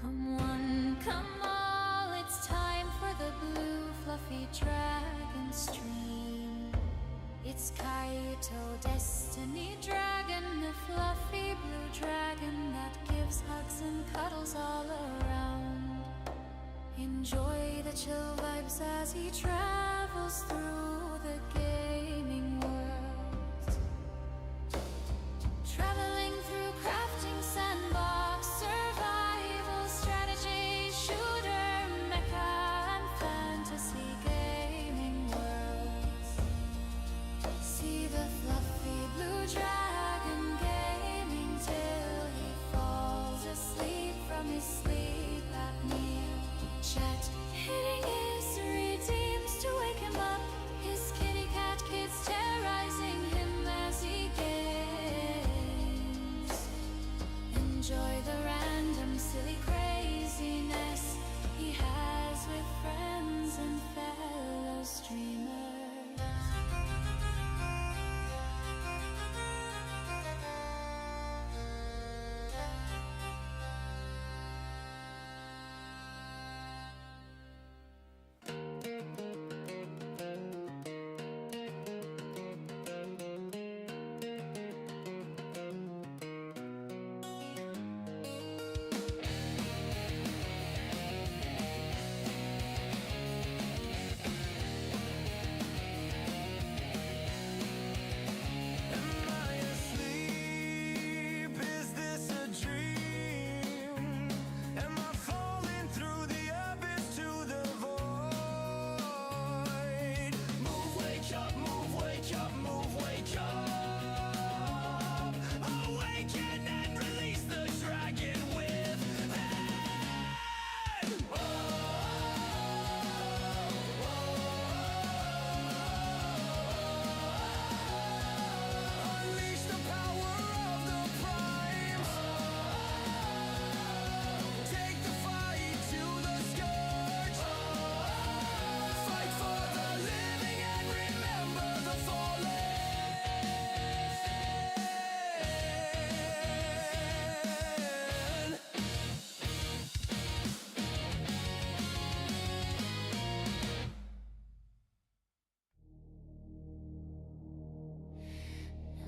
Come one, come all, it's time for the blue fluffy dragon stream. It's Kaito, destiny dragon, the fluffy blue dragon that gives hugs and cuddles all around. Enjoy the chill vibes as he travels through the gaming world. Traveling through crafting sandbox, survival strategy, shooter, mecha, and fantasy gaming worlds. See the fluffy blue dragon gaming till he falls asleep from his sleep apnea. Chat hitting his redeems to wake him up. His kitty cat kids terrorizing him as he games. Enjoy the random silly craziness he has with friends and fellow streamers.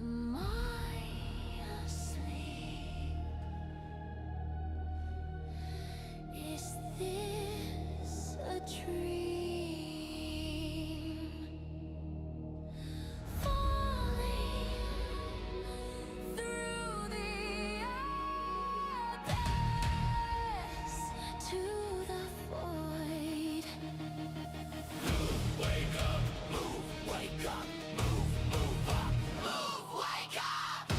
Am I asleep? Is this a dream? Falling through the abyss to the void. Wake up, move, wake up, move, move up, move, wake up!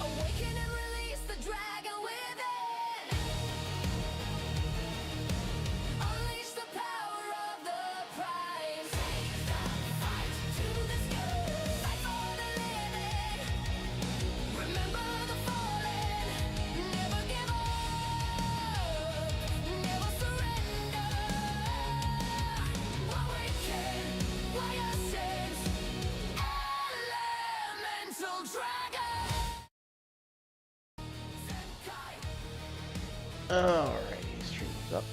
Awaken and release the dragon within. Unleash the power of the primes. Take the fight to the sky. Fight for the living. Remember the fallen. Never give up. Never surrender. Awaken, why ascends. Elemental dragon. Alrighty, stream's up.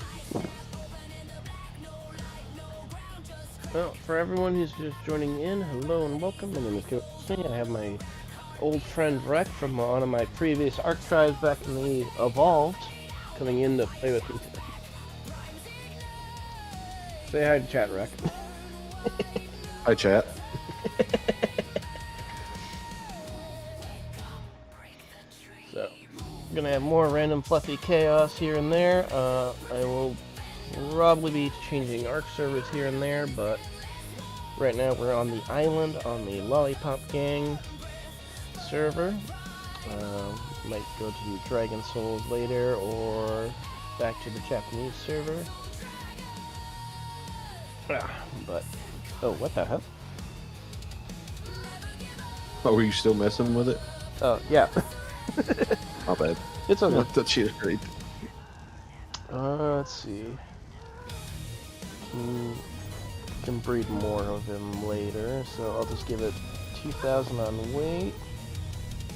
Well, for everyone who's just joining in, hello and welcome. My name is Kaito. I have my old friend Rek from one of my previous archives back in the Evolved coming in to play with me today. Say hi to chat, Rek. Hi, chat. So, I'm gonna have more random fluffy chaos here and there. I will probably be changing ARC servers here and there, but right now we're on the island on the Lollipop Gang server. Might go to Dragon Souls later or back to the Japanese server. But, oh, what the hell? Oh, were you still messing with it? Oh, yeah. My bad. It's okay. I thought she was great. Let's see. can breed more of them later, so I'll just give it 2,000 on weight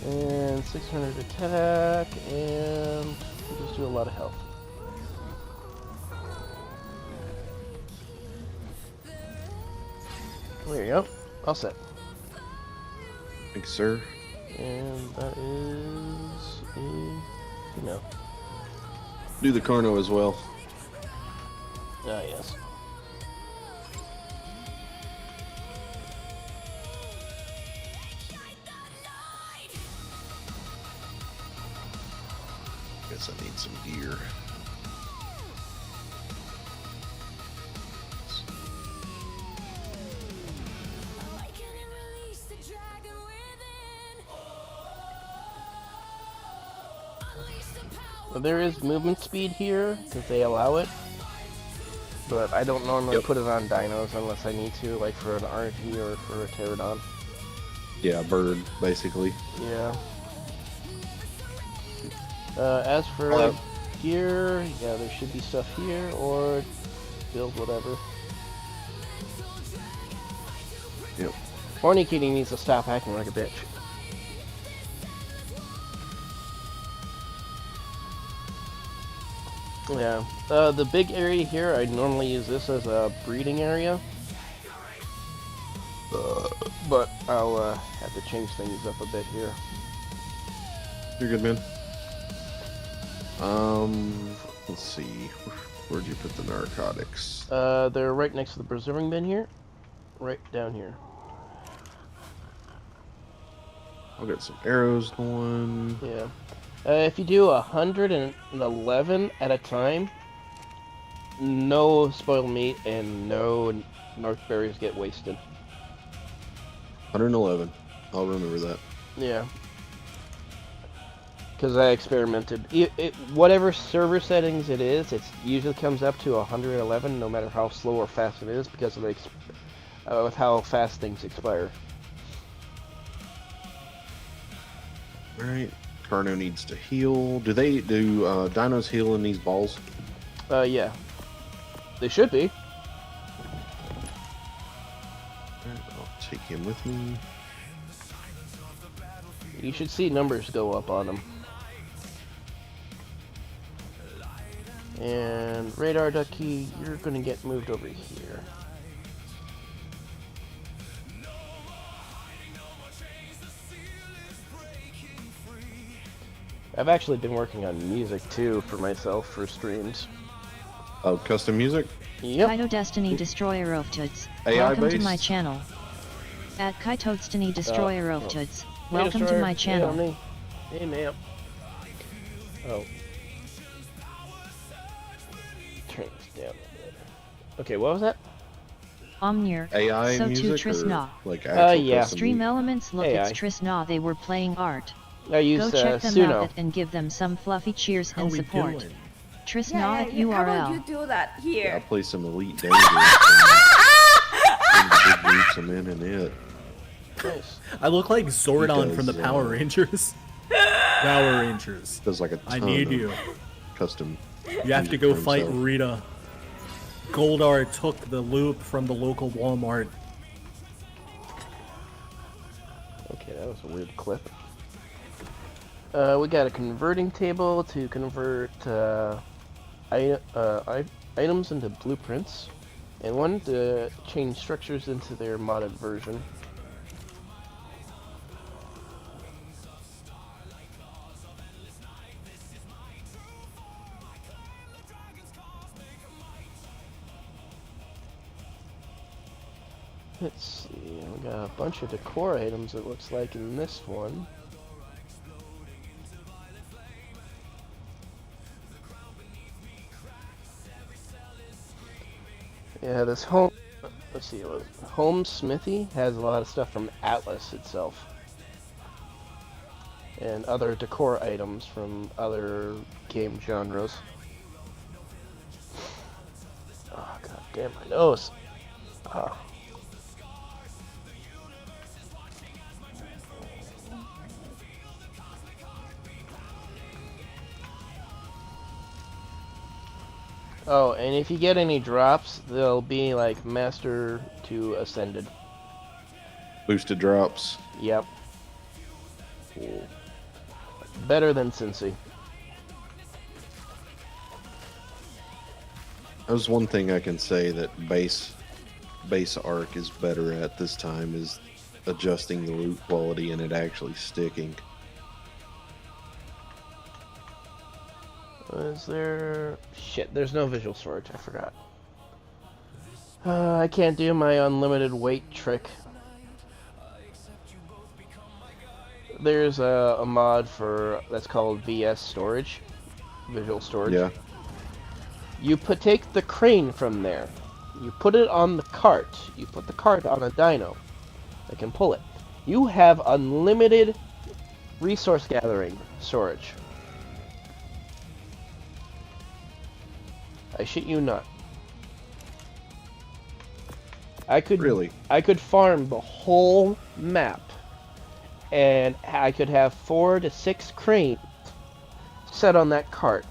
and 600 attack, and we'll just do a lot of health. There you go. All set. Thanks, sir. And that is a no. Do the Carno as well. Ah, yes. Guess I need some gear. Well, there is movement speed here, because they allow it. But I don't normally put it on dinos unless I need to, like for an RG or for a pterodon. Yeah, bird, basically. Yeah. As for gear, yeah, there should be stuff here, or build whatever. Yep. Fornicating needs to stop acting like a bitch. Yeah. The big area here, I normally use this as a breeding area. But I'll have to change things up a bit here. You're good, man. Let's see. Where'd you put the narcotics? They're right next to the preserving bin here. Right down here. I'll get some arrows going. Yeah. If you do 111 at a time, no spoiled meat and no north berries get wasted. 111. I'll remember that. Yeah. Because I experimented. Whatever server settings it is, it usually comes up to 111, no matter how slow or fast it is, because of with how fast things expire. Alright. Carno needs to heal. Do dinos heal in these balls? Yeah. They should be. Alright, I'll take him with me. You should see numbers go up on them. And radar ducky, you're gonna get moved over here. I've actually been working on music too for myself for streams. Oh, custom music? Yep. Kaito Destiny Destroyer of Tuds. AI Welcome to based? my channel. At Kaito Destiny Destroyer of Tuds. Welcome to Destroyer. my channel. Hey, hey, ma'am. Oh. Turn this down a bit. Okay, what was that? Omnir. AI so music to or Trisna. like actual yeah. custom Stream music? Elements look AI. it's Trisna they were playing art. I used Go check them Suno. out and give them some fluffy cheers How and we support. doing? Trisna Yeah, at How about you URL. do that Yeah, I'll here? play some Elite Dangerous. and the big groups I'm in it. Nice. I look like Zordon from the Because, Power Rangers. Power Rangers. Does like a ton I need of you. custom. You have to music go for fight himself. Rita. Goldar took the loop from the local Walmart. Okay, that was a weird clip. We got a converting table to convert items into blueprints, and one to change structures into their modded version. Let's see, we got a bunch of decor items it looks like in this one. Yeah, this home, let's see, home smithy has a lot of stuff from Atlas itself. And other decor items from other game genres. Oh, god damn my nose. Oh. Oh, and if you get any drops, they'll be like Master to Ascended. Boosted drops. Yep. Cool. Better than Cincy. That one thing I can say that base arc is better at this time is adjusting the loot quality and it actually sticking. Is there... Shit, there's no visual storage, I forgot. I can't do my unlimited weight trick. There's a mod for that's called VS storage, visual storage. Yeah. You take the crane from there, you put it on the cart, you put the cart on a dyno that can pull it. You have unlimited resource gathering storage. I shit you not. I could farm the whole map, and I could have 4 to 6 cranes set on that cart.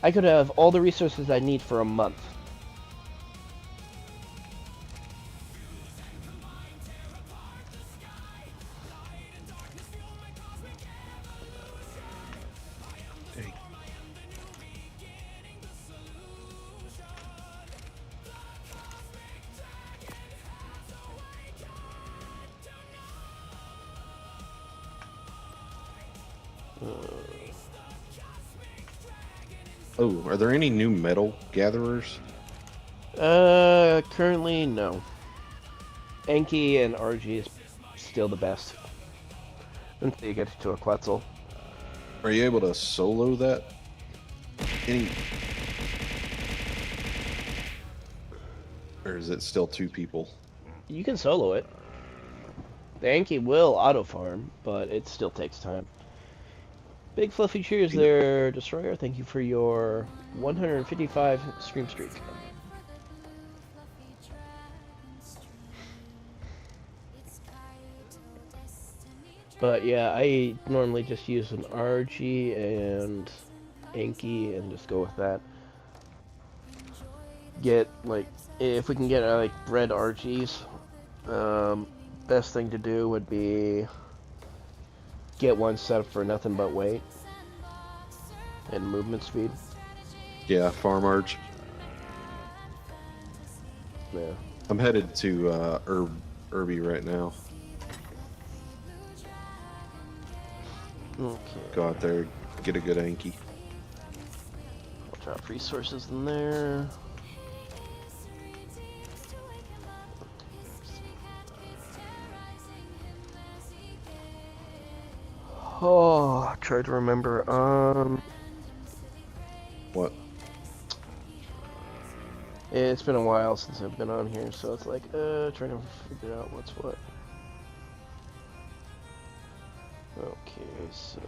I could have all the resources I need for a month. Oh, are there any new metal gatherers? Currently, no. Enki and RG is still the best. Until you get to a Quetzal. Are you able to solo that? Or is it still 2 people? You can solo it. The Enki will auto-farm, but it still takes time. Big fluffy cheers there, Destroyer. Thank you for your 155 stream streak. But yeah, I normally just use an RG and Enki and just go with that. Get, like, if we can get, like, red RGs, best thing to do would be get one set up for nothing but weight and movement speed. Yeah, farm arch. Yeah. I'm headed to Irby right now. Okay. Go out there, get a good Anki. I'll drop resources in there. Oh, I tried to remember. What? It's been a while since I've been on here, so it's like, trying to figure out what's what. Okay, so...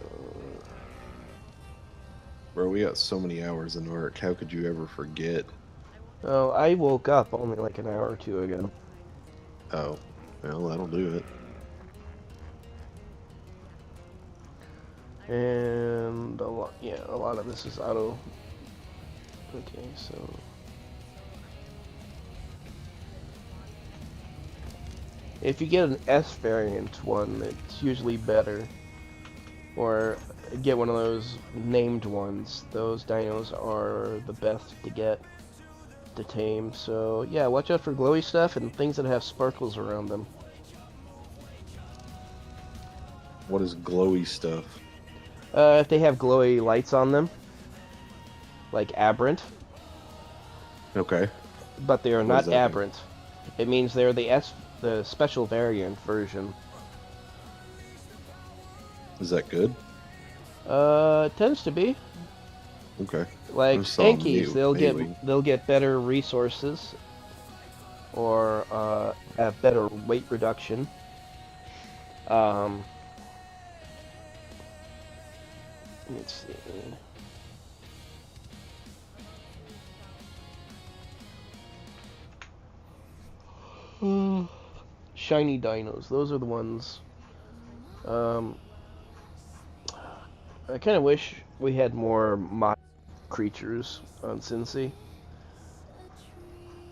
Bro, we got so many hours in Ark. How could you ever forget? Oh, I woke up only like an hour or two ago. Oh, well, that'll do it. And a lot of this is auto. Okay, so... If you get an S variant one, it's usually better. Or get one of those named ones. Those dinos are the best to get to tame. So yeah, watch out for glowy stuff and things that have sparkles around them. What is glowy stuff? If they have glowy lights on them, like aberrant. Okay. But they are What not does that mean? aberrant. It means they're the special variant version. Is that good? It tends to be. Okay. Like I saw them Enkies, mailing. they'll get better resources, or have better weight reduction. Let's see. Shiny dinos, those are the ones. I kind of wish we had more mod creatures on Cincy.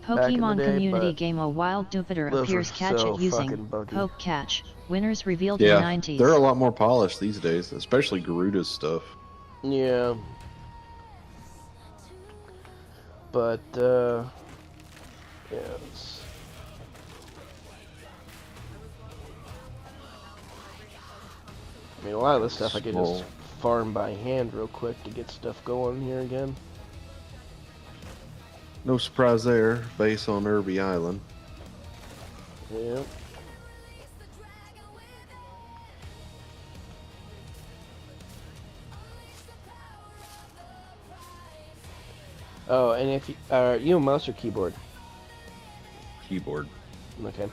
Back in the Pokemon day, community but game A Wild Jupiter those were appears catch so it using fucking buggy. Poke Catch. Winners revealed in Yeah, 90s. they're a lot more polished these days, especially Garuda's stuff. Yeah. But, yes. I mean, a lot of this stuff I could just farm by hand real quick to get stuff going here again. No surprise there, base on Irby Island. Yeah. Oh, and if you, you a mouse or keyboard? Keyboard. Okay.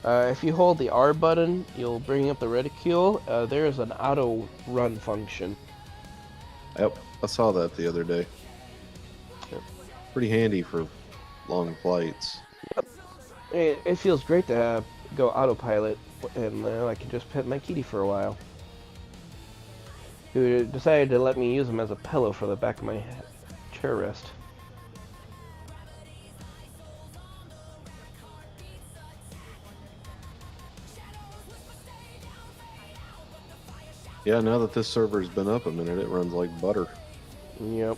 If you hold the R button, you'll bring up the reticule. There is an auto run function. Yep, I saw that the other day. Yep. Pretty handy for long flights. It feels great to go autopilot, and I can just pet my kitty for a while. Who decided to let me use him as a pillow for the back of my chair rest. Yeah, now that this server's been up a minute, it runs like butter. Yep.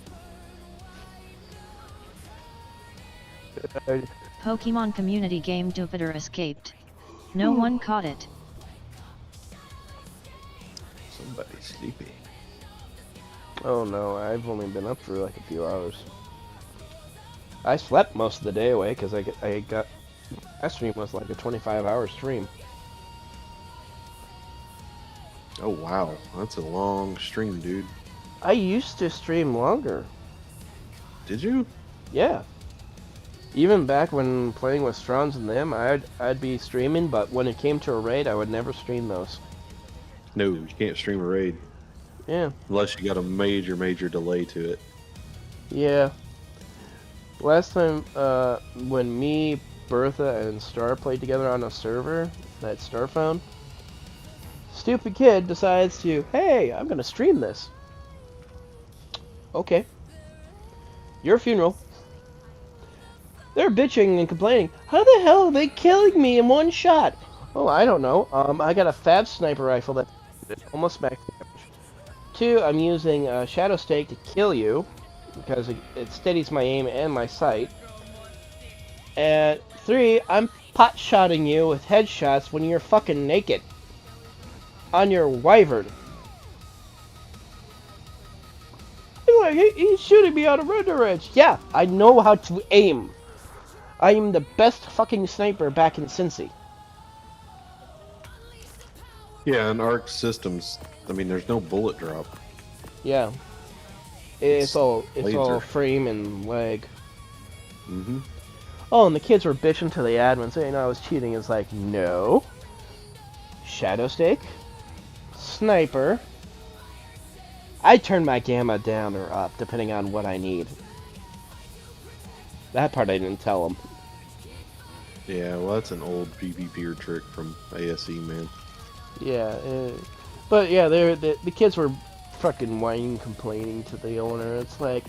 Pokemon community game Jupiter escaped. No one caught it. Somebody's sleepy. Oh no, I've only been up for like a few hours. I slept most of the day away because that stream was like a 25-hour stream. Oh wow, that's a long stream, dude. I used to stream longer. Did you? Yeah. Even back when playing with Strons and them, I'd be streaming, but when it came to a raid, I would never stream those. No, you can't stream a raid. Yeah. Unless you got a major delay to it. Yeah. Last time, when me, Bertha, and Star played together on a server, that Star phone, stupid kid decides to, hey, I'm gonna stream this. Okay. Your funeral. They're bitching and complaining. How the hell are they killing me in one shot? Oh, I don't know. I got a Fab sniper rifle that almost max damage. 2, I'm using Shadow Stake to kill you because it steadies my aim and my sight. And 3, I'm pot-shotting you with headshots when you're fucking naked. On your wyvern. Like, he's shooting me out of render edge. Yeah, I know how to aim. I am the best fucking sniper back in Cincy. Yeah, and Arc Systems, I mean, there's no bullet drop. Yeah. It's all laser. frame and leg. Mm-hmm. Oh, and the kids were bitching to the admin saying I was cheating. It's like, no. Shadow Stake. Sniper. I turn my gamma down or up, depending on what I need. That part I didn't tell them. Yeah, well, that's an old PvPer trick from ASE, man. Yeah, but yeah, the kids were fucking whining, complaining to the owner. It's like,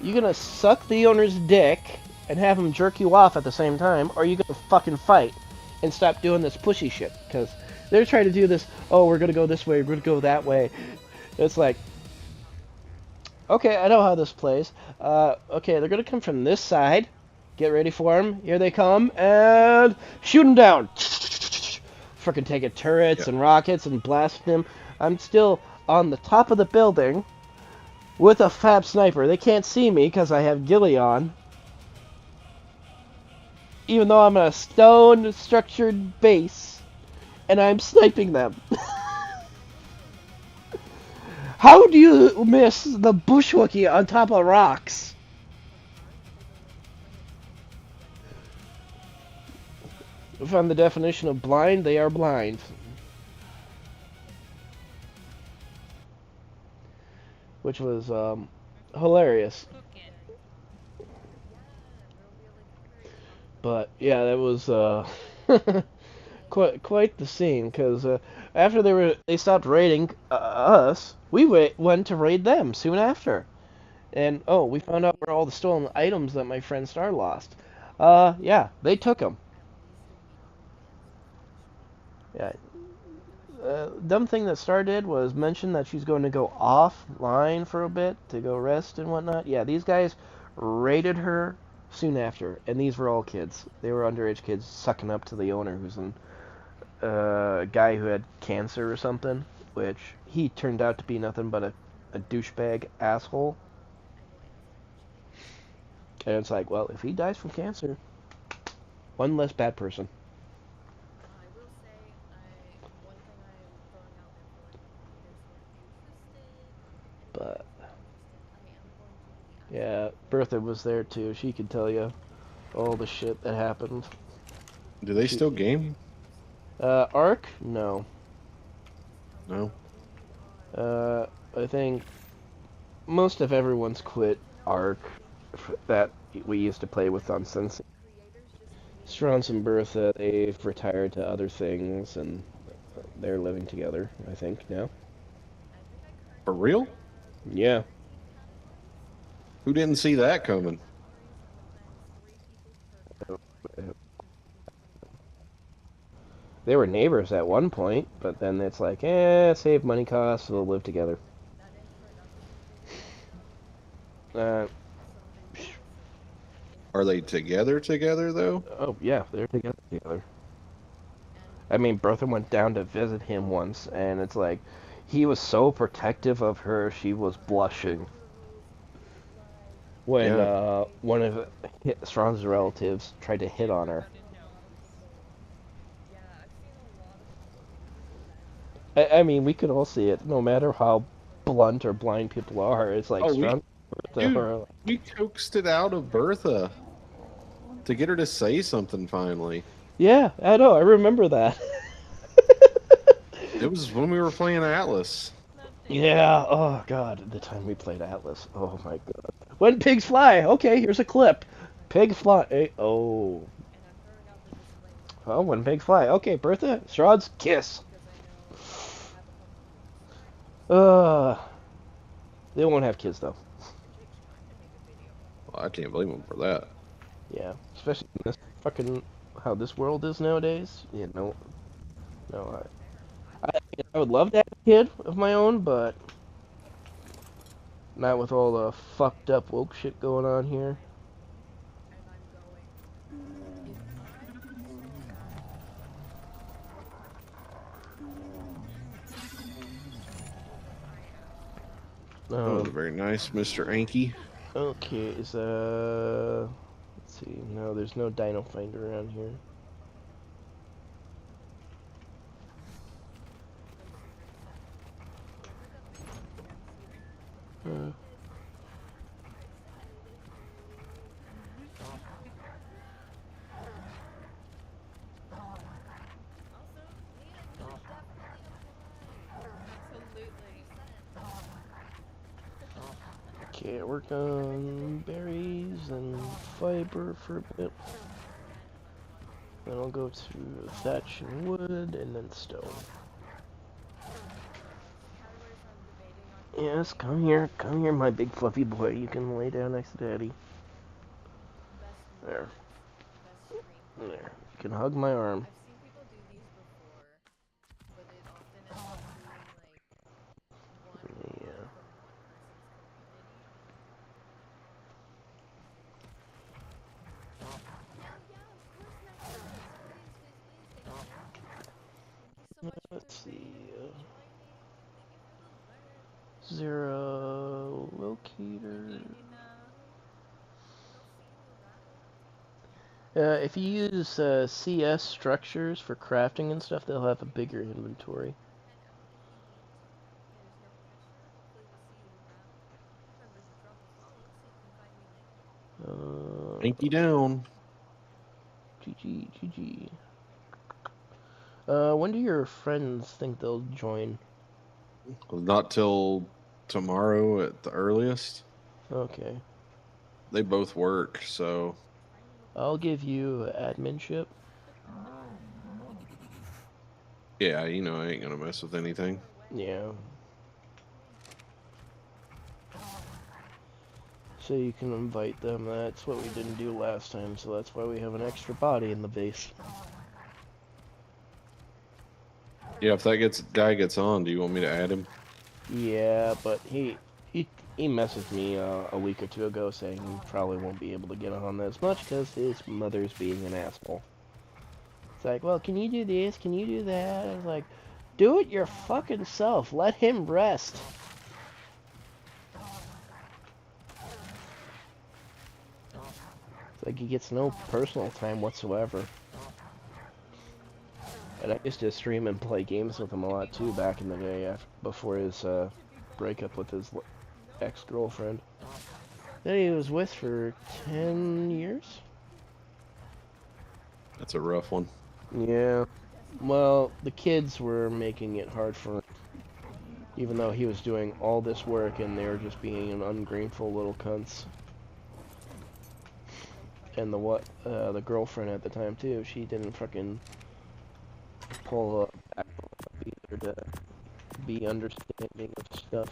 you gonna suck the owner's dick and have him jerk you off at the same time, or are you gonna fucking fight and stop doing this pushy shit? Because they're trying to do this, oh, we're gonna go this way, we're gonna go that way. It's like, okay, I know how this plays. Okay, they're gonna come from this side. Get ready for them. Here they come, and shoot them down. Freaking taking turrets and rockets and blasting them. I'm still on the top of the building with a Fab sniper. They can't see me because I have ghillie on. Even though I'm in a stone structured base, and I'm sniping them. How do you miss the bushwookie on top of rocks? If I'm the definition of blind, they are blind. Which was hilarious. But yeah, that was quite the scene, because after they stopped raiding us, we went to raid them soon after, And oh, we found out where all the stolen items that my friend Star lost. Yeah, they took them. Yeah. Dumb thing that Star did was mention that she's going to go offline for a bit to go rest and whatnot. Yeah, these guys raided her soon after, and these were all kids. They were underage kids sucking up to the owner, who's a guy who had cancer or something, which he turned out to be nothing but a douchebag asshole. And it's like, well, if he dies from cancer, one less bad person. But yeah, Bertha was there too. She could tell you all the shit that happened. Do they She, still game? Ark? No. No. Uh, I think most of everyone's quit Ark that we used to play with on Sensei. Strauss and Bertha, they've retired to other things, and they're living together, I think, now. For real? Yeah. Who didn't see that coming? They were neighbors at one point, but then it's like, save money costs, so they'll live together. Uh, Are they together though? oh, yeah, they're together. I mean, Bertha went down to visit him once, and it's like, he was so protective of her, she was blushing. When Yeah. one of Strawn's relatives tried to hit on her. I mean, we could all see it, no matter how blunt or blind people are. It's like Oh, Strawn, Bertha, dude, or we coaxed it out of Bertha to get her to say something finally. yeah, I know, I remember that. It was when we were playing Atlas. Yeah, oh god, the time we played Atlas. Oh my god. When pigs fly. Okay, here's a clip. Pig fly. Oh. Oh, when pigs fly. Okay, Bertha, Strahd's kiss. Uh, they won't have kids though. Well, I can't blame them for that. Yeah, especially in this fucking how this world is nowadays. Yeah, no, no. I would love to have a kid of my own, but not with all the fucked up woke shit going on here. That was very nice, Mr. Anky. Okay, is let's see. No, there's no Dino Finder around here. Uh, okay, work on berries and fiber for a bit. Then I'll go to thatch and wood, and then stone. Yes, come here, my big fluffy boy. You can lay down next to Daddy. There, there. You can hug my arm. Yeah. Let's see. Zero locator. If you use CS structures for crafting and stuff, they'll have a bigger inventory. Anky down. GG, GG. When do your friends think they'll join? Not till tomorrow at the earliest. Okay. They both work, so. I'll give you adminship. Yeah, you know I ain't gonna mess with anything. Yeah. So you can invite them. That's what we didn't do last time, so that's why we have an extra body in the base. Yeah, if that guy gets on, do you want me to add him? Yeah, but he messaged me a week or two ago saying he probably won't be able to get on as much because his mother's being an asshole. It's like, well, can you do this? Can you do that? I was like, do it your fucking self. Let him rest. It's like he gets no personal time whatsoever. And I used to stream and play games with him a lot too back in the day before his breakup with his ex-girlfriend that he was with for 10 years. That's a rough one. Yeah. Well, the kids were making it hard for him, even though he was doing all this work and they were just being an ungrateful little cunts. And the girlfriend at the time too, she didn't fucking pull up back either to be understanding of stuff.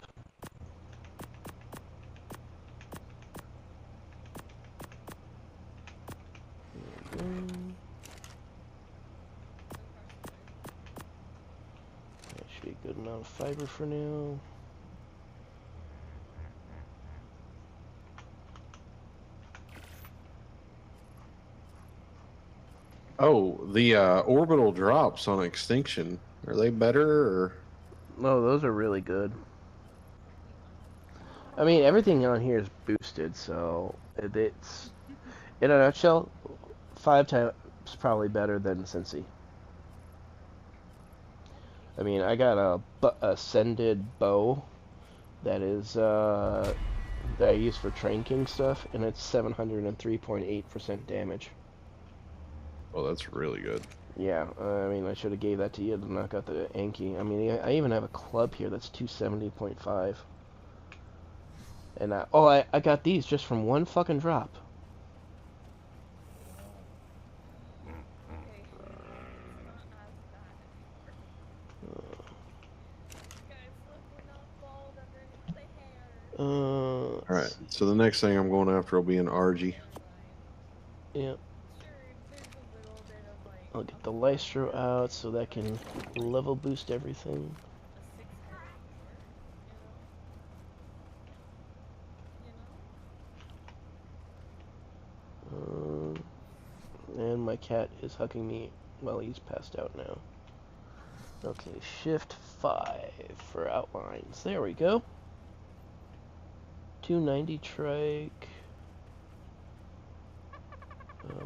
That should be a good amount of fiber for now. Oh, the orbital drops on extinction. Are they better or? No, those are really good. I mean, everything on here is boosted, so it's, in a nutshell, 5 times probably better than Cincy. I mean, I got a ascended bow that is that I use for train king stuff, and it's 703.8% damage. Oh, that's really good. Yeah, I mean, I should have gave that to you to knock out the Anki. I mean, I even have a club here that's 270.5. And I got these just from one fucking drop. All right. So the next thing I'm going after will be an RG. Yeah. I'll get the Lystro out so that can level boost everything. And my cat is hugging me while he's passed out now. Okay, shift 5 for outlines. There we go. 290 trike.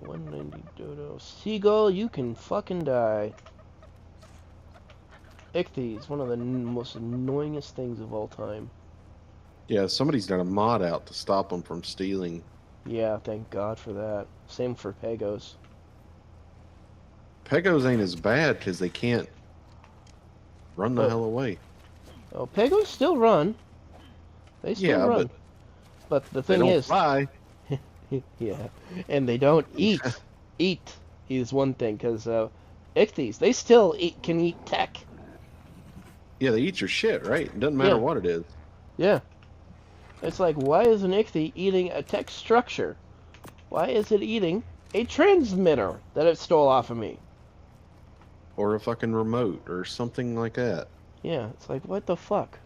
190 dodo. Seagull, you can fucking die. Ichthy's, one of the most annoyingest things of all time. Yeah, somebody's done a mod out to stop them from stealing. Yeah, thank God for that. Same for Pegos. Pegos ain't as bad because they can't run the hell away. Oh, Pegos still run. They still run. But the thing is, fly. yeah, and they don't eat. Eat is one thing, because Ichthy's, they still can eat tech. Yeah, they eat your shit, right? It doesn't matter what it is. Yeah. It's like, why is an Ichthy eating a tech structure? Why is it eating a transmitter that it stole off of me? Or a fucking remote or something like that. Yeah, it's like, what the fuck?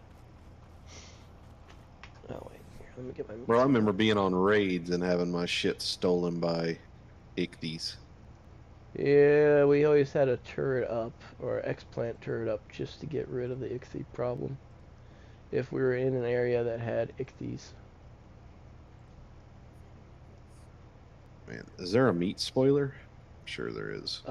Oh, wait. Here, let me get my... Bro, I remember being on raids and having my shit stolen by Ichthy's. Yeah, we always had a turret up, or X-plant turret up, just to get rid of the Ichthy problem. If we were in an area that had Ichthy's. Man, is there a meat spoiler? I'm sure there is.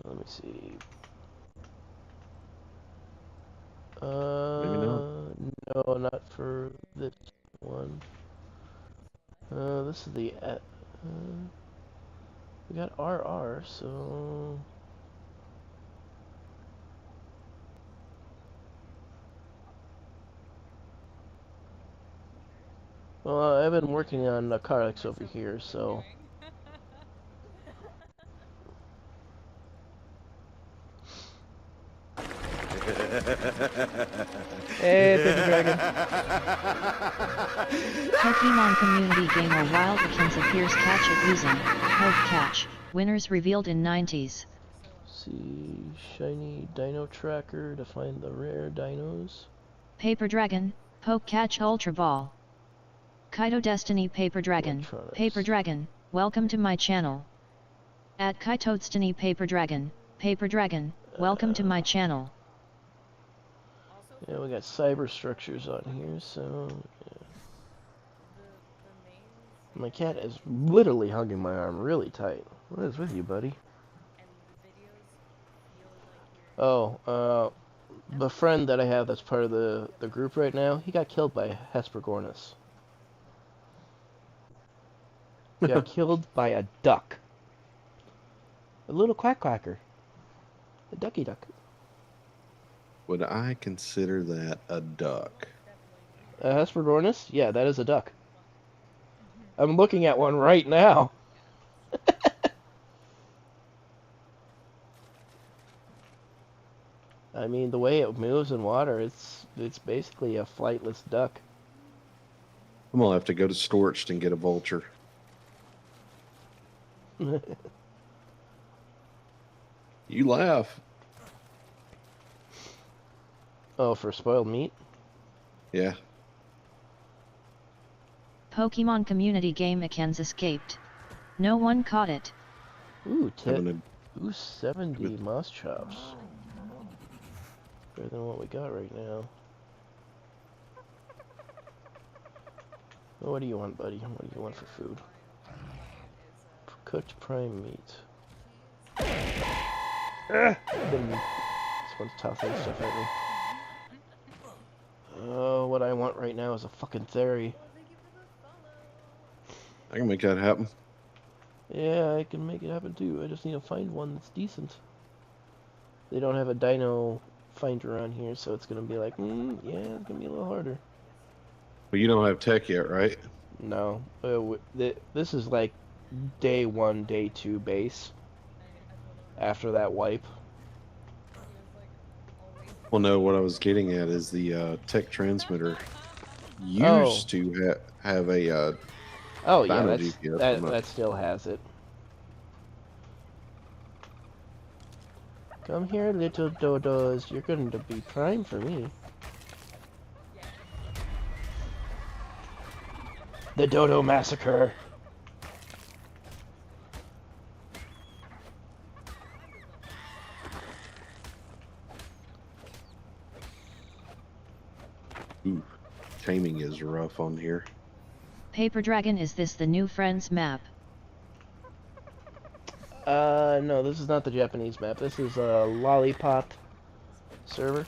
Let me see. Maybe not. No, not for this one. This is the, we got RR, so... Well, I've been working on narcotics over here, so... Pokemon community game or Wildkins appears catch it using Poke Catch. Winners revealed in 90s. See, shiny dino tracker to find the rare dinos. Paper Dragon, Poke Catch Ultra Ball. Kaito Destiny Paper Dragon. Electronics. Paper Dragon, welcome to my channel. At Kaito Destiny Paper Dragon, welcome to my channel. Yeah, we got cyber structures on here, so... Yeah. My cat is literally hugging my arm really tight. What is with you, buddy? Oh, the friend that I have that's part of the group right now, he got killed by Hesperornis. He got killed by a duck. A little quacker. A ducky duck. Would I consider that a duck? Hesperornis? Yeah, that is a duck. I'm looking at one right now. I mean, the way it moves in water, it's basically a flightless duck. I'm gonna have to go to Storched and get a vulture. You laugh. Oh, for spoiled meat? Yeah. Pokemon community game Ekans escaped. No one caught it. Ooh, Having ooh, 70 moss chops. Better than what we got right now. What do you want, buddy? What do you want for food? Cooked prime meat. This one's tossing stuff at me. Oh, what I want right now is a fucking theory. I can make that happen. Yeah, I can make it happen too. I just need to find one that's decent. They don't have a dino finder on here, so it's gonna be like, yeah, it's gonna be a little harder. But you don't have tech yet, right? No, this is like day 1, day 2 base. After that wipe. Well, no, what I was getting at is the tech transmitter used to have a oh yeah, Dino GPS. that still has it. Come here, little dodos. You're going to be prime for me. The Dodo Massacre. Ooh, taming is rough on here. Paper Dragon, is this the new Friends map? No, this is not the Japanese map. This is a Lollipop server.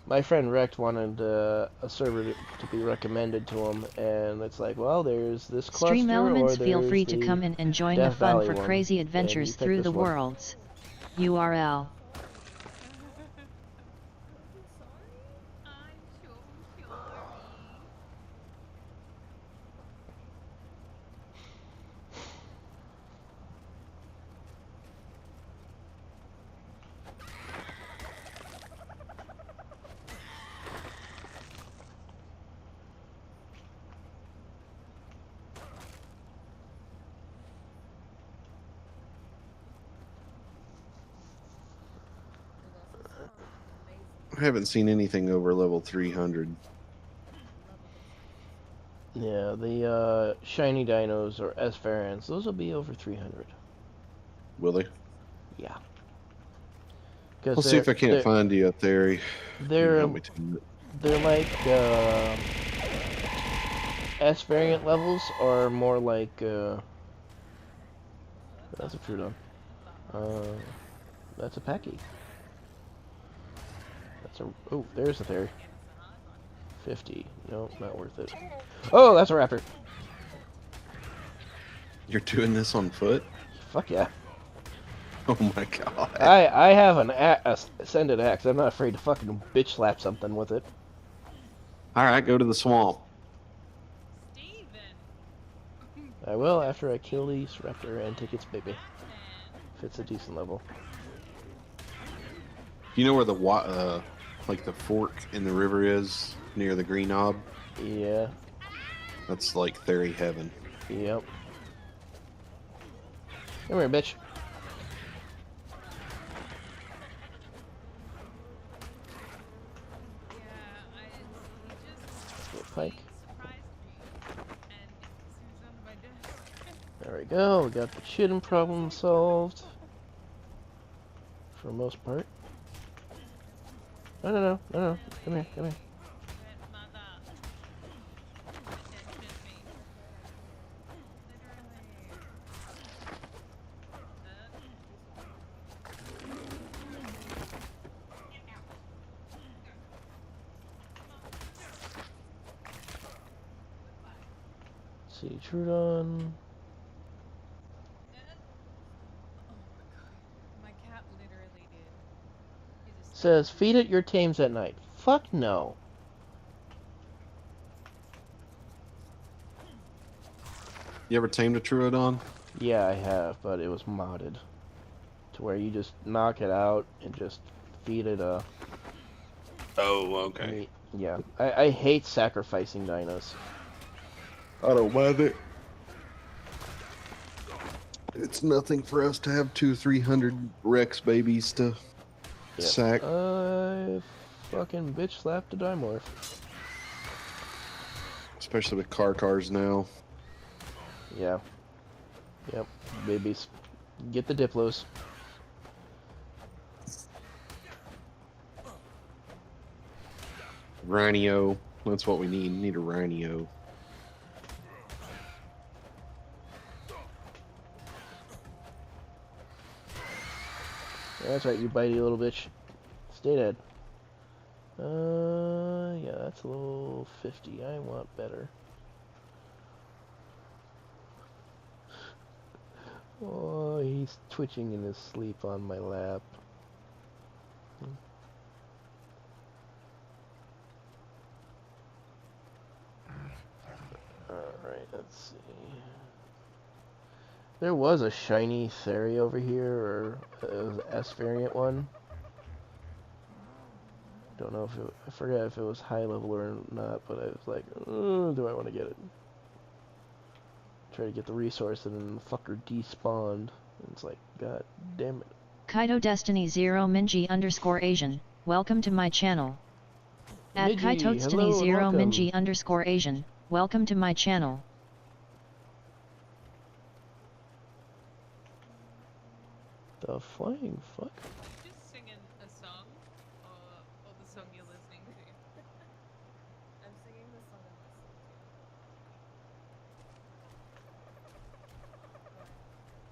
My friend Rex wanted a server to be recommended to him, and it's like, well, there's this cluster, Stream Elements, or feel there's free to the come in and join the Death fun Valley for one, crazy and adventures you pick through this the one. worlds. URL. I haven't seen anything over level 300. Yeah, the shiny dinos or S variants, those will be over 300. Will they? Yeah. I'll see if I can't find you a theory. They're like S variant levels are more like that's a Trudon. That's a Packy. That's a there's a theory. 50. No, not worth it. Oh, that's a raptor. You're doing this on foot? Fuck yeah. Oh my god. I have an ascended axe. I'm not afraid to fucking bitch slap something with it. Alright, go to the swamp. I will after I kill the raptor and take its baby. If it's a decent level. You know where the like the fork in the river is? near the green knob. Yeah. That's like Theory heaven. Yep. Come here, bitch. Pike. There we go. We got the shitting problem solved. For the most part. No. Come here. Let's see, Trudon. Says, feed it your tames at night. Fuck no. You ever tamed a Troodon? Yeah, I have, but it was modded. To where you just knock it out and just feed it a Oh, okay. meat. Yeah, I hate sacrificing dinos. I don't mind it. It's nothing for us to have 200-300 Rex babies to sack. I fucking bitch slapped a Dimorph. Especially with cars now. Yeah. Yep, babies. Get the Diplos. Rhino. That's what we need. We need a Rhino. That's right, you bitey little bitch. Stay dead. Yeah, that's a little 50. I want better. Oh, he's twitching in his sleep on my lap. Alright, let's see. There was a shiny Theri over here, or it was an S variant one. Don't know if it, I forget if it was high level or not, but I was like, do I want to get it? Try to get the resource and then the fucker despawned. And it's like, god damn it. Kaito Destiny 0 Minji _Asian, welcome to my channel. At Midgie, Kaito Destiny hello and 0 welcome. Minji _Asian, welcome to my channel. The flying fuck? Just singing a song, or the song you're listening to. I'm singing the song I'm listening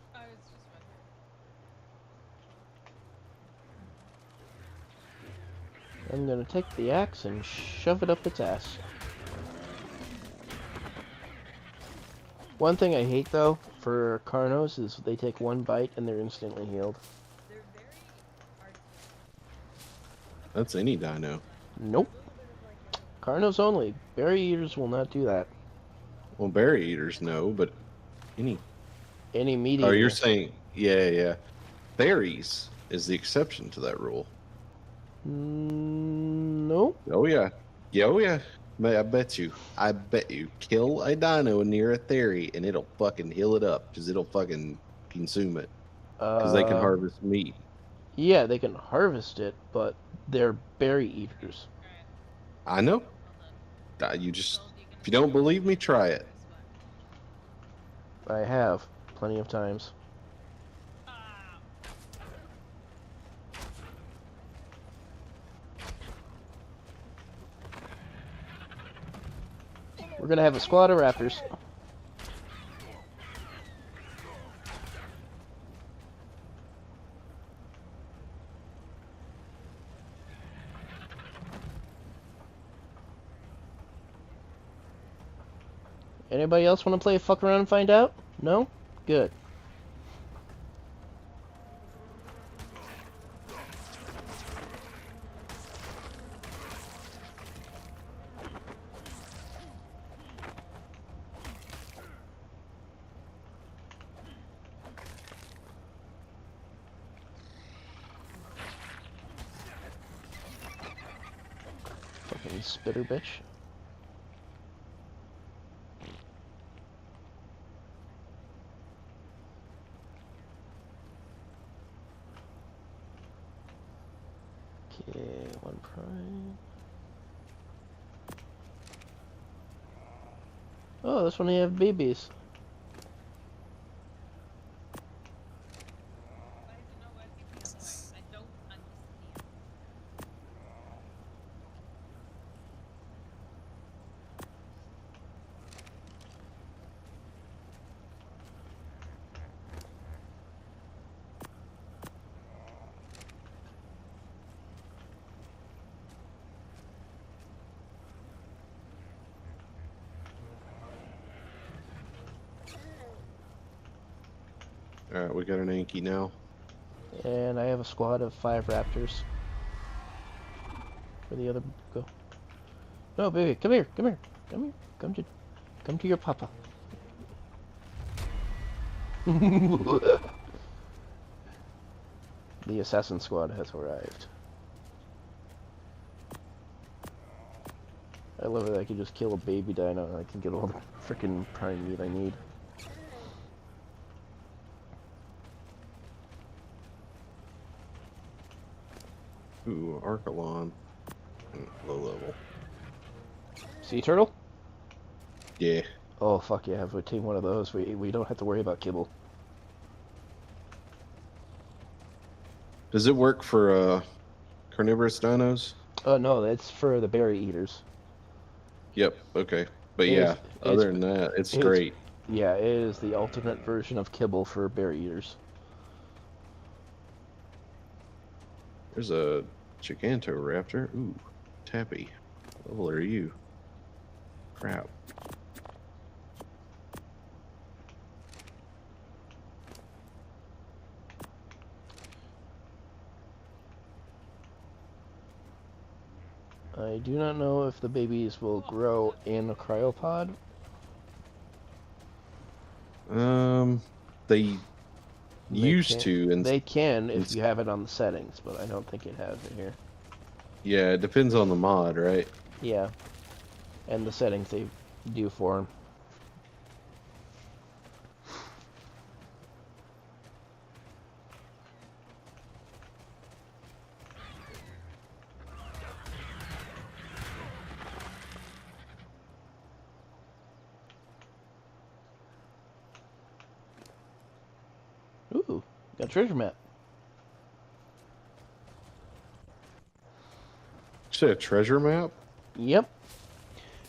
to. I was just wondering. I'm gonna take the axe and shove it up its ass. One thing I hate though for Carnos is they take one bite and they're instantly healed. They're very artistic. That's any dino. Nope. Carnos only. Berry eaters will not do that. Well, berry eaters no, but any. Any meat Oh, eater. you're saying, yeah. Fairies is the exception to that rule. Nope. Oh yeah. I bet you. Kill a dino near a Theory and it'll fucking heal it up because it'll fucking consume it. Because they can harvest meat. Yeah, they can harvest it, but they're berry eaters. I know. If you don't believe me, try it. I have plenty of times. We're gonna have a squad of raptors. Anybody else want to play fuck around and find out? No? Good. Fucking fucking spitter bitch. Okay, one prime. Oh, this one they have babies. Why is it not working the other way? I don't understand. Alright, we got an Anki now. And I have a squad of 5 raptors. Where the other go? No, baby, come here, come here, come here, come to your papa. The assassin squad has arrived. I love it. I can just kill a baby dino and I can get all the freaking prime meat I need. Ooh, Archelon. Low level. Sea turtle? Yeah. Oh fuck yeah! If we take one of those, we don't have to worry about kibble. Does it work for carnivorous dinos? Oh no, that's for the berry eaters. Yep, okay. But It yeah, is- other than that, it's great. Yeah, it is the alternate version of kibble for berry eaters. There's a Gigantoraptor. Ooh, Tappy. What level are you? Crap. I do not know if the babies will grow in a cryopod. They used can, to, and they can if you have it on the settings, but I don't think it has it here. yeah, it depends on the mod, right? Yeah, and the settings they do for them. Ooh, got a treasure map. Is it a treasure map? Yep.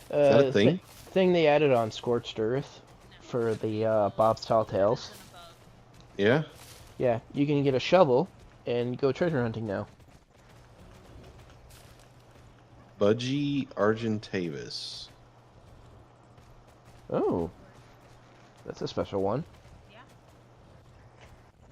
Is that a thing? Thing they added on Scorched Earth for the Bob's Tall Tales. Yeah. Yeah, you can get a shovel and go treasure hunting now. Budgie Argentavis. Oh, that's a special one. Yeah.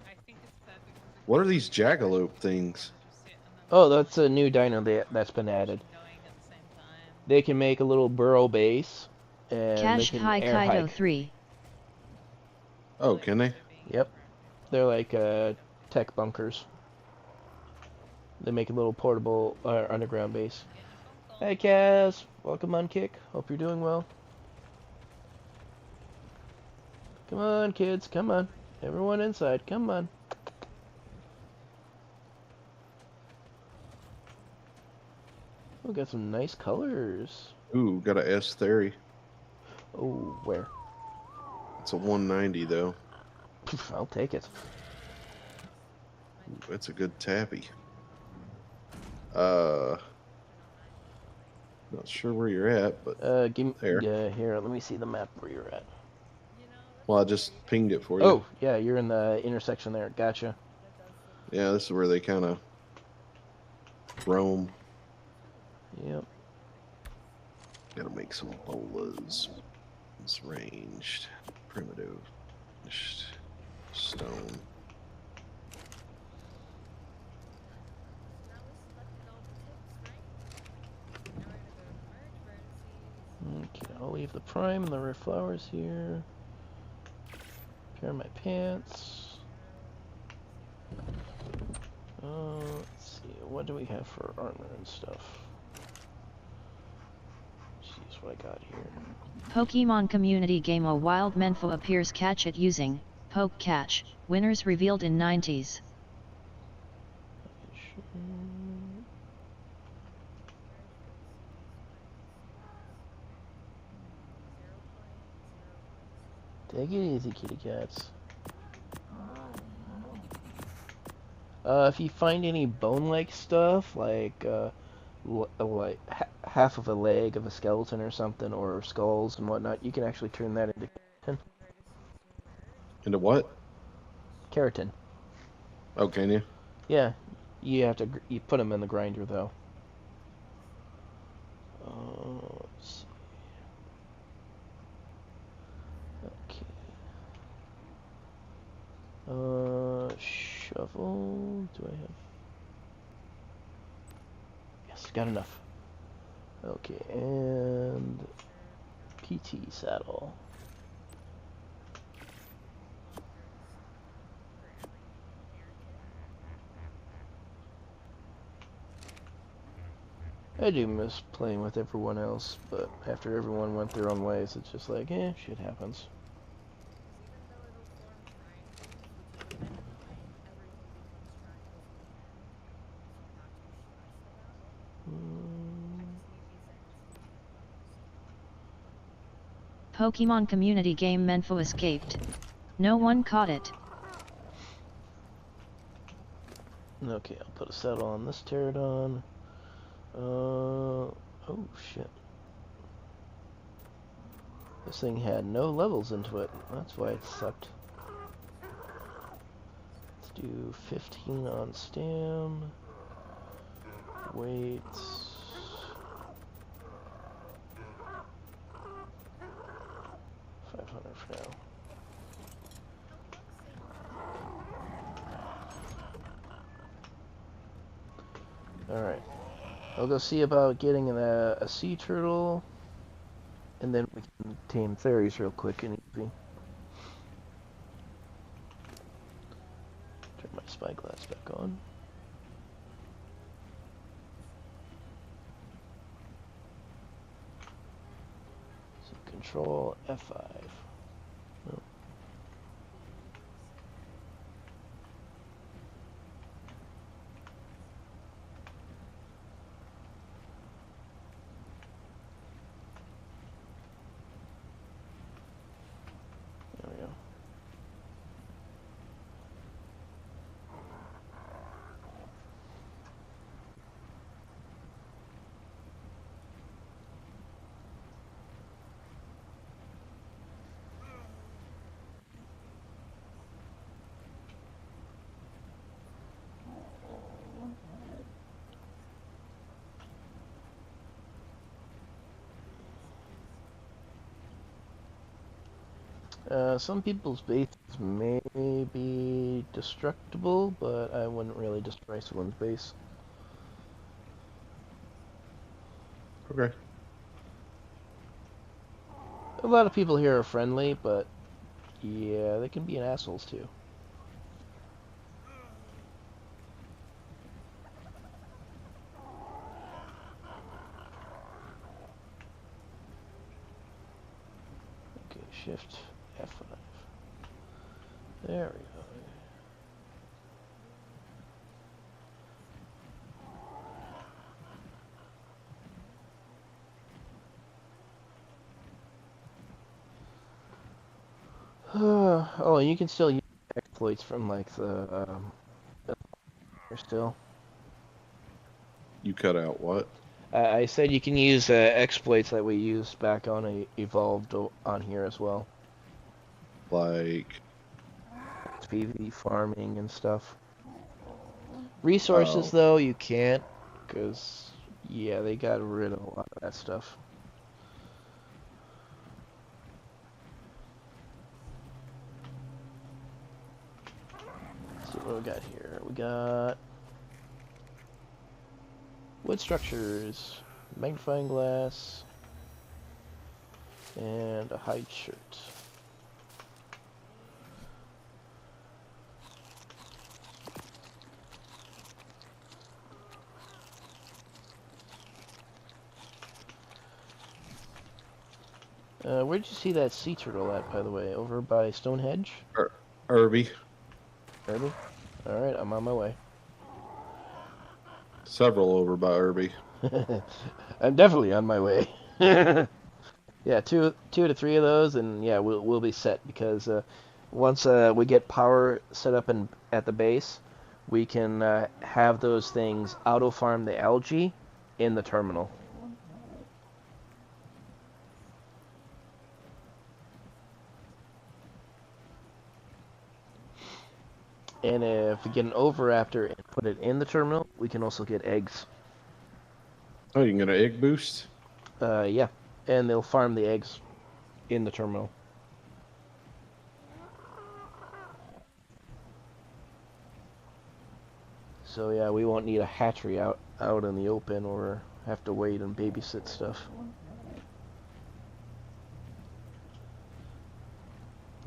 I think it's perfect. because What are these jackalope things? just sit and then Oh, that's a new dino that's been added. going at the same time. They can make a little burrow base, and they Cash can High air Kaito hike. 3. Oh, can they? Yep. They're like tech bunkers. They make a little portable underground base. Hey, Kaz. Welcome on, Kick. Hope you're doing well. Come on, kids. Come on. Everyone inside. Come on. We got some nice colors. Ooh, got a S theory. Oh, where? It's a 190 though. I'll take it. Ooh, that's a good tappy. Not sure where you're at, but Give me, there. here, let me see the map where you're at. Well, I just pinged it for you. Oh, yeah, you're in the intersection there. Gotcha. Yeah, this is where they kind of roam. Yep. Gotta make some bolas. It's ranged, primitive, stone. Okay, I'll leave the prime and the red flowers here. Pair my pants. Let's see, what do we have for armor and stuff? what I got here. Pokemon community game A Wild Menfo appears. Catch it using Poke Catch. Winners revealed in 90s. Take it easy, kitty cats. If you find any bone-like stuff, like half of a leg of a skeleton or something, or skulls and whatnot, you can actually turn that into keratin. Into what? Keratin. Oh, can you? Yeah, you have to you put them in the grinder though. Let's see. Okay. Shovel. Do I have? Yes, got enough. Okay, and PT saddle. I do miss playing with everyone else, but after everyone went their own ways, it's just like, shit happens. Pokemon community game Menfo escaped. No one caught it. Okay, I'll put a saddle on this pterodon. Oh shit. This thing had no levels into it. That's why it sucked. Let's do 15 on stam. Weight. 500 for now. Alright. I'll go see about getting a sea turtle. And then we can tame fairies real quick and easy. Turn my spyglass back on. So control F5. Oh. There we go. Some people's bases may be destructible, but I wouldn't really destroy someone's base. Okay. A lot of people here are friendly, but yeah, they can be assholes too. Okay, shift F5. There we go. Oh, and you can still use exploits from like the still. You cut out what? I said you can use exploits that we used back on Evolved on here as well. Like PV farming and stuff. Resources though you can't, because yeah, they got rid of a lot of that stuff. Let's see what we got here. We got wood structures, magnifying glass, and a hide shirt. Where'd you see that sea turtle at, by the way? Over by Stonehenge? Irby. Irby? Alright, I'm on my way. Several over by Irby. I'm definitely on my way. Yeah, two to three of those, and yeah, we'll be set because once we get power set up at the base, we can have those things auto farm the algae in the terminal. And if we get an Oviraptor and put it in the terminal, we can also get eggs. Oh, you can get an egg boost? Yeah, and they'll farm the eggs in the terminal. So yeah, we won't need a hatchery out in the open or have to wait and babysit stuff.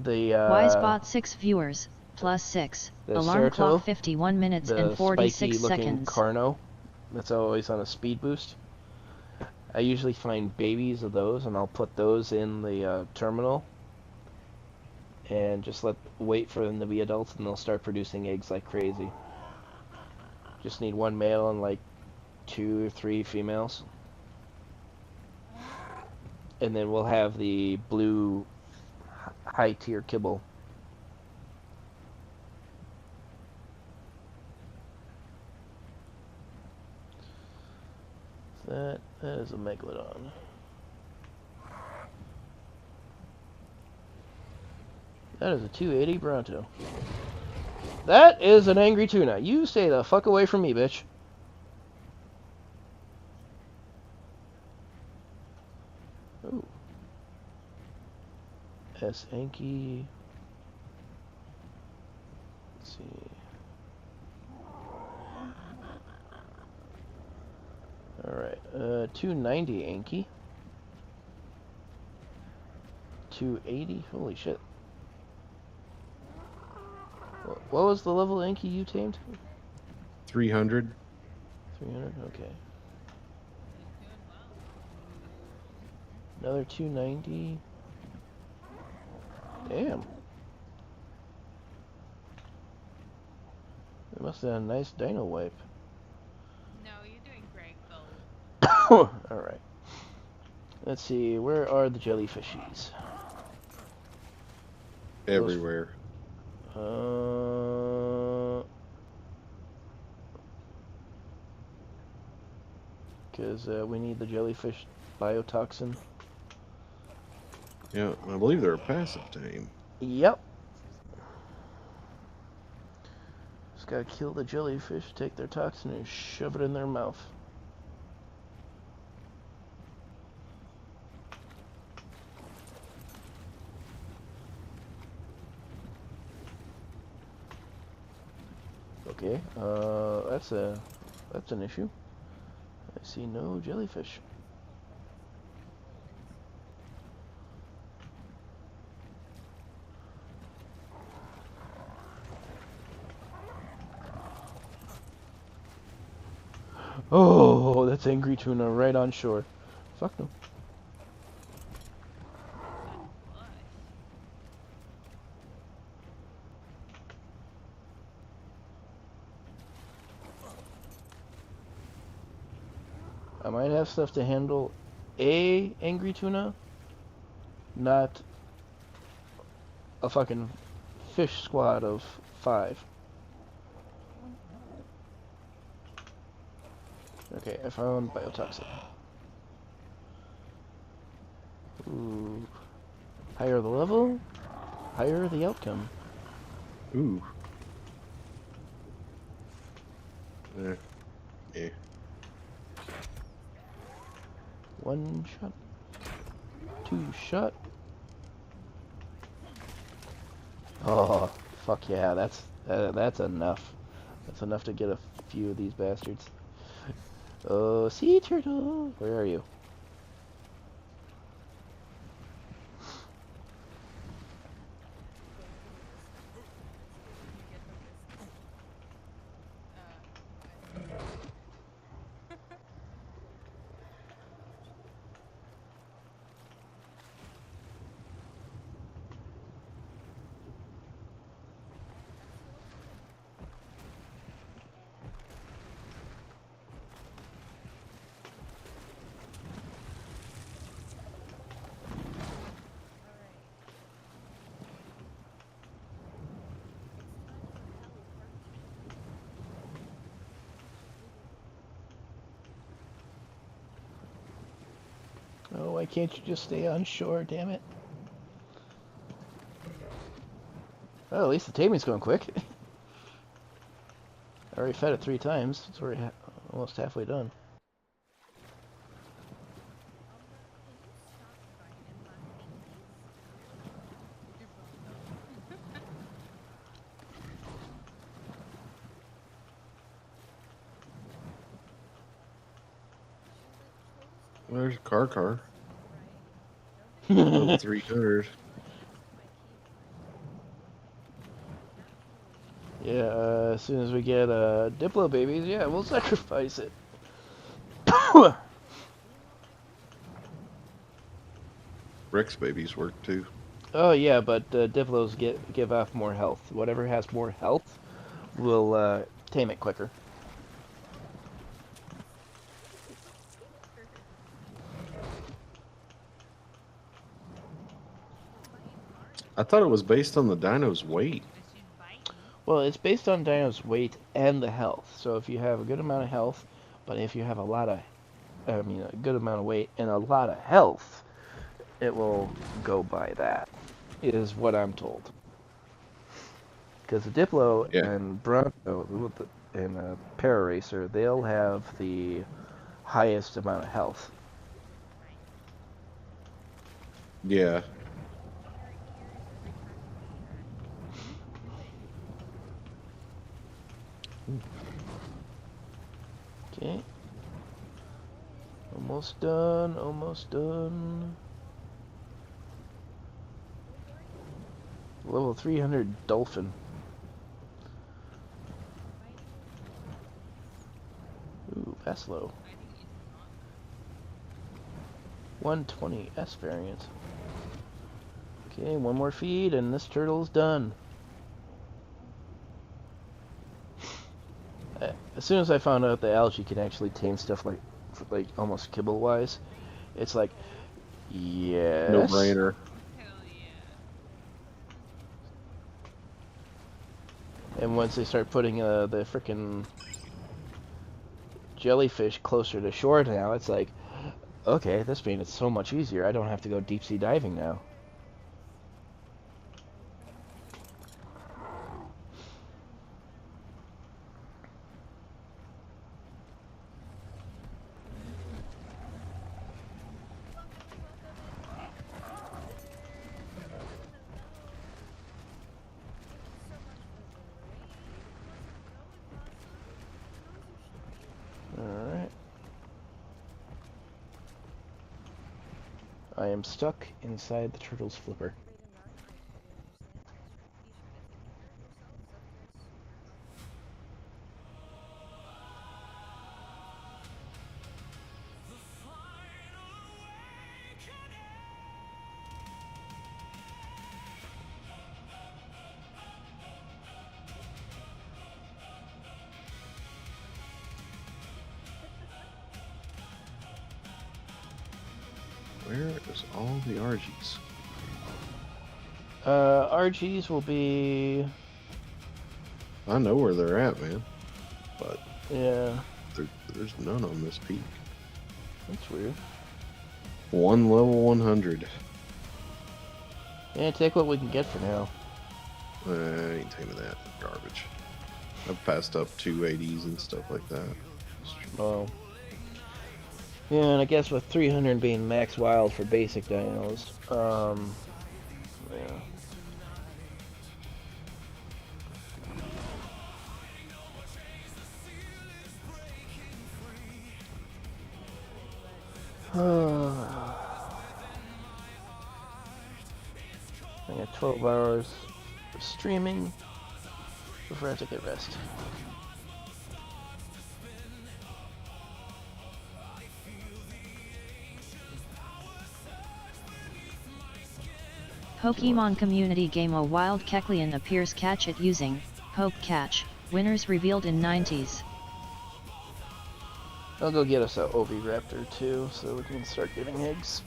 Wisebot 6 viewers, plus 6. The Alarm Certo, clock 51 minutes and 46 spiky-looking seconds. Carno, that's always on a speed boost. I usually find babies of those, and I'll put those in the terminal, and just wait for them to be adults, and they'll start producing eggs like crazy. Just need one male and like 2 or 3 females, and then we'll have the blue high tier kibble. That is a megalodon. That is a 280 Bronto. That is an angry tuna. You stay the fuck away from me, bitch. Ooh. S. Anki. Let's see. Alright, 290 Anki. 280? Holy shit. What was the level of Anki you tamed? 300. 300? Okay. Another 290. Damn. They must have had a nice dino wipe. No, you're doing great, Gold. Alright. Let's see, where are the jellyfishies? Everywhere. Because we need the jellyfish biotoxin. Yeah, I believe they're a passive team. Yep. Just gotta kill the jellyfish, take their toxin, and shove it in their mouth. Okay, that's an issue. I see no jellyfish. Oh, that's angry tuna right on shore. Fuck no. I might have stuff to handle a angry tuna, not a fucking fish squad of 5. Okay, I found biotoxin. Ooh. Higher the level, higher the outcome. Ooh. Yeah. 1 shot. 2 shot. Oh, fuck yeah, that's enough. That's enough to get a few of these bastards. Oh, sea turtle, where are you? Why can't you just stay on shore, damn it? Oh, at least the taming's going quick. I already fed it 3 times. It's already almost halfway done. There's a car. Level 300. Yeah, as soon as we get Diplo babies, yeah, we'll sacrifice it. Rex babies work too. Oh yeah, but Diplos give off more health. Whatever has more health will tame it quicker. I thought it was based on the dino's weight. Well, it's based on Dino's weight and the health. So if you have a good amount of health, but if you have a good amount of weight and a lot of health, it will go by that, is what I'm told. Because the Diplo and Bronco and Pararacer, they'll have the highest amount of health. Yeah. Okay. Almost done, almost done. Level 300 Dolphin. Ooh, that's low. 120 S variant. Okay, one more feed and this turtle's done. As soon as I found out the algae can actually tame stuff like almost kibble wise, it's like, yes. No brainer. And once they start putting the frickin' jellyfish closer to shore now, it's like, okay, this made it so much easier. I don't have to go deep sea diving now. Alright. I am stuck inside the turtle's flipper. Where is all the RGs? RGs will be... I know where they're at, man. But yeah, there's none on this peak. that's weird. One level 100. Yeah, take what we can get for now. I ain't taming that garbage. I've passed up 280s and stuff like that. Oh. Yeah, and I guess with 300 being max wild for basic dinos, yeah. I got 12 hours of streaming before I have to get rest. Pokemon community game a wild Kecleon appears, catch it using Poke Catch, winners revealed in 90s. I'll go get us a Oviraptor too, so we can start getting eggs.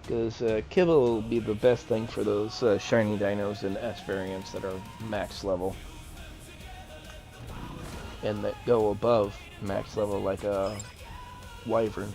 Because Kibble will be the best thing for those shiny dinos and S variants that are max level. and that go above max level, like a wyvern.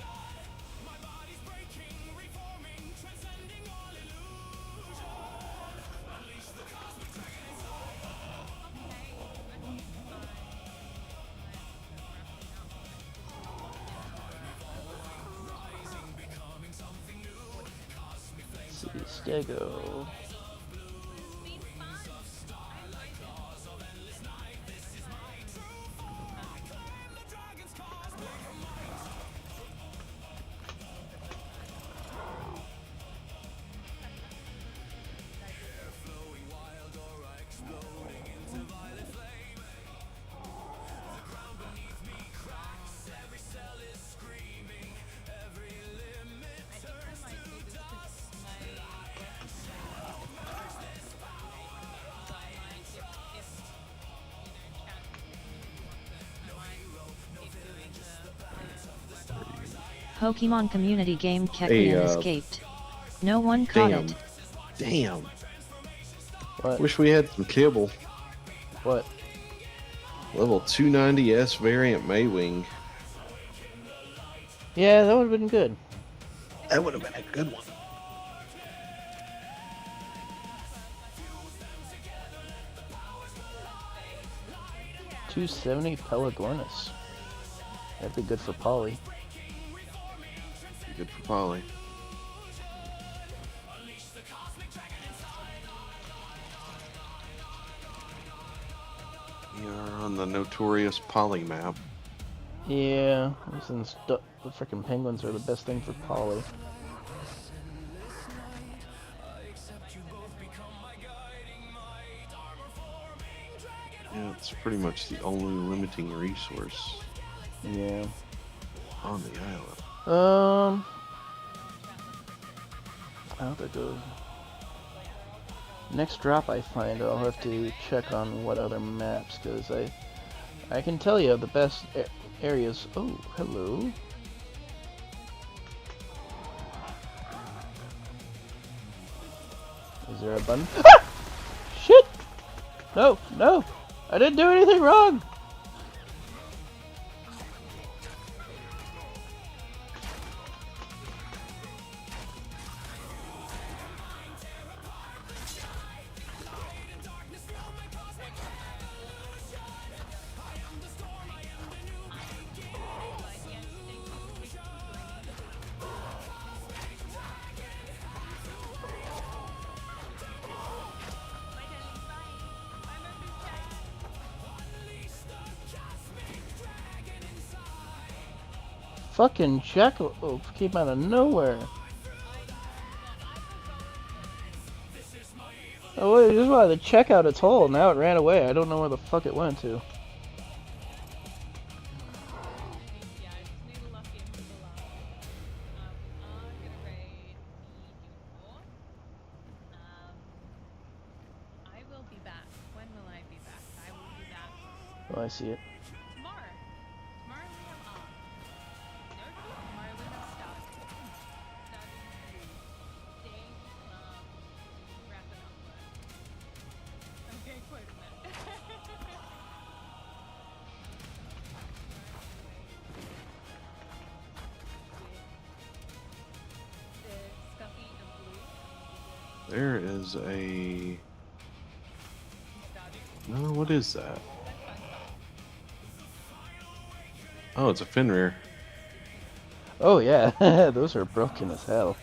Let's see, Stego. Pokemon community game Keklian escaped. No one caught it. Damn. What? Wish we had some kibble. What? Level 290S variant Maywing. Yeah, that would have been good. That would have been a good one. $270 Pelagornis. That'd be good for Polly. Good for Polly. We are on the notorious Polly map. Yeah, since the freaking penguins are the best thing for Polly. Yeah, it's pretty much the only limiting resource. Yeah. On the island. How'd that go? Next drop I find, I'll have to check on what other maps, because I can tell you the best areas. Oh, hello. Is there a button? Ah! Shit! No, no! I didn't do anything wrong! Fucking jackalope came out of nowhere. Oh wait, just wanted to check out its hole. Now it ran away. I don't know where the fuck it went to. I will be back. When will I be back? I will be back Oh, I see it. tomorrow. Tomorrow we have no, tomorrow we have stuff. Day, wrapping up. I'm getting quite a bit. The Scuffy and Blue. There is a... No, what is that? Oh, it's a Fenrir. Oh yeah, those are broken as hell.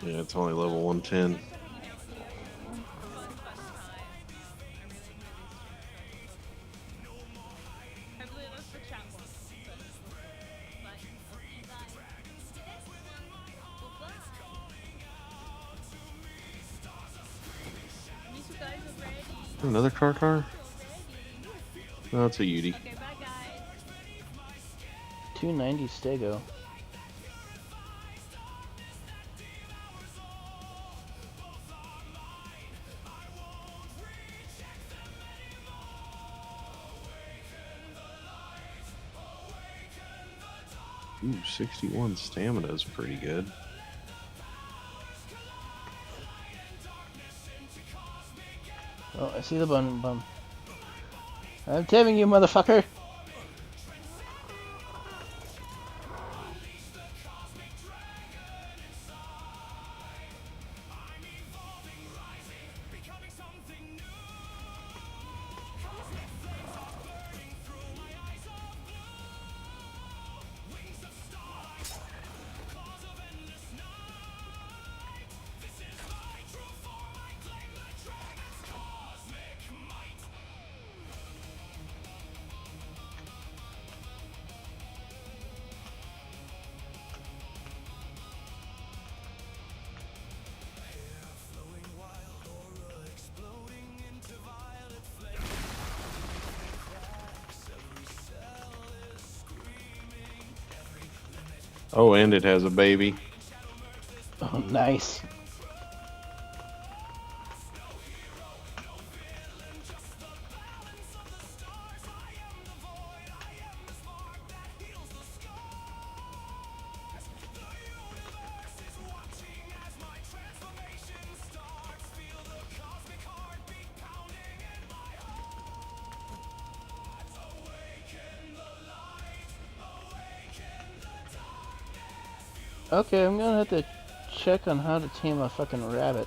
Yeah, it's only level 110. Another Karkar? No, it's a Yudi. Okay, bye guys. 290 Stego. Ooh, 61 stamina is pretty good. Oh, I see the bum. I'm taming you, motherfucker. Oh, and it has a baby. Oh, nice. Okay, I'm gonna have to check on how to tame a fucking rabbit.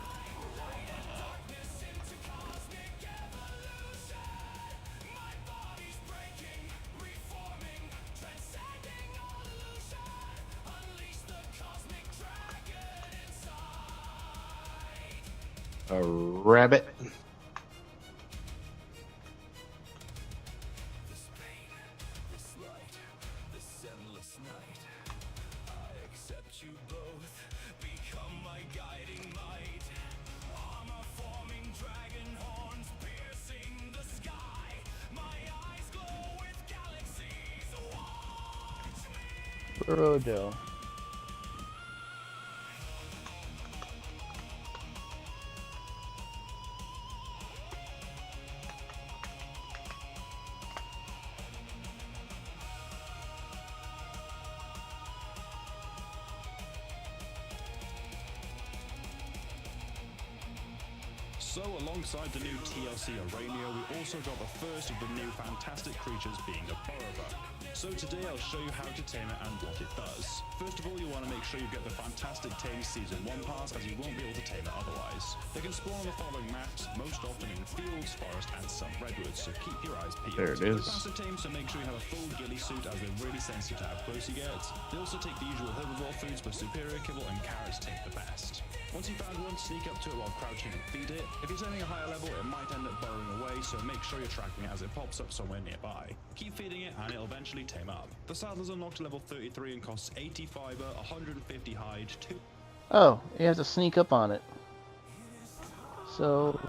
A rabbit. Brodo. So, alongside the new TLC Arania, we also got the first of the new fantastic creatures being a Borobug. So today I'll show you how to tame it and what it does. First of all, you want to make sure you get the fantastic Tame Season 1 pass, as you won't be able to tame it otherwise. They can spawn on the following maps, most often in fields, forest and some redwoods, so keep your eyes peeled. There it is. The passive tame, so make sure you have a full ghillie suit, as they're really sensitive to how close you get. They also take the usual herbivore foods, but superior kibble and carrots take the best. Once you've found one, sneak up to it while crouching and feed it. If you're sending a higher level, it might end up burrowing away, so make sure you're tracking it as it pops up somewhere nearby. Keep feeding it and it'll eventually tame up. The saddle's unlocked to level 33 and costs 80 fiber, 150 hide, 2... Oh, you have to sneak up on it. So...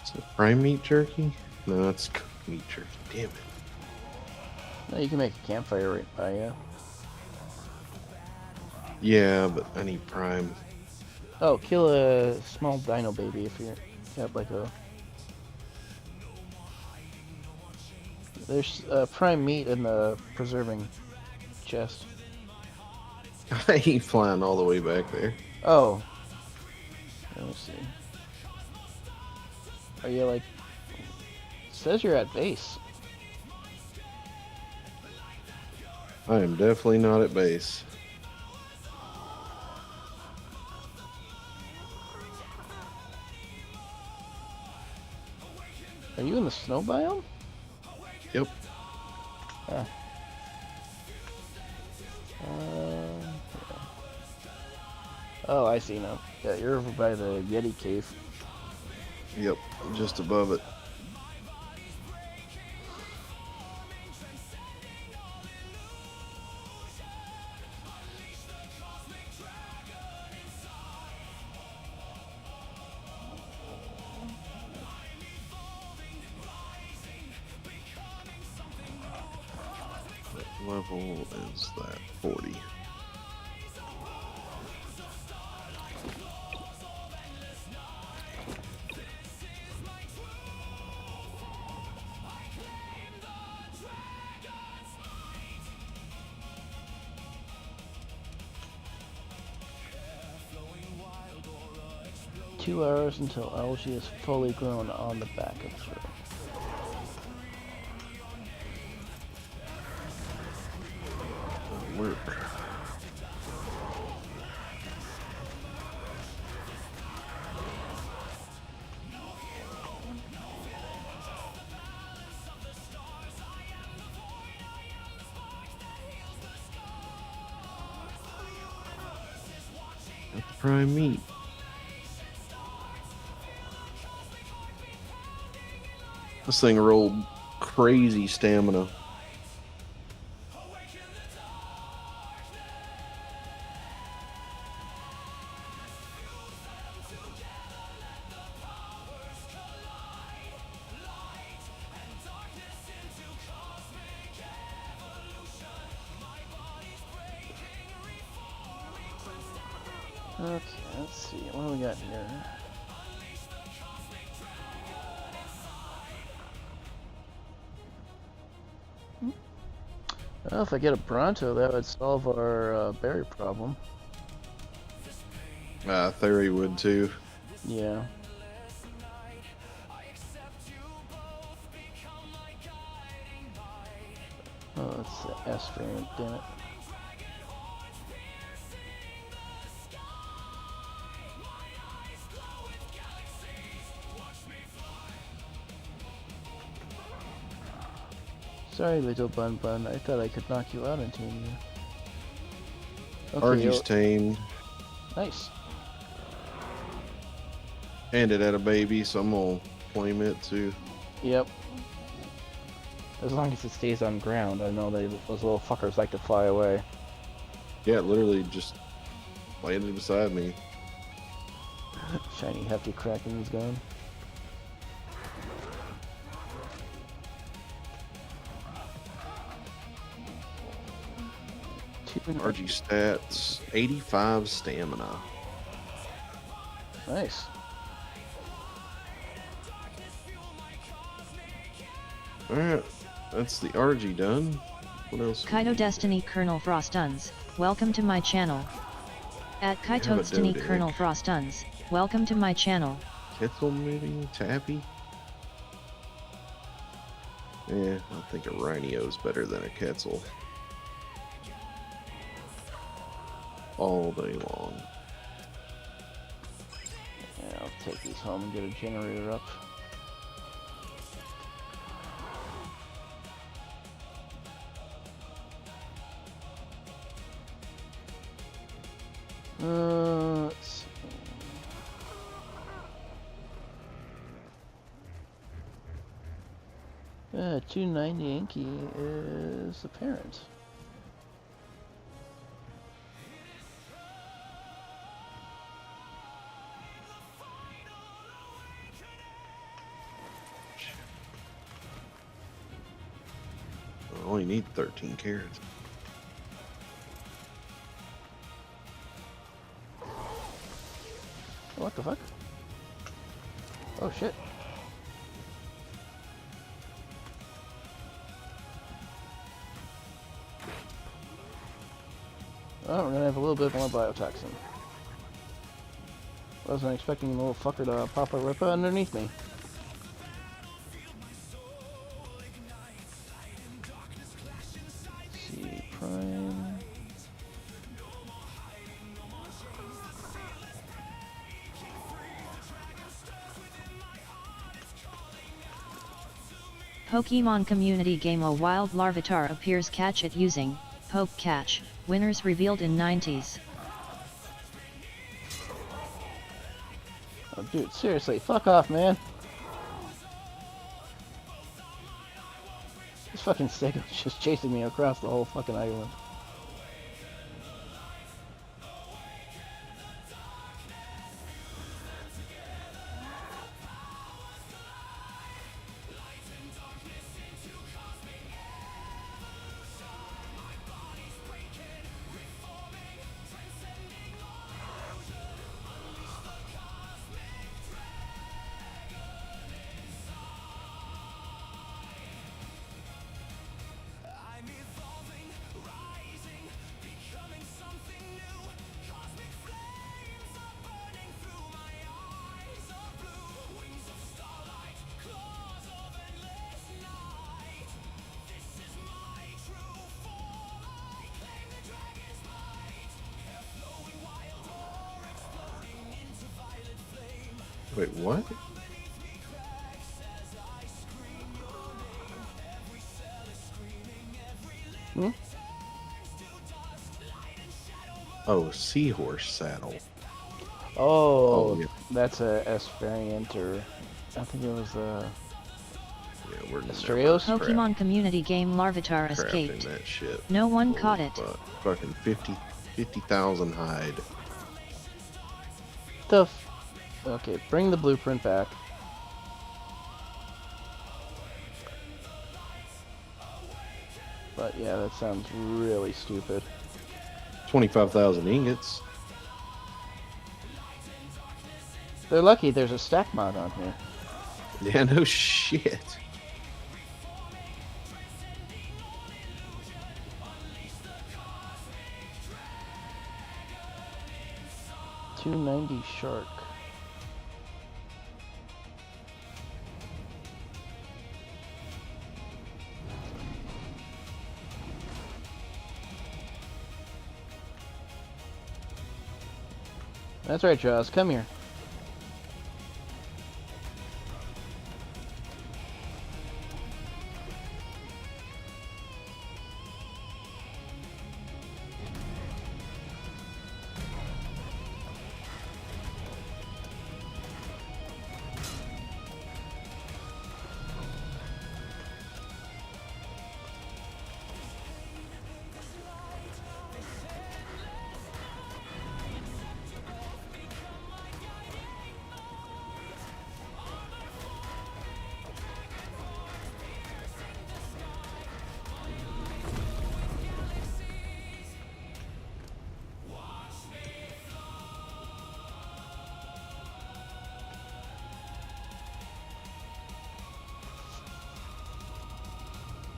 Is it prime meat jerky? No, it's cooked meat jerky. Damn it. No, you can make a campfire right by you. Yeah, but I need prime. Oh, kill a small dino baby if you have like a... There's prime meat in the preserving chest. I ain't flying all the way back there. Oh. Let me see. Are you like... It says you're at base. I am definitely not at base. Are you in the snow biome? Yep. Ah. Yeah. Oh, I see now. Yeah, you're over by the Yeti cave. Yep. Just above it. level is that? 40. Two hours until algae is fully grown on the back of the tree. Work. Got the prime meat. This thing rolled crazy stamina. Okay, let's see. What do we got here? Well, if I get a Bronto, that would solve our berry problem. Theory would too. Yeah. Oh, it's the S variant, damn it. Sorry, little Bun Bun. I thought I could knock you out and tame you. Okay, Argy's tamed. nice. And it had a baby, so I'm gonna claim it too. Yep. As long as it stays on ground, I know those little fuckers like to fly away. Yeah, it literally just landed beside me. Shiny hefty Kraken is gone. RG stats, 85 stamina. Nice. Alright, that's the RG done. What else? Kaito Destiny Colonel Frostuns, welcome to my channel. At Kaito Destiny Colonel Frostuns, welcome to my channel. Quetzal maybe? Tappy? Yeah, I think a Rhinio's better than a Quetzal. All day long. Yeah, I'll take these home and get a generator up. Let's see. Yeah, 290 Yankee is apparent. I only need 13 carats. What the fuck? Oh shit. Oh, we're gonna have a little bit more biotoxin. Wasn't expecting the little fucker to pop a rip underneath me. C prime. Pokemon Community Game A wild Larvitar appears, catch it using Poke Catch, winners revealed in 90s. Oh dude, seriously, fuck off, man. This fucking Stego's just chasing me across the whole fucking island. Wait, what? Hmm? Oh, seahorse saddle. Oh, yeah. that's a S variant, or I think it was Yeah, we're Astraeos? Pokemon community game Larvitar crafting escaped. that shit. No one Holy caught it. fuck. Fucking 50,000 hide. Okay, bring the blueprint back. But yeah, that sounds really stupid. 25,000 ingots. They're lucky there's a stack mod on here. Yeah, no shit. $290 shark. That's right, Jaws. Come here.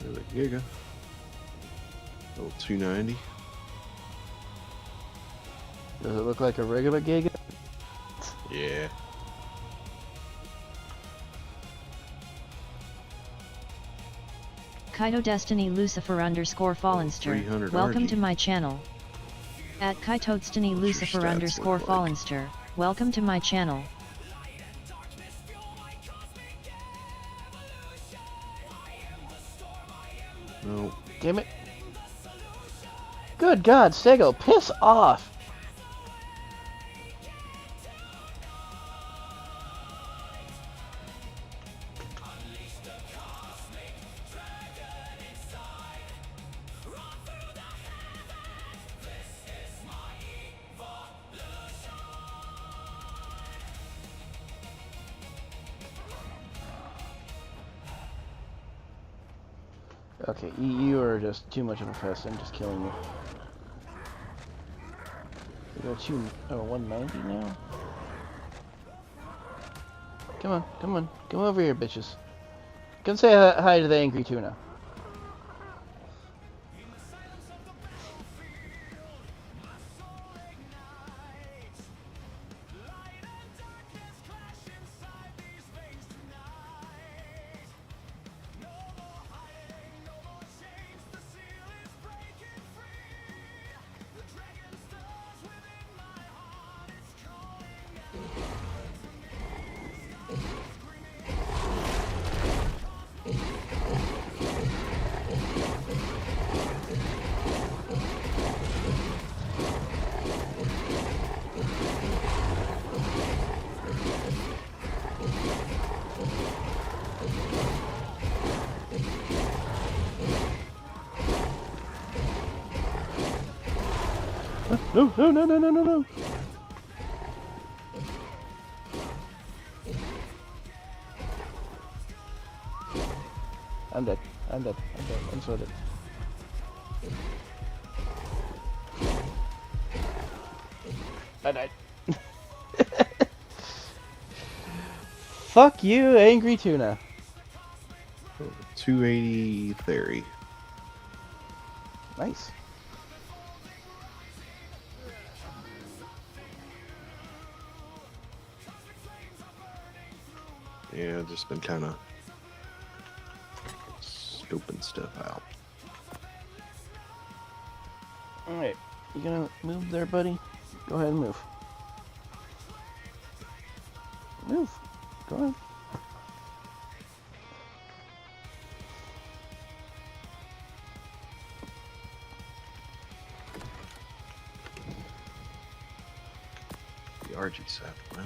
There's a Giga. Oh, 290. Does it look like a regular Giga? Yeah. Kaito Destiny Lucifer _ Fallenster. 300 Welcome RG. to my channel. At Kaito Destiny What's your Lucifer stats _ look like? Fallenster. Welcome to my channel. No. Damn it. Good God, Sego, piss off! Okay, you are just too much of a pest and just killing me. We got 190 now? Come on, come on. Come over here, bitches. Come say hi to the angry tuna. No, no, no, no, no, no, no. I'm dead. I'm dead. I'm dead. I'm so dead. I died. Fuck you, angry tuna. 280 theory. Nice. Yeah, just been kind of scoping stuff out. Alright, you gonna move there, buddy? Go ahead and move. Move. Go on. The RG set. Well.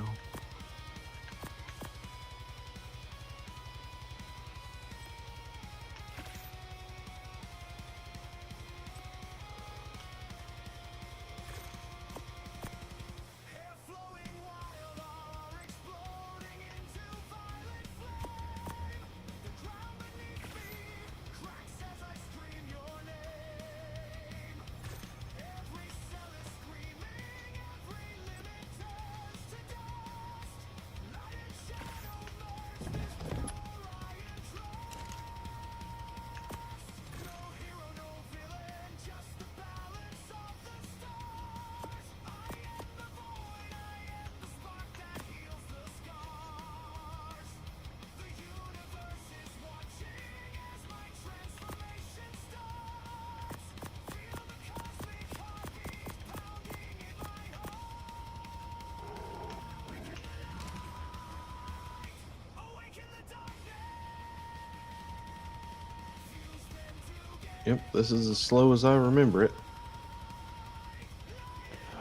Yep, this is as slow as I remember it.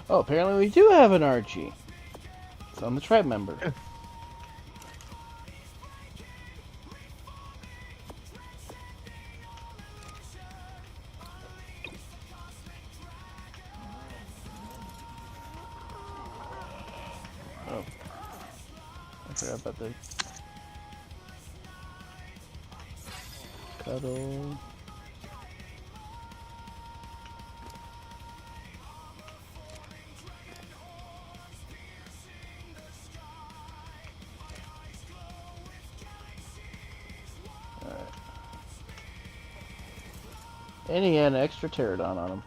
Oh, apparently we do have an Archie. It's on the tribe member. Oh. I forgot about the cuddle. And he had an extra pterodon on him.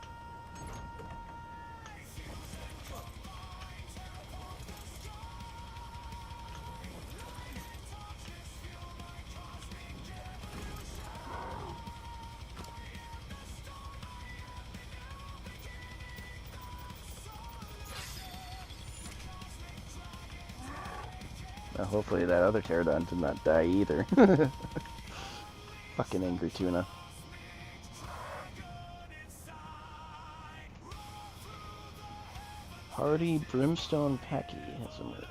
Now hopefully that other pterodon did not die either. Fucking angry tuna. Hardy Brimstone Packy has emerged.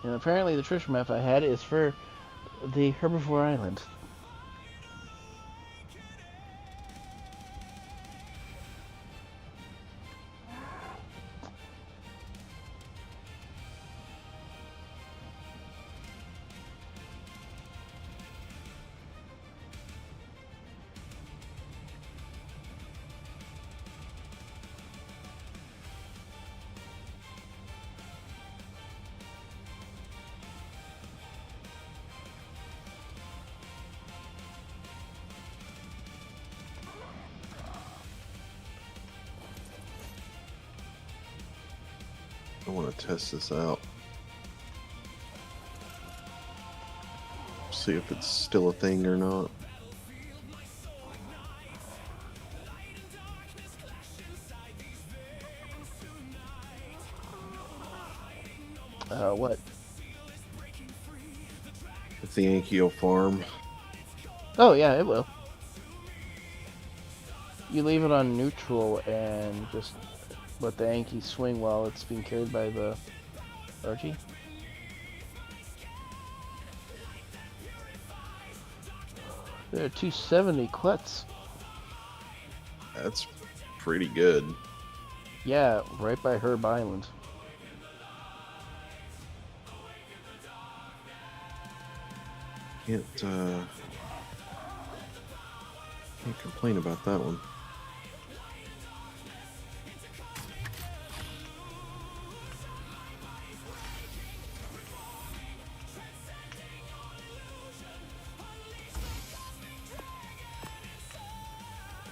And apparently the treasure map I had is for the Herbivore Island. I want to test this out. See if it's still a thing or not. What? It's the Yankee farm. Oh yeah, it will. You leave it on neutral and just let the Yankee swing while it's being carried by the Archie. There are 270 Klets. That's pretty good. Yeah, right by Herb Island. Can't complain about that one.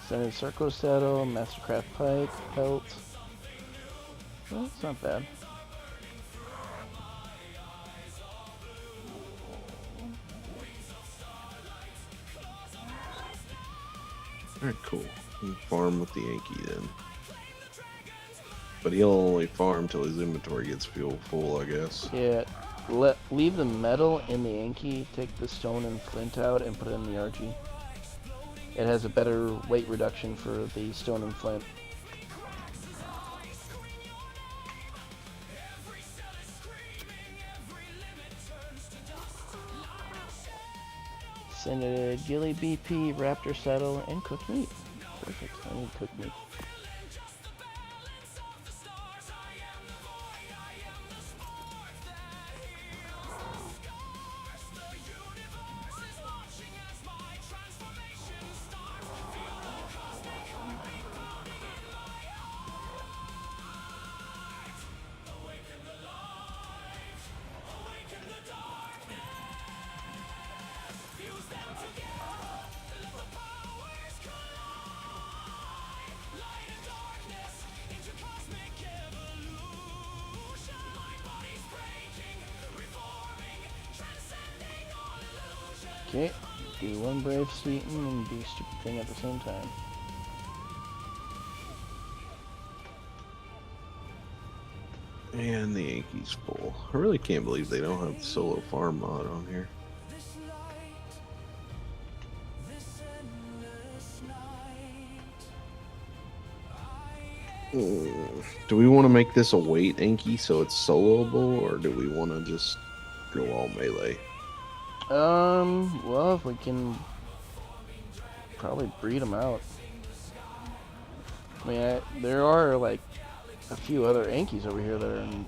Extended Circle Saddle, Mastercraft Pike, Pelt. Well, it's not bad. Alright, cool. You can farm with the Yankee then. But he'll only farm till his inventory gets full, I guess. Yeah, leave the metal in the Yankee, take the stone and flint out, and put it in the RG. It has a better weight reduction for the stone and flint. Send a Gilly BP, Raptor Saddle, and cooked meat. Perfect. I need cooked meat. Okay, do one brave sweeten and do stupid thing at the same time. And the Yankee's full. I really can't believe they don't have the solo farm mod on here. Do we want to make this a weight Yankee so it's soloable, or do we want to just go all melee? Well, if we can probably breed them out. I mean, there are like a few other Yankees over here that are in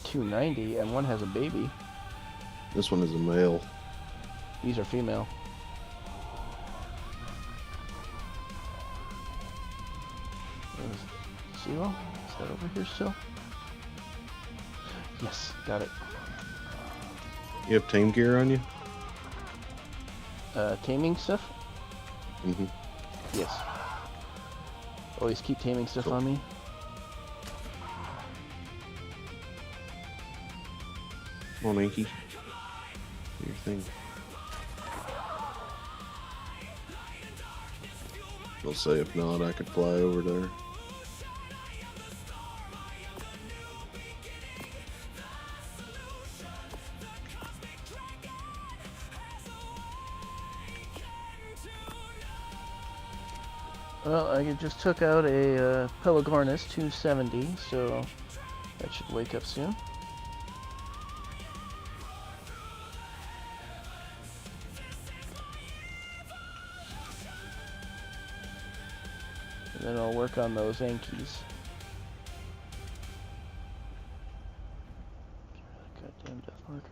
290, and one has a baby. This one is a male. These are female. Zero? Is that over here still? Yes, got it. You have tame gear on you? Taming stuff? Mm-hmm. Yes. Always keep taming stuff on me. Come on, Yankee. Do your thing. I'll say if not, I could fly over there. Well, I just took out a Pelagornis 270, so that should wake up soon. And then I'll work on those Yankees. Goddamn death marker.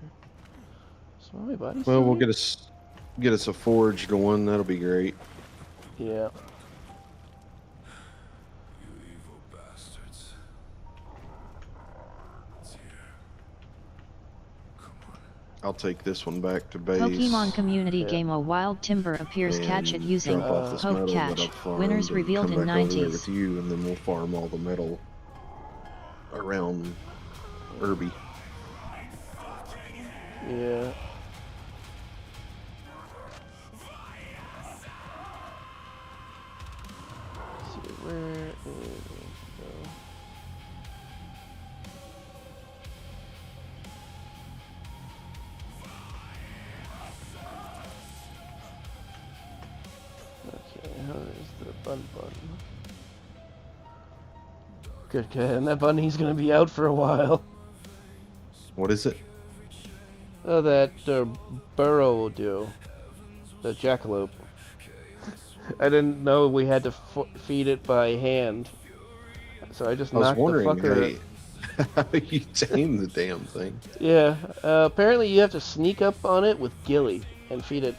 So my body's Well, we'll get us a forged one. That'll be great. Yeah. I'll take this one back to base. Pokemon Community Game A Wild Timber appears. Catch it using drop off this metal Poke that Catch. I've farmed Winners and revealed come in back over there 90s. with you, and then we'll farm all the metal around Irby. Yeah. Let's see, where is go? Okay, how is the button? Good, and that bunny's gonna be out for a while. What is it? Oh, that burrow will do. The jackalope. I didn't know we had to feed it by hand, so I just I was knocked wondering the fucker. how you tame the damn thing. Yeah, apparently you have to sneak up on it with Gilly and feed it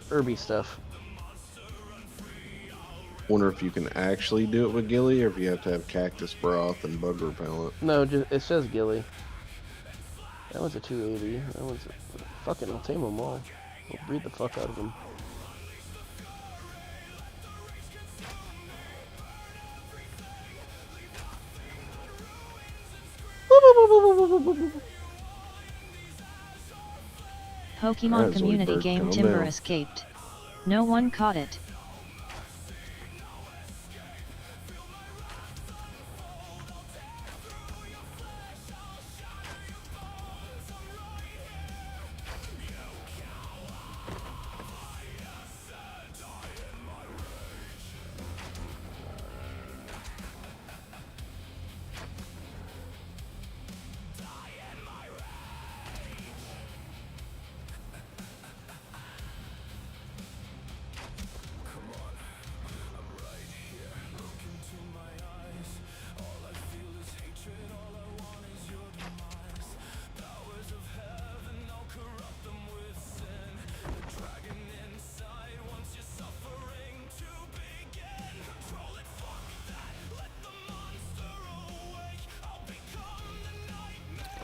herby stuff. Wonder if you can actually do it with Gilly, or if you have to have cactus broth and bug repellent. No, it says Gilly. That one's a 280. That one's a... Fucking, I'll tame them all. We'll breed the fuck out of them. Pokemon Alright, community Zoidberg, game calm Timber down. escaped. No one caught it.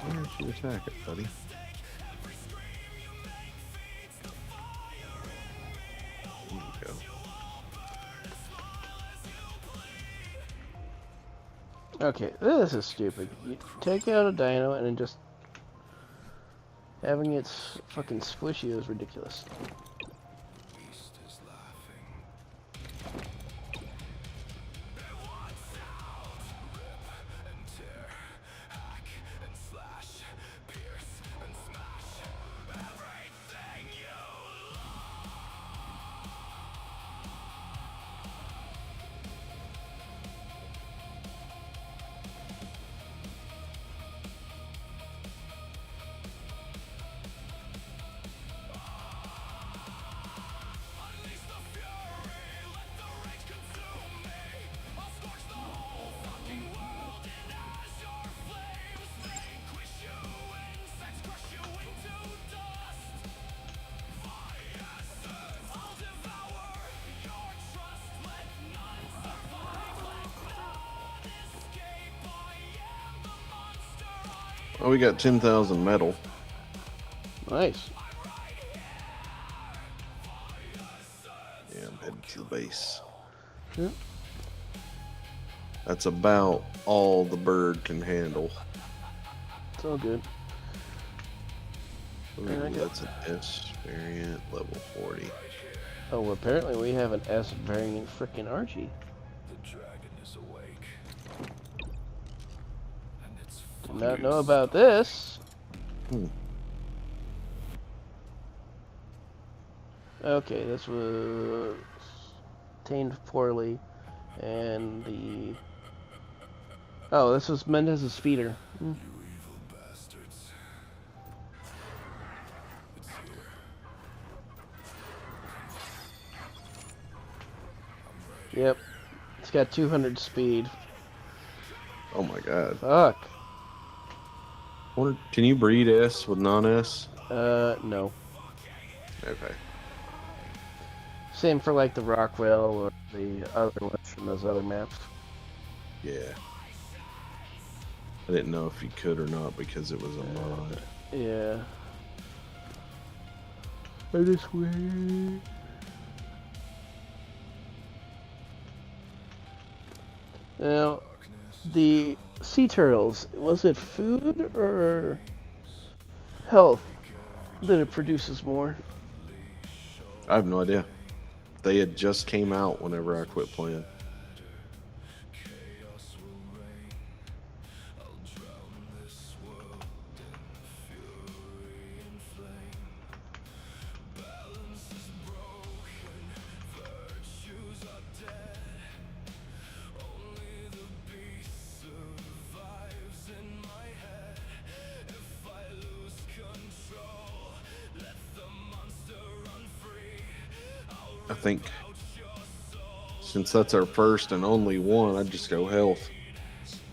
Why aren't you attacking, buddy? There you go. Okay, this is stupid. You take out a dino and then just having it fucking squishy is ridiculous. Oh, we got 10,000 metal. Nice. Yeah, I'm heading to the base. Yep. That's about all the bird can handle. It's all good. Ooh, And I got- that's an S variant, level 40. Oh, well, apparently we have an S variant frickin' Archie. Did not know about this. Okay, this was tamed poorly, and the... Oh, this was Mendez's feeder. Yep. It's got 200 speed. Oh my god. Fuck. Can you breed S with non-S? No. Okay. Same for like the Rockwell or the other ones from those other maps. Yeah. I didn't know if you could or not because it was a mod. Yeah. I just wait. Now, the sea turtles, was it food or health that it produces more? I have no idea. They had just came out whenever I quit playing. I think since that's our first and only one, I'd just go health.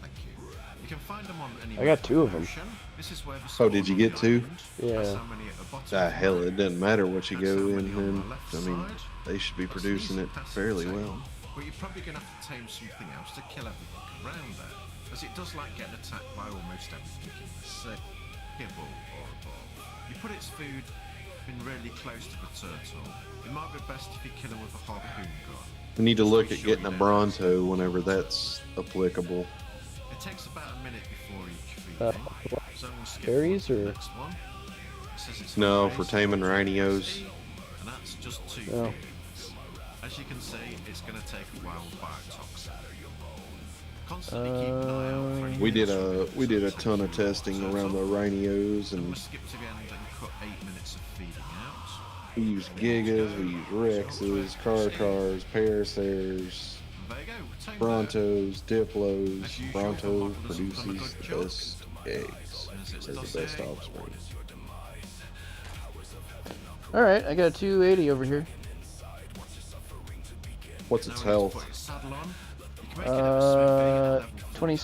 Thank you. You can find them on any I got 2 of them. ocean. This is where the Oh, did you get 2? Yeah. Hell, it doesn't matter what you go in, and I mean, they should be producing it fairly well. But you're probably going to have to tame something else to kill everything around there, as it does like getting attacked by almost everything in the sea, kibble or above. You put its food in really close to the turtle. It might be best if you kill it with a harpoon gun. We need to look at getting a Bronto whenever that's applicable. It takes about a minute before each feeding. So I'm gonna skip berries forward to or- the next one. It says it's No, holidays, for taming rhinios. and that's just 2 Oh. feedings. As you can see, it's going to take a while with biotoxin. Constantly keep an eye out for any We did minerals a ton of testing around the rhinios, I'm going and to skip to the end and cut 8 minutes of feeding out. we used Gigas, we used Rexes, Carcars, Paracers, There you go, we're tamed Brontos, Diplos. As usual, Bronto the model has done a produces good the job. best eggs, As it's has the best dossing. offspring. Alright, I got a 280 over here. What's Now its we need to health? put its saddle on. You can make it have a smooth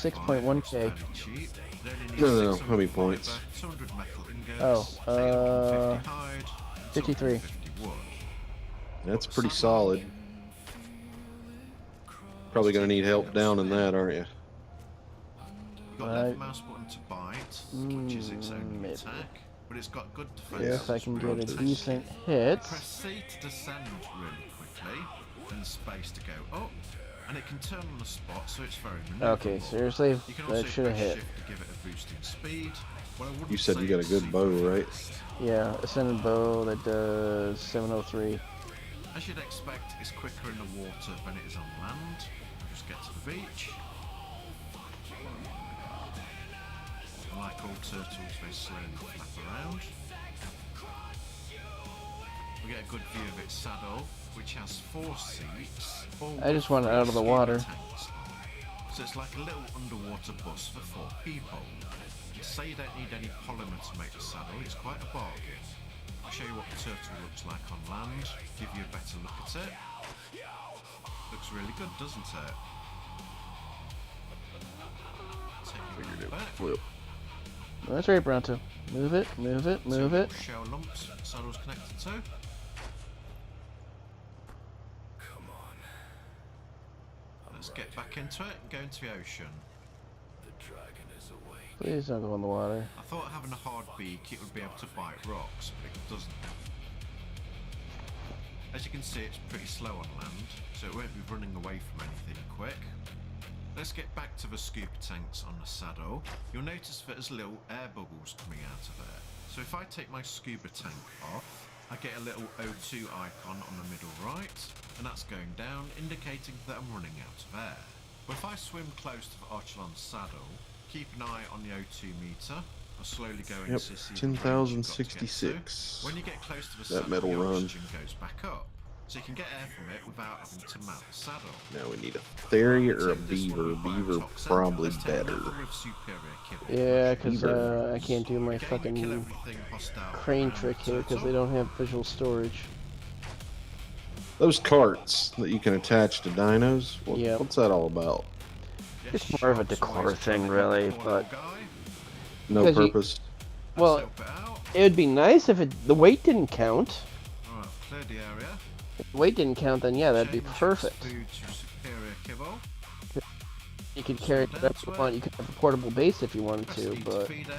feed at level 26.1K. fairly cheap. It only needs No, 600 how many fibre, points? 200 metal ingots, Oh, 850 hide, 53. 250 wood. That's pretty solid. Probably gonna need help down in that, aren't you? You've got left mouse button to bite, which is its only maybe. attack, but it's got good defense. If I can get a Rotation. decent hit. Press C to descend really quickly, and space to go up, and it can turn on the spot, so it's very maneuverable. Okay, seriously, You can also that should have press hit. shift to give it a boost in speed. Well, I wouldn't You said say you got a it's good super bow, right? fast. Yeah, ascended bow that does 703. As you'd expect, it's quicker in the water than it is on land. Just get to the beach. Like all turtles, they slowly flap around. We get a good view of its saddle, which has 4 seats. all I just with want it out of the 3 water. tanks on. So it's like a little underwater bus for 4 people. Say you don't need any polymer to make the saddle, it's quite a bargain. I'll show you what the turtle looks like on land, give you a better look at it. Looks really good, doesn't it? Take it back. Flip. That's right, Bronto. Move it, move it, move it. Shell lumps, saddle's connected to. Let's get back into it and go into the ocean. Please don't go in the water. I thought having a hard beak it would be able to bite rocks, but it doesn't. As you can see, it's pretty slow on land, so it won't be running away from anything quick. Let's get back to the scuba tanks on the saddle. You'll notice that there's little air bubbles coming out of it. So if I take my scuba tank off, I get a little O2 icon on the middle right, and that's going down, indicating that I'm running out of air. But if I swim close to the Archelon saddle, keep an eye on the O2 meter. I'll slowly go Yep, into see the range you've got to get to. 10,066. When you get close to the That saddle, metal the run. oxygen goes back up, so you can get air from it without having to mount the saddle. Now we need a theory or a Take this one beaver. with Beaver biotoxin. probably Let's take better. another with superior kibble. Yeah, because Beaver. I can't do my Again, we kill fucking everything hostile crane around trick the here because turtle. they don't have visual storage. Those carts that you can attach to dinos, Yep. what's that all about? Yes, It's more of a sharks decor always thing, trying to really, get the but- guy. No Because you- purpose. Well, Let's help it out. it would be nice if the weight didn't count. Alright, clear the area. If the weight didn't count, then yeah, that'd be Change its perfect. Food to superior kibble. You could carry it whatever you want. You could have a portable base if you wanted Press to, E but feed it.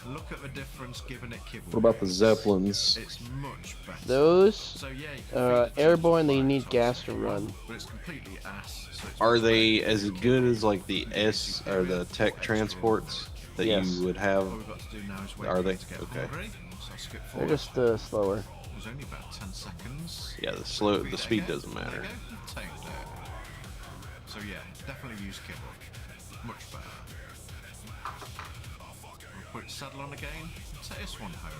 Look at the difference given it kibble. What about the rates. Zeppelins? It's much better. those So yeah, you can feed it airborne, to they need biotoxin gas to if you run. want, But it's completely ass. So it's Are much they better. as good as like the S or the tech transports that Yes. you would have? All we've got to do now is wait Are for they? it to get Okay. hungry. So I'll skip they're forward. just slower. It was only about 10 seconds. Yeah, the Feed it speed again. doesn't There matter. you go. Tamed it. So yeah, definitely use kibble. Much better. We'll put saddle on again. Take this one home.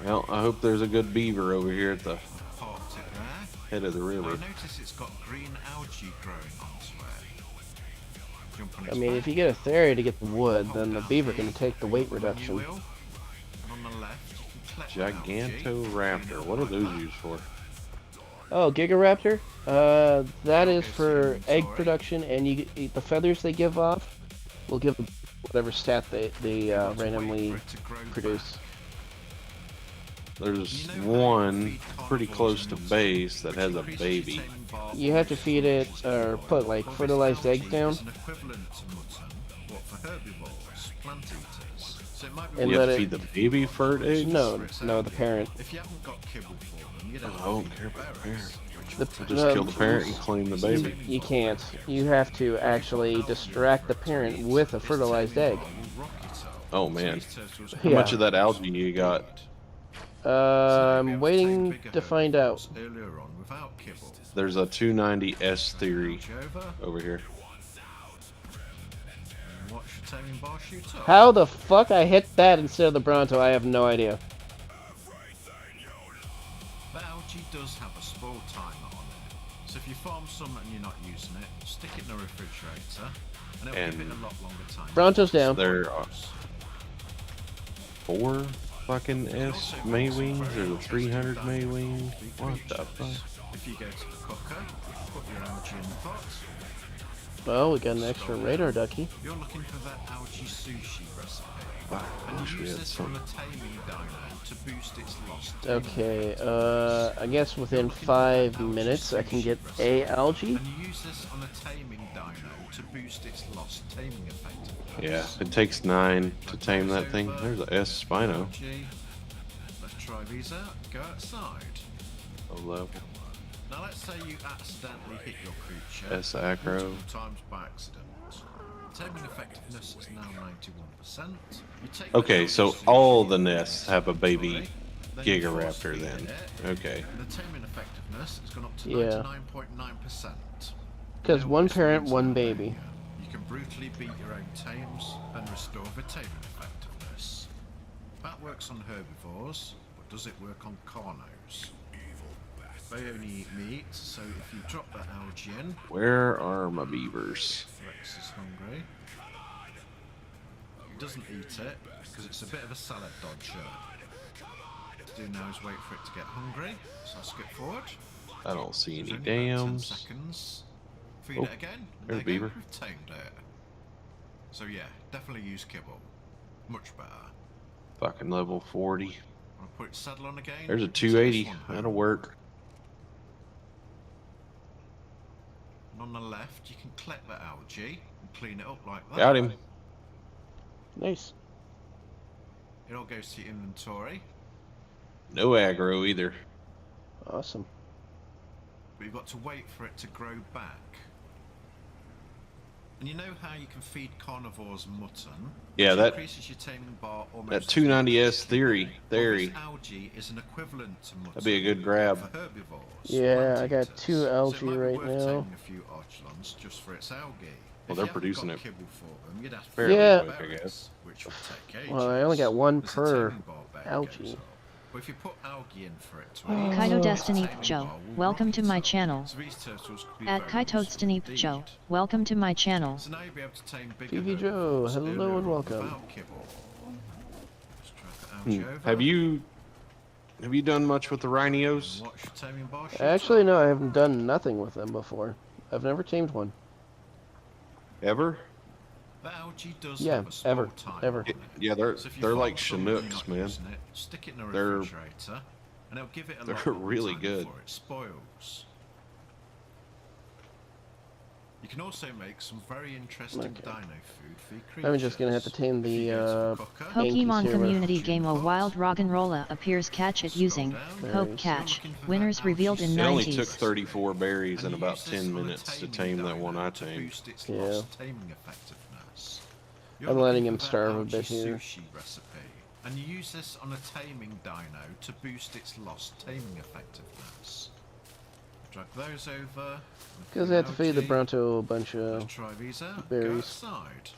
Well, I hope there's a good beaver over here at the Parked it there. head of the Now river. notice it's got green algae growing onto it. Jump on I its mean, back. if you get a theory to get the wood, Hold then the down beaver E, can take the weight when you reduction. will. And on the left, you can collect the algae. Gigantoraptor. What are those used for? Oh, Gigaraptor? That is for egg production, and you eat the feathers they give off will give them whatever stat they You've got to wait randomly for it to grow produce. back. There's You know how you one feed pretty carnivores close in to winter, base that which has a increases baby. your taming bar You have to bonus feed it as or well. put like Well, this fertilized eggs algae down. is an equivalent to mutton, what for herbivores, plant eaters. So it might be And You have let to it- feed the baby first eggs? No, the parent. If you haven't got kibble for them, you'd have I don't care about the parent. The, Just kill the parent and claim the baby. You can't. You have to actually distract the parent with a fertilized egg. Oh man. How Yeah. much of that algae you got? I'm waiting to find out. Earlier on without kibble. There's a 290S theory Over. over here. Watch your taming bar shoot up. How the fuck I hit that instead of the Bronto, I have no idea. But algae does have a spoil timer on it. So if you farm some and you're not using it, stick it in the refrigerator and it'll give it a lot longer time. Bronto's down. There are 4 fucking S May wings or the 300 May wings. What the fuck? If you go to the cooker, put your algae in the pot. Well, we got an extra radar ducky. You're looking for that algae sushi recipe. Wow, I And wish you we use had this from some. the taming dino to boost its lost taming. Okay, I guess within 5 minutes I can get a algae. And you use this on a taming dino to boost its lost taming effectiveness. Yeah, it takes 9 to tame that thing. There's a S Spino. Algae. Let's try these out. Go outside. Low level. Now let's say you accidentally hit your creature S acro. multiple times by accident. Taming effectiveness is now 91%. You take Okay, the so algae all sushi the in nests have a baby then you Gigaraptor force feed then. it, Okay. and the taming effectiveness has gone up to Yeah. 99.9%. Because You know one what this parent, means one now, baby. don't you? You can brutally beat your own tames and restore the taming effectiveness. That works on herbivores, but does it work on carnos? They only eat meat, so if you drop that algae in, Where are my beavers? Rex is hungry. He doesn't eat it because it's a bit of a salad dodger. What to do now is wait for it to get hungry, so I'll skip forward. I don't see It's any only about 10 dams. seconds. Feed Oh, it again. there's a There you go, beaver. we've tamed it. So yeah, definitely use kibble. Much better. Fucking level 40. I'll put its saddle on again. There's a and take this 280. one home. That'll work. And on the left, you can collect the algae and clean it up like that. Got him. Nice. It all goes to your inventory, No aggro either. Awesome. but you've got to wait for it to grow back. And you know how you can feed carnivores mutton? Yeah, which that increases your taming bar that almost 290S theory. Well, Theory. this algae is an equivalent to mutton. That'd be a good grab. For herbivores, Yeah, plant I got eaters. 2 So it algae might be right worth now. taming a few archelons just for its algae. Well, If they're you haven't producing got it kibble for them, you'd have to fairly Yeah. quick, I guess. which would take Well, I only got ages. 1 As the per taming bar bed algae. goes up. But if you put algae in for it to Oh. eat, Kaito the Destiny taming Joe, bar will welcome to rocket my up. channel. So these turtles could be At very Kaito useful Destiny indeed. Joe, welcome to my channel. So now you'll be able to tame bigger Phoebe Joe, herbivores hello earlier and on welcome. without kibble. Just drag the algae over. Have you done much with the rhinos? Watch your taming bar shoot Actually, up. no, I haven't done nothing with them before. I've never tamed one. Ever? The algae does Yeah, have a spoil ever, time ever. on it. Yeah, they're So if you they're farm like some and you're Chinooks, not man. using it, stick it in a They're- refrigerator, and it'll give it a they're lot longer really time good. before it spoils. You can also make some very interesting Okay. dino food for your creatures. I'm just gonna have to tame If you the, go to the cooker, Pokemon here, community game a wild Roggenrola appears catch it using Hope Berries. Catch. Winners revealed in It only took 90s. 34 berries and you about use this 10 on a minutes to taming tame that dino one I to tamed. boost its Yeah. lost taming effectiveness. You're I'm letting looking him for that starve a algae bit here. Sushi recipe, and you use this on a taming dino to boost its lost taming effectiveness. Drag those over. Because I have to feed the algae. Bronto a bunch Let's of... try these out. Go berries. outside.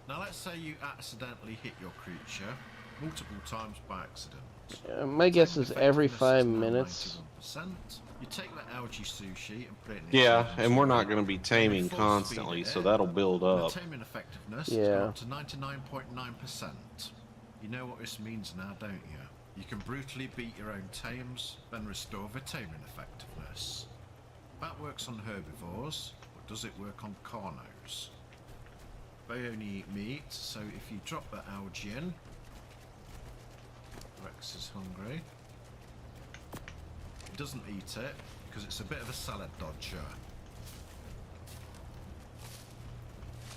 Now let's say you accidentally hit your creature multiple times by accident. my guess is every Effectiveness 5 is now minutes. 91%. You take the algae sushi and put it in. Yeah, its and we're not inventory. going to be taming Force feed constantly, it so in. that'll build The up. taming effectiveness has Yeah. gone up to 99.9%. You know what this means now, don't you? You can brutally beat your own tames, then restore the taming effectiveness. That works on herbivores, but does it work on carnos? They only eat meat, so if you drop the algae in, Rex is hungry. He doesn't eat it because it's a bit of a salad dodger.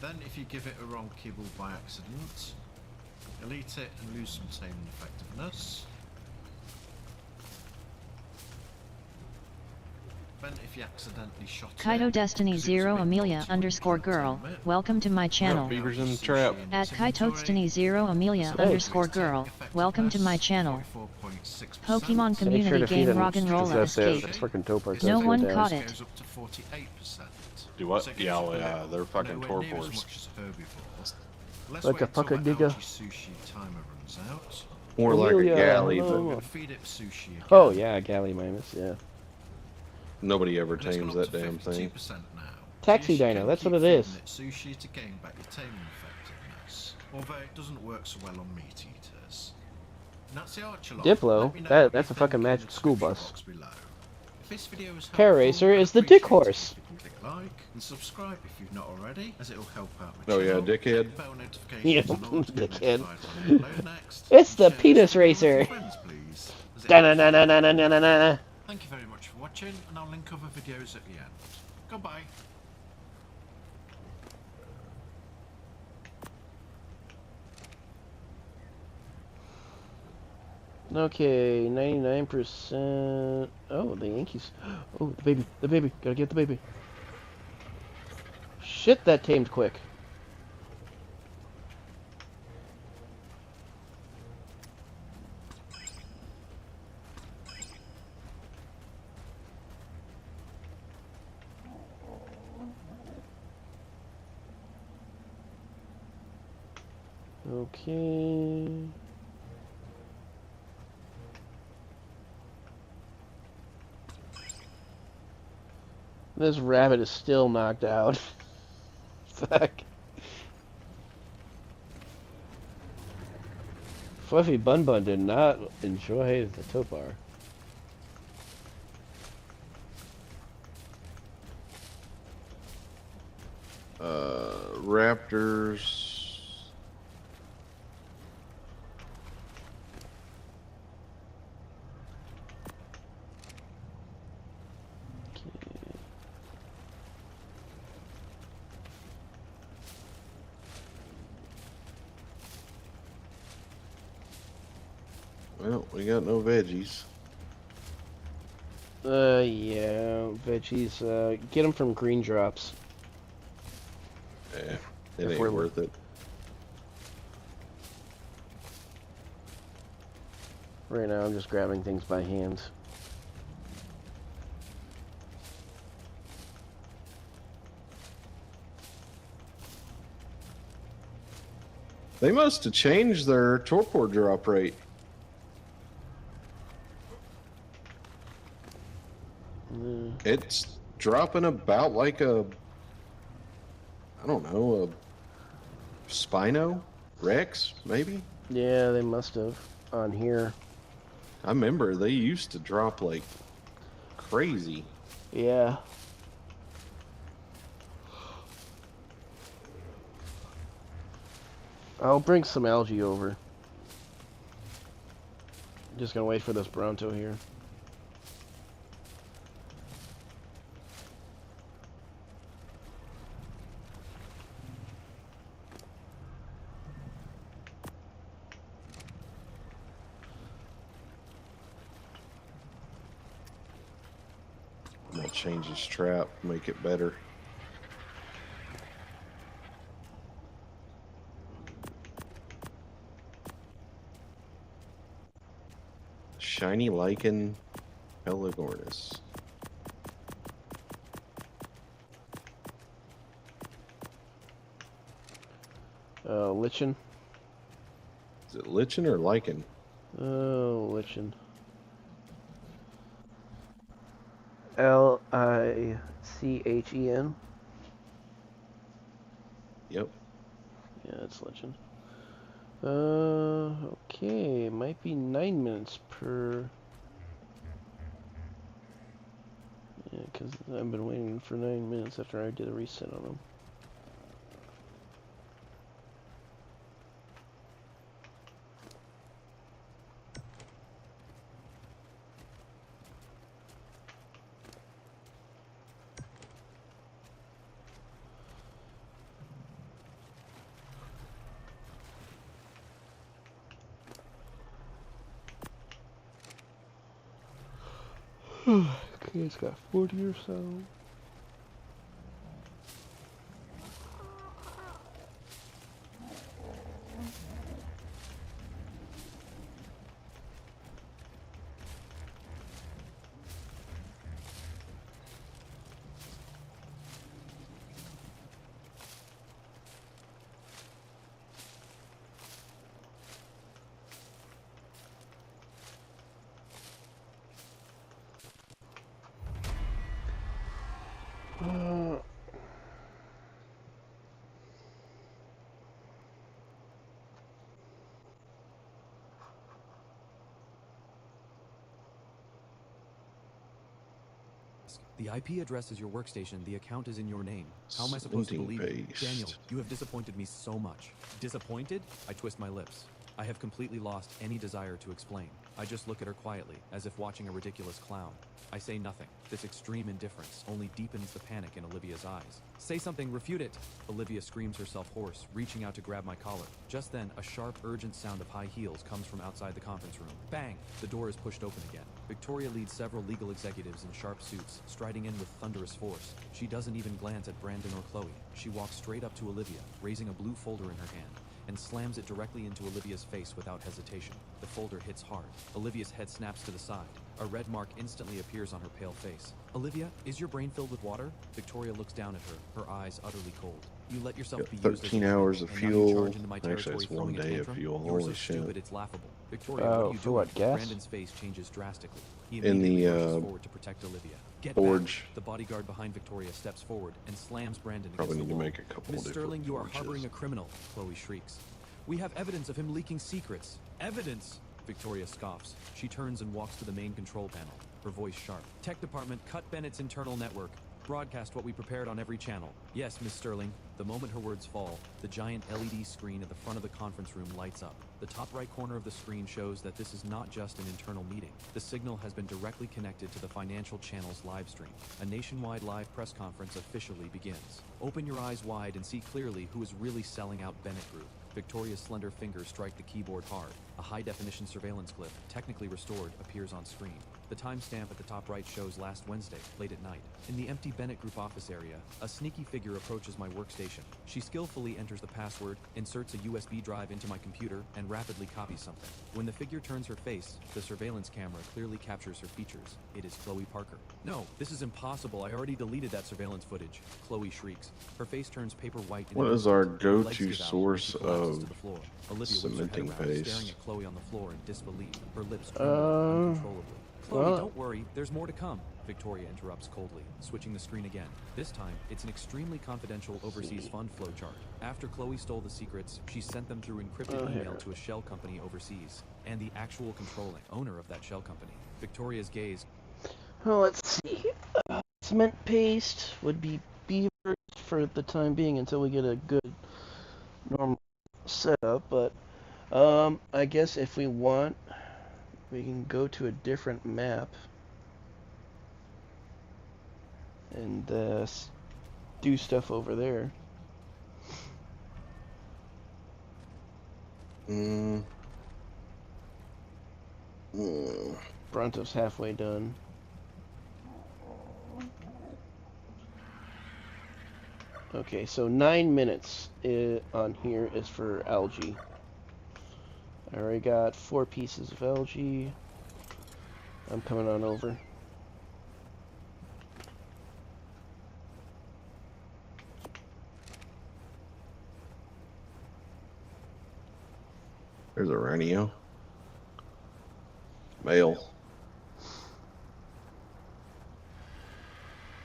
Then, if you give it a wrong kibble by accident, you'll eat it and lose some taming effectiveness. Then, if you accidentally shot Kaito it, Destiny 'cause it was a 0 bit Amelia naughty when you underscore tried to girl, tame it. welcome to my channel. Beavers in the trap. At Kaito Destiny 0 Amelia underscore girl, welcome to my channel. Pokemon So make sure community to feed game them, Roggenrola because that escaped. freaking Topar does No go one down. caught it. Goes up to 48%. Do what? So it Yeah, goes yeah, they're fucking nowhere near as torpors. much as herbivores. Let's Like a wait till fucking the giga. algae sushi timer runs out. More like a Amelia, galley, hello. We're but gonna feed it sushi again. Oh yeah, Galley minus, yeah. nobody ever And it's tames gone up that to damn thing. 52% now. Taxi So you Dino, can that's keep what it is. feeding it sushi to gain back your taming effectiveness. Although it doesn't work so well on meat eaters. And that's the Archelon. Diplo? Let me know That's what you a think fucking in the magic school description bus. box below. If this video was Car helpful, Racer I'd is the appreciate dick it horse. if you can click like and subscribe if you've not already, as it'll help out my Oh, yeah, channel. dickhead. Hit the bell notifications Yeah, and all to be dickhead. notified when I upload next. It's And the share this penis video with your racer. friends, please, as it helps Da-na-na-na-na-na-na-na. Thank you very much for watching, and I'll link other videos at the end. Goodbye. Okay, 99%. Oh, the Yankees. Oh, the baby. The baby. Gotta get the baby. Shit, that tamed quick. Okay. This rabbit is still knocked out. Fuck. Fluffy Bun Bun did not enjoy the Topar. Raptors. Well, we got no veggies. Yeah, veggies. Get them from Green Drops. Yeah, If it we're- ain't worth it. Right now, I'm just grabbing things by hand. They must have changed their torpor drop rate. It's dropping about like a, I don't know, a Spino Rex, maybe? Yeah, they must have on here. I remember they used to drop like crazy. Yeah. I'll bring some algae over. Just gonna wait for this Bronto here. I'm gonna change his trap, make it better. Shiny Lichen Pelagornis. Lichen. Is it Lichen or Lichen? Oh, Lichen. Lichen. Yep. Yeah, it's Lichen. Okay, might be 9 minutes per. Yeah, because I've been waiting for 9 minutes after I did a reset on them. Okay, it's got 40 or so. The IP address is your workstation. The account is in your name. How am I supposed to believe you? Daniel, you have disappointed me so much. Disappointed? I twist my lips. I have completely lost any desire to explain. I just look at her quietly, as if watching a ridiculous clown. I say nothing. This extreme indifference only deepens the panic in Olivia's eyes. Say something, refute it! Olivia screams herself hoarse, reaching out to grab my collar. Just then, a sharp, urgent sound of high heels comes from outside the conference room. Bang! The door is pushed open again. Victoria leads several legal executives in sharp suits, striding in with thunderous force. She doesn't even glance at Brandon or Chloe. She walks straight up to Olivia, raising a blue folder in her hand, and slams it directly into Olivia's face without hesitation. The folder hits hard. Olivia's head snaps to the side. A red mark instantly appears on her pale face. Olivia, is your brain filled with water? Victoria looks down at her, her eyes utterly cold. You let yourself be used as 13 hours of and now you fuel. charge into my Actually, territory it's 1 throwing a day of tantrum? fuel. You're Holy so shit. stupid, it's laughable. Victoria, what are you For doing? what, gas? Brandon's face changes drastically. He In immediately the, rushes forward to protect Olivia. Get forge. back. The bodyguard behind Victoria steps forward and slams Brandon Probably against need the to wall. make a couple Miss different Sterling, you are forges. harboring a criminal, Chloe shrieks. We have evidence of him leaking secrets. Evidence? Victoria scoffs. She turns and walks to the main control panel, her voice sharp. Tech department, cut Bennett's internal network. Broadcast what we prepared on every channel. Yes, Miss Sterling. The moment her words fall, the giant LED screen at the front of the conference room lights up. The top right corner of the screen shows that this is not just an internal meeting. The signal has been directly connected to the financial channel's live stream. A nationwide live press conference officially begins. Open your eyes wide and see clearly who is really selling out Bennett Group. Victoria's slender fingers strike the keyboard hard. A high-definition surveillance clip, technically restored, appears on screen. The timestamp at the top right shows last Wednesday, late at night. In the empty Bennett Group office area, a sneaky figure approaches my workstation. She skillfully enters the password, inserts a USB drive into my computer, and rapidly copies something. When the figure turns her face, the surveillance camera clearly captures her features. It is Chloe Parker. No, this is impossible. I already deleted that surveillance footage. Chloe shrieks. Her face turns paper white. What is our go-to source of cementing paste? Staring at Chloe on the floor in disbelief. Her lips tremble uncontrollably. Chloe, don't worry. There's more to come. Victoria interrupts coldly, switching the screen again. This time, it's an extremely confidential overseas fund flow chart. After Chloe stole the secrets, she sent them through encrypted email to a shell company overseas, and the actual controlling owner of that shell company. Victoria's gaze... Well, let's see. Cement paste would be beavers for the time being until we get a good normal setup, but I guess if we want, we can go to a different map and do stuff over there. Bronto's halfway done. Okay, so 9 minutes on here is for algae. I already got 4 pieces of algae. I'm coming on over. There's a radio. Mail.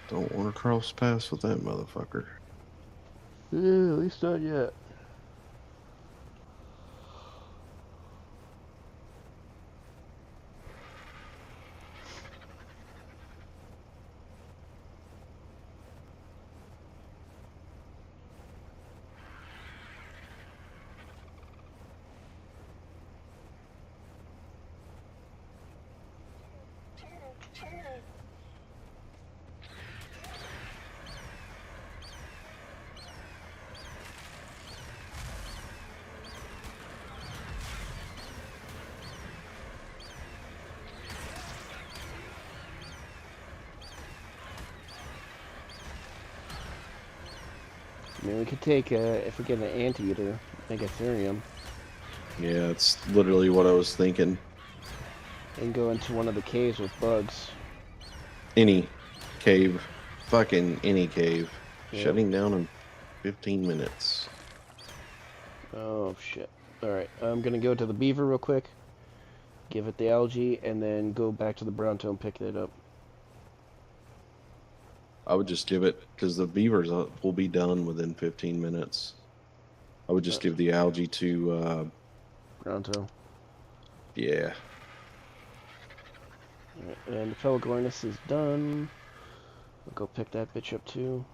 Don't want to cross paths with that motherfucker. Yeah, at least not yet. I mean, we could take, if we get an anteater, make Ethereum. Yeah, it's literally what I was thinking. And go into one of the caves with bugs. Any cave. Fucking any cave. Yep. Shutting down in 15 minutes. Oh, shit. Alright, I'm gonna go to the beaver real quick. Give it the algae, and then go back to the brown toe and pick it up. I would just give it, because the beavers will be done within 15 minutes. I would just give the algae to... brown toe. Yeah. Alright, and the Pelagornis is done. I'll go pick that bitch up too.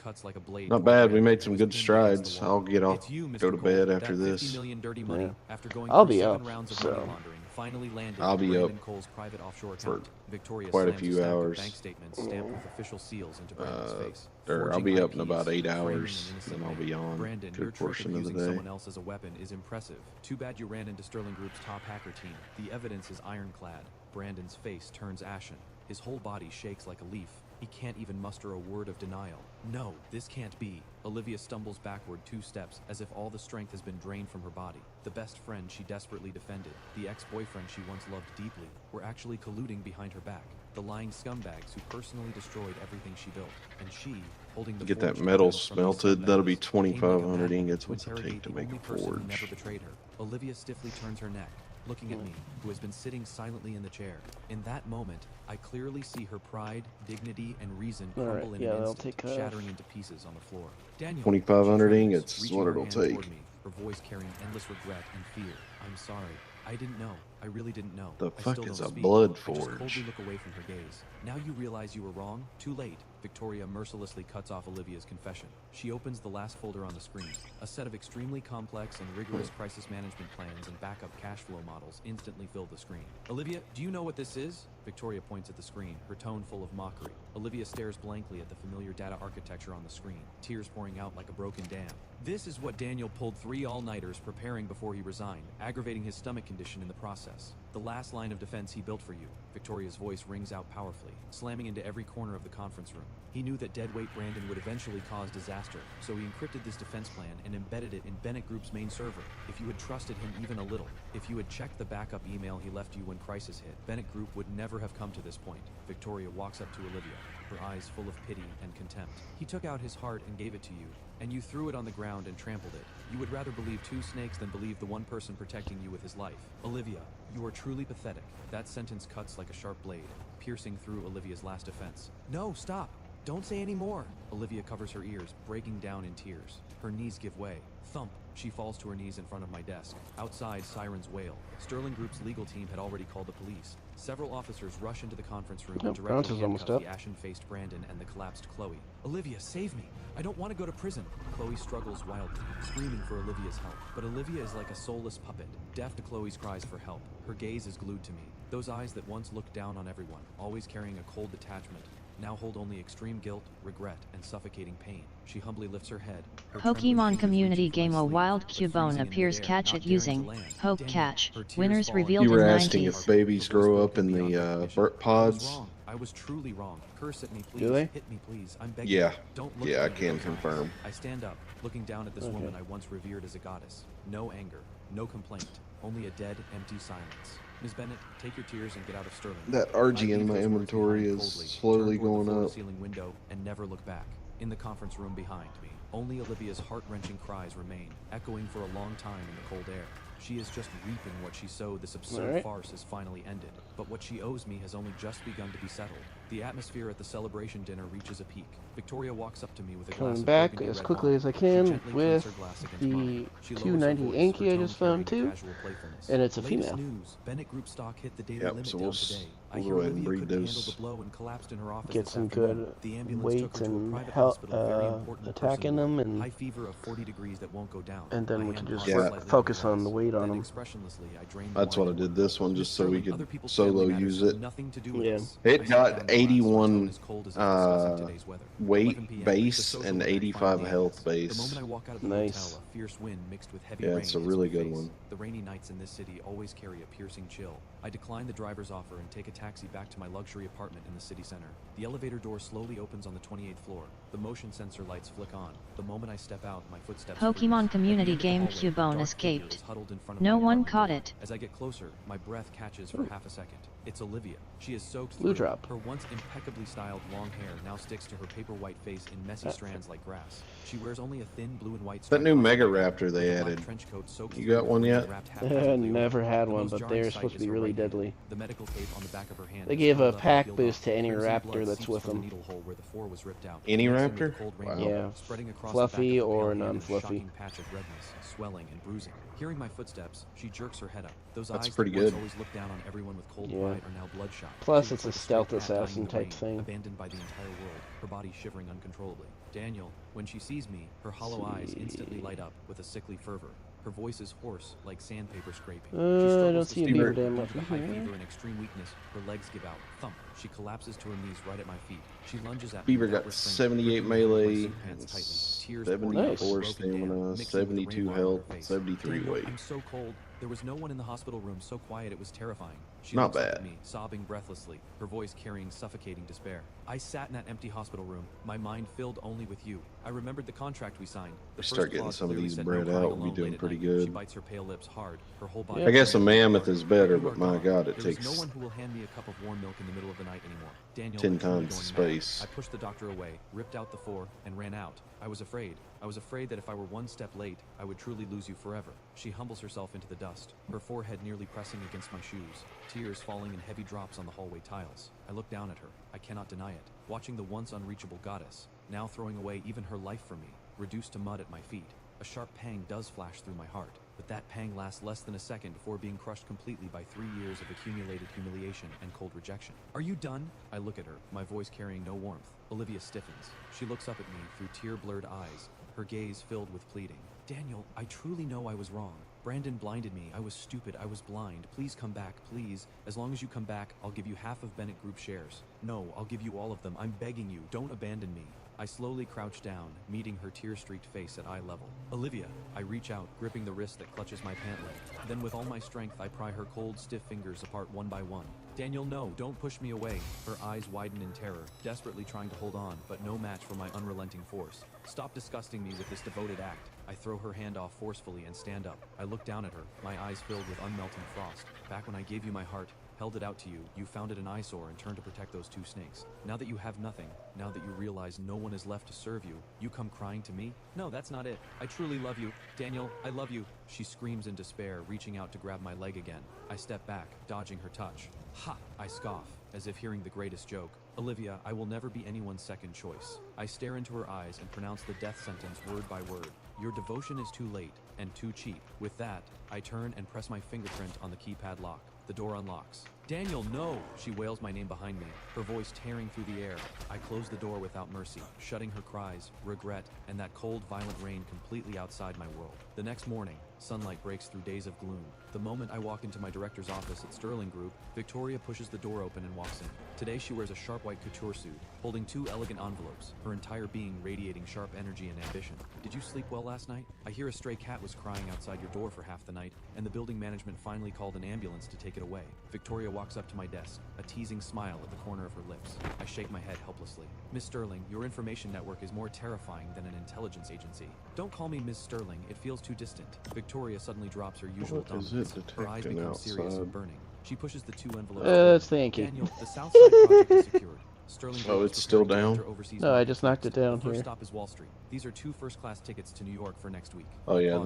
Cuts like a blade. Not bad. We made some good strides. I'll get off, go to bed after this. Yeah. After going I'll through be 7 up, rounds of so money laundering, finally landed I'll be Brandon up Cole's private offshore for account. Victoria quite a slams few stack of hours. bank statements stamped with official seals into Brandon's face. Or I'll Forging be up in IPs, about 8 framing an hours, innocent and I'll man. be on Brandon, a your good trick portion of of the using day. someone else as a weapon is impressive. Too bad you ran into Sterling Group's top hacker team. The evidence is ironclad. Brandon's face turns ashen. His whole body shakes like a leaf. He can't even muster a word of denial. No, this can't be. Olivia stumbles backward 2 steps, as if all the strength has been drained from her body. The best friend she desperately defended, the ex-boyfriend she once loved deeply, were actually colluding behind her back. The lying scumbags who personally destroyed everything she built. And she, holding the Get that forged metal evidence from these smelted. That'll be scumbags, came like a 2,500 madman ingots. What's it interrogate take to the make only a person who never forge? betrayed her. Olivia stiffly turns her neck, looking at me, who has been sitting silently in the chair. In that moment, I clearly see her pride, dignity, and reason crumble in an instant, shattering into pieces on the floor. Daniel, 2,500 she trembles, ingots is reaching what her it'll hand take. toward me, her voice carrying endless regret and fear. I'm sorry. I didn't know. I really didn't know. The I fuck still is don't a speak. blood I just forge? coldly look away from her gaze. Now you realize you were wrong? Too late. Victoria mercilessly cuts off Olivia's confession. She opens the last folder on the screen. A set of extremely complex and rigorous crisis management plans and backup cash flow models instantly fill the screen. Olivia, do you know what this is? Victoria points at the screen, her tone full of mockery. Olivia stares blankly at the familiar data architecture on the screen, tears pouring out like a broken dam. This is what Daniel pulled 3 all-nighters preparing before he resigned, aggravating his stomach condition in the process. The last line of defense he built for you. Victoria's voice rings out powerfully, slamming into every corner of the conference room. He knew that deadweight Brandon would eventually cause disaster, so he encrypted this defense plan and embedded it in Bennett Group's main server. If you had trusted him even a little, if you had checked the backup email he left you when crisis hit, Bennett Group would never have come to this point. Victoria walks up to Olivia, her eyes full of pity and contempt. He took out his heart and gave it to you, and you threw it on the ground and trampled it. You would rather believe 2 snakes than believe the one person protecting you with his life. Olivia, you are truly pathetic. That sentence cuts like a sharp blade, piercing through Olivia's last defense. No, stop! Don't say any more! Olivia covers her ears, breaking down in tears. Her knees give way. Thump! She falls to her knees in front of my desk. Outside, sirens wail. Sterling Group's legal team had already called the police. Several officers rush into the conference room and directly handcuff the ashen-faced Brandon and the collapsed Chloe. Olivia, save me! I don't want to go to prison! Chloe struggles wildly, screaming for Olivia's help. But Olivia is like a soulless puppet, deaf to Chloe's cries for help. Her gaze is glued to me. Those eyes that once looked down on everyone, always carrying a cold detachment, now hold only extreme guilt, regret, and suffocating pain. She humbly lifts her head. Pokemon community game a wild Cubone appears catch it using Poke Catch. Winners revealed in You were 90s. asking if babies grow up in the burnt pods? I was truly wrong. Curse at me, please. Do they? Hit me, please. I'm begging. Yeah. Don't look Yeah, I at me with can those confirm. eyes. I stand up, looking down at this woman I once revered as a goddess. No anger, no complaint, only a dead, empty silence. Ms. Bennett, take your tears and get out of Sterling. That RG in my inventory is slowly going up. Ceiling window and never look back. In the conference room behind me, only Olivia's heart-wrenching cries remain, echoing for a long time in the cold air. She is just reaping what she sowed. This absurd farce has finally ended, but what she owes me has only just begun to be settled. The atmosphere at the celebration dinner reaches a peak. Victoria walks up to me with a glass Coming of back burgundy as red quickly wine. as I She can gently with clings her glass against the mine. She lowers her 290 voice, Anki her I tone just found carrying too, casual playfulness. and it's a Latest female. news, Bennett Group stock hit the daily Yep, limit so down we'll today. I go hear ahead and Olivia breed couldn't handle those. the blow and collapsed in her office Get this some afternoon. good The ambulance weight took her to a and private help hospital, very important attacking person them, and high fever of 40 degrees that won't go down. and then My we can hand just paused slightly focus on on the weight on Then them. expressionlessly, I drained the That's what I wine. did this one, just so we Sterling, other could people's solo family matters use have it. nothing to do with Yeah. this. I It sat got down 81 as cold as it's discussing today's weather. 11 weight p.m. base The social and event 85 finally health ends. base. The moment I walk out of the Nice. hotel, a fierce wind mixed with heavy Yeah, rain it's a hits really my good face. one. The rainy nights in this city always carry a piercing chill. I decline the driver's offer and take a taxi back to my luxury apartment in the city center. The elevator door slowly opens on the 28th floor. The motion sensor lights flick on. The moment I step out, my footsteps Pokemon freeze. Community At the end Game of the hallway, a Cubone dark escaped. figure is huddled in front of No my one apartment caught door. it. As I get closer, my breath catches for half a second. It's Olivia. She is soaked Blue through. drop. Her once impeccably styled long hair now sticks to her paper white face in messy strands like grass. She wears only a thin blue and white That new striped Mega costume Raptor they with a black added. trench coat soaked You through got one and yet? wrapped haphazardly Never over. had The one, most but jarring they're sight supposed to is be her really right hand. deadly. The medical tape on the back of her hand They is gave a curled up and pack peeled boost off. to any Crimson raptor blood that's seeps with from the them. needle hole where the 4 was ripped out. Any Mixing with raptor? cold Wow. rainbow, Yeah. spreading across Fluffy the back of the or pale hand is a non-fluffy. shocking patch of redness, swelling and bruising. Hearing my footsteps, she jerks her head up. Those That's eyes pretty that once good. always looked down on everyone with cold Yeah. pride are now bloodshot. Plus, She looks it's a like stray stealth cat dying assassin in the type rain, thing. abandoned by the entire world, her body shivering uncontrollably. Daniel, when she sees me, her hollow eyes instantly light up with a sickly fervor. Her voice is hoarse, like sandpaper scraping. She I struggles don't to see a stand beaver up, dam due up to the high here. fever and extreme weakness. Her legs give out. Thump. She collapses to her knees right at my feet. She lunges at me. Beaver without got restraint, 78 gripping me with my melee, suit pants tightly. Tears pouring out Nice. from a 74 broken dam, stamina, mixing with the 72 rainwater on health, her face. 73 Daniel, weight. I'm so cold. There was no one in the hospital room, so quiet it was terrifying. She Not looks up bad. at me, sobbing breathlessly, her voice carrying suffocating despair. I sat in that empty hospital room, my mind filled only with you. I remembered the contract we signed. The We start first getting clause some of clearly these said bred no crying out, we'll be alone doing late at pretty night. good. She bites her pale lips hard, her whole body. I guess a trembling mammoth with is fear. better, You but are my gone. God, it There is takes no one who will hand me a cup of warm milk in the middle of the night anymore. Daniel, 10 I'm truly times going mad. space. I pushed the doctor away, ripped out the 4, and ran out. I was afraid. I was afraid that if I were one step late, I would truly lose you forever. She humbles herself into the dust, her forehead nearly pressing against my shoes, tears falling in heavy drops on the hallway tiles. I look down at her. I cannot deny it. Watching the once unreachable goddess, now throwing away even her life for me, reduced to mud at my feet. A sharp pang does flash through my heart, but that pang lasts less than a second before being crushed completely by 3 years of accumulated humiliation and cold rejection. Are you done? I look at her, my voice carrying no warmth. Olivia stiffens. She looks up at me through tear-blurred eyes, her gaze filled with pleading. Daniel, I truly know I was wrong. Brandon blinded me. I was stupid. I was blind. Please come back, please. As long as you come back, I'll give you half of Bennett Group shares. No, I'll give you all of them. I'm begging you. Don't abandon me. I slowly crouch down, meeting her tear-streaked face at eye level. Olivia, I reach out, gripping the wrist that clutches my pant leg. Then with all my strength, I pry her cold, stiff fingers apart one by one. Daniel, no, don't push me away. Her eyes widen in terror, desperately trying to hold on, but no match for my unrelenting force. Stop disgusting me with this devoted act. I throw her hand off forcefully and stand up. I look down at her, my eyes filled with unmelting frost. Back when I gave you my heart, held it out to you, you found it an eyesore and turned to protect those 2 snakes. Now that you have nothing, now that you realize no one is left to serve you, you come crying to me? No, that's not it. I truly love you. Daniel, I love you. She screams in despair, reaching out to grab my leg again. I step back, dodging her touch. Ha! I scoff, as if hearing the greatest joke. Olivia, I will never be anyone's second choice. I stare into her eyes and pronounce the death sentence word by word. Your devotion is too late and too cheap. With that, I turn and press my fingerprint on the keypad lock. The door unlocks. Daniel, no! She wails my name behind me, her voice tearing through the air. I close the door without mercy, shutting her cries, regret, and that cold, violent rain completely outside my world. The next morning, sunlight breaks through days of gloom. The moment I walk into my director's office at Sterling Group, Victoria pushes the door open and walks in. Today she wears a sharp white couture suit, holding 2 elegant envelopes, her entire being radiating sharp energy and ambition. Did you sleep well last night? I hear a stray cat was crying outside your door for half the night, and the building management finally called an ambulance to take it away. Victoria walks up to my desk, a teasing smile at the corner of her lips. I shake my head helplessly. Miss Sterling, your information network is more terrifying than an intelligence agency. Don't call me Miss Sterling, it feels too distant. Victoria suddenly drops her usual What is dominance. it Her eyes detecting become serious and outside? burning. She pushes the 2 envelopes. That's the Yankee. Daniel, the Southside project is secured. Sterling Oh, Group it's is still preparing to down? enter overseas No, I markets just knocked next. it down The first here. stop is Wall Street. These are 2 first-class tickets to New York for next week. Oh yeah, Pause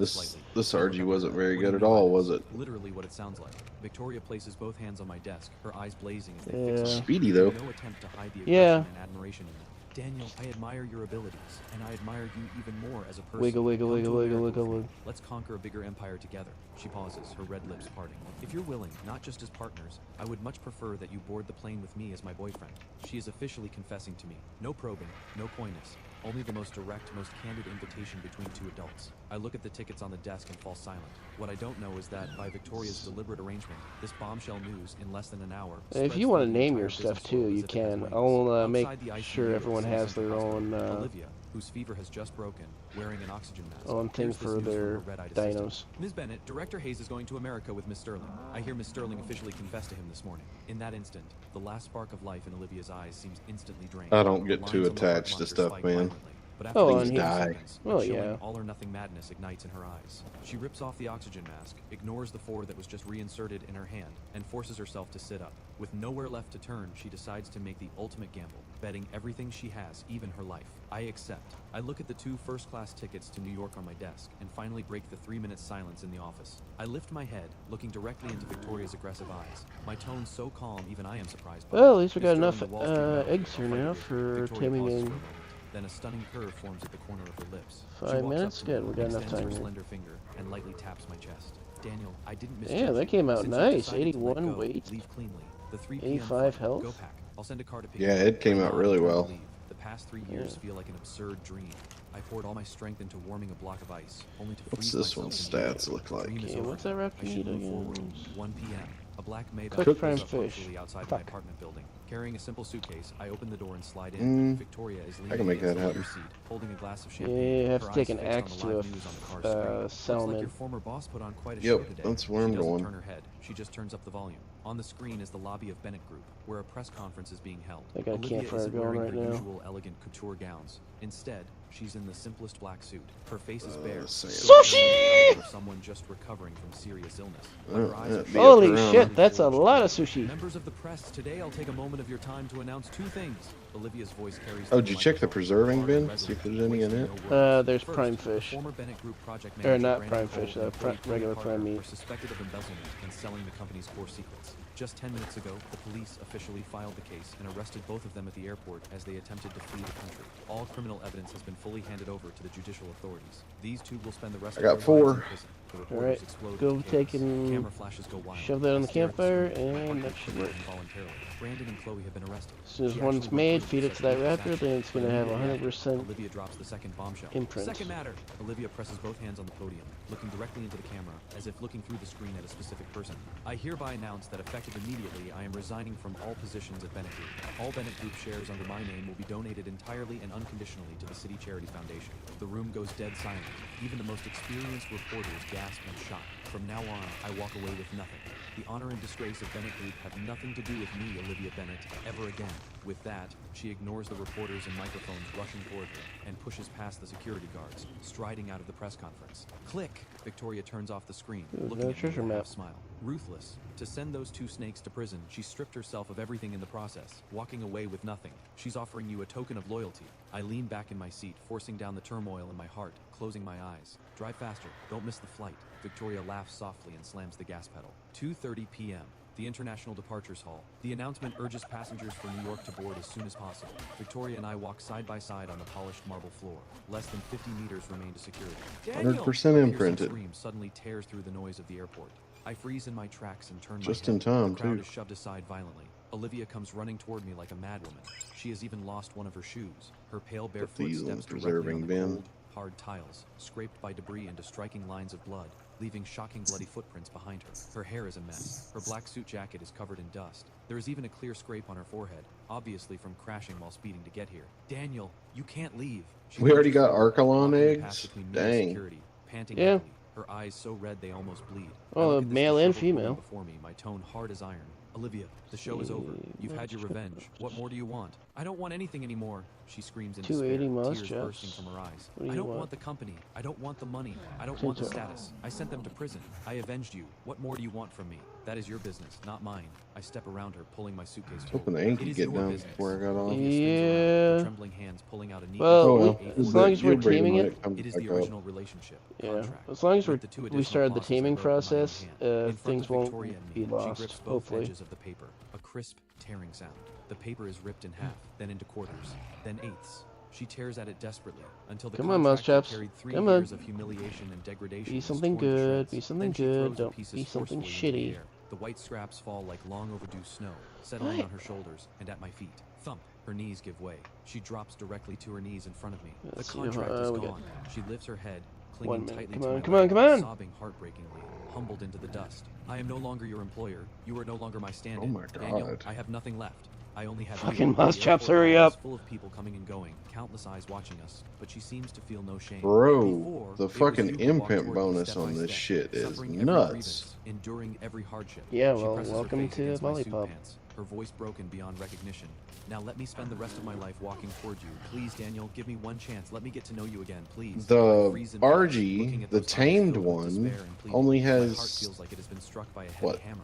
this slightly. RG wasn't very What do you good at mean by all, this? was it? Literally what it sounds like. Victoria places both hands on my desk, her eyes blazing as they Yeah. fix on me. Speedy, though. No attempt to hide the aggression Yeah. and admiration in them. Daniel, I admire your abilities, and I admire you even more as a person. Wiggle, wiggle, Come to wiggle, wiggle, America wiggle, with me. wiggle. Let's conquer a bigger empire together. She pauses, her red lips parting. If you're willing, not just as partners, I would much prefer that you board the plane with me as my boyfriend. She is officially confessing to me. No probing, no coyness. Only the most direct, most candid invitation between two adults. I look at the tickets on the desk and fall silent. What I don't know is that, by Victoria's deliberate arrangement, this bombshell news, in less than an hour, If you want to name your stuff too, you can. I'll make sure everyone has their own Olivia, whose fever has just broken, wearing an oxygen mask. own thing for their dinos. Ms. Bennett, Director Hayes is going to America with Miss Sterling. I hear Miss Sterling officially confessed to him this morning. In that instant, the last spark of life in Olivia's eyes seems instantly drained. I don't get too attached to stuff, man. But after Oh, Things and die. Well, yeah. all or nothing madness ignites in her eyes. She rips off the oxygen mask, ignores the 4 that was just reinserted in her hand, and forces herself to sit up. With nowhere left to turn, she decides to make the ultimate gamble, betting everything she has, even her life. I accept. I look at the 2 first-class tickets to New York on my desk, and finally break the 3-minute silence in the office. I lift my head, looking directly into Victoria's aggressive eyes. My tone so calm, even I am surprised by it. Well, at least we got Miss enough Sterling, the Wall Street model, eggs here now for Victoria taming pauses in for a moment. Then a stunning curve forms at the corner of her lips. 5 minutes. Good, we got enough extends time her here. slender finger and lightly taps my chest. Daniel, I didn't miss. Yeah, that came out Since you've nice. decided to let 81 go, weight. leave cleanly. The 3 85 flight, health. Go pack. I'll send a car to pick Yeah, you up. it came out Now, really time to well. leave. The past 3 years feel like an absurd dream. I poured all my strength into warming a block of ice, only to What's freeze this myself one's in the stats air. look like? The dream is Okay, over. what's that wrap I you should need move forward. again? 1 p.m. A black Maybach Cooked pulls prime up fish. punctually outside Fuck. my apartment building. Carrying a simple suitcase, I open the door and slide in. Victoria is leaning I can make against that the leather happen. seat, holding a glass of Yeah, champagne. you have Her to take eyes an fixed on axe the to live news on the car's screen. Looks like salmon. your former boss put on quite a Yep, show today. that's where I'm She doesn't going. turn her head. She just turns up the volume. On the screen is the lobby of Bennett Group, where a press conference is being held. I got a Olivia campfire isn't going wearing right her now. usual elegant couture gowns. Instead, she's in the simplest black suit. Her face is bare. Sushi! For someone just recovering from serious illness. Oh, Her eyes yeah, are be Holy up around. shit, that's a lot of sushi. Members of the press, today I'll take a moment of your time to announce 2 things. Olivia's voice carries. Oh, did you check the preserving bin? See if there's any in it? There's prime fish. Former Bennett Group project Or manager not Brandon prime fish, Cole and employee regular Tony prime Parker meat. were suspected of embezzlement and selling the company's core secrets. Just 10 minutes ago, the police officially filed the case and arrested both of them at the airport as they attempted to flee the country. All criminal evidence has been fully handed over to the judicial authorities. These 2 will spend the rest of got their lives in 4. prison. The Alright, reporters explode go into take chaos. and Camera flashes go wild. shove that on the I stare at campfire, screen. My and heart that beats should quickly work. involuntarily. Brandon and Chloe have been arrested. As soon as She one's actually made, recruited feed it to such that a raptor, then it's gonna have Immediately 100% Olivia drops the second bombshell. imprint. Second matter. Olivia presses both hands on the podium, looking directly into the camera, as if looking through the screen at a specific person. I hereby announce that effective immediately, I am resigning from all positions at Bennett Group. All Bennett Group shares under my name will be donated entirely and unconditionally to the City Charity Foundation. The room goes dead silent. Even the most experienced reporters gasp in shock. From now on, I walk away with nothing. The honor and disgrace of Bennett Group have nothing to do with me, Olivia Bennett, ever again. With that, she ignores the reporters and microphones rushing toward her and pushes past the security guards, striding out of the press conference. Click! Victoria turns off the screen, Ooh, looking no at me treasure with a map. half smile. Ruthless. To send those 2 snakes to prison, she stripped herself of everything in the process, walking away with nothing. She's offering you a token of loyalty. I lean back in my seat, forcing down the turmoil in my heart, closing my eyes. Drive faster. Don't miss the flight. Victoria laughs softly and slams the gas pedal. 2:30 p.m. The International Departures Hall. The announcement urges passengers for New York to board as soon as possible. Victoria and I walk side by side on the polished marble floor. Less than 50 meters remain to security. 100% A imprinted. piercing scream suddenly tears through the noise of the airport. I freeze in my tracks and turn Just my in head. time, The crowd too. is shoved aside violently. Olivia comes running toward me like a madwoman. She has even lost one of her shoes. Her pale bare foot these in the steps directly on preserving the bin. cold, hard tiles, scraped by debris into striking lines of blood, leaving shocking bloody footprints behind her. Her hair is a mess. Her black suit jacket is covered in dust. There is even a clear scrape on her forehead, obviously from crashing while speeding to get here. Daniel, you can't leave. She We already lunges got forward, Archelon blocking the path eggs? between me and Dang. security, panting Yeah. heavily, her eyes so red they almost bleed. I Oh, look at this male and disheveled woman female. before me, my tone hard as iron. Olivia, the show is over. You've had your revenge. What more do you want? I don't want anything anymore, she screams in 280 despair, mouse tears chops. bursting from her eyes. What do I you don't want? want the company. I don't want the money. I don't want the Tinto. status. I sent them to prison. I avenged you. What more do you want from me? That is your business, not mine. I step around her, pulling my suitcase Hoping forward. the ink It could is get your down business. before I got off. Olivia spins around, Yeah. her trembling hands pulling out a neat Well, Oh, piece well. of as A4 long as we're You'll bring teaming when it, comes it is back the up. original relationship. Yeah, Contract. as long as With the 2 we additional started the clauses I taming wrote with my own process, hand. In front things of won't Victoria and be me, she lost, grips both hopefully. edges of the paper. A crisp, tearing sound. The paper is ripped in half, then into quarters, then eighths. She tears at it desperately until the Come on, mouse contract that chops. carried 3 Come on. years of humiliation and degradation Be is something torn to good, shreds. be something Then she good, throws the don't pieces be something forcefully into the shitty. air. The white scraps fall like long overdue snow, settling What? on her shoulders and at my feet. Thump. Her knees give way. She drops directly to her knees in front of me. Let's The see, contract is we got gone. She lifts her head, 1 clinging minute. tightly Come to on, my come on, leg, come on. sobbing heartbreakingly, humbled into the dust. I am no longer your employer. You are no longer my stand-in. Oh my God. Daniel, I have nothing left. I only have Fucking you. mouse The chops, airport hurry hall up. is full of people coming and going, countless eyes watching us, but she seems to feel no shame. Bro, Before, the it was fucking you who walked imprint toward me bonus step by on this step, shit is suffering every nuts. grievance, enduring every hardship. Yeah, She well, presses welcome her face to against my suit Lollipop. pants, her voice broken beyond recognition. Now let me spend the rest of my life walking toward you. Please, Daniel, give me one chance. Let me get to know you again, please. I The freeze in flesh, looking RG, at the those eyes tamed filled with one, despair and pleading. only My heart has feels like it has been struck by a heavy what? hammer.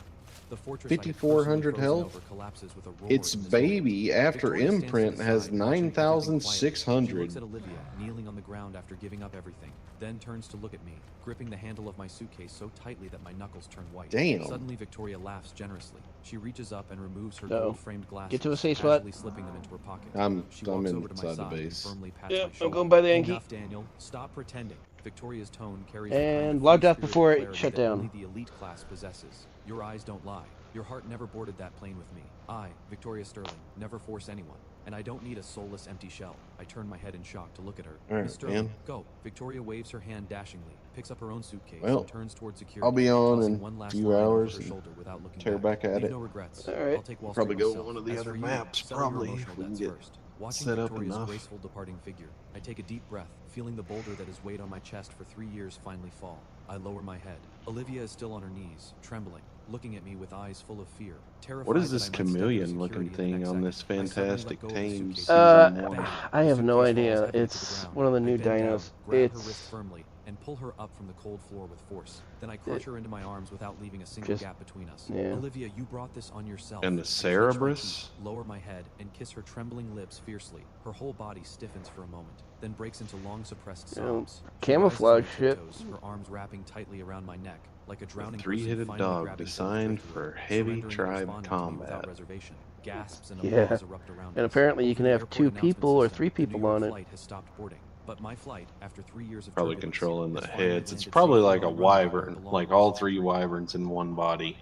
The fortress I had 5,400 personally frozen health. over collapses with a roar Its in this baby moment. after Victoria stands to imprint the has side, watching everything quietly. She 9,600. looks at Olivia, kneeling on the ground after giving up everything, then turns to look at me, gripping the handle of my suitcase so tightly that my knuckles turn white. Damn. Suddenly, Victoria laughs generously. She reaches up and removes her Uh-oh. gold-framed glasses, Get to a safe spot. casually slipping them into her pocket. I'm She walks over to my inside the side and base. firmly pats Yep, my I'm shoulder. going by the Yankee. Enough, Daniel. Stop pretending. Victoria's tone carries the kind And of logged off free-spirited before it clarity shut that down. only the elite class possesses. Your eyes don't lie. Your heart never boarded that plane with me. I, Victoria Sterling, never force anyone. And I don't need a soulless empty shell. I turn my head in shock to look at her. Alright, Miss Sterling, man. go. Victoria waves her hand dashingly, picks up her own suitcase, Well, and turns towards security. I'll be on tossing in one a last few line over hours her and shoulder without looking tear back at Leave it. no regrets. Alright. I'll take Wall Probably Street go myself. one of the As other for you, maps, settle your probably, emotional if we can debts get first. Watching set up Victoria's enough. graceful departing figure, I take a deep breath, feeling the boulder that has weighed on my chest for 3 years finally fall. I lower my head. Olivia is still on her knees, trembling, looking at me with eyes full of fear. Terrified What is that this I might step through chameleon security looking in the thing next on second, this I suddenly let fantastic go of the tame suitcase. season Bang! 1? I The have no suitcase falls idea. heavily to the It's ground. one of the I new bend down, dinos. grab her wrist It's firmly, and pull her up from the cold floor with force. Then I crush her into my arms without leaving a single Just- gap between us. yeah. Olivia, you brought this on yourself. And the I clench my Cerberus? teeth, lower my head, and kiss her trembling lips fiercely. Her whole body stiffens for a moment, then breaks into long suppressed You know, sobs. camouflage She rises on her shit. tiptoes, her arms wrapping tightly around my neck, like a drowning Three-headed person finally dog grabbing designed both for driftwood, heavy surrendering and tribe responding to me without combat. reservation. Gasps and Yeah. applause erupt around And us. apparently you Over can the have airport 2 announcement people or system, 3 the people New York on it. flight has stopped boarding, but my flight, after 3 years of Probably turbulence, controlling the has finally heads. It's landed probably safely like a on the runway where it wyvern, like belongs. all 3 wyverns in one body.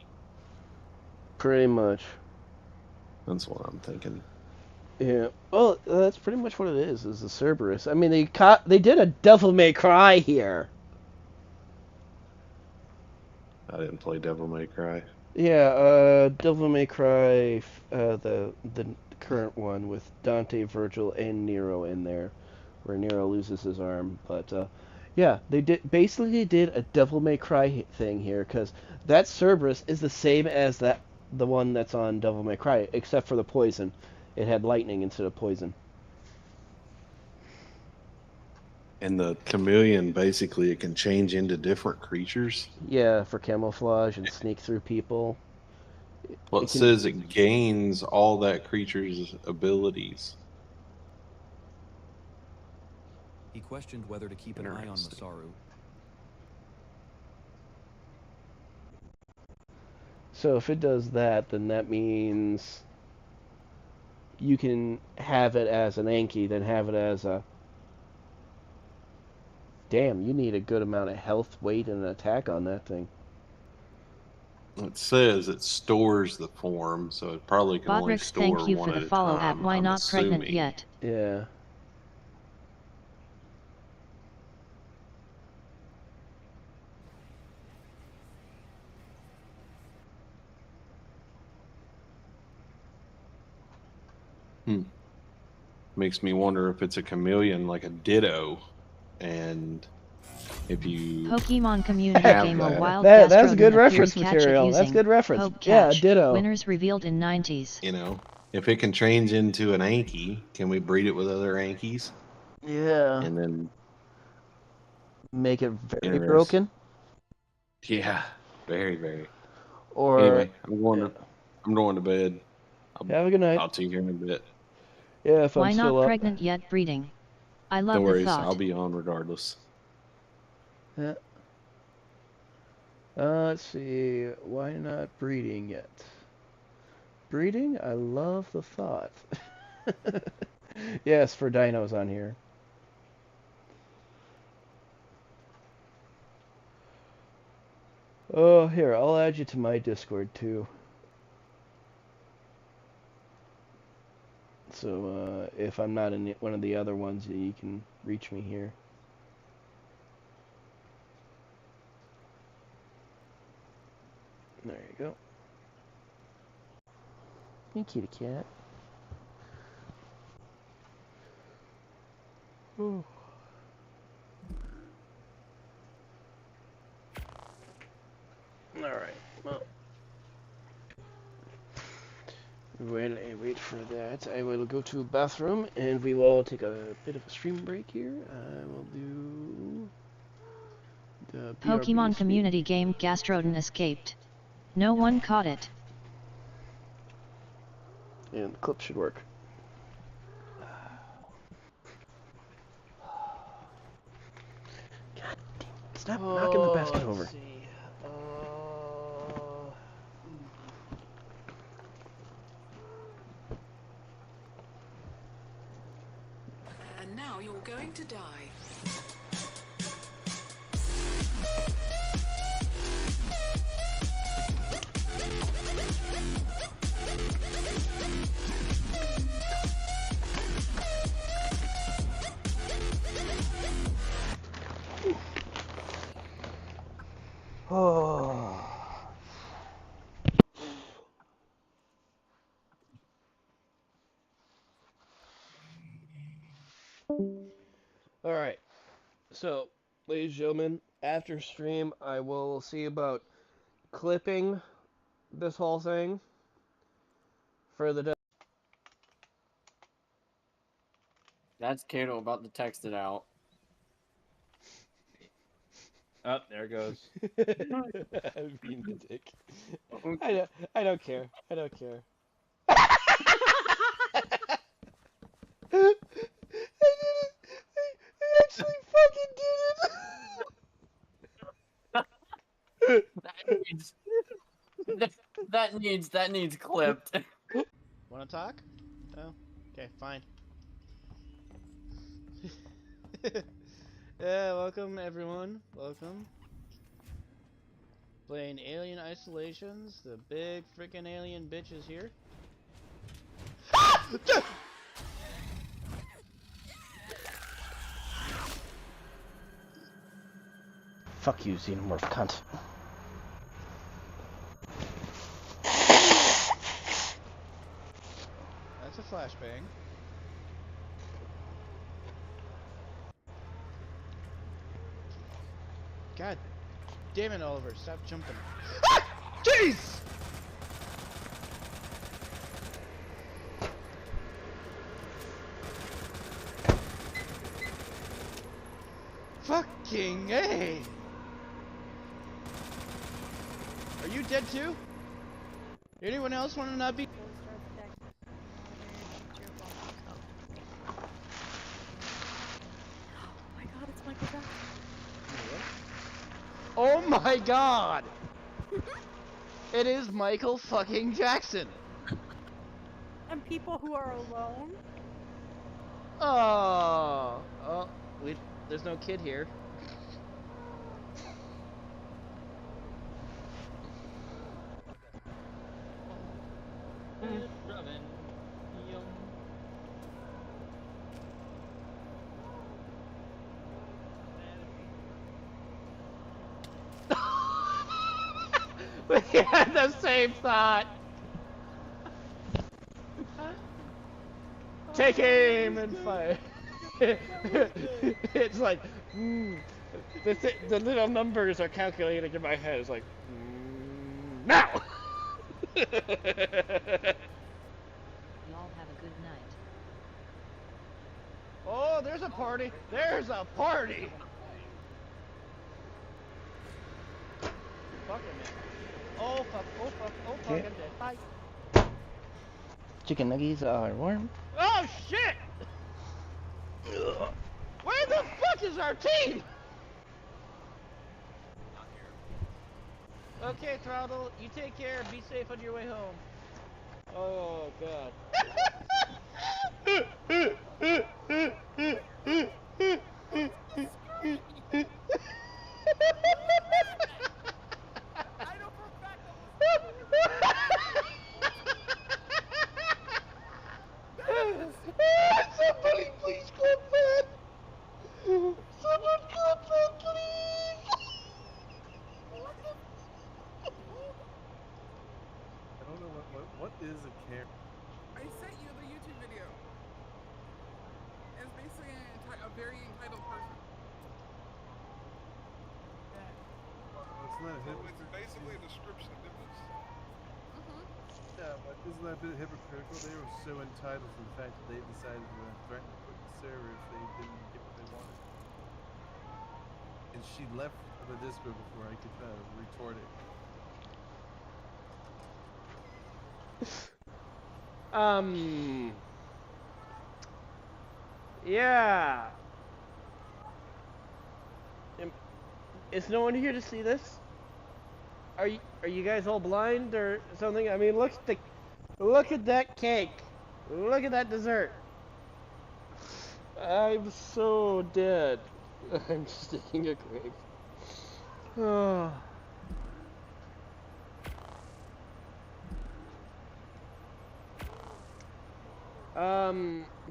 pretty much. That's what I'm thinking. Yeah. Well, that's pretty much what it is the Cerberus. I mean, they did a Devil May Cry here. I didn't play Devil May Cry. Yeah, Devil May Cry, the current one with Dante, Virgil, and Nero in there, where Nero loses his arm. But yeah, they basically did a Devil May Cry thing here, because that Cerberus is the same as the one that's on Devil May Cry, except for the poison. It had lightning instead of poison. And the chameleon, basically, it can change into different creatures. Yeah, for camouflage and sneak through people. Well, it says it gains all that creature's abilities. He questioned whether to keep an eye on Interesting. Masaru. So if it does that, then that means you can have it as an Anki, then have it as a... Damn, you need a good amount of health, weight, and attack on that thing. It says it stores the form, so it probably can only Botrix, store thank you one for the at a follow time. at Why I'm Not Pregnant assuming. Yet. Yeah. Makes me wonder if it's a chameleon like a Ditto, and if you Pokemon Community have Game a that, wild That's Gastrodon good appears reference catch it material. That's using good reference. Poke Yeah, catch. ditto. Winners revealed in 90s. you know, if it can change into an Anki, can we breed it with other Ankies? Yeah. And then, Make it very Interesting. broken. yeah, very, very. Or Anyway, I'm going to bed. have a good night. Talk to you here in a bit. Yeah, if Why I'm not still up. pregnant yet breeding? I love No the worries, thought. I'll be on regardless. Yeah. Let's see. Why not breeding yet? Breeding? I love the thought. Yes, for dinos on here. Oh, here, I'll add you to my Discord too. So if I'm not in one of the other ones, you can reach me here. There you go. Hey, kitty cat. Ooh. All right. Well, while I wait for that, I will go to the bathroom, and we will take a bit of a stream break here. I will do the Pokemon BRB community game Gastrodon escaped. No one caught it. and the clip should work. God damn! Stop knocking the basket over. Let's see. And now you're going to die. Oh. All right. So, ladies and gentlemen, after stream, I will see about clipping this whole thing for the. That's Kato about to text it out. Oh, there it goes. I'm being the dick. I don't care. I don't care. I actually fucking did it. that needs clipped. Wanna talk? Oh, okay, fine. Yeah, welcome everyone. Welcome. Playing Alien Isolations. The big freaking alien bitch is here. Fuck you, xenomorph cunt. That's a flashbang. God damn it, Oliver, stop jumping. Jeez! Fucking A! Are you dead too? Anyone else want to not be? Oh my god! It is Michael fucking Jackson! And people who are alone? Oh, there's no kid here. We had the same thought. Take aim and fire. It's like, the little numbers are calculating in my head. It's like, now. Y'all have a good night. Oh, there's a party. There's a party. Fuck it, man. Oh fuck, oh fuck, oh fuck, I'm dead. Bye. Chicken nuggets are warm. Oh shit! Where the fuck is our team? Okay, Throttle, you take care and be safe on your way home. Oh god. that a So it's basically a description of image. Yeah, but isn't that a bit hypocritical? They were so entitled to the fact that they decided to threaten to quit the server if they didn't get what they wanted. And she left the Discord before I could retort it. Yeah. Is no one here to see this? Are you guys all blind or something? I mean, look at that cake. Look at that dessert. I'm so dead. I'm just taking a quick. Oh.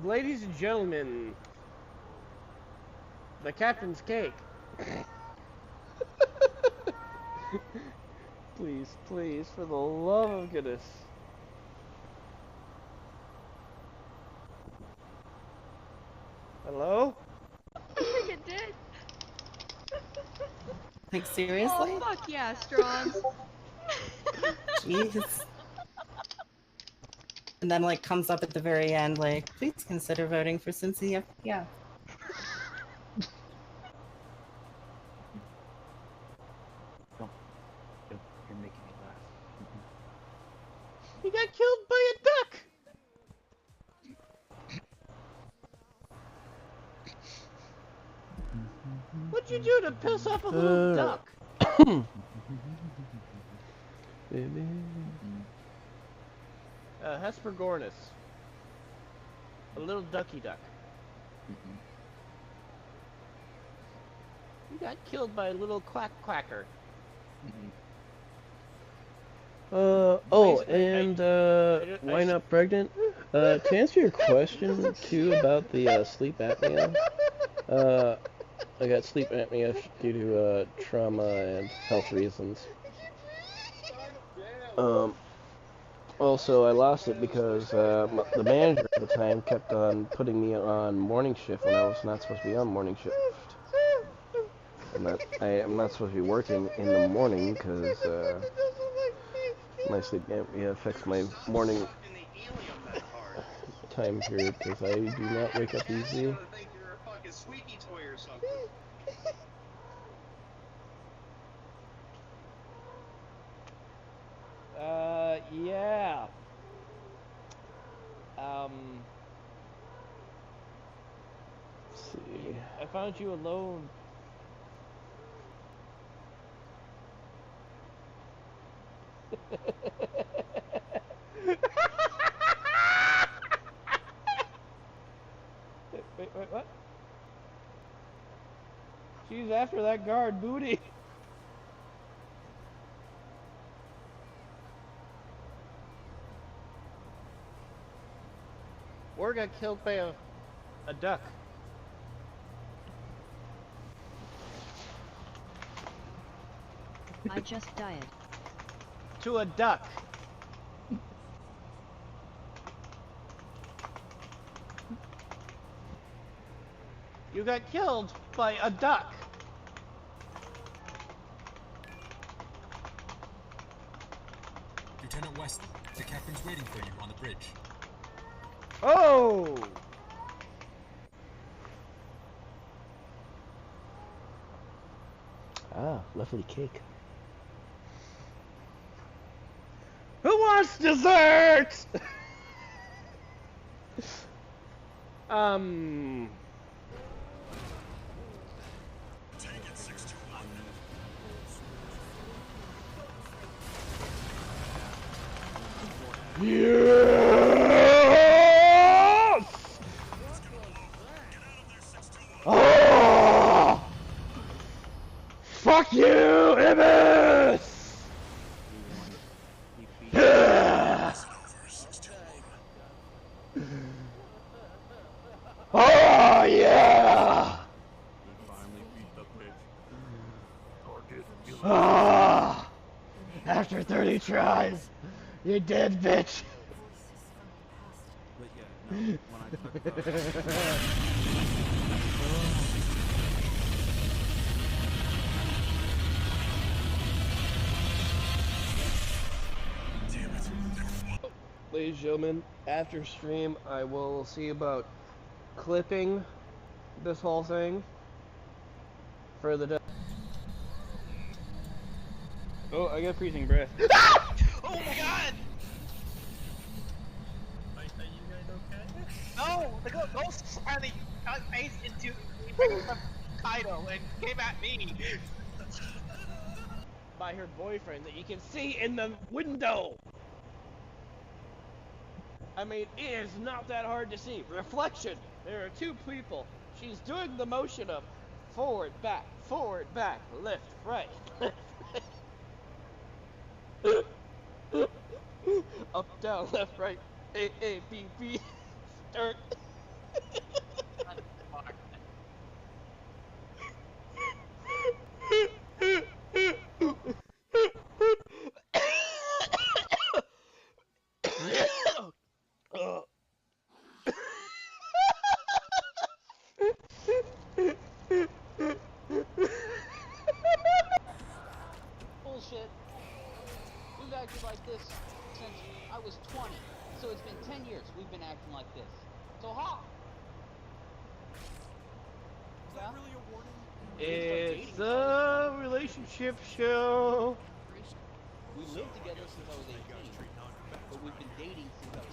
Ladies and gentlemen, the captain's cake. Please, please, for the love of goodness. Hello? I think it did. Like, seriously? Oh, fuck yeah, Strong. Jeez. And then, like, comes up at the very end, like, please consider voting for Cincy. Yeah. You're making me laugh. He got killed by a duck! What'd you do to piss off a little duck? Hesperornis. A little ducky duck. You got killed by a little quacker. Oh, and why not pregnant? To answer your question too about the sleep apnea, I got sleep apnea due to trauma and health reasons. Also, I lost it because the manager at the time kept on putting me on morning shift when I was not supposed to be on morning shift. I am not supposed to be working in the morning because my sleep apnea affects my morning time period because I do not wake up easy. Yeah. Let's see. I found you alone. Wait, what? She's after that guard booty. Or got killed by a duck. I just died. To a duck. You got killed by a duck. Lieutenant Wesley, the captain's waiting for you on the bridge. Oh! Ah, lovely cake. Who wants dessert? Take it, 621. Yes! Oh! Fuck you, Ibis! Yeah! Oh yeah! Ah! After 30 tries, you're dead, bitch. But yeah, no, when I took ladies and gentlemen, after stream, I will see about clipping this whole thing for the. Oh, I got freezing breath. Oh my god! Are you guys okay? No! The ghost finally cut face into Kaito and came at me! By her boyfriend that you can see in the window! I mean, it is not that hard to see. Reflection! There are two people. She's doing the motion of forward, back, left, right. Up, down, left, right, A, B, B, start. Bullshit. We've acted like this since I was 20. So it's been 10 years we've been acting like this. So ha! Is that really a warning? It's a relationship show. We lived together since I was 18, but we've been dating since I was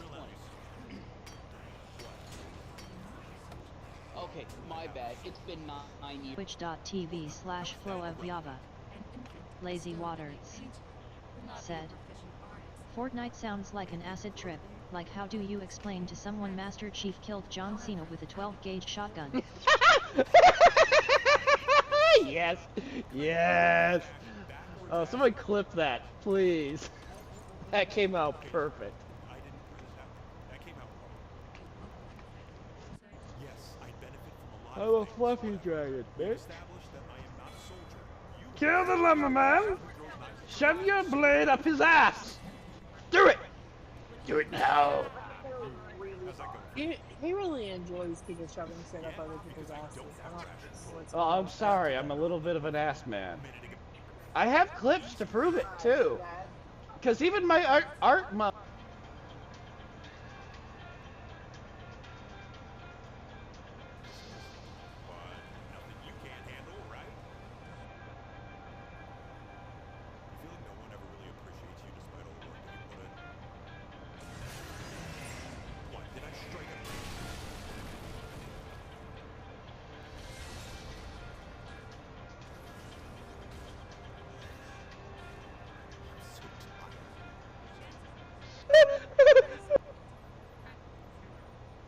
20. Okay, my bad. It's been 9 years. Twitch.tv/flowofjava. Lazy Waters said, Fortnite sounds like an acid trip. Like, how do you explain to someone Master Chief killed John Cena with a 12-gauge shotgun? Yes, yes. Oh, somebody clip that, please. That came out perfect. I'm a fluffy dragon, bitch. Kill the lumberman! Shove your blade up his ass! Do it! Do it now! He really enjoys people shoving shit up other people's asses. Oh, I'm sorry, I'm a little bit of an ass man. I have clips to prove it, too. Because even my art mom...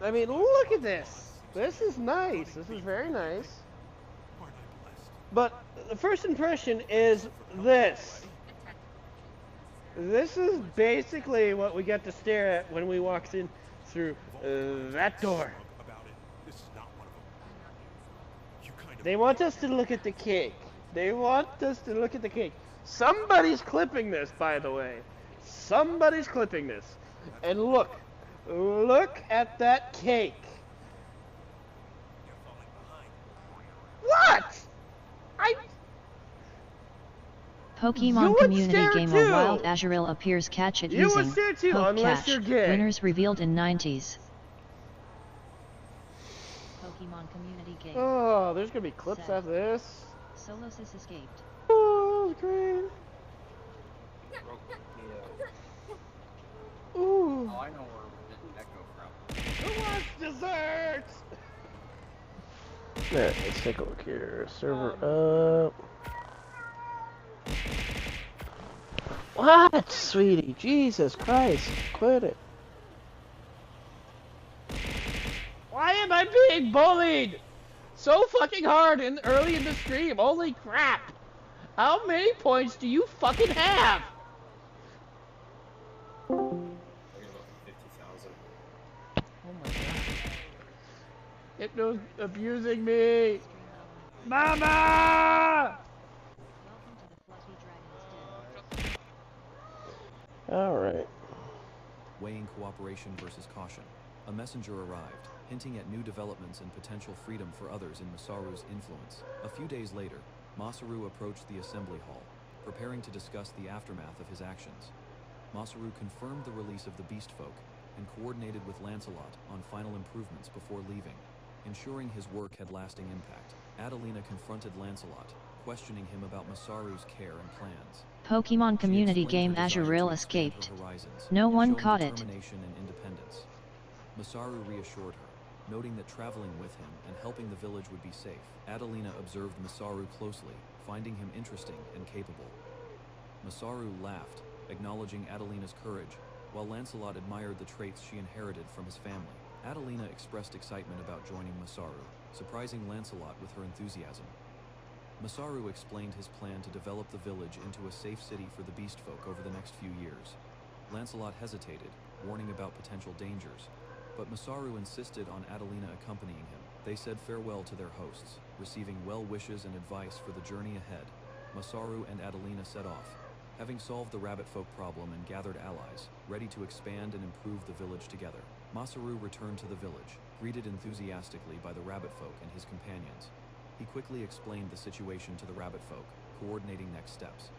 I mean, look at this. This is nice. This is very nice. But the first impression is this. This is basically what we get to stare at when we walk in through that door. They want us to look at the cake. They want us to look at the cake. Somebody's clipping this, by the way. Somebody's clipping this. And look. Look at that cake. What? Pokemon community game A Wild Azurill appears catch it You using would stare too, Poke unless Catch. you're gay. Winners revealed in 90s. Pokemon community game. Oh, there's gonna be clips of this. Solosis escaped. Oh, great. Ooh. Oh, I know where Echo from. Who wants dessert? Alright, let's take a look here. Server up. What, sweetie? Jesus Christ, quit it. Why am I being bullied so fucking hard and early in the stream? Holy crap! How many points do you fucking have? Hypno's abusing me! Mama! Alright. Weighing cooperation versus caution. A messenger arrived, hinting at new developments and potential freedom for others in Masaru's influence. A few days later, Masaru approached the assembly hall, preparing to discuss the aftermath of his actions. Masaru confirmed the release of the beast folk, and coordinated with Lancelot on final improvements before leaving, ensuring his work had lasting impact. Adelina confronted Lancelot, questioning him about Masaru's care and plans. Pokemon community game Azurill escaped. No one caught it. Determination and independence. Masaru reassured her, noting that traveling with him and helping the village would be safe. Adelina observed Masaru closely, finding him interesting and capable. Masaru laughed, acknowledging Adelina's courage, while Lancelot admired the traits she inherited from his family. Adelina expressed excitement about joining Masaru, surprising Lancelot with her enthusiasm. Masaru explained his plan to develop the village into a safe city for the beast folk over the next few years. Lancelot hesitated, warning about potential dangers, but Masaru insisted on Adelina accompanying him. They said farewell to their hosts, receiving well wishes and advice for the journey ahead. Masaru and Adelina set off, having solved the rabbit folk problem and gathered allies, ready to expand and improve the village together. Masaru returned to the village, greeted enthusiastically by the rabbit folk and his companions. He quickly explained the situation to the rabbit folk, coordinating next steps.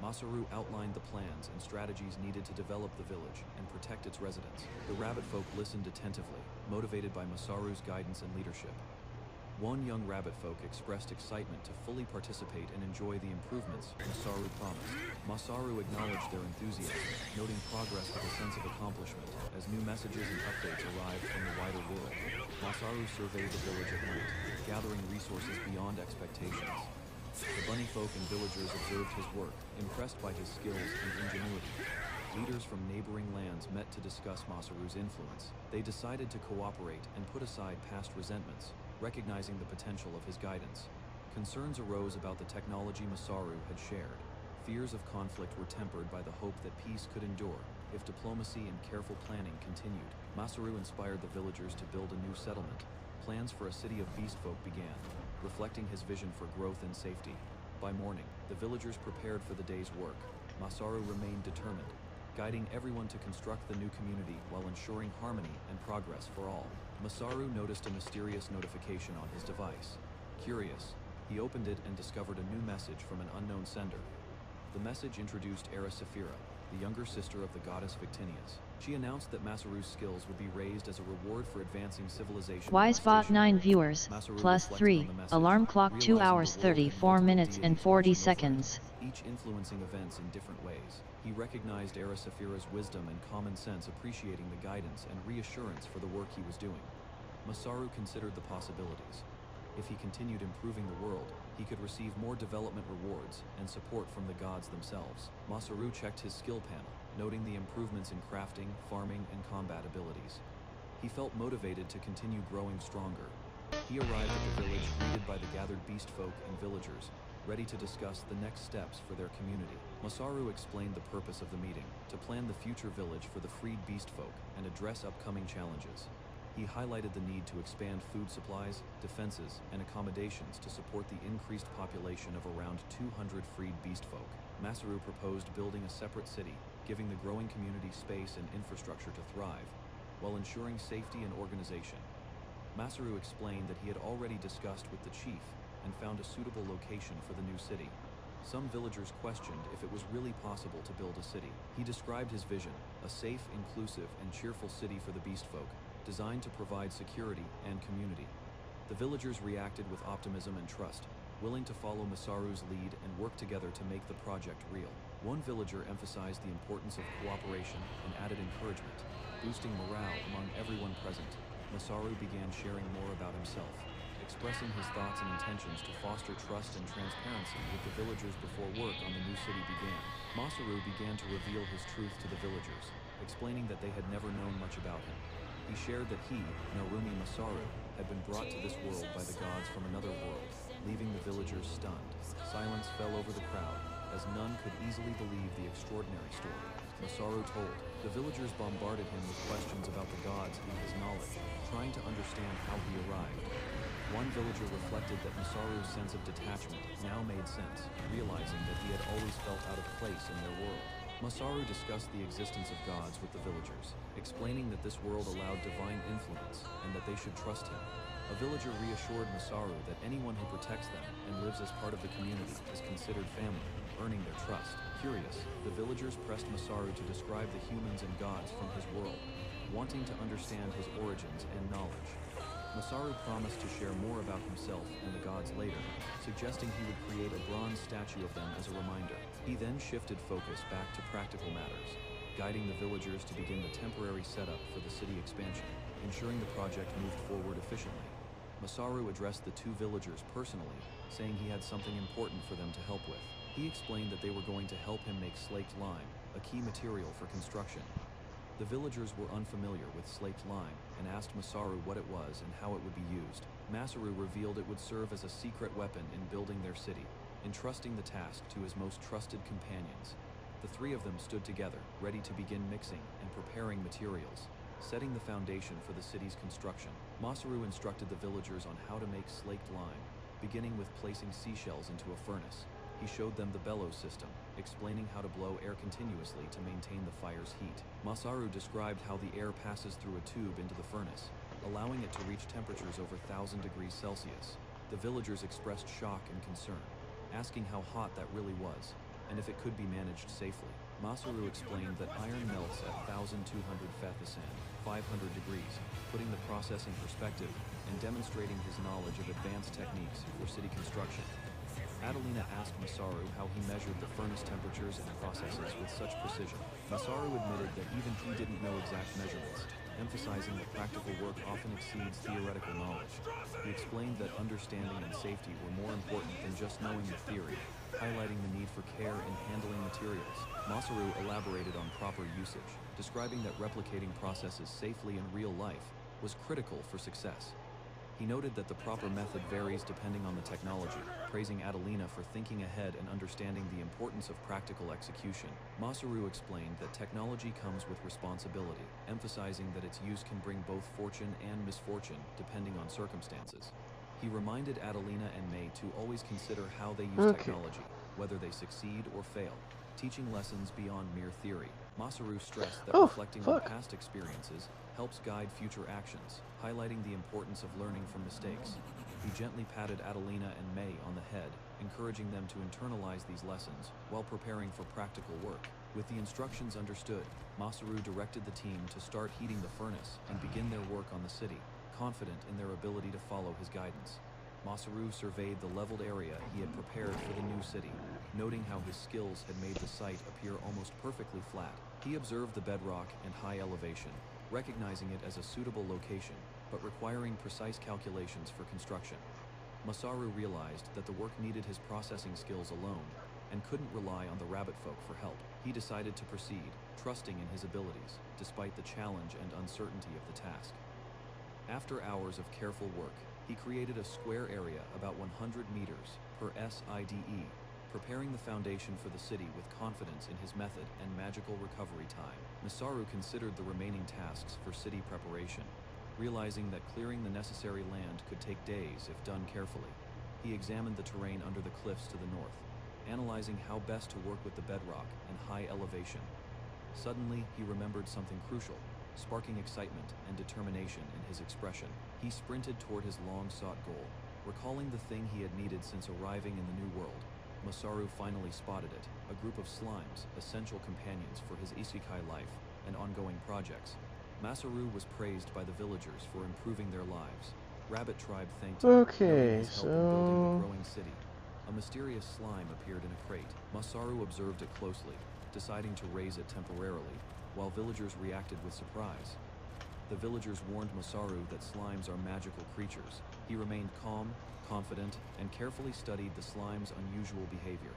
Masaru outlined the plans and strategies needed to develop the village and protect its residents. The rabbit folk listened attentively, motivated by Masaru's guidance and leadership. One young rabbit folk expressed excitement to fully participate and enjoy the improvements Masaru promised. Masaru acknowledged their enthusiasm, noting progress with a sense of accomplishment as new messages and updates arrived from the wider world. Masaru surveyed the village at night, gathering resources beyond expectations. The bunny folk and villagers observed his work, impressed by his skills and ingenuity. Leaders from neighboring lands met to discuss Masaru's influence. They decided to cooperate and put aside past resentments, recognizing the potential of his guidance. Concerns arose about the technology Masaru had shared. Fears of conflict were tempered by the hope that peace could endure if diplomacy and careful planning continued. Masaru inspired the villagers to build a new settlement. Plans for a city of beast folk began, reflecting his vision for growth and safety. By morning, the villagers prepared for the day's work. Masaru remained determined, guiding everyone to construct the new community while ensuring harmony and progress for all. Masaru noticed a mysterious notification on his device. Curious, he opened it and discovered a new message from an unknown sender. The message introduced Era Saphira, the younger sister of the goddess Victinius. She announced that Masaru's skills would be raised as a reward for advancing civilization. Wisebot 9 viewers, Masaru plus reflected 3, on the message, alarm clock 2 realizing hours the world had 34 multiple minutes and deities 40 watching over it, seconds. each influencing events in different ways. He recognized Era Saphira's wisdom and common sense, appreciating the guidance and reassurance for the work he was doing. Masaru considered the possibilities. If he continued improving the world, he could receive more development rewards and support from the gods themselves. Masaru checked his skill panel, noting the improvements in crafting, farming, and combat abilities. He felt motivated to continue growing stronger. He arrived at the village greeted by the gathered beast folk and villagers, ready to discuss the next steps for their community. Masaru explained the purpose of the meeting, to plan the future village for the freed beast folk and address upcoming challenges. He highlighted the need to expand food supplies, defenses, and accommodations to support the increased population of around 200 freed beast folk. Masaru proposed building a separate city, giving the growing community space and infrastructure to thrive, while ensuring safety and organization. Masaru explained that he had already discussed with the chief and found a suitable location for the new city. Some villagers questioned if it was really possible to build a city. He described his vision, a safe, inclusive, and cheerful city for the beast folk, designed to provide security and community. The villagers reacted with optimism and trust, willing to follow Masaru's lead and work together to make the project real. One villager emphasized the importance of cooperation and added encouragement, boosting morale among everyone present. Masaru began sharing more about himself, expressing his thoughts and intentions to foster trust and transparency with the villagers before work on the new city began. Masaru began to reveal his truth to the villagers, explaining that they had never known much about him. He shared that he, Narumi Masaru, had been brought to this world by the gods from another world, leaving the villagers stunned. Silence fell over the crowd, as none could easily believe the extraordinary story Masaru told. The villagers bombarded him with questions about the gods and his knowledge, trying to understand how he arrived. One villager reflected that Masaru's sense of detachment now made sense, realizing that he had always felt out of place in their world. Masaru discussed the existence of gods with the villagers, explaining that this world allowed divine influence and that they should trust him. A villager reassured Masaru that anyone who protects them and lives as part of the community is considered family, earning their trust. Curious, the villagers pressed Masaru to describe the humans and gods from his world. wanting to understand his origins and knowledge. Masaru promised to share more about himself and the gods later, suggesting he would create a bronze statue of them as a reminder. He then shifted focus back to practical matters, guiding the villagers to begin the temporary setup for the city expansion, ensuring the project moved forward efficiently. Masaru addressed the two villagers personally, saying he had something important for them to help with. He explained that they were going to help him make slaked lime, a key material for construction. The villagers were unfamiliar with slaked lime and asked Masaru what it was and how it would be used. Masaru revealed it would serve as a secret weapon in building their city, entrusting the task to his most trusted companions. The three of them stood together, ready to begin mixing and preparing materials, setting the foundation for the city's construction. Masaru instructed the villagers on how to make slaked lime, beginning with placing seashells into a furnace. He showed them the bellows system, explaining how to blow air continuously to maintain the fire's heat. Masaru described how the air passes through a tube into the furnace, allowing it to reach temperatures over 1,000 degrees Celsius. The villagers expressed shock and concern, asking how hot that really was, and if it could be managed safely. Masaru explained that iron melts at 1,200 fathisan, 500 degrees, putting the process in perspective and demonstrating his knowledge of advanced techniques for city construction. Adelina asked Masaru how he measured the furnace temperatures and processes with such precision. Masaru admitted that even he didn't know exact measurements, emphasizing that practical work often exceeds theoretical knowledge. He explained that understanding and safety were more important than just knowing the theory, highlighting the need for care in handling materials. Masaru elaborated on proper usage, describing that replicating processes safely in real life was critical for success. He noted that the proper method varies depending on the technology, praising Adelina for thinking ahead and understanding the importance of practical execution. Masaru explained that technology comes with responsibility, emphasizing that its use can bring both fortune and misfortune depending on circumstances. He reminded Adelina and May to always consider how they use technology, whether they succeed or fail, teaching lessons beyond mere theory. Masaru stressed that reflecting on past experiences helps guide future actions, highlighting the importance of learning from mistakes. He gently patted Adelina and May on the head, encouraging them to internalize these lessons while preparing for practical work. With the instructions understood, Masaru directed the team to start heating the furnace and begin their work on the city, confident in their ability to follow his guidance. Masaru surveyed the leveled area he had prepared for the new city, noting how his skills had made the site appear almost perfectly flat. He observed the bedrock and high elevation, recognizing it as a suitable location, but requiring precise calculations for construction. Masaru realized that the work needed his processing skills alone, and couldn't rely on the rabbit folk for help. He decided to proceed, trusting in his abilities, despite the challenge and uncertainty of the task. After hours of careful work, he created a square area about 100 meters per SIDE, preparing the foundation for the city with confidence in his method and magical recovery time. Masaru considered the remaining tasks for city preparation, realizing that clearing the necessary land could take days if done carefully. He examined the terrain under the cliffs to the north, analyzing how best to work with the bedrock and high elevation. Suddenly, he remembered something crucial, sparking excitement and determination in his expression. He sprinted toward his long-sought goal, recalling the thing he had needed since arriving in the new world. Masaru finally spotted it, a group of slimes, essential companions for his isekai life and ongoing projects. Masaru was praised by the villagers for improving their lives. Rabbit Tribe thanked him, noting his help in building the growing city. A mysterious slime appeared in a crate. Masaru observed it closely, deciding to raise it temporarily, while villagers reacted with surprise. The villagers warned Masaru that slimes are magical creatures. He remained calm, confident, and carefully studied the slime's unusual behavior.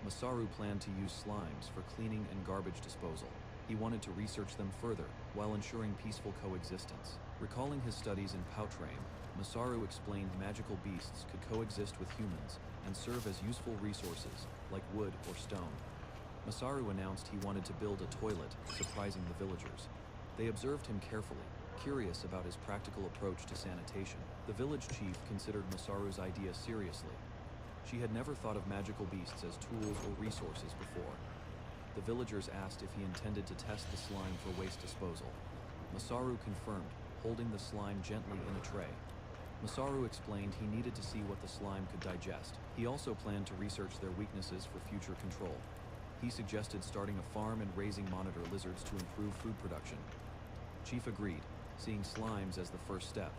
Masaru planned to use slimes for cleaning and garbage disposal. He wanted to research them further, while ensuring peaceful coexistence. Recalling his studies in Poutraim, Masaru explained magical beasts could coexist with humans and serve as useful resources, like wood or stone. Masaru announced he wanted to build a toilet, surprising the villagers. They observed him carefully, curious about his practical approach to sanitation. The village chief considered Masaru's idea seriously. She had never thought of magical beasts as tools or resources before. The villagers asked if he intended to test the slime for waste disposal. Masaru confirmed, holding the slime gently in a tray. Masaru explained he needed to see what the slime could digest. He also planned to research their weaknesses for future control. He suggested starting a farm and raising monitor lizards to improve food production. Chief agreed, seeing slimes as the first step.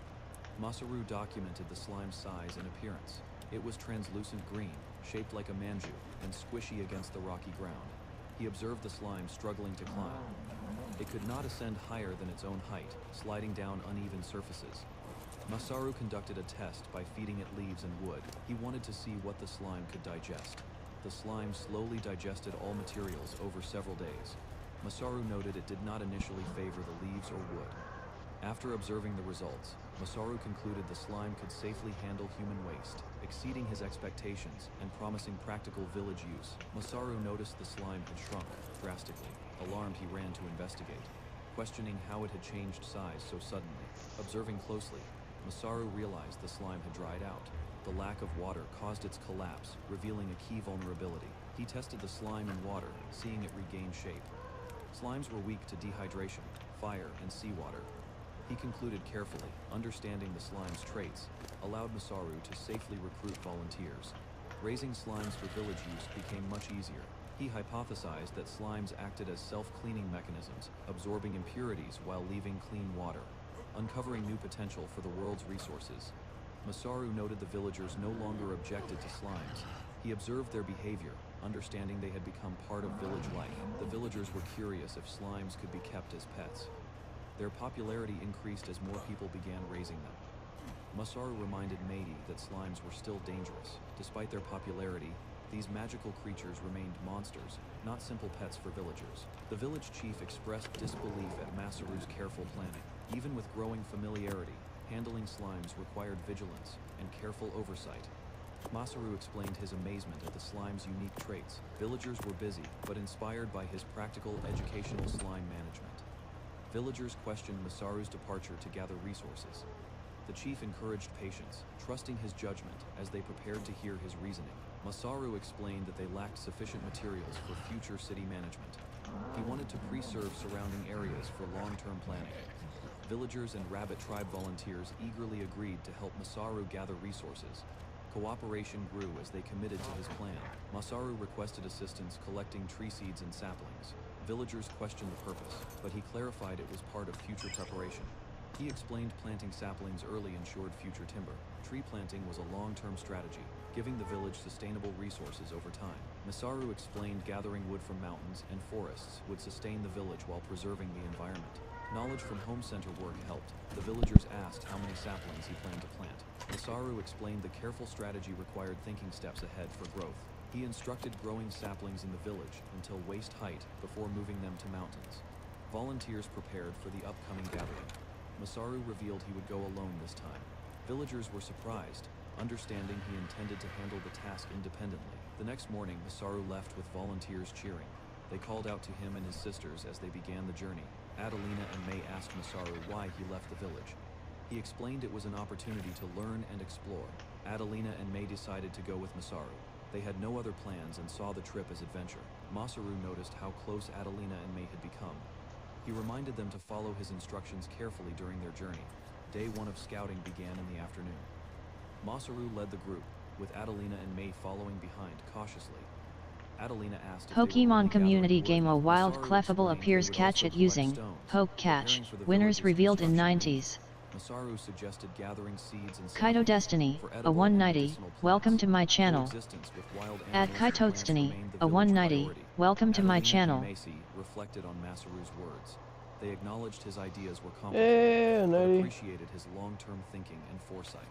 Masaru documented the slime's size and appearance. It was translucent green, shaped like a manju, and squishy against the rocky ground. He observed the slime struggling to climb. It could not ascend higher than its own height, sliding down uneven surfaces. Masaru conducted a test by feeding it leaves and wood. He wanted to see what the slime could digest. The slime slowly digested all materials over several days. Masaru noted it did not initially favor the leaves or wood. After observing the results, Masaru concluded the slime could safely handle human waste, exceeding his expectations and promising practical village use. Masaru noticed the slime had shrunk drastically. Alarmed, he ran to investigate, questioning how it had changed size so suddenly. Observing closely, Masaru realized the slime had dried out. The lack of water caused its collapse, revealing a key vulnerability. He tested the slime in water, seeing it regain shape. Slimes were weak to dehydration, fire, and seawater. He concluded carefully, understanding the slime's traits, allowed Masaru to safely recruit volunteers. Raising slimes for village use became much easier. He hypothesized that slimes acted as self-cleaning mechanisms, absorbing impurities while leaving clean water, uncovering new potential for the world's resources. Masaru noted the villagers no longer objected to slimes. He observed their behavior, understanding they had become part of village life. The villagers were curious if slimes could be kept as pets. Their popularity increased as more people began raising them. Masaru reminded Meiji that slimes were still dangerous. Despite their popularity, these magical creatures remained monsters, not simple pets for villagers. The village chief expressed disbelief at Masaru's careful planning. Even with growing familiarity, handling slimes required vigilance and careful oversight. Masaru explained his amazement at the slime's unique traits. Villagers were busy, but inspired by his practical, educational slime management. Villagers questioned Masaru's departure to gather resources. The chief encouraged patience, trusting his judgment as they prepared to hear his reasoning. Masaru explained that they lacked sufficient materials for future city management. He wanted to preserve surrounding areas for long-term planning. Villagers and Rabbit Tribe volunteers eagerly agreed to help Masaru gather resources. Cooperation grew as they committed to his plan. Masaru requested assistance collecting tree seeds and saplings. Villagers questioned the purpose, but he clarified it was part of future preparation. He explained planting saplings early ensured future timber. Tree planting was a long-term strategy, giving the village sustainable resources over time. Masaru explained gathering wood from mountains and forests would sustain the village while preserving the environment. Knowledge from home center work helped. The villagers asked how many saplings he planned to plant. Masaru explained the careful strategy required thinking steps ahead for growth. He instructed growing saplings in the village until waist height before moving them to mountains. Volunteers prepared for the upcoming gathering. Masaru revealed he would go alone this time. Villagers were surprised, understanding he intended to handle the task independently. The next morning, Masaru left with volunteers cheering. They called out to him and his sisters as they began the journey. Adelina and May asked Masaru why he left the village. He explained it was an opportunity to learn and explore. Adelina and May decided to go with Masaru. They had no other plans and saw the trip as adventure. Masaru noticed how close Adelina and May had become. He reminded them to follow his instructions carefully during their journey. Day 1 of scouting began in the afternoon. Masaru led the group, with Adelina and May following behind cautiously. Adelina asked if Pokemon community game A wild clefable appears catch it using Poke Catch. Winners revealed in 90s. Masaru suggested gathering seeds and Kaito Destiny, a 190, welcome to my channel. At Kaito Destiny, a 190, welcome to my channel. Macy reflected on Masaru's words. They acknowledged his ideas were complicated, but appreciated his long-term thinking and foresight.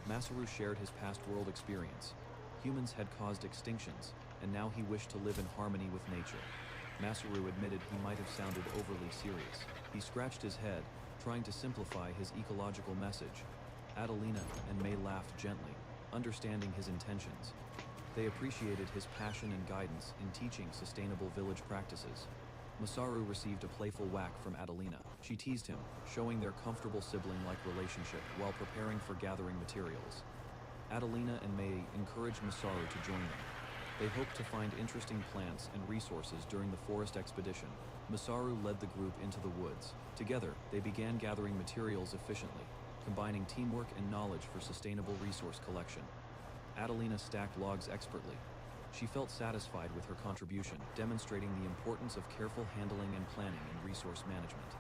Masaru shared his past world experience. Humans had caused extinctions, and now he wished to live in harmony with nature. Masaru admitted he might have sounded overly serious. He scratched his head, trying to simplify his ecological message. Adelina and May laughed gently, understanding his intentions. They appreciated his passion and guidance in teaching sustainable village practices. Masaru received a playful whack from Adelina. She teased him, showing their comfortable sibling-like relationship while preparing for gathering materials. Adelina and May encouraged Masaru to join them. They hoped to find interesting plants and resources during the forest expedition. Masaru led the group into the woods. Together, they began gathering materials efficiently, combining teamwork and knowledge for sustainable resource collection. Adelina stacked logs expertly. She felt satisfied with her contribution, demonstrating the importance of careful handling and planning in resource management.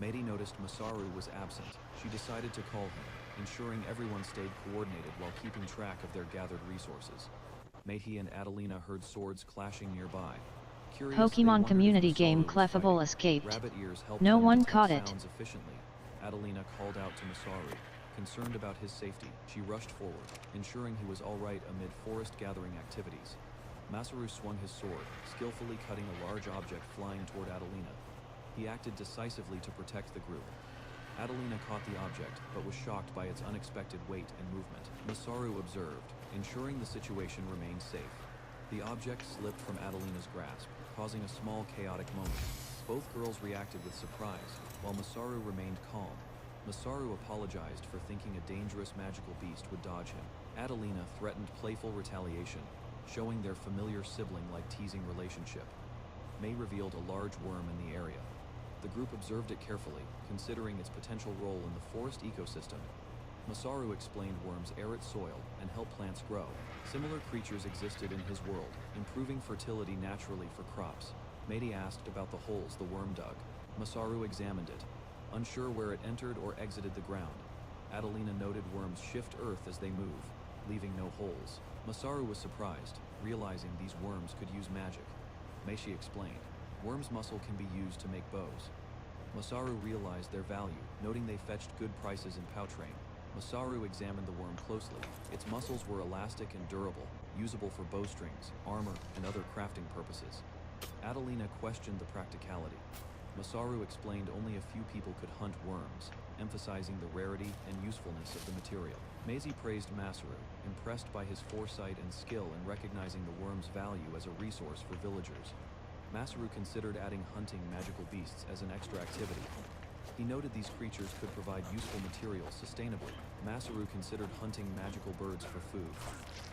Meiri noticed Masaru was absent. She decided to call him, ensuring everyone stayed coordinated while keeping track of their gathered resources. Meiji and Adelina heard swords clashing nearby. Curious, Pokemon community game Clefable escaped. Rabbit ears helped No them one detect caught it. sounds efficiently. Adelina called out to Masaru. Concerned about his safety, she rushed forward, ensuring he was all right amid forest gathering activities. Masaru swung his sword, skillfully cutting a large object flying toward Adelina. He acted decisively to protect the group. Adelina caught the object, but was shocked by its unexpected weight and movement. Masaru observed, ensuring the situation remained safe. The object slipped from Adelina's grasp, causing a small chaotic moment. Both girls reacted with surprise, while Masaru remained calm. Masaru apologized for thinking a dangerous magical beast would dodge him. Adelina threatened playful retaliation, showing their familiar sibling-like teasing relationship. Mei revealed a large worm in the area. The group observed it carefully, considering its potential role in the forest ecosystem. Masaru explained worms aerate soil and help plants grow. Similar creatures existed in his world, improving fertility naturally for crops. Meiri asked about the holes the worm dug. Masaru examined it, unsure where it entered or exited the ground. Adelina noted worms shift earth as they move, leaving no holes. Masaru was surprised, realizing these worms could use magic. Meiji explained, worms' muscle can be used to make bows. Masaru realized their value, noting they fetched good prices in Poutrain. Masaru examined the worm closely. Its muscles were elastic and durable, usable for bowstrings, armor, and other crafting purposes. Adelina questioned the practicality. Masaru explained only a few people could hunt worms, emphasizing the rarity and usefulness of the material. Meiji praised Masaru, impressed by his foresight and skill in recognizing the worm's value as a resource for villagers. Masaru considered adding hunting magical beasts as an extra activity. He noted these creatures could provide useful materials sustainably. Masaru considered hunting magical birds for food.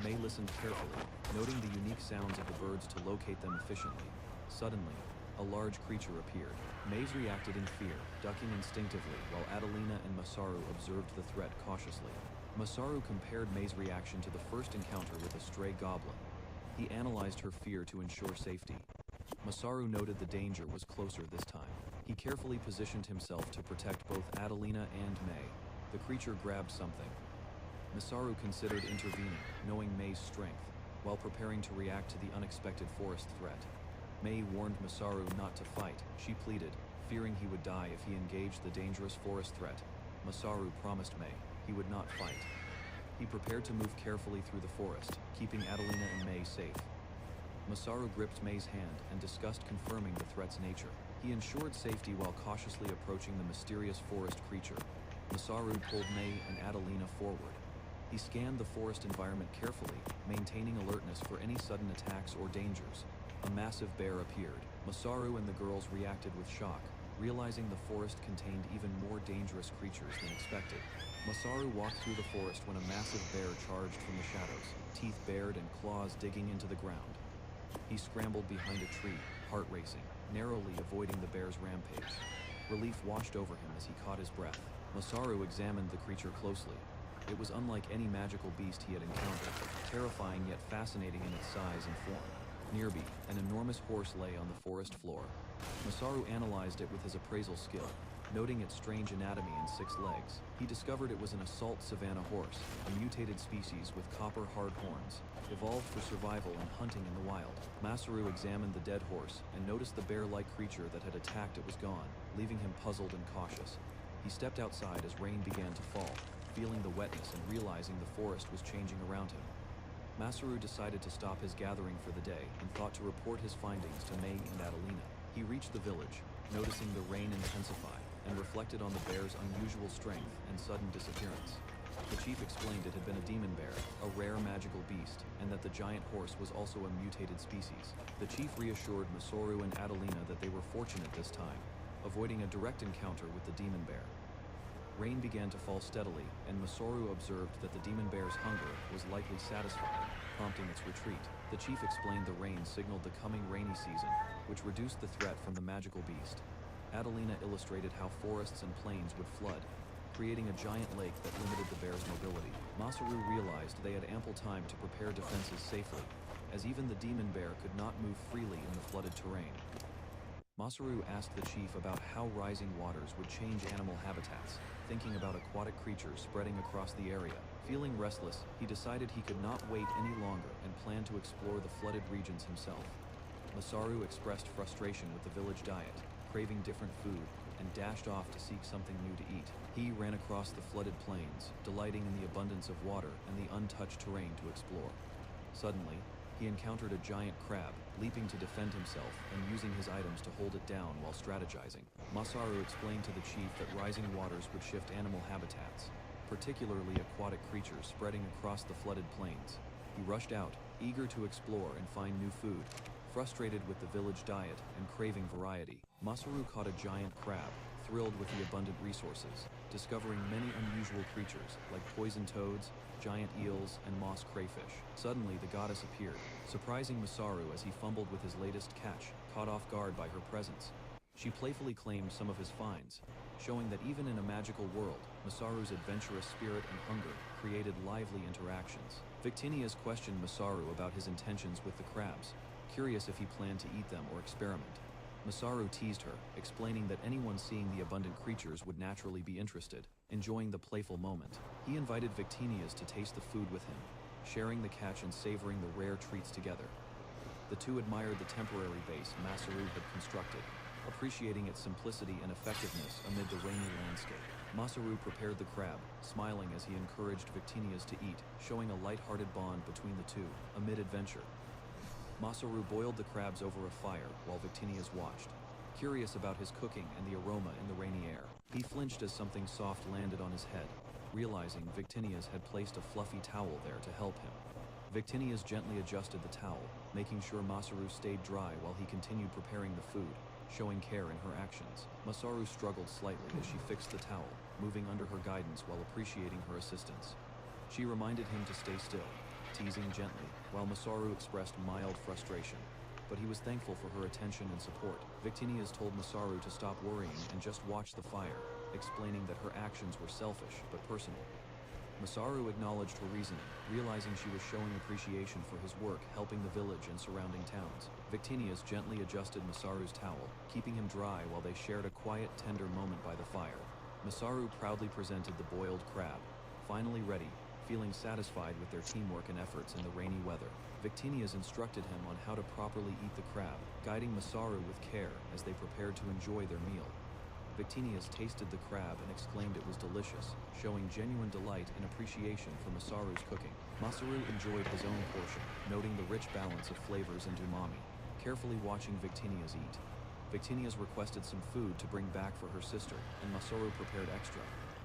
Mei listened carefully, noting the unique sounds of the birds to locate them efficiently. Suddenly, a large creature appeared. Mei's reacted in fear, ducking instinctively, while Adelina and Masaru observed the threat cautiously. Masaru compared Mei's reaction to the first encounter with a stray goblin. He analyzed her fear to ensure safety. Masaru noted the danger was closer this time. He carefully positioned himself to protect both Adelina and Mei. The creature grabbed something. Masaru considered intervening, knowing Mei's strength, while preparing to react to the unexpected forest threat. Mei warned Masaru not to fight. She pleaded, fearing he would die if he engaged the dangerous forest threat. Masaru promised Mei he would not fight. He prepared to move carefully through the forest, keeping Adelina and Mei safe. Masaru gripped Mei's hand and discussed confirming the threat's nature. He ensured safety while cautiously approaching the mysterious forest creature. Masaru pulled Mei and Adelina forward. He scanned the forest environment carefully, maintaining alertness for any sudden attacks or dangers. A massive bear appeared. Masaru and the girls reacted with shock, realizing the forest contained even more dangerous creatures than expected. Masaru walked through the forest when a massive bear charged from the shadows, teeth bared and claws digging into the ground. He scrambled behind a tree, heart racing, narrowly avoiding the bear's rampage. Relief washed over him as he caught his breath. Masaru examined the creature closely. It was unlike any magical beast he had encountered, terrifying yet fascinating in its size and form. Nearby, an enormous horse lay on the forest floor. Masaru analyzed it with his appraisal skill, noting its strange anatomy and 6 legs. He discovered it was an assault savanna horse, a mutated species with copper hard horns, evolved for survival and hunting in the wild. Masaru examined the dead horse and noticed the bear-like creature that had attacked it was gone, leaving him puzzled and cautious. He stepped outside as rain began to fall, feeling the wetness and realizing the forest was changing around him. Masaru decided to stop his gathering for the day and thought to report his findings to Mei and Adelina. He reached the village, noticing the rain intensify, and reflected on the bear's unusual strength and sudden disappearance. The chief explained it had been a demon bear, a rare magical beast, and that the giant horse was also a mutated species. The chief reassured Masaru and Adelina that they were fortunate this time, avoiding a direct encounter with the demon bear. Rain began to fall steadily, and Masaru observed that the demon bear's hunger was likely satisfied, prompting its retreat. The chief explained the rain signaled the coming rainy season, which reduced the threat from the magical beast. Adelina illustrated how forests and plains would flood, creating a giant lake that limited the bear's mobility. Masaru realized they had ample time to prepare defenses safely, as even the demon bear could not move freely in the flooded terrain. Masaru asked the chief about how rising waters would change animal habitats, thinking about aquatic creatures spreading across the area. Feeling restless, he decided he could not wait any longer and planned to explore the flooded regions himself. Masaru expressed frustration with the village diet, craving different food, and dashed off to seek something new to eat. He ran across the flooded plains, delighting in the abundance of water and the untouched terrain to explore. Suddenly, he encountered a giant crab, leaping to defend himself and using his items to hold it down while strategizing. Masaru explained to the chief that rising waters would shift animal habitats, particularly aquatic creatures spreading across the flooded plains. He rushed out, eager to explore and find new food. Frustrated with the village diet and craving variety, Masaru caught a giant crab, thrilled with the abundant resources, discovering many unusual creatures like poison toads, giant eels, and moss crayfish. Suddenly, the goddess appeared, surprising Masaru as he fumbled with his latest catch, caught off guard by her presence. She playfully claimed some of his finds, showing that even in a magical world, Masaru's adventurous spirit and hunger created lively interactions. Victinius questioned Masaru about his intentions with the crabs, curious if he planned to eat them or experiment. Masaru teased her, explaining that anyone seeing the abundant creatures would naturally be interested, enjoying the playful moment. He invited Victinius to taste the food with him, sharing the catch and savoring the rare treats together. The two admired the temporary base Masaru had constructed, appreciating its simplicity and effectiveness amid the rainy landscape. Masaru prepared the crab, smiling as he encouraged Victinius to eat, showing a light-hearted bond between the two, amid adventure. Masaru boiled the crabs over a fire while Victinius watched, curious about his cooking and the aroma in the rainy air. He flinched as something soft landed on his head, realizing Victinius had placed a fluffy towel there to help him. Victinius gently adjusted the towel, making sure Masaru stayed dry while he continued preparing the food, showing care in her actions. Masaru struggled slightly as she fixed the towel, moving under her guidance while appreciating her assistance. She reminded him to stay still, teasing gently, while Masaru expressed mild frustration, but he was thankful for her attention and support. Victinius told Masaru to stop worrying and just watch the fire, explaining that her actions were selfish but personal. Masaru acknowledged her reasoning, realizing she was showing appreciation for his work helping the village and surrounding towns. Victinius gently adjusted Masaru's towel, keeping him dry while they shared a quiet, tender moment by the fire. Masaru proudly presented the boiled crab, finally ready, feeling satisfied with their teamwork and efforts in the rainy weather. Victinius instructed him on how to properly eat the crab, guiding Masaru with care as they prepared to enjoy their meal. Victinius tasted the crab and exclaimed it was delicious, showing genuine delight and appreciation for Masaru's cooking. Masaru enjoyed his own portion, noting the rich balance of flavors and umami, carefully watching Victinius eat. Victinius requested some food to bring back for her sister, and Masaru prepared extra,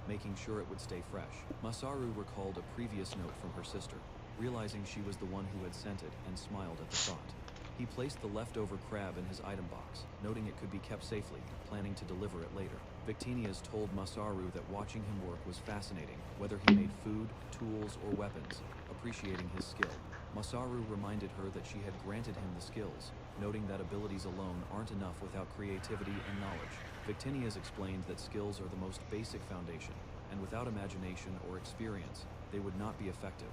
making sure it would stay fresh. Masaru recalled a previous note from her sister, realizing she was the one who had sent it, and smiled at the thought. He placed the leftover crab in his item box, noting it could be kept safely, planning to deliver it later. Victinius told Masaru that watching him work was fascinating, whether he made food, tools, or weapons, appreciating his skill. Masaru reminded her that she had granted him the skills, noting that abilities alone aren't enough without creativity and knowledge. Victinius explained that skills are the most basic foundation, and without imagination or experience, they would not be effective.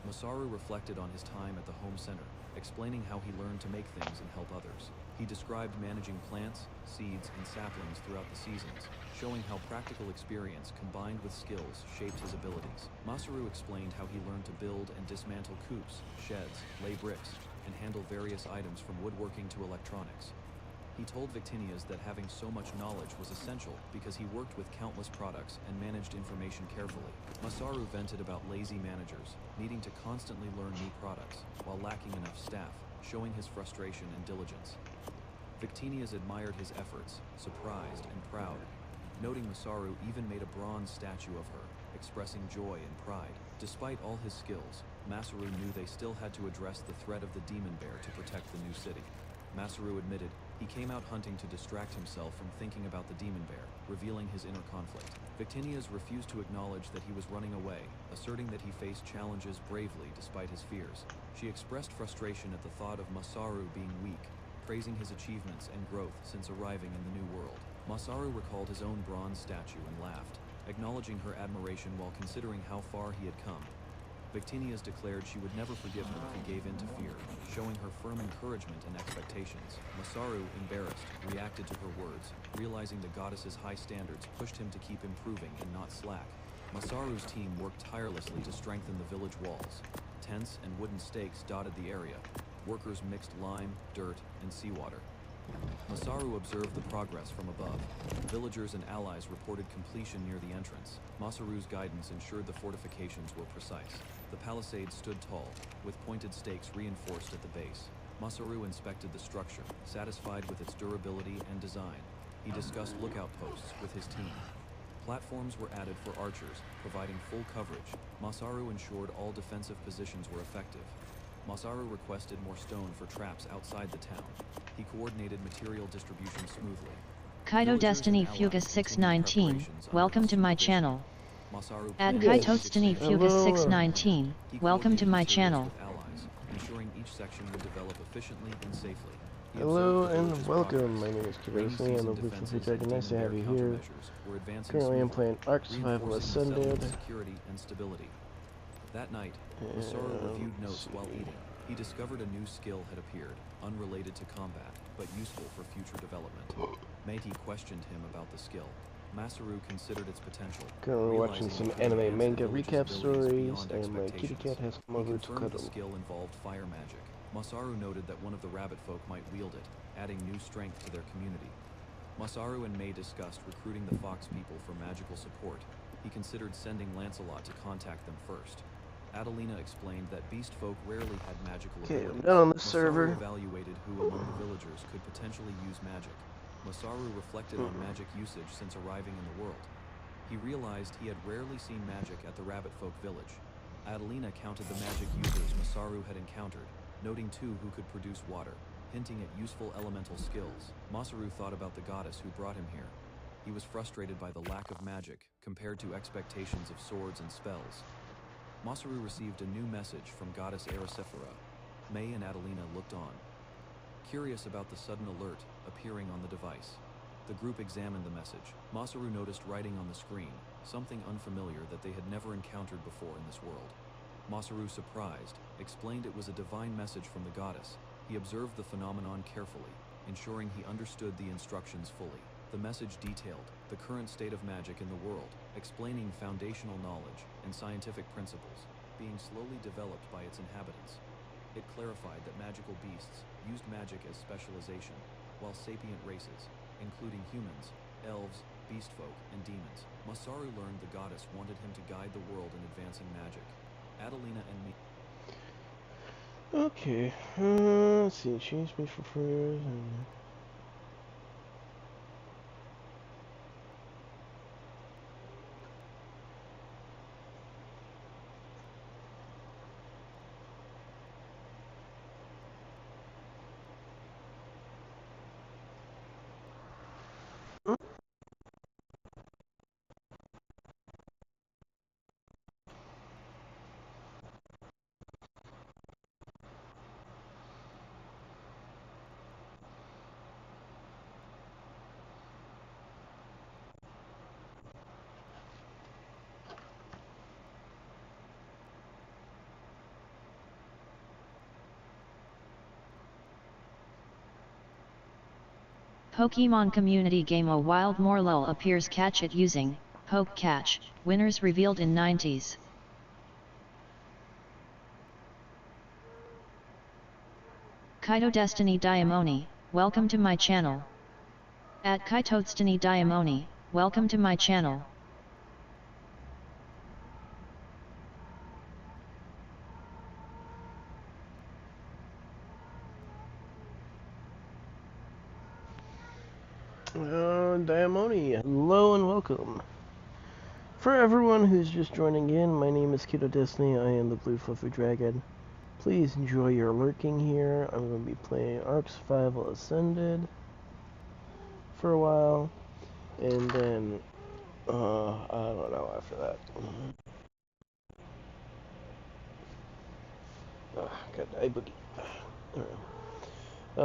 Masaru reflected on his time at the home center, explaining how he learned to make things and help others. He described managing plants, seeds, and saplings throughout the seasons, showing how practical experience combined with skills shaped his abilities. Masaru explained how he learned to build and dismantle coops, sheds, lay bricks, and handle various items from woodworking to electronics. He told Victinius that having so much knowledge was essential because he worked with countless products and managed information carefully. Masaru vented about lazy managers, needing to constantly learn new products, while lacking enough staff, showing his frustration and diligence. Victinius admired his efforts, surprised and proud, noting Masaru even made a bronze statue of her, expressing joy and pride. Despite all his skills, Masaru knew they still had to address the threat of the demon bear to protect the new city. Masaru admitted he came out hunting to distract himself from thinking about the demon bear, revealing his inner conflict. Victinius refused to acknowledge that he was running away, asserting that he faced challenges bravely despite his fears. She expressed frustration at the thought of Masaru being weak, praising his achievements and growth since arriving in the new world. Masaru recalled his own bronze statue and laughed, acknowledging her admiration while considering how far he had come. Victinius declared she would never forgive him if he gave in to fear, showing her firm encouragement and expectations. Masaru, embarrassed, reacted to her words, realizing the goddess's high standards pushed him to keep improving and not slack. Masaru's team worked tirelessly to strengthen the village walls. Tents and wooden stakes dotted the area. Workers mixed lime, dirt, and seawater. Masaru observed the progress from above. Villagers and allies reported completion near the entrance. Masaru's guidance ensured the fortifications were precise. The palisade stood tall, with pointed stakes reinforced at the base. Masaru inspected the structure, satisfied with its durability and design. He discussed lookout posts with his team. Platforms were added for archers, providing full coverage. Masaru ensured all defensive positions were effective. Masaru requested more stone for traps outside the town. He coordinated material distribution smoothly. Kaito Destiny Fugus 619, welcome to my channel. At Kaito Destiny Fugus 619, welcome to my channel. Ensuring each section would develop efficiently and safely. Hello and welcome, my name is Kaito, and the Blue Fluffy Dragon. Nice to have you here. Currently I'm playing Ark Survival Ascended. Security and stability. That night, Masaru reviewed notes while eating. He discovered a new skill had appeared, unrelated to combat, but useful for future development. Meiji questioned him about the skill. Masaru considered its potential. Currently watching some anime manga recap stories, and my kitty cat has come over to cuddle. The skill involved fire magic. Masaru noted that one of the rabbit folk might wield it, adding new strength to their community. Masaru and Mei discussed recruiting the fox people for magical support. He considered sending Lancelot to contact them first. Adelina explained that beast folk rarely had magical abilities. I'm done on the Masaru server. evaluated who among the villagers could potentially use magic. Masaru reflected on magic usage since arriving in the world. He realized he had rarely seen magic at the rabbit folk village. Adelina counted the magic users Masaru had encountered, noting two who could produce water, hinting at useful elemental skills. Masaru thought about the goddess who brought him here. He was frustrated by the lack of magic compared to expectations of swords and spells. Masaru received a new message from goddess Erisifera. Mei and Adelina looked on, curious about the sudden alert appearing on the device. The group examined the message. Masaru noticed writing on the screen, something unfamiliar that they had never encountered before in this world. Masaru, surprised, explained it was a divine message from the goddess. He observed the phenomenon carefully, ensuring he understood the instructions fully. The message detailed the current state of magic in the world, explaining foundational knowledge and scientific principles being slowly developed by its inhabitants. It clarified that magical beasts used magic as specialization, while sapient races, including humans, elves, beastfolk, and demons. Masaru learned the goddess wanted him to guide the world in advancing magic. Adelina and me. Okay, let's see, change me for prayers and... Pokemon community game A Wild Morlul appears catch it using Poke Catch, winners revealed in 90s. Kaito Destiny Diamoni, welcome to my channel. At Kaito Destiny Diamoni, welcome to my channel. Diamoni, hello and welcome. For everyone who's just joining in, my name is Kaito Destiny, I am the Blue Fluffy Dragon. Please enjoy your lurking here. I'm going to be playing Ark Survival Ascended for a while, and then, I don't know after that. Got eye boogie.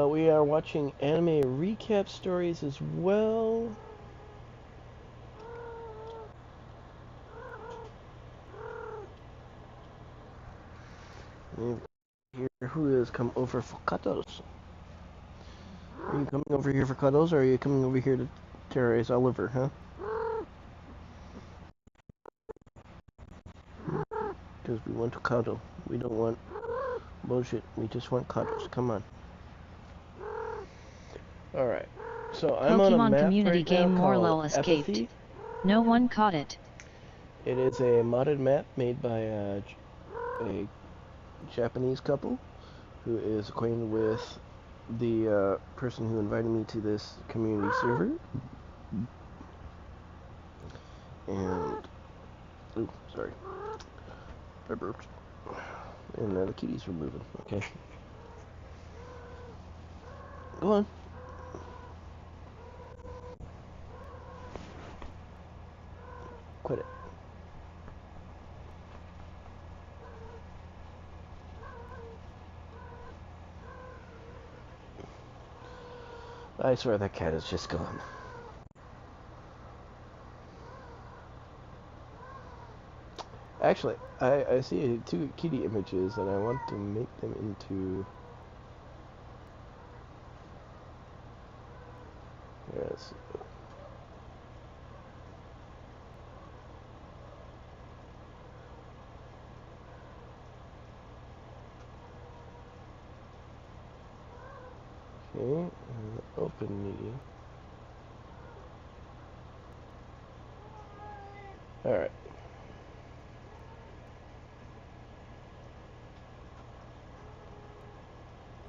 We are watching anime recap stories as well. here who has come over for cuddles. Are you coming over here for cuddles, or are you coming over here to terrorize Oliver, huh? Because we want to cuddle. We don't want bullshit. We just want cuddles. Come on. Alright. So I'm on a Pokemon map community right game now Morlul called escaped. Apathy. No one caught it. It is a modded map made by a Japanese couple who is acquainted with the person who invited me to this community server. And, ooh, sorry. I burped. And the kitties are moving. Okay. Go on. Quit it. I swear that cat is just gone. Actually, I see two kitty images and I want to make them into... Yes. Okay, open media. Alright.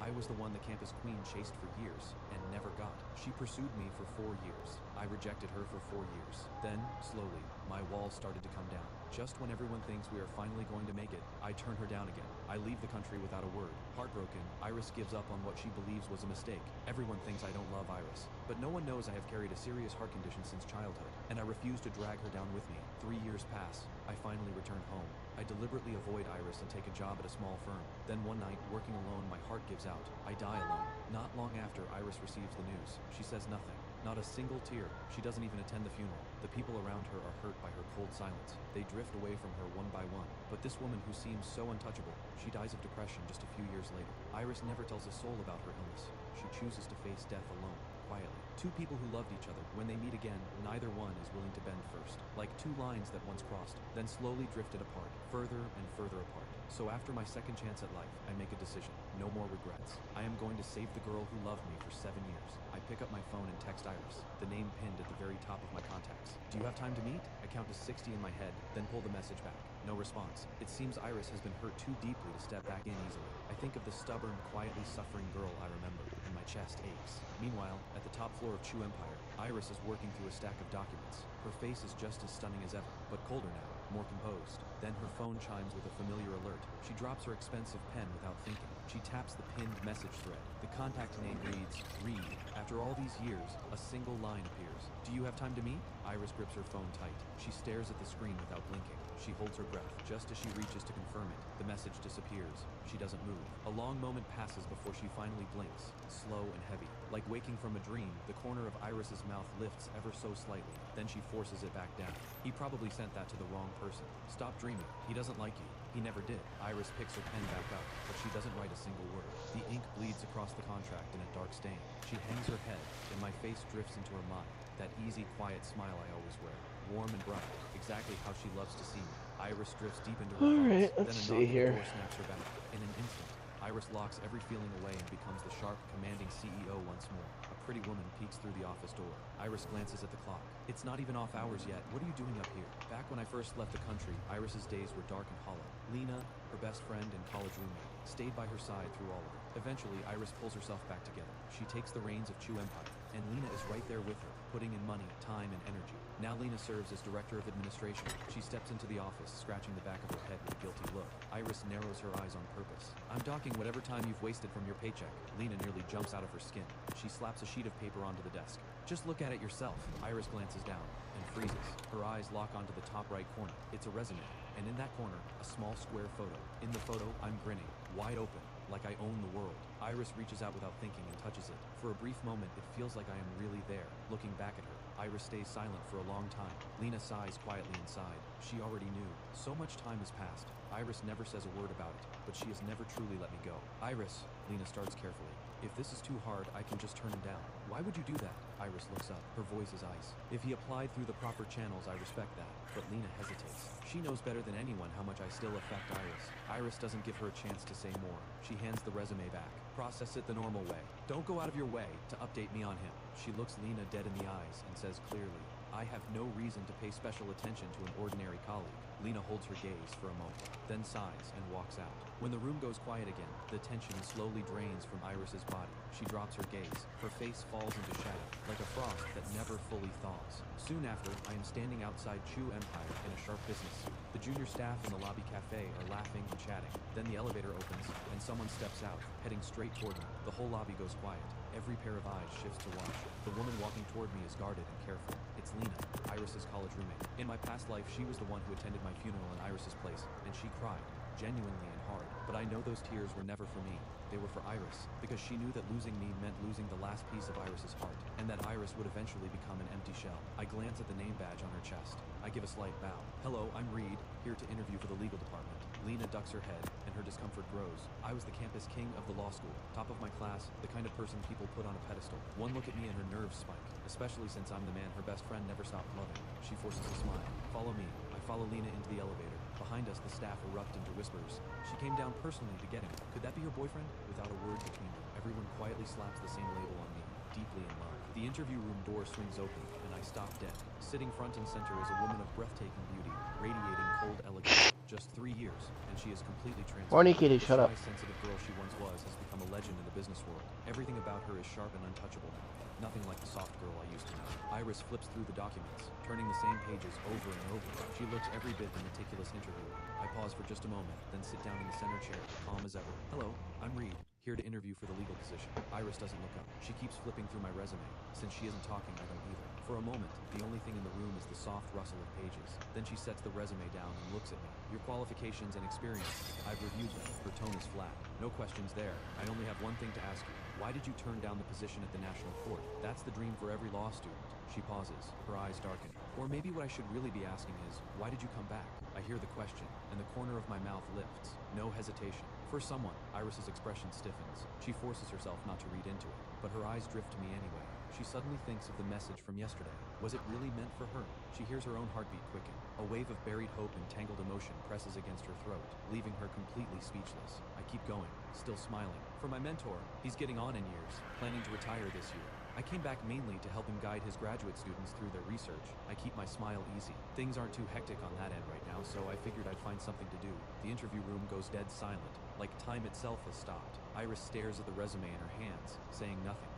I was the one the campus queen chased for years and never got. She pursued me for 4 years. I rejected her for 4 years. Then, slowly, my walls started to come down. Just when everyone thinks we are finally going to make it, I turn her down again. I leave the country without a word. Heartbroken, Iris gives up on what she believes was a mistake. Everyone thinks I don't love Iris, but no one knows I have carried a serious heart condition since childhood, and I refuse to drag her down with me. 3 years pass. I finally return home. I deliberately avoid Iris and take a job at a small firm. Then one night, working alone, my heart gives out. I die alone. Not long after, Iris receives the news. She says nothing. Not a single tear. She doesn't even attend the funeral. The people around her are hurt by her cold silence. They drift away from her one by one. But this woman who seems so untouchable, she dies of depression just a few years later. Iris never tells a soul about her illness. She chooses to face death alone, quietly. Two people who loved each other. When they meet again, neither one is willing to bend first. Like two lines that once crossed, then slowly drifted apart, further and further apart. So after my second chance at life, I make a decision. No more regrets. I am going to save the girl who loved me for 7 years. I pick up my phone and text Iris, the name pinned at the very top of my contacts. Do you have time to meet? I count to 60 in my head, then pull the message back. No response. It seems Iris has been hurt too deeply to step back in easily. I think of the stubborn, quietly suffering girl I remember, and my chest aches. Meanwhile, at the top floor of Chu Empire, Iris is working through a stack of documents. Her face is just as stunning as ever, but colder now, more composed. Then her phone chimes with a familiar alert. She drops her expensive pen without thinking. She taps the pinned message thread. The contact name reads, Reed. After all these years, a single line appears. Do you have time to meet? Iris grips her phone tight. She stares at the screen without blinking. She holds her breath. Just as she reaches to confirm it, the message disappears. She doesn't move. A long moment passes before she finally blinks, slow and heavy. Like waking from a dream, the corner of Iris's mouth lifts ever so slightly. Then she forces it back down. He probably sent that to the wrong person. Stop dreaming. He doesn't like you. He never did. Iris picks her pen back up, but she doesn't write a single word. The ink bleeds across the contract in a dark stain. She hangs her head, and my face drifts into her mind. That easy, quiet smile I always wear. Warm and bright. Exactly how she loves to see me. Iris drifts deep into her Alright, thoughts. let's Then a see knock at here. the door snaps her back. In an instant, Iris locks every feeling away and becomes the sharp, commanding CEO once more. A pretty woman peeks through the office door. Iris glances at the clock. It's not even off hours yet. What are you doing up here? Back when I first left the country, Iris's days were dark and hollow. Lena, her best friend and college roommate, stayed by her side through all of it. Eventually, Iris pulls herself back together. She takes the reins of Chu Empire, and Lena is right there with her, putting in money, time, and energy. Now Lena serves as director of administration. She steps into the office, scratching the back of her head with a guilty look. Iris narrows her eyes on purpose. I'm docking whatever time you've wasted from your paycheck. Lena nearly jumps out of her skin. She slaps a sheet of paper onto the desk. Just look at it yourself. Iris glances down and freezes. Her eyes lock onto the top right corner. It's a resume, and in that corner, a small square photo. In the photo, I'm grinning, wide open, like I own the world. Iris reaches out without thinking and touches it. For a brief moment, it feels like I am really there, looking back at her. Iris stays silent for a long time. Lena sighs quietly inside. She already knew. So much time has passed. Iris never says a word about it, but she has never truly let me go. Iris, Lena starts carefully. If this is too hard, I can just turn him down. Why would you do that? Iris looks up. Her voice is ice. If he applied through the proper channels, I respect that. But Lena hesitates. She knows better than anyone how much I still affect Iris. Iris doesn't give her a chance to say more. She hands the resume back. Process it the normal way. Don't go out of your way to update me on him. She looks Lena dead in the eyes and says clearly, I have no reason to pay special attention to an ordinary colleague. Lena holds her gaze for a moment, then sighs and walks out. When the room goes quiet again, the tension slowly drains from Iris's body. She drops her gaze. Her face falls into shadow, like a frost that never fully thaws. Soon after, I am standing outside Chu Empire in a sharp business suit. The junior staff in the lobby cafe are laughing and chatting. Then the elevator opens, and someone steps out, heading straight toward me. The whole lobby goes quiet. Every pair of eyes shifts to watch. The woman walking toward me is guarded and careful. It's Lena, Iris's college roommate. In my past life, she was the one who attended my funeral in Iris's place, and she cried, genuinely and hard. But I know those tears were never for me. They were for Iris, because she knew that losing me meant losing the last piece of Iris's heart, and that Iris would eventually become an empty shell. I glance at the name badge on her chest. I give a slight bow. Hello, I'm Reed, here to interview for the legal department. Lena ducks her head, and her discomfort grows. I was the campus king of the law school, top of my class, the kind of person people put on a pedestal. One look at me and her nerves spike, especially since I'm the man her best friend never stopped loving. She forces a smile. Follow me. I follow Lena into the elevator. Behind us, the staff erupt into whispers. She came down personally to get him. Could that be your boyfriend? Without a word between them, everyone quietly slaps the same label on me, deeply in love. The interview room door swings open, and I stop dead. Sitting front and center is a woman of breathtaking beauty, radiating cold elegance. Just 3 years, and she is completely transformed. Barney Kitty, The shut up. shy, sensitive girl she once was has become a legend in the business world. Everything about her is sharp and untouchable now. Nothing like the soft girl I used to know. Iris flips through the documents, turning the same pages over and over. She looks every bit the meticulous interviewer. I pause for just a moment, then sit down in the center chair, calm as ever. Hello, I'm Reed, here to interview for the legal position. Iris doesn't look up. She keeps flipping through my resume. Since she isn't talking, I don't either. For a moment, the only thing in the room is the soft rustle of pages. Then she sets the resume down and looks at me. Your qualifications and experience. I've reviewed them. Her tone is flat. No questions there. I only have one thing to ask you. Why did you turn down the position at the National Court? That's the dream for every law student. She pauses. Her eyes darken. Or maybe what I should really be asking is, why did you come back? I hear the question, and the corner of my mouth lifts. No hesitation. For someone, Iris's expression stiffens. She forces herself not to read into it, but her eyes drift to me anyway. She suddenly thinks of the message from yesterday. Was it really meant for her? She hears her own heartbeat quicken. A wave of buried hope and tangled emotion presses against her throat, leaving her completely speechless. I keep going, still smiling. For my mentor, he's getting on in years, planning to retire this year. I came back mainly to help him guide his graduate students through their research. I keep my smile easy. Things aren't too hectic on that end right now, so I figured I'd find something to do. The interview room goes dead silent, like time itself has stopped. Iris stares at the resume in her hands, saying nothing.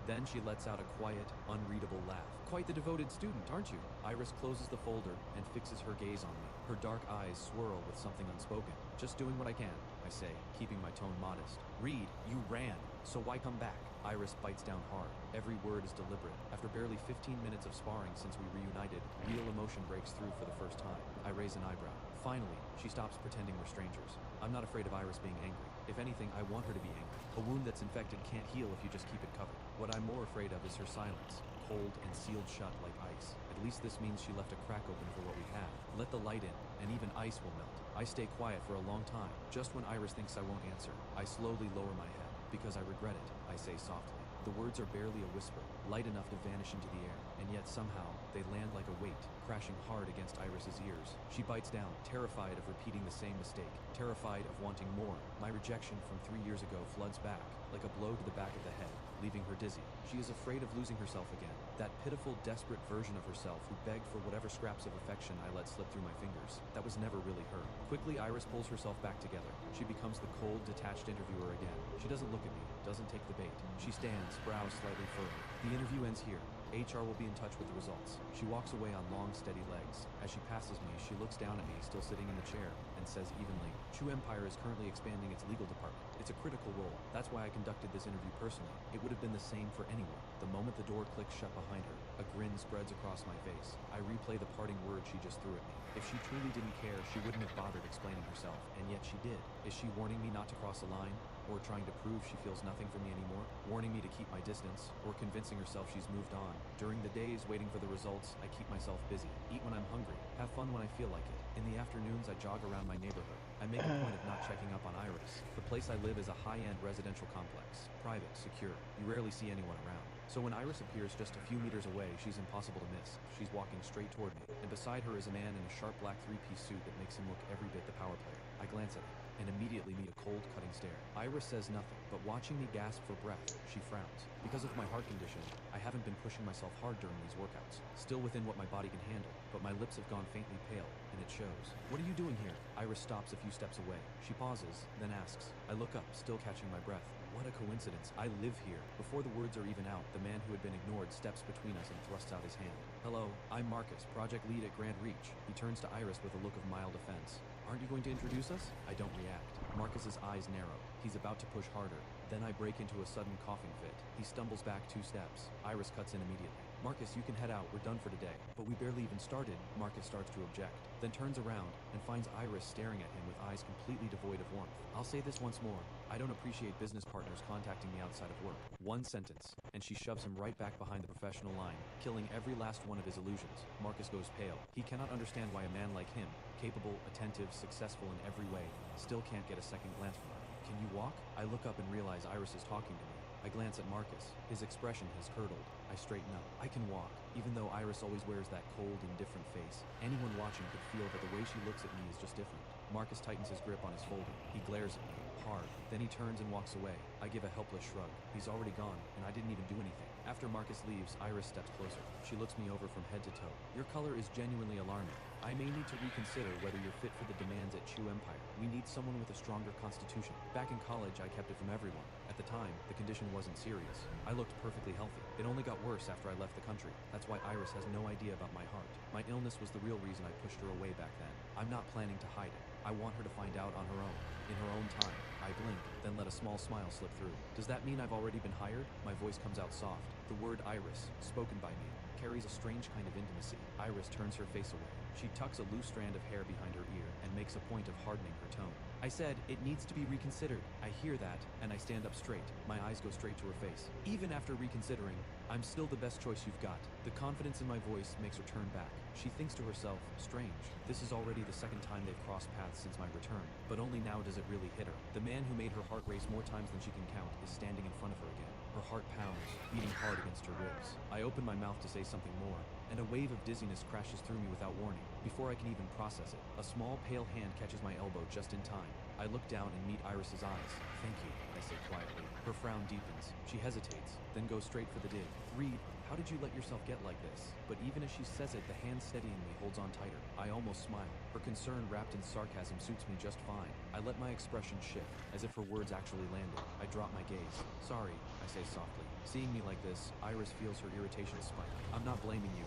Then she lets out a quiet, unreadable laugh. Quite the devoted student, aren't you? Iris closes the folder and fixes her gaze on me. Her dark eyes swirl with something unspoken. Just doing what I can, I say, keeping my tone modest. Reed, you ran, so why come back? Iris bites down hard. Every word is deliberate. After barely 15 minutes of sparring since we reunited, real emotion breaks through for the first time. I raise an eyebrow. Finally, she stops pretending we're strangers. I'm not afraid of Iris being angry. If anything, I want her to be angry. A wound that's infected can't heal if you just keep it covered. What I'm more afraid of is her silence, cold and sealed shut like ice. At least this means she left a crack open for what we have. Let the light in, and even ice will melt. I stay quiet for a long time. Just when Iris thinks I won't answer, I slowly lower my head. Because I regret it, I say softly. The words are barely a whisper, light enough to vanish into the air, and yet somehow they land like a weight, crashing hard against Iris's ears. She bites down, terrified of repeating the same mistake, terrified of wanting more. My rejection from 3 years ago floods back, like a blow to the back of the head, leaving her dizzy. She is afraid of losing herself again, that pitiful, desperate version of herself who begged for whatever scraps of affection I let slip through my fingers. That was never really her. Quickly, Iris pulls herself back together. She becomes the cold, detached interviewer again. She doesn't look at me, doesn't take the bait. She stands, brows slightly furrowed. The interview ends here. HR will be in touch with the results. She walks away on long, steady legs. As she passes me, she looks down at me, still sitting in the chair, and says evenly, Chu Empire is currently expanding its legal department. It's a critical role. That's why I conducted this interview personally. It would have been the same for anyone. The moment the door clicks shut behind her, a grin spreads across my face. I replay the parting words she just threw at me. If she truly didn't care, she wouldn't have bothered explaining herself, and yet she did. Is she warning me not to cross a line? or trying to prove she feels nothing for me anymore, warning me to keep my distance, or convincing herself she's moved on. During the days waiting for the results, I keep myself busy, eat when I'm hungry, have fun when I feel like it. In the afternoons, I jog around my neighborhood. I make a point of not checking up on Iris. The place I live is a high-end residential complex, private, secure. You rarely see anyone around. So when Iris appears just a few meters away, she's impossible to miss. She's walking straight toward me, and beside her is a man in a sharp black three-piece suit that makes him look every bit the power player. I glance at him and immediately meet a cold, cutting stare. Iris says nothing, but watching me gasp for breath, she frowns. Because of my heart condition, I haven't been pushing myself hard during these workouts, still within what my body can handle, but my lips have gone faintly pale, and it shows. What are you doing here? Iris stops a few steps away. She pauses, then asks. I look up, still catching my breath. What a coincidence. I live here. Before the words are even out, the man who had been ignored steps between us and thrusts out his hand. Hello, I'm Marcus, project lead at Grand Reach. He turns to Iris with a look of mild offense. Aren't you going to introduce us? I don't react. Marcus's eyes narrow. He's about to push harder. Then I break into a sudden coughing fit. He stumbles back 2 steps. Iris cuts in immediately. Marcus, you can head out. We're done for today. But we barely even started. Marcus starts to object, then turns around and finds Iris staring at him with eyes completely devoid of warmth. I'll say this once more. I don't appreciate business partners contacting me outside of work. One sentence, and she shoves him right back behind the professional line, killing every last one of his illusions. Marcus goes pale. He cannot understand why a man like him, capable, attentive, successful in every way, still can't get a second glance from her. Can you walk? I look up and realize Iris is talking to me. I glance at Marcus. His expression has curdled. I straighten up. I can walk, even though Iris always wears that cold, indifferent face. Anyone watching could feel that the way she looks at me is just different. Marcus tightens his grip on his folder. He glares at me, hard. Then he turns and walks away. I give a helpless shrug. He's already gone, and I didn't even do anything. After Marcus leaves, Iris steps closer. She looks me over from head to toe. Your color is genuinely alarming. I may need to reconsider whether you're fit for the demands at Chu Empire. We need someone with a stronger constitution. Back in college, I kept it from everyone. At the time, the condition wasn't serious. I looked perfectly healthy. It only got worse after I left the country. That's why Iris has no idea about my heart. My illness was the real reason I pushed her away back then. I'm not planning to hide it. I want her to find out on her own, in her own time. I blink, then let a small smile slip through. Does that mean I've already been hired? My voice comes out soft. The word Iris, spoken by me, carries a strange kind of intimacy. Iris turns her face away. She tucks a loose strand of hair behind her ear and makes a point of hardening her tone. I said, it needs to be reconsidered. I hear that, and I stand up straight. My eyes go straight to her face. Even after reconsidering, I'm still the best choice you've got. The confidence in my voice makes her turn back. She thinks to herself, strange. This is already the second time they've crossed paths since my return, but only now does it really hit her. The man who made her heart race more times than she can count is standing in front of her again. Her heart pounds, beating hard against her ribs. I open my mouth to say something more, and a wave of dizziness crashes through me without warning. Before I can even process it, a small, pale hand catches my elbow just in time. I look down and meet Iris's eyes. Thank you, I say quietly. Her frown deepens. She hesitates, then goes straight for the dig. Reed, how did you let yourself get like this? But even as she says it, the hand steadying me holds on tighter. I almost smile. Her concern wrapped in sarcasm suits me just fine. I let my expression shift, as if her words actually landed. I drop my gaze. Sorry, I say softly. Seeing me like this, Iris feels her irritation spike. I'm not blaming you.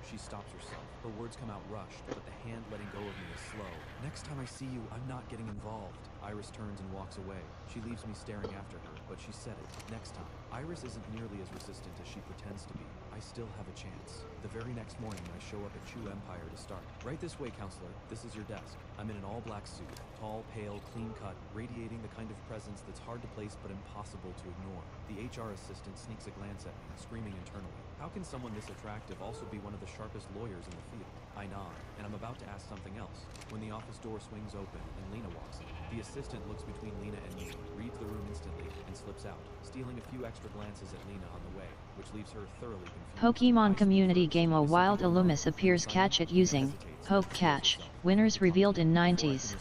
She stops herself. Her words come out rushed, but the hand letting go of me is slow. Next time I see you, I'm not getting involved. Iris turns and walks away. She leaves me staring after her, but she said it. Next time. Iris isn't nearly as resistant as she pretends to be. I still have a chance. The very next morning, I show up at Chu Empire to start. Right this way, counselor. This is your desk. I'm in an all-black suit. Tall, pale, clean-cut, radiating the kind of presence that's hard to place but impossible to ignore. The HR assistant sneaks a glance at me, screaming internally. How can someone this attractive also be one of the sharpest lawyers in the field? I nod, and I'm about to ask something else, when the office door swings open and Lena walks in. The assistant looks between Lena and me, reads the room instantly, and slips out, stealing a few extra glances at Lena on the way, which leaves her thoroughly confused. Pokemon community game A Wild Illumis appears catch it using Poke Catch. Winners revealed in 90s.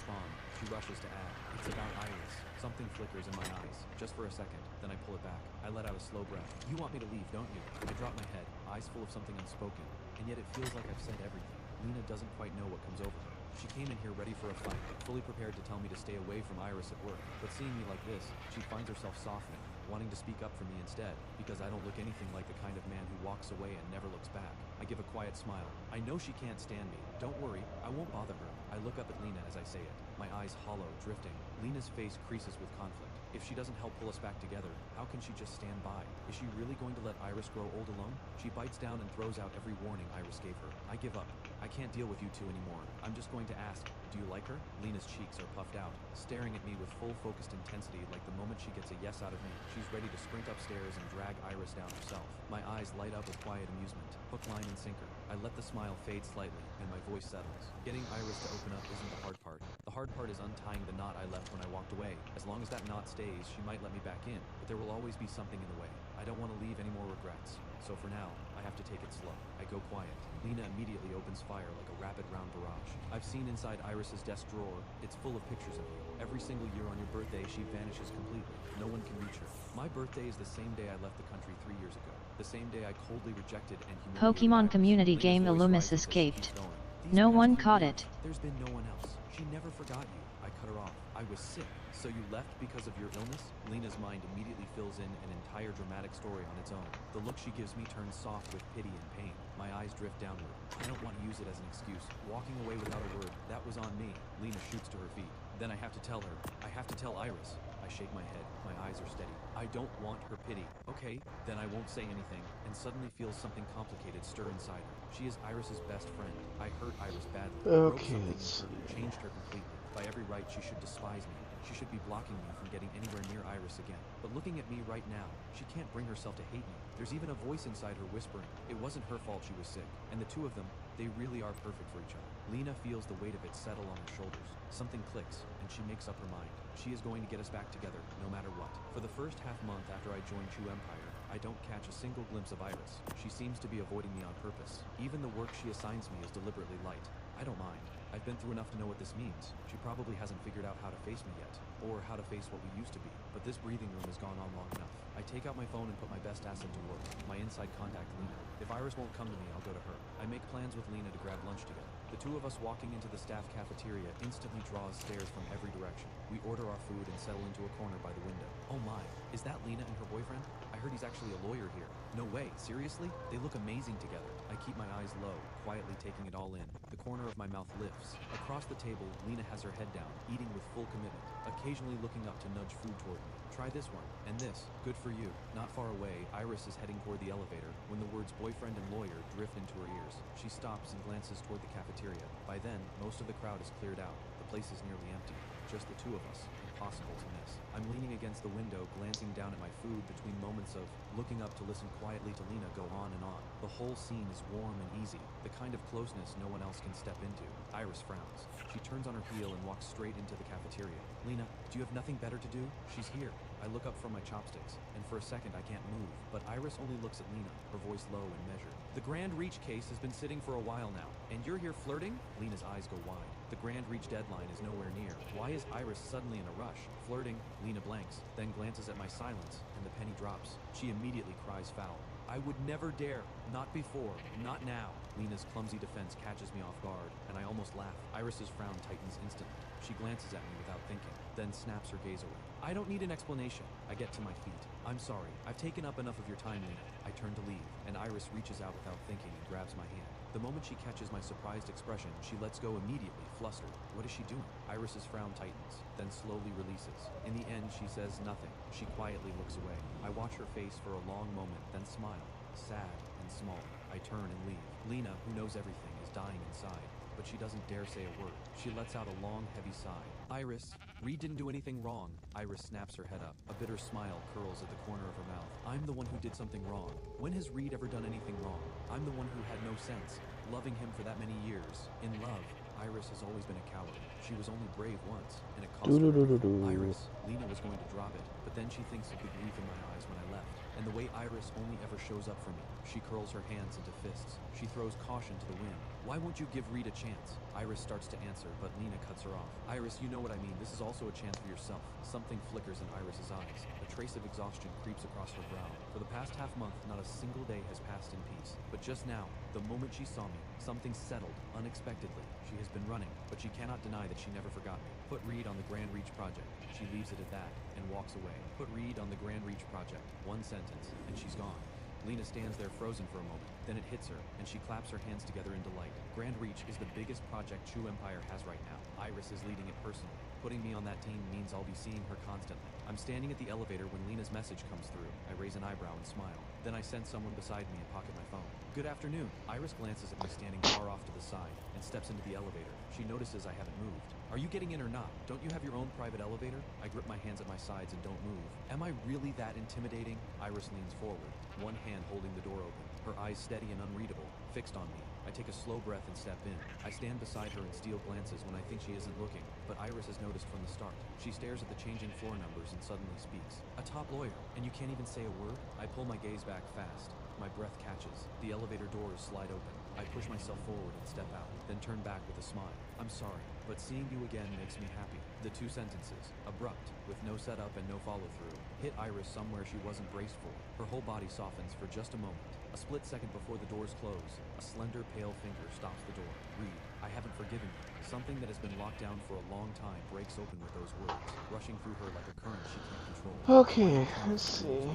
She rushes to add, it's about Iris. Something flickers in my eyes, just for a second, then I pull it back. I let out a slow breath. You want me to leave, don't you? I drop my head, eyes full of something unspoken, and yet it feels like I've said everything. Lena doesn't quite know what comes over her. She came in here ready for a fight, fully prepared to tell me to stay away from Iris at work, but seeing me like this, she finds herself softening. wanting to speak up for me instead, because I don't look anything like the kind of man who walks away and never looks back. I give a quiet smile. I know she can't stand me. Don't worry, I won't bother her. I look up at Lena as I say it, my eyes hollow, drifting. Lena's face creases with conflict. If she doesn't help pull us back together, how can she just stand by? Is she really going to let Iris grow old alone? She bites down and throws out every warning Iris gave her. I give up. I can't deal with you two anymore. I'm just going to ask, do you like her? Lena's cheeks are puffed out, staring at me with full focused intensity like the moment she gets a yes out of me, she's ready to sprint upstairs and drag Iris down herself. My eyes light up with quiet amusement. Hook, line, and sinker. I let the smile fade slightly, and my voice settles. Getting Iris to open up isn't the hard part. The hard part is untying the knot I left when I walked away. As long as that knot stays, she might let me back in, but there will always be something in the way. I don't want to leave any more regrets. So for now, I have to take it slow. I go quiet. Lena immediately opens fire like a rapid round barrage. I've seen inside Iris's desk drawer. It's full of pictures of you. Every single year on your birthday, she vanishes completely. No one can reach her. My birthday is the same day I left the country 3 years ago. The same day I coldly rejected and humiliated Pokemon Iris. community Lena's game voice Illumis rises as she escaped. keeps going. No These one past 3 caught years, it. There's been no one else. She never forgot you. I cut her off. I was sick. So you left because of your illness? Lena's mind immediately fills in an entire dramatic story on its own. The look she gives me turns soft with pity and pain. My eyes drift downward. I don't want to use it as an excuse. Walking away without a word, that was on me. Lena shoots to her feet. Then I have to tell her. I have to tell Iris. I shake my head. My eyes are steady. I don't want her pity. Okay, then I won't say anything, and suddenly feel something complicated stir inside her. She is Iris's best friend. I hurt Iris badly. Broke Okay, something let's in her. see. Changed her completely. By every right, she should despise me. She should be blocking me from getting anywhere near Iris again. But looking at me right now, she can't bring herself to hate me. There's even a voice inside her whispering. It wasn't her fault she was sick. And the two of them, they really are perfect for each other. Lena feels the weight of it settle on her shoulders. Something clicks, and she makes up her mind. She is going to get us back together, no matter what. For the first half month after I joined Chu Empire, I don't catch a single glimpse of Iris. She seems to be avoiding me on purpose. Even the work she assigns me is deliberately light. I don't mind. I've been through enough to know what this means. She probably hasn't figured out how to face me yet, or how to face what we used to be. But this breathing room has gone on long enough. I take out my phone and put my best asset to work, my inside contact, Lena. If Iris won't come to me, I'll go to her. I make plans with Lena to grab lunch together. The two of us walking into the staff cafeteria instantly draws stares from every direction. We order our food and settle into a corner by the window. Oh my, is that Lena and her boyfriend? I heard he's actually a lawyer here. No way, seriously? They look amazing together. I keep my eyes low, quietly taking it all in. The corner of my mouth lifts. Across the table, Lena has her head down, eating with full commitment, occasionally looking up to nudge food toward me. Try this one, and this. Good for you. Not far away, Iris is heading toward the elevator when the words boyfriend and lawyer drift into her ears. She stops and glances toward the cafeteria. By then, most of the crowd is cleared out. The place is nearly empty. Just the two of us. Impossible to miss. I'm leaning against the window, glancing down at my food between moments of looking up to listen quietly to Lena go on and on. The whole scene is warm and easy, the kind of closeness no one else can step into. Iris frowns. She turns on her heel and walks straight into the cafeteria. Lena, do you have nothing better to do? She's here. I look up from my chopsticks, and for a second I can't move, but Iris only looks at Lena, her voice low and measured. The Grand Reach case has been sitting for a while now, and you're here flirting? Lena's eyes go wide. The Grand Reach deadline is nowhere near. Why is Iris suddenly in a rush? Flirting? Lena blanks, then glances at my silence, and the penny drops. She immediately cries foul. I would never dare. Not before. Not now. Lena's clumsy defense catches me off guard, and I almost laugh. Iris's frown tightens instantly. She glances at me without thinking, then snaps her gaze away. I don't need an explanation. I get to my feet. I'm sorry. I've taken up enough of your time, Lena. I turn to leave, and Iris reaches out without thinking and grabs my hand. The moment she catches my surprised expression, she lets go immediately, flustered. What is she doing? Iris's frown tightens, then slowly releases. In the end, she says nothing. She quietly looks away. I watch her face for a long moment, then smile, sad and small. I turn and leave. Lena, who knows everything, is dying inside, but she doesn't dare say a word. She lets out a long, heavy sigh. Iris, Reed didn't do anything wrong. Iris snaps her head up. A bitter smile curls at the corner of her mouth. I'm the one who did something wrong. When has Reed ever done anything wrong? I'm the one who had no sense. Loving him for that many years. In love, Iris has always been a coward. She was only brave once, and it cost her everything. Iris, Lena was going to drop it, but then she thinks of the grief in my eyes when I left, and the way Iris only ever shows up for me. She curls her hands into fists. She throws caution to the wind. Why won't you give Reed a chance? Iris starts to answer, but Lena cuts her off. Iris, you know what I mean. This is also a chance for yourself. Something flickers in Iris's eyes. A trace of exhaustion creeps across her brow. For the past half-month, not a single day has passed in peace. But just now, the moment she saw me, something settled, unexpectedly. She has been running, but she cannot deny that she never forgot me. Put Reed on the Grand Reach Project. She leaves it at that, and walks away. Put Reed on the Grand Reach Project. One sentence, and she's gone. Lena stands there frozen for a moment, then it hits her, and she claps her hands together in delight. Grand Reach is the biggest project Chu Empire has right now. Iris is leading it personally. Putting me on that team means I'll be seeing her constantly. I'm standing at the elevator when Lena's message comes through. I raise an eyebrow and smile. Then I sense someone beside me and pocket my phone. Good afternoon. Iris glances at me standing far off to the side and steps into the elevator. She notices I haven't moved. Are you getting in or not? Don't you have your own private elevator? I grip my hands at my sides and don't move. Am I really that intimidating? Iris leans forward, one hand holding the door open, her eyes steady and unreadable, fixed on me. I take a slow breath and step in. I stand beside her and steal glances when I think she isn't looking, but Iris has noticed from the start. She stares at the changing floor numbers and suddenly speaks. A top lawyer, and you can't even say a word? I pull my gaze back fast. My breath catches. The elevator doors slide open. I push myself forward and step out, then turn back with a smile. I'm sorry, but seeing you again makes me happy. The two sentences, abrupt, with no setup and no follow-through, hit Iris somewhere she wasn't braced for. Her whole body softens for just a moment. A split second before the doors close, a slender, pale finger stops the door. Reed, I haven't forgiven you. Something that has been locked down for a long time breaks open with those words, rushing through her like a current she can't control. Okay, let's see.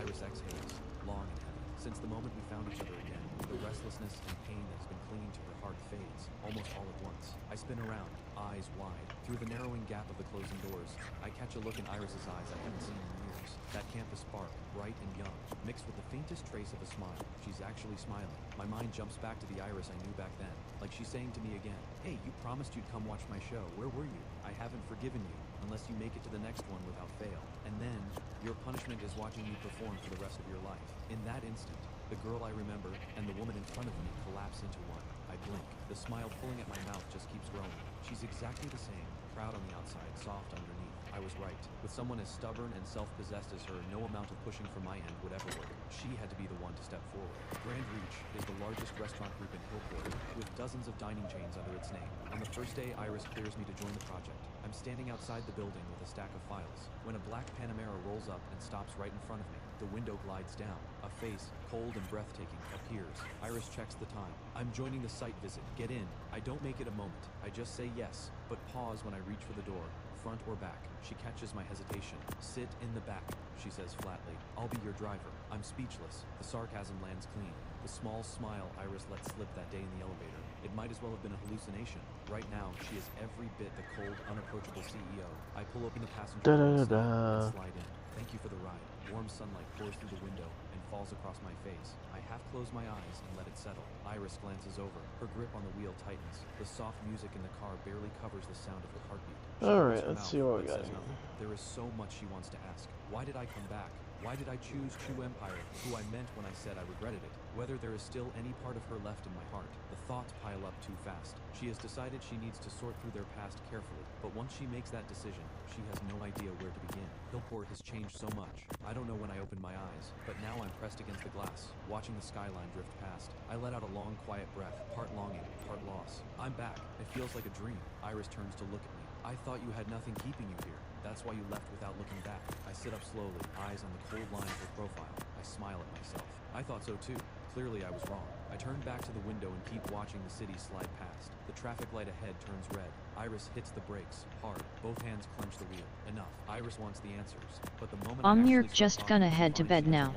Iris exhales, long and heavy. Since the moment we found each other again, the restlessness and pain that has been clinging to her heart fades, almost all at once. I spin around, eyes wide. Through the narrowing gap of the closing doors, I catch a look in Iris's eyes I haven't seen in years. That campus spark, bright and young, mixed with the faintest trace of a smile. She's actually smiling. My mind jumps back to the Iris I knew back then, like she's saying to me again, hey, you promised you'd come watch my show. Where were you? I haven't forgiven you, unless you make it to the next one without fail. And then, your punishment is watching you perform for the rest of your life. In that instant, the girl I remember and the woman in front of me collapse into one. I blink. The smile pulling at my mouth just keeps growing. She's exactly the same, proud on the outside, soft underneath. I was right. With someone as stubborn and self-possessed as her, no amount of pushing from my end would ever work. She had to be the one to step forward. Grand Reach is the largest restaurant group in Hillport, with dozens of dining chains under its name. On the first day, Iris clears me to join the project. I'm standing outside the building with a stack of files, when a black Panamera rolls up and stops right in front of me. The window glides down. A face, cold and breathtaking, appears. Iris checks the time. I'm joining the site visit. Get in. I don't make it a moment. I just say yes, but pause when I reach for the door. Front or back? She catches my hesitation. Sit in the back, she says flatly. I'll be your driver. I'm speechless. The sarcasm lands clean. The small smile Iris let slip that day in the elevator. It might as well have been a hallucination. Right now, she is every bit the cold, unapproachable CEO. I pull open the passenger door and slide in. Thank you for the ride. Warm sunlight pours through the window and falls across my face. I half close my eyes and let it settle. Iris glances over. Her grip on the wheel tightens. The soft music in the car barely covers the sound of her heartbeat. Alright, let's see what we got here. There is so much she wants to ask. Why did I come back? Why did I choose Chu Empire, who I meant when I said I regretted it? Whether there is still any part of her left in my heart. The thoughts pile up too fast. She has decided she needs to sort through their past carefully, but once she makes that decision, she has no idea where to begin. Hillport has changed so much. I don't know when I opened my eyes, but now I'm pressed against the glass, watching the skyline drift past. I let out a long, quiet breath, part longing, part loss. I'm back. It feels like a dream. Iris turns to look at me. I thought you had nothing keeping you here. That's why you left without looking back. I sit up slowly, eyes on the cold line of her profile. I smile at myself. I thought so too. Clearly I was wrong. I turn back to the window and keep watching the city slide past. The traffic light ahead turns red. Iris hits the brakes, hard. Both hands clench the wheel. Enough. Iris wants the answers. But the moment Omnier just gonna head to bed now.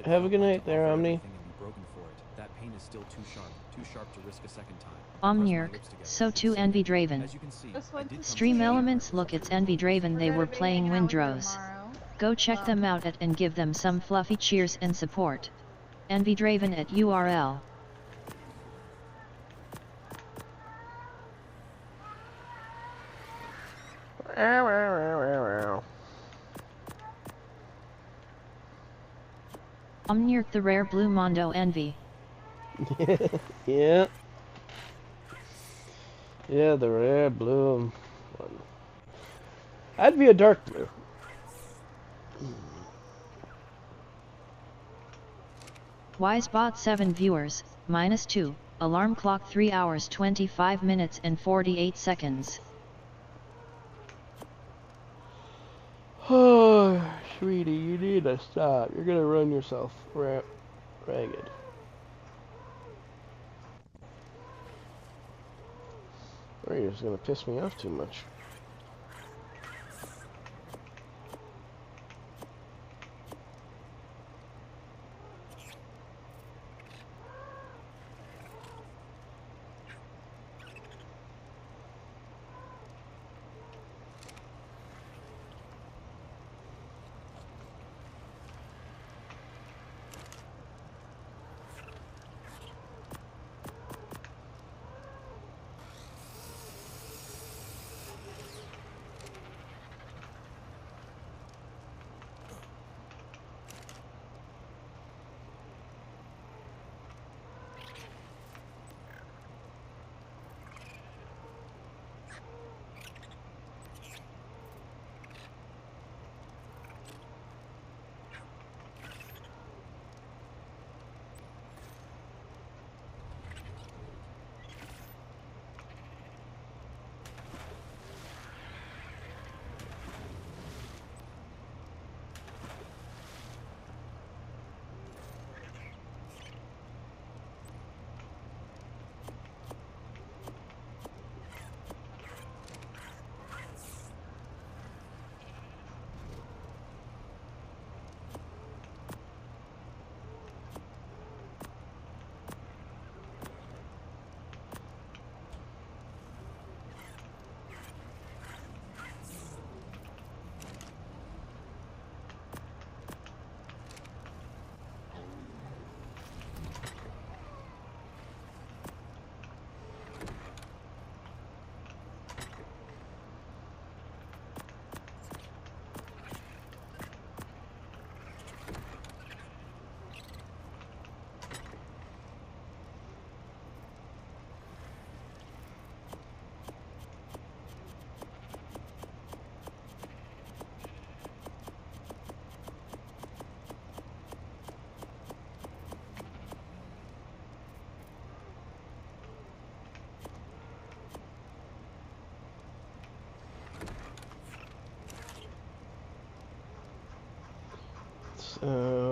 Have a good night there, Omni. That pain is still too sharp to risk a second time. Omnier, so too Envy Draven. Stream Elements, look, it's Envy Draven. They were playing Windrose. Go check them out and give them some fluffy cheers and support. Envy Draven at URL. Omnier, the rare blue Mondo Envy. Yeah. Yeah, the rare blue one. I'd be a dark blue. Wisebot 7 viewers, -2, alarm clock 3 hours 25 minutes and 48 seconds. Oh. Sweetie, you need to stop. You're gonna run yourself ragged. Or you're just gonna piss me off too much.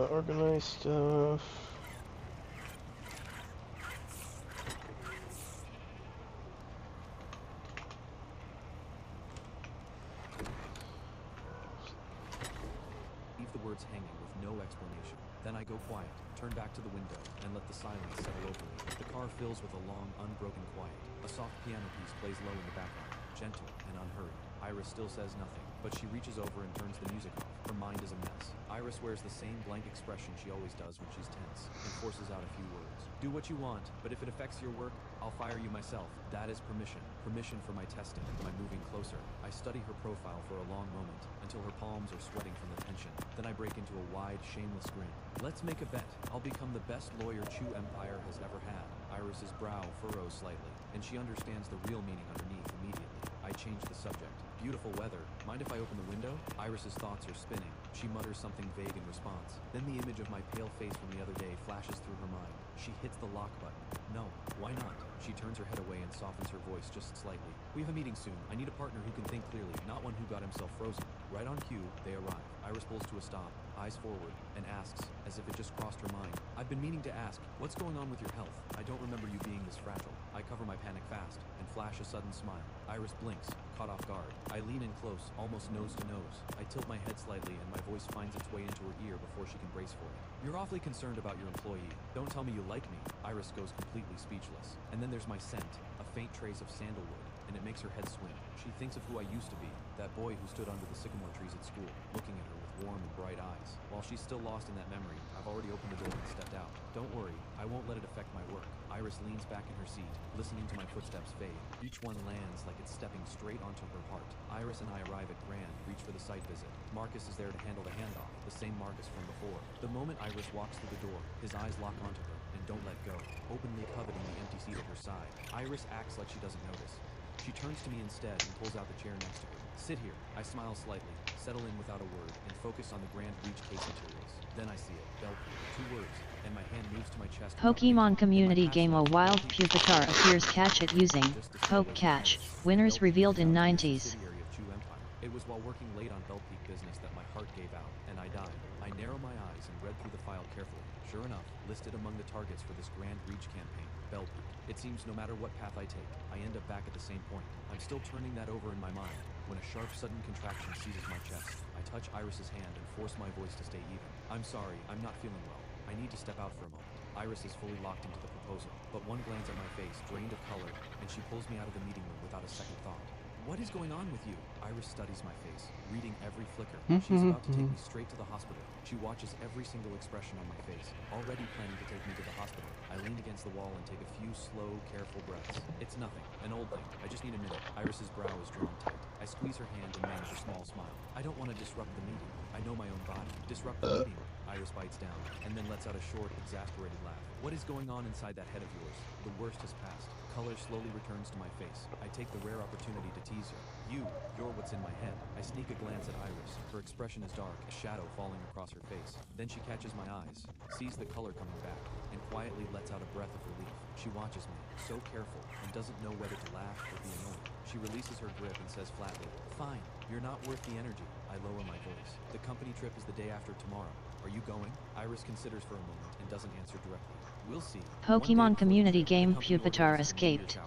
Organize stuff. Leave the words hanging with no explanation. Then I go quiet, turn back to the window, and let the silence settle over me. The car fills with a long, unbroken quiet. A soft piano piece plays low in the background, gentle and unhurried. Iris still says nothing, but she reaches over and turns the music off. Her mind is a mess. Iris wears the same blank expression she always does when she's tense, and forces out a few words. Do what you want, but if it affects your work, I'll fire you myself. That is permission. Permission for my testing, my moving closer. I study her profile for a long moment, until her palms are sweating from the tension. Then I break into a wide, shameless grin. Let's make a bet. I'll become the best lawyer Chu Empire has ever had. Iris's brow furrows slightly, and she understands the real meaning underneath immediately. I change the subject. Beautiful weather. Mind if I open the window? Iris's thoughts are spinning. She mutters something vague in response. Then the image of my pale face from the other day flashes through her mind. She hits the lock button. No, why not? She turns her head away and softens her voice just slightly. We have a meeting soon. I need a partner who can think clearly, not one who got himself frozen. Right on cue, they arrive. Iris pulls to a stop, eyes forward, and asks, as if it just crossed her mind. I've been meaning to ask, what's going on with your health? I don't remember you being this fragile. I cover my panic fast, and flash a sudden smile. Iris blinks, caught off guard. I lean in close, almost nose to nose. I tilt my head slightly, and my voice finds its way into her ear before she can brace for it. You're awfully concerned about your employee. Don't tell me you like me. Iris goes completely speechless. And then there's my scent, a faint trace of sandalwood, and it makes her head swim. She thinks of who I used to be, that boy who stood under the sycamore trees at school, looking at her with warm and bright eyes. While she's still lost in that memory, I've already opened the door and stepped out. Don't worry, I won't let it affect my work. Iris leans back in her seat, listening to my footsteps fade. Each one lands like it's stepping straight onto her heart. Iris and I arrive at Grand, reach for the site visit. Marcus is there to handle the handoff, the same Marcus from before. The moment Iris walks through the door, his eyes lock onto her and don't let go, openly coveting the empty seat at her side. Iris acts like she doesn't notice. She turns to me instead and pulls out the chair next to her. Sit here. I smile slightly, settle in without a word, and focus on the Grand Reach case materials. Then I see it. Velcro. 2 words, and my hand moves to my chest. Pokemon community game A wild Pupitar appears. Catch it using Poke Catch. Winners revealed in 90s. It was while working late on Bell Peak business that my heart gave out, and I died. I narrow my eyes and read through the file carefully. Sure enough, listed among the targets for this Grand Reach campaign, Bell Peak. It seems no matter what path I take, I end up back at the same point. I'm still turning that over in my mind, when a sharp, sudden contraction seizes my chest. I touch Iris's hand and force my voice to stay even. I'm sorry, I'm not feeling well. I need to step out for a moment. Iris is fully locked into the proposal, but one glance at my face drained of color, and she pulls me out of the meeting room without a second thought. What is going on with you? Iris studies my face, reading every flicker. She's about to take me straight to the hospital. She watches every single expression on my face, already planning to take me to the hospital. I lean against the wall and take a few slow, careful breaths. It's nothing, an old thing. I just need a minute. Iris's brow is drawn tight. I squeeze her hand and manage a small smile. I don't want to disrupt the meeting. I know my own body. Disrupt the meeting. Iris bites down, and then lets out a short, exasperated laugh. What is going on inside that head of yours? The worst has passed. Color slowly returns to my face. I take the rare opportunity to tease her. You're what's in my head. I sneak a glance at Iris. Her expression is dark, a shadow falling across her face. Then she catches my eyes, sees the color coming back, and quietly lets out a breath of relief. She watches me, so careful, and doesn't know whether to laugh or be annoyed. She releases her grip and says flatly, "Fine, you're not worth the energy." I lower my voice. The company trip is the day after tomorrow. Are you going? Iris considers for a moment and doesn't answer directly. We'll see. Pokemon community game Pupitar escaped.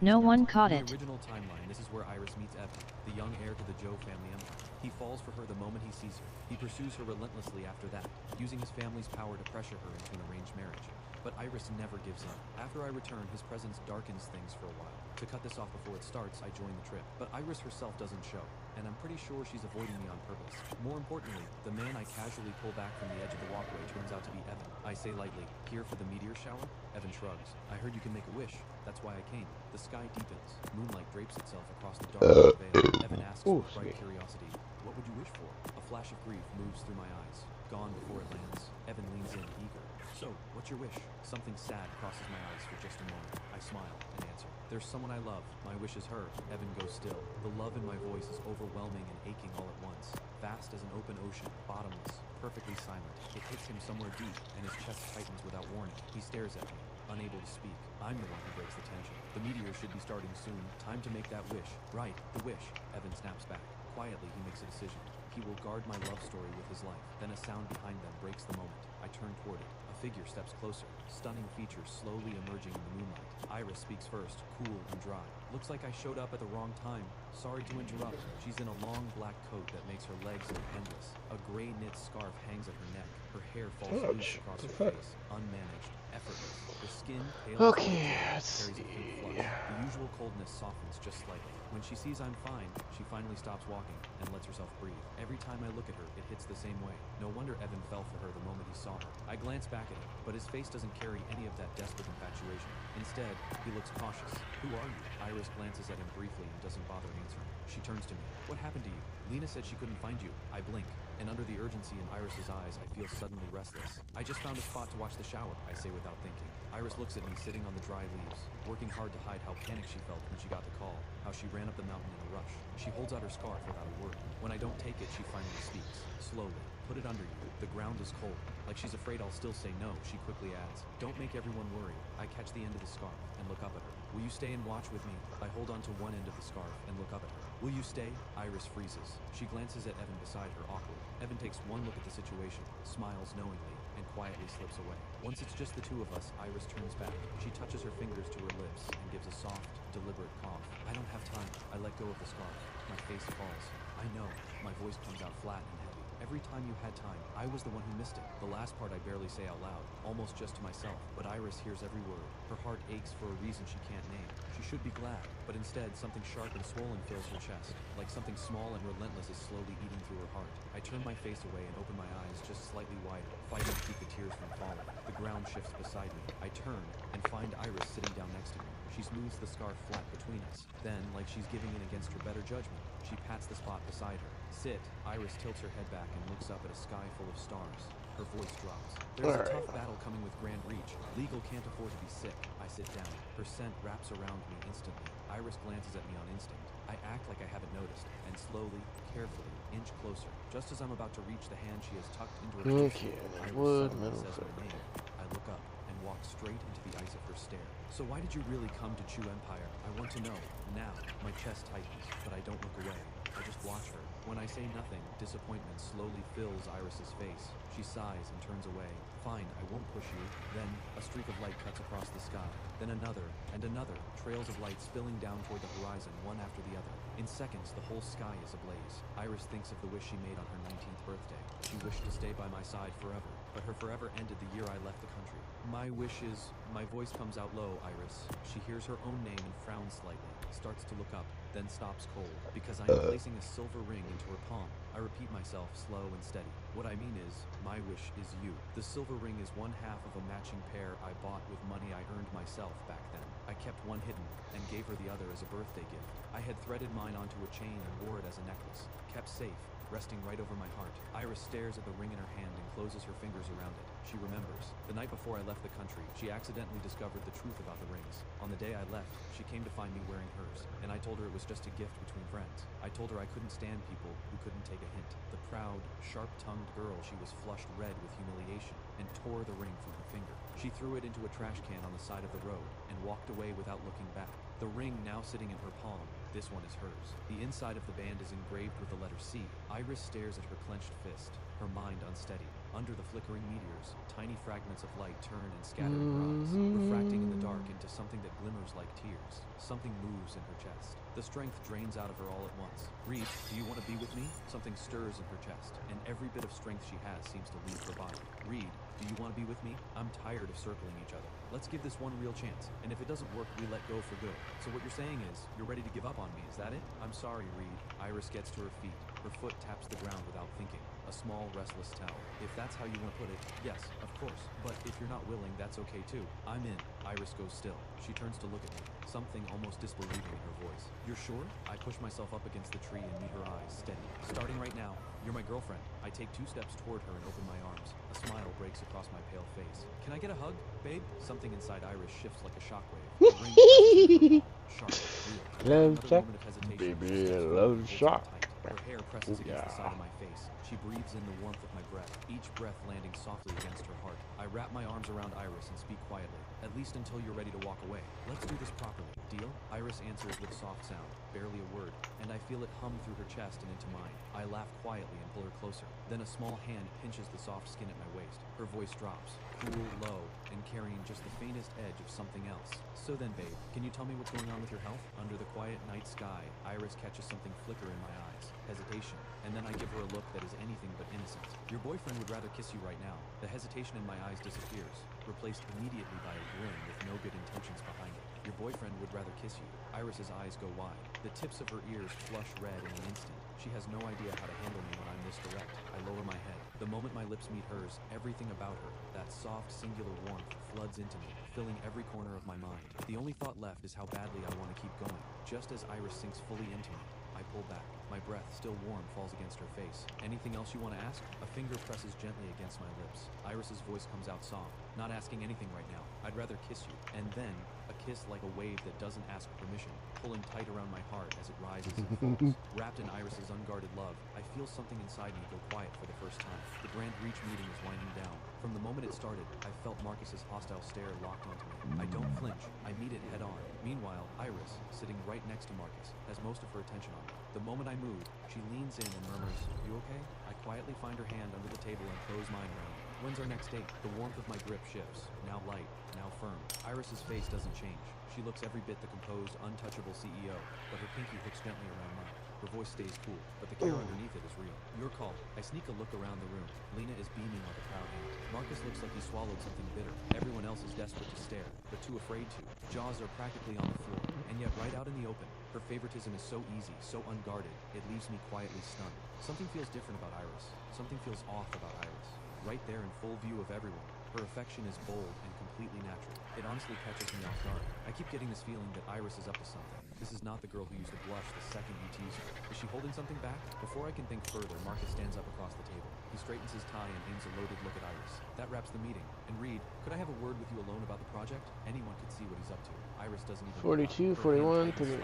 No one caught it. In the original timeline, this is where Iris meets Evan, the young heir to the Joe family empire. He falls for her the moment he sees her. He pursues her relentlessly after that, using his family's power to pressure her into an arranged marriage. But Iris never gives in. After I return, his presence darkens things for a while. To cut this off before it starts, I join the trip. But Iris herself doesn't show, and I'm pretty sure she's avoiding me on purpose. More importantly, the man I casually pull back from the edge of the walkway turns out to be Evan. I say lightly, "Here for the meteor shower?" Evan shrugs. "I heard you can make a wish. That's why I came." The sky deepens. Moonlight drapes itself across the dark veil. Evan asks with bright curiosity, "What would you wish for?" A flash of grief moves through my eyes. Gone before it lands. Evan leans in, eager. "So, what's your wish?" Something sad crosses my eyes for just a moment. I smile and answer, "There's someone I love. My wish is her." Evan goes still. The love in my voice is overwhelming and aching all at once. Vast as an open ocean, bottomless, perfectly silent. It hits him somewhere deep, and his chest tightens without warning. He stares at me, unable to speak. I'm the one who breaks the tension. The meteor should be starting soon. Time to make that wish. Right, the wish. Evan snaps back. Quietly, he makes a decision. He will guard my love story with his life. Then a sound behind them breaks the moment. I turn toward it. A figure steps closer, stunning features slowly emerging in the moonlight. Iris speaks first, cool and dry. "Looks like I showed up at the wrong time. Sorry to interrupt." She's in a long black coat that makes her legs look endless. A gray knit scarf hangs at her neck. Her hair falls loose across her face, unmanaged, effortless. The skin, pale as carries a pink flush. The usual coldness softens just slightly. When she sees I'm fine, she finally stops walking and lets herself breathe. Every time I look at her, it hits the same way. No wonder Evan fell for her the moment he saw her. I glance back at him, but his face doesn't carry any of that desperate infatuation. Instead, he looks cautious. "Who are you?" Iris glances at him briefly and doesn't bother answering. She turns to me. "What happened to you? Lena said she couldn't find you." I blink, and under the urgency in Iris's eyes, I feel suddenly restless. "I just found a spot to watch the shower," I say without thinking. Iris looks at me sitting on the dry leaves, working hard to hide how panicked she felt when she got the call, how she ran up the mountain in a rush. She holds out her scarf without a word. When I don't take it, she finally speaks, slowly. "Put it under you. The ground is cold." Like she's afraid I'll still say no, she quickly adds, "Don't make everyone worry." I catch the end of the scarf and look up at her. "Will you stay and watch with me?" I hold on to one end of the scarf and look up at her. "Will you stay?" Iris freezes. She glances at Evan beside her, awkward. Evan takes one look at the situation, smiles knowingly, and quietly slips away. Once it's just the two of us, Iris turns back. She touches her fingers to her lips and gives a soft, deliberate cough. "I don't have time." I let go of the scarf. My face falls. "I know." My voice comes out flat and heavy. "Every time you had time, I was the one who missed it." The last part I barely say out loud, almost just to myself, but Iris hears every word. Her heart aches for a reason she can't name. She should be glad, but instead something sharp and swollen fills her chest, like something small and relentless is slowly eating through her heart. I turn my face away and open my eyes just slightly wider, fighting to keep the tears from falling. The ground shifts beside me. I turn and find Iris sitting down next to me. She smooths the scarf flat between us. Then, like she's giving in against her better judgment, she pats the spot beside her. "Sit." Iris tilts her head back and looks up at a sky full of stars. Her voice drops. "There's a tough battle coming with Grand Reach. Legal can't afford to be sick." I sit down. Her scent wraps around me instantly. Iris glances at me on instinct. I act like I haven't noticed, and slowly, carefully, inch closer. Just as I'm about to reach the hand she has tucked into her Okay, Iris wood, suddenly metal, says my name. I look up and walk straight into the eyes of her stare. "So why did you really come to Chew Empire? I want to know. Now." My chest tightens, but I don't look away. I just watch her. When I say nothing, disappointment slowly fills Iris's face. She sighs and turns away. Fine, I won't push you. Then, a streak of light cuts across the sky. Then another, and another, trails of light spilling down toward the horizon, one after the other. In seconds, the whole sky is ablaze. Iris thinks of the wish she made on her 19th birthday. She wished to stay by my side forever, but her forever ended the year I left the country. My wish is... My voice comes out low, Iris. She hears her own name and frowns slightly, starts to look up, then stops cold, because I am placing a silver ring into her palm. I repeat myself, slow and steady. What I mean is, my wish is you. The silver ring is one half of a matching pair I bought with money I earned myself back then. I kept one hidden, and gave her the other as a birthday gift. I had threaded mine onto a chain and wore it as a necklace, kept safe, resting right over my heart. Iris stares at the ring in her hand and closes her fingers around it. She remembers. The night before I left the country, she accidentally discovered the truth about the rings. On the day I left, she came to find me wearing hers, and I told her it was just a gift between friends. I told her I couldn't stand people who couldn't take a hint. The proud, sharp-tongued girl, she was flushed red with humiliation and tore the ring from her finger. She threw it into a trash can on the side of the road and walked away without looking back. The ring now sitting in her palm, this one is hers. The inside of the band is engraved with the letter C. Iris stares at her clenched fist, her mind unsteady. Under the flickering meteors, tiny fragments of light turn and scatter in her eyes, refracting in the dark into something that glimmers like tears. Something moves in her chest. The strength drains out of her all at once. Reed, do you want to be with me? Something stirs in her chest, and every bit of strength she has seems to leave her body. Reed, do you want to be with me? I'm tired of circling each other. Let's give this one real chance, and if it doesn't work, we let go for good. So what you're saying is, you're ready to give up on me, is that it? I'm sorry, Reed. Iris gets to her feet. Her foot taps the ground without thinking. A small, restless towel. If that's how you want to put it, yes, of course. But if you're not willing, that's okay too. I'm in. Iris goes still. She turns to look at me, something almost disbelieving in her voice. You're sure? I push myself up against the tree and meet her eyes, steady. Starting right now, you're my girlfriend. I take 2 steps toward her and open my arms. A smile breaks across my pale face. Can I get a hug, babe? Something inside Iris shifts like a shockwave. The ring presses her palm. Sharp, real. Love Another shock, moment of hesitation. baby, She steps forward love and holds shock. me tight. Her hair presses against the side of my face. She breathes in the warmth of my breath, each breath landing softly against her heart. I wrap my arms around Iris and speak quietly, at least until you're ready to walk away. Let's do this properly. Deal? Iris answers with a soft sound, barely a word, and I feel it hum through her chest and into mine. I laugh quietly and pull her closer. Then a small hand pinches the soft skin at my waist. Her voice drops, cool, low, and carrying just the faintest edge of something else. So then, babe, can you tell me what's going on with your health? Under the quiet night sky, Iris catches something flicker in my eyes. Hesitation. And then I give her a look that is anything but innocent. Your boyfriend would rather kiss you right now. The hesitation in my eyes disappears, replaced immediately by a grin with no good intentions behind it. Your boyfriend would rather kiss you. Iris's eyes go wide. The tips of her ears flush red in an instant. She has no idea how to handle me when I'm this direct. I lower my head. The moment my lips meet hers, everything about her, that soft, singular warmth, floods into me, filling every corner of my mind. The only thought left is how badly I want to keep going. Just as Iris sinks fully into me, I pull back. My breath, still warm, falls against her face. Anything else you want to ask? A finger presses gently against my lips. Iris's voice comes out soft. Not asking anything right now. I'd rather kiss you. And then, a kiss like a wave that doesn't ask permission, pulling tight around my heart as it rises and falls. Wrapped in Iris's unguarded love, I feel something inside me go quiet for the first time. The Grand Reach meeting is winding down. From the moment it started, I felt Marcus's hostile stare locked onto me. I don't flinch. I meet it head on. Meanwhile, Iris, sitting right next to Marcus, has most of her attention on me. The moment I move, she leans in and murmurs, "You okay?" I quietly find her hand under the table and close mine around her. When's our next date? The warmth of my grip shifts, now light, now firm. Iris's face doesn't change. She looks every bit the composed, untouchable CEO, but her pinky hooks gently around mine. Her voice stays cool, but the care underneath it is real. Your call. I sneak a look around the room. Lena is beaming like a proud aunt. Marcus looks like he swallowed something bitter. Everyone else is desperate to stare, but too afraid to. Jaws are practically on the floor, and yet right out in the open. Her favoritism is so easy, so unguarded, it leaves me quietly stunned. Something feels different about Iris. Something feels off about Iris. Right there in full view of everyone. Her affection is bold and completely natural. It honestly catches me off guard. I keep getting this feeling that Iris is up to something. This is not the girl who used to blush the second you tease her. Is she holding something back? Before I can think further, Marcus stands up across the table. He straightens his tie and aims a loaded look at Iris. That wraps the meeting. And Reed, could I have a word with you alone about the project? Anyone could see what he's up to. Iris doesn't even 42, 41, 30.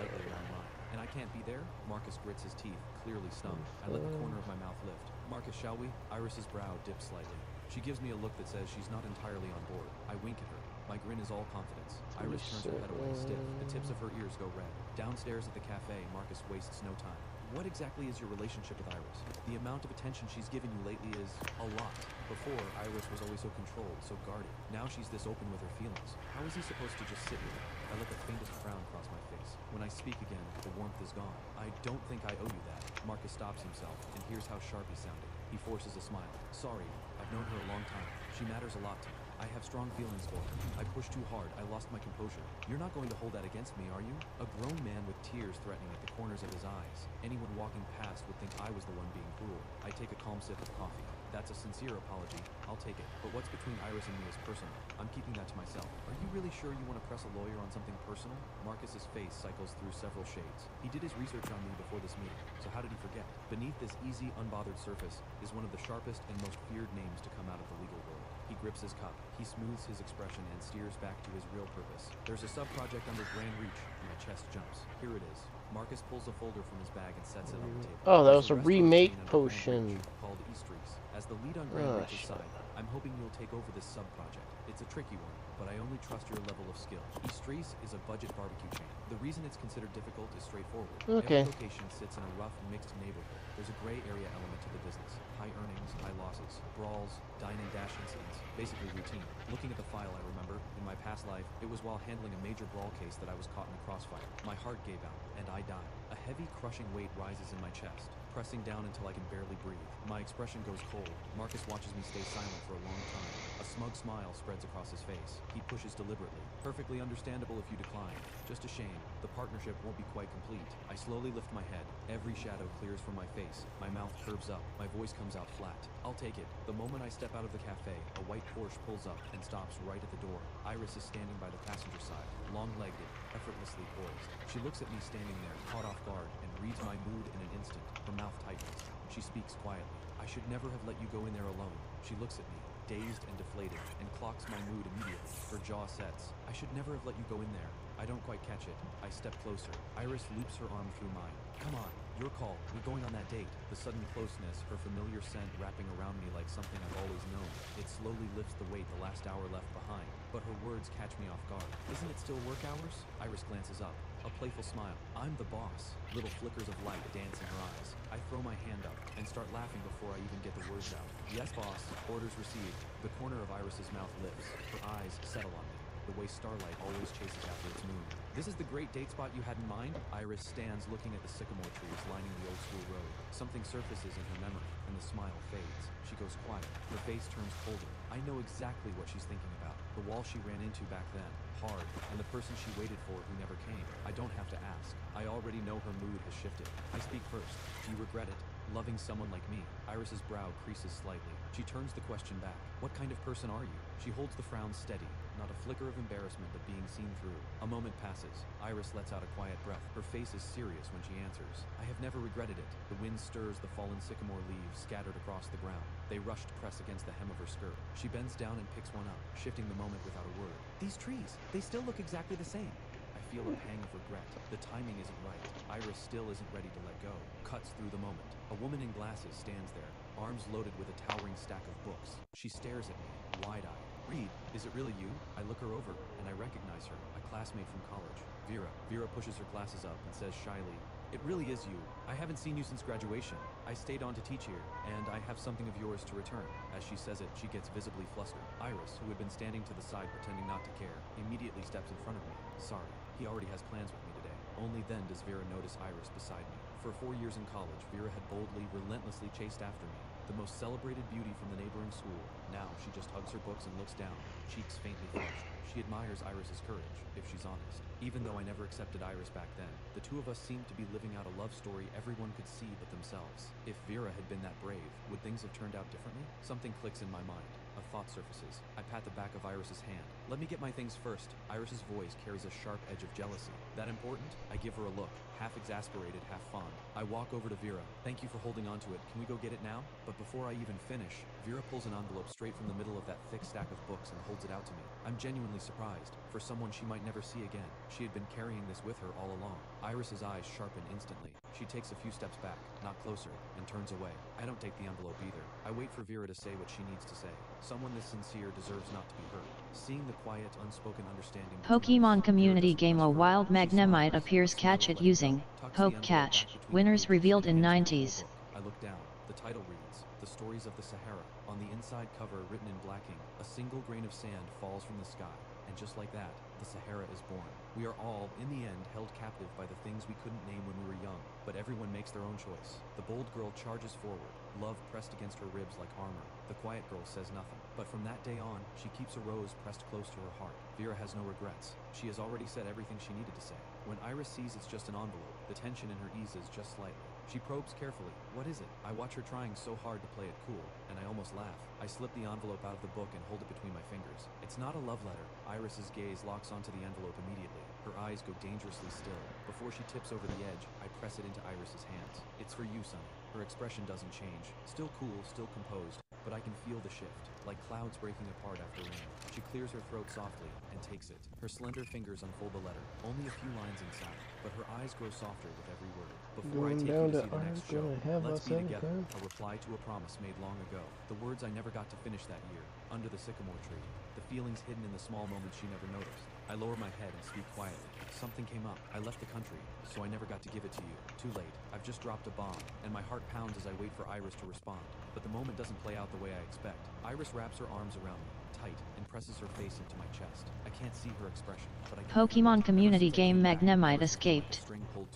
And I can't be there? Marcus grits his teeth, clearly stung. I let the corner of my mouth lift. Marcus, shall we? Iris's brow dips slightly. She gives me a look that says she's not entirely on board. I wink at her. My grin is all confidence. Iris turns her head away stiff. The tips of her ears go red. Downstairs at the cafe, Marcus wastes no time. What exactly is your relationship with Iris? The amount of attention she's given you lately is a lot. Before, Iris was always so controlled, so guarded. Now she's this open with her feelings. How is he supposed to just sit with her? I let the faintest frown cross my face. When I speak again, the warmth is gone. I don't think I owe you that. Marcus stops himself, and here's how sharp he sounded. He forces a smile. Sorry, I've known her a long time. She matters a lot to me. I have strong feelings for her. I pushed too hard. I lost my composure. You're not going to hold that against me, are you? A grown man with tears threatening at the corners of his eyes. Anyone walking past would think I was the one being cruel. I take a calm sip of coffee. That's a sincere apology. I'll take it. But what's between Iris and me is personal. I'm keeping that to myself. Are you really sure you want to press a lawyer on something personal? Marcus's face cycles through several shades. He did his research on me before this meeting, so how did he forget? Beneath this easy, unbothered surface is one of the sharpest and most feared names to come out of the legal world. He grips his cup. He smooths his expression and steers back to his real purpose. There's a sub-project under Grand Reach. My chest jumps. Here it is. Marcus pulls a folder from his bag and sets it on the table. Oh, that was There's a restaurant remake chain under Grand potion. Reach called Eastreaks. As the lead on Grand Oh, Reach's shit. side, I'm hoping you'll take over this sub-project. It's a tricky one, but I only trust your level of skill. Eastreaks is a budget barbecue chain. The reason it's considered difficult is straightforward. Okay. Every location sits in a rough, mixed neighborhood. There's a gray area element to the business. High earnings, high losses, brawls, dine and dash incidents. Basically routine. Looking at the file, I remember, in my past life, it was while handling a major brawl case that I was caught in a crossfire. My heart gave out, and I died. A heavy, crushing weight rises in my chest, pressing down until I can barely breathe. My expression goes cold. Marcus watches me stay silent for a long time. A smug smile spreads across his face. He pushes deliberately. Perfectly understandable if you decline. Just a shame. The partnership won't be quite complete. I slowly lift my head. Every shadow clears from my face. My mouth curves up. My voice comes out flat. I'll take it. The moment I step out of the cafe, a white Porsche pulls up and stops right at the door. Iris is standing by the passenger side, long-legged, effortlessly poised. She looks at me standing there, caught off guard, and reads my mood in an instant. Her mouth tightens. She speaks quietly. I should never have let you go in there alone. She looks at me, dazed and deflated, and clocks my mood immediately. Her jaw sets. I should never have let you go in there. I don't quite catch it. I step closer. Iris loops her arm through mine. Come on, your call. We're going on that date. The sudden closeness, her familiar scent wrapping around me like something I've always known. It slowly lifts the weight the last hour left behind, but her words catch me off guard. Isn't it still work hours? Iris glances up. A playful smile. I'm the boss. Little flickers of light dance in her eyes. I throw my hand up and start laughing before I even get the words out. Yes, boss. Orders received. The corner of Iris's mouth lifts. Her eyes settle on me, the way starlight always chases after its moon. This is the great date spot you had in mind? Iris stands looking at the sycamore trees lining the old school road. Something surfaces in her memory, and the smile fades. She goes quiet. Her face turns colder. I know exactly what she's thinking about. The wall she ran into back then, hard, and the person she waited for who never came. I don't have to ask. I already know her mood has shifted. I speak first. Do you regret it? Loving someone like me? Iris's brow creases slightly. She turns the question back. What kind of person are you? She holds the frown steady, not a flicker of embarrassment at being seen through. A moment passes. Iris lets out a quiet breath. Her face is serious when she answers. I have never regretted it. The wind stirs the fallen sycamore leaves scattered across the ground. They rush to press against the hem of her skirt. She bends down and picks one up, shifting the moment without a word. These trees, they still look exactly the same. I feel a pang of regret. The timing isn't right. Iris still isn't ready to let go. Cuts through the moment. A woman in glasses stands there, arms loaded with a towering stack of books. She stares at me, wide-eyed. Reed, is it really you? I look her over, and I recognize her, a classmate from college. Vera. Vera pushes her glasses up and says shyly, it really is you. I haven't seen you since graduation. I stayed on to teach here, and I have something of yours to return. As she says it, she gets visibly flustered. Iris, who had been standing to the side pretending not to care, immediately steps in front of me. Sorry, he already has plans with me today. Only then does Vera notice Iris beside me. For 4 years in college, Vera had boldly, relentlessly chased after me, the most celebrated beauty from the neighboring school. Now she just hugs her books and looks down, cheeks faintly flushed. She admires Iris's courage, if she's honest. Even though I never accepted Iris back then, the two of us seemed to be living out a love story everyone could see but themselves. If Vera had been that brave, would things have turned out differently? Something clicks in my mind. A thought surfaces. I pat the back of Iris's hand. Let me get my things first. Iris's voice carries a sharp edge of jealousy. That important? I give her a look, half exasperated, half fond. I walk over to Vera. Thank you for holding on to it. Can we go get it now? But before I even finish, Vera pulls an envelope straight from the middle of that thick stack of books and holds it out to me. I'm genuinely surprised. For someone she might never see again, she had been carrying this with her all along. Iris's eyes sharpen instantly. She takes a few steps back, not closer, and turns away. I don't take the envelope either. I wait for Vera to say what she needs to say. Someone this sincere deserves not to be hurt. Seeing the quiet, unspoken understanding Pokemon community game. A wild Magnemite appears. Catch it using Poke Catch. Winners revealed in 90s. I look down. The title reads, The Stories of the Sahara. On the inside cover, written in black ink, a single grain of sand falls from the sky. And just like that, the Sahara is born. We are all, in the end, held captive by the things we couldn't name when we were young. But everyone makes their own choice. The bold girl charges forward, love pressed against her ribs like armor. The quiet girl says nothing. But from that day on, she keeps a rose pressed close to her heart. Vera has no regrets. She has already said everything she needed to say. When Iris sees it's just an envelope, the tension in her eases just slightly. She probes carefully. What is it? I watch her trying so hard to play it cool, and I almost laugh. I slip the envelope out of the book and hold it between my fingers. It's not a love letter. Iris's gaze locks onto the envelope immediately. Her eyes go dangerously still. Before she tips over the edge, I press it into Iris's hands. It's for you, Sonny. Her expression doesn't change. Still cool, still composed, but I can feel the shift, like clouds breaking apart after rain. She clears her throat softly and takes it. Her slender fingers unfold the letter, only a few lines inside, but her eyes grow softer with every word. Before I take you to see the next show, let's be together. A reply to a promise made long ago. The words I never got to finish that year, under the sycamore tree. The feelings hidden in the small moments she never noticed. I lower my head and speak quietly. Something came up. I left the country, so I never got to give it to you. Too late. I've just dropped a bomb, and my heart pounds as I wait for Iris to respond. But the moment doesn't play out the way I expect. Iris wraps her arms around me, tight, and presses her face into my chest. I can't see her expression, but I can Pokemon community game. Magnemite escaped.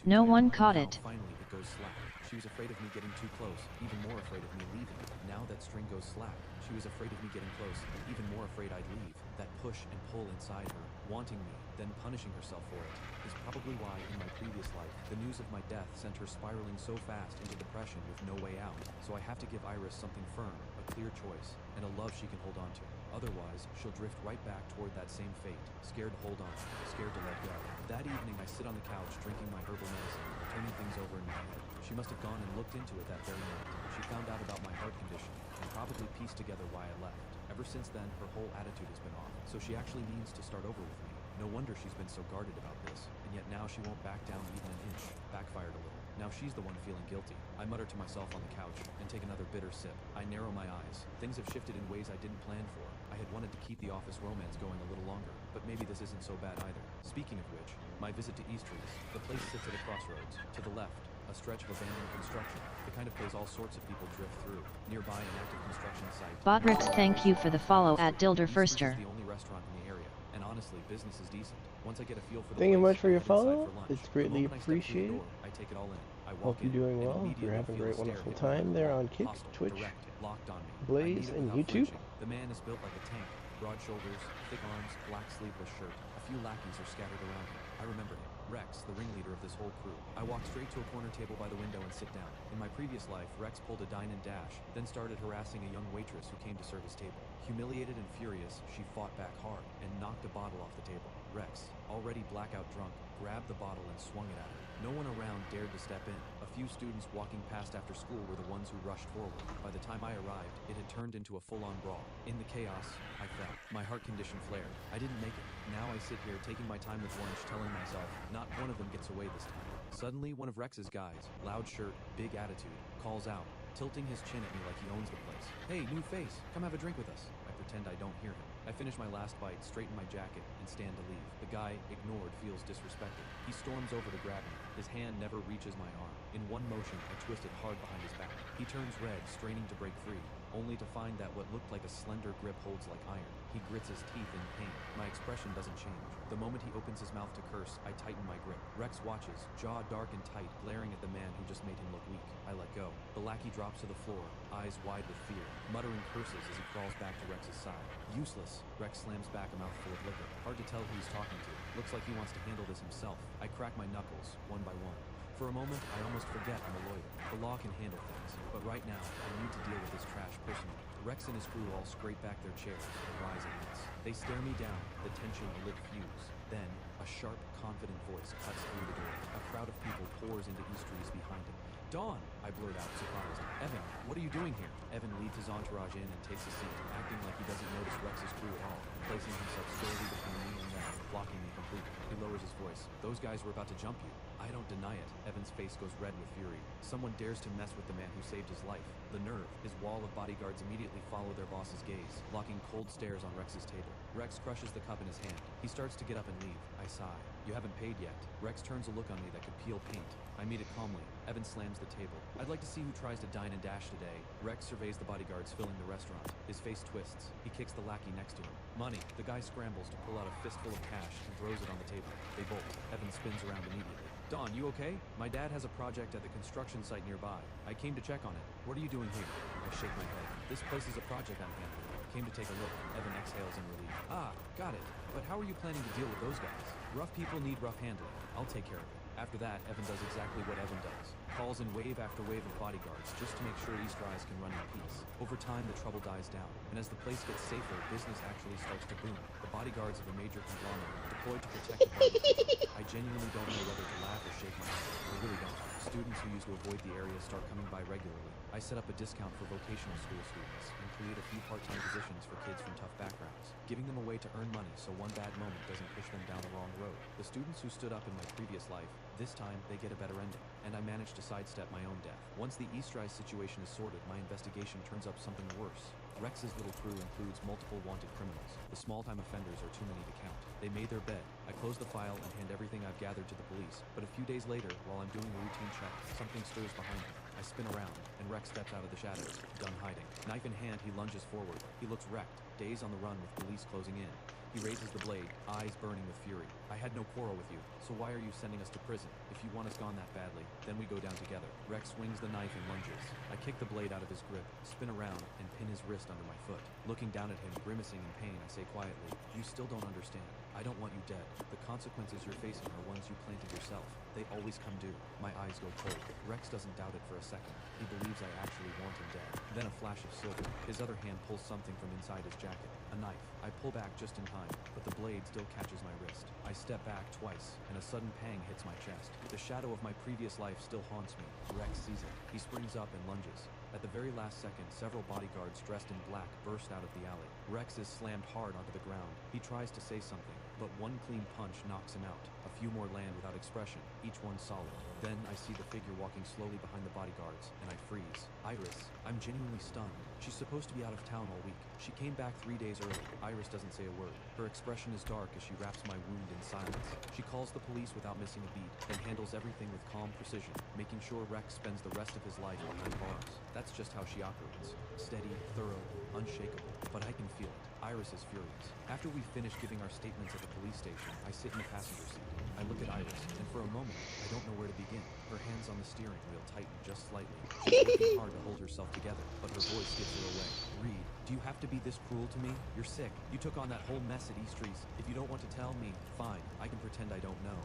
No one caught it. Finally, it goes slack. She was afraid of me getting too close, even more afraid of me leaving. Now that string goes slack. She was afraid of me getting close, even more afraid I'd leave. That push and pull inside her, wanting me, then punishing herself for it, is probably why in my previous life, the news of my death sent her spiraling so fast into depression with no way out. So I have to give Iris something firm, a clear choice, and a love she can hold on to. Otherwise, she'll drift right back toward that same fate, scared to hold on, scared to let go. That evening, I sit on the couch drinking my herbal medicine, turning things over in my head. She must have gone and looked into it that very night. She found out about my heart condition, and probably pieced together why I left. Ever since then, her whole attitude has been off, so she actually means to start over with me. No wonder she's been so guarded about this, and yet now she won't back down even an inch. Backfired a little. Now she's the one feeling guilty. I mutter to myself on the couch and take another bitter sip. I narrow my eyes. Things have shifted in ways I didn't plan for. I had wanted to keep the office romance going a little longer, but maybe this isn't so bad either. Speaking of which, my visit to Eastries. The place sits at a crossroads. To the left, a stretch of abandoned construction, the kind of place all sorts of people drift through. Nearby, an active construction site. Bodrix, thank you for the follow at Dilderfurster. It's the only restaurant in the area, and honestly, business is decent. Once I get a feel for the Thank you place, much for your I head inside follow. for lunch. It's The greatly moment I step through the appreciated. door, I take it all in. I walk Hope you're in, doing and well. immediately You're having a feel great, stare wonderful hit my time there wall. on Kick, Hostile, Twitch, direct, locked on me. I Blaze, meet it and without YouTube. flinching. The man is built like a tank. Broad shoulders, thick arms, black sleeveless shirt. A few lackeys are scattered around him. I remember him. Rex, the ringleader of this whole crew. I walk straight to a corner table by the window and sit down. In my previous life, Rex pulled a dine and dash, then started harassing a young waitress who came to serve his table. Humiliated and furious, she fought back hard and knocked a bottle off the table. Rex, already blackout drunk, grabbed the bottle and swung it at her. No one around dared to step in. A few students walking past after school were the ones who rushed forward. By the time I arrived, it had turned into a full-on brawl. In the chaos, I fell. My heart condition flared. I didn't make it. Now I sit here taking my time with lunch, telling myself, not one of them gets away this time. Suddenly, one of Rex's guys, loud shirt, big attitude, calls out, tilting his chin at me like he owns the place. Hey, new face, come have a drink with us. I pretend I don't hear him. I finish my last bite, straighten my jacket, and stand to leave. The guy, ignored, feels disrespected. He storms over to grab me. His hand never reaches my arm. In one motion, I twist it hard behind his back. He turns red, straining to break free, only to find that what looked like a slender grip holds like iron. He grits his teeth in pain. My expression doesn't change. The moment he opens his mouth to curse, I tighten my grip. Rex watches, jaw dark and tight, glaring at the man who just made him look weak. I let go. The lackey drops to the floor, eyes wide with fear, muttering curses as he crawls back to Rex's side. Useless. Rex slams back a mouthful of liquor. Hard to tell who he's talking to. Looks like he wants to handle this himself. I crack my knuckles, one by one. For a moment, I almost forget I'm a lawyer. The law can handle things, but right now, I need to deal with this trash personally. Rex and his crew all scrape back their chairs and rise at once. They stare me down, the tension a lit fuse. Then, a sharp, confident voice cuts through the door. A crowd of people pours into Eastries behind him. Dawn! I blurt out, surprised. Evan, what are you doing here? Evan leads his entourage in and takes a seat, acting like he doesn't notice Rex's crew at all, placing himself squarely between me and them, blocking me completely. He lowers his voice. Those guys were about to jump you. I don't deny it. Evan's face goes red with fury. Someone dares to mess with the man who saved his life. The nerve. His wall of bodyguards immediately follow their boss's gaze, locking cold stares on Rex's table. Rex crushes the cup in his hand. He starts to get up and leave. I sigh. You haven't paid yet. Rex turns a look on me that could peel paint. I meet it calmly. Evan slams the table. I'd like to see who tries to dine and dash today. Rex surveys the bodyguards filling the restaurant. His face twists. He kicks the lackey next to him. Money. The guy scrambles to pull out a fistful of cash and throws it on the table. They bolt. Evan spins around immediately. Don, you okay? My dad has a project at the construction site nearby. I came to check on it. What are you doing here? I shake my head. This place is a project I'm handling. Came to take a look. Evan exhales in relief. Ah, got it. But how are you planning to deal with those guys? Rough people need rough handling. I'll take care of it. After that, Evan does exactly what Evan does. Calls in wave after wave of bodyguards just to make sure East Rise can run in peace. Over time, the trouble dies down, and as the place gets safer, business actually starts to boom. The bodyguards of a major conglomerate deployed to protect the party. I genuinely don't know whether to laugh or shake my head. I really don't. Students who used to avoid the area start coming by regularly. I set up a discount for vocational school students and create a few part-time positions for kids from tough backgrounds, giving them a way to earn money so one bad moment doesn't push them down the wrong road. The students who stood up in my previous life, this time they get a better ending, and I managed to sidestep my own death. Once the East Rise situation is sorted, my investigation turns up something worse. Rex's little crew includes multiple wanted criminals. The small-time offenders are too many to count. They made their bed. I close the file and hand everything I've gathered to the police. But a few days later, while I'm doing a routine check, something stirs behind me. I spin around, and Rex steps out of the shadows, done hiding. Knife in hand, he lunges forward. He looks wrecked, days on the run with police closing in. He raises the blade, eyes burning with fury. I had no quarrel with you, so why are you sending us to prison? If you want us gone that badly, then we go down together. Rex swings the knife and lunges. I kick the blade out of his grip, spin around, and pin his wrist under my foot. Looking down at him, grimacing in pain, I say quietly, you still don't understand. I don't want you dead. The consequences you're facing are ones you planted yourself. They always come due. My eyes go cold. Rex doesn't doubt it for a second. He believes I actually want him dead. Then a flash of silver. His other hand pulls something from inside his jacket. A knife. I pull back just in time, but the blade still catches my wrist. I step back twice, and a sudden pang hits my chest. The shadow of my previous life still haunts me. Rex sees it. He springs up and lunges. At the very last second, several bodyguards dressed in black burst out of the alley. Rex is slammed hard onto the ground. He tries to say something, but one clean punch knocks him out. A few more land without expression, each one solid. Then I see the figure walking slowly behind the bodyguards, and I freeze. Iris. I'm genuinely stunned. She's supposed to be out of town all week. She came back 3 days early. Iris doesn't say a word. Her expression is dark as she wraps my wound in silence. She calls the police without missing a beat, and handles everything with calm precision, making sure Rex spends the rest of his life behind bars. That's just how she operates. Steady, thorough, unshakable. But I can feel it. Iris is furious. After we finish giving our statements at the police station, I sit in the passenger seat. I look at Iris, and for a moment, I don't know where to begin. Her hands on the steering wheel tighten just slightly. She's working hard to hold herself together, but her voice gives her away. Reed, do you have to be this cruel to me? You're sick. You took on that whole mess at East Reese. If you don't want to tell me, fine. I can pretend I don't know.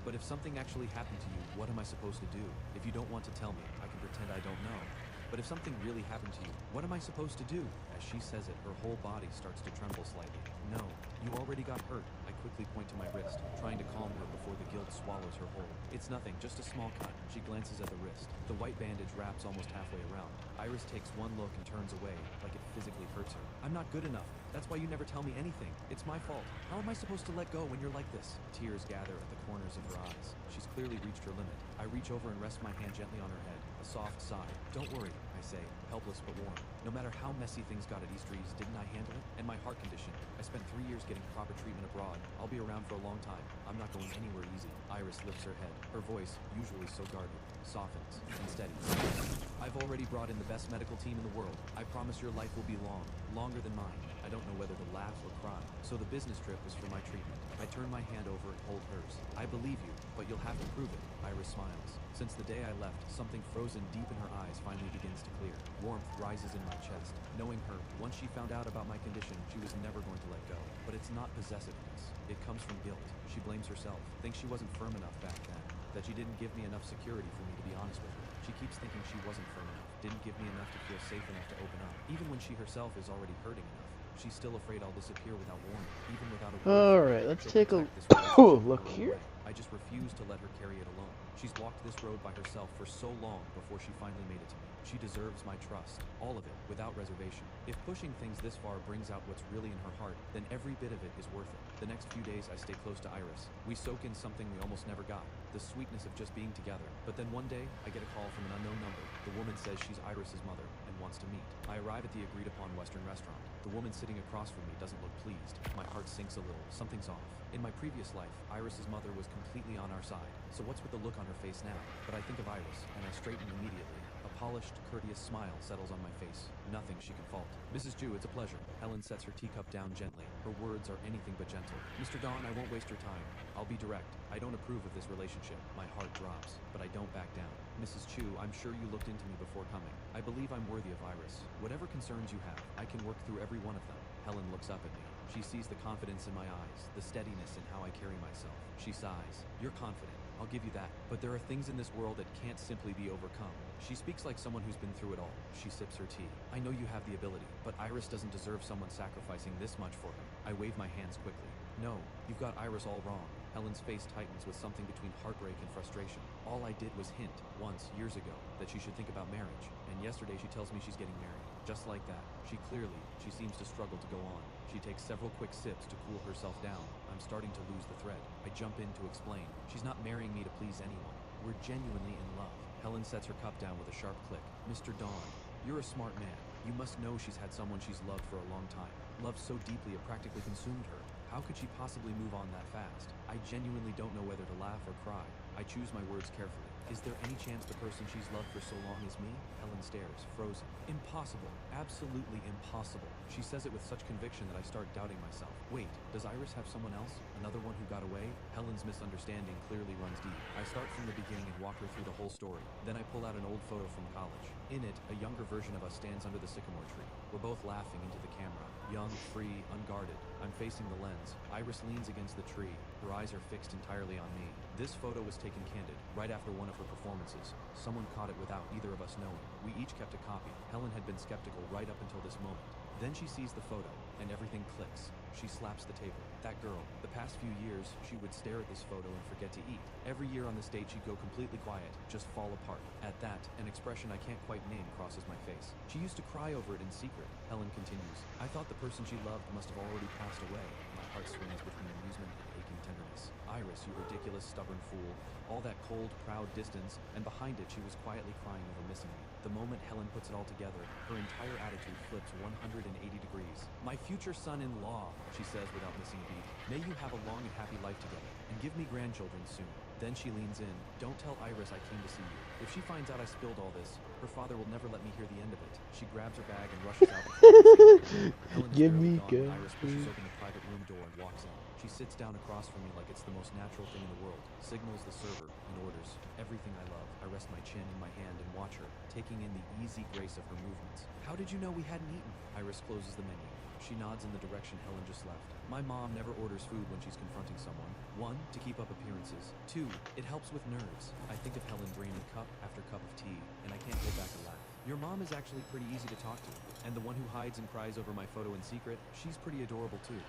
But if something actually happened to you, what am I supposed to do? If you don't want to tell me, I can pretend I don't know. But if something really happened to you, what am I supposed to do? As she says it, her whole body starts to tremble slightly. No, you already got hurt. I quickly point to my wrist, trying to calm her before the guilt swallows her whole. It's nothing, just a small cut. She glances at the wrist. The white bandage wraps almost halfway around. Iris takes one look and turns away, like it physically hurts her. I'm not good enough. That's why you never tell me anything. It's my fault. How am I supposed to let go when you're like this? Tears gather at the corners of her eyes. She's clearly reached her limit. I reach over and rest my hand gently on her head. A soft sigh. Don't worry, I say, helpless but warm. No matter how messy things got at East Reeves, didn't I handle it? And my heart condition. I spent 3 years getting proper treatment abroad. I'll be around for a long time. I'm not going anywhere easy. Iris lifts her head. Her voice, usually so guarded, softens and steadies. I've already brought in the best medical team in the world. I promise your life will be long, longer than mine. I don't know whether to laugh or cry. So the business trip was for my treatment. I turn my hand over and hold hers. I believe you, but you'll have to prove it. Iris smiles. Since the day I left, something frozen deep in her eyes finally begins to clear. Warmth rises in my chest. Knowing her, once she found out about my condition, she was never going to let go. But it's not possessiveness. It comes from guilt. She blames herself, thinks she wasn't firm enough back then, that she didn't give me enough security for me to be honest with her. She keeps thinking she wasn't firm enough, didn't give me enough to feel safe enough to open up, even when she herself is already hurting enough. She's still afraid I'll disappear without warning, even without a word. Alright, let's She'll take a protect this relationship look her own here. way. I just refuse to let her carry it alone. She's walked this road by herself for so long before she finally made it to me. She deserves my trust, all of it, without reservation. If pushing things this far brings out what's really in her heart, then every bit of it is worth it. The next few days I stay close to Iris. We soak in something we almost never got, the sweetness of just being together. But then one day, I get a call from an unknown number. The woman says she's Iris's mother and wants to meet. I arrive at the agreed upon Western restaurant. The woman sitting across from me doesn't look pleased. My heart sinks a little. Something's off. In my previous life, Iris's mother was completely on our side. So what's with the look on her face now? But I think of Iris, and I straighten immediately. A polished, courteous smile settles on my face. Nothing she can fault. Mrs. Jew, it's a pleasure. Helen sets her teacup down gently. Her words are anything but gentle. Mr. Dawn, I won't waste your time. I'll be direct. I don't approve of this relationship. My heart drops, but I don't back down. Mrs. Chu, I'm sure you looked into me before coming. I believe I'm worthy of Iris. Whatever concerns you have, I can work through every one of them. Helen looks up at me. She sees the confidence in my eyes, the steadiness in how I carry myself. She sighs. You're confident. I'll give you that. But there are things in this world that can't simply be overcome. She speaks like someone who's been through it all. She sips her tea. I know you have the ability, but Iris doesn't deserve someone sacrificing this much for her. I wave my hands quickly. No, you've got Iris all wrong. Helen's face tightens with something between heartbreak and frustration. All I did was hint, once, years ago, that she should think about marriage. And yesterday she tells me she's getting married. Just like that. She seems to struggle to go on. She takes several quick sips to cool herself down. I'm starting to lose the thread. I jump in to explain. She's not marrying me to please anyone. We're genuinely in love. Helen sets her cup down with a sharp click. Mr. Dawn, you're a smart man. You must know she's had someone she's loved for a long time. Loved so deeply it practically consumed her. How could she possibly move on that fast? I genuinely don't know whether to laugh or cry. I choose my words carefully. Is there any chance the person she's loved for so long is me? Helen stares, frozen. Impossible. Absolutely impossible. She says it with such conviction that I start doubting myself. Wait, does Iris have someone else? Another one who got away? Helen's misunderstanding clearly runs deep. I start from the beginning and walk her through the whole story. Then I pull out an old photo from college. In it, a younger version of us stands under the sycamore tree. We're both laughing into the camera. Young, free, unguarded. I'm facing the lens. Iris leans against the tree. Her eyes are fixed entirely on me. This photo was taken candid, right after one of her performances. Someone caught it without either of us knowing. We each kept a copy. Helen had been skeptical right up until this moment. Then she sees the photo, and everything clicks. She slaps the table. That girl, the past few years, she would stare at this photo and forget to eat. Every year on this date, she'd go completely quiet, just fall apart. At that, an expression I can't quite name crosses my face. She used to cry over it in secret. Helen continues. I thought the person she loved must have already passed away. My heart swings between amusement and aching tenderness. Iris, you ridiculous, stubborn fool. All that cold, proud distance, and behind it she was quietly crying over missing me. The moment Helen puts it all together, her entire attitude flips 180 degrees. My future son-in-law, she says without missing a beat. May you have a long and happy life together, and give me grandchildren soon. Then she leans in. Don't tell Iris I came to see you. If she finds out I spilled all this, her father will never let me hear the end of it. She grabs her bag and rushes out. Give me gone. Iris pushes open the private room door and walks in. She sits down across from me like it's the most natural thing in the world, signals the server, and orders everything I love. I rest my chin in my hand and watch her, taking in the easy grace of her movements. How did you know we hadn't eaten? Iris closes the menu. She nods in the direction Helen just left. My mom never orders food when she's confronting someone. 1, to keep up appearances. 2, it helps with nerves. I think of Helen draining cup after cup of tea, and I can't hold back a laugh. Your mom is actually pretty easy to talk to, and the one who hides and cries over my photo in secret, she's pretty adorable too.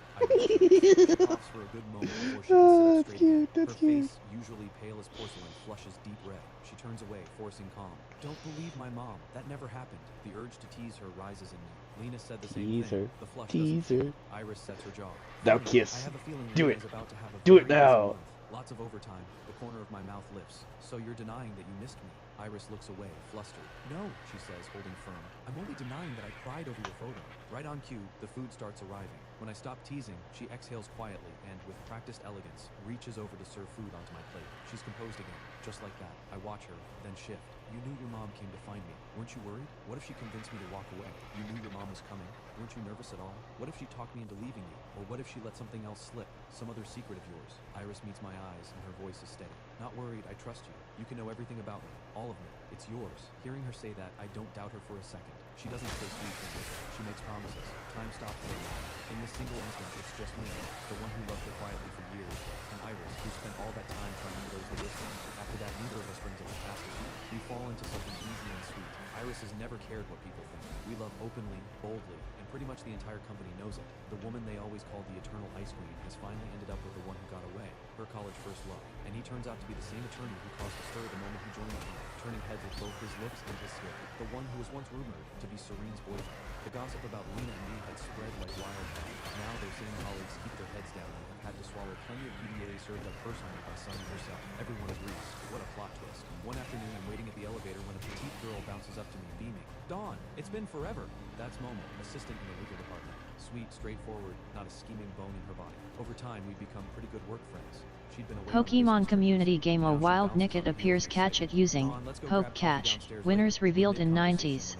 She coughs for a good moment before she can sit up straight again. Her face, usually pale as porcelain, flushes deep red. She turns away, forcing calm. Don't believe my mom. That never happened. The urge to tease her rises in me. Lena said the same thing. The flush doesn't fade. Iris sets her jaw. Now Funny, kiss. I have a feeling Do Lena it. is about to have a Do very it busy now. month. Lots of overtime. The corner of my mouth lifts. So you're denying that you missed me? Iris looks away, flustered. No, she says, holding firm. I'm only denying that I cried over your photo. Right on cue, the food starts arriving. When I stop teasing, she exhales quietly and, with practiced elegance, reaches over to serve food onto my plate. She's composed again, just like that. I watch her, then shift. You knew your mom came to find me. Weren't you worried? What if she convinced me to walk away? You knew your mom was coming. Weren't you nervous at all? What if she talked me into leaving you? Or what if she let something else slip? Some other secret of yours? Iris meets my eyes, and her voice is steady. Not worried, I trust you. You can know everything about me. All of me. It's yours. Hearing her say that, I don't doubt her for a second. She doesn't say sweet things. She makes promises. Time stopped for a moment. In this single instant, it's just me, the one who loved her quietly for years, and Iris, who spent all that time trying to close the distance. After that, neither of us brings up the past again. We fall into something easy and sweet. Iris has never cared what people think. We love openly, boldly, and pretty much the entire company knows it. The woman they always called the Eternal Ice Queen has finally ended up with the one who got away, her college first love. And he turns out to be the same attorney who caused a stir the moment he joined the team, turning heads with both his looks and his skill. The one who was once rumored to be Serene's boyfriend. The gossip about Lena and me had spread like wildfire. Now their same colleagues keep their heads down and have had to swallow plenty of PDA served up personally by Sunny herself. Everyone agrees. What a plot twist. One afternoon, I'm waiting at the elevator when a petite girl bounces up to me, beaming. Dawn, it's been forever. That's Momo, assistant in the legal department. Sweet, straightforward, not a scheming bone in her body. Over time, we've become pretty good work friends. She'd been away Pokemon community game A wild Nickit appears catch it using Poke Catch. Winners revealed in 90s.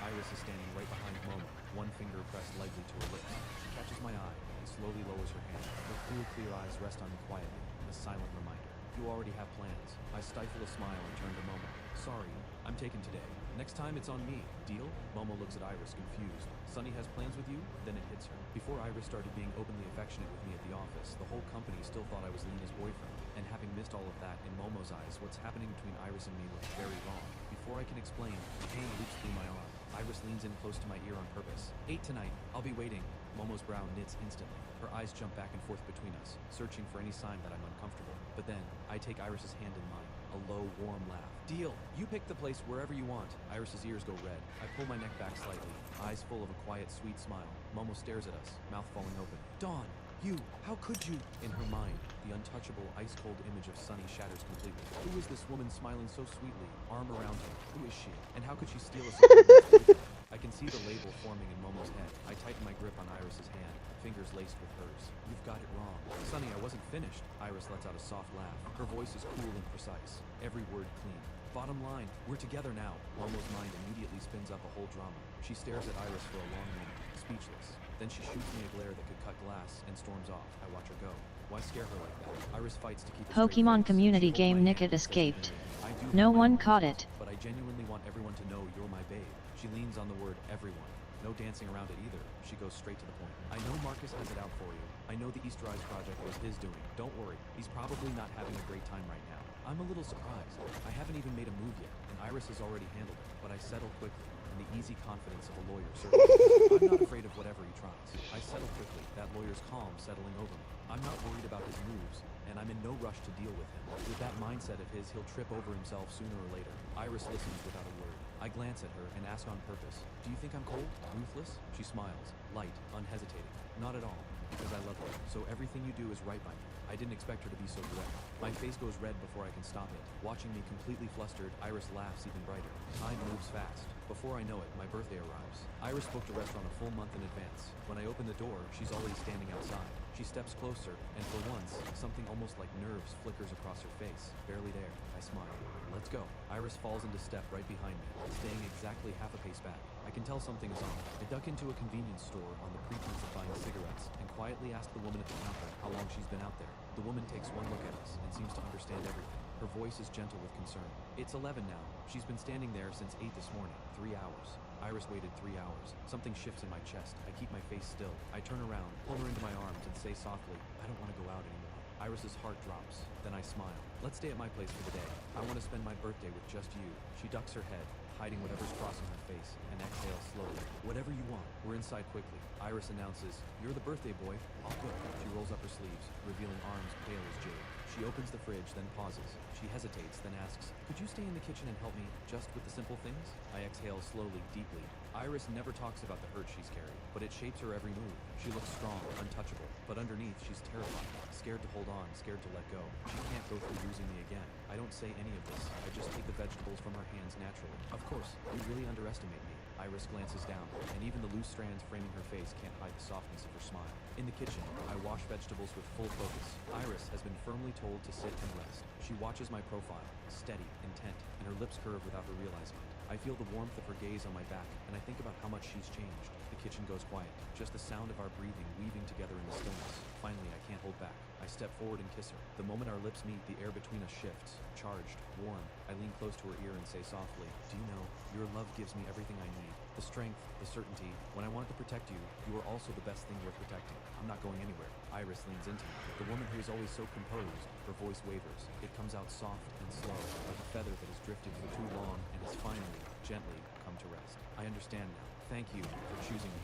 Iris is standing right behind Momo, one finger pressed lightly to her lips. She catches my eye and slowly lowers her hand. Her cool, clear eyes rest on me quietly, a silent reminder. You already have plans. I stifle a smile and turn to Momo. Sorry, I'm taken today. Next time it's on me. Deal? Momo looks at Iris, confused. Sunny has plans with you? Then it hits her. Before Iris started being openly affectionate with me at the office, the whole company still thought I was Lena's boyfriend. And having missed all of that, in Momo's eyes, what's happening between Iris and me looks very wrong. Before I can explain, pain leaps through my arm. Iris leans in close to my ear on purpose. 8 tonight. I'll be waiting. Momo's brow knits instantly. Her eyes jump back and forth between us, searching for any sign that I'm uncomfortable. But then, I take Iris's hand in mine. A low, warm laugh. Deal. You pick the place wherever you want. Iris's ears go red. I pull my neck back slightly, eyes full of a quiet, sweet smile. Momo stares at us, mouth falling open. Dawn! You! How could you? In her mind, the untouchable, ice-cold image of Sunny shatters completely. Who is this woman smiling so sweetly, arm around her? Who is she? And how could she steal a secret? I can see the label forming in Momo's head. I tighten my grip on Iris's hand, fingers laced with hers. You've got it wrong. Sunny, I wasn't finished. Iris lets out a soft laugh. Her voice is cool and precise. Every word clean. Bottom line, we're together now. Momo's mind immediately spins up a whole drama. She stares at Iris for a long minute, speechless. Then she shoots me a glare that could cut glass and storms off. I watch her go. Why scare her like that? Iris fights to keep a Pokemon straight face. community She holds game my Nickit hand and says escaped. evenly, "I do No have my one own caught plans, it. but I genuinely want everyone to know you're my babe." She leans on the word everyone. No dancing around it either. She goes straight to the point. I know Marcus has it out for you. I know the Easter Eyes project was his doing. Don't worry. He's probably not having a great time right now. I'm a little surprised. I haven't even made a move yet, and Iris has already handled it. But I settle quickly, in the easy confidence of a lawyer serving. I'm not afraid of whatever he tries. I settle quickly, that lawyer's calm settling over me. I'm not worried about his moves, and I'm in no rush to deal with him. With that mindset of his, he'll trip over himself sooner or later. Iris listens without a word. I glance at her and ask on purpose, "Do you think I'm cold? Ruthless?" She smiles, light, unhesitating. Not at all, because I love her. So everything you do is right by me. I didn't expect her to be so direct. My face goes red before I can stop it. Watching me completely flustered, Iris laughs even brighter. Time moves fast. Before I know it, my birthday arrives. Iris booked a restaurant a full month in advance. When I open the door, she's already standing outside. She steps closer, and for once, something almost like nerves flickers across her face. Barely there, I smile. Let's go. Iris falls into step right behind me, staying exactly half a pace back. I can tell something is off. I duck into a convenience store on the pretense of buying cigarettes and quietly ask the woman at the counter how long she's been out there. The woman takes one look at us and seems to understand everything. Her voice is gentle with concern. It's 11 now. She's been standing there since 8 this morning. 3 hours. Iris waited 3 hours. Something shifts in my chest. I keep my face still. I turn around, pull her into my arms, and say softly, "I don't want to go out anymore." Iris's heart drops. Then I smile. "Let's stay at my place for the day. I want to spend my birthday with just you." She ducks her head, hiding whatever's crossing her face, and exhales slowly. "Whatever you want." We're inside quickly. Iris announces, "You're the birthday boy. I'll cook." She rolls up her sleeves, revealing arms pale as jade. She opens the fridge, then pauses. She hesitates, then asks, "Could you stay in the kitchen and help me, just with the simple things?" I exhale slowly, deeply. Iris never talks about the hurt she's carried, but it shapes her every move. She looks strong, untouchable, but underneath she's terrified, scared to hold on, scared to let go. She can't go through losing me again. I don't say any of this. I just take the vegetables from her hands naturally. "Of course, you really underestimate me." Iris glances down, and even the loose strands framing her face can't hide the softness of her smile. In the kitchen, I wash vegetables with full focus. Iris has been firmly told to sit and rest. She watches my profile, steady, intent, and her lips curve without her realizing it. I feel the warmth of her gaze on my back, and I think about how much she's changed. The The kitchen goes quiet, just the sound of our breathing weaving together in the stillness. Finally, I can't hold back. I step forward and kiss her. The moment our lips meet, the air between us shifts. Charged, warm. I lean close to her ear and say softly, "Do you know, your love gives me everything I need. The strength, the certainty. When I wanted to protect you, you are also the best thing worth protecting. I'm not going anywhere." Iris leans into me. The woman who is always so composed, her voice wavers. It comes out soft and slow, like a feather that has drifted for too long and has finally, gently, come to rest. I understand now. Thank you for choosing me.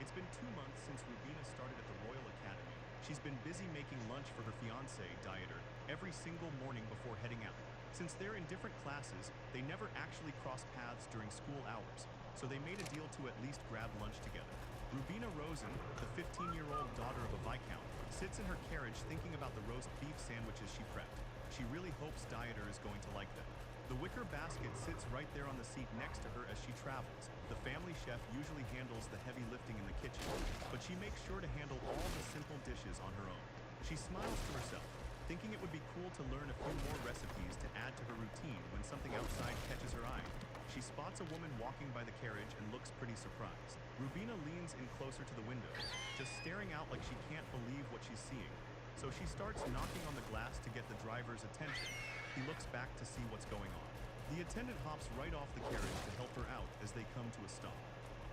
It's been 2 months since Rubina started at the Royal Academy. She's been busy making lunch for her fiancé, Dieter, every single morning before heading out. Since they're in different classes, they never actually cross paths during school hours, so they made a deal to at least grab lunch together. Rubina Rosen, the 15-year-old daughter of a Viscount, sits in her carriage thinking about the roast beef sandwiches she prepped. She really hopes Dieter is going to like them. The wicker basket sits right there on the seat next to her as she travels. The family chef usually handles the heavy lifting in the kitchen, but she makes sure to handle all the simple dishes on her own. She smiles to herself, thinking it would be cool to learn a few more recipes to add to her routine when something outside catches her eye. She spots a woman walking by the carriage and looks pretty surprised. Rubina leans in closer to the window, just staring out like she can't believe what she's seeing. So she starts knocking on the glass to get the driver's attention. He looks back to see what's going on. The attendant hops right off the carriage to help her out as they come to a stop.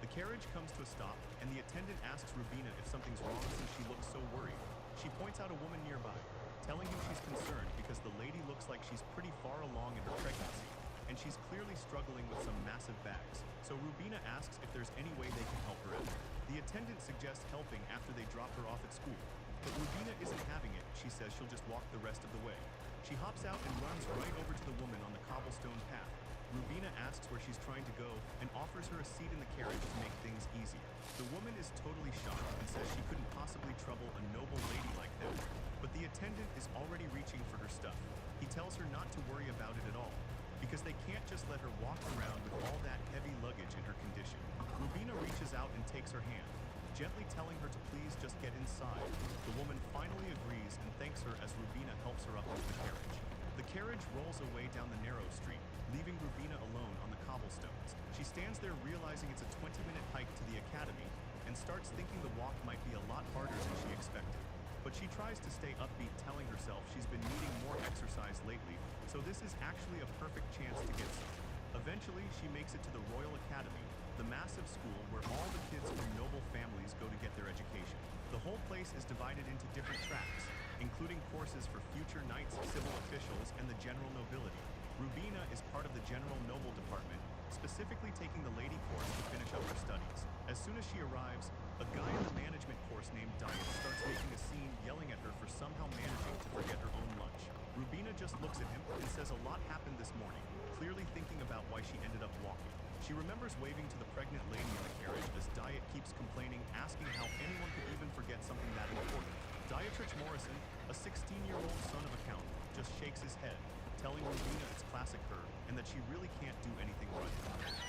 The carriage comes to a stop, and the attendant asks Rubina if something's wrong since she looks so worried. She points out a woman nearby, telling him she's concerned because the lady looks like she's pretty far along in her pregnancy, and she's clearly struggling with some massive bags. So Rubina asks if there's any way they can help her out. The attendant suggests helping after they drop her off at school, but Rubina isn't having it. She says she'll just walk the rest of the way. She hops out and runs right over to the woman on the cobblestone path. Rubina asks where she's trying to go and offers her a seat in the carriage to make things easier. The woman is totally shocked and says she couldn't possibly trouble a noble lady like that. But the attendant is already reaching for her stuff. He tells her not to worry about it at all, because they can't just let her walk around with all that heavy luggage in her condition. Rubina reaches out and takes her hand, gently telling her to please just get inside. The woman finally agrees and thanks her as Rubina helps her up into the carriage. The carriage rolls away down the narrow street, leaving Rubina alone on the cobblestones. She stands there realizing it's a 20-minute hike to the academy and starts thinking the walk might be a lot harder than she expected. But she tries to stay upbeat, telling herself she's been needing more exercise lately, so this is actually a perfect chance to get some. Eventually, she makes it to the Royal Academy, the massive school where all the kids from noble families go to get their education. The whole place is divided into different tracks, including courses for future knights, civil officials, and the general nobility. Rubina is part of the General Noble Department, specifically taking the lady course to finish up her studies. As soon as she arrives, a guy in the management course named Diet starts making a scene, yelling at her for somehow managing to forget her own lunch. Rubina just looks at him and says a lot happened this morning, clearly thinking about why she ended up walking. She remembers waving to the pregnant lady in the carriage as Diet keeps complaining, asking how anyone could even forget something that important. Dietrich Morrison, a 16-year-old son of a count, just shakes his head, telling Rubina it's classic her, and that she really can't do anything right.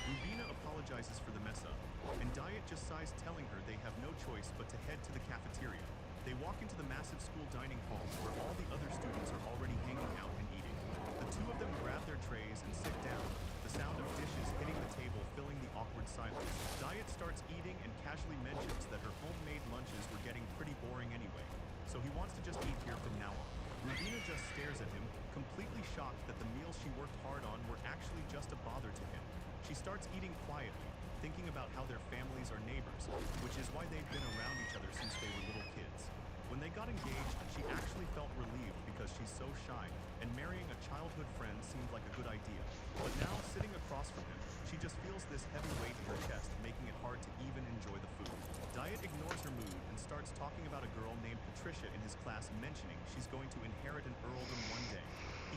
Rubina apologizes for the mess up, and Diet just sighs, telling her they have no choice but to head to the cafeteria. They walk into the massive school dining hall where all the other students are already hanging out and eating. The two of them grab their trays and sit down, the sound of dishes hitting the table filling the awkward silence. Diet starts eating and casually mentions that her homemade lunches were getting pretty boring anyway, so he wants to just eat here from now on. Rubina just stares at him, completely shocked that the meals she worked hard on were actually just a bother to him. She starts eating quietly, thinking about how their families are neighbors, which is why they've been around each other since they were little kids. When they got engaged, she actually felt relieved because she's so shy, and marrying a childhood friend seemed like a good idea. But now, sitting across from him, she just feels this heavy weight in her chest, making it hard to even enjoy the food. Diet ignores her mood and starts talking about a girl named Patricia in his class, mentioning she's going to inherit an earldom one day.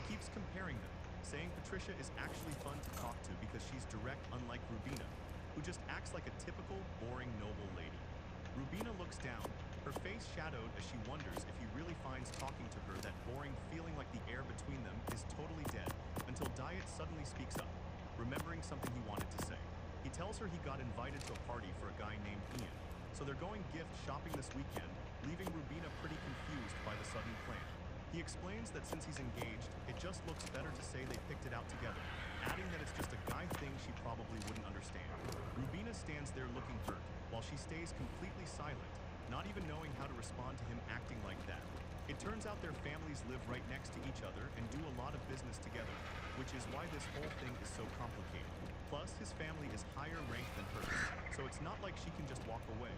He keeps comparing them, saying Patricia is actually fun to talk to because she's direct, unlike Rubina, who just acts like a typical, boring, noble lady. Rubina looks down, her face shadowed as she wonders if he really finds talking to her that boring, feeling like the air between them is totally dead, until Diet suddenly speaks up, remembering something he wanted to say. He tells her he got invited to a party for a guy named Ian, so they're going gift shopping this weekend, leaving Rubina pretty confused by the sudden plan. He explains that since he's engaged, it just looks better to say they picked it out together, adding that it's just a guy thing she probably wouldn't understand. Rubina stands there looking hurt, while she stays completely silent, not even knowing how to respond to him acting like that. It turns out their families live right next to each other and do a lot of business together, which is why this whole thing is so complicated. Plus, his family is higher ranked than hers, so it's not like she can just walk away,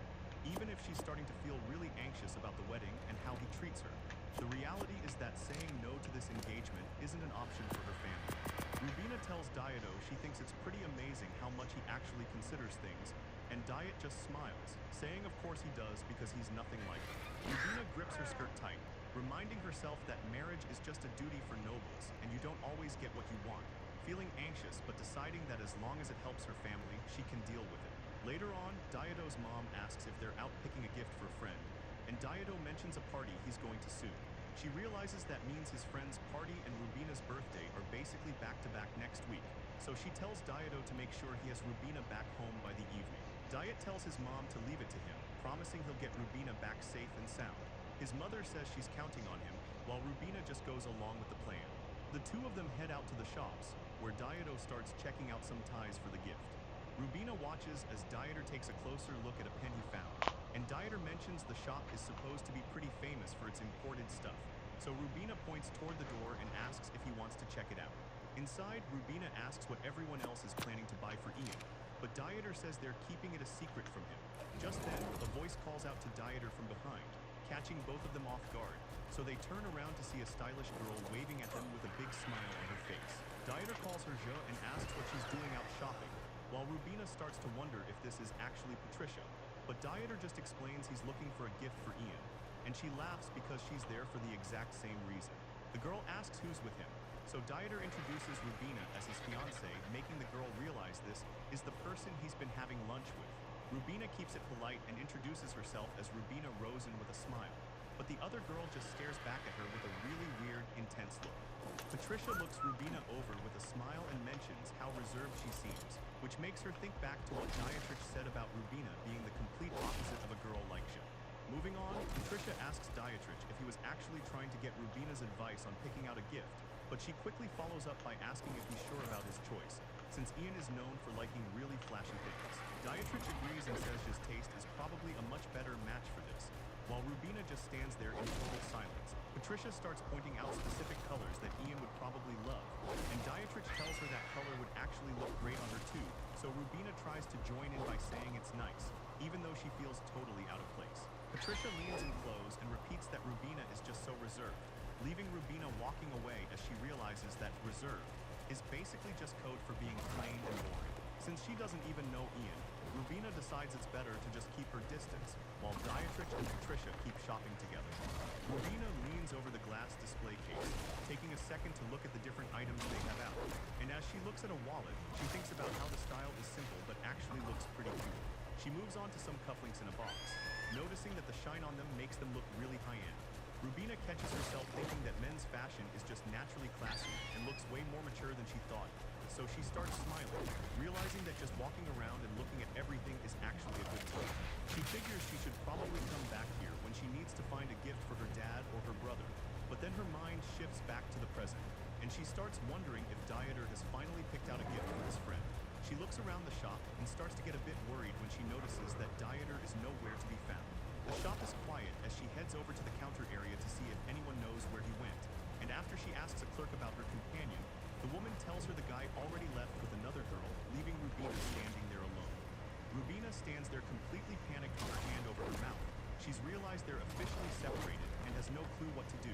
even if she's starting to feel really anxious about the wedding and how he treats her. The reality is that saying no to this engagement isn't an option for her family. Rubina tells Kaito she thinks it's pretty amazing how much he actually considers things, and Diet just smiles, saying of course he does because he's nothing like her. Rubina grips her skirt tight, reminding herself that marriage is just a duty for nobles, and you don't always get what you want. Feeling anxious, but deciding that as long as it helps her family, she can deal with it. Later on, Daito's mom asks if they're out picking a gift for a friend, and Kaito mentions a party he's going to soon. She realizes that means his friend's party and Rubina's birthday are basically back-to-back next week, so she tells Kaito to make sure he has Rubina back home by the evening. Diet tells his mom to leave it to him, promising he'll get Rubina back safe and sound. His mother says she's counting on him, while Rubina just goes along with the plan. The two of them head out to the shops, where Kaito starts checking out some ties for the gift. Rubina watches as Dieter takes a closer look at a pen he found, and Dieter mentions the shop is supposed to be pretty famous for its imported stuff, so Rubina points toward the door and asks if he wants to check it out. Inside, Rubina asks what everyone else is planning to buy for Ian, but Dieter says they're keeping it a secret from him. Just then, a voice calls out to Dieter from behind, catching both of them off guard, so they turn around to see a stylish girl waving at them with a big smile on her face. Dieter calls her Je and asks what she's doing out shopping, while Rubina starts to wonder if this is actually Patricia, but Dieter just explains he's looking for a gift for Ian, and she laughs because she's there for the exact same reason. The girl asks who's with him, so Dieter introduces Rubina as his fiancée, making the girl realize this is the person he's been having lunch with. Rubina keeps it polite and introduces herself as Rubina Rosen with a smile, but the other girl just stares back at her with a really weird, intense look. Patricia looks Rubina over with a smile and mentions how reserved she seems, which makes her think back to what Dietrich said about Rubina being the complete opposite of a girl like she. Moving on, Patricia asks Dietrich if he was actually trying to get Rubina's advice on picking out a gift, but she quickly follows up by asking if he's sure about his choice, since Ian is known for liking really flashy things. Dietrich agrees and says his taste is probably a much better match for this, while Rubina just stands there in total silence. Patricia starts pointing out specific colors that Ian would probably love, and Dietrich tells her that color would actually look great on her too, so Rubina tries to join in by saying it's nice, even though she feels totally out of place. Patricia leans in close and repeats that Rubina is just so reserved, leaving Rubina walking away as she realizes that reserved is basically just code for being plain and boring. Since she doesn't even know Ian, Rubina decides it's better to just keep her distance, while Dietrich and Patricia keep shopping together. Rubina leans over the glass display case, taking a second to look at the different items they have out, and as she looks at a wallet, she thinks about how the style is simple but actually looks pretty cool. She moves on to some cufflinks in a box, noticing that the shine on them makes them look really high-end. Rubina catches herself thinking that men's fashion is just naturally classy and looks way more mature than she thought, so she starts smiling, realizing that just walking around and looking at everything is actually a good time. She figures she should probably come back here when she needs to find a gift for her dad or her brother, but then her mind shifts back to the present, and she starts wondering if Dieter has finally picked out a gift for his friend. She looks around the shop and starts to get a bit worried when she notices that Dieter is nowhere to be found. The shop is quiet as she heads over to the counter area to see if anyone knows where he went, and after she asks a clerk about her companion, the woman tells her the guy already left with another girl, leaving Rubina standing there alone. Rubina stands there completely panicked with her hand over her mouth. She's realized they're officially separated and has no clue what to do.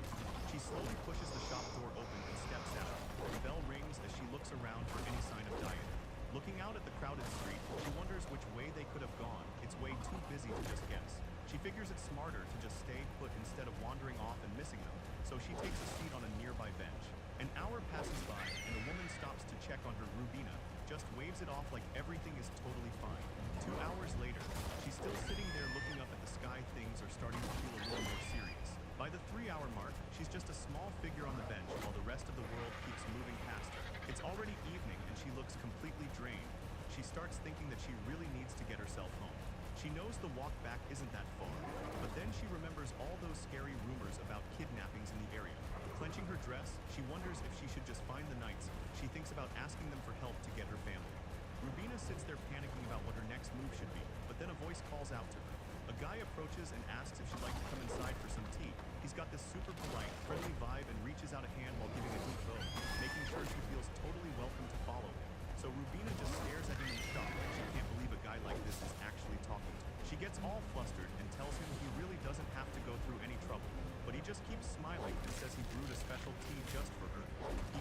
She slowly pushes the shop door open and steps out. The bell rings as she looks around for any sign of Dieter. Looking out at the crowded street, she wonders which way they could have gone. It's way too busy to just guess. She figures it's smarter to just stay put instead of wandering off and missing them, so she takes a seat on a nearby bench. An hour passes by, and a woman stops to check on her Rubina, just waves it off like everything is totally fine. 2 hours later, she's still sitting there looking up at the sky. Things are starting to feel a little more serious. By the 3-hour mark, she's just a small figure on the bench while the rest of the world keeps moving past her. It's already evening and she looks completely drained. She starts thinking that she really needs to get herself home. She knows the walk back isn't that far, but then she remembers all those scary rumors about kidnappings in the area. Clenching her dress, she wonders if she should just find the knights. She thinks about asking them for help to get her family. Rubina sits there panicking about what her next move should be, but then a voice calls out to her. A guy approaches and asks if she'd like to come inside for some tea. He's got this super polite, friendly vibe and reaches out a hand while giving a deep bow, making sure she feels totally welcome to follow him. So Rubina just stares at him in shock. She can't believe a guy like this is actually talking to her. She gets all flustered and tells him he really doesn't have to go through any trouble, but he just keeps smiling and says he brewed a special tea just for her.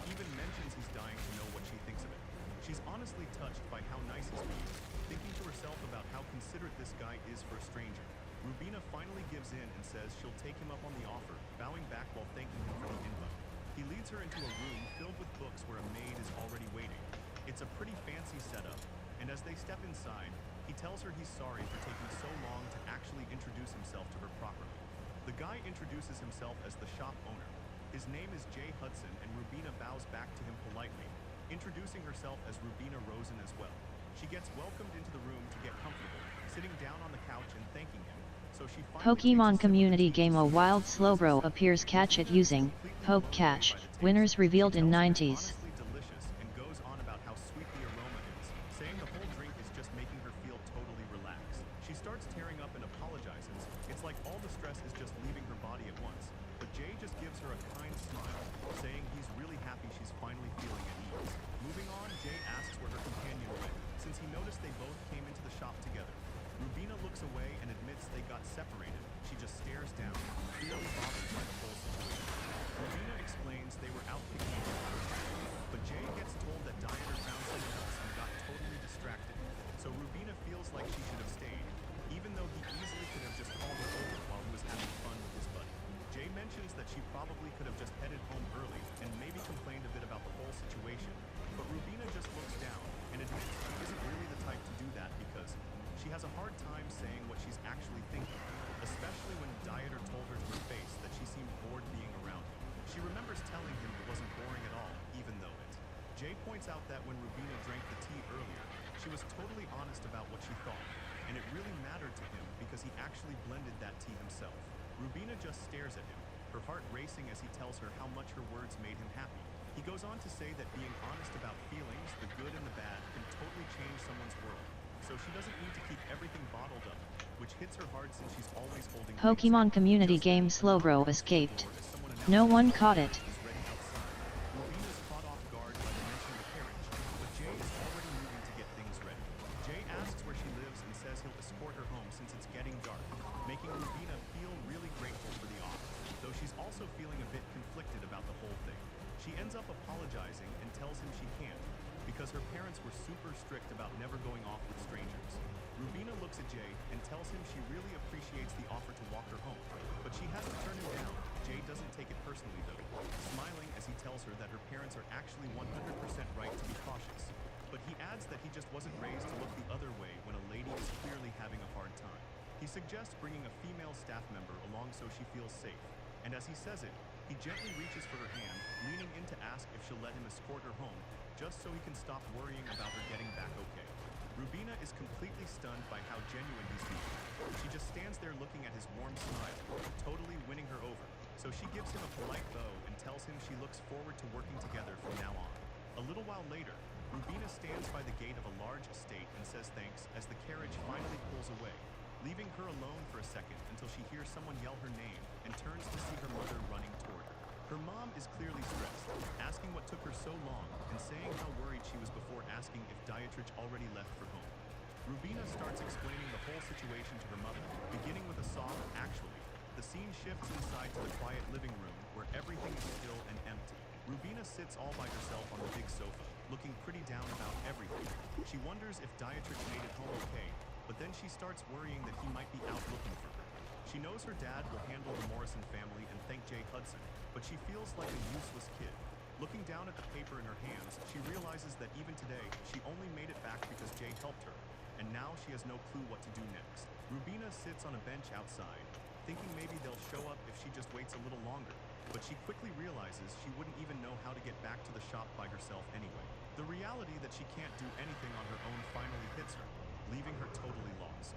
He even mentions he's dying to know what she thinks of it. She's honestly touched by how nice he's being, thinking to herself about how considerate this guy is for a stranger. Rubina finally gives in and says she'll take him up on the offer, bowing back while thanking him for the invite. He leads her into a room filled with books where a maid is already waiting. It's a pretty fancy setup, and as they step inside, he tells her he's sorry for taking so long to actually introduce himself to her properly. The guy introduces himself as the shop owner. His name is Jay Hudson, and Rubina bows back to him politely, introducing herself as Rubina Rosen as well. She gets welcomed into the room to get comfortable, sitting down on the couch and thanking him. So she Pokemon community game A Wild Slowbro appears catch it using Poke Catch. Winners revealed in 90s. Delicious and goes on about how sweet the aroma is, saying the whole drink is just making her feel totally relaxed. She starts tearing up and apologizes. It's like all the stress is just leaving her body at once. But Jay just gives her a kind smile, saying he's really happy she's finally feeling at ease. Moving on, Jay asks where her companion went, since he noticed they both came into the shop together. Rubina looks away and admits they got separated. She just stares down, clearly bothered by the whole situation. Rubina explains they were out picking each other, but Jay gets told that Dieter found someone else and got totally distracted. So Rubina feels like she should have stayed, even though he easily could have just called her over while he was having fun with his buddy. Jay mentions that she probably could have just headed home early and maybe complained a bit about the whole situation, but Rubina just looks down and admits she isn't really the type to do that because she has a hard time saying what she's actually thinking, especially when Dieter told her to her face that she seemed bored being around him. She remembers telling him it wasn't boring at all, even though it. Jay points out that when Rubina drank the tea earlier, she was totally honest about what she thought, and it really mattered to him because he actually blended that tea himself. Rubina just stares at him, her heart racing as he tells her how much her words made him happy. He goes on to say that being honest about feelings, the good and the bad, can totally change someone's world. So she doesn't need to keep everything bottled up, which hits her hard since she's always holding Pokemon community game Slowbro escaped. No one caught it. Rubina's caught off guard by the mention of the carriage, but Jay is already moving to get things ready. Jay asks where she lives and says he'll escort her home since it's getting dark, making Rubina feel really grateful for the offer, though she's also feeling a bit conflicted about the whole thing. She ends up apologizing and tells him she can't, because her parents were super strict about never going off with strangers. Rubina looks at Jay and tells him she really appreciates the offer to walk her home, but she has to turn him down. Jay doesn't take it personally though, smiling as he tells her that her parents are actually 100% right to be cautious. But he adds that he just wasn't raised to look the other way when a lady is clearly having a hard time. He suggests bringing a female staff member along so she feels safe, and as he says it, he gently reaches for her hand, leaning in to ask if she'll let him escort her home, just so he can stop worrying about her getting back okay. Rubina is completely stunned by how genuine he's being. She just stands there looking at his warm smile, totally winning her over. So she gives him a polite bow and tells him she looks forward to working together from now on. A little while later, Rubina stands by the gate of a large estate and says thanks as the carriage finally pulls away, leaving her alone for a second until she hears someone yell her name and turns to see her mother running toward her. Her mom is clearly stressed, asking what took her so long and saying how worried she was before asking if Dietrich already left for home. Rubina starts explaining the whole situation to her mother, beginning with a soft "actually." The scene shifts inside to the quiet living room where everything is still and empty. Rubina sits all by herself on the big sofa, looking pretty down about everything. She wonders if Dietrich made it home okay, but then she starts worrying that he might be out looking for her. She knows her dad will handle the Morrison family and thank Jay Hudson, but she feels like a useless kid. Looking down at the paper in her hands, she realizes that even today, she only made it back because Jay helped her, and now she has no clue what to do next. Rubina sits on a bench outside, thinking maybe they'll show up if she just waits a little longer, but she quickly realizes she wouldn't even know how to get back to the shop by herself anyway. The reality that she can't do anything on her own finally hits her, leaving her totally lost.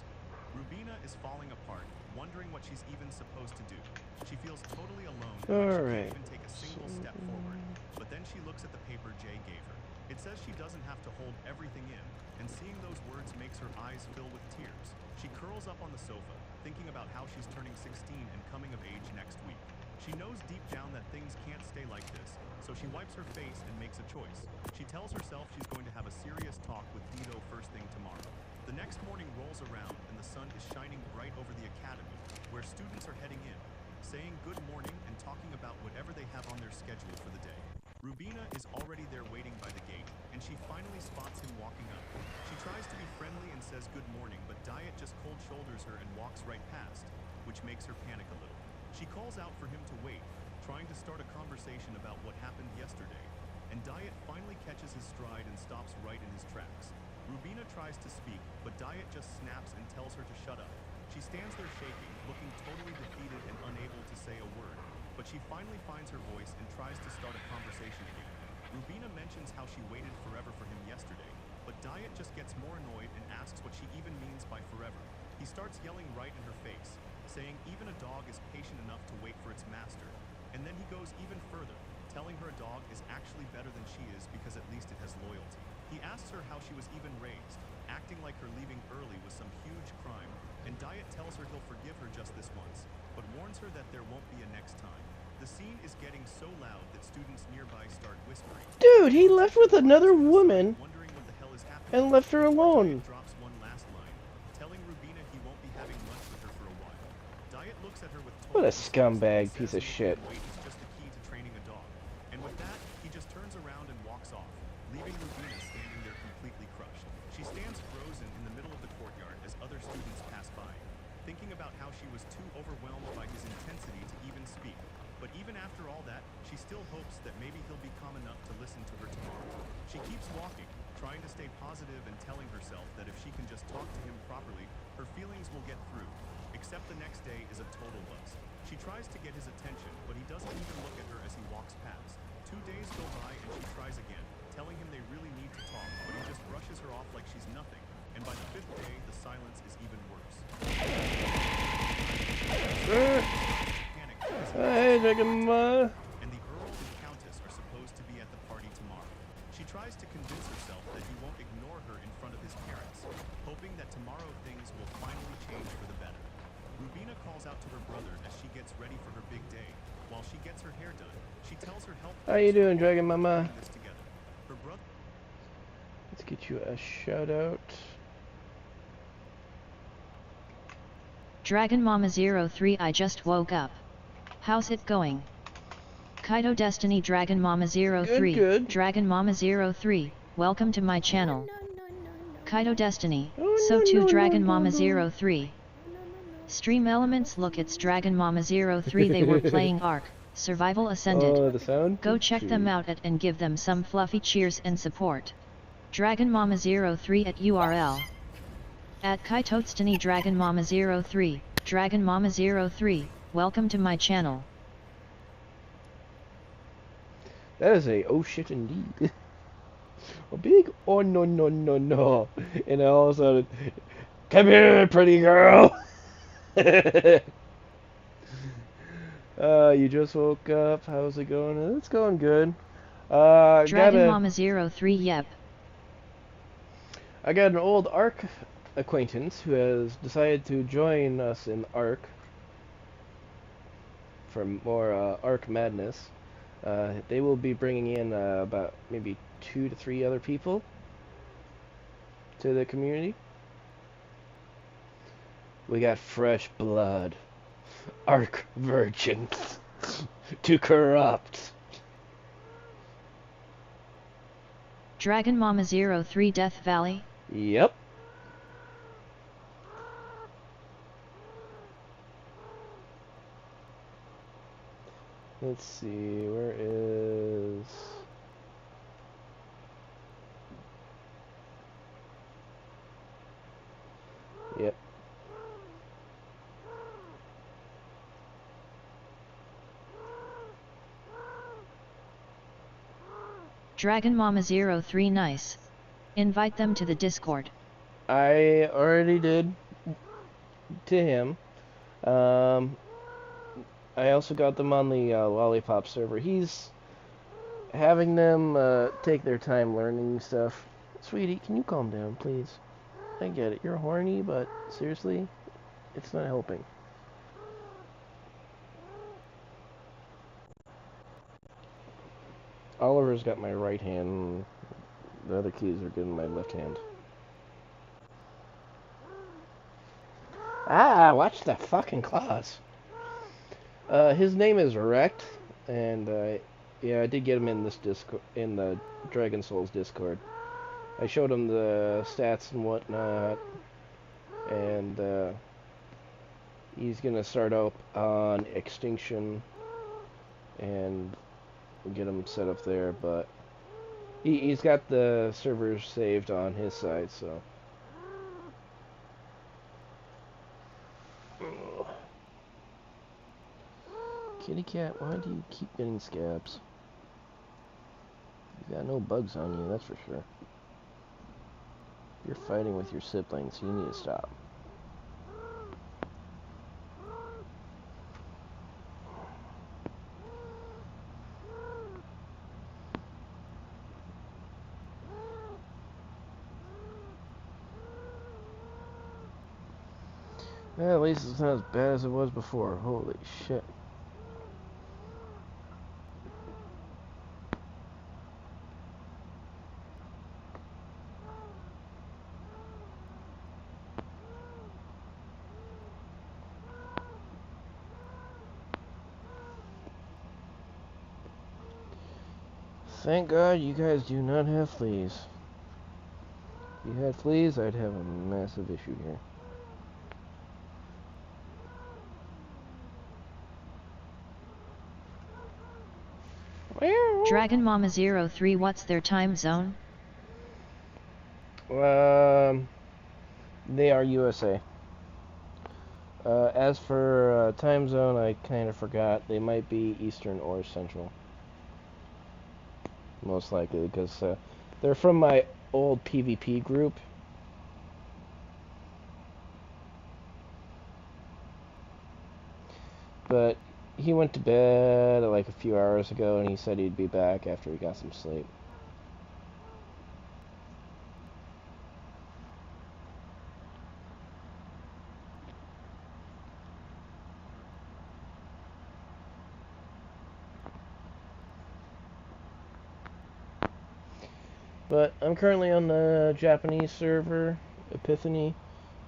Rubina is falling apart, wondering what she's even supposed to do. She feels totally alone and like she Alright. can't even take a single step forward. But then she looks at the paper Jay gave her. It says she doesn't have to hold everything in, and seeing those words makes her eyes fill with tears. She curls up on the sofa, thinking about how she's turning 16 and coming of age next week. She knows deep down that things can't stay like this, so she wipes her face and makes a choice. She tells herself she's going to have a serious talk with Dito first thing tomorrow. The next morning rolls around and the sun is shining bright over the academy, where students are heading in, saying good morning and talking about whatever they have on their schedule for the day. Rubina is already there waiting by the gate, and she finally spots him walking up. She tries to be friendly and says good morning, but Diet just cold shoulders her and walks right past, which makes her panic a little. She calls out for him to wait, trying to start a conversation about what happened yesterday, and Diet finally catches his stride and stops right in his tracks. Rubina tries to speak, but Diet just snaps and tells her to shut up. She stands there shaking, looking totally defeated and unable to say a word, but she finally finds her voice and tries to start a conversation again. Rubina mentions how she waited forever for him yesterday, but Diet just gets more annoyed and asks what she even means by forever. He starts yelling right in her face, saying even a dog is patient enough to wait for its master, and then he goes even further, telling her a dog is actually better than she is because at least it has loyalty. He asks her how she was even raised, acting like her leaving early was some huge crime, and Diet tells her he'll forgive her just this once, but warns her that there won't be a next time. The scene is getting so loud that students nearby start whispering. Dude, he left with another woman and left her alone. Drops one last line, telling Rubina he won't be having lunch with her for a while. Diet looks at her with What a scumbag piece of shit. wait is just the key to training a dog. And with that, he just turns around and walks off, leaving Rubina standing there completely crushed. She stands frozen in the middle of the courtyard as other students pass by, thinking about how she was too overwhelmed by his intensity to even speak. But even after all that, she still hopes that maybe he'll be calm enough to listen to her tomorrow. She keeps walking, trying to stay positive and telling herself that if she can just talk to him properly, her feelings will get through. Except the next day is a total bust. She tries to get his attention, but he doesn't even look at her as he walks past. 2 days go by and she tries again, telling him they really need to talk, but he just brushes her off like she's nothing. And by the 5th day, the silence is even worse. Hey, Dragon. And the Earl and Countess are supposed to be at the party tomorrow. She tries to convince herself that he won't ignore her in front of his parents, hoping that tomorrow things will finally change for the better. Rubina calls out to her brother as she gets ready for her big day. While she gets her hair done, she tells her help. How you doing, Dragon Mama? This together. Her brother. Let's get you a shout out. Dragon Mama 03, I just woke up. How's it going? Kaito Destiny Dragon Mama 03. Good. Dragon Mama 03, welcome to my channel. Kaito Destiny, so too Dragon Mama 03. Stream Elements, look, it's Dragon Mama 03, they were playing Ark, Survival Ascended. Oh, the sound? Go check them out and give them some fluffy cheers and support. Dragon Mama 03 at URL. At Kaito Destiny Dragon Mama 03, Dragon Mama 03, welcome to my channel. That is a oh shit indeed. A big oh no no no no. And all of a sudden, come here, pretty girl. You just woke up. How's it going? It's going good. Dragon Mama 03, yep. I got an old Ark acquaintance who has decided to join us in Ark for more Ark madness. They will be bringing in about maybe 2 to 3 other people to the community. We got fresh blood, Ark virgins to corrupt. Dragon Mama 03 Death Valley? Yep. Let's see, where is... Yep. Dragon Mama 03, nice. Invite them to the Discord. I already did. to him. I also got them on the Lollipop server. He's having them take their time learning stuff. Sweetie, can you calm down, please? I get it. You're horny, but seriously, it's not helping. Oliver's got my right hand. The other keys are good in my left hand. Ah, watch the fucking claws. His name is Rect, and yeah, I did get him in this Discord, in the Dragon Souls Discord. I showed him the stats and whatnot, and he's gonna start up on Extinction and get him set up there, but he's got the servers saved on his side, so. Kitty cat, why do you keep getting scabs? You got no bugs on you, that's for sure. You're fighting with your siblings, you need to stop. Yeah, at least it's not as bad as it was before. Holy shit. Thank God you guys do not have fleas. If you had fleas, I'd have a massive issue here. Dragon Mama 03, what's their time zone? They are USA. As for time zone, I kind of forgot. They might be Eastern or Central. Most likely, because they're from my old PvP group. But he went to bed like a few hours ago, and he said he'd be back after he got some sleep. But I'm currently on the Japanese server, Epiphany,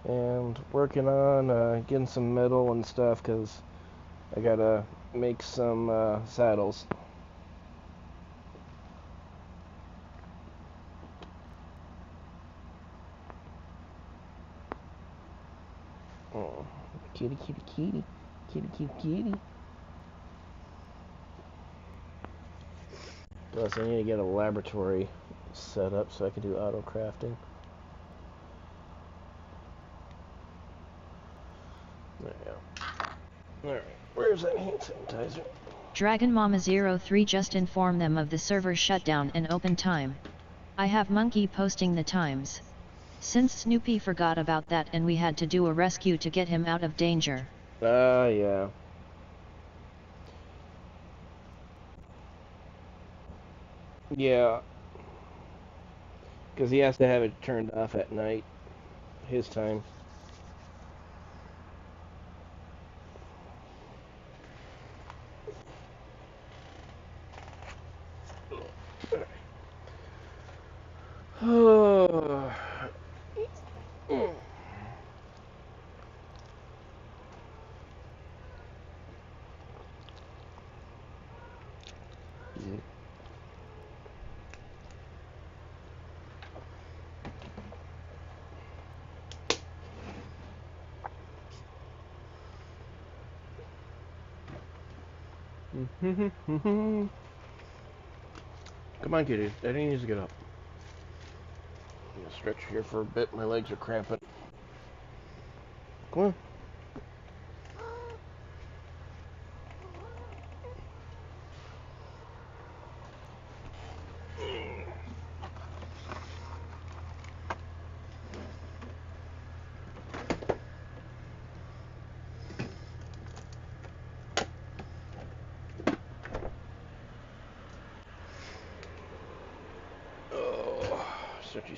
and working on getting some metal and stuff, because I gotta make some saddles. Oh, kitty, kitty, kitty. Kitty, kitty, kitty. Plus, I need to get a laboratory set up so I can do auto crafting. There we go. Alright, where's that hand sanitizer? Dragon Mama 03 just inform them of the server shutdown and open time. I have Monkey posting the times. Since Snoopy forgot about that and we had to do a rescue to get him out of danger. Yeah. Yeah. Because he has to have it turned off at night. His time. Oh. Come on, kitty. Daddy needs to get up. I'm gonna stretch here for a bit. My legs are cramping. Come on.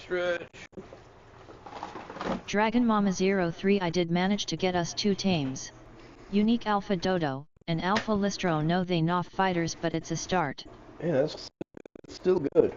stretch. Dragon Mama 03 I did manage to get us 2 tames. Unique Alpha Dodo, and Alpha Listro. No they not fighters but it's a start. Yeah, that's still good.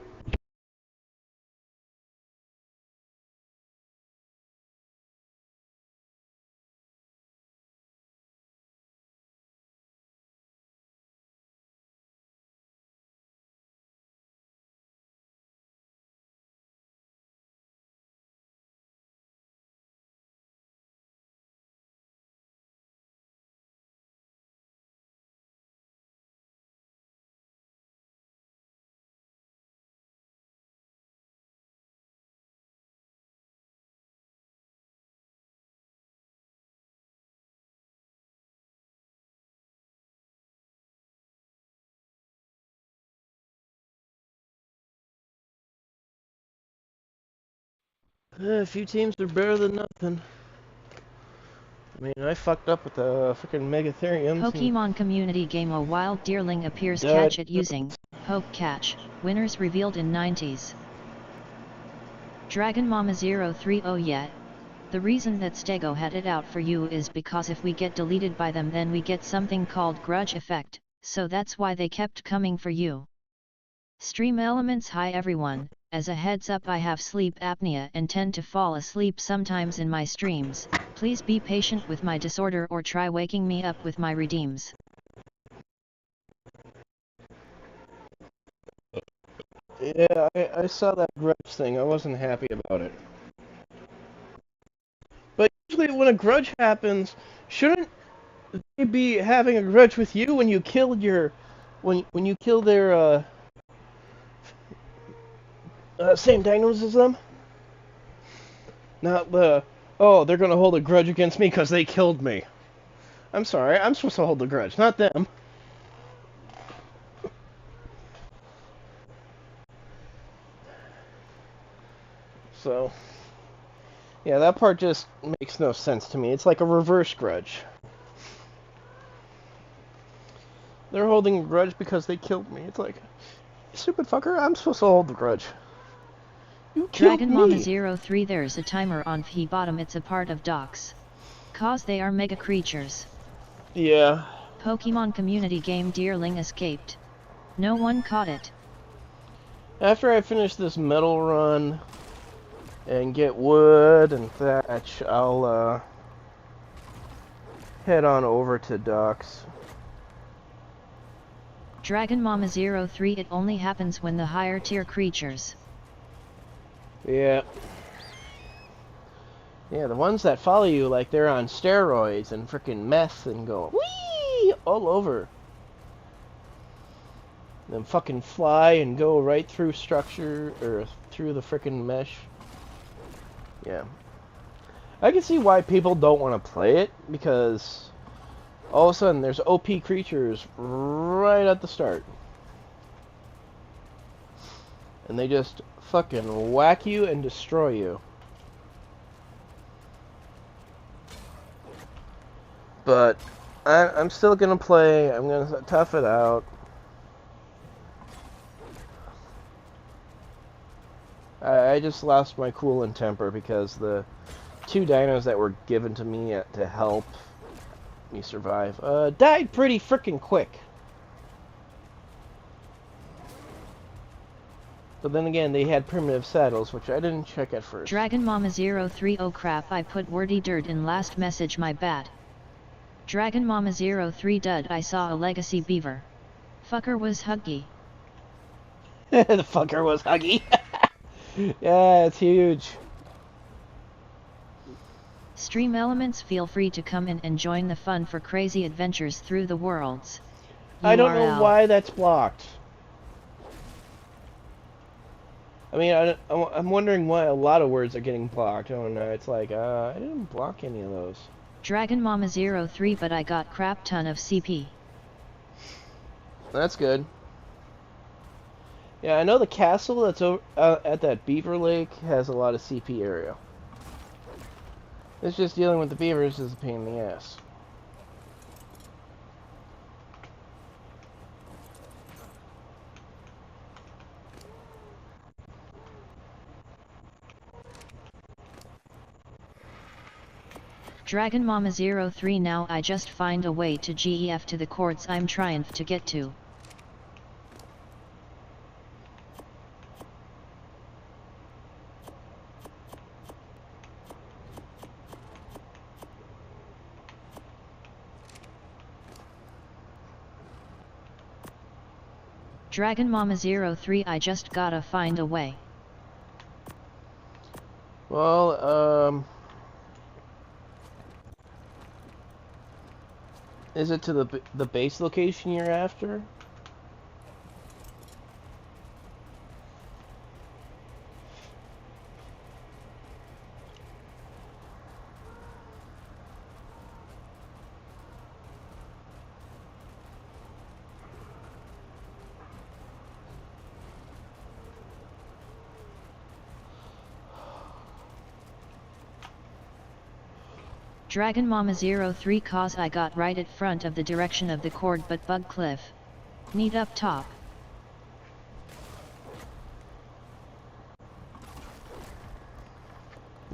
A few teams are better than nothing. I mean, I fucked up with the freaking Megatheriums. Pokemon Community Game. A wild deerling appears. Catch it using Poke Catch. Winners revealed in 90s. Dragon Mama 03 Oh yeah. The reason that Stego had it out for you is because if we get deleted by them then we get something called grudge effect, so that's why they kept coming for you. Stream Elements. Hi everyone, as a heads up I have sleep apnea and tend to fall asleep sometimes in my streams. Please be patient with my disorder or try waking me up with my redeems. Yeah, I saw that grudge thing. I wasn't happy about it. But usually when a grudge happens, shouldn't they be having a grudge with you when you killed your... when you kill their, same dinos as them? Not the... oh, they're gonna hold a grudge against me because they killed me. I'm sorry, I'm supposed to hold the grudge, not them. So... yeah, that part just makes no sense to me. It's like a reverse grudge. They're holding a grudge because they killed me. It's like, stupid fucker, I'm supposed to hold the grudge. You killed Dragon me. Mama 03 There's a timer on the bottom. It's a part of docks. Cause they are mega creatures. Yeah. Pokemon Community Game. Deerling escaped. No one caught it. After I finish this metal run and get wood and thatch, I'll head on over to docks. Dragon Mama 03 It only happens when the higher tier creatures. Yeah. Yeah, the ones that follow you like they're on steroids and frickin' meth and go whee all over. Then fucking fly and go right through structure or through the frickin' mesh. Yeah. I can see why people don't want to play it, because all of a sudden there's OP creatures right at the start. And they just fucking whack you and destroy you. But I'm still gonna play. I'm gonna tough it out. I just lost my cool and temper because the 2 dinos that were given to me to help me survive died pretty freaking quick. But then again, they had primitive saddles, which I didn't check at first. Dragon Mama 03 Oh crap, I put wordy dirt in last message, my bad. Dragon Mama 03 Dud, I saw a legacy beaver. Fucker was huggy. The fucker was huggy. Yeah, it's huge. Stream Elements, feel free to come in and join the fun for crazy adventures through the worlds. I don't know why that's blocked. I mean, I'm wondering why a lot of words are getting blocked. Oh no, it's like, I didn't block any of those. Dragon Mama 03 but I got crap ton of CP. That's good. Yeah, I know the castle that's over at that beaver lake has a lot of CP area. It's just dealing with the beavers is a pain in the ass. Dragon Mama 03 now I just find a way to GEF to the chords I'm trying to get to. Dragon Mama 03 I just gotta find a way. Well, is it to the base location you're after? Dragon Mama 03 cause I got right at front of the direction of the chord but bug cliff. Need up top.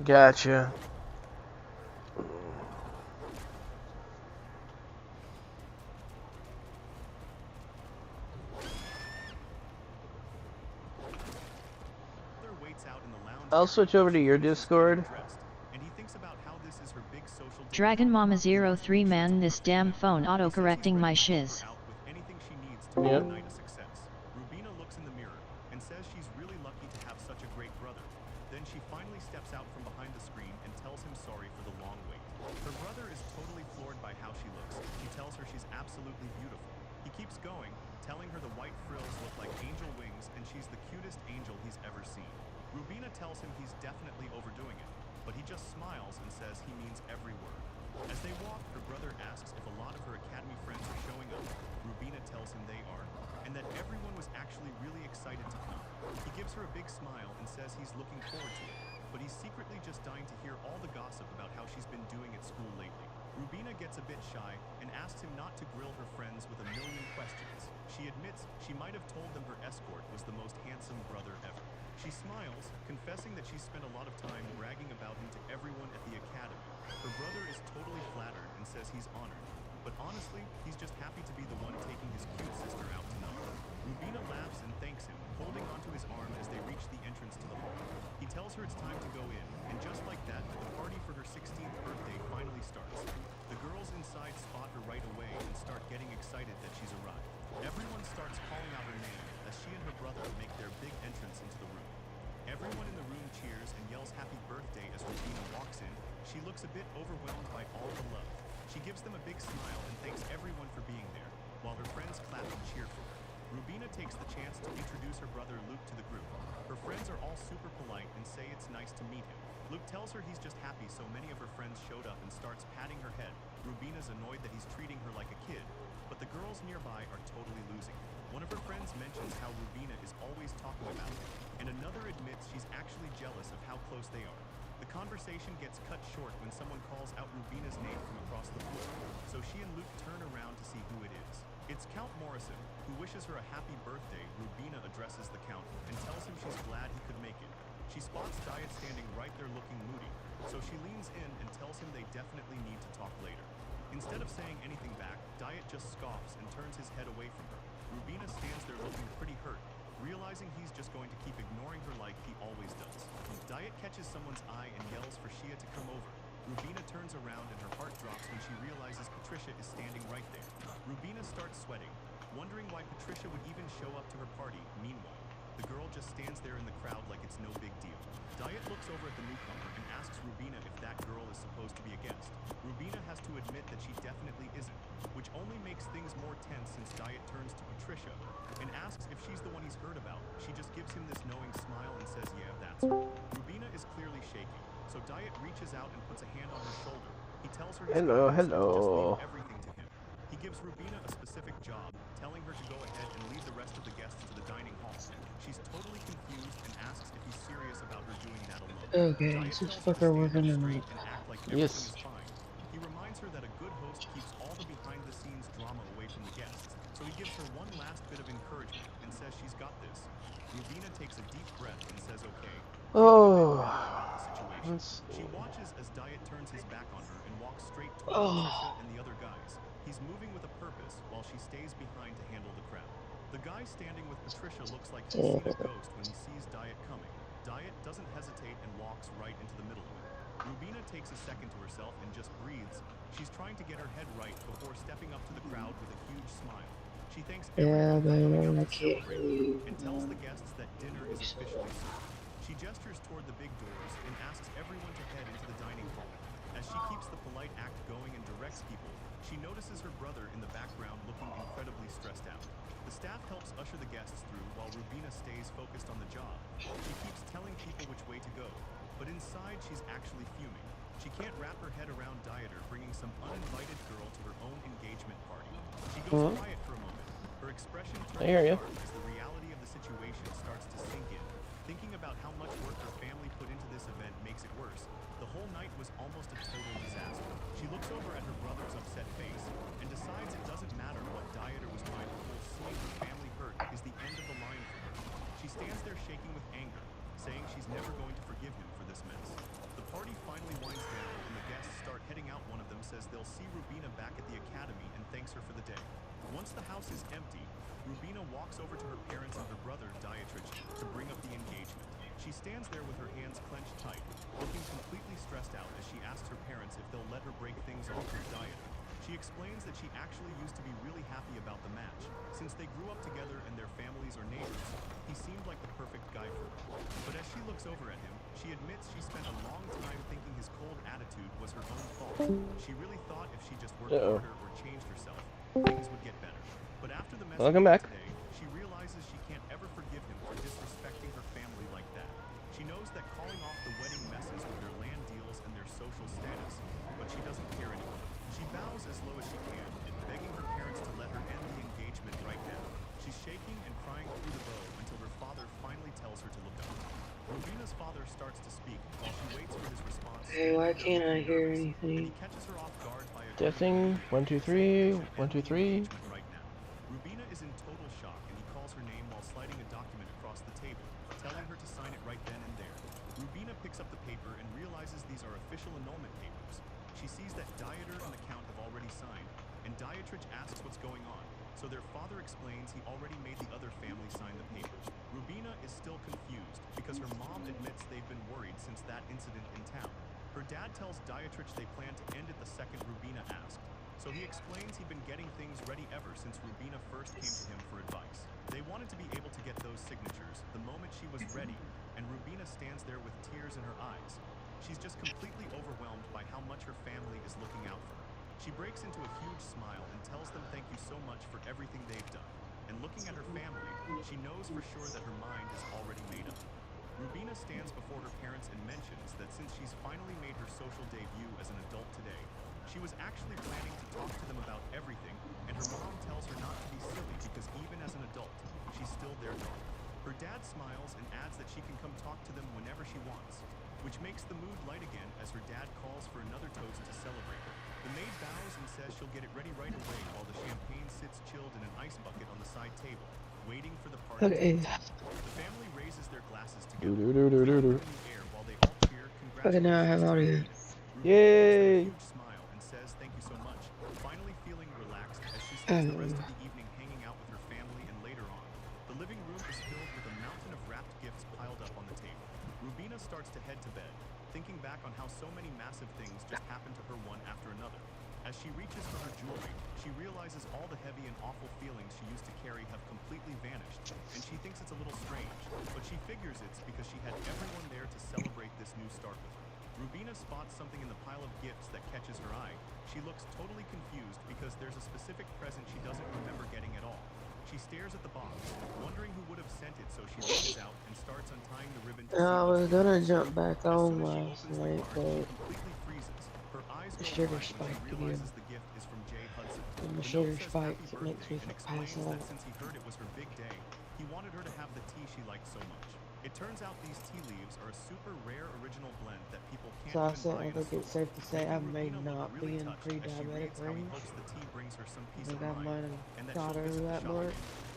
Gotcha. I'll switch over to your Discord. Dragon Mama 03 man this damn phone auto-correcting my shiz. Yep. Rubina looks in the mirror and says she's really lucky to have such a great brother. Then she finally steps out from behind the screen and tells him sorry for the long wait. Her brother is totally floored by how she looks. He tells her she's absolutely beautiful. He keeps going, telling her the white frills look like angel wings and she's the cutest angel he's ever seen. Rubina tells him he's definitely overdoing it, but he just smiles and says he means every word. As they walk, her brother asks if a lot of her academy friends are showing up. Rubina tells him they are, and that everyone was actually really excited to come. He gives her a big smile and says he's looking forward to it, but he's secretly just dying to hear all the gossip about how she's been doing at school lately. Rubina gets a bit shy and asks him not to grill her friends with a million questions. She admits she might have told them her escort was the most handsome brother ever. She smiles, confessing that she spent a lot of time bragging about him to everyone at the academy. Her brother is totally flattered and says he's honored, but honestly, he's just happy to be the one taking his cute sister out tonight. Rubina laughs and thanks him, holding onto his arm as they reach the entrance to the hall. He tells her it's time to go in, and just like that, the party for her 16th birthday finally starts. The girls inside spot her right away and start getting excited that she's arrived. Everyone starts calling out her name as she and her brother make their big entrance into the room. Everyone in the room cheers and yells happy birthday as Rubina walks in. She looks a bit overwhelmed by all the love. She gives them a big smile and thanks everyone for being there, while her friends clap and cheer for her. Rubina takes the chance to introduce her brother Luke to the group. Her friends are all super polite and say it's nice to meet him. Luke tells her he's just happy so many of her friends showed up and starts patting her head. Rubina's annoyed that he's treating her like a kid, but the girls nearby are totally losing. One of her friends mentions how Rubina is always talking about him, and another admits she's actually jealous of how close they are. The conversation gets cut short when someone calls out Rubina's name from across the floor, so she and Luke turn around to see who it is. It's Count Morrison, who wishes her a happy birthday. Rubina addresses the Count and tells him she's glad he could make it. She spots Diet standing right there looking moody, so she leans in and tells him they definitely need to talk later. Instead of saying anything back, Diet just scoffs and turns his head away from her. Rubina stands there looking pretty hurt, realizing he's just going to keep ignoring her like he always does. Diet catches someone's eye and yells for Shia to come over. Rubina turns around and her heart drops when she realizes Patricia is standing right there. Rubina starts sweating, wondering why Patricia would even show up to her party. Meanwhile, the girl just stands there in the crowd like it's no big deal. Diet looks over at the newcomer and asks Rubina if that girl is supposed to be a guest. Rubina has to admit that she definitely isn't, which only makes things more tense since Diet turns to Patricia and asks if she's the one he's heard about. She just gives him this knowing smile and says, yeah, that's her. Rubina is clearly shaking, so Diet reaches out and puts a hand on her shoulder. He tells her he's Hello, got this, so just hello. leave everything to him. He gives Rubina a specific job, telling her to go ahead and lead the rest of the guests to the dining hall. She's totally confused and asks if he's serious about her doing that alone. Okay, Diet is this tells her to fucker stand working up or straight not? and act like everything Yes. is fine. He reminds her that a good host keeps all the behind-the-scenes drama away from the guests, so he gives her one last bit of encouragement and says she's got this. Rubina takes a deep breath and says okay, feeling a bit Oh. better about the situation. let's She watches as Diet turns his back on her and walks straight toward Patricia and the other guys. He's moving with a purpose while she stays behind to handle the crowd. The guy standing with Patricia looks like he's seen a ghost when he sees Diet coming. Diet doesn't hesitate and walks right into the middle of it. Rubina takes a second to herself and just breathes. She's trying to get her head right before stepping up to the crowd with a huge smile. She thanks everyone for coming out to celebrate and tells the guests that dinner is officially served. She gestures toward the big doors and asks everyone to head into the dining hall. As she keeps the polite act going and directs people, she notices her brother in the background looking incredibly stressed out. The staff helps usher the guests through while Rubina stays focused on the job. She keeps telling people which way to go, but inside she's actually fuming. She can't wrap her head around Dieter bringing some uninvited girl to her own engagement party. She goes quiet for a moment. Her expression turns dark as the reality of the situation starts to sink in. Thinking about how much work her family put into this event makes it worse. The whole night was almost a total disaster. She looks over at her brother's upset face and decides it doesn't matter what Dieter was trying to pull. Seeing her family hurt is the end of the line for her. She stands there shaking with anger, saying she's never going to forgive him for this mess. The party finally winds down and the guests start heading out. One of them says they'll see Rubina back at the academy and thanks her for the day. Once the house is empty, Rubina walks over to her parents and her brother, Dietrich, to bring up the engagement. She stands there with her hands clenched tight, looking completely stressed out as she asks her parents if they'll let her break things off with Dieter. She explains that she actually used to be really happy about the match. Since they grew up together and their families are neighbors, he seemed like the perfect guy for her. But as she looks over at him, she admits she spent a long time thinking his cold attitude was her own fault. She really thought if she just worked harder or changed herself, things would get better. But after the mess today, she realizes she can't ever forgive him for disrespecting her family like that. She knows that calling off the wedding messes with their land deals and their social status, but she doesn't care anymore. She bows as low as she can and begging her parents to let her end the engagement right now. She's shaking and crying through the bow until her father finally tells her to look up. Rubina's father starts to speak while she waits for his response. Hey, why can't I hear anything? He catches her off guard by a Testing. 1, 2, 3. 1, 2, 3. right now. Rubina is in total shock and he calls her name while sliding a document across the table, telling her to sign it right then and there. Rubina picks up the paper and realizes these are official annulment papers. She sees that Dieter and the Count have already signed, and Dietrich asks what's going on, so their father explains he already made the other family sign the papers. Rubina is still confused because her mom admits they've been worried since that incident in town. Her dad tells Dietrich they plan to end it the second Rubina asked, so he explains he'd been getting things ready ever since Rubina first came to him for advice. They wanted to be able to get those signatures the moment she was ready, and Rubina stands there with tears in her eyes. She's just completely overwhelmed by how much her family is looking out for her. She breaks into a huge smile and tells them thank you so much for everything they've done. And looking at her family, she knows for sure that her mind is already made up. Rubina stands before her parents and mentions that since she's finally made her social debut as an adult today, she was actually planning to talk to them about everything, and her mom tells her not to be silly because even as an adult, she's still their daughter. Her dad smiles and adds that she can come talk to them whenever she wants, which makes the mood light again as her dad calls for another toast to celebrate her. The maid bows and says she'll get it ready right away while the champagne sits chilled in an ice bucket on the side table, waiting for the party to begin. The family raises their glasses together, in the air while they all cheer, Okay, now I have audio. Yay! Huge smile and says thank you so much, finally feeling relaxed as she spends the rest of the evening hanging out with her family. And later on, the living room is filled with a mountain of wrapped gifts piled up on the table. Rubina starts to head to bed, thinking back on how so many massive things just happened to her one after another. As she reaches for her jewelry, she realizes all the heavy and awful feelings she used to carry have completely vanished, and she thinks it's a little strange, but she figures it's because she had everyone there to celebrate this new start with her. Rubina spots something in the pile of gifts that catches her eye. She looks totally confused because there's a specific present she doesn't remember getting at all. She stares at the box, wondering who would have sent it, so she reaches out and starts untying the ribbon to see I was what's gonna inside. jump back As on soon as she last opens the night, card, but she completely freezes. Her eyes the go sugar wide when she spiked again. realizes the gift is from Jay Hudson. When the The sugar note says spikes, happy it makes birthday me and pass explains that out. since he heard it was her big day, he wanted her to have the tea she liked so much. It turns out these tea leaves are a super rare original blend that people can't So I even said, buy I in a think it's store. safe to say I Making may Rubina not look really be in touched as she pre-diabetic reads how he range. hopes the tea brings her some I peace of think I mind might and have that got she'll over visit the that shop mark. again.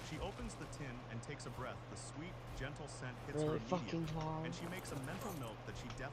She opens the tin and takes a breath. The sweet, gentle scent hits Really her fucking immediately, hard. and she makes a mental note that she definitely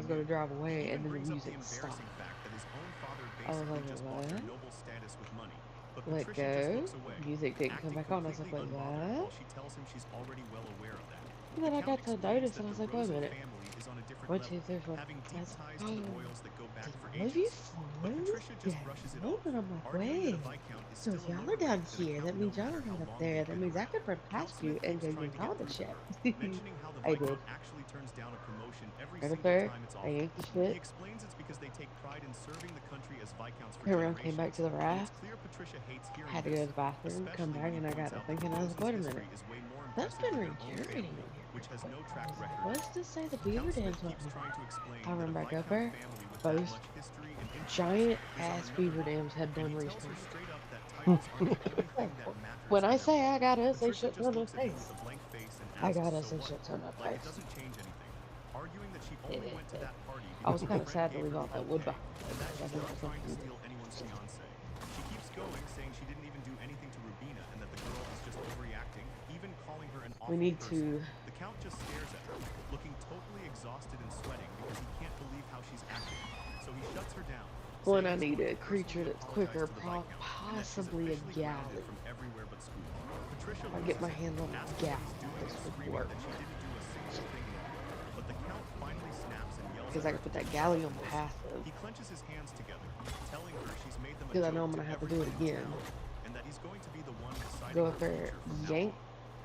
I was going to drive away, He and then even the brings up the music stopped. embarrassing fact that his own father basically like, just bought their what? noble status with money. But Let Patricia just go. looks away, Music didn't come acting back on. I was like, completely wait, unbothered what? while she tells him she's already well aware of that. And then The I Count got to explains notice, that and I was the like, wait a Rosen minute. family is on a different 1, level, 2, 3, 4. having I deep was ties like, to the oh, royals that go back for love you ages. for But Patricia just brushes it off, and I'm like, arguing that a wait. Viscount is So still if a y'all lower are down rank than a here, that Count, no means y'all matter are how not up long there. they've That been means I around. could run Count past you Smith and keeps go trying get to get all the through to shit. her, mentioning how the I did. Viscount actually turns down a promotion every Right up single there. time it's I offered. yanked the He shit. explains it's because they take pride in serving the country as Viscounts for Turned around, came back generations. to the And it's raft. clear Patricia hates hearing Had to go this, to the bathroom, come especially back, when he and I points got to out that thinking, the I was like, Rosen's wait a history minute. is way more That's impressive been than their own regenerating family, in here. which has no I track was like, record. what's to say the Count beaver Smith dams keeps wasn't? trying to explain I that run a back up Viscount there. family with that Both much history and influence giant is on ass another beaver level, dams had and done he tells her respawn. straight up that titles aren't the only thing that matters When in I their say world. I got us, they Patricia should just turn their looks at him face. with a blank face and I asks, got us, so they what? should turn their Like it face. doesn't change anything. Arguing that she only went to that party I was because kind her of friend sad to gave leave her all the that wood okay, behind. and that I she's think not it's trying to something steal anyone's fiance. She keeps going, saying she didn't even do anything to Rubina and that the girl is just overreacting, even calling her an awful we need person. to. The Count just stares at her, looking totally exhausted and sweating because he can't believe how she's acting. So he shuts her down. One, I need a creature that's quicker, possibly a galley. From everywhere but school. Patricia If I get my loses it, hands on a asking what galley, he's doing this and would screaming work. that she didn't do a single thing wrong. But the Count finally snaps and yells Because at I her can put to that just galley shut on up. passive. He clenches his hands together, telling her she's made them a Because I know joke I'm to going to have to do it everybody in again. town, and that he's going to be the one deciding Go her up there, future from now yank. on.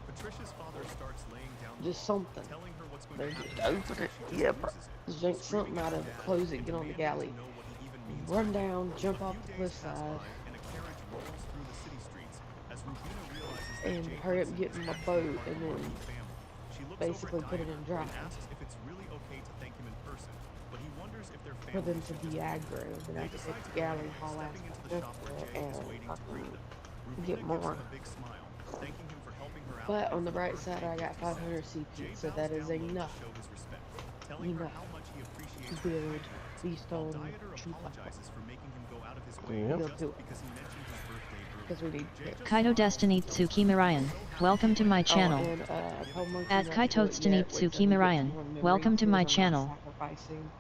Patricia's father starts laying down the Just law, something. telling her what's going They to just happen open next it. if she just Yep. loses it. Just yank Screaming something at out her of it, dad close it, and get on the demanding galley. to know what he even means Run by it. down, jump A off few the days cliff pass side. by, and a carriage rolls through the city streets as Rubina realizes that And Jane hurry up Hudson and get is in my actually boat part and of the then Marquis family. She looks basically over at put it Dieter in drive. and asks if it's really okay to thank him in person, but he wonders if their For them families to should be just wait. aggro. Then They I can decide take to the go galley, anyway, haul ass stepping into the back shop up where there Jay is and waiting to greet them. Rubina get gives more. him a big smile, thanking him for helping her out But and on the for the bright side, birthday I got gift he 500 sent. CP, Jay so bows that is down low to enough. show his respect, telling her how much he appreciates To her build kind words, these while stone Dieter tree apologizes for making him go out of his way Yep. just because he mentioned his birthday Because we need earlier. Kaito Destiny Tsukimi Ryan, welcome to my channel. And I told Monkey At not to do Kaito it Destiny yet. Wait till he Tsukimi gets Ryan, more memory, welcome to my because I'm not channel. sacrificing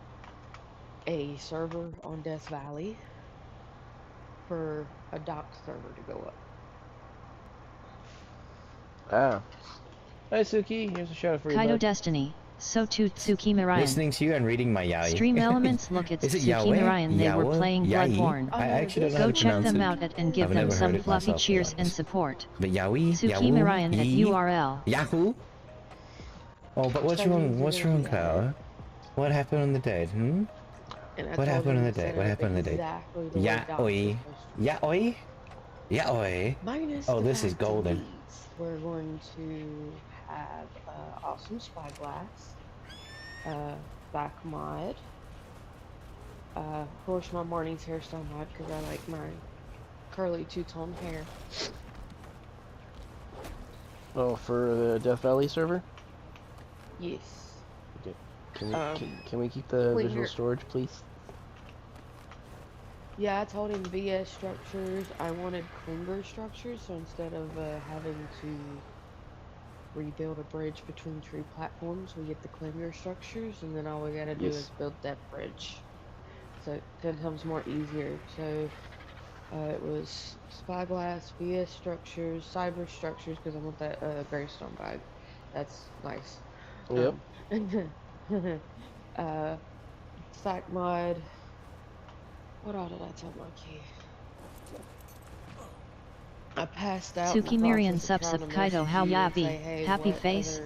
a server on Death Valley for a dock server to go up. Ah. Hi, Suki. Here's a shout out for you, Kaito bud. Destiny, so to Tsukimi Ryan. Listening to you and reading my yaoi. Stream Elements look at Is it Tsukimi yaoi? Ryan, they were Yaoi? playing Yai? Bloodborne. I actually don't know how Go to check pronounce them it. out and give I've them never heard some it fluffy myself, to be cheers and honest. support. But yaoi? Tsukimi Yahoo? Ryan at Yee? URL. Yahoo? Oh, but what's wrong? What's wrong, Kyle? What happened on the date, hmm? And I What told happened on him the to set date? it What up happened on the date? exactly the way docs are Yaoi? supposed to. Yaoi? Yaoi? Minus Oh, the this is fact of golden. these. We're going to have awesome spyglass, back mod, of course my morning's hairstyle mod because I like my curly two-tone hair. Oh, for the Death Valley server? Yes. Okay. Can we keep the visual storage, please? Yeah, I told him VS structures. I wanted clinger structures, so instead of having to rebuild a bridge between tree platforms, we get the clinger structures, and then all we gotta do is build that bridge. So it becomes more easier. So it was spyglass, VS structures, cyber structures, because I want that gravestone vibe. That's nice. Yep. Stack mod. What all did I tell Monkey? I passed out. Suki Mirian subs of Kaito how yavi, happy face.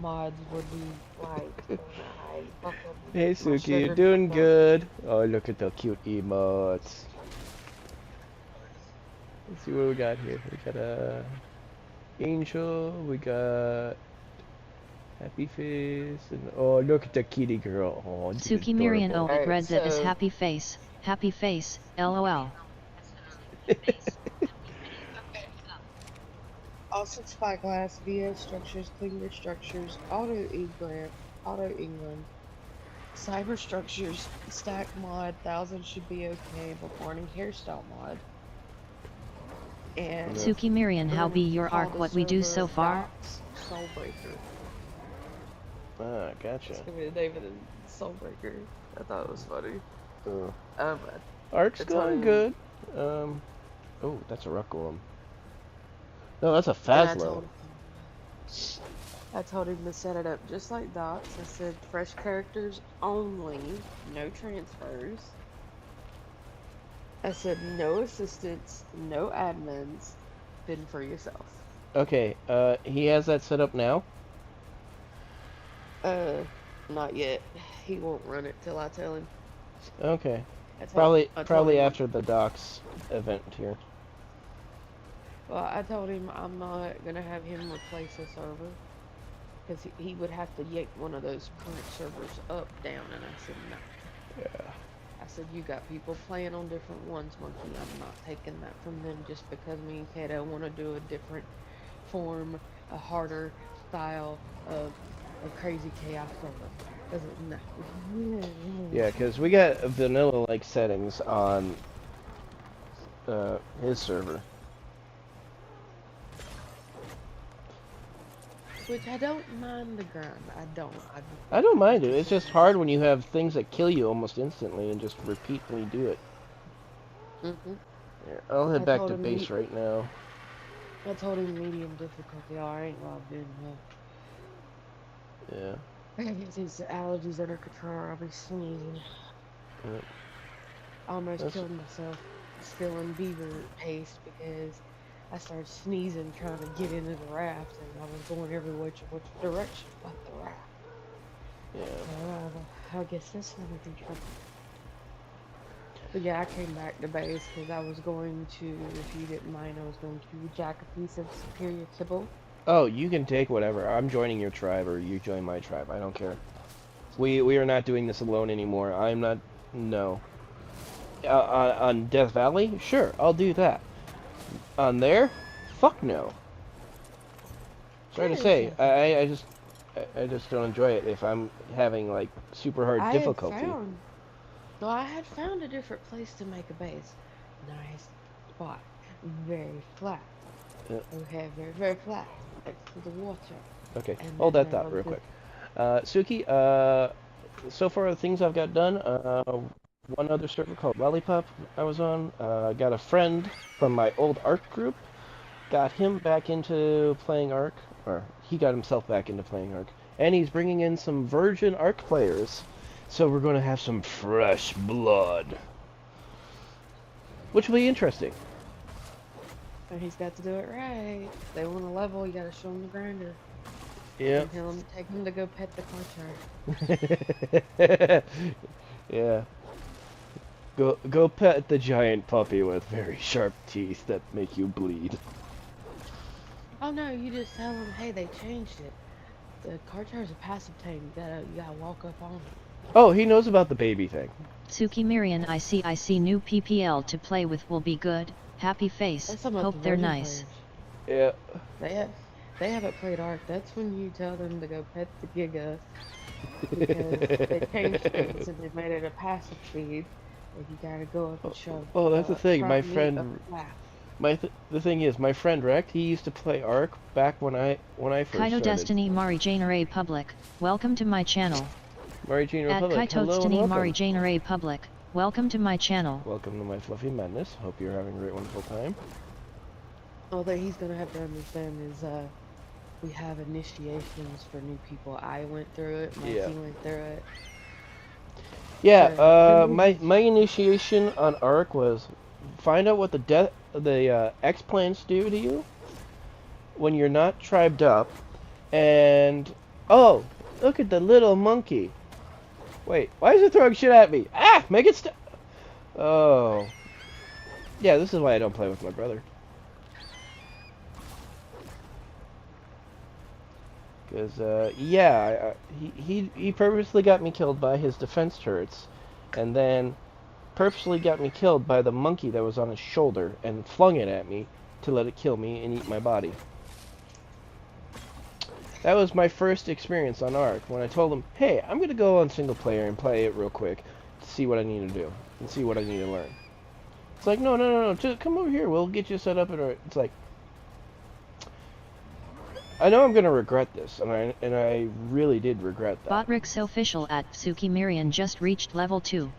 Mods would be like. Hey, Suki, you're doing good. Oh, look at the cute emotes. Let's see what we got here. We got a angel. We got happy face, and oh, look at the kitty girl. Oh, Suki Mirian oh, it read that as happy face, lol. Also spyglass, VS structures, clinger structures, auto England, cyber structures, stack mod, 1000 should be okay, but morning hairstyle mod. And Suki Mirian, how be your arc what we do so far? Soulbreaker. Ah, gotcha. It's gonna be David and Soulbreaker. I thought it was funny. Arc's That's going how- good. Oh, that's a rock golem. No, that's a And Phaslo. I told him to set it up just like Doc's. I said fresh characters only, no transfers. I said no assistants, no admins, then for yourself. Okay, he has that set up now? Not yet. He won't run it till I tell him. Okay. I told Probably him after the docks event here. Well, I told him I'm not gonna have him replace a server because he would have to yank one of those current servers up, down, and I said no. Yeah. I said you got people playing on different ones, Monkey. I'm not taking that from them just because me and Kaito want to do a different form, a harder style of crazy chaos server. No. Yeah, because we got vanilla-like settings on his server. Which I don't mind the grind. I don't. I don't mind it. It's just hard when you have things that kill you almost instantly and just repeatedly do it. Mm-hmm. Yeah, I'll head back to base right now. I told him medium difficulty. Oh, I ain't logged in yet. Yeah. I gotta get these allergies under control. I'll be sneezing. Yep. I almost killed myself spilling beaver paste because I started sneezing trying to get into the raft and I was going every which direction but the raft. Yeah. So, I guess this one would be trouble. But yeah, I came back to base because I was going to, if you didn't mind, I was going to jack a piece of superior kibble. Oh, you can take whatever. I'm joining your tribe or you join my tribe. I don't care. We are not doing this alone anymore. I'm not... No. On Death Valley? Sure, I'll do that. On there? Fuck no. Sorry to say, I just don't enjoy it if I'm having like super hard difficulty. I had found a different place to make a base. Nice spot. Very flat. Yep. Okay, very, very flat. Next to the water. Okay, And hold then that there thought was real this- quick. Suki, so far the things I've got done, one other server called Lollipop I was on, got a friend from my old ARC group, got him back into playing ARC, or he got himself back into playing ARC, and he's bringing in some virgin ARC players, so we're going to have some fresh blood, which will be interesting. And he's got to do it right. If they want a level, you gotta show him the grinder. Yeah. And tell him, take him to go pet the car. Yeah. Go pet the giant puppy with very sharp teeth that make you bleed. Oh no, you just tell him, hey, they changed it. The Karchar's a passive tame. You gotta walk up on it. Oh, he knows about the baby thing. Suki Mirian, I see new PPL to play with will be good. Happy face. Hope they're nice. Yeah. They haven't played ARC. That's when you tell them to go pet the Giga. Because they changed things and they made it a passive feed. And you gotta go up and show. Oh, that's the thing. My front meat friend, up flat. the thing is, my friend Rex, he used to play ARC back when I first Kaito started. Destiny Mari Jane Array Public, welcome to my channel. Mari Jane At Republic. Kaito Hello and Destiny welcome. Mari Jane Array Public, welcome to my channel. Welcome to my fluffy madness. Hope you're having a great, wonderful time. All that he's gonna have to understand is we have initiations for new people. I went through it. Mikey went through it. Yeah, my initiation on ARC was find out what the X-plants do to you when you're not tribed up, and oh, look at the little monkey. Wait, why is it throwing shit at me? Ah, make it stop. Oh, yeah, this is why I don't play with my brother. Because, yeah, he purposely got me killed by his defense turrets, and then purposely got me killed by the monkey that was on his shoulder, and flung it at me to let it kill me and eat my body. That was my first experience on ARC, when I told him, hey, I'm going to go on single player and play it real quick, to see what I need to do, and see what I need to learn. It's like, no, just come over here, we'll get you set up, and it's like, I know I'm gonna regret this, and I really did regret that. Botrix official at Suki Mirian just reached level 2.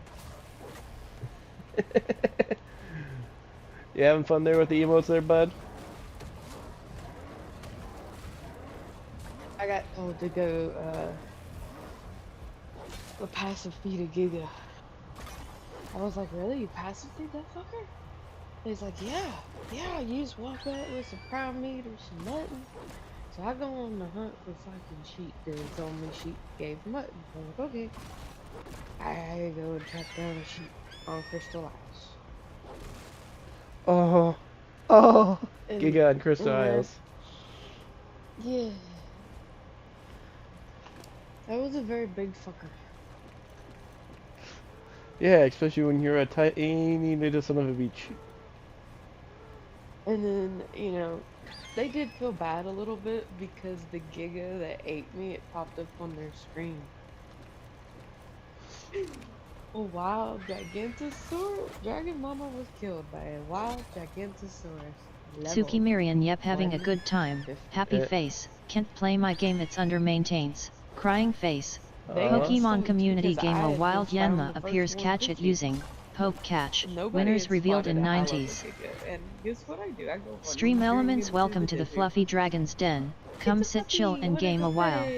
You having fun there with the emotes there, bud? I got told to go, the passive feed a Giga. I was like, really? You passive feed that fucker? He's like, yeah, you just walk out with some prime meat or some mutton. So I go on the hunt for fucking sheep. They told me sheep gave mutton. I'm like, okay. I go and track down a sheep on Crystal Isles. Oh, And, Giga and Crystal Isles. Yeah. That was a very big fucker. Yeah, especially when you're a tiny little son of a beach. And then, you know, they did feel bad a little bit because the Giga that ate me, it popped up on their screen. A wild Gigantosaurus? Dragon Mama was killed by a wild Gigantosaurus. Suki Mirian, yep, having a good time. Happy face. Can't play my game, it's under maintains. Crying face. Pokemon community game, a wild Yanma appears, catch it using poke catch. Winners revealed in 90s. And guess what I do? I go Stream Elements, welcome to the Fluffy Dragon's Den. Come sit, chill, and game a while.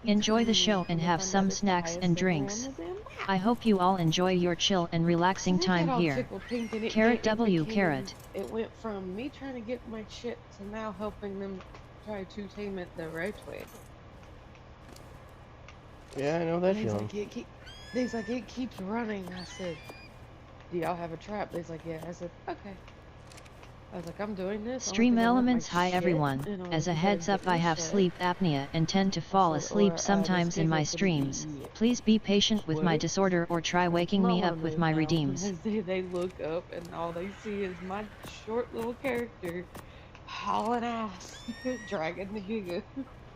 Enjoy the show and have some snacks and drinks. I hope you all enjoy your chill and relaxing time here. Carrot W carrot. It went from me trying to get my shit to now helping them try to tame it the right way. Yeah, I know that He's feeling. like, it keeps running. I said, do y'all have a trap? He's like, yeah. I said, okay. I was like, I'm doing this. Stream Elements, hi everyone. As a heads up, I have sleep apnea and tend to fall asleep sometimes in my streams. Please be patient with my disorder or try waking me up with my redeems. They look up and all they see is my short little character hauling ass, dragging the Giga.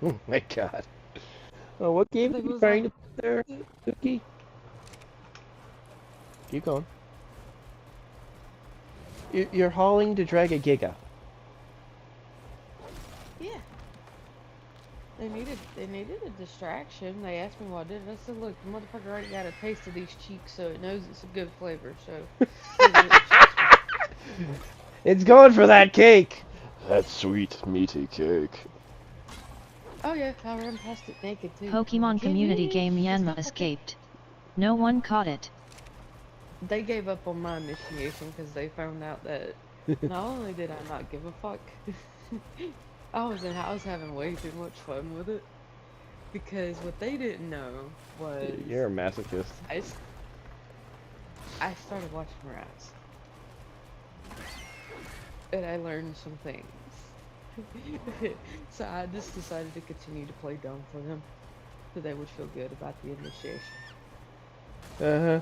Oh my god. Oh, what game are you trying to put there, Suki? Keep going. You're hauling to drag a Giga. Yeah. They needed a distraction. They asked me what I did. I said, look, the motherfucker already got a taste of these cheeks, so it knows it's a good flavor, so... It's going for that cake! That sweet, meaty cake. Oh yeah, I ran past it naked too. Pokemon community game Yanma escaped. No one caught it. They gave up on my initiation because they found out that not only did I not give a fuck, I was having way too much fun with it. Because what they didn't know was... You're a masochist. I started watching Rats. And I learned some things. So I just decided to continue to play dumb for them. So they would feel good about the initiation. Uh-huh.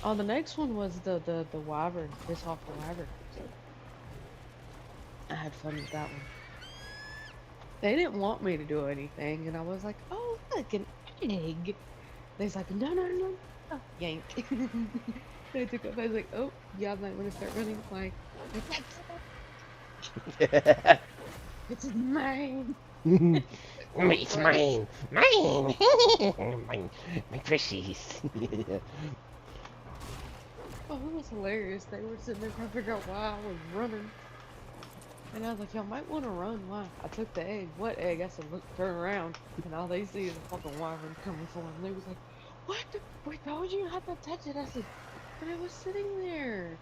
Oh, the next one was the Wyvern. Piss off the Wyvern. So I had fun with that one. They didn't want me to do anything, and I was like, oh, look, an egg. They was like, no. Yank. They took up, I was like, oh, y'all might want to start running. Like, it's mine. It's mine. Mine. my precious. Oh, it was hilarious. They were sitting there trying to figure out why I was running. And I was like, y'all might want to run. Why? I took the egg. What egg? I said, look, turn around. And all they see is a fucking wyvern coming for them. They was like, what? We told you not to touch it. I said, but it was sitting there.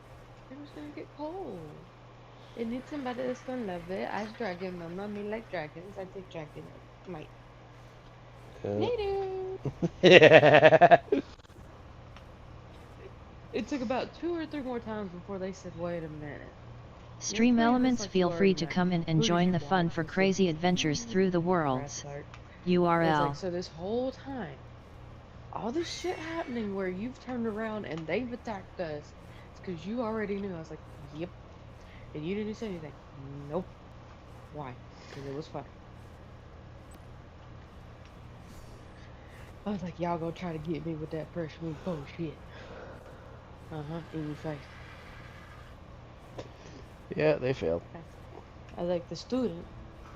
It was going to get cold. It needs somebody that's going to love it. I was dragon. My mommy like dragons. I take dragon. Might. Later. It took about 2 or 3 more times before they said, wait a minute. Stream Elements, feel free to come in and join the fun for crazy adventures through the worlds. URL. Like, so this whole time, all this shit happening where you've turned around and they've attacked us, it's because you already knew. I was like, yep. And you didn't say anything. Nope. Why? Because it was fun. I was like, y'all go try to get me with that fresh meat bullshit. In your face. Yeah, they failed. I was like, the student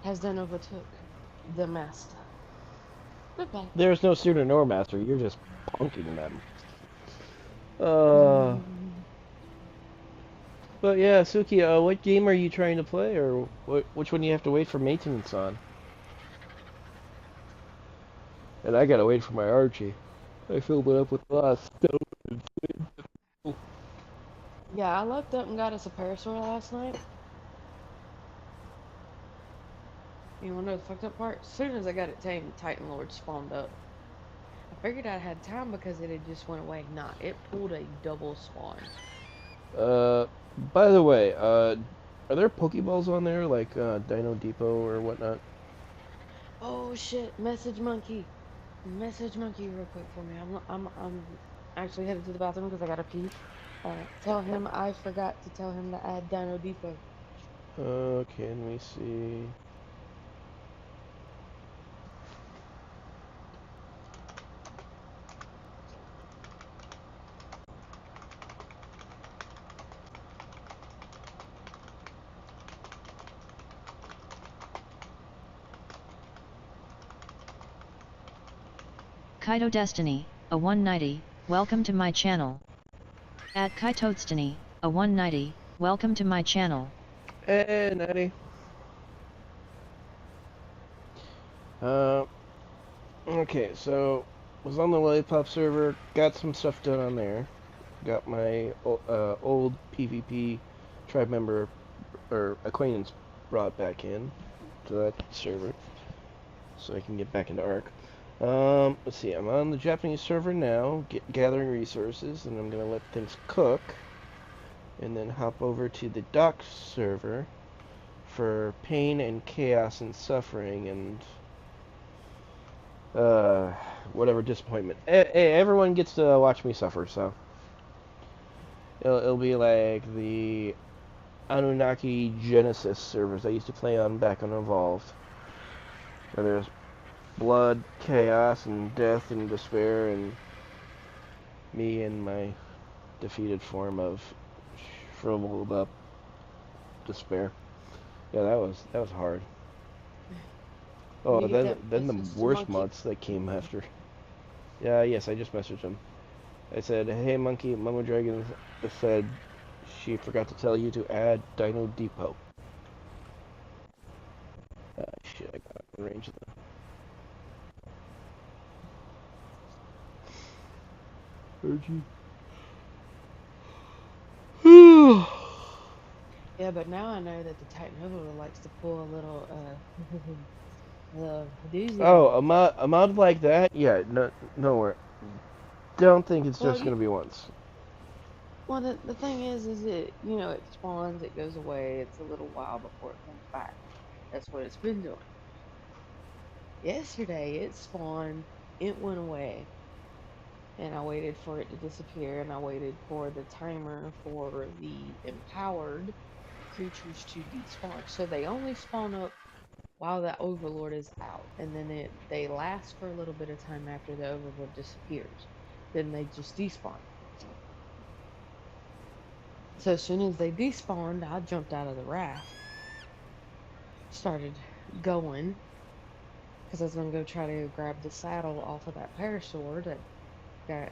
has then overtook the master. Goodbye. There's no student nor master, you're just punking them. But yeah, Suki, what game are you trying to play, or which one do you have to wait for maintenance on? And I gotta wait for my Archie. I filled it up with a lot of stone. Yeah, I looked up and got us a parasaur last night. You wanna know the fucked up part? As soon as I got it tamed, the Titan Lord spawned up. I figured I had time because it had just went away. Nah, it pulled a double spawn. By the way, are there Pokeballs on there, like, Dino Depot or whatnot? Oh shit, message monkey. Message monkey real quick for me. I'm actually headed to the bathroom because I gotta pee. Tell him I forgot to tell him to add Dino Depot. Okay, let me see. Kaito Destiny, a 190, welcome to my channel. At Kaito Destiny, a 190, welcome to my channel. Hey, Natty. Okay, so was on the Lollipop server, got some stuff done on there. Got my old PvP tribe member or acquaintance brought back in to that server, so I can get back into Ark. Let's see, I'm on the Japanese server now, gathering resources, and I'm gonna let things cook, and then hop over to the Dock server for pain and chaos and suffering and whatever disappointment. Hey, everyone gets to watch me suffer, so it'll be like the Anunnaki Genesis servers I used to play on back on Evolved, where there's blood, chaos, and death and despair, and me in my defeated form of shriveled up despair. Yeah, that was hard. Oh, then the worst mods that came after. Yeah, yes, I just messaged him. I said, hey monkey, Momo Dragon said she forgot to tell you to add Dino Depot. Shit, I got to arrange that. Yeah, but now I know that the Titan Overlord likes to pull a little, the doozy. Oh, a mod like that? Yeah, nowhere. Don't think it's just gonna be once. Well, the thing is it, you know, it spawns, it goes away, it's a little while before it comes back. That's what it's been doing. Yesterday, it spawned, it went away, and I waited for it to disappear, and I waited for the timer for the empowered creatures to despawn. So they only spawn up while the Overlord is out, and then they last for a little bit of time after the Overlord disappears. Then they just despawn. So as soon as they despawned, I jumped out of the raft, started going, because I was going to go try to grab the saddle off of that parasaur that got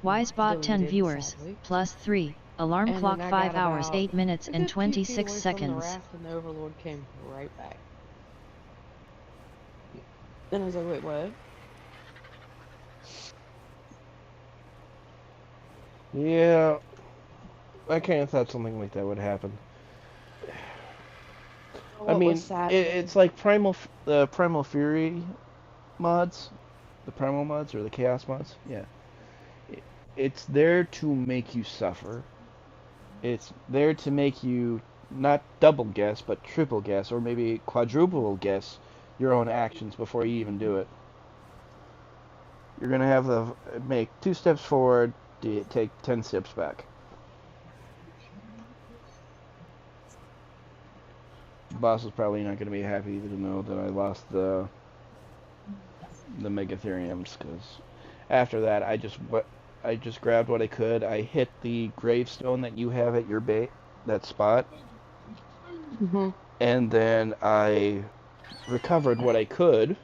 Wisebot 10 deleted, viewers, sadly. plus 3, alarm And clock then I 5 got hours about 8 minutes a and good few feet 26 away seconds. from the raft, and the Overlord came right back. Then I was like, wait, what? Yeah, I kind of thought something like that would happen. Well, I what mean, was sad it's like Primal Fury mods, the Primal mods or the Chaos mods. Yeah, it's there to make you suffer. It's there to make you not double guess, but triple guess, or maybe quadruple guess your own actions before you even do it. You're gonna have to make 2 steps forward, take 10 steps back. Boss is probably not gonna be happy to know that I lost the Megatheriums, because after that I just grabbed what I could. I hit the gravestone that you have at your that spot, and then I recovered what I could,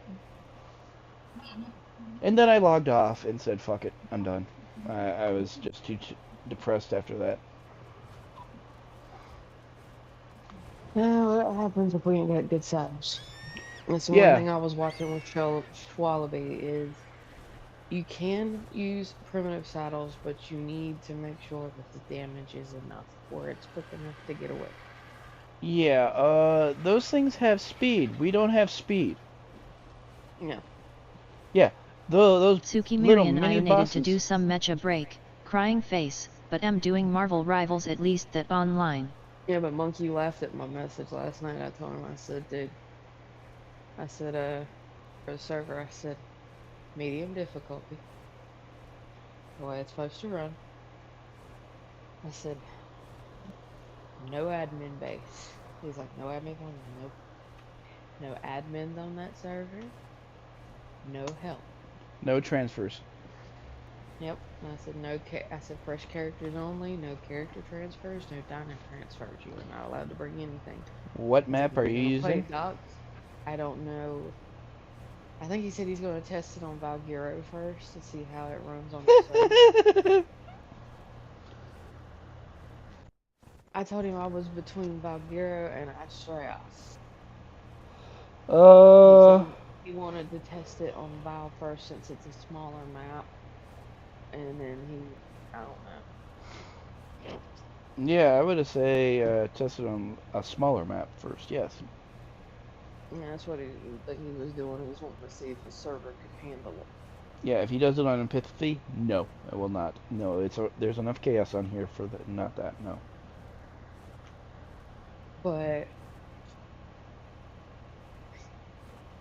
and then I logged off and said, "Fuck it, I'm done." I was just too depressed after that. What happens if we ain't got good saddles? That's the one Yeah. thing I was watching with Schwallaby is you can use primitive saddles, but you need to make sure that the damage is enough where it's quick enough to get away. Yeah, those things have speed. We don't have speed. Yeah. Yeah, those Tsuki little Mirian mini ionated bosses. to do some mecha break, crying face, but am doing Marvel Rivals at least that online. Yeah, but Monkey laughed at my message last night. I told him, I said, dude, I said, for the server, I said, medium difficulty, the way it's supposed to run. I said, no admin base. He's like, no admin on? Nope. No admins on that server. No help. No transfers. Yep. And I said, I said, fresh characters only, no character transfers, no diner transfers. You are not allowed to bring anything. What map are you Play using? docs. I don't know. I think he said he's going to test it on Valgyro first to see how it runs on the server. I told him I was between Valgyro and Astreas. He wanted to test it on Val first since it's a smaller map. And then I don't know. Yeah, I would say test it on a smaller map first. Yes. Yeah, that's what he was doing. He was wanting to see if the server could handle it. Yeah, if he does it on empathy, no, I will not. No, there's enough chaos on here for not that. No. But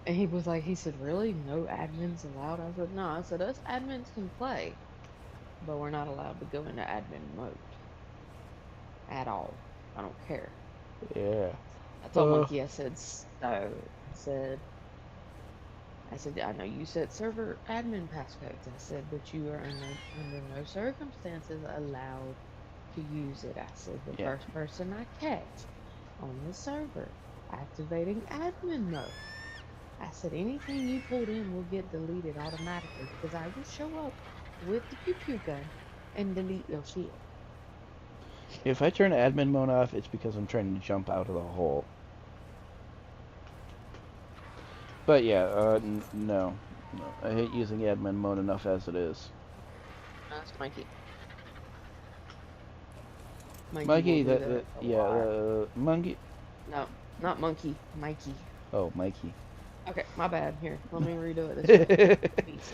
and he was like, he said, really? No admins allowed? I said, no. I said, us admins can play, but we're not allowed to go into admin mode at all. I don't care. Yeah. I told Monkey, I said, I said, I know you set server admin passcodes. I said, but you are under no circumstances allowed to use it. I said, the first person I catch on the server activating admin mode. I said, anything you pulled in will get deleted automatically because I will show up with the pew-pew gun and delete your shit. If I turn admin mode off, it's because I'm trying to jump out of the hole. But yeah, no. I hate using admin mode enough as it is. That's Mikey. Monkey, Monkey. No, not Monkey. Mikey. Oh, Mikey. Okay, my bad. Here, let me redo it this way. Beast.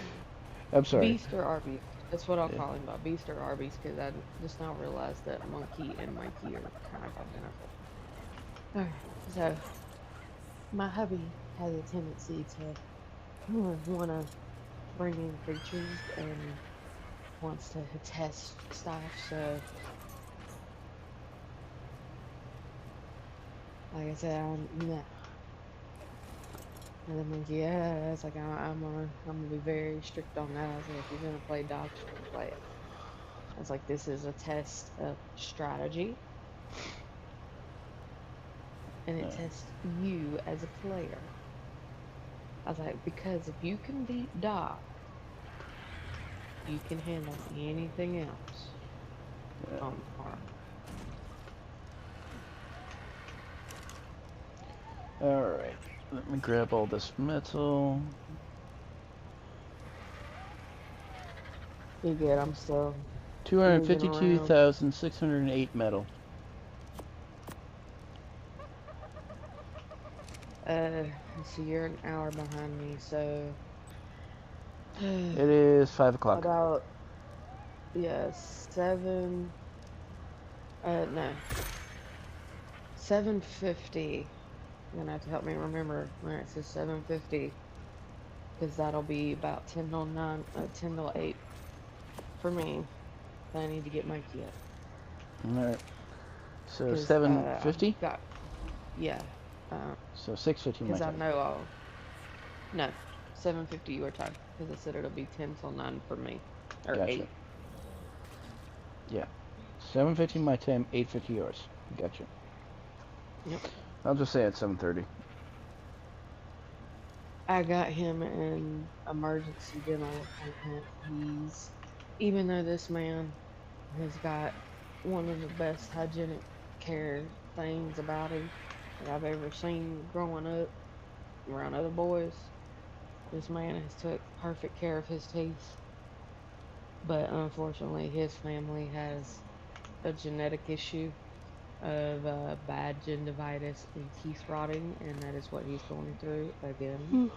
I'm sorry. Beast or Arby's. That's what I'll call him, about Beast or Arby's, because I just now realized that Monkey and Mikey are kind of identical. Alright, so my hubby has a tendency to want to bring in creatures and wants to test stuff, so like I said, no. And then Monkey, yeah, it's like I'm gonna be very strict on that. I was like, if you're gonna play dogs, you're gonna play it. I was like, this is a test of strategy, and it tests you as a player. I was like, because if you can beat Doc, you can handle anything else on the farm. Alright, let me grab all this metal. You good, I'm still 252,608 metal. So you're an hour behind me, so It is 5 o'clock. about 7. No, 7:50. You're gonna have to help me remember when it says 7:50, because that'll be about 10 till 9, 10 till 8 for me. I need to get Mikey up. Alright. So 7:50? Yeah. So 6:50 my Because I time. know no, 7:50 your time, because I said it'll be 10 till 9 for me, or Gotcha. 8. Yeah. 7:50 my time, 8:50 yours. Gotcha. Yep. I'll just say it's 7:30. I got him an emergency dental appointment. He's even though this man has got one of the best hygienic care things about him that I've ever seen growing up around other boys, this man has took perfect care of his teeth. But unfortunately, his family has a genetic issue of bad gingivitis and teeth rotting, and that is what he's going through again.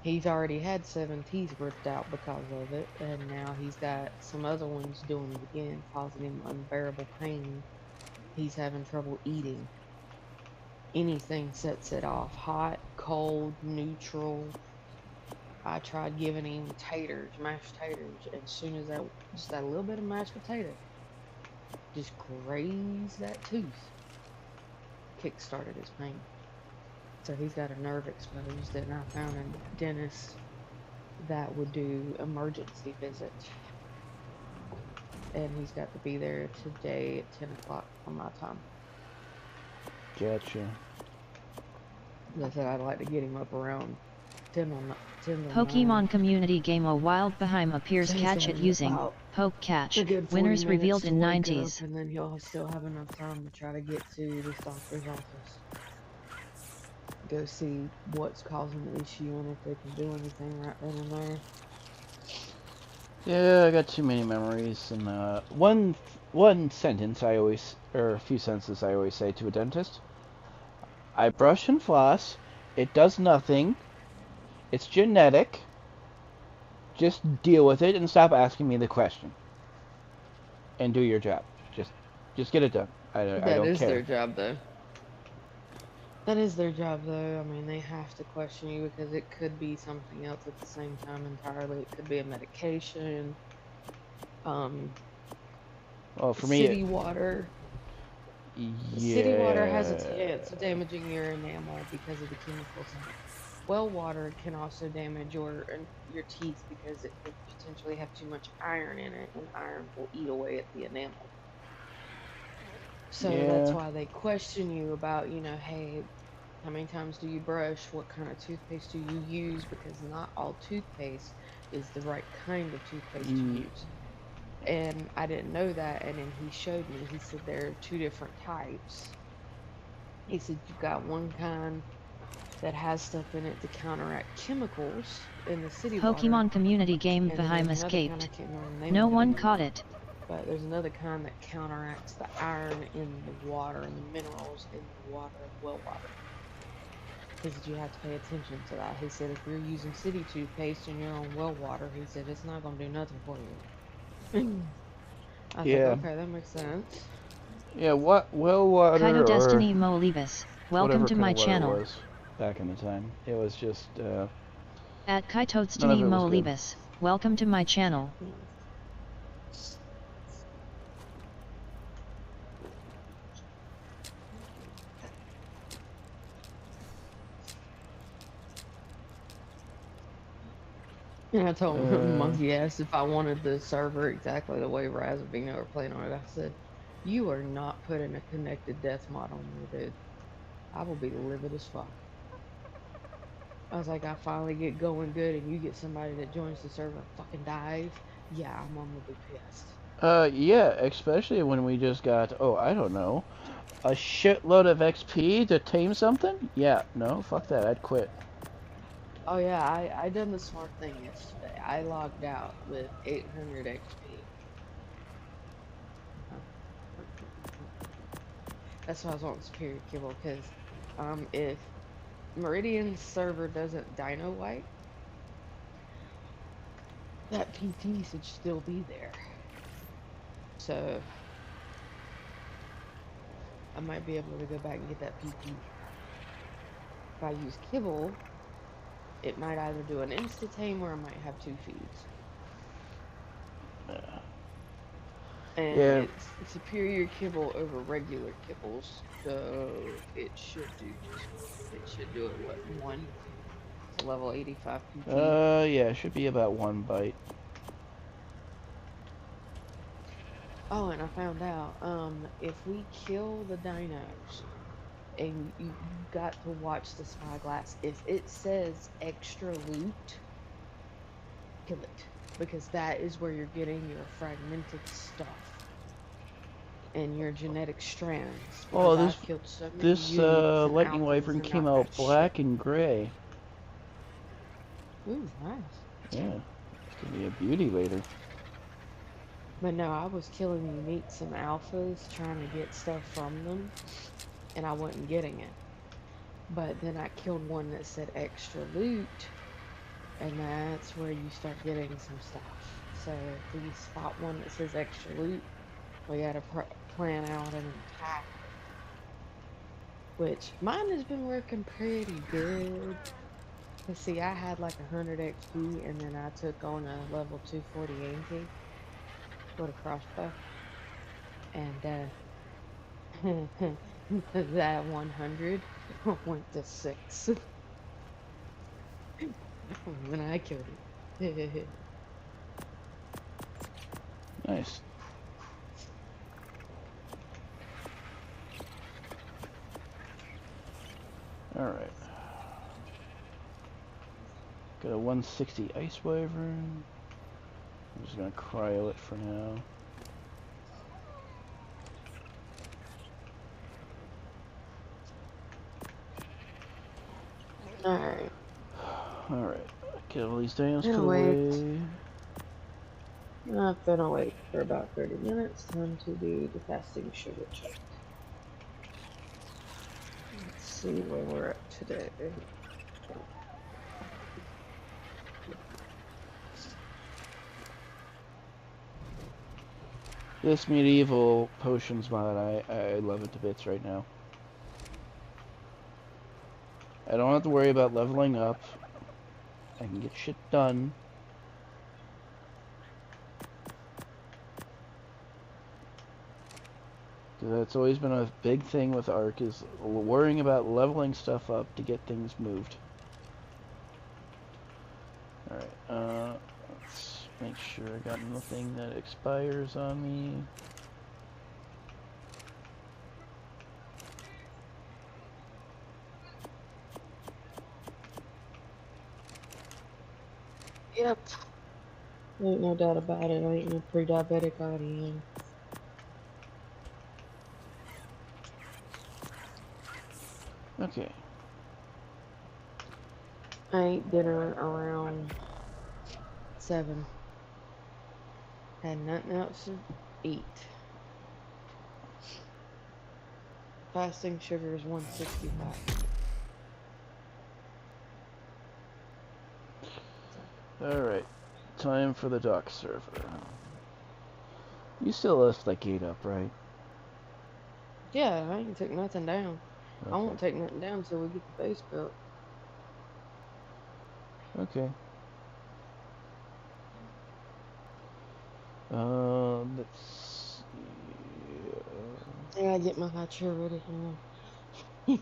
He's already had 7 teeth ripped out because of it, and now he's got some other ones doing it again, causing him unbearable pain. He's having trouble eating. Anything sets it off. Hot, cold, neutral. I tried giving him taters, mashed taters, and as soon as that, just that little bit of mashed potato, just grazed that tooth, kick-started his pain. So he's got a nerve exposed, and I found a dentist that would do emergency visits. And he's got to be there today at 10 o'clock on my time. Gotcha. I said I'd like to get him up around 10 to 9. Pokemon community game A Wild Beheim appears So he's catch got it using about Poke Catch. a good 40 Winners minutes revealed to in wake 90s. up, and then he'll still have enough time to try to get to this doctor's office. Go see what's causing the issue and if they can do anything right then and there. Yeah, I got too many memories, and one sentence I always, or a few sentences I always say to a dentist. I brush and floss. It does nothing. It's genetic. Just deal with it and stop asking me the question. And do your job. Just get it done. I don't care. That is their job, though. That is their job, though. I mean, they have to question you because it could be something else at the same time entirely. It could be a medication. Well, for me, city water. Yeah. City water has a chance of damaging your enamel because of the chemicals in it. Well water can also damage your teeth because it could potentially have too much iron in it, and iron will eat away at the enamel. So that's why they question you about, you know, hey, how many times do you brush? What kind of toothpaste do you use? Because not all toothpaste is the right kind of toothpaste to use. And I didn't know that, and then he showed me. He said there are 2 different types. He said you've got one kind that has stuff in it to counteract chemicals in the city Pokemon water. community game Beheim escaped. No one caught it. But there's another kind that counteracts the iron in the water and the minerals in the water of well water. He said you have to pay attention to that. He said if you're using city toothpaste and you're on well water, he said it's not going to do nothing for you. I think, okay, that makes sense. Yeah, what well water Kaito or Destiny Mo Levis. Welcome to my channel. Was back in the time. It was just At Kaito Destiny Mo Levis. Welcome to my channel. And I told Monkey asked if I wanted the server exactly the way Raz and Vino were playing on it. I said, you are not putting a connected death mod on me, dude. I will be livid as fuck. I was like, I finally get going good and you get somebody that joins the server and fucking dies. Yeah, I'm gonna be pissed. Yeah, especially when we just got, I don't know, a shitload of XP to tame something? Yeah, no, fuck that, I'd quit. Oh yeah, I done the smart thing yesterday. I logged out with 800 XP. That's why I was on Superior Kibble, because if Meridian's server doesn't dino wipe, that PT should still be there. So I might be able to go back and get that PT. If I use Kibble, it might either do an insta tame or I might have 2 feeds. And it's superior kibble over regular kibbles, so it should do it what, 1 to level 85 PT. Yeah, it should be about 1 byte. Oh, and I found out, if we kill the dinos, and you got to watch the spyglass, if it says extra loot, kill it. because that is where you're getting your fragmented stuff and your genetic strands. Oh, Because I've killed so many this Units and lightning Alphas wyvern and came not out got black shit. and gray. Ooh, nice. Yeah, it's gonna be a beauty later. But no, I was killing Uniques and Alphas trying to get stuff from them, and I wasn't getting it. But then I killed one that said extra loot, and that's where you start getting some stuff. So if we spot one that says extra loot, we gotta plan out an attack. Which mine has been working pretty good. Cause see, I had like 100 XP, and then I took on a level 240 Yankee with a crossbow, and that 100 went to 6 when I killed it. Nice. Alright. Got a 160 ice wyvern. I'm just gonna cryo it for now. Alright. Alright. Get all these dams put Gonna wait. away. I'm gonna wait for about 30 minutes. Time to do the fasting sugar check. Let's see where we're at today. This medieval potions mod, I love it to bits right now. I don't have to worry about leveling up. I can get shit done. That's always been a big thing with Ark, is worrying about leveling stuff up to get things moved. Alright, let's make sure I got nothing that expires on me. Yep. Ain't no doubt about it. I ain't no pre-diabetic already. Okay. I ate dinner around 7. Had nothing else to eat. Fasting sugar is 165. Alright. Time for the dock server. You still left that gate up, right? Yeah, I ain't took nothing down. Okay. I won't take nothing down until we get the base built. Okay. Let's see. Yeah, I get my high chair ready. Take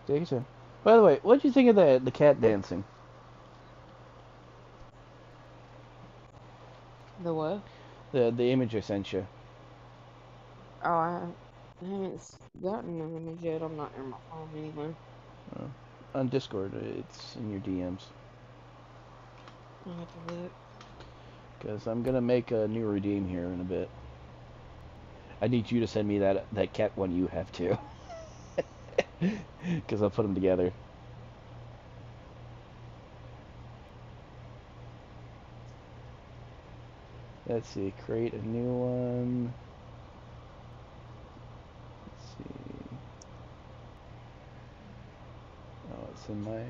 your time. By the way, what did you think of the cat dancing? The what? The image I sent you. Oh, I haven't gotten an image yet. I'm not in my phone anyway. On Discord, it's in your DMs. I'll have to look. Because I'm gonna make a new redeem here in a bit. I need you to send me that cat one you have too. Because I'll put them together. Let's see, create a new one. Let's see. Oh, it's in my...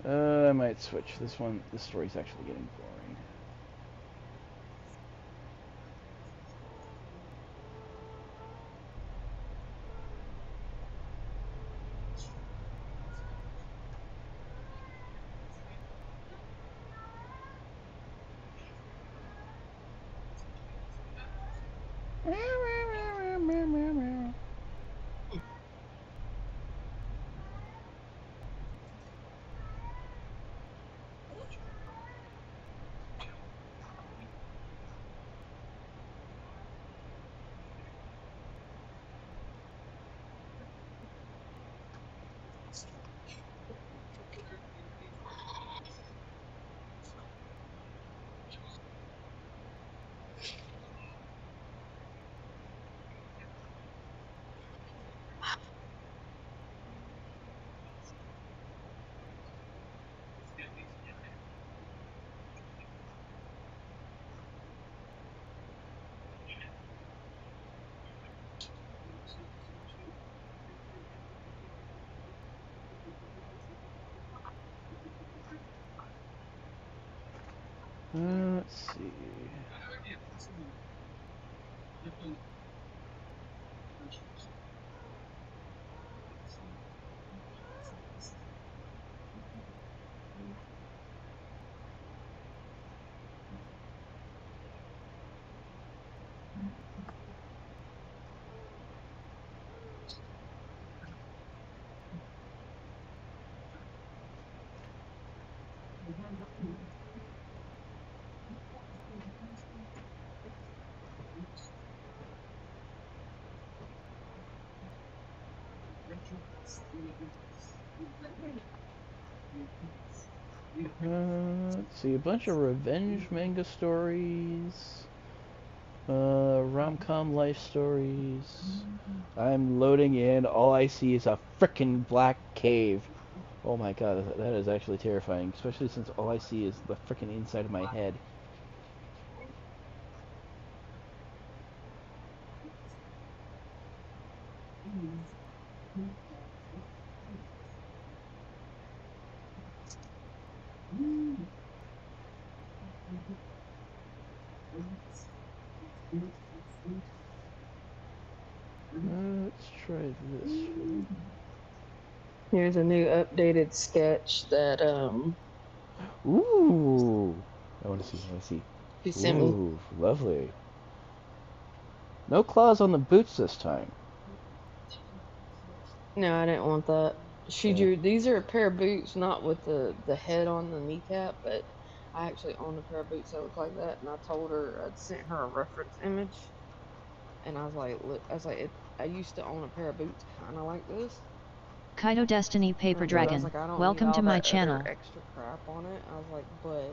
I might switch. This one, this story's actually getting boring. Let's see. Let's see, a bunch of revenge manga stories, rom-com life stories. I'm loading in. All I see is a frickin' black cave. Oh my god, that is actually terrifying, especially since all I see is the frickin' inside of my head. Let's try this one. Here's a new updated sketch that Ooh! I want to see, I want to see. she sent me. Ooh, lovely. No claws on the boots this time. No, I didn't want that. She drew, these are a pair of boots, not with the head on the kneecap, but I actually own a pair of boots that look like that, and I told her, I'd sent her a reference image, and I was like, look, I was like, I used to own a pair of boots kind of like this. Kaito Destiny Paper And I was Dragon, like, I don't welcome need to all my that channel. other extra crap on it. I was like, but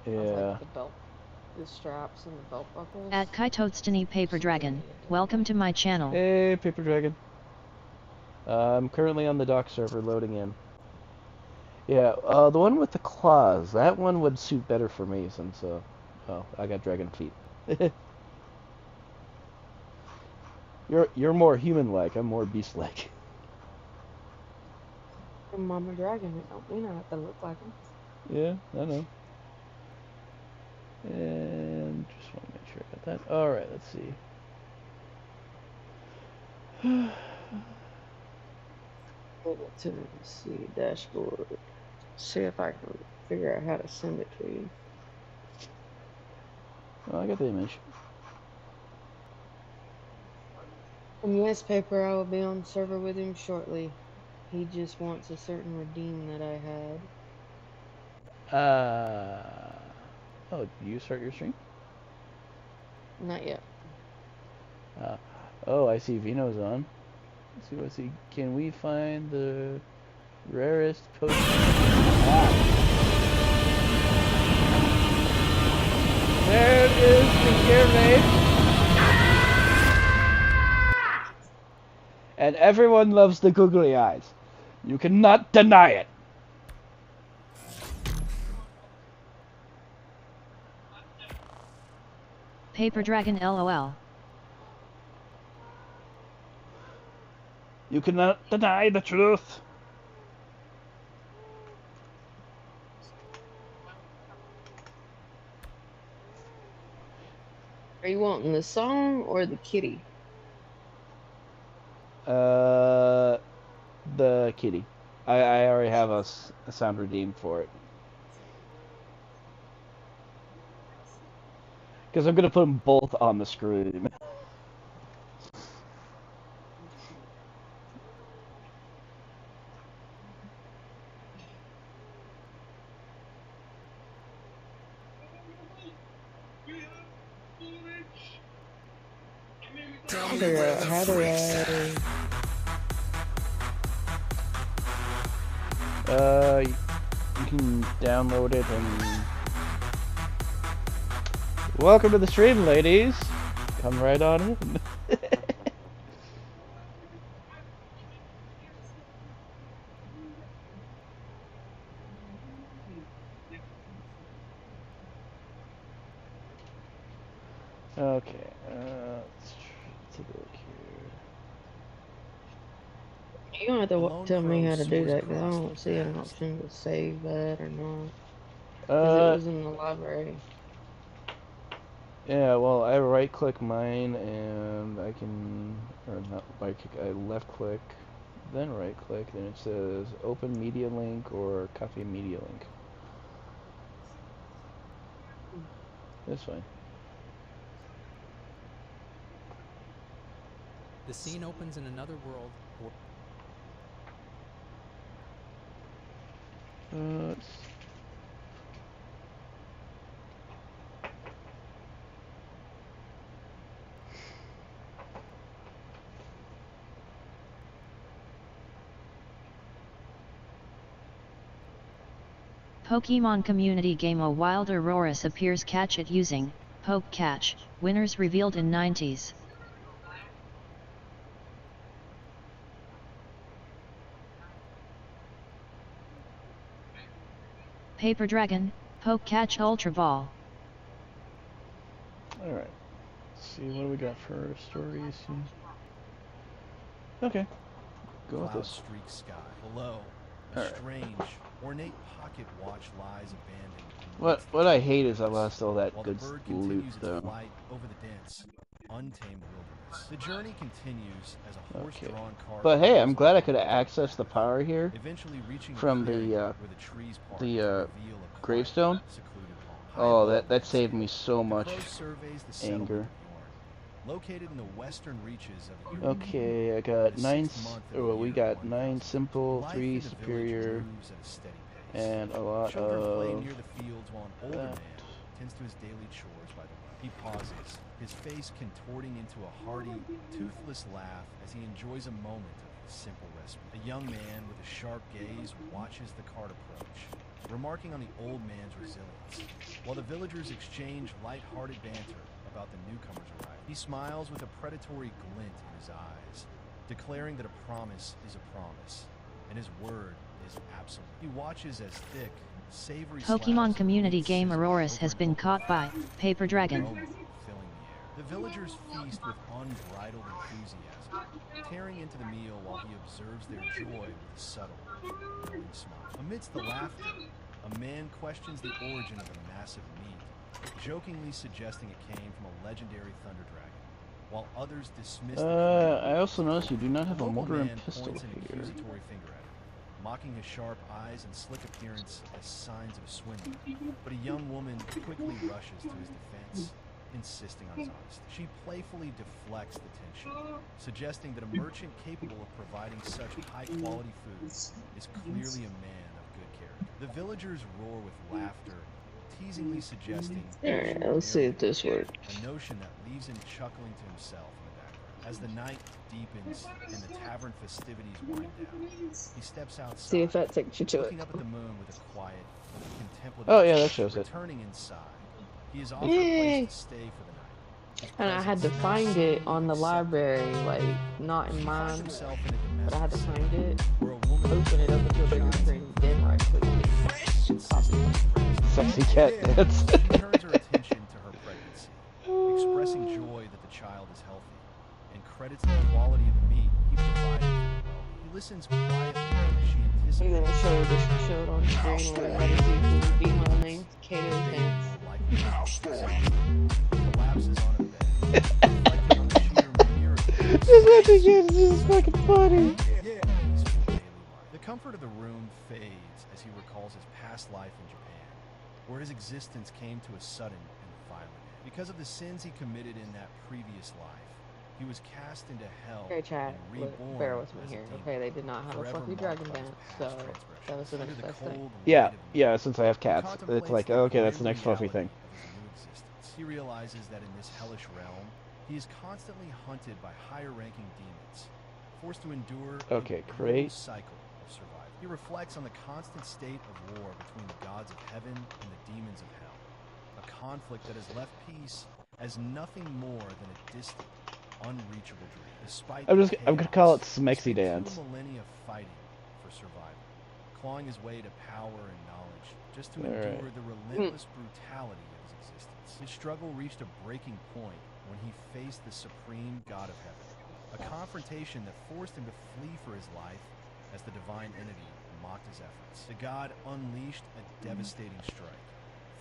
Yeah. I was like, the belt, the straps and the belt buckles. At Kaito Destiny Paper Dragon, welcome to my channel. Hey, Paper Dragon. I'm currently on the dock server loading in. Yeah, the one with the claws, that one would suit better for me since, oh, I got dragon feet. You're more human-like, I'm more beast-like. I'm a dragon, it don't mean I have to look like him. Yeah, I know. And just want to make sure I got that. Alright, let's see. Go to see dashboard. See if I can figure out how to send it to you. Oh, I got the image. And yes, Paper, I will be on server with him shortly. He just wants a certain redeem that I had. Oh, did you start your stream? Not yet. Oh, I see Vino's on. Let's see, what's he? Can we find the rarest potion? There is the ear rape. And everyone loves the googly eyes. You cannot deny it. Paper Dragon LOL. You cannot deny the truth. Are you wanting the song or the kitty? The kitty. I already have a sound redeemed for it. Because I'm going to put them both on the screen. How do you can download it and... Welcome to the stream, ladies! Come right on in. Okay, let's take a look here. You're gonna have to tell me how to do that, because I don't see an option to save that or not. Because it was in the library. Yeah, well, I right-click mine, and I can, or not right-click, I left-click, then right-click, then it says Open Media Link or Copy Media Link. That's fine. The scene opens in another world. Let's Pokemon community game A Wild Aurorus appears. Catch it using Poke Catch. Winners revealed in 90s. Paper Dragon, Poke Catch Ultra Ball. Alright. Let's see, what do we got for stories? Okay. Go with Cloud this. streak sky. Below, a Alright. strange, ornate pocket watch lies abandoned. What I hate is I lost all that While good the bird loot, continues its though. flight over the dense, untamed wilderness. The journey continues as a horse-drawn car. But hey, I'm glad I could access the power here Eventually reaching from a clearing the where the trees part to reveal a gravestone. secluded home. Oh, that saved me so much Crow surveys the settlement anger. of Yorn, located in the western reaches of the Okay, I got we got 9 simple, 3 superior, and a lot Children play of near the fields while an older that. man tends to his daily chores by the way. He pauses, his face contorting into a hearty, toothless laugh as he enjoys a moment of simple respite. A young man with a sharp gaze watches the cart approach, remarking on the old man's resilience. While the villagers exchange light-hearted banter about the newcomer's arrival, he smiles with a predatory glint in his eyes, declaring that a promise is a promise, and his word is absolute. He watches as thick, savory Pokemon community game Aurorus has been caught by Paper Dragon. filling the air. The villagers feast with unbridled enthusiasm, tearing into the meal while he observes their joy with a subtle, knowing smile. Amidst the laughter, a man questions the origin of the massive meat, jokingly suggesting it came from a legendary thunder dragon, while others dismiss the I also noticed you do not have a local mortar and man pistol points an here. accusatory finger at him, mocking his sharp eyes and slick appearance as signs of a swindler. But a young woman quickly rushes to his defense, insisting on his honesty. She playfully deflects the tension, suggesting that a merchant capable of providing such high-quality food is clearly a man of good character. The villagers roar with laughter, teasingly suggesting Alright, let's see if this works. a notion that leaves him chuckling to himself in the background. As the night deepens and the tavern festivities wind down, he steps outside, See if that takes you to looking it. up at the moon with a quiet, contemplative Oh, yeah, that shows it. returning inside, he is offered a Yay! place to stay for the night. And I had to find it on the library, like, not in mine, but I had to find it, open it up into a bigger screen, then right click it. Sexy cat dance. She turns her attention to her pregnancy, expressing joy that the child is healthy, and credits the quality of the meat he provided for her well-being. He listens quietly as she anticipates. I'm gonna show it on screen where everybody sees who would be my name, Kato's dance. Collapses on her bed, reflecting on the sheer miracle. This is fucking funny. The comfort of the room fades as he recalls his past life in Japan, where his existence came to a sudden and violent end. Because of the sins he committed in that previous life, he was cast into hell Okay, chat, and reborn bear with me as a here. demon, Okay, they did not have a forever fluffy marked dragon by his dance, past so transgressions. that was the Under next the best thing. cold Yeah, since I have cats, it's like, okay, that's the next fluffy thing. He realizes that in this hellish realm, he is constantly hunted by higher-ranking demons, forced to endure Okay, a great. brutal cycle of survival. He reflects on the constant state of war between the gods of heaven and the demons of hell, a conflict that has left peace as nothing more than a distant, unreachable dream. Despite I'm gonna call it chaos, Smexy despite Dance. 2 millennia fighting for survival, clawing his way to power and knowledge, just to All right. endure the relentless brutality of his existence. His struggle reached a breaking point when he faced the supreme god of heaven, a confrontation that forced him to flee for his life as the divine entity mocked his efforts. The god unleashed a devastating strike,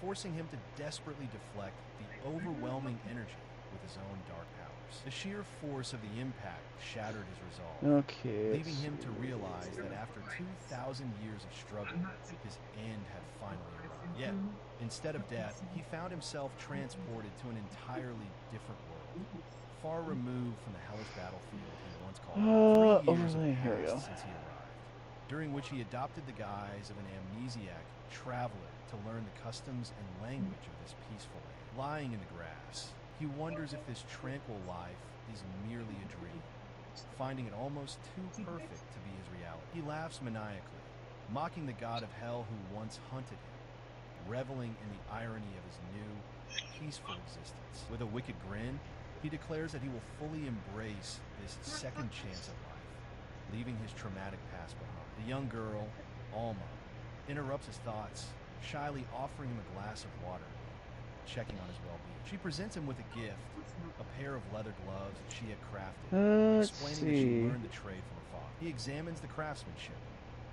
forcing him to desperately deflect the overwhelming energy with his own dark powers. The sheer force of the impact shattered his resolve, Okay. leaving him to realize that after 2,000 years of struggle, his end had finally arrived. Yet, instead of death, he found himself transported to an entirely different world, far removed from the hellish battlefield he once called home. 3 years Overlay, have here we go. passed since he arrived, during which he adopted the guise of an amnesiac traveler to learn the customs and language of this peaceful land. Lying in the grass, he wonders if this tranquil life is merely a dream, finding it almost too perfect to be his reality. He laughs maniacally, mocking the god of hell who once hunted him, reveling in the irony of his new, peaceful existence. With a wicked grin, he declares that he will fully embrace this second chance at life, leaving his traumatic past behind. The young girl, Alma, interrupts his thoughts, shyly offering him a glass of water, checking on his well-being. She presents him with a gift, a pair of leather gloves that she had crafted, explaining that she learned the trade from her father. He examines the craftsmanship,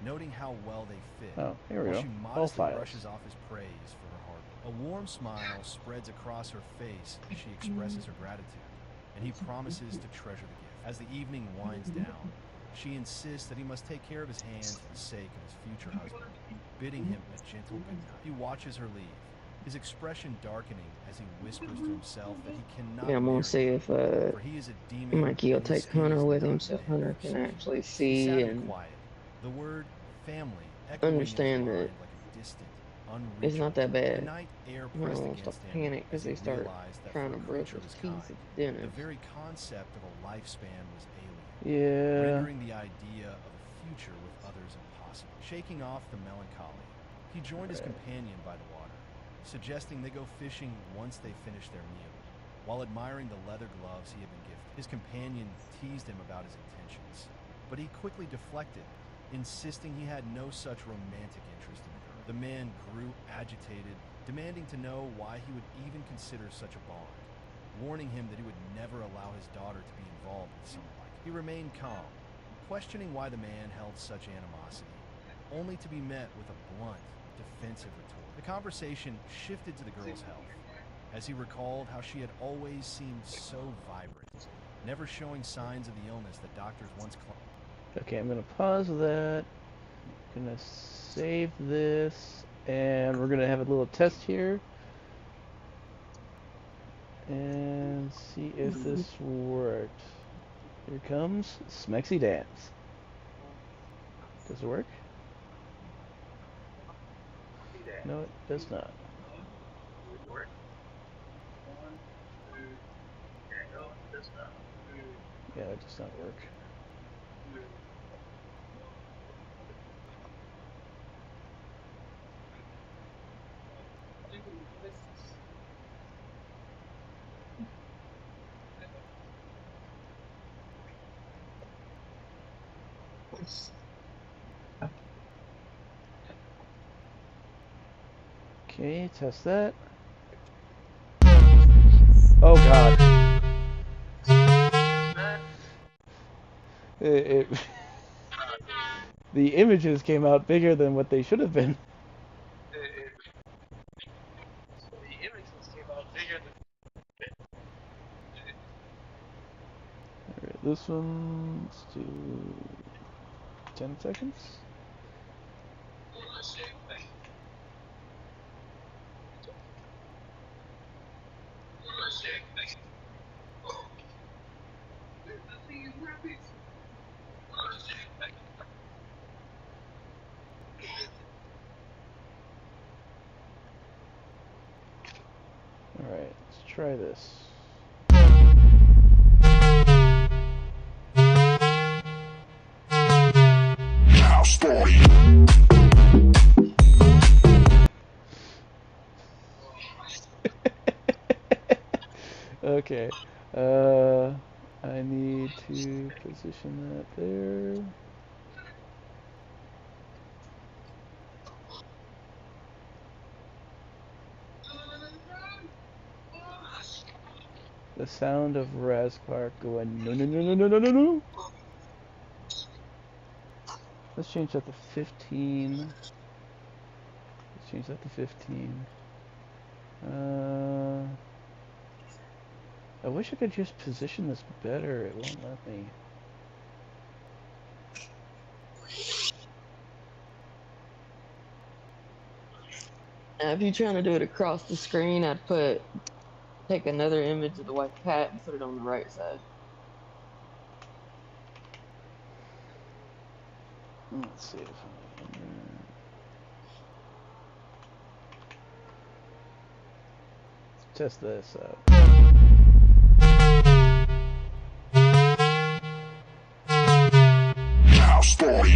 noting how well they fit, Oh, here we while go. she All modestly files. brushes off his praise for her hard work. A warm smile spreads across her face as she expresses her gratitude, and he promises to treasure the gift. As the evening winds down, she insists that he must take care of his hands for the sake of his future husband, bidding him a gentle goodnight. He watches her leave, his expression darkening as he whispers to himself that he cannot Yeah, I'm marry gonna see her, if for he is a demon Mikey will and his take skin is Hunter with not him so meant Hunter for can such actually He sat see in and quiet, the word family echoing in his understand mind that like a distant, it's unreachable not that threat. The bad. night air Hunter pressed won't stop against him panic as because he they start realized that trying for to a brush creature of his his teeth kind, at the the dentist. very concept of a lifespan was alien, Yeah. rendering the idea of a future with others impossible. Shaking off the melancholy, he joined his companion by the water, suggesting they go fishing once they finish their meal, while admiring the leather gloves he had been gifted. His companion teased him about his intentions, but he quickly deflected, insisting he had no such romantic interest in the girl. The man grew agitated, demanding to know why he would even consider such a bond, warning him that he would never allow his daughter to be involved with someone like him. He remained calm, questioning why the man held such animosity, only to be met with a blunt, defensive retort. The conversation shifted to the girl's health, as he recalled how she had always seemed so vibrant, never showing signs of the illness that doctors once claimed. Okay, I'm gonna pause that. Gonna save this, and we're gonna have a little test here, and see if this worked. Here comes Smexy Dance. Does it work? No, it does not. Yeah, it does not work. Okay, test that. Oh god. It the images came out bigger than what they should have been. Alright, this one, let's do 10 seconds. Alright, let's try this. House party. Okay, I need to position that there. The sound of Razquark going no no no no no no no no. Let's change that to 15. Let's change that to 15. I wish I could just position this better. It won't let me. If you're trying to do it across the screen, I'd take another image of the white cat and put it on the right side. Let's see if I can. Let's test this out. House story.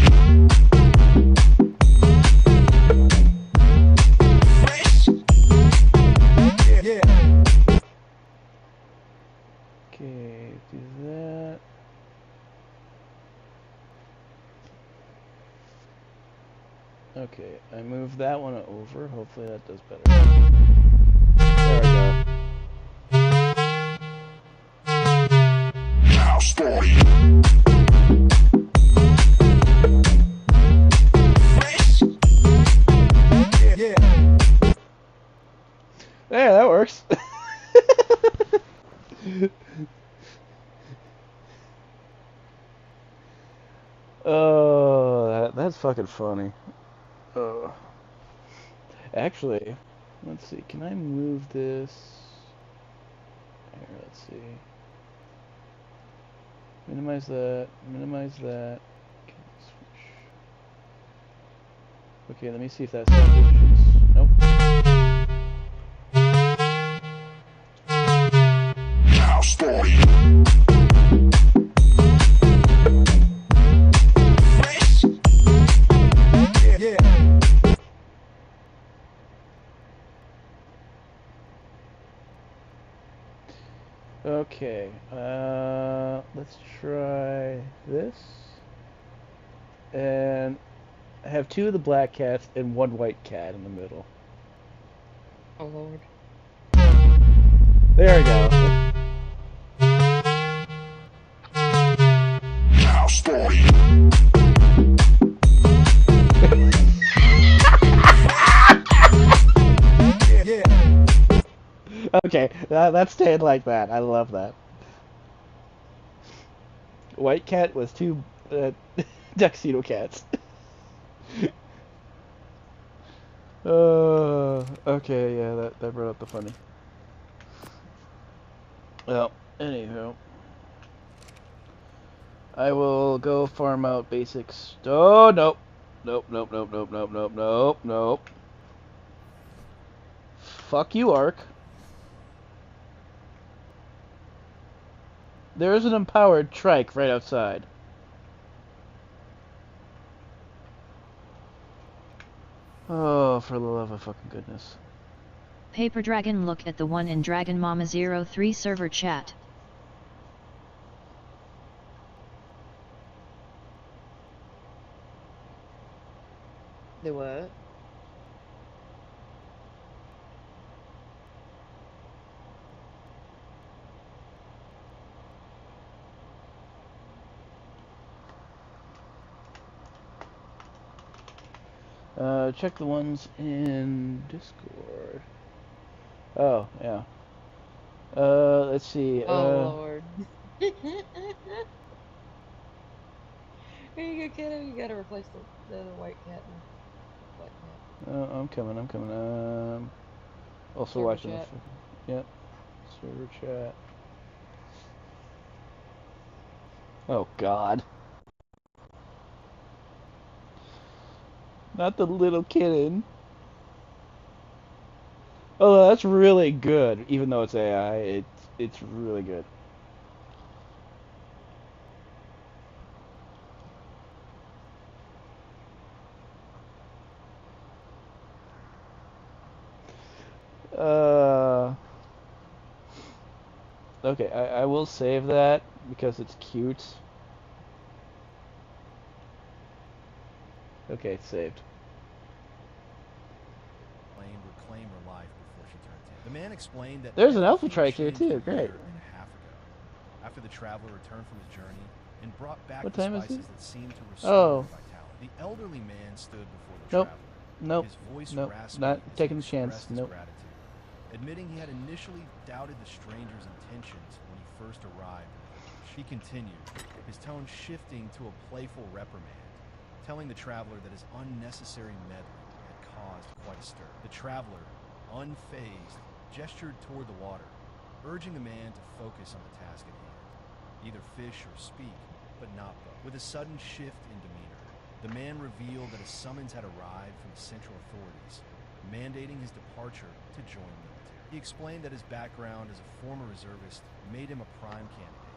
Okay, do that. Okay, I moved that one over. Hopefully that does better. There we go. House story. Yeah, that works. Oh, that's fucking funny. Actually, let's see. Can I move this? Here, let's see. Minimize that. Minimize that. Okay, switch. Okay, let me see if that's positions. Nope. House story. Okay, let's try this. And I have two of the black cats and one white cat in the middle. Oh lord. There we go. House story. Okay, that stayed like that. I love that. White cat was two tuxedo cats. Okay, yeah, that brought up the funny. Well, anywho. I will go farm out basics. Oh, nope. Nope, nope, nope, nope, nope, nope, nope, nope. Fuck you, Ark. There is an empowered trike right outside. Oh, for the love of fucking goodness. Paper Dragon, look at the one in Dragon Mama 03 server chat. The what? Check the ones in Discord. Oh, yeah. Let's see. Oh lord. Here you go, kiddo. You gotta replace the white cat and the black cat. I'm coming, I'm coming. Also Server watching chat. the yep. Server chat. Oh god. Not the little kitten. Oh, that's really good. Even though it's AI, it's really good. Okay, I will save that because it's cute. Okay, it's saved. Reclaim her life before she turned 10. The man explained that There's an alpha everything trike here changed too. a Great. year and a half ago, after the traveler returned from his journey and brought back What the time is spices it? that seemed to restore Oh. her vitality. The elderly man stood before the Nope. traveler. Nope. His voice Nope. raspy Not as he taking the chance. expressed his Nope. gratitude. admitting he had initially doubted the stranger's intentions when he first arrived in the village. He continued, his tone shifting to a playful reprimand, telling the traveler that his unnecessary meddling had caused quite a stir. The traveler, unfazed, gestured toward the water, urging the man to focus on the task at hand. Either fish or speak, but not both. With a sudden shift in demeanor, the man revealed that a summons had arrived from the central authorities, mandating his departure to join the military. He explained that his background as a former reservist made him a prime candidate,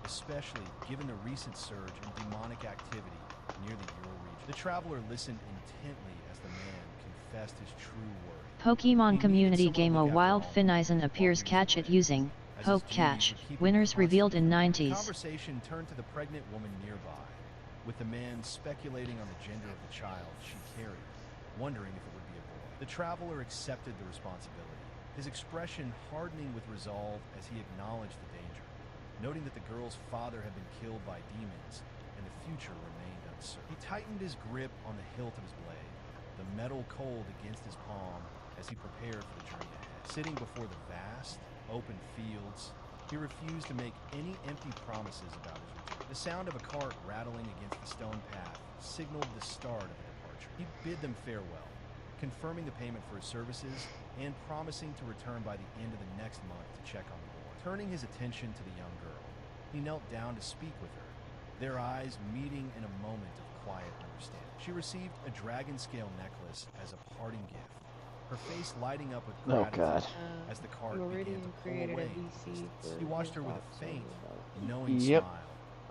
especially given the recent surge in demonic activity near the Ural region. The traveler listened intently as the man confessed his true worry. Pokemon community game A Wild Finison appears catch it using Poke Catch. Winners revealed in The 90s. conversation turned to the pregnant woman nearby, with the man speculating on the gender of the child she carried, wondering if it would be a boy. The traveler accepted the responsibility, his expression hardening with resolve as he acknowledged the danger, noting that the girl's father had been killed by demons and the future remained uncertain. He tightened his grip on the hilt of his blade, the metal cold against his palm as he prepared for the journey ahead. Sitting before the vast, open fields, he refused to make any empty promises about his return. The sound of a cart rattling against the stone path signaled the start of the departure. He bid them farewell, confirming the payment for his services and promising to return by the end of the next month to check on the boy. Turning his attention to the young girl, he knelt down to speak with her, their eyes meeting in a moment of quiet understanding. She received a dragon scale necklace as a parting gift, her face lighting up with gratitude as the cart began to pull away. He watched her with a faint, knowing smile,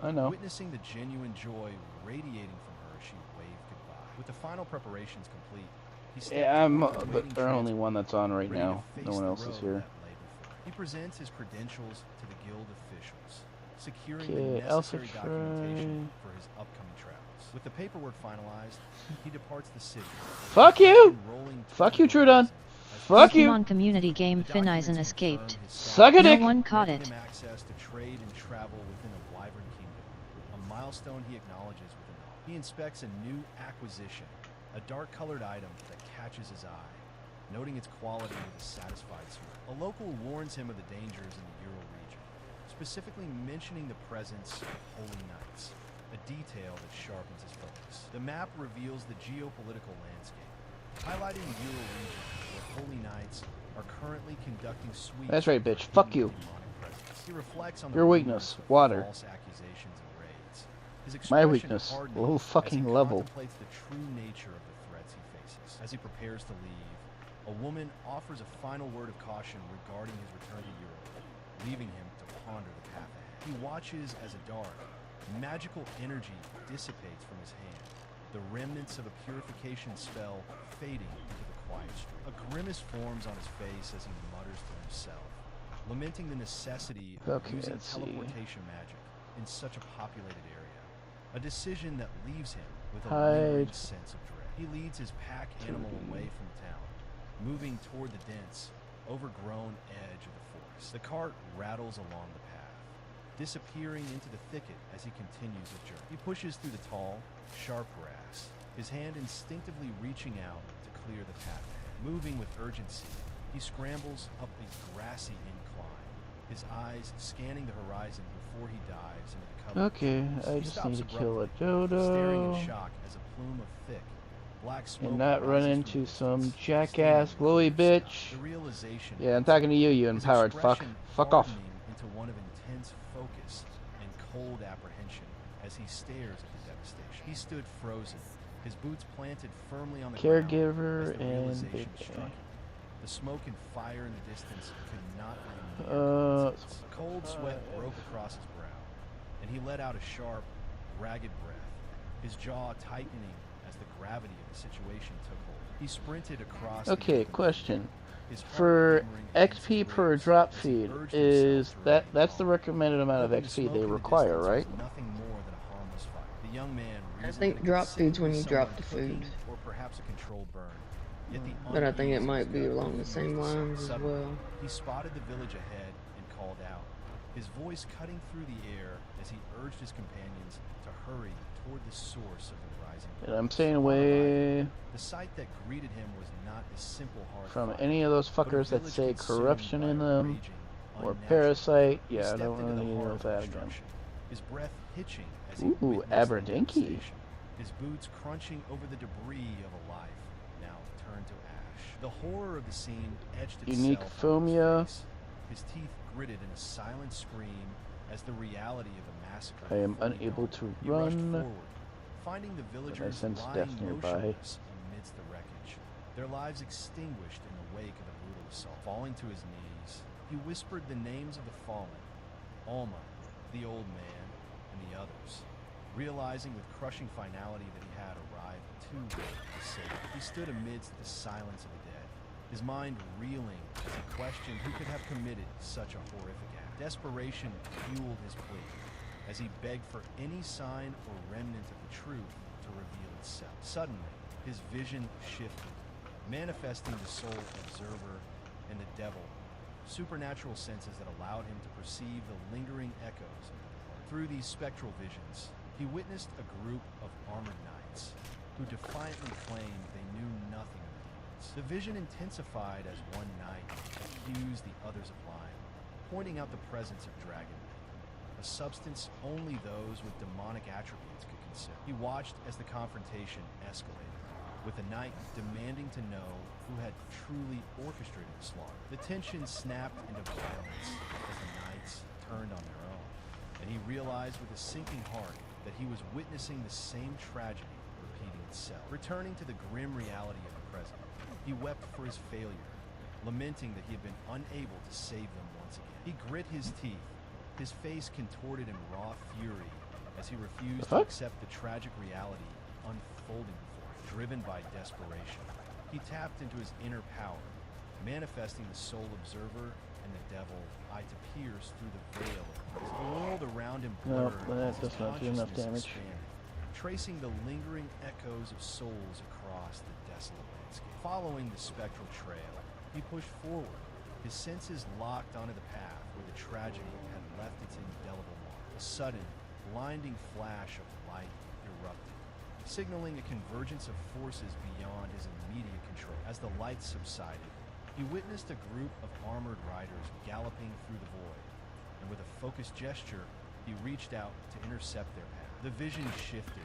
I know. witnessing the genuine joy radiating from her as she waved goodbye. With the final preparations complete, he stepped toward the waiting the only one that's on right ready to now. face No one the else is road here. that lay before him. He presents his credentials to the guild officials, securing Okay, the Alpha necessary documentation for his upcoming travels. With the paperwork finalized, he departs the city. Fuck you! Fuck you, Trudon! Fuck you! Pokemon community game Finison escaped. Suck a No dick! one caught granting it. him access to trade and travel within the Wyvern Kingdom, a milestone he acknowledges with an oath. He inspects a new acquisition, a dark-colored item that catches his eye, noting its quality with a satisfied smile. A local warns him of the dangers in the Ural region, specifically mentioning the presence of holy knights, a detail that sharpens his focus. The map reveals the geopolitical landscape, highlighting the Ural region, where holy knights are currently conducting sweeps. That's right, bitch. Fuck you. He reflects on the Your weakness, water. false accusations and raids. His My expression weakness, hardening low as fucking he level. contemplates the true nature of the threats he faces. As he prepares to leave, a woman offers a final word of caution regarding his return to Europe, leaving him to ponder the path ahead. He watches as a dark, magical energy dissipates from his hand, the remnants of a purification spell fading into the quiet street. A grimace forms on his face as he mutters to himself, lamenting the necessity of Okay, using let's see. teleportation magic in such a populated area, a decision that leaves him with a Hide. lingering sense of dread. He leads his pack animal away from town, moving toward the dense, overgrown edge of the forest. The cart rattles along the path, disappearing into the thicket as he continues his journey. He pushes through the tall, sharp grass, his hand instinctively reaching out to clear the path ahead. Moving with urgency, he scrambles up a grassy incline, his eyes scanning the horizon before he dives into the cover. Okay, I He just stops need to kill a abruptly, staring dodo. in shock as a plume of thick, black smoke And not run rises into from the some distance, jackass steaming glowy clear sky. bitch. The realization Yeah, I'm talking to you, you his empowered fuck. expression Fuck off. hardening into one of intense focus and cold apprehension as he stares at the devastation. He stood frozen, his boots planted firmly on the ground Caregiver as the and realization big struck guy. him. The smoke and fire in the distance could not be mere coincidence. A cold sweat broke across his brow, and he let out a sharp, ragged breath, his jaw tightening as the gravity of the situation took hold. He sprinted across the Okay, open question. his heart For hammering against his XP per ribs drop as he feed, urged is himself to that's remain the calm. recommended amount of Hoping the XP smoke they in the require, distance right? was nothing more than a harmless fire. The young man I reasoned think that it drop could feed's simply when you be drop someone the cooking food. or perhaps a controlled burn. Yet the But I think it unease in might his be gut along the refused same to subside. lines as Suddenly, well. he spotted the village ahead and called out, his voice cutting through the air as he urged his companions to hurry toward the source of the rising. And I'm staying away The sight that greeted him was not a simple hard from fight, any of those but a fuckers that village say consumed corruption by in a them raging, or unnatural parasite. He Yeah, I stepped don't into the really need to know heart of that again. destruction, his breath hitching as he Ooh, witnessed the Aberdinky. devastation, his boots crunching over the debris of a life now turned to ash. The horror of the scene etched Unique itself on his phobia. face. His teeth gritted in a silent scream as the reality of the massacre I am fully unable dawned. to He rushed run. forward, finding the villagers sense lying death nearby. motionless amidst the wreckage, their lives extinguished in the wake of the brutal assault. Falling to his knees, he whispered the names of the fallen, Alma, the old man, and the others, realizing with crushing finality that he had arrived too late to save them. He stood amidst the silence of the dead, his mind reeling as he questioned who could have committed such a horrific act. Desperation fueled his plea as he begged for any sign or remnant of the truth to reveal itself. Suddenly, his vision shifted, manifesting the soul observer and the devil, supernatural senses that allowed him to perceive the lingering echoes of the departed. Through these spectral visions, he witnessed a group of armored knights who defiantly claimed they knew nothing of the demons. The vision intensified as one knight accused the others of lying, pointing out the presence of dragon meat, a substance only those with demonic attributes could consume. He watched as the confrontation escalated, with the knight demanding to know who had truly orchestrated the slaughter. The tension snapped into violence as the knights turned on their own, and he realized with a sinking heart that he was witnessing the same tragedy repeating itself. Returning to the grim reality of the present, he wept for his failure, lamenting that he had been unable to save them once again. He grit his teeth, his face contorted in raw fury as he refused to accept the tragic reality unfolding before him. Driven by desperation, he tapped into his inner power, manifesting the soul observer and the devil eye to pierce through the veil of the world around him blurred. No, that does not do enough damage. Tracing the lingering echoes of souls across the desolate landscape. Following the spectral trail, he pushed forward, his senses locked onto the path where the tragedy had left its indelible mark. A sudden, blinding flash of light erupted, signaling a convergence of forces beyond his immediate control. As the light subsided, he witnessed a group of armored riders galloping through the void, and with a focused gesture, he reached out to intercept their path. The vision shifted,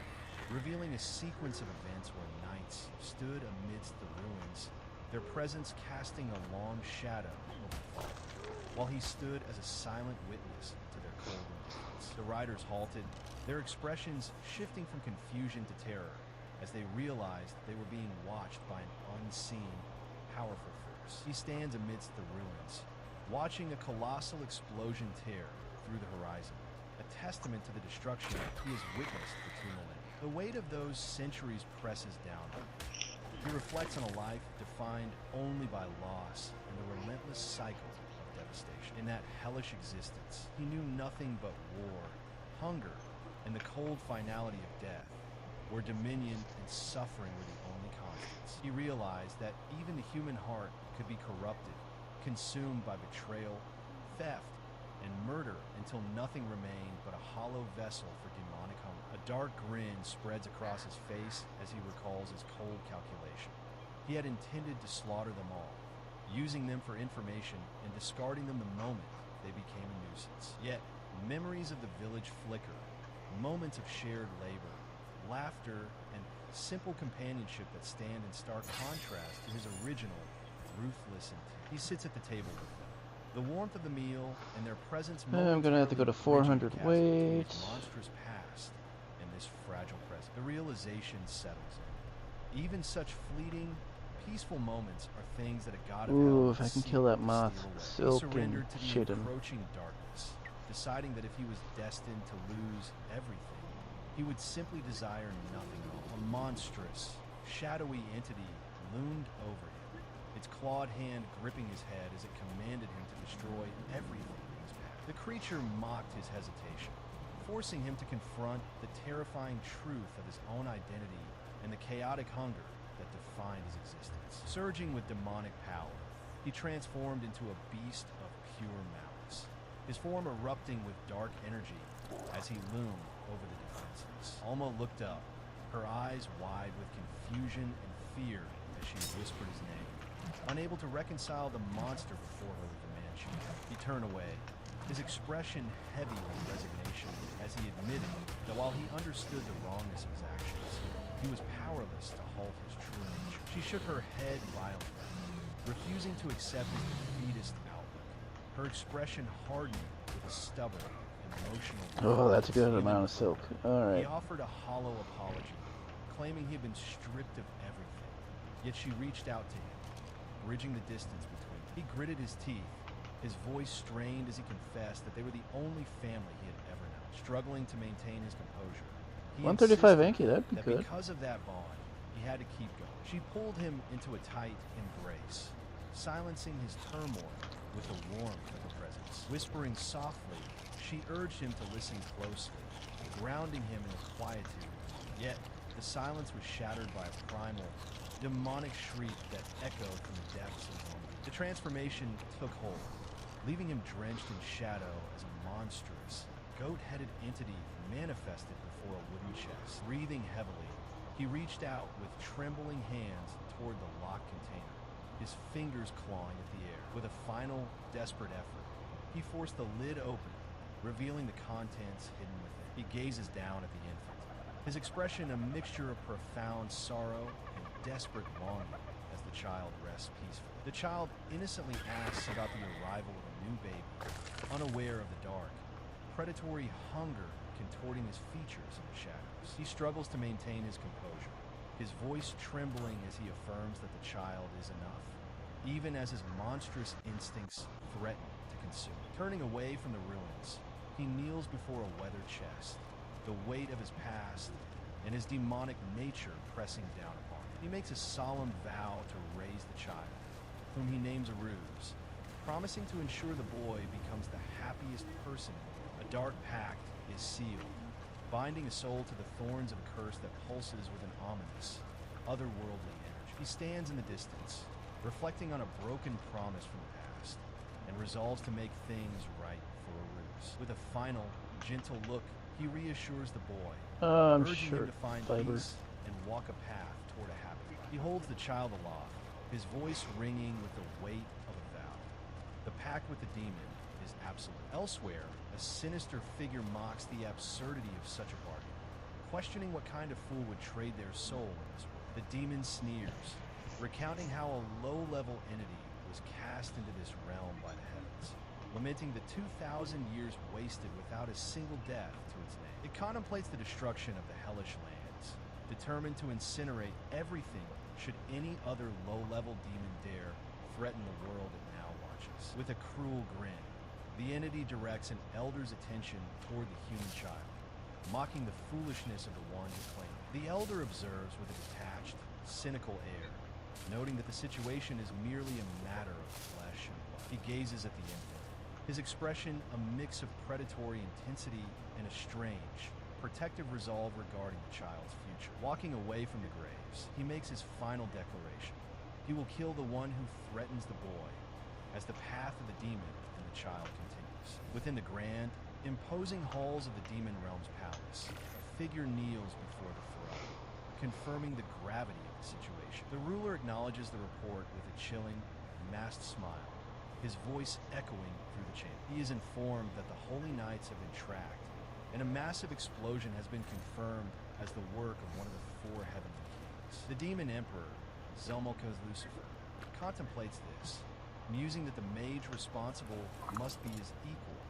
revealing a sequence of events where knights stood amidst the ruins, their presence casting a long shadow over the fallen, while he stood as a silent witness to their cold indifference. The riders halted, their expressions shifting from confusion to terror as they realized they were being watched by an unseen, powerful force. He stands amidst the ruins, watching a colossal explosion tear through the horizon, a testament to the destruction he has witnessed for too long. The weight of those centuries presses down on him. He reflects on a life defined only by loss and the relentless cycle of devastation. In that hellish existence, he knew nothing but war, hunger, and the cold finality of death, where dominion and suffering were the only constants. He realized that even the human heart could be corrupted, consumed by betrayal, theft, and murder until nothing remained but a hollow vessel for demonic hunger. A dark grin spreads across his face as he recalls his cold calculation. He had intended to slaughter them all, using them for information and discarding them the moment they became a nuisance. Yet, memories of the village flicker, moments of shared labor, laughter, and simple companionship that stand in stark contrast to his original, ruthless intent. He sits at the table with them. The warmth of the meal and their presence I'm gonna have to go to 400 weight. Monstrous past and this fragile present. The realization settles in. Even such fleeting, peaceful moments are things that a god of hell Ooh, if I can kill that moth, silk and surrendered to the shit him. encroaching darkness, deciding that if he was destined to lose everything, he would simply desire nothing at all. A monstrous, shadowy entity loomed over him, its clawed hand gripping his head as it commanded him to destroy everything in his path. The creature mocked his hesitation, forcing him to confront the terrifying truth of his own identity and the chaotic hunger that defined his existence. Surging with demonic power, he transformed into a beast of pure malice, his form erupting with dark energy as he loomed over the defenses. Alma looked up, her eyes wide with confusion and fear as she whispered his name. Unable to reconcile the monster before her with the man she met, he turned away, his expression heavy with resignation as he admitted that while he understood the wrongness of his actions, he was powerless to halt his true nature. She shook her head violently, refusing to accept his defeatist outlook. Her expression hardened with a stubborn, emotional... Oh, that's a good amount of silk. Alright. He offered a hollow apology, claiming he had been stripped of everything. Yet she reached out to him, bridging the distance between them. He gritted his teeth, his voice strained as he confessed that they were the only family he had ever known, struggling to maintain his composure. He 135 Anki, that'd be that good. because of that bond, he had to keep going. She pulled him into a tight embrace, silencing his turmoil with the warmth of her presence. Whispering softly, she urged him to listen closely, grounding him in his quietude. Yet, the silence was shattered by a primal, demonic shriek that echoed from the depths of his own being. The transformation took hold, leaving him drenched in shadow as a monstrous, goat-headed entity manifested before a wooden chest. Breathing heavily, he reached out with trembling hands toward the locked container, his fingers clawing at the air. With a final, desperate effort, he forced the lid open, revealing the contents hidden within. He gazes down at the infant, his expression a mixture of profound sorrow and desperate longing as the child rests peacefully. The child innocently asks about the arrival of a new baby, unaware of the dark, predatory hunger contorting his features in the shadows. He struggles to maintain his composure, his voice trembling as he affirms that the child is enough, even as his monstrous instincts threaten to consume him. Turning away from the ruins, he kneels before a weathered chest, the weight of his past and his demonic nature pressing down upon him. He makes a solemn vow to raise the child, whom he names Aruz, promising to ensure the boy becomes the happiest person in the world. A dark pact is sealed, binding a soul to the thorns of a curse that pulses with an ominous, otherworldly energy. He stands in the distance, reflecting on a broken promise from the past, and resolves to make things right for Aruz. With a final, gentle look, he reassures the boy, urging him to find peace and walk a path toward a happy life. He holds the child aloft, his voice ringing with the weight of a vow. The pact with the demon is absolute. Elsewhere, a sinister figure mocks the absurdity of such a bargain, questioning what kind of fool would trade their soul in this world. The demon sneers, recounting how a low-level entity was cast into this realm by the heavens, lamenting the 2,000 years wasted without a single death to its name. It contemplates the destruction of the hellish lands, determined to incinerate everything should any other low-level demon dare threaten the world it now watches. With a cruel grin, the entity directs an elder's attention toward the human child, mocking the foolishness of the one who claimed it. The elder observes with a detached, cynical air, noting that the situation is merely a matter of flesh and blood. He gazes at the infant, his expression a mix of predatory intensity and a strange, protective resolve regarding the child's future. Walking away from the graves, he makes his final declaration. He will kill the one who threatens the boy, as the path of the demon and the child continues. Within the grand, imposing halls of the Demon Realm's palace, a figure kneels before the throne, confirming the gravity of the situation. The ruler acknowledges the report with a chilling, masked smile, his voice echoing through the chamber. He is informed that the Holy Knights have been tracked, and a massive explosion has been confirmed as the work of one of the 4 heavenly kings. The Demon Emperor, Zelmoka's Lucifer, contemplates this, musing that the mage responsible must be his equal,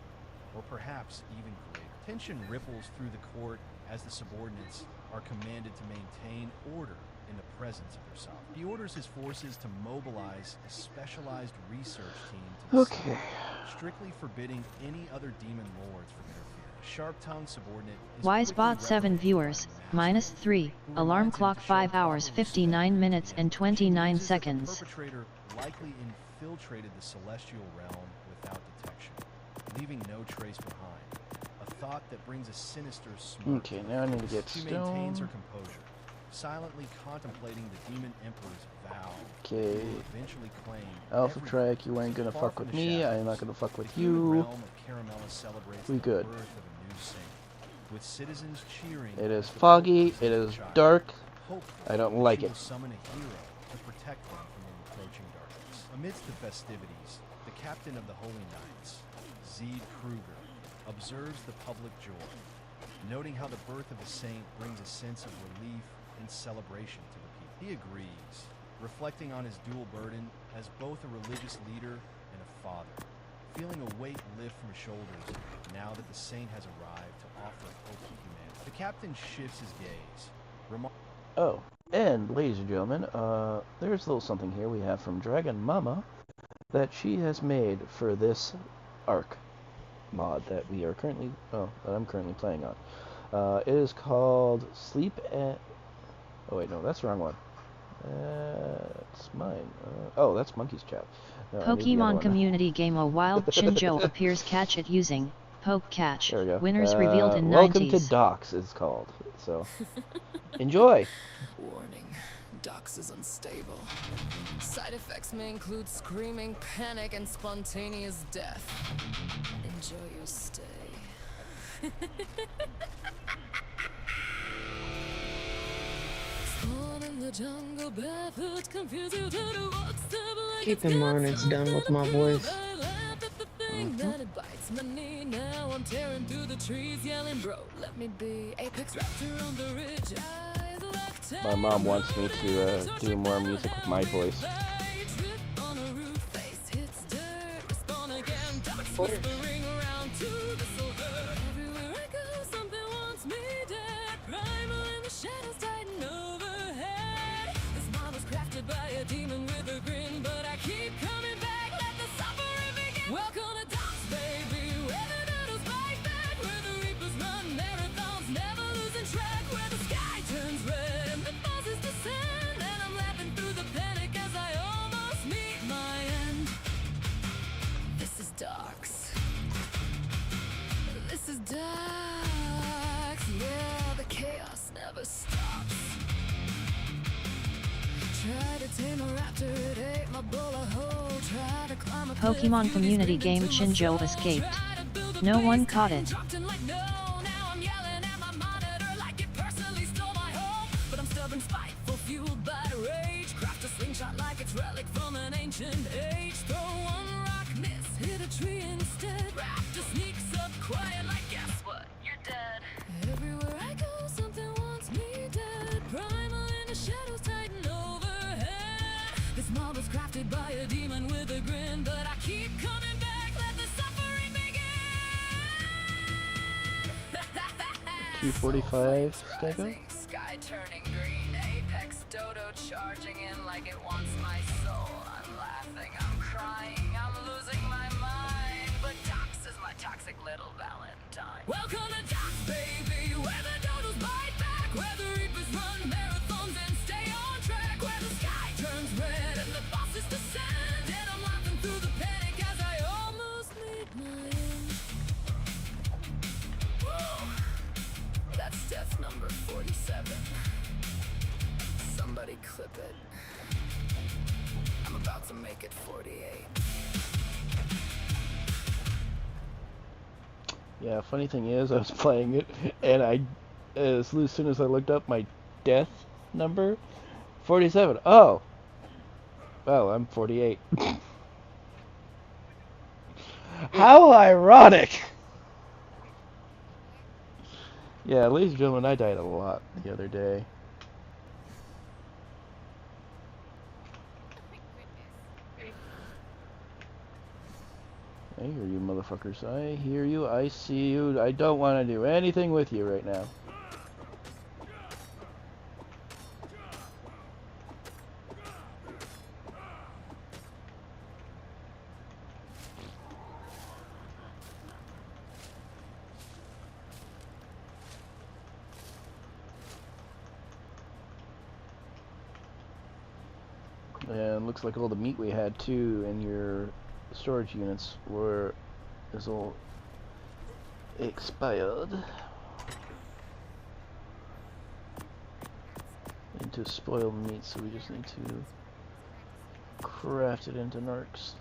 or perhaps even greater. Tension ripples through the court as the subordinates are commanded to maintain order in the presence of their sovereign. He orders his forces to mobilize a specialized research team to the scene, strictly forbidding any other demon lords from interfering. Sharp-tongued subordinate is Wisebot 7 viewers, -3, alarm clock 5 hours 59 minutes and 29 seconds. The perpetrator likely infiltrated the celestial realm without detection, leaving no trace behind. A thought that brings a sinister smirk. Okay, now I need to get She maintains her stone. composure, silently contemplating the Demon Emperor's vow. Okay. He will eventually claim Alpha every Trek, you ain't gonna far fuck from with the me. I shadows. am not gonna fuck with The human you. realm of Caramella celebrates We the good. birth of a new saint, with citizens cheering. It is as the foggy. Pope It is presents the child, dark. hopeful I don't that like she it. will summon a hero to protect them from the encroaching darkness. Amidst the festivities, the captain of the Holy Knights, Zeed Kruger, observes the public joy, noting how the birth of a saint brings a sense of relief and celebration to the people. He agrees, reflecting on his dual burden as both a religious leader and a father, feeling a weight lift from his shoulders now that the saint has arrived to offer hope to humanity. The captain shifts his gaze. Oh, and ladies and gentlemen, there's a little something here we have from Dragon Mama that she has made for this arc mod that we are currently, that I'm currently playing on. It is called Sleep at, oh wait, no, that's the wrong one. It's mine. Oh, that's Monkey's Chat. No, I need the other Pokemon one. community game. A wild Chinjo appears. Catch it using Poke Catch. There we go. Winners revealed in Welcome 90s. to Docs, it's called. So, enjoy. Warning. Dox is unstable. Side effects may include screaming, panic, and spontaneous death. Enjoy your stay. Keep in mind it's done with my voice. Now I'm tearing through the trees, yelling, bro, let me be. Apex raptor on the ridge. My mom wants me to do more music with my voice. By a demon with a grin, but I keep coming back. Let the suffering begin. Welcome to Docs, baby, where the noodles bite back, where the reapers run marathons, never losing track, where the sky turns red and the buzzes descend, and I'm laughing through the panic as I almost meet my end. This is Docs. This is Docs. Yeah, the chaos never stops. Pokemon community game. Chinjo escaped. No one caught it. But I'm stubborn, spiteful, fueled by rage. Craft a slingshot like it's relic from an ancient age. Throw one rock, miss, hit a tree instead. Raptor sneaks up quiet like, guess what? You're dead. Everywhere I go, something wants me dead. Primal in the shadows, tighten overhead. This mob was crafted by a demon with a grin, but I keep coming back. Let the suffering begin. 245 Stego? Sky turning green, apex dodo charging in like it wants my soul. I'm laughing, I'm crying, I'm losing my mind, but Docs is my toxic little Valentine. Welcome to Docs, baby, where the dodos bite back, where the reapers run marathons and stay on track, where the sky turns red and the bosses descend, and I'm laughing through the panic as I almost meet my end. Whoa. That's death number 47. Somebody clip it. I'm about to make it 48. Yeah, funny thing is, I was playing it, and as soon as I looked up my death number, 47. Oh! Well, I'm 48. How ironic! Yeah, ladies and gentlemen, I died a lot the other day. I hear you, motherfuckers. I hear you, I see you. I don't want to do anything with you right now. And looks like all the meat we had too in your storage units is all expired. into spoiled meat, so we just need to craft it into narcs.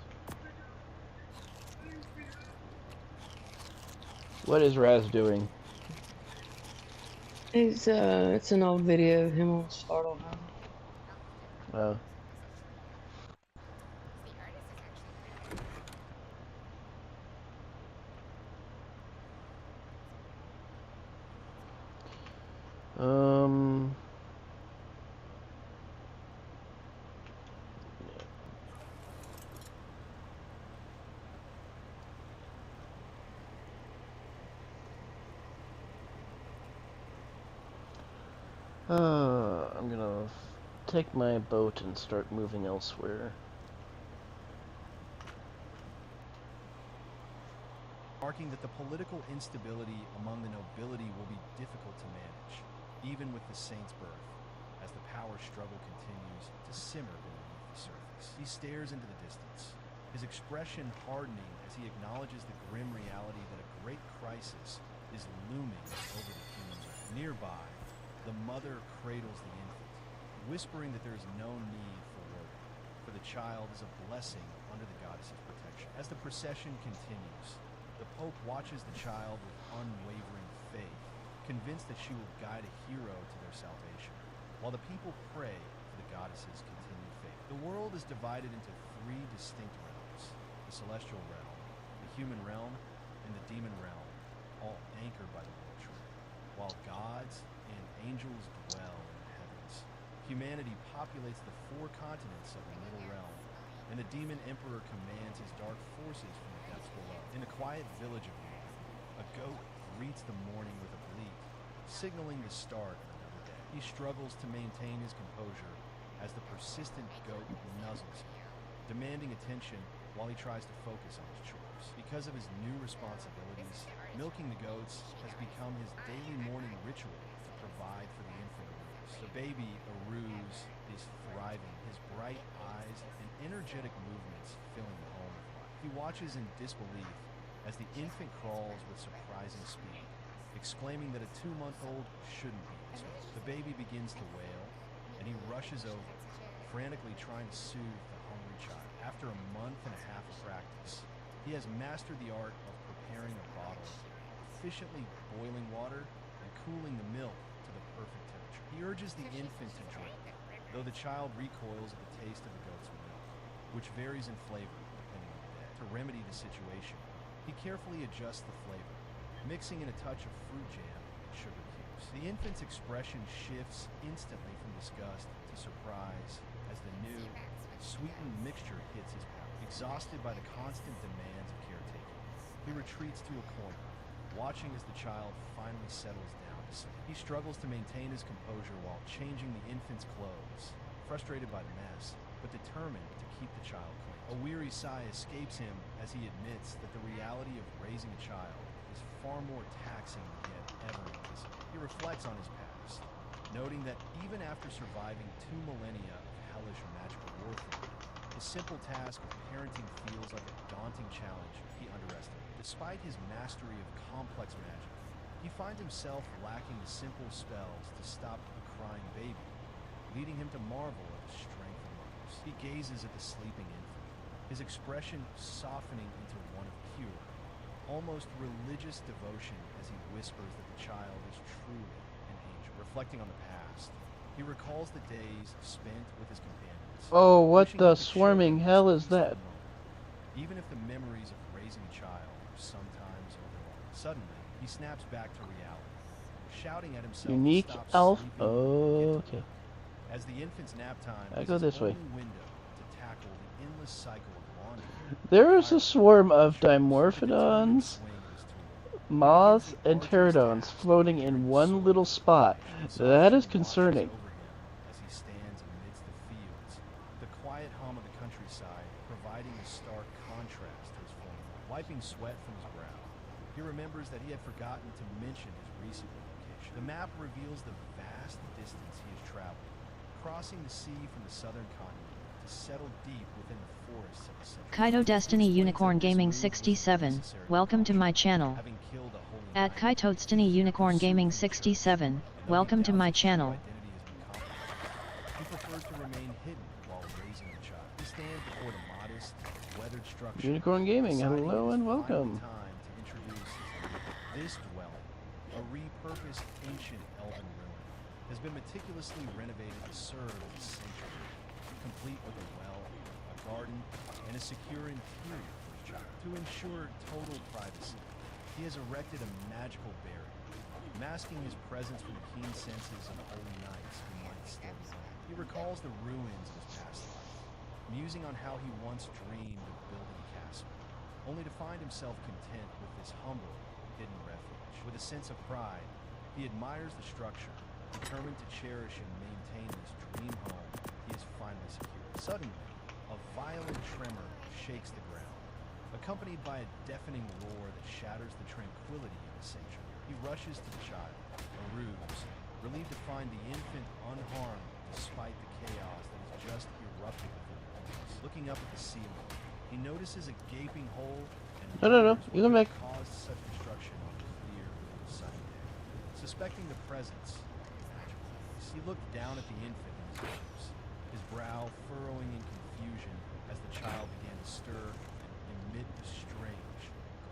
What is Raz doing? It's an old video of him on Startle Hound. Oh. I'm gonna take my boat and start moving elsewhere. Marking that the political instability among the nobility will be difficult to manage, even with the saint's birth, as the power struggle continues to simmer beneath the surface. He stares into the distance, his expression hardening as he acknowledges the grim reality that a great crisis is looming over the human race. Nearby, the mother cradles the infant, whispering that there is no need for worry, for the child is a blessing under the goddess's protection. As the procession continues, the Pope watches the child with unwavering faith, convinced that she will guide a hero to their salvation, while the people pray for the goddess's continued faith. The world is divided into three distinct realms: the celestial realm, the human realm, and the demon realm, all anchored by the world tree. While gods and angels dwell in the heavens, humanity populates the four continents of the middle realm, and the demon emperor commands his dark forces from the depths below. In a quiet village of Rome, a goat greets the morning with a bleat, signaling the start of another day. He struggles to maintain his composure as the persistent goat nuzzles him, demanding attention while he tries to focus on his chores. Because of his new responsibilities, milking the goats has become his daily morning ritual to provide for the infant Aruz. The baby Aruz is thriving, his bright eyes and energetic movements filling the home with life. He watches in disbelief as the infant crawls with surprising speed, exclaiming that a 2-month-old shouldn't be this way. The baby begins to wail, and he rushes over, frantically trying to soothe the hungry child. After a month and a half of practice, he has mastered the art of preparing a bottle, efficiently boiling water and cooling the milk to the perfect temperature. He urges the infant to drink, though the child recoils at the taste of the goat's milk, which varies in flavor depending on the day. To remedy the situation, he carefully adjusts the flavor, mixing in a touch of fruit jam and sugar cubes. The infant's expression shifts instantly from disgust to surprise as the new, sweetened mixture hits his palate. Exhausted by the constant demands of caretaking, he retreats to a corner, watching as the child finally settles down to sleep. He struggles to maintain his composure while changing the infant's clothes, frustrated by the mess, but determined to keep the child clean. A weary sigh escapes him as he admits that the reality of raising a child is far more taxing than he had ever anticipated. He reflects on his past, noting that even after surviving 2 millennia of hellish magical warfare, the simple task of parenting feels like a daunting challenge he underestimated. Despite his mastery of complex magic, he finds himself lacking the simple spells to stop a crying baby, leading him to marvel at the strength of mothers. He gazes at the sleeping infant, his expression softening into one of pure, almost religious devotion as he whispers that the child is truly an angel. Reflecting on the past, he recalls the days spent with his companions. Oh, what the swarming hell is that? Even if the memories of raising a child are sometimes overwhelming. Suddenly, he snaps back to reality, shouting at himself Unique to stop elf? sleeping. Oh, okay. As the infant's nap time I is go his this way. only window to tackle the endless cycle of laundry. There is a swarm of dimorphodons, moths, and pterodons floating in one little spot. That is concerning. As he stands amidst the fields, the quiet hum of the countryside providing a stark contrast to his former life. Wiping sweat from his brow, he remembers that he had forgotten to mention his recent relocation. The map reveals the vast distance he has traveled, crossing the sea from the southern continent to settle deep within the forests of the central. Kaito Destiny Unicorn Gaming 67, welcome to my channel. At Kaito Destiny Unicorn Gaming 67, welcome to my channel. structure. Unicorn Gaming, deciding hello it is and finally welcome. time to introduce this dwelling, a repurposed ancient elven ruin, has been meticulously renovated to serve as a sanctuary, complete with a well, a garden, and a secure interior for his child. To ensure total privacy, he has erected a magical barrier, masking his presence from keen senses of holy knights who might still be home. He recalls the ruins of his past life, musing on how he once dreamed of building a castle, only to find himself content with this humble, hidden refuge. With a sense of pride, he admires the structure, determined to cherish and maintain this dream home he has finally secured. Suddenly, a violent tremor shakes the ground, accompanied by a deafening roar that shatters the tranquility of the sanctuary. He rushes to the child, a ruse, relieved to find the infant unharmed despite the chaos that has just erupted within the walls. Looking up at the ceiling, he notices a gaping hole and No, you come back. caused such destruction on a clear sunny day. Suspecting the presence of magical force, he looked down at the infant in his arms, his brow furrowing in confusion as the child began to stir and emit a strange,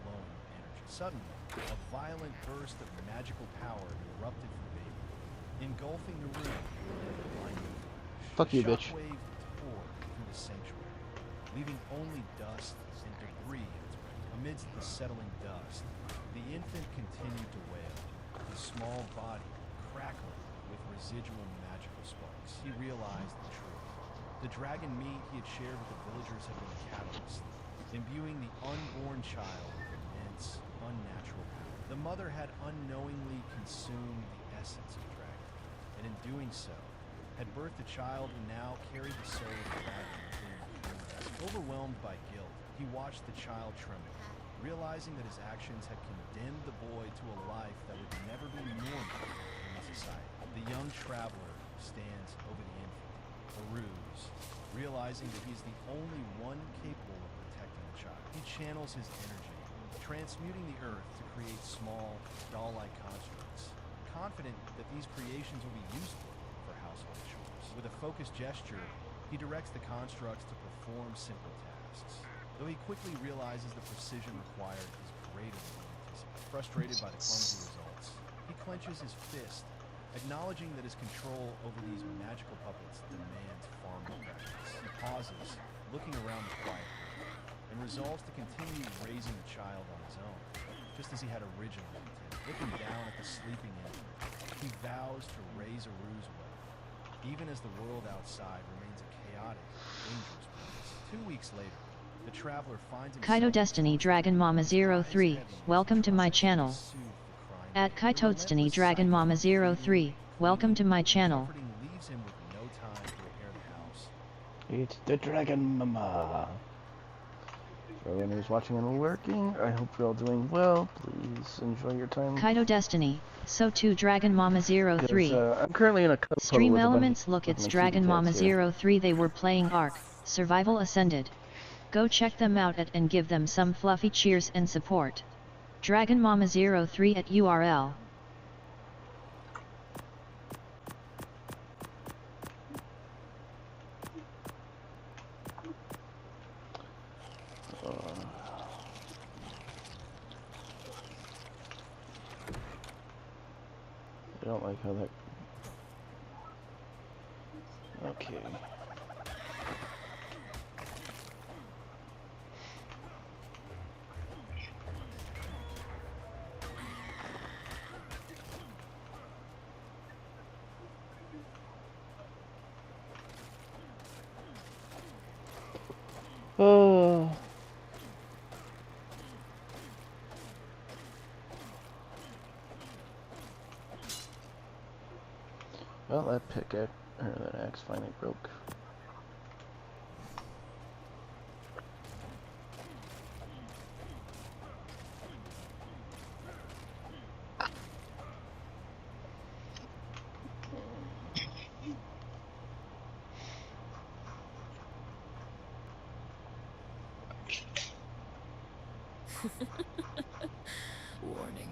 glowing energy. Suddenly, a violent burst of magical power erupted from the baby, engulfing the room in a blinding flash. Fuck you, bitch. Shockwave tore through the sanctuary, leaving only dust and debris in its wake. Amidst the settling dust, the infant continued to wail, his small body crackling with residual magical sparks. He realized the truth. The dragon meat he had shared with the villagers had been a catalyst, imbuing the unborn child with immense, unnatural power. The mother had unknowingly consumed the essence of the dragon, and in doing so, had birthed a child who now carried the soul of the dragon within him. Overwhelmed by guilt, he watched the child tremble, realizing that his actions had condemned the boy to a life that would never be normal in society. The young traveler stands over the infant, a ruse, realizing that he's the only one capable of protecting the child. He channels his energy, transmuting the earth to create small, doll-like constructs, confident that these creations will be useful for household chores. With a focused gesture, he directs the constructs to perform simple tasks, though he quickly realizes the precision required is greater than he anticipated. Frustrated by the clumsy results, he clenches his fist, acknowledging that his control over these magical puppets demands far more practice. He pauses, looking around the quiet room, and resolves to continue raising the child on his own, just as he had originally intended. Looking down at the sleeping infant, he vows to raise a ruse well, even as the world outside remains a chaotic, dangerous place. 2 weeks later, the traveler finds himself Kaito Destiny Dragon Mama 03, welcome to my channel. At Kaito Destiny Dragon Mama 03, welcome to my channel. Leaves him with no time to repair the house. It's the Dragon Mama. For everyone who's watching and lurking, I hope you're all doing well. Please enjoy your time. Kaito Destiny, so too Dragon Mama 03. I'm currently in a Stream Elements look it's Dragon Mama 03 they were playing Ark, Survival Ascended. Go check them out at and give them some fluffy cheers and support. Dragon Mama 03 at URL. I don't like how that... Okay. Oh. Well, that pickaxe, or that axe finally broke. Warning.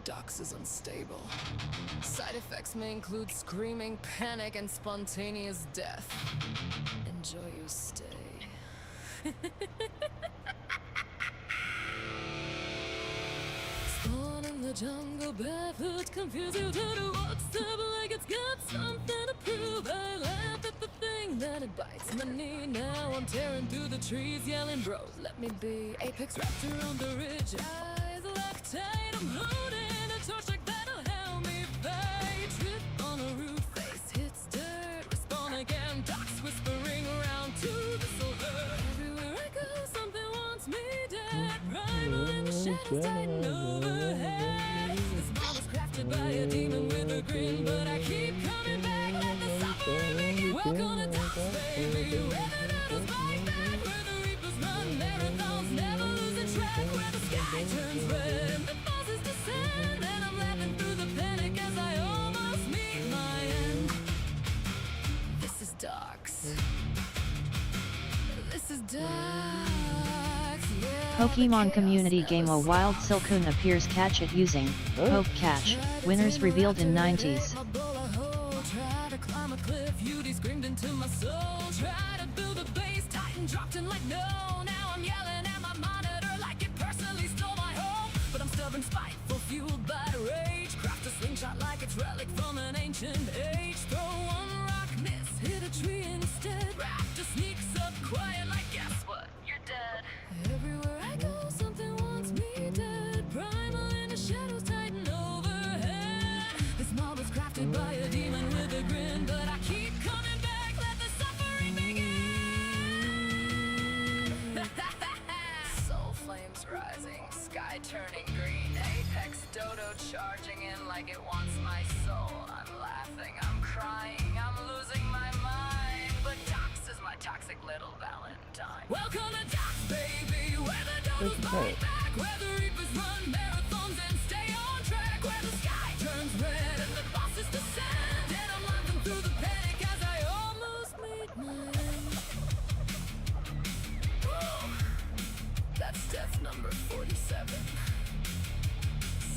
Dox is unstable. Side effects may include screaming, panic, and spontaneous death. Enjoy your stay. Spawn in the jungle, barefoot, confused, you don't know what's up, like it's got something to prove. I laugh at the thing, then it bites my knee. Now I'm tearing through the trees, yelling, bro, let me be. Apex wrapped around the ridge, eyes locked tight, I'm holding a torch like that'll help me fight. Trip on a roof, face hits dirt, respawn again, ducks whispering around to the silver. Everywhere I go, something wants me dead. Primal in the shadows, tighten overhead. This mob was crafted by a demon with a grin, but I keep coming back, let the suffering begin. Welcome to Ducks, baby, where the battles fight back, where the reapers run marathons, never losing track, where the sky turns red and the bosses descend, and I'm laughing through the panic as I almost meet my end. This is Ducks. This is Ducks, yeah. Pokemon community game. A wild Silcoon appears. Catch it using Poke Catch. Winners revealed in 90s. Try to climb a cliff, Yudi screamed into my soul. Try to build a base, Titan dropped in like no. Now I'm yelling at my monitor like it personally stole my home. But I'm stubborn, spiteful, fueled by rage. Craft a slingshot like it's relic from an ancient age. Throw one rock, miss, hit a tree instead. Raptor sneaks up quiet like guess what? You're dead. Everywhere I go, something wants me dead. Primal in the shadows, Titan overhead. This mob was crafted by a demon with a grin, but I keep coming back, let the suffering begin. Soul flames rising, sky turning green, apex dodo charging in like it wants my soul. I'm laughing, I'm crying, I'm losing my mind, but Dox is my toxic little valentine. Welcome to Dox, baby, where the dodos bite back, where the reapers run marathons and stay on track, where the sky turns red and the bosses descend, and I'm laughing through the panic as I almost meet my end. Whoa, that's death number 47.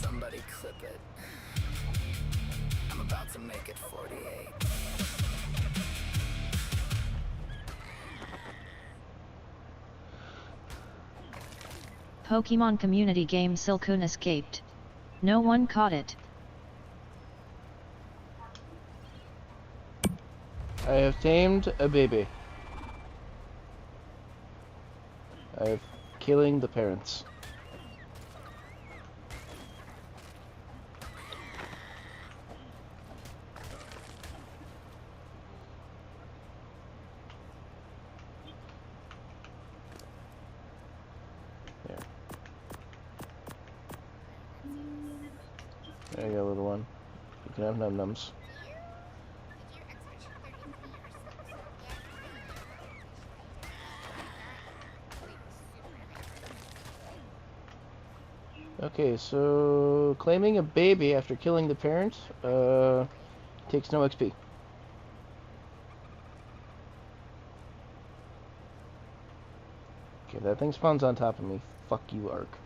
Somebody clip it. I'm about to make it 48. Pokemon community game. Silcoon escaped. No one caught it. I have tamed a baby. I've killing the parents. There. There you go, little one. You can have num-nums. Okay, so claiming a baby after killing the parent takes no XP. Okay, that thing spawns on top of me. Fuck you, Ark.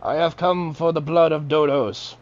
I have come for the blood of dodos.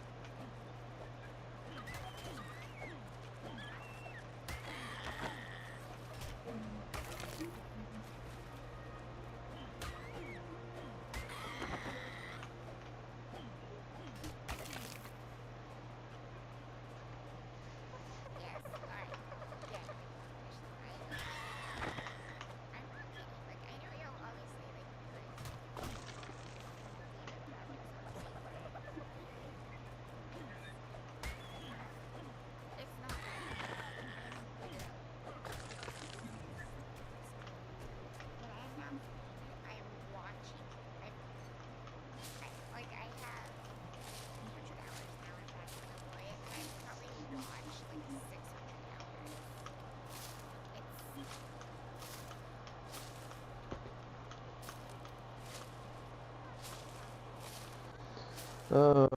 Okay,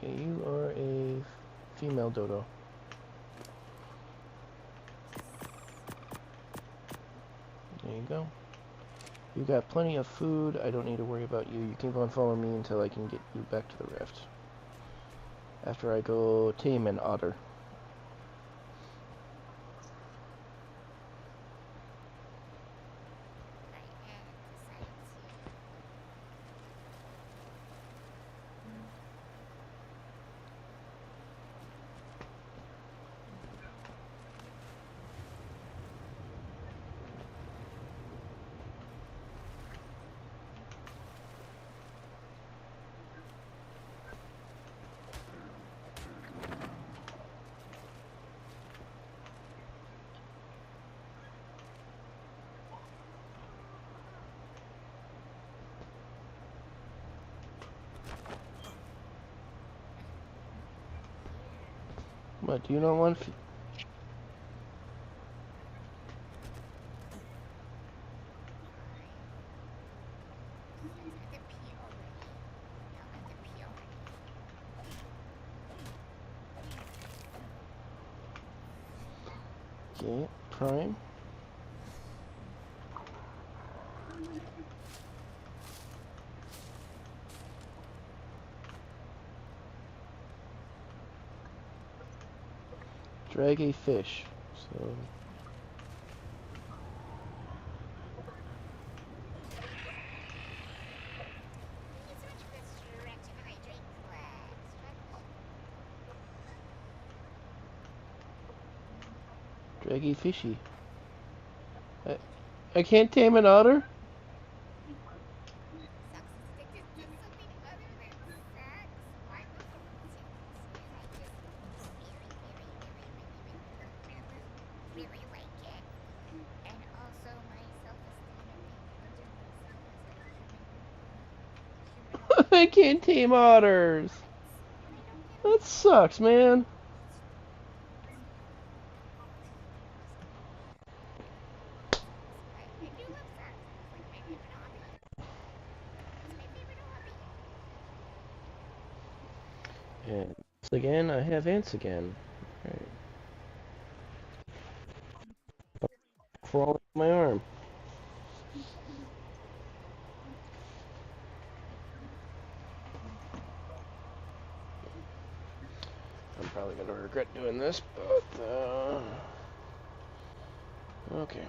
you are a female dodo. There you go. You got plenty of food. I don't need to worry about you. You keep on following me until I can get you back to the raft. After I go tame an otter. What, do you not want... Okay, prime. Drag a fish. So... Draggy fishy. I can't tame an otter? I can't tame otters. That sucks, man. And again, I have ants again. Right. Crawling my arm. I'm probably gonna regret doing this, but okay.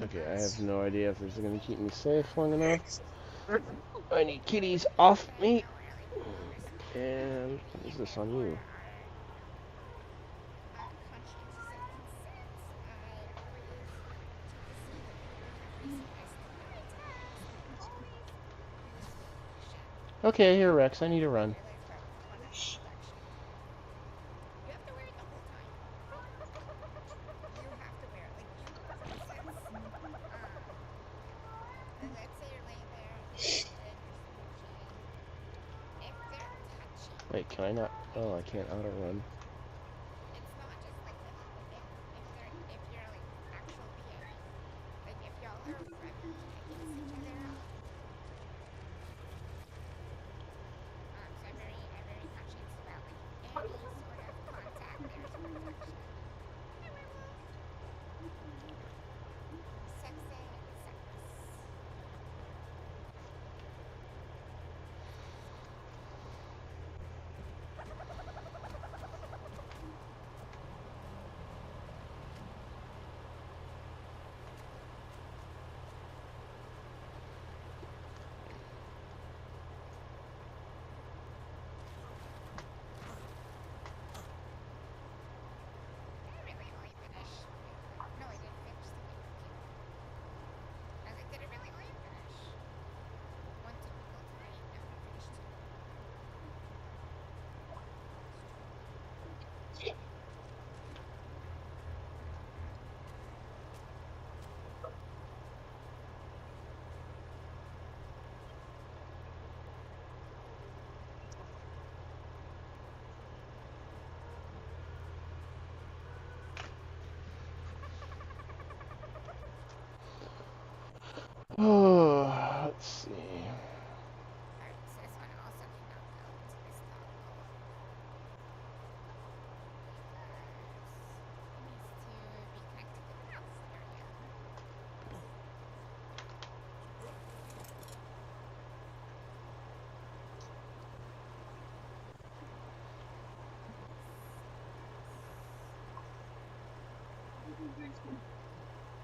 Okay, I have no idea if this is going to keep me safe long enough. I need kitties off me. And what is this on you? Okay, here, Rex. I need to run. Wait, can I not? Oh, I can't auto run.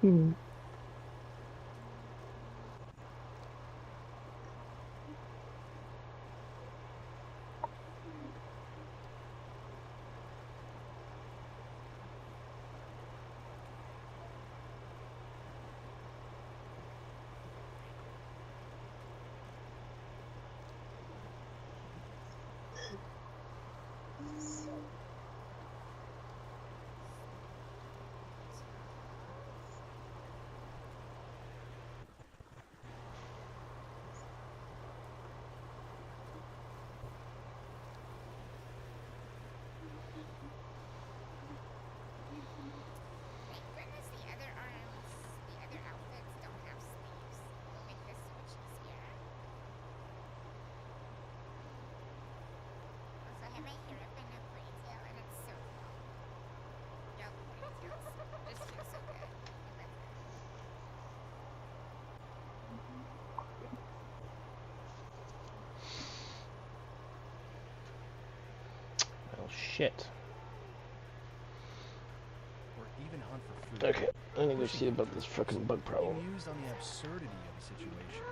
Hmm. Oh shit. Or even hunt for food. Okay, I need to go see about this fucking bug problem. He mused on the absurdity of the situation,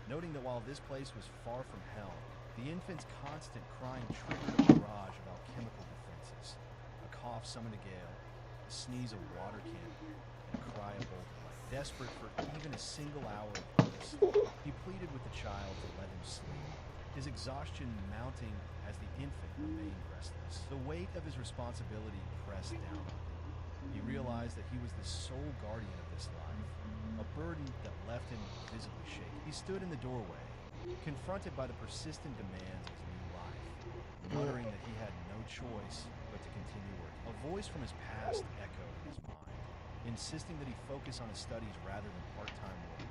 noting that while this place was far from hell, the infant's constant crying triggered a barrage of alchemical defenses. A cough summoned a gale, a sneeze a water cannon, and a cry a bolt of light. Desperate for even a single hour of peace, he pleaded with the child to let him sleep, his exhaustion mounting as the infant remained restless. The weight of his responsibility pressed down on him. He realized that he was the sole guardian of this life, a burden that left him visibly shaken. He stood in the doorway, confronted by the persistent demands of his new life, muttering that he had no choice but to continue working. A voice from his past echoed in his mind, insisting that he focus on his studies rather than part-time work,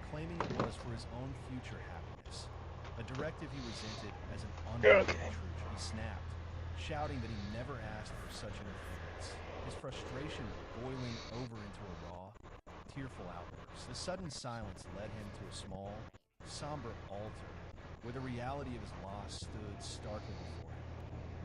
claiming it was for his own future happiness, a directive he resented as an unwanted intrusion. He snapped, shouting that he never asked for such interference, his frustration boiling over into a raw, tearful outburst. The sudden silence led him to a small, somber altar where the reality of his loss stood starkly before him,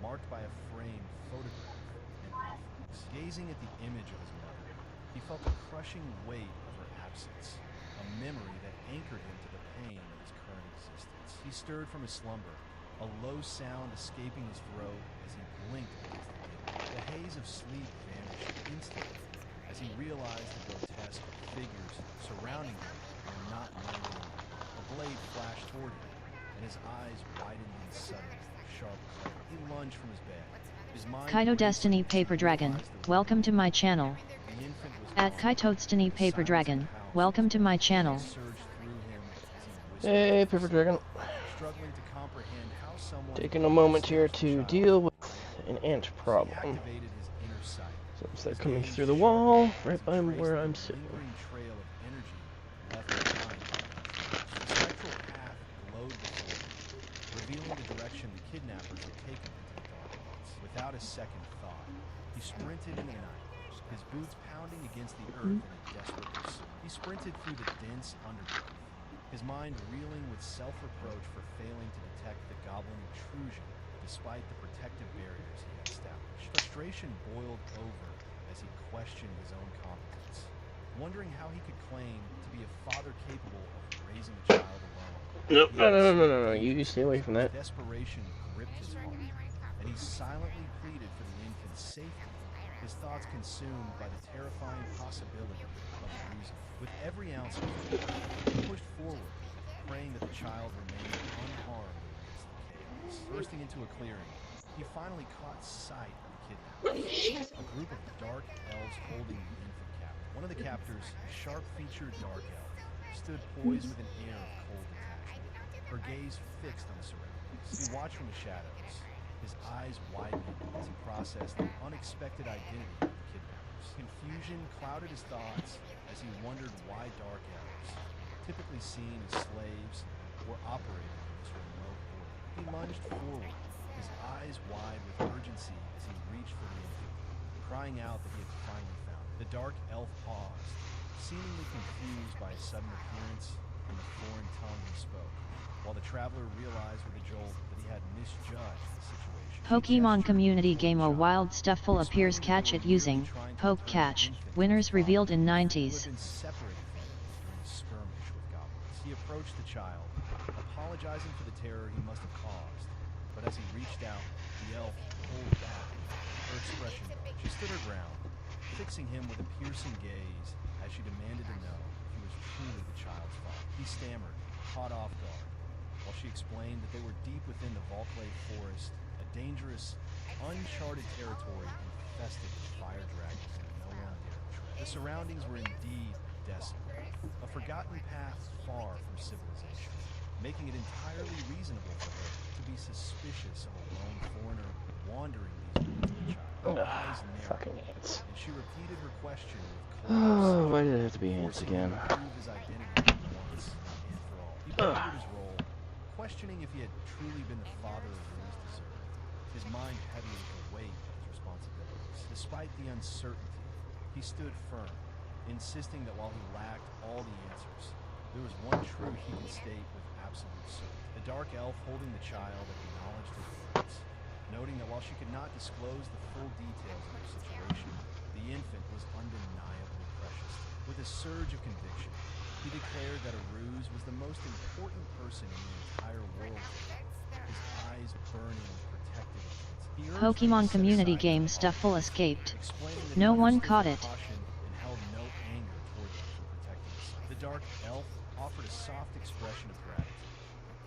marked by a framed photograph and offerings. Gazing at the image of his mother, he felt the crushing weight of her absence, a memory that anchored him to the pain of his current existence. He stirred from his slumber, a low sound escaping his throat as he blinked against the dim. The haze of sleep vanished instantly as he realized the grotesque figures surrounding him were not mere human. A blade flashed toward him, and his eyes widened in sudden, sharp clarity. He lunged from his bed. His mind Kaito Destiny Paper Dragon, welcome to my channel. the infant was At Kaito Destiny Paper Dragon, welcome to my channel. surged through him as he whispered, Hey, Paper Dragon. struggling to comprehend how someone Taking a moment here to deal with an ant problem. activated his inner sight. Since they're coming through the wall, right by where I'm sitting. Lingering trail of energy left behind. The spectral path glowed before him, revealing the direction the kidnappers had taken into the dark woods. Without a second thought, he sprinted into the night, his boots pounding against the earth in a desperate pursuit. He sprinted through the dense undergrowth, his mind reeling with self-reproach for failing to detect the goblin intrusion despite the protective barriers he had established. Frustration boiled over as he questioned his own competence, wondering how he could claim to be a father capable of raising a child alone. Nope, no, you stay away from that. Desperation gripped his heart, and he silently pleaded for the infant's safety, his thoughts consumed by the terrifying possibility of losing. With every ounce of faith, he pushed forward, praying that the child remained unharmed amidst the chaos. Bursting into a clearing, he finally caught sight of the kidnappers, a group of dark elves holding the infant captive. One of the captors, a sharp-featured dark elf, stood poised with an air of cold detachment, her gaze fixed on the surroundings. He watched from the shadows, his eyes widening as he processed the unexpected identity of the kidnappers. Confusion clouded his thoughts as he wondered why dark elves, typically seen as slaves, were operating in this remote border. He lunged forward, his eyes wide with urgency as he reached for the infant, crying out that he had finally found it. The dark elf paused, seemingly confused by his sudden appearance and the foreign tongue he spoke. while the traveler realized with a jolt that he had misjudged the situation. Pokemon community game A Wild Stufful appears catch it using Poke Catch. Winners revealed in 90s. Been separated from him during a skirmish with goblins. He approached the child, apologizing for the terror he must have caused. But as he reached out, the elf pulled back. Her expression dark. She stood her ground, fixing him with a piercing gaze as she demanded to know if he was truly the child's father. He stammered, caught off guard, while she explained that they were deep within the Valklave forest, a dangerous, uncharted territory infested with fire dragons and no one dared tread. The surroundings were indeed desolate, a forgotten path far from civilization, making it entirely reasonable for her to be suspicious of a lone foreigner wandering these woods with a child. Her eyes narrowed, Fucking ants. and she repeated her question with cold Oh, why did it have to be ants forcing him again? to prove his identity once and for all. He pondered his role, questioning if he had truly been the father of Rue's deserved, his mind heavy with the weight of his responsibilities. Despite the uncertainty, he stood firm, insisting that while he lacked all the answers, there was one truth he could state with absolute certainty. The dark elf holding the child acknowledged his words, noting that while she could not disclose the full details of her situation, the infant was undeniably precious. With a surge of conviction, he declared that Aruz was the most important person in the entire world, his eyes burning with protective intensity. He urged her to Pokemon set community aside game her Stufful bias, escaped. explaining that No he one understood caught their it. caution and held no anger toward them for protecting his son. The dark elf offered a soft expression of gratitude,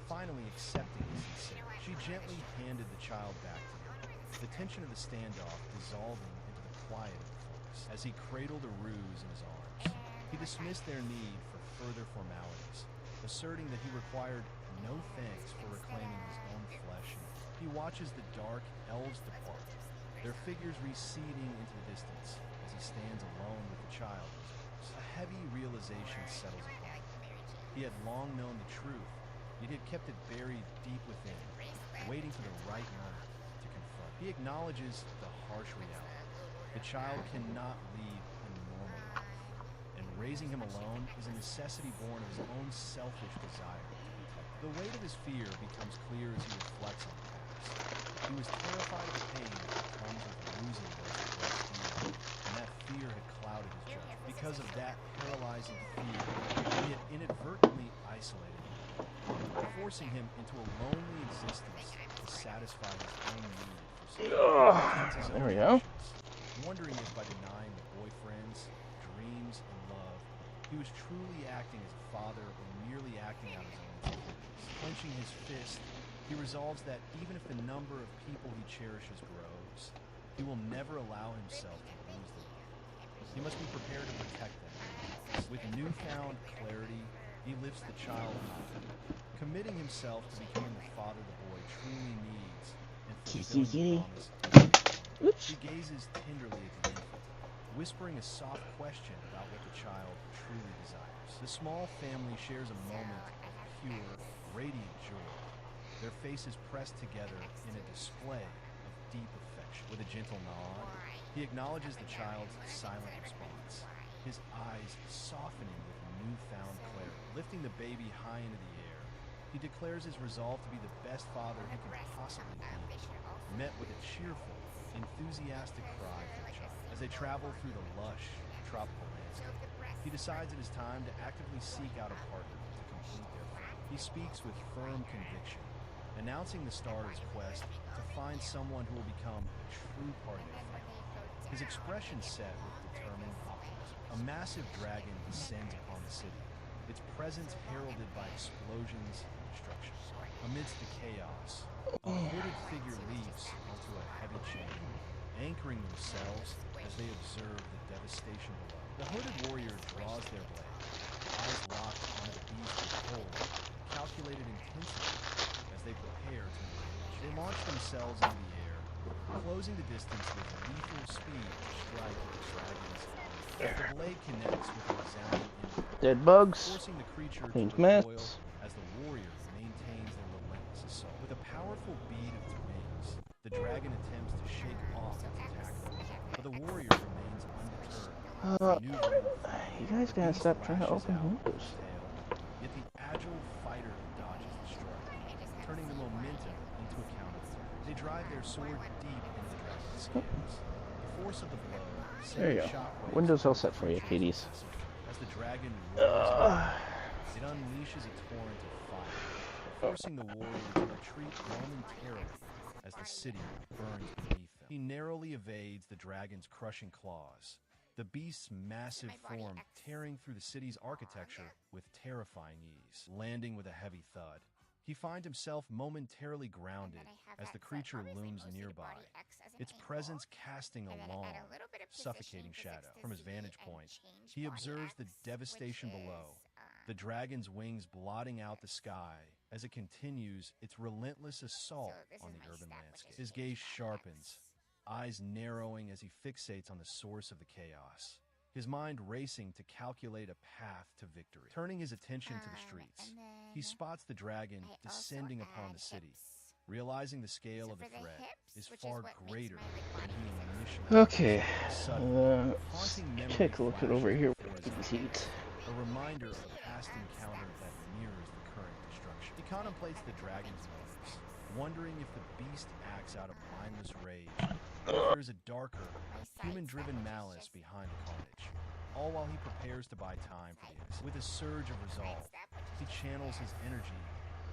finally accepting his sincerity. She gently handed the child back to him, the tension of the standoff dissolving into the quiet of the forest. As he cradled Aruz in his arms, he dismissed their need for further formalities, asserting that he required no thanks for reclaiming his own flesh. And he watches the dark elves depart, their figures receding into the distance as he stands alone with the child in his arms. A heavy realization settles upon him. He had long known the truth, yet he had kept it buried deep within, waiting for the right moment to confront. He acknowledges the harsh reality. The child cannot lead a normal life, and raising him alone is a necessity born of his own selfish desire to protect. The weight of his fear becomes clear as he reflects on the past. He was terrified of the pain that comes with losing those he loves dearly, and that fear had clouded his judgment. Because of that paralyzing fear, he had inadvertently isolated him, forcing him into a lonely existence to satisfy his own need for security. There we go. Wondering if by denying the boyfriends, dreams, and love, he was truly acting as a father or merely acting out his own insecurities. Clenching his fist, he resolves that even if the number of people he cherishes grows, he will never allow himself to lose them. He must be prepared to protect them. With newfound clarity, he lifts the child high, committing himself to becoming the father the boy truly needs and fulfilling the promise. He gazes tenderly at the infant, whispering a soft question about what the child truly desires. The small family shares a moment of pure, radiant joy, their faces pressed together in a display of deep affection. With a gentle nod, he acknowledges the child's silent response, his eyes softening with newfound clarity. Lifting the baby high into the air, he declares his resolve to be the best father he can possibly be, met with a cheerful, enthusiastic cry from the child. As they travel through the lush, tropical landscape, he decides it is time to actively seek out a partner to complete their family. He speaks with firm conviction, announcing the starter's quest to find someone who will become a true part of their family. His expression set with determined optimism. A massive dragon descends upon the city, its presence heralded by explosions and destruction. Amidst the chaos, a hooded figure leaps onto a heavy chain, anchoring themselves as they observe the devastation below. The hooded warrior draws their blade, eyes locked on the beast with cold, calculated intensity as they prepare to engage. They launch themselves into the air, closing the distance with lethal speed to strike at the dragon's arm. The blade connects with a resounding impact, Dead bugs. forcing the creature Change to recoil masks. as the warrior maintains their relentless assault. With a powerful beat of its wings, the dragon attempts to shake off its attacker, but the warrior remains undeterred. You guys gotta stop trying to open windows. Yet the agile fighter dodges the strike, drive their sword deep into the dragon's scales. The force of the blow There you sends go. shockwaves Windows all through set for you, the kiddies. as the dragon roars, it unleashes a torrent of fire, forcing the warrior to retreat momentarily as the city burns beneath them. He narrowly evades the dragon's crushing claws, the beast's massive form tearing through the city's architecture with terrifying ease. Landing with a heavy thud, he finds himself momentarily grounded as the creature looms nearby, its presence casting a long, suffocating shadow. From his vantage point, he observes the devastation below, the dragon's wings blotting out the sky as it continues its relentless assault on the urban landscape. His gaze sharpens, eyes narrowing as he fixates on the source of the chaos, his mind racing to calculate a path to victory. Turning his attention to the streets, he spots the dragon descending upon the city, realizing the scale of the threat is far greater than he initially Okay, Suddenly, haunting memory take a look at over here flashes with before his these eyes, heat. a reminder of a past encounter that mirrors the current destruction. He contemplates the dragon's motives, wondering if the beast acts out of mindless rage, or if there's a darker, human-driven malice behind the carnage. All while he prepares to buy time for the exit. With a surge of resolve, he channels his energy,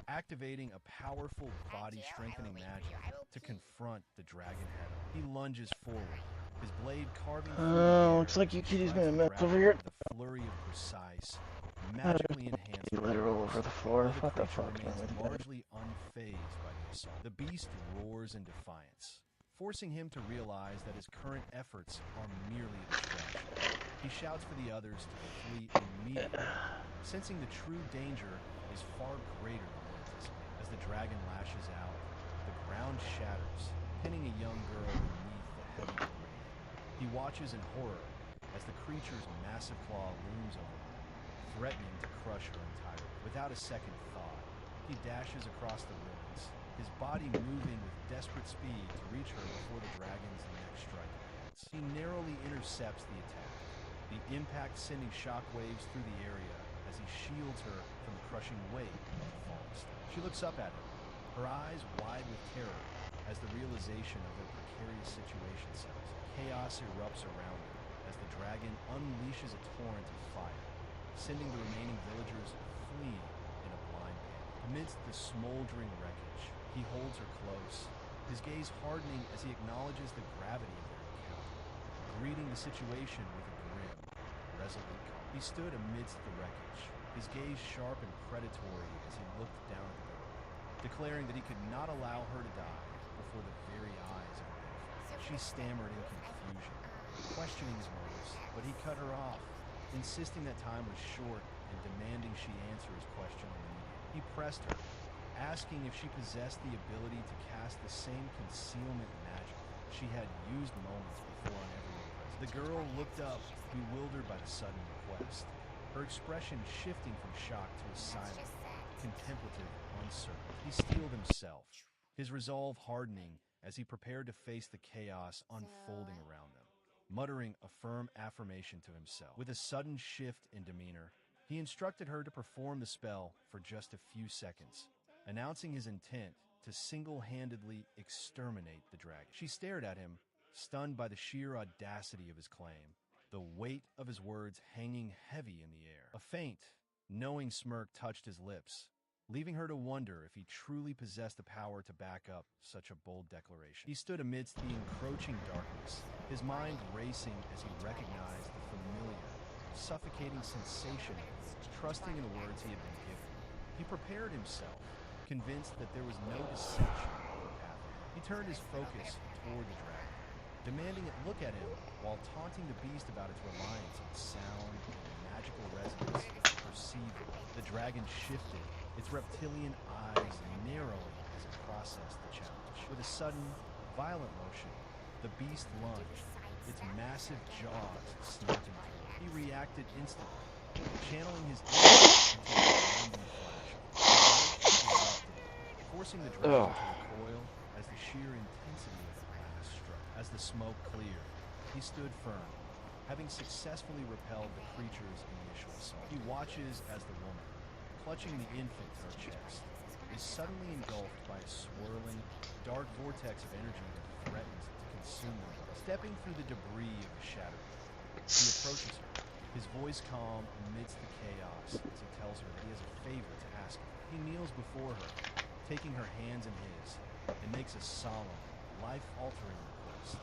activating a powerful body-strengthening magic to confront the dragon head-on. He lunges forward, his blade carving through the air. Looks like you kitty's strikes gonna the mess over dragon here. with a flurry of precise, magically enhanced Literal over the floor. though the What the creature fuck's wrong remains with that? largely unfazed by the assault. The beast roars in defiance, forcing him to realize that his current efforts are merely a distraction. He shouts for the others to flee immediately, sensing the true danger is far greater than anticipated. As the dragon lashes out, the ground shatters, pinning a young girl beneath the heavy debris. He watches in horror as the creature's massive claw looms over her, threatening to crush her entirely. Without a second thought, he dashes across the ruins, his body moving with desperate speed to reach her before the dragon's next strike lands. He narrowly intercepts the attack, the impact sending shockwaves through the area as he shields her from the crushing weight of the falling stone. She looks up at him, her eyes wide with terror as the realization of their precarious situation settles. Chaos erupts around them as the dragon unleashes a torrent of fire, sending the remaining villagers fleeing in a blind panic. Amidst the smoldering wreckage, he holds her close, his gaze hardening as he acknowledges the gravity of their encounter, greeting the situation with a grim, resolute calm. He stood amidst the wreckage, his gaze sharp and predatory as he looked down at the girl, declaring that he could not allow her to die before the very eyes of her benefactor. She stammered in confusion, questioning his motives, but he cut her off, insisting that time was short and demanding she answer his question immediately. He pressed her, asking if she possessed the ability to cast the same concealment magic she had used moments before on everyone present. The girl looked up, bewildered by the sudden request, her expression shifting from shock to a silent, contemplative, uncertain. He steeled himself, his resolve hardening as he prepared to face the chaos unfolding around them, muttering a firm affirmation to himself. With a sudden shift in demeanor, he instructed her to perform the spell for just a few seconds, announcing his intent to single-handedly exterminate the dragon. She stared at him, stunned by the sheer audacity of his claim, the weight of his words hanging heavy in the air. A faint, knowing smirk touched his lips, leaving her to wonder if he truly possessed the power to back up such a bold declaration. He stood amidst the encroaching darkness, his mind racing as he recognized the familiar, suffocating sensation of trusting in the words he had been given. He prepared himself, convinced that there was no deception in the path ahead. He turned his focus toward the dragon, demanding it look at him while taunting the beast about its reliance on sound and magical resonance to perceive it. The dragon shifted, its reptilian eyes narrowing as it processed the challenge. With a sudden, violent motion, the beast lunged, its massive jaws snapping toward him. He reacted instantly, channeling his energy into a blinding flash of light, forcing the dragon to recoil as the sheer intensity of the blast struck. As the smoke cleared, he stood firm, having successfully repelled the creature's initial assault. He watches as the woman, clutching the infant to her chest, is suddenly engulfed by a swirling, dark vortex of energy that threatens to consume them. Stepping through the debris of the shadow, he approaches her, his voice calm amidst the chaos as he tells her that he has a favor to ask her. He kneels before her, taking her hands in his, and makes a solemn, life-altering request.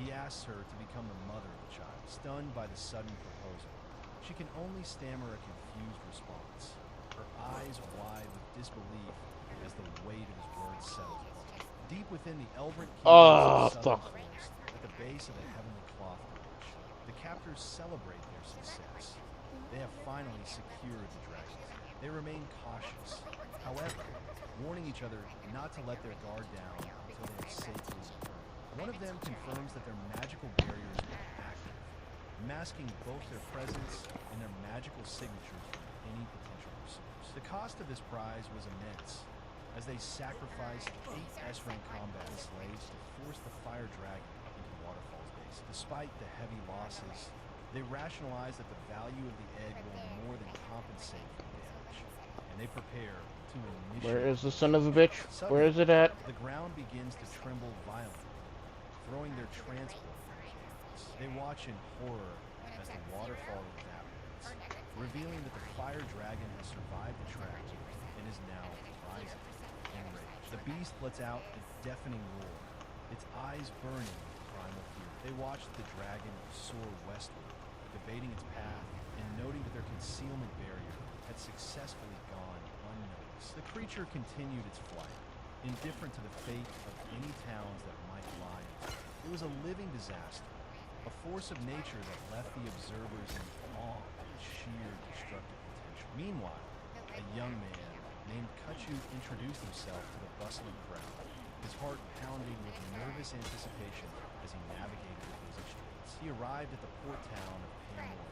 He asks her to become the mother of the child. Stunned by the sudden proposal, she can only stammer a confused response, her eyes wide with disbelief as the weight of his words settles upon her. Deep within the Elbrant Kingdom's southern forest, at the base of the Heavenly Cloth Bridge, the captors celebrate their success. They have finally secured the dragons. They remain cautious, however, warning each other not to let their guard down until they have safely returned. One of them confirms that their magical barriers are active, masking both their presence and their magical signatures from any potential pursuers. The cost of this prize was immense, as they sacrificed 8 S-rank combat slaves to force the fire dragon into the waterfall's base. Despite the heavy losses, they rationalize that the value of the egg will more than compensate for the damage, and they prepare to initiate. Where is the son of a bitch? Where is it at? The ground begins to tremble violently, throwing their transport. They watch in horror as the waterfall evaporates, revealing that the fire dragon has survived the tragedy and is now rising in rage. The beast lets out a deafening roar, its eyes burning with primal fear. They watch the dragon soar westward, debating its path and noting that their concealment barrier had successfully gone unnoticed. The creature continued its flight, indifferent to the fate of any towns that might lie in its wake. It was a living disaster, a force of nature that left the observers in awe at its sheer destructive potential. Meanwhile, a young man named Kaito introduced himself to the bustling crowd, his heart pounding with nervous anticipation as he navigated the busy streets. He arrived at the port town of Pamor,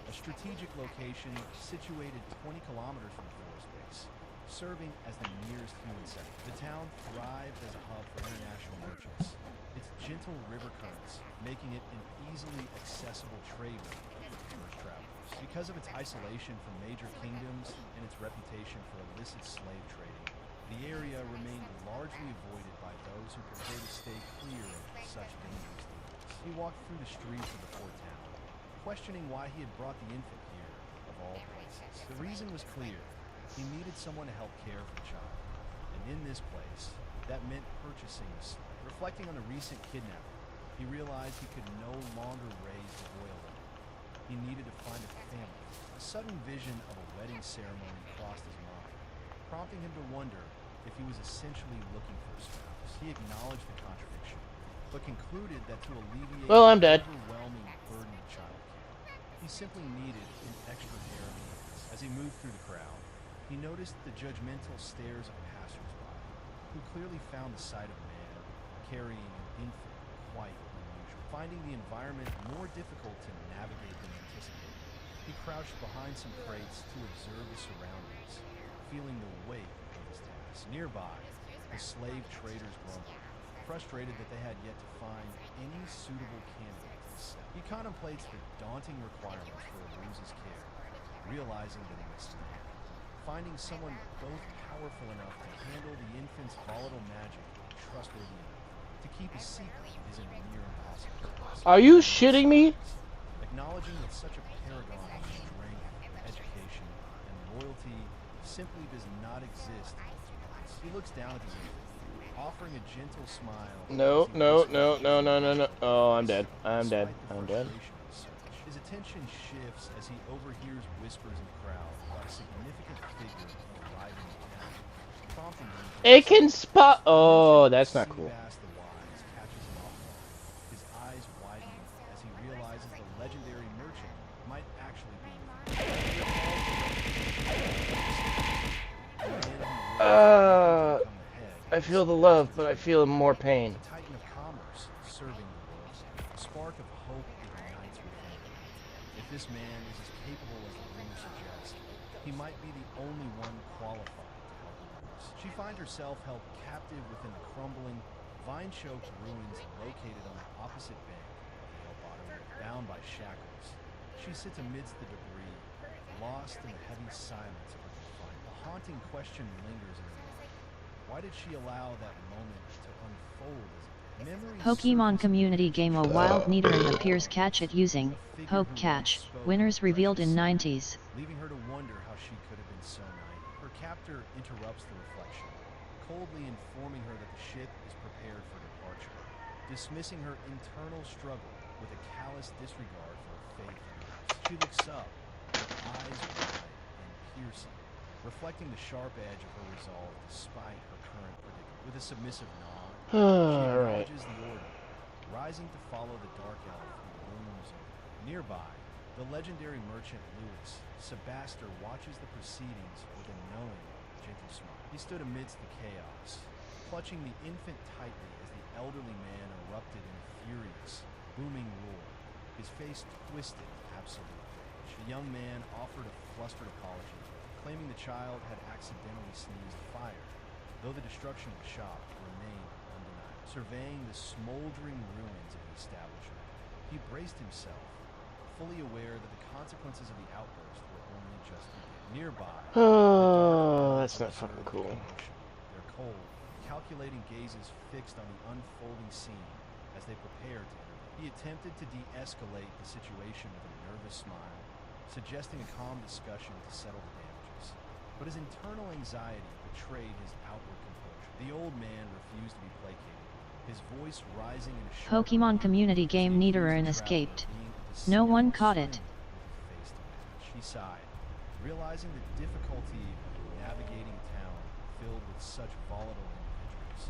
a strategic location situated 20 kilometers from the forest base, serving as the nearest human center. The town thrived as a hub for international merchants, its gentle river currents making it an easily accessible trade route for commerce travelers. Because of its isolation from major kingdoms and its reputation for illicit slave trading, the area remained largely avoided by those who prefer to stay clear of such dangerous deals. He walked through the streets of the port town, questioning why he had brought the infant here, of all places. The reason was clear. He needed someone to help care for the child, and in this place, that meant purchasing a slave. Reflecting on the recent kidnapping, he realized he could no longer raise the royal line. He needed to find a family. A sudden vision of a wedding ceremony crossed his mind, prompting him to wonder if he was essentially looking for a spouse. He acknowledged the contradiction, but concluded that to alleviate Well, I'm dead. the overwhelming burden of childcare, he simply needed an extra pair of hands. As he moved through the crowd, he noticed the judgmental stares of passers-by, who clearly found the sight of a man carrying an infant quite unusual. Finding the environment more difficult to navigate than anticipated, he crouched behind some crates to observe the surroundings, feeling the weight of his task. Nearby, the slave traders grumbled, frustrated that they had yet to find any suitable candidate to sell. He contemplates the daunting requirements for Aruza's care, realizing that he must stand. Finding someone both powerful enough to handle the infant's volatile magic and trustworthy enough to keep a secret is a near impossible task. Are you shitting me? Acknowledging that such a paragon of strength, education, and loyalty simply does not exist in this place. He looks down at the infant, offering a gentle smile. No. Oh, I'm dead. I'm dead. I'm dead. His attention shifts as he overhears whispers in the crowd about a significant figure arriving in town, prompting him to It can spot. Oh, that's not cool. his eyes widen as he realizes the legendary merchant might actually be I feel the love, but I feel more pain. the Titan of Commerce serving the world. A spark of hope ignites within him. If this man is as capable as the rumors suggest, he might be the only one qualified to help Aruza. She finds herself held captive within the crumbling, vine-choked ruins located on the opposite bank of the El Bottom River. Bound by shackles, she sits amidst the debris, lost in the heavy silence of her confinement. A haunting question lingers in her mind. Why did she allow that moment to unfold as memories Pokemon surface community game a wild Nidoran appears catch it using Poke Catch. Winners revealed in 90s. leaving her to wonder how she could have been so naive. Her captor interrupts the reflection, coldly informing her that the ship is prepared for departure, dismissing her internal struggle with a callous disregard for her faith in others. She looks up, her eyes wide and piercing, reflecting the sharp edge of her resolve despite her current predicament. With a submissive nod, she Alright. acknowledges the order, rising to follow the dark elf who looms over. Nearby, the legendary merchant Louis Sebaster watches the proceedings with a knowing, gentle smile. He stood amidst the chaos, clutching the infant tightly as the elderly man erupted in a furious, booming roar, his face twisted in absolute rage. The young man offered a flustered apology, claiming the child had accidentally sneezed fire, though the destruction of the shop remained undeniable. Surveying the smoldering ruins of the establishment, he braced himself, fully aware that the consequences of the outburst were only just beginning. Nearby, Oh, that's not fucking cool. their cold, calculating gazes fixed on the unfolding scene as they prepared to intervene. He attempted to de-escalate the situation with a nervous smile, suggesting a calm discussion to settle the damages. But his internal anxiety betrayed his outward composure. The old man refused to be placated, his voice rising in a sharp Pokemon community game Nidoran escaped. No one caught it. She sighed, realizing the difficulty of navigating a town filled with such volatile individuals,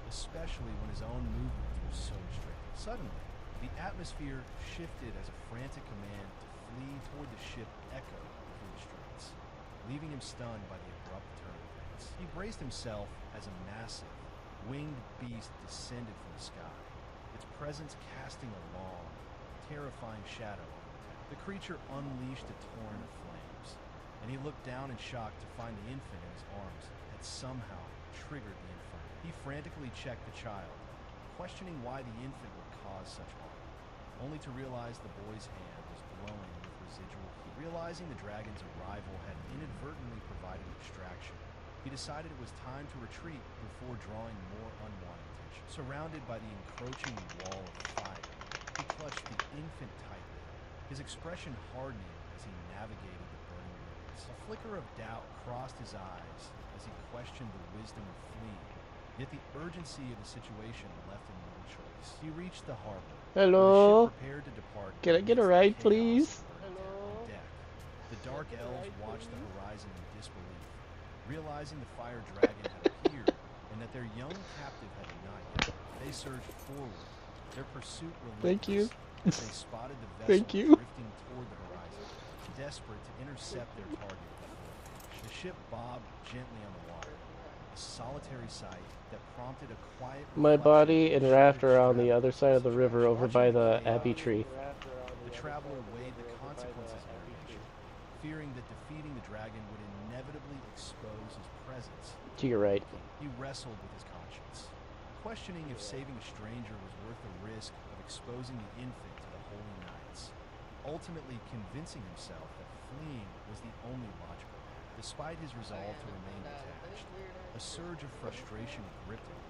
especially when his own movements were so restricted. Suddenly, the atmosphere shifted as a frantic command to flee toward the ship echoed through the streets, leaving him stunned by the abrupt turn of events. He braced himself as a massive, winged beast descended from the sky, its presence casting a long, terrifying shadow over the town. The creature unleashed a torrent of flames, and he looked down in shock to find the infant in his arms had somehow triggered the inferno. He frantically checked the child, questioning why the infant would cause such harm, only to realize the boy's hand was glowing with residual heat. Realizing the dragon's arrival had inadvertently provided a distraction, he decided it was time to retreat before drawing more unwanted attention. Surrounded by the encroaching wall of fire, he clutched the infant tightly, his expression hardening as he navigated the burning ruins. A flicker of doubt crossed his eyes as he questioned the wisdom of fleeing, yet the urgency of the situation left him little choice. He reached the harbor. Hello? The ship prepared to depart. Can I get a ride, please? On deck, the dark elves watched the horizon in disbelief, realizing the fire dragon had appeared and that their young captive had not yet. They surged forward, their pursuit relentless. Thank you. As they spotted the vessel Thank you. drifting toward the horizon, desperate to intercept their target before it vanished. The ship bobbed gently on the water, a solitary sight that prompted a quiet. My body and Raft are on the other side of the river over by the Abbey tree. The traveler weighed the consequences of their venture, fearing that defeating the dragon would inevitably expose his presence. To your right. He wrestled with his conscience, questioning if saving a stranger was worth the risk of exposing the infant to the holy knights, ultimately convincing himself that fleeing was the only logical path. Despite his resolve to remain detached, a surge of frustration gripped him,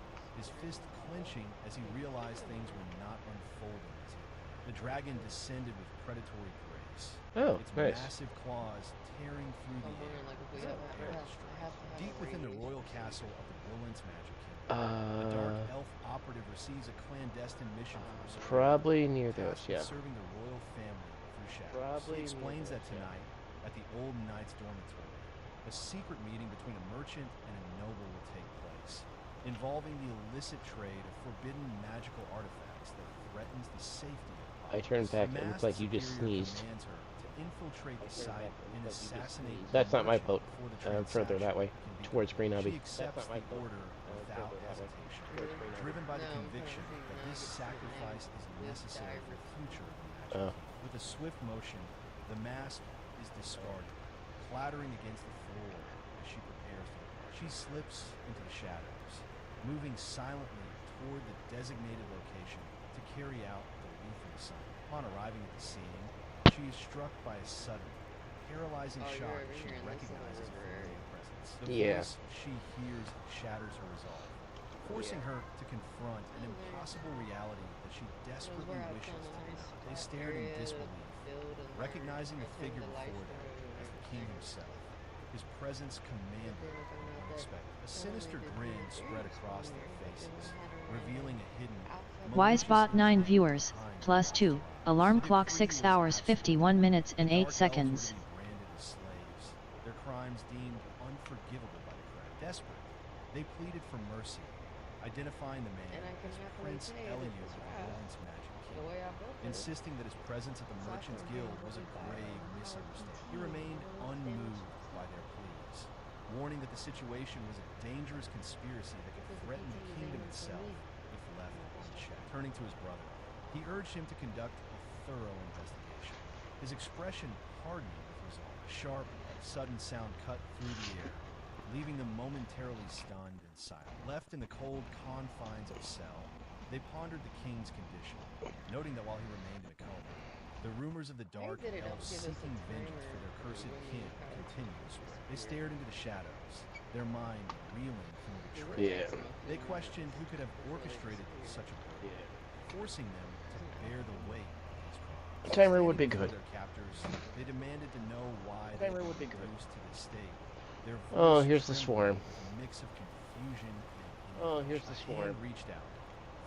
his fist clenching as he realized things were not unfolding as he planned. The dragon descended with predatory grace, Oh, its nice. massive claws tearing through the air as it prepared to strike. Deep within the royal castle of the Willans Magic Kingdom, the dark elf operative receives a clandestine mission from her superior, Probably near those, tasked yeah. with serving the royal family through shadows. He explains that tonight, at the old knight's dormitory, a secret meeting between a merchant and a noble will take place, involving the illicit trade of forbidden magical artifacts that threatens the safety of the I turned back The and looked masked like you just superior sneezed. commands her to infiltrate the site and assassinate the That's not my merchant boat. before the Further that way, transaction can be towards Green complete. Abbey. She accepts the order without hesitation, driven by the conviction that this sacrifice is necessary for the future of the Magic Oh. Kingdom. With a swift motion, the mask is discarded, clattering against the floor as she prepares to depart. She slips into the shadows, moving silently toward the designated location to carry out the lethal assignment. Upon arriving at the scene, she is struck by a sudden, paralyzing shock as she recognizes a familiar presence. presence. The Yeah. voice she hears shatters her resolve, forcing her to confront an impossible reality that she desperately wishes to deny. They stared in disbelief, recognizing the figure before them as the king himself. His presence commanded and unexpected. A sinister grin spread across their faces, revealing a hidden, Wisebot 9 viewers, behind plus 2, alarm clock 6 hours 51 minutes and 8 seconds. branded as slaves, their crimes deemed unforgivable by the crowd. Desperate, they pleaded for mercy, identifying the man as Prince Eliud of the Lawrence Magic Kingdom, insisting that his presence at the Merchants Guild was a grave misunderstanding. He remained unmoved by their pleas, warning that the situation was a dangerous conspiracy that could threaten the kingdom itself if left unchecked. Turning to his brother, he urged him to conduct a thorough investigation. His expression hardening with resolve. A sharp, sudden sound cut through the air, leaving them momentarily stunned and silent. Left in the cold confines of a cell, they pondered the king's condition, noting that while he remained in a coma, the rumors of the dark elves seeking vengeance for their cursed kin continued to spread. They stared into the shadows, their mind reeling from the betrayal. Yeah. They questioned who could have orchestrated such a burden, forcing them to bear the weight of these crimes. A timer would be Standing good. before their captors, they demanded to know why they Timer were would be good. reduced to this state. Their Oh, voice here's the trembled swarm. with a mix of confusion and Oh, here's the A swarm. hand reached out,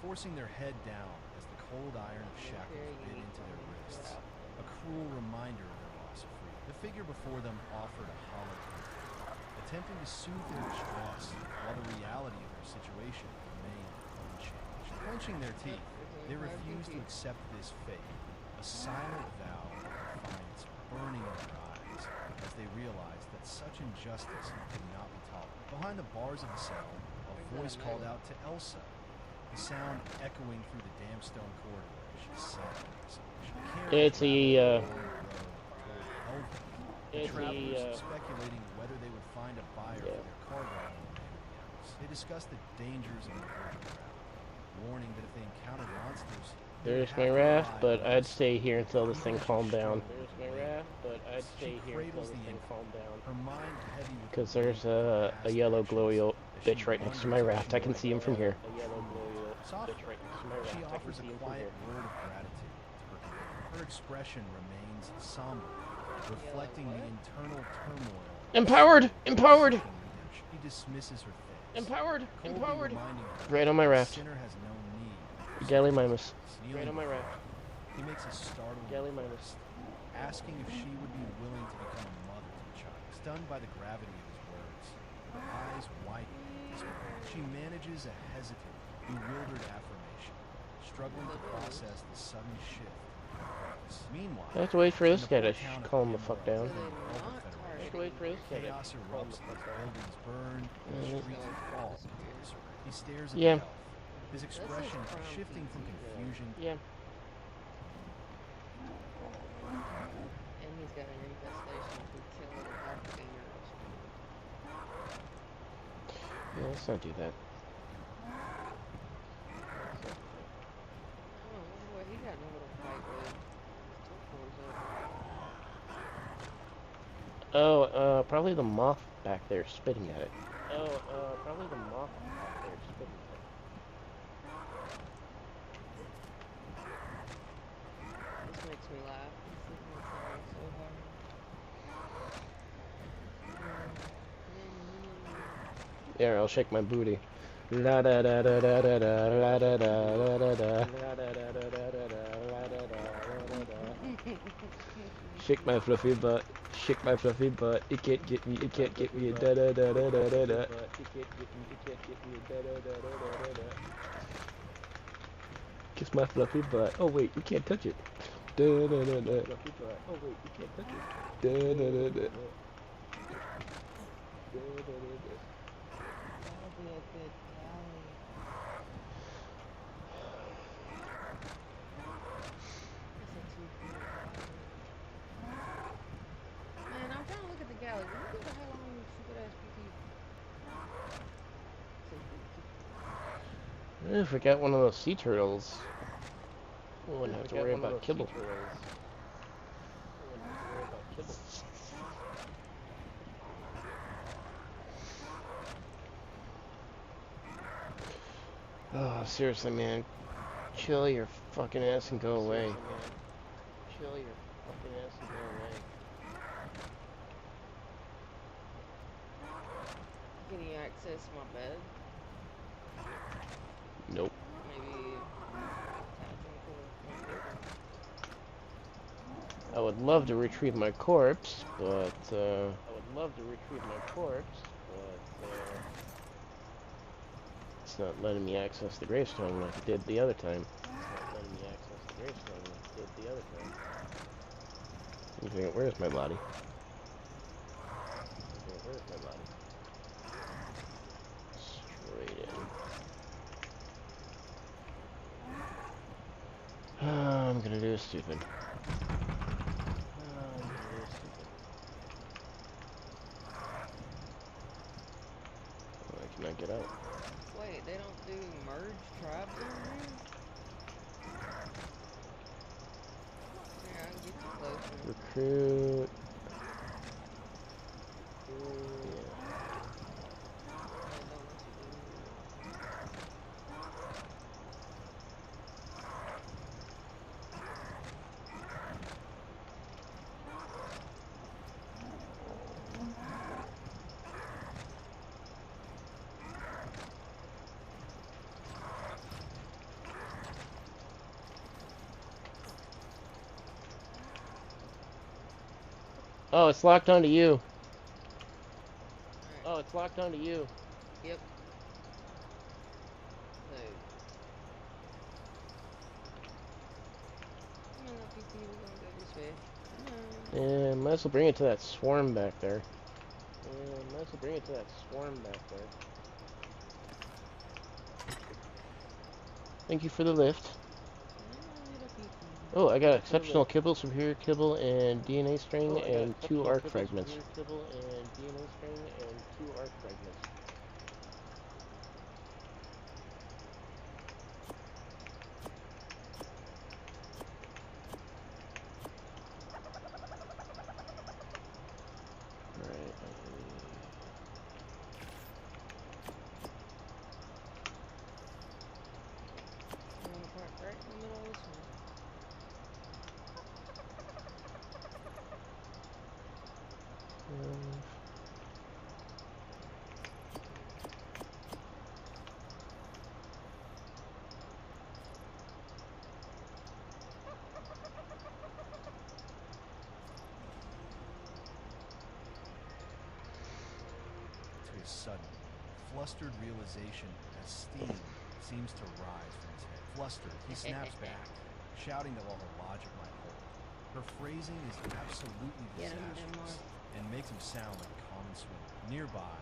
forcing their head down as the cold iron of shackles bit into their wrists. A cruel reminder of their loss of freedom. The figure before them offered a hollow comfort, attempting to soothe their distress, while the reality of their situation remained unchanged. Clenching their teeth, they refused to accept this fate, a silent vow of defiance burning in their eyes as they realized that such injustice could not be tolerated. Behind the bars of the cell, a voice called out to Elsa, the sound echoing through the damp stone corridor as she sat in isolation. It's the, The it's travelers the, speculating whether they would find a buyer for their cargo on the way to the house. They discussed the dangers of the virgin route, warning that if they encountered monsters, There's my raft, but I'd stay here until this thing calmed down. There's my raft, but I'd stay here until this thing calmed down. her mind heavy with Because there's a yellow glowy bitch right next to my raft. I can see him from here. A yellow glowy bitch right next to my raft. She offers a quiet word of gratitude to her companion. Her expression remains somber, reflecting the internal turmoil. Empowered! Empowered! He dismisses her face. Empowered! coldly Empowered! reminding her Right on my that the raft. sinner has no need for Gallimimus. Kneeling Right on my before raft. her, he makes a startled request, asking if she would be willing to become a mother to the child. Stunned by the gravity of his words, her eyes widen in despair. She manages a hesitant, bewildered affirmation, struggling to process the sudden shift in her focus. Meanwhile, I have to wait for this in guy the to town of calm the fuck down. Emerald Federation, I have to wait for this guy to chaos erupts as buildings burn and the streets fall into disarray. He stares at Yeah. the elf, his expression shifting from confusion. Yeah. And he's got an infestation from killing doppelgangers. Yeah, let's not do that. Oh, boy, he got nowhere to fight with. Oh, probably the moth back there spitting at it. Oh, probably the moth back there spitting at it. This makes me laugh. This is trying so hard. There, I'll shake my booty. La da da da da da da la da da da da da. Shake my fluffy butt. Shake my fluffy butt. It can't get me. It can't get me. Da da da da da da da. It can't get me. It can't get me. Da da da da da da da. Kiss my fluffy butt. Oh wait, you can't touch it. Da da da da. Fluffy butt. Oh wait, you can't touch it. Da da da da. Da da da da. That'll be a good galley. Man, I'm trying to look at the galley. Will you go the hell on, you stupid ass PT? If we got one of those sea turtles, we wouldn't have to worry about kibble. Oh, seriously, man. Chill your fucking ass and go away. Chill your fucking ass and go away. Can you access my bed? Nope. Maybe I would love to retrieve my corpse, but it's not letting me access the gravestone like it did the other time. Okay, where's my body? Straight in. I'm gonna do stupid. Oh, I cannot get out. Wait, they don't do merge tribes over here? Yeah, I can get you closer. Recruit. Oh, it's locked onto you. Oh, it's locked onto you. Yep. So, come on, little PC, we're gonna go this way. Yeah, might as well bring it to that swarm back there. Thank you for the lift. Oh, I got exceptional kibble, superior kibble, and DNA string, and 2 arc fragments. Right in the middle of this one. To his sudden, flustered realization as steam seems to rise from his head. Flustered, he snaps back, shouting that while her logic might hold, her phrasing is absolutely disastrous and makes him sound like a common swimmer. Nearby,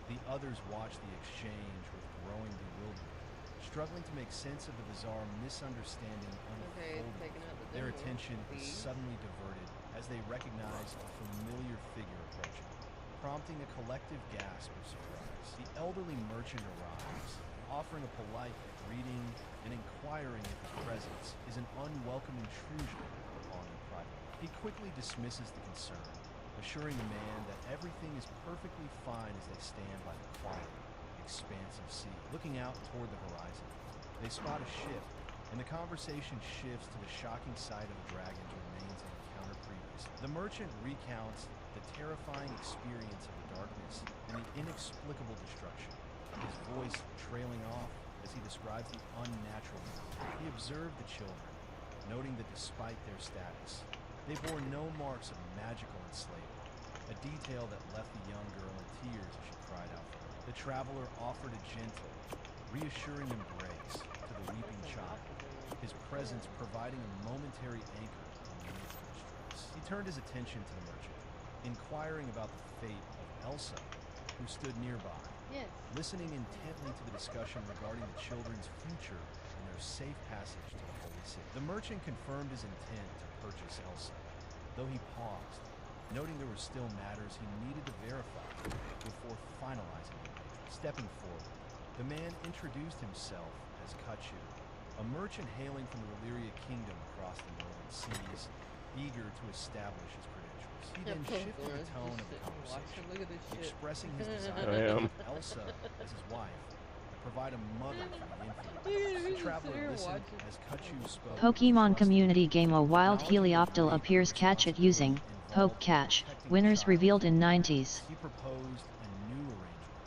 the others watch the exchange with growing bewilderment, struggling to make sense of the bizarre misunderstanding unfolding. Their attention is suddenly diverted as they recognize a familiar figure approaching, prompting a collective gasp of surprise. The elderly merchant arrives, offering a polite greeting and inquiring if his presence is an unwelcome intrusion upon their private life. He quickly dismisses the concern, assuring the man that everything is perfectly fine as they stand by the quiet, expansive sea. Looking out toward the horizon, they spot a ship, and the conversation shifts to the shocking sight of the dragon's remains they encountered previously. The merchant recounts the terrifying experience of the darkness and the inexplicable destruction, his voice trailing off as he describes the unnatural. He observed the children, noting that despite their status, they bore no marks of magical enslavement, a detail that left the young girl in tears as she cried out for help. The traveler offered a gentle, reassuring embrace to the weeping child, his presence providing a momentary anchor in the midst of distress. He turned his attention to the merchant, inquiring about the fate of Elsa, who stood nearby, listening intently to the discussion regarding the children's future and their safe passage to the Holy City. The merchant confirmed his intent to purchase Elsa, though he paused, noting there were still matters he needed to verify before finalizing the arrangement. Stepping forward, the man introduced himself as Kaito, a merchant hailing from the Valyria kingdom across the northern seas, eager to establish his credentials. He then shifted the tone of the conversation, expressing his desire to have Elsa as his wife, a provide a mother for the infant. The traveler listened as Kaito spoke. Pokemon community game A wild Helioptile appears. Catch it using Poke Catch. Winners revealed in 90s. He proposed a new arrangement.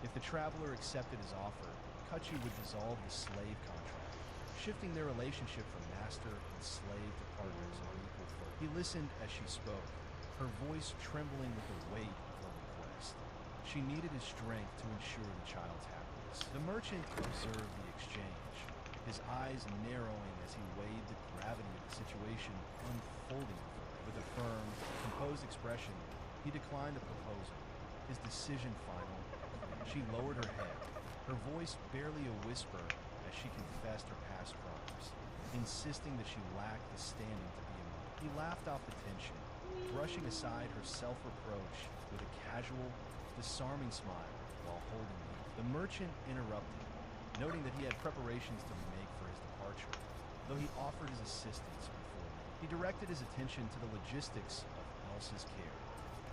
If the traveler accepted his offer, Kaito would dissolve the slave contract, shifting their relationship from master and slave to partners on equal footing. He listened as she spoke, her voice trembling with the weight of her request. She needed his strength to ensure the child's happiness. The merchant observed the exchange, his eyes narrowing as he weighed the gravity of the situation unfolding before him. With a firm, composed expression, he declined the proposal, his decision final. She lowered her head, her voice barely a whisper as she confessed her past crimes, insisting that she lacked the standing to be a mother. He laughed off the tension, brushing aside her self-reproach with a casual, disarming smile while holding me. The merchant interrupted, noting that he had preparations to make for his departure, though he offered his assistance before me. He directed his attention to the logistics of Elsa's care,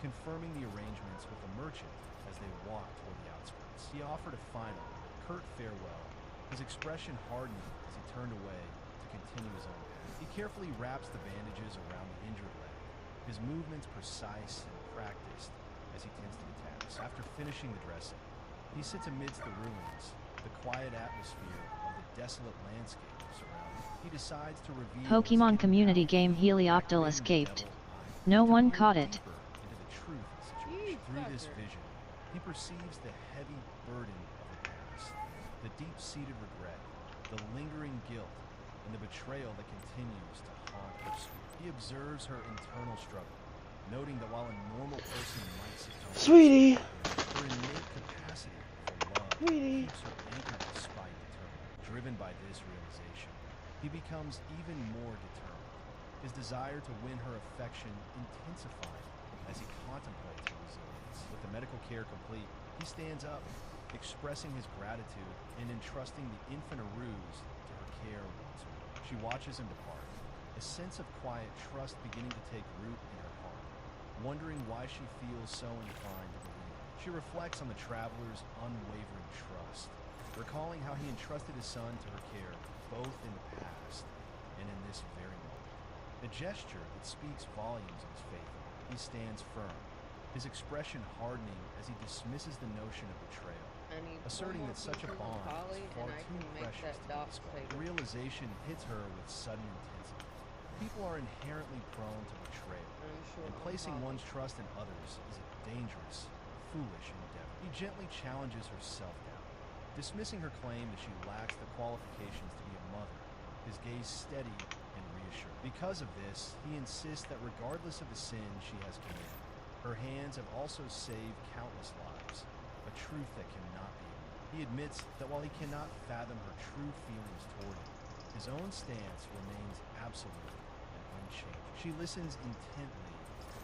confirming the arrangements with the merchant as they walked toward the outskirts. He offered a final, curt farewell, his expression hardening as he turned away to continue his own path. He carefully wraps the bandages around the injured leg, his movements precise and practiced as he tends to the task. After finishing the dressing, he sits amidst the ruins, the quiet atmosphere of the desolate landscape surrounding him. He decides to reveal Pokemon community game Helioptile escaped. No one caught it. into the truth of the situation. Through this vision, he perceives the heavy burden of the past, the deep-seated regret, the lingering guilt, and the betrayal that continues to haunt her spirit. He observes her internal struggle, noting that while a normal person might succumb, Sweetie, her innate capacity for love keeps her anchored despite the turmoil. Driven by this realization, he becomes even more determined, his desire to win her affection intensifying as he contemplates her resilience. With the medical care complete, he stands up, expressing his gratitude and entrusting the infant Aruz to her care once more. She watches him depart, a sense of quiet trust beginning to take root in her heart, wondering why she feels so inclined to believe him. She reflects on the traveler's unwavering trust, recalling how he entrusted his son to her care both in the past and in this very moment. A gesture that speaks volumes of his faith. He stands firm, his expression hardening as he dismisses the notion of betrayal, asserting that such a bond is far too precious to be dispelled. The realization hits her with sudden intensity. People are inherently prone to betrayal, and placing one's trust in others is a dangerous, foolish endeavor. He gently challenges her self-doubt, dismissing her claim that she lacks the qualifications to be a mother, his gaze steady and reassuring. Because of this, he insists that regardless of the sin she has committed, her hands have also saved countless lives, a truth that cannot be ignored. He admits that while he cannot fathom her true feelings toward him, his own stance remains absolute and unchanged. She listens intently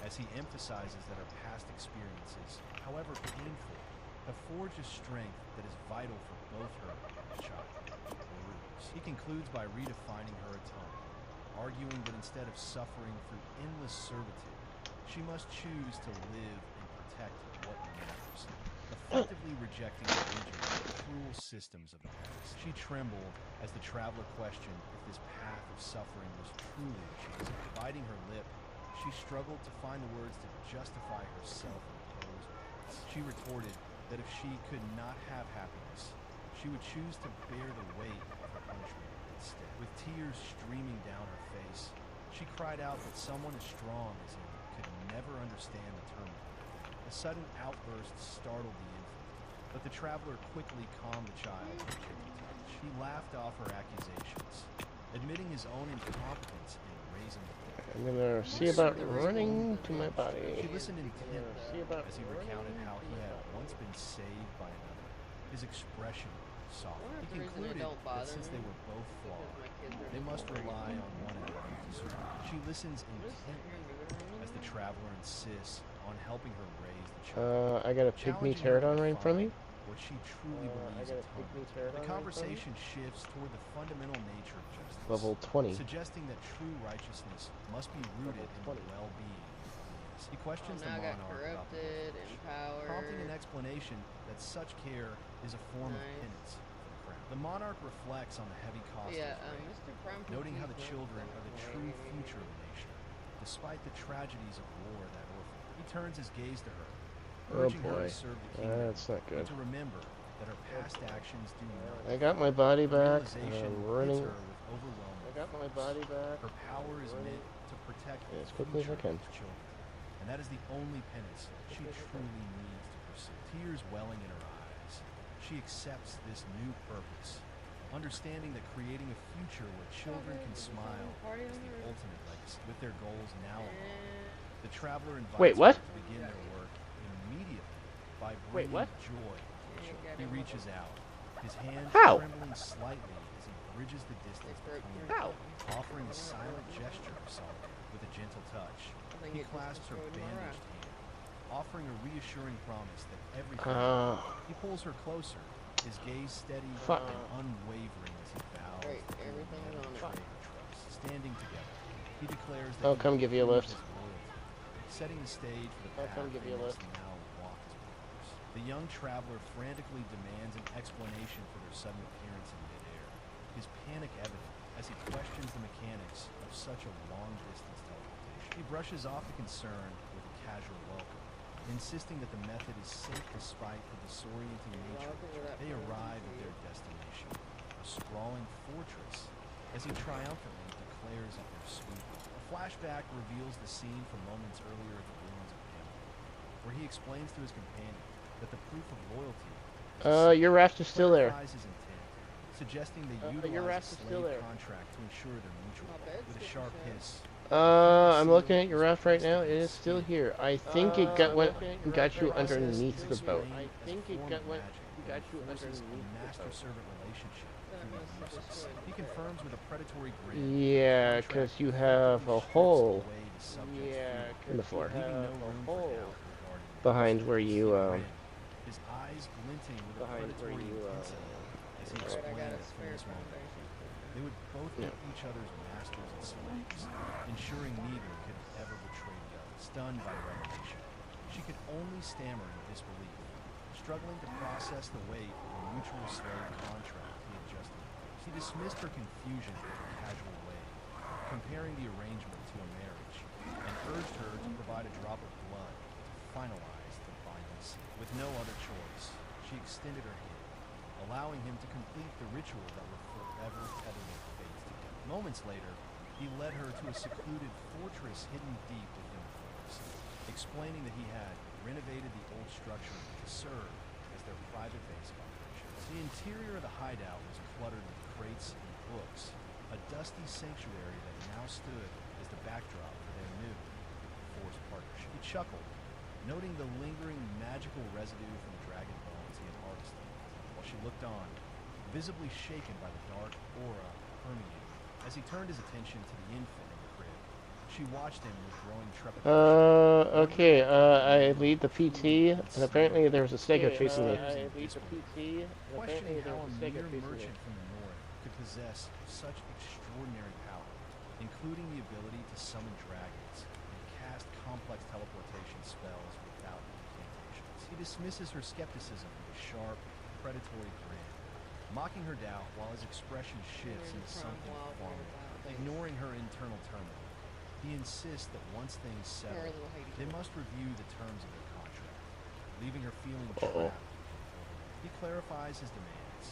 as he emphasizes that her past experiences, however painful, have forged a strength that is vital for both her and the child. He concludes by redefining her atonement, arguing that instead of suffering through endless servitude, she must choose to live and protect what matters, effectively rejecting the rigid, cruel systems of the past. She trembled as the traveler questioned if this path of suffering was truly achievable. Biting her lip, she struggled to find the words to justify her self-imposed burdens. She retorted that if she could not have happiness, she would choose to bear the weight of her punishment instead. With tears streaming down her face, she cried out that someone as strong as him could never understand the turmoil. A sudden outburst startled the infant, but the traveler quickly calmed the child with a gentle touch. He laughed off her accusations, admitting his own incompetence in raising the boy. I'm gonna see about running to my body. She listened intently as he recounted how he had once been saved by another. His expression softened. He concluded that since they were both flawed, they must rely on one another to survive. She listens intently as the traveler insists on helping her raise the child. I got a pygmy pterodon right in front of me. What she truly believes atonement. The conversation shifts toward the fundamental nature of justice. Level 20. Suggesting that true righteousness must be rooted in the well-being of the innocent. gaze. He questions the now I got monarch about the corrupted, orphanage, empowered. prompting an explanation that such care is a form of penance for the crown. The monarch reflects on the heavy cost of his reign, Mr. Prime noting how the Prince's children not are the that true way. future of the nation, despite the tragedies of war that orphan. He turns his gaze to her, Oh urging her boy, to serve the kingdom, that's not good. but to remember that her past actions do not. I got my body back. Realization I'm hits running. her with overwhelming I got my force. body back. Her power is running meant to protect the as quickly as I future can. of his children, and that is the only penance she truly needs to pursue. Tears welling in her eyes, she accepts this new purpose, understanding that creating a future where children can smile is the ultimate legacy. With their goals now aligned, the traveler invites her to begin their work immediately by bringing joy to the children. He reaches out, his hands trembling slightly as he bridges the distance between them, offering a silent gesture of solidarity. With a gentle touch, he clasps her bandaged hand, offering a reassuring promise that everything. He pulls her closer, his gaze steady and unwavering as he vows that he will never betray her trust. Standing together, he declares that I'll come give you a lift. his loyalty, setting the stage for the path they must now walk as brothers. The young traveler frantically demands an explanation for their sudden appearance in midair, his panic evident as he questions the mechanics of such a long-distance teleportation. He brushes off the concern with a casual welcome, insisting that the method is safe despite the disorienting nature. They arrive at their destination, a sprawling fortress, as he triumphantly declares it their sweeper. A flashback reveals the scene from moments earlier at the ruins of Hamilton, where he explains to his companion that the proof of loyalty your raft is still there. clarifies his intent, suggesting they utilize a slave contract to ensure their mutual. With a sharp hiss, I'm looking at your raft right now. It is still here. I think it got you underneath the boat. I think it got you underneath the master-servant relationship. He confirms with a predatory grin. Yeah, because you have a hole in the floor behind where you His eyes glinting with a predatory intensity as he explained that from this moment they would both be each other's masters and slaves, ensuring neither could ever betray the other. Stunned by the revelation, she could only stammer in disbelief, struggling to process the weight of the mutual slave contract he had just imposed. He dismissed her confusion with a casual way, comparing the arrangement to a marriage, and urged her to provide a drop of blood to finalize the binding seal. With no other choice, she extended her hand, allowing him to complete the ritual that would forever tether their fates together. Moments later, he led her to a secluded fortress hidden deep within the forest, explaining that he had renovated the old structure to serve as their private base of operations. The interior of the hideout was cluttered with crates and books, a dusty sanctuary that now stood as the backdrop for their new forced partnership. He chuckled, noting the lingering magical residue from the dragon bones he had harvested, while she looked on, visibly shaken by the dark aura permeating. As he turned his attention to the infant in the crib, she watched him with growing trepidation. Okay, I lead the PT, and apparently there was a stego chasing me. Questioning how a mere merchant from the north could possess such extraordinary power, including the ability to summon dragons and cast complex teleportation spells without incantations. He dismisses her skepticism with a sharp, predatory grin, mocking her doubt while his expression shifts into something quality. Ignoring her internal turmoil, he insists that once things settle, they must review the terms of their contract, leaving her feeling trapped. He clarifies his demands.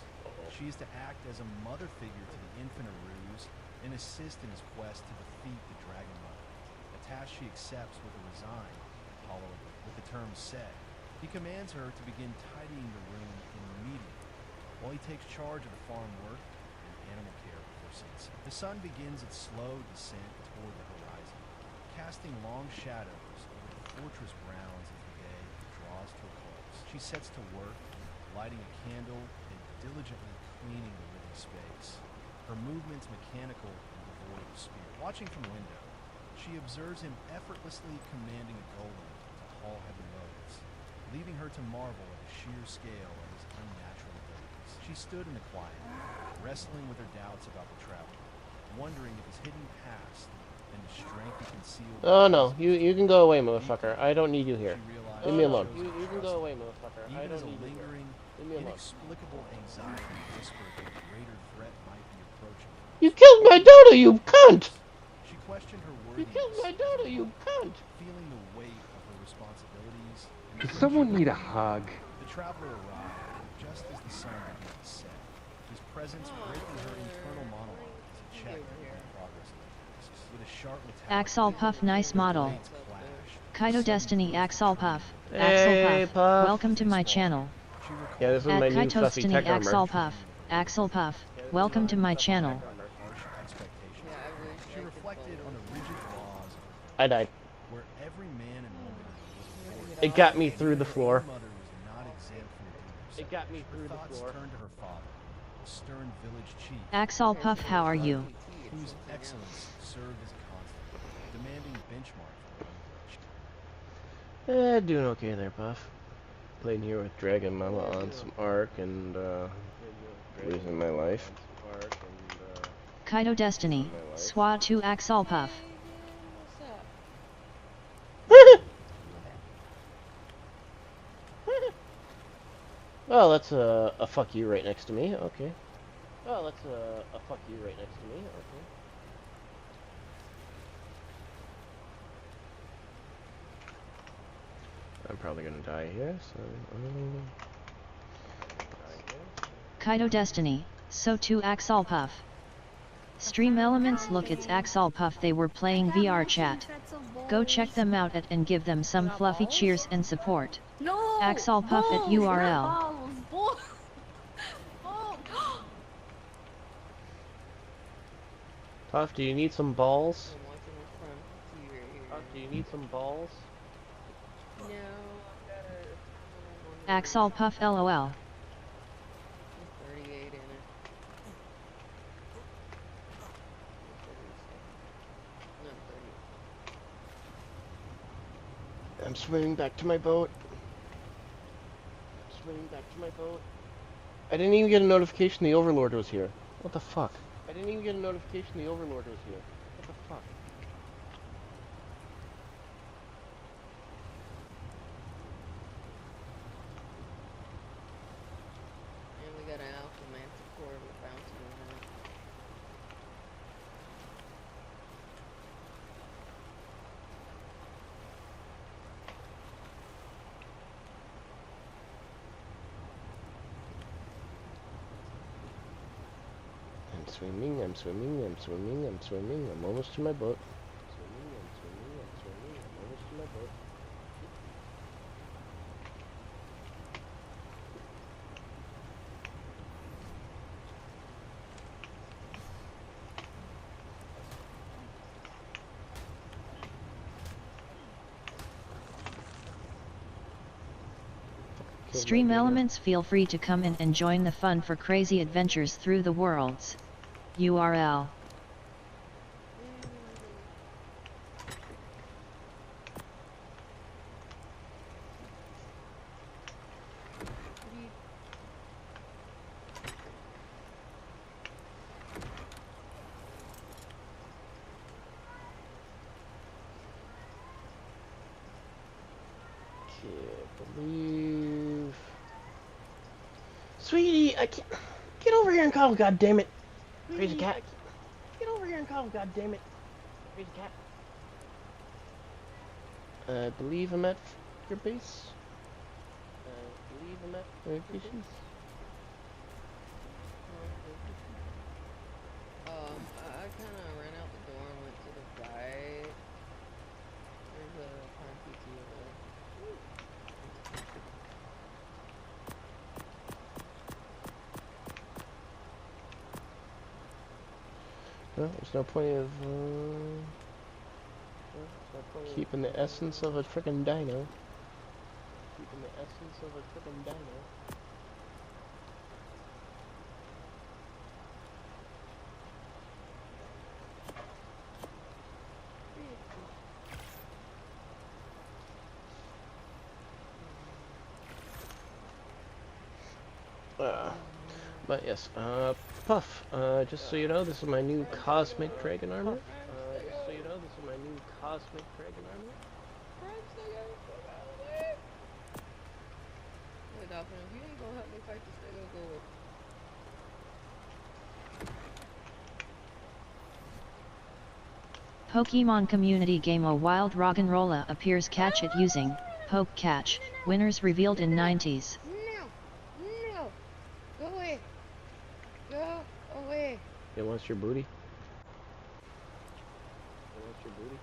She is to act as a mother figure to the infant Aruz and assist in his quest to defeat the Dragon Mother, a task she accepts with a resigned, hollow agreement. With the terms set, he commands her to begin tidying the room immediately, while he takes charge of the farm work and animal care before sunset. The sun begins its slow descent toward the horizon, casting long shadows over the fortress grounds as the day draws to a close. She sets to work, lighting a candle and diligently cleaning the living space, her movements mechanical and devoid of spirit. Watching from the window, she observes him effortlessly commanding a golem to haul heavy loads, leaving her to marvel at the sheer scale of his unnatural abilities. She stood in the quiet, wrestling with her doubts about the traveler, wondering if his hidden past and the strength he concealed. Oh no, you can go away, motherfucker. I don't need you here. Leave me alone. You can go away, motherfucker. I Even don't as a need you here. lingering, Leave me alone. inexplicable anxiety whispered that a greater threat might be approaching. You killed my daughter, you cunt! She questioned her You worthiness. killed my daughter, you cunt! Feeling the weight of her responsibilities. Does someone need a hug? The traveler arrived just as the sun began to set. His presence breaking her internal monologue as a check on progress of the tasks. With a sharp metallic Axel Puff, nice model. Kaito Destiny, Axel Puff. Hey, Axel Puff, Puff. welcome to my channel. Yeah, this is At my new Kaito fluffy Destiny, tech armor. Axel Puff. Axel Puff, welcome to my channel. She reflected on the rigid laws I died. where every man and woman was born. It got me through the floor. Her mother was not exempt from duty. It got me through the Thoughts floor. turned to her father, a stern village chief. Axel Puff, how are you? Whose excellence served as a constant, demanding benchmark for her. Doing okay there, Puff. Playing here with Dragon Mama on some Ark and losing my life. Kaito Destiny, SWA 2 Axel Puff. Oh, that's a fuck you right next to me. Okay. Oh, that's a fuck you right next to me. Okay. I'm probably gonna die here, so Kaito Destiny, so 2 Axel Puff. Stream Elements, look, it's Axel Puff, they were playing VR chat. Go check them out at and give them some fluffy cheers and support. No! Axel Puff at balls, URL. not balls, balls. Puff, do you need some balls? Puff, do you need some balls? No, I've got a Axel Puff LOL. 38 in it. No, 30. I'm swimming back to my boat. Swimming back to my boat. I didn't even get a notification the Overlord was here. What the fuck? I didn't even get a notification the Overlord was here. What the fuck? And we got an alpha manticore with bouncing around. I'm swimming, I'm swimming, I'm swimming, I'm swimming, I'm almost to my boat. Swimming, I'm swimming, I'm swimming, I'm almost to my boat. Stream Elements, feel free to come in and join the fun for crazy adventures through the worlds. URL. Can't believe... Sweetie, I can't... Get over here and cuddle, goddammit! Crazy cat. Get over here and cuddle, goddammit! Crazy cat. I believe I'm at your base. I believe I'm at your base. I kind of ran out the door and went to the right. There's a Prime PT over there. Well, there's no point of keeping the essence of a frickin' dino. Keeping the essence of a frickin' dino. But yes, Puff, just so you know, this is my new Cosmic Dragon armor. Just so you know, this Cosmic Dragon Army. Prime still got it stuck out of there. Look, Dolphin, if you ain't gonna help me fight this thing, I'll go with. Pokemon community game A Wild Roggenrola appears. Catch it using Poke Catch. Winners revealed in 90s. No! Go away! Go away! It wants your booty? It wants your booty?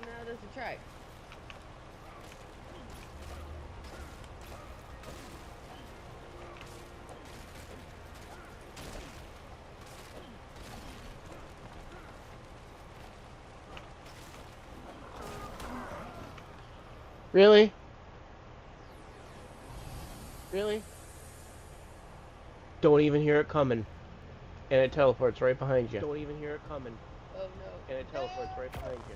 Now there's a trike. Really? Really? Don't even hear it coming. And it teleports right behind you. Don't even hear it coming. Oh no. And it teleports right behind you.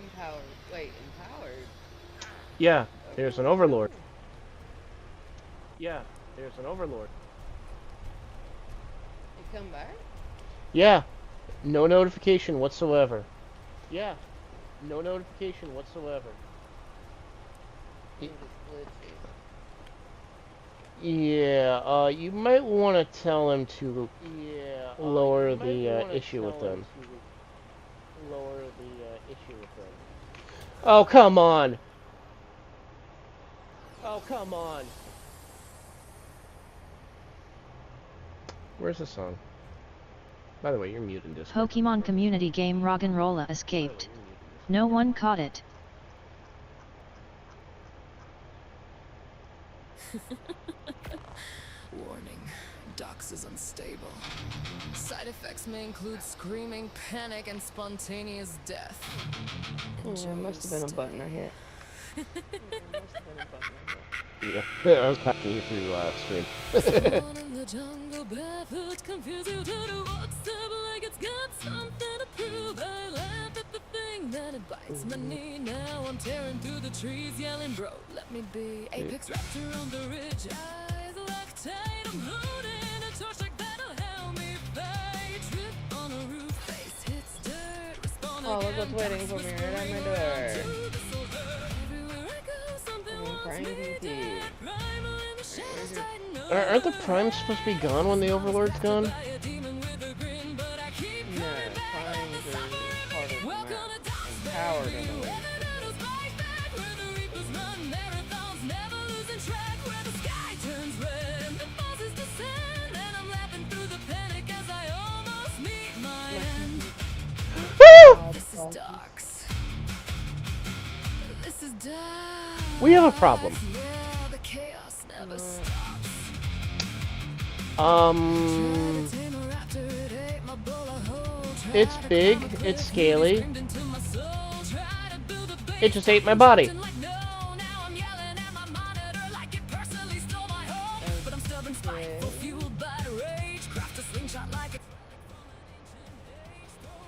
Empowered. Wait, empowered? Yeah, there's an overlord. Yeah, there's an overlord. It come back? Yeah. No notification whatsoever. Yeah. No notification whatsoever. Yeah, you might want to tell him to lower the issue with them. Lower the issue with them. Oh, come on! Oh, come on! Where's the song? By the way, you're muted this. Pokemon community game Roggenrola escaped. No one caught it. Warning. Dox is unstable. Side effects may include screaming, panic, and spontaneous death. There must have been a button I hit. Yeah, I was talking you through stream. In the jungle, barefoot, confused you to the walk step like it's got something to prove. I laugh at the thing that it bites my knee. Now I'm tearing through the trees, yelling, bro, let me be. Apex wrapped around the ridge, eyes loctite. I'm holding a torch like that'll help me fight. Trip on a roof, face hits dirt. Respond Oh, look what's waiting for me right at my door. Prime DT. Aren't the primes supposed to be gone when the overlord's gone? No, primes are part of the map. Empowered in a way. We have a problem. It's big, it's scaly. It just ate my body.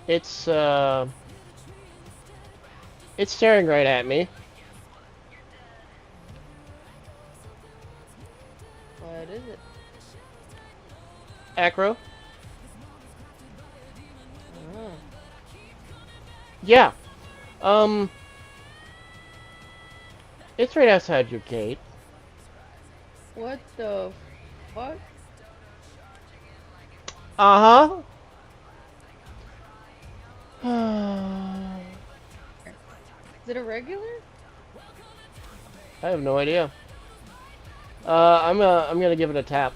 It's staring right at me. What is it? Acro? Oh. Yeah. It's right outside your gate. What the fuck? Uh-huh. Is it a regular? I have no idea. I'm gonna give it a tap.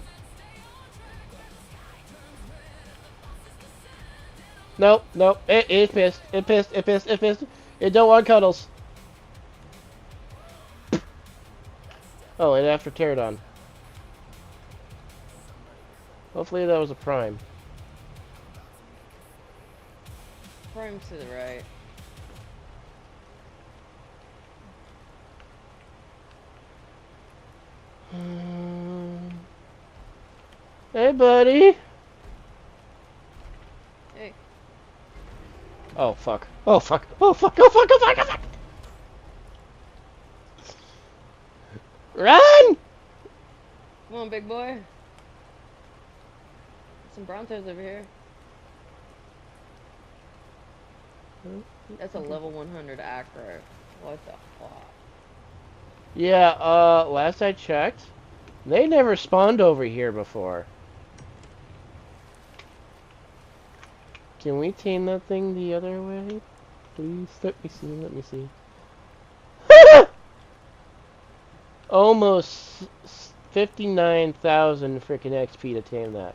Nope, nope. It pissed. It pissed. It pissed. It pissed. It don't want cuddles. Oh, and after Pterodon. Hopefully that was a prime. Prime's to the right. Hey, buddy. Hey. Oh, fuck. Oh, fuck. Oh, fuck. Oh, fuck. Oh, fuck. Oh, fuck. Run! Come on, big boy. Some Brontos over here. That's a level 100 acro. What the fuck? Yeah, last I checked, they never spawned over here before. Can we tame that thing the other way? Please, let me see. Almost 59,000 freaking XP to tame that.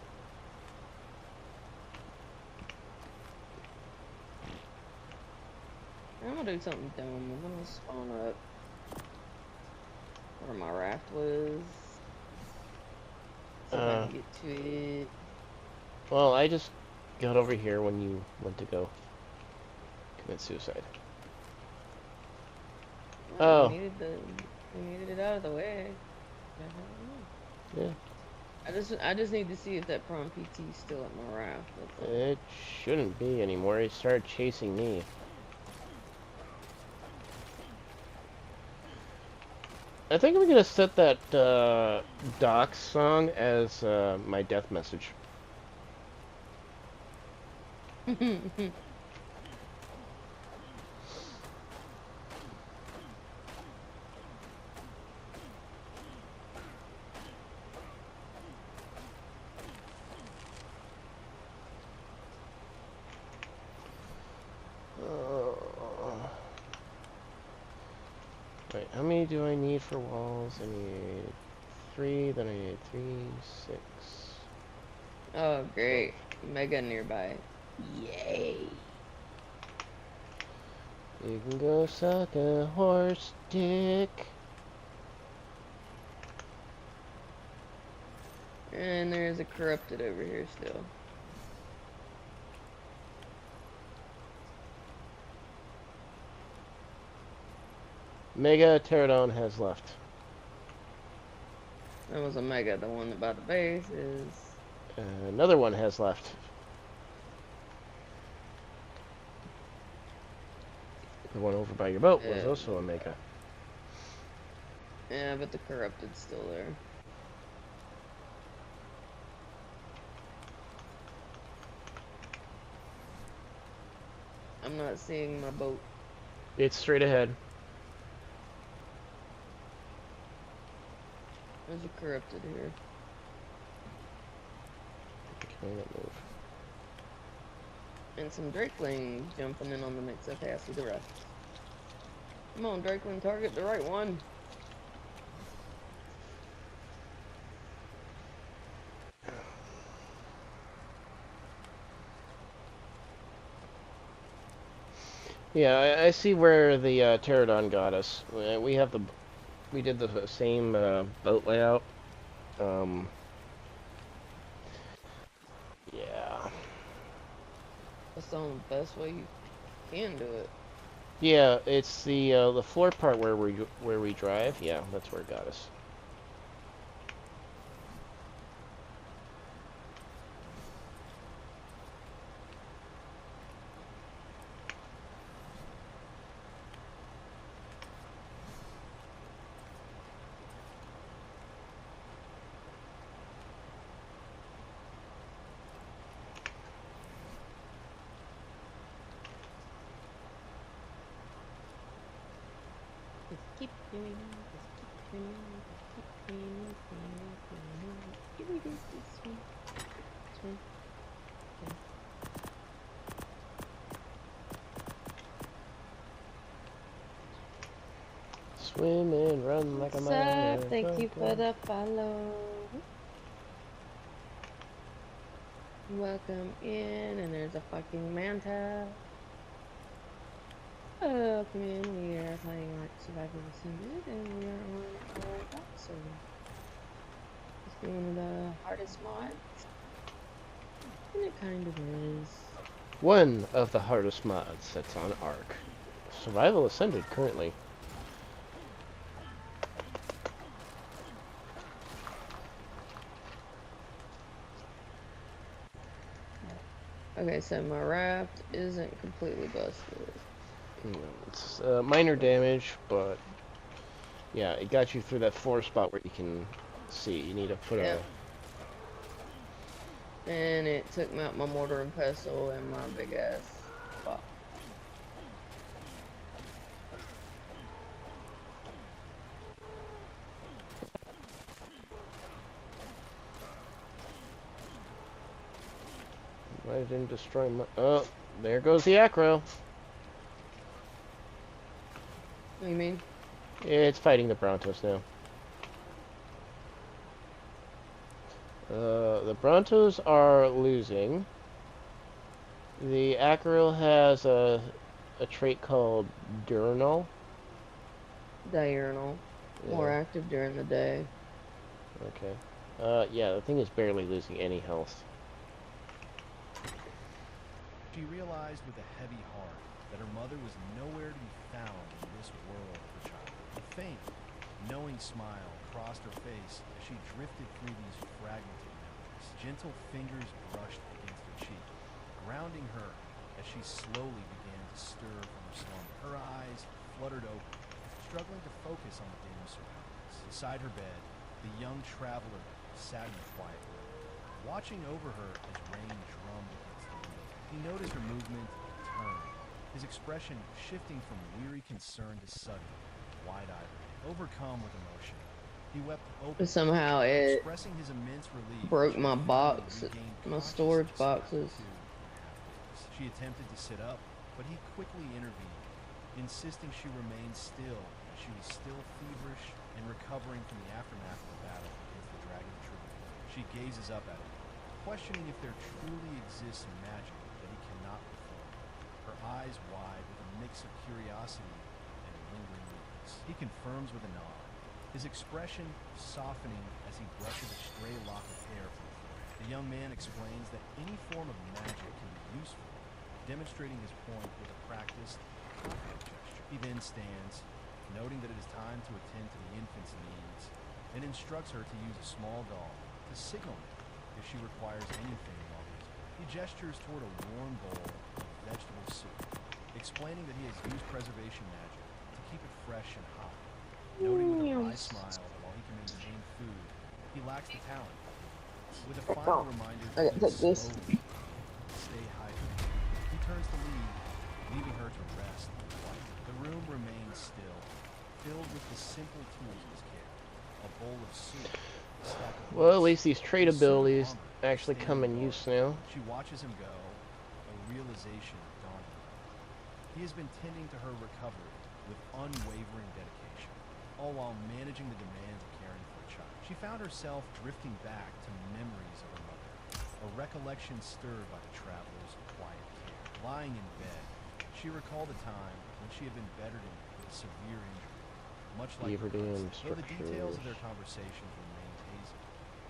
I'm gonna do something dumb. I'm gonna spawn up where my raft was. See if I can get to it. Well, I just got over here when you went to go commit suicide. Well, we needed it out of the way. Yeah. I just need to see if that prawn PT is still at my raft. It shouldn't be anymore. It started chasing me. I think I'm gonna set that Doc song as my death message. Wait, how many do I need for walls? I need 3, then I need 3, 6. Oh, great. Mega nearby. Yay. You can go suck a horse dick. And there's a corrupted over here still. Mega Pterodon has left. That was a mega. The one by the base is... Another one has left. The one over by your boat was also a mega. Yeah, but the corrupted's still there. I'm not seeing my boat. It's straight ahead. There's a corrupted here. Okay, that move. And some Drakeling jumping in on the mix. Okay, I see the rest. Come on, Drakeling, target the right one. Yeah, I see where the Pterodon got us. We did the same boat layout. Yeah. That's the only best way you can do it. Yeah, it's the floor part where we drive. Yeah, that's where it got us. Keep doing Give me this one. This one. Okay. Swim and run like a mile. Thank you for the follow. Welcome in, and there's a fucking manta. Welcome in, we are playing like Survival Ascended, and we are on our dock server. It's one of the hardest mods. And it kind of is. One of the hardest mods that's on Ark. Survival Ascended currently. Okay, so my raft isn't completely busted. It's minor damage, but yeah, it got you through that floor spot where you can see. You need to put a... And it took me out my mortar and pestle and my big ass spot. I didn't destroy my... Oh, there goes the acro. What do you mean? It's fighting the Brontos now. The Brontos are losing. The acro has a trait called diurnal. Diurnal. More active during the day. Okay. Yeah, the thing is barely losing any health. She realized with a heavy heart that her mother was nowhere to be found in this world of her childhood. A faint, knowing smile crossed her face as she drifted through these fragmented memories. Gentle fingers brushed against her cheek, grounding her as she slowly began to stir from her slumber. Her eyes fluttered open, struggling to focus on the dim surroundings. Beside her bed, the young traveler sat in the quiet room, watching over her as rain drummed against the window. He noticed her movement and turned, his expression shifting from weary concern to sudden, wide-eyed, overcome with emotion. He wept openly, Somehow it expressing his immense relief. broke my box, my storage boxes. She attempted to sit up, but he quickly intervened, insisting she remain still as she was still feverish and recovering from the aftermath of the battle against the dragon trooper. She gazes up at him, questioning if there truly exists magic that he cannot perform. Her eyes wide with a mix of curiosity and a lingering weakness. He confirms with a nod, his expression softening as he brushes a stray lock of hair from the forehead. The young man explains that any form of magic can be useful, demonstrating his point with a practiced, confident gesture. He then stands, noting that it is time to attend to the infant's needs, and instructs her to use a small doll to signal him if she requires anything while he gestures toward a warm bowl of vegetable soup, explaining that he has used preservation magic to keep it fresh and hot. Noting with a wry smile that while he can maintain food, he lacks the talent. With a final reminder to slowly stay hydrated, he turns to leave, leaving her to rest and quiet. The room remains still, filled with the simple tools of his care. A bowl of soup, a stack of Well, at books, least these trait abilities actually come in use now. she watches him go, a realization dawning. He has been tending to her recovery with unwavering dedication, all while managing the demands of caring for a child. She found herself drifting back to memories of her mother, a recollection stirred by the traveler's quiet care. Lying in bed, she recalled a time when she had been bedridden with a severe injury, much like her cousin. Though the details of their conversations remained hazy,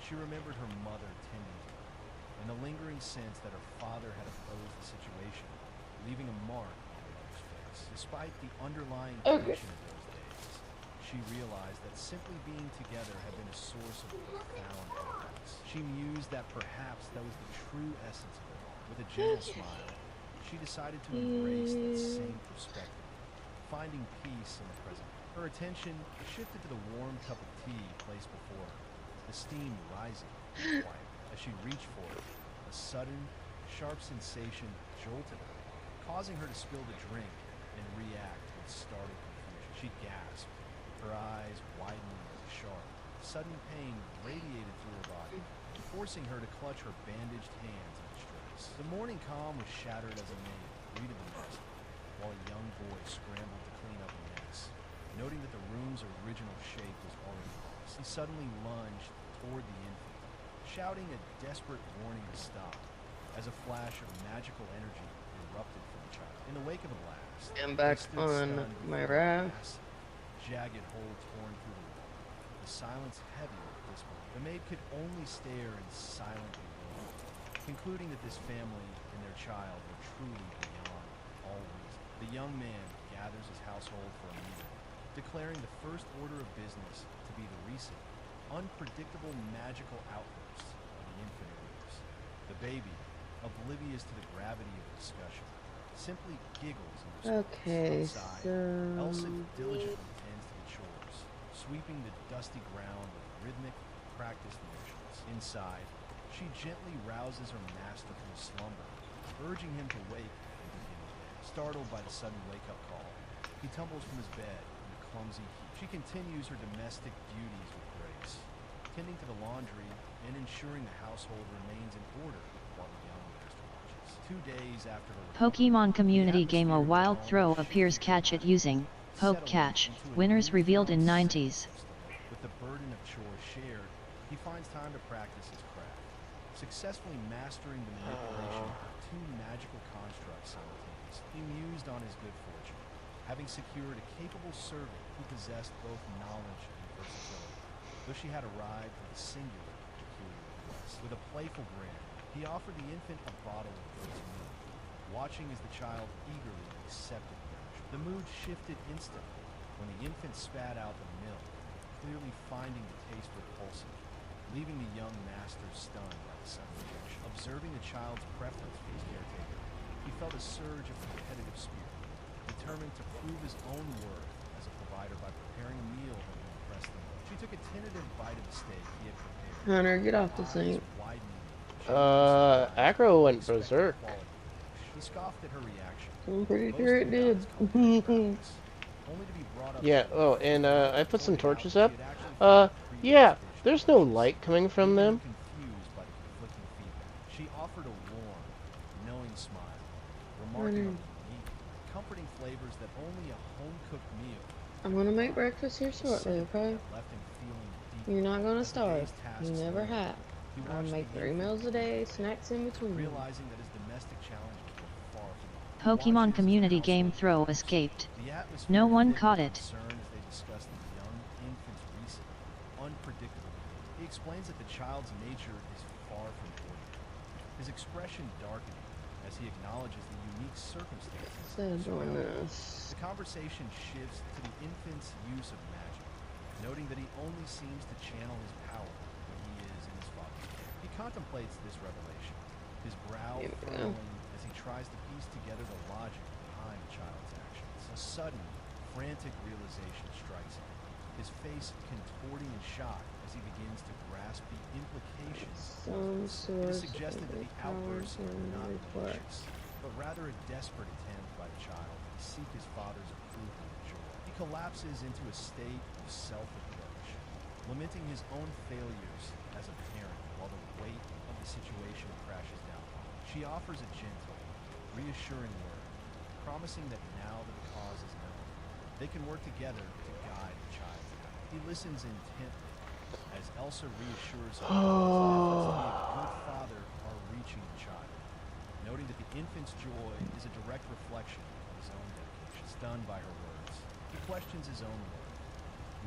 she remembered her mother tending to her, and the lingering sense that her father had opposed the situation, leaving a mark on her mother's face. Despite the underlying tension of those days, she realized that simply being together had been a source of profound happiness. She mused that perhaps that was the true essence of it all. With a gentle smile, she decided to embrace that same perspective, finding peace in the present. Her attention shifted to the warm cup of tea placed before her, the steam rising and quiet. As she reached for it, a sudden, sharp sensation jolted her, causing her to spill the drink and react with startled confusion. She gasped, her eyes widening as a sharp, sudden pain radiated through her body, forcing her to clutch her bandaged hands in distress. The morning calm was shattered as a maid greeted the nest, while a young boy scrambled to clean up a mess. Noting that the room's original shape was already lost, he suddenly lunged toward the infant, shouting a desperate warning to stop, as a flash of magical energy erupted from the child. In the wake of a blast, I'm back on my raft. Jagged hole torn through the wall, the silence heavy with disbelief. The maid could only stare in silent bewilderment, concluding that this family and their child were truly beyond all reason. The young man gathers his household for a meeting, declaring the first order of business to be the recent, unpredictable magical outbursts of the infant rulers. The baby, oblivious to the gravity of the discussion, simply giggles in response. Okay, Outside, so Elsa diligently tends to the chores, sweeping the dusty ground with rhythmic, practiced motions. Inside, she gently rouses her master from his slumber, urging him to wake and begin the day. Startled by the sudden wake-up call, he tumbles from his bed in a clumsy heap. She continues her domestic duties with grace, tending to the laundry and ensuring the household remains in order while the young master watches. 2 days after her Pokemon community game A Wild Throw appears. Catch it using Poke Catch. Winners revealed in 90s. with the burden of chores shared, he finds time to practice his craft, successfully mastering the manipulation of 2 magical constructs simultaneously. He mused on his good fortune, having secured a capable servant who possessed both knowledge and versatility, though she had arrived with a singular, peculiar request. With a playful grin, he offered the infant a bottle of goat's milk, watching as the child eagerly accepted the action. The mood shifted instantly when the infant spat out the milk, clearly finding the taste repulsive, leaving the young master stunned by the sudden rejection. Observing the child's preference for his caretaker, he felt a surge of competitive spirit, determined to prove his own worth as a provider by preparing a meal that would impress them. She took a tentative bite of the steak he had prepared. Hunter, get off the sink. Acro went berserk. He scoffed at her reaction. I'm pretty sure it did. Yeah, oh, and I put some torches up. Yeah, there's no light coming from them. Confused by the conflicting feedback, she offered a warm, knowing smile, remarking on the unique, comforting flavors that only a home-cooked meal. I'm gonna make breakfast here shortly, okay? You're not gonna starve. You never have. I make 3 meals a day, snacks in between. Realizing that his domestic challenges were far from Pokemon community game throw escaped. No one caught it. concern as they discuss the young infant's recent, unpredictable behavior. He explains that the child's nature is far from ordinary, his expression darkening as he acknowledges the unique circumstances. The conversation shifts to the infant's use of magic, noting that he only seems to channel his power when he is in his father's care. He contemplates this revelation, his brow furrowing as he tries to piece together the logic behind the child's actions. A sudden, frantic realization strikes him, his face contorting in shock as he begins to grasp the implications. It is suggested that the outbursts are not malicious, but rather a desperate attempt by the child to seek his father's approval and joy. He collapses into a state of self-reproach, lamenting his own failures as a parent while the weight of the situation crashes down on him. She offers a gentle, reassuring word, promising that now that the cause is known, they can work together to guide the child's path. He listens intently as Elsa reassures him that his efforts to be a good father are reaching the child, noting that the infant's joy is a direct reflection of his own dedication. Stunned by her words, he questions his own worth,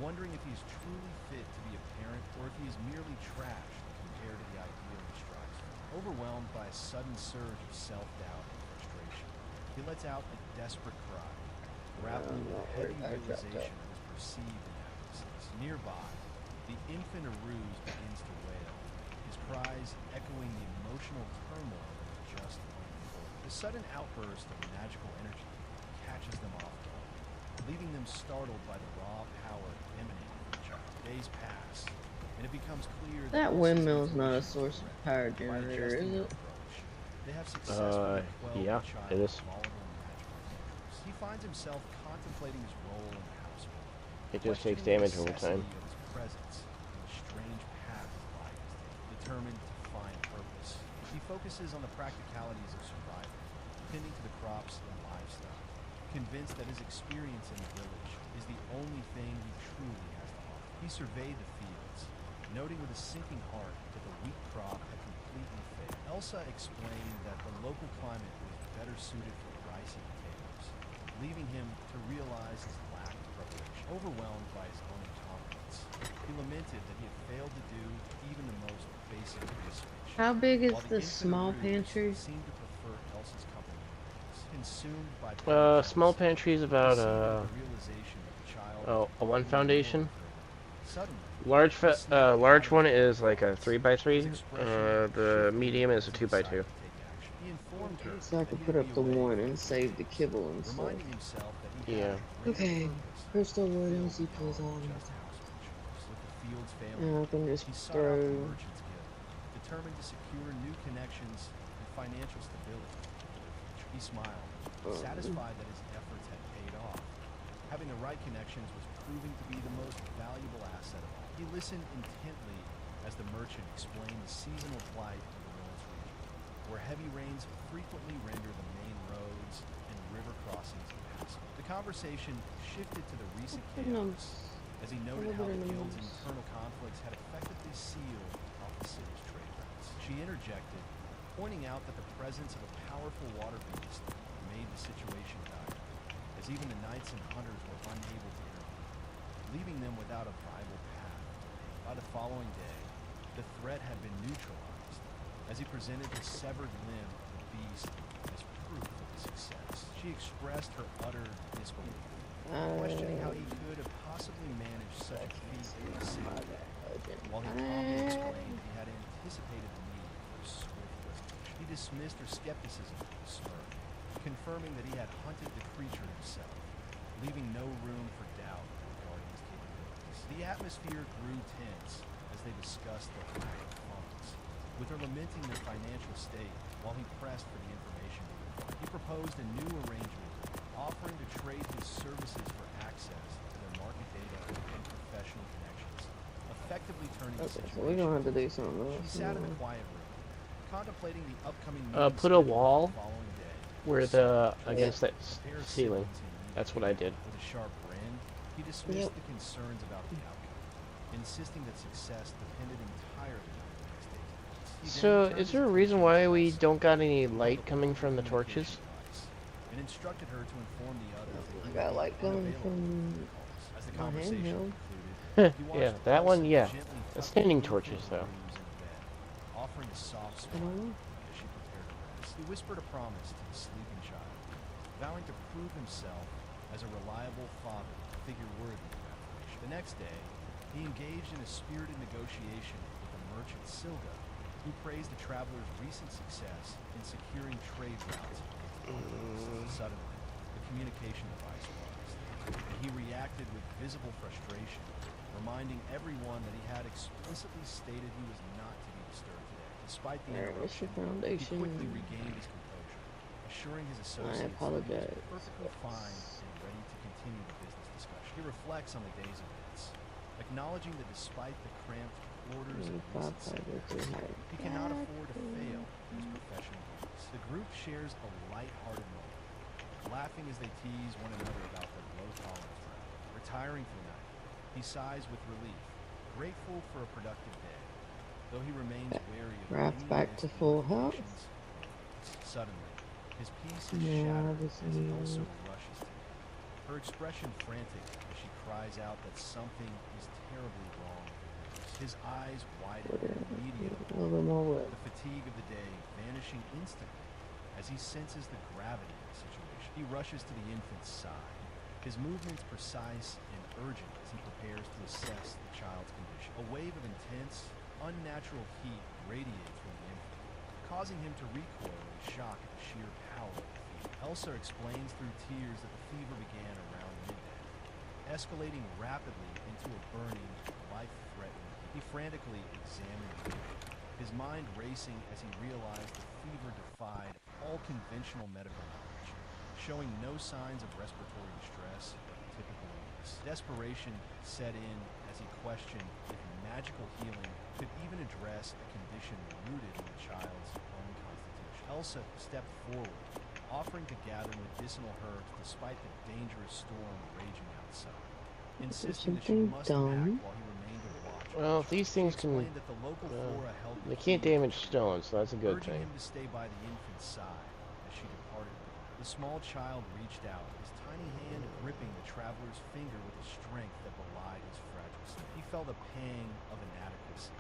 wondering if he is truly fit to be a parent or if he is merely trash compared to the ideal he strives for. Overwhelmed by a sudden surge of self-doubt and frustration, he lets out a desperate cry, grappling with the heavy realization of his perceived inadequacies. Nearby, the infant Aruz begins to wail, his cries echoing the emotional turmoil that had just unfolded. The sudden outburst of magical energy catches them off guard, leaving them startled by the raw power emanating from the child. Days pass, and it becomes clear that windmill is not a source of power generator, is it? They have successfully quelled yeah, the child's it is. volatile magical behaviors. He finds himself contemplating his role in the household. It just takes damage over time. His presence and the strange path his life has taken, determined to find purpose. He focuses on the practicalities of survival, tending to the crops and livestock, convinced that his experience in the village is the only thing he truly has to offer. He surveyed the fields, noting with a sinking heart that the wheat crop had completely failed. Elsa explained that the local climate was better suited for rice and potatoes, leaving him to realize his lack of preparation. Overwhelmed by his own incompetence, he lamented that he had failed to do even the most basic research. How big is While the infant small Aruz pantry? seemed to prefer Elsa's company, consumed by Small pantry is about a 1 foundation. Large one is like a 3x3. The medium is a 2x2. So I could put up the 1 and save the kibble and stuff. Yeah. Okay, Crystal, what else you put on? And I can just throw. Determined to secure new connections and financial stability. He smiled, satisfied that his efforts had paid off. Having the right connections was proving to be the most valuable asset of all. He listened intently as the merchant explained the seasonal plight of the North region, where heavy rains frequently render the main roads and river crossings impassable. The conversation shifted to the recent chaos, as he noted how the guild's internal conflicts had effectively sealed off the city's trade routes. She interjected, pointing out that the presence of a powerful water beast made the situation dire, as even the knights and hunters were unable to intervene, leaving them without a viable path. By the following day, the threat had been neutralized, as he presented the severed limb of the beast as proof of his success. She expressed her utter disbelief, questioning how he could have possibly managed such a feat in the city, while he calmly explained he had anticipated the need for a swift resolution. He dismissed her skepticism with a smirk, confirming that he had hunted the creature himself, leaving no room for doubt regarding his capabilities. The atmosphere grew tense as they discussed the lack of funds, with her lamenting their financial state while he pressed for the information. He proposed a new arrangement, offering to trade his services for access to their market data and professional connections, effectively turning the situation. So we're gonna have to do something else. She sat in the quiet room, contemplating the upcoming Put a wall the following day. where the against that ceiling. That's what I did. With a sharp grin, he dismissed the concerns about the outcome, insisting that success depended entirely on the next day's events. So, is there a reason why we don't got any light coming from the torches? And instructed her to inform the others that I got light coming from as the my conversation handheld. concluded. Yeah, that one, yeah. The standing torches, though. Offering a soft smile as she prepared to rest. He whispered a promise to the sleeping child, vowing to prove himself as a reliable father figure worthy of admiration. The next day, he engaged in a spirited negotiation with the merchant Silga, who praised the traveler's recent success in securing trade routes. Suddenly, the communication device buzzed, and he reacted with visible frustration, reminding everyone that he had explicitly stated he was not to be disturbed today. Despite the interruption, he quickly regained his composure, assuring his associates that he was perfectly fine and ready to continue the business discussion. He reflects on the day's events, acknowledging that despite the cramped quarters of he cannot afford to fail in his professional duties. The group shares a light-hearted moment, laughing as they tease one another about their low-tolerance level. Retiring for the night, he sighs with relief, grateful for a productive day, though he remains wary of Wrapped back to full health. Suddenly, his peace is shattered as Elsa rushes to him, her expression frantic as she cries out that something is terribly wrong. His eyes widen immediately, the fatigue of the day vanishing instantly as he senses the gravity of the situation. He rushes to the infant's side, his movements precise and urgent as he prepares to assess the child's condition. A wave of intense, unnatural heat radiates from the infant, causing him to recoil in shock at the sheer power of the fever. Elsa explains through tears that the fever began around midday, escalating rapidly into a burning, life-threatening. He frantically examined the fever, his mind racing as he realized the fever defied all conventional medical knowledge, showing no signs of respiratory distress or typical illness. Desperation set in as he questioned if magical healing could even address a condition rooted in the child's own constitution. Elsa stepped forward, offering to gather medicinal herbs despite the dangerous storm raging outside, insisting that she must act while he remained a watch. Well, if these things can, they can't damage stone, so that's a good thing. Urging him to stay by the infant's side as she departed. The small child reached out, his tiny hand gripping the traveler's finger with a strength that belied his fragile state. He felt a pang of inadequacy,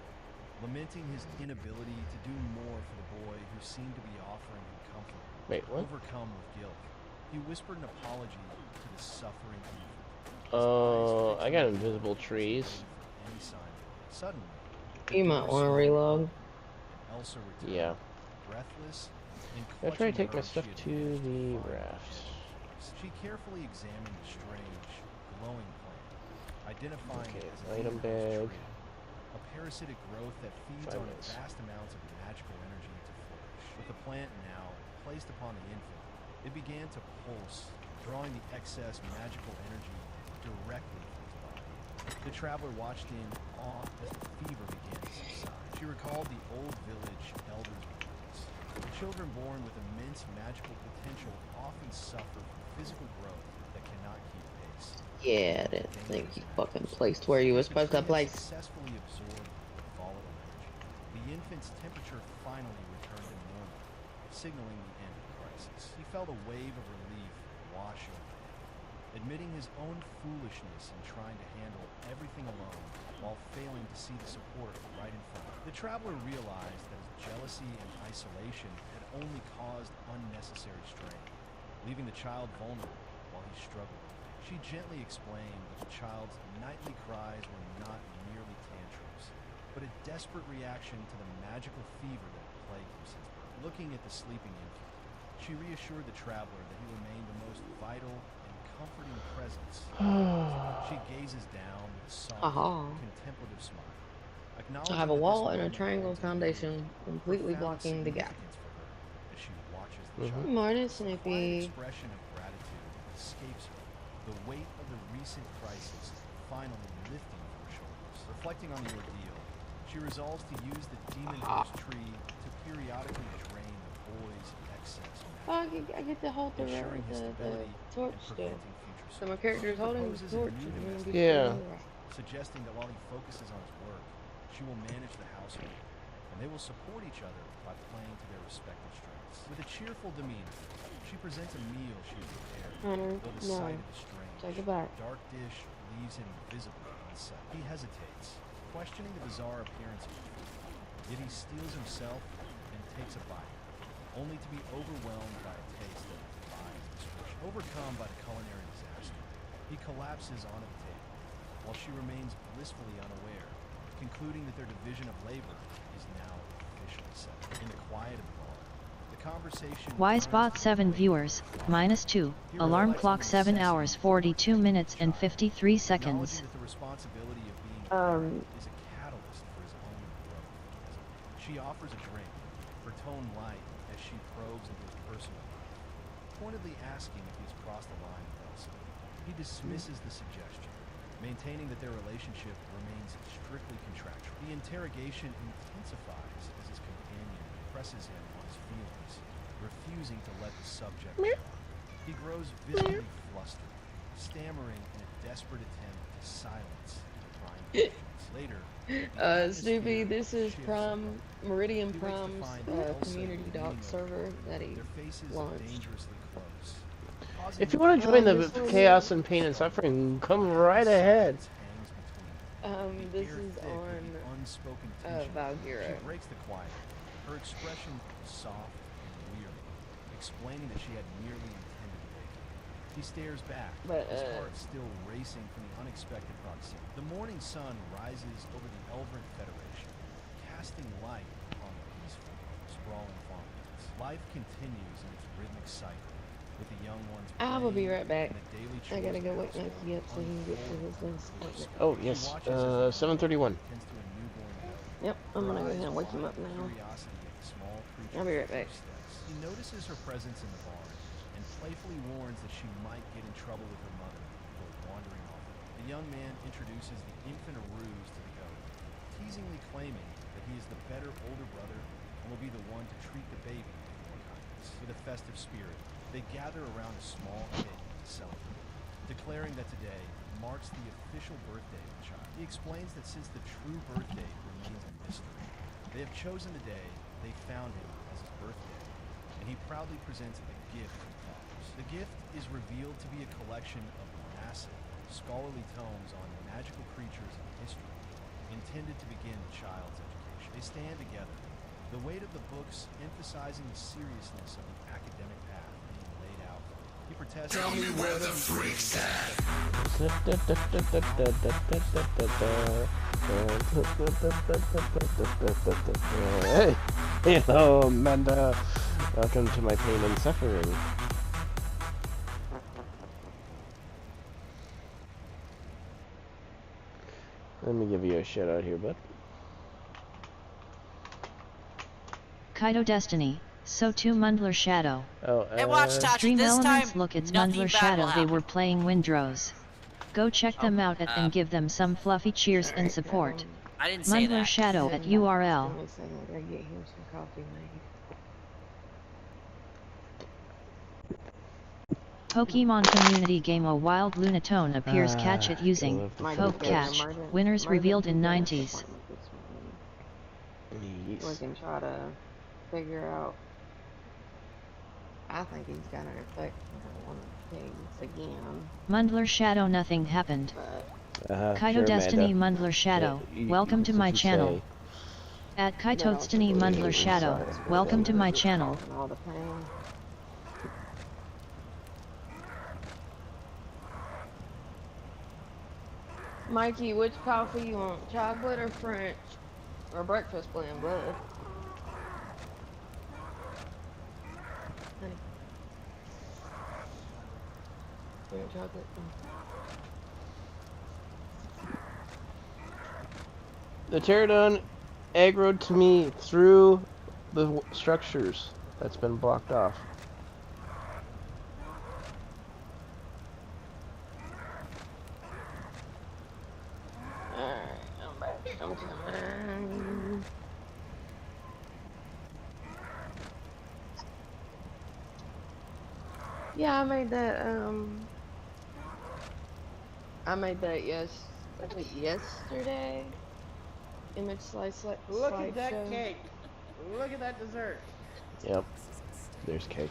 lamenting his inability to do more for the boy who seemed to be offering him comfort. Wait, what? Overcome with guilt, he whispered an apology to the suffering infant. Oh, I got invisible trees. Suddenly, you might want to reload. Elsa returned, yeah. Breathless and I'll try to take my stuff to the raft. She carefully examined the strange, glowing plant, identifying it as an item bag. A parasitic growth that feeds on vast amounts of magical energy to flourish. With the plant now placed upon the infant, it began to pulse, drawing the excess magical energy directly from his body. The traveler watched in awe as the fever began to subside. She recalled the old village elder's words, Children born with immense magical potential often suffer from physical growth that cannot keep pace. Yeah, I didn't think you fucking placed where you were supposed to place. Successfully absorbed the volatile energy. The infant's temperature finally returned to normal, signaling the end of the crisis. He felt a wave of relief wash over him, admitting his own foolishness in trying to handle everything alone while failing to see the support right in front of him. The traveler realized that his jealousy and isolation had only caused unnecessary strain, leaving the child vulnerable while he struggled. She gently explained that the child's nightly cries were not merely tantrums, but a desperate reaction to the magical fever that had plagued him since birth. Looking at the sleeping infant, she reassured the traveler that he remained the most vital and comforting presence. She gazes down with a soft, contemplative smile. I have a wall and a triangle foundation completely blocking the gap. As she watches the child. Morning, A quiet Snoopy. expression of gratitude escapes her. The weight of the recent crisis finally lifting from her shoulders. Reflecting on the ordeal, she resolves to use the demon horse tree to periodically drain the boy's excess magic, I get to hold the ensuring his stability torch and still. preventing future So my character's holding the proposes torch. a new and I'm gonna be domestic shooting the rock. suggesting that while he focuses on his work, she will manage the household, and they will support each other by playing to their respective strengths. With a cheerful demeanor, she presents a meal she has prepared, Hunter, though the no. sight of the strange, Take it back. dark dish leaves him visibly unsettled. He hesitates, questioning the bizarre appearance of the food, yet he steels himself and takes a bite, only to be overwhelmed by a taste that defies description. Overcome by the culinary disaster, he collapses onto the table, while she remains blissfully unaware, concluding that their division of labor is now officially settled. In the quiet of the bar, the conversation... Wisebot 7 viewers, -2, alarm clock 7 hours 42 minutes and 53 seconds. Acknowledging that the responsibility of being a parent is a catalyst for his own growth. She offers a drink, her tone light as she probes into his personal life, pointedly asking if he's crossed the line with Elsa. He dismisses the suggestion, maintaining that their relationship remains strictly contractual. The interrogation intensifies as his companion presses him on his feelings, refusing to let the subject go. He grows visibly flustered, stammering in a desperate attempt to silence the crying questions. Later, Snoopy, this is Meridian Prime's community doc server that he launched. If you want to join the chaos and pain and suffering, come right ahead. This is on Valgyra. She breaks the quiet, her expression soft and weary, explaining that she had merely intended to wake him. He stares back, his heart still racing from the unexpected proximity. The morning sun rises over the Elverant Federation, casting light upon the peaceful, sprawling farmlands. Life continues in its rhythmic cycle, with the young ones I will be right back. and the daily I gotta chores go of the wake Nike up so he can get to his next appointment. Oh, yes, 7:31. Yep, I'm gonna go ahead and wake him up now. I'll be right back. He notices her presence in the barn and playfully warns that she might get in trouble with her mother before wandering off. The young man introduces the infant Aruz to the goat, teasingly claiming that he is the better older brother and will be the one to treat the baby with more kindness. With a festive spirit, they gather around a small cake to celebrate, declaring that today marks the official birthday of the child. He explains that since the true birth date remains a mystery, they have chosen the day they found him as his birthday, and he proudly presents a gift to the fathers. The gift is revealed to be a collection of massive, scholarly tomes on magical creatures and history, intended to begin the child's education. They stand together, the weight of the books emphasizing the seriousness of the academic path being laid out. He protests... Tell me where the freak's at. Hey, hello, Amanda. Welcome to my pain and suffering. Let me give you a shout out here, bud. Kaito Destiny, so too Mundler Shadow. Oh, Hey, watch, Tachi, Stream this Elements time, look, it's nothing Mundler bad Shadow, will they happen. were playing Windrose. Go check them out and give them some fluffy cheers and support. I didn't say Mundler that. Shadow at URL. I gotta get him some coffee made. Pokemon community game A Wild Lunatone appears catch it using Poke Catch. Winners revealed in 90s. We can try to figure out. I think he's got an effect on pigs again. Mundler Shadow Nothing happened. Kaito Sure, Destiny Amanda. Mundler Shadow, Yeah, welcome to that's my what you channel. say. At Kaito Destiny Mundler Shadow, welcome to my channel. All the pain. Mikey, which coffee you want? Chocolate or French? Or breakfast blend, bud? Honey. You want chocolate? The pterodon aggroed to me through the structures that's been blocked off. Alright, I'm back. I'm coming. Yeah, I made that, I think yesterday. Image slideshow. Look at that cake. Look at that dessert. Yep. There's cake.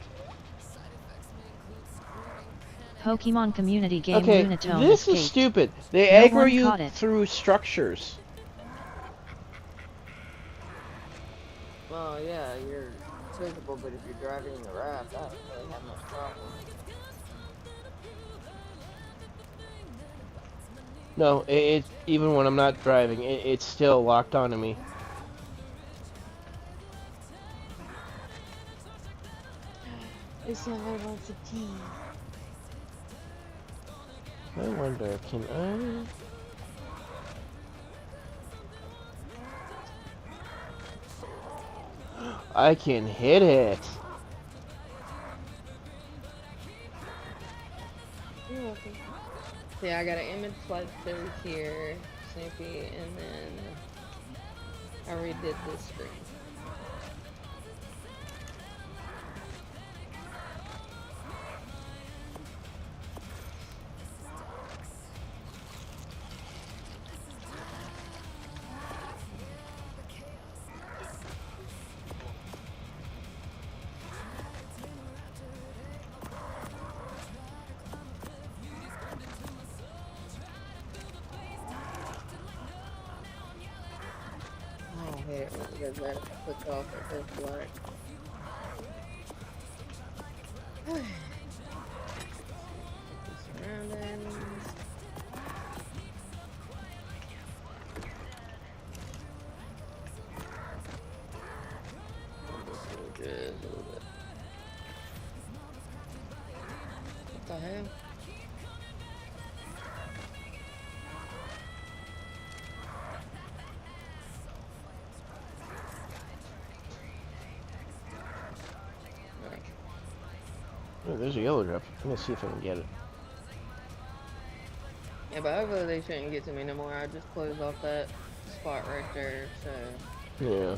Pokemon community game Okay, Lunatone this is escaped. stupid. They No aggro one you caught it. through structures. Well, yeah, you're visible, but if you're driving the raft, I don't really have much problem. No, it even when I'm not driving, it's still locked onto me. It's not lots of tea. I wonder, can I can hit it. You're welcome. Yeah, I got an image slideshow here, Snoopy, and then I redid this screen. I hate it when it does that. If I click off, it goes black. Surroundings. Just a little bit. What the hell? Oh, there's a yellow drop. I'm gonna see if I can get it. Yeah, but hopefully they shouldn't get to me no more. I just closed off that spot right there, so... Yeah.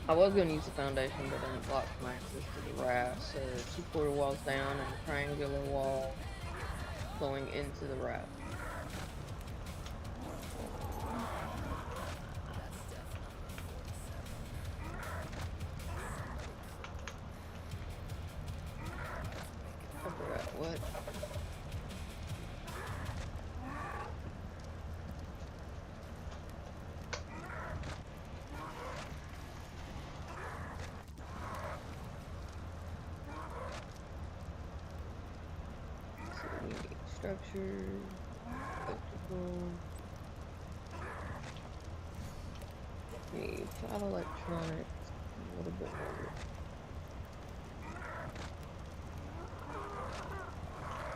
I was going to use the foundation, but then it blocked my access to the raft, so 2 quarter walls down and a triangular wall going into the raft. I forgot what. So we need structure, electrical, need child electronics, a little bit more.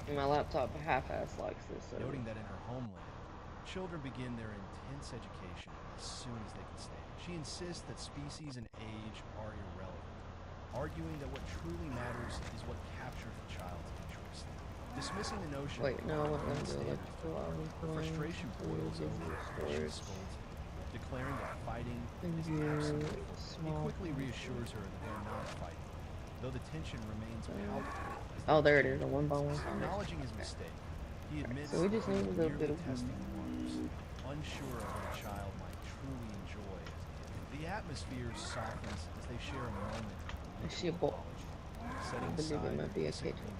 And my laptop half-ass likes this. So. Noting that in her homeland, children begin their intense education as soon as they can stand. She insists that species and age are irrelevant, arguing that what truly matters is what captures the child's interest. Dismissing the notion Wait, no, I want them to standard, electrical. I was her going frustration to boils give over you as she storage. scolds him, declaring that fighting And is you absent. He small quickly reassures her that they are not fighting. though the tension remains palpable. Oh, there it is, a 1x1. Acknowledging his mistake, he admits So we just that he need was a little bit merely of. testing the waters, unsure of what a child might truly enjoy as a gift. The atmosphere softens as they share a moment Is she a boy? setting I believe aside it might be a kid. disagreement,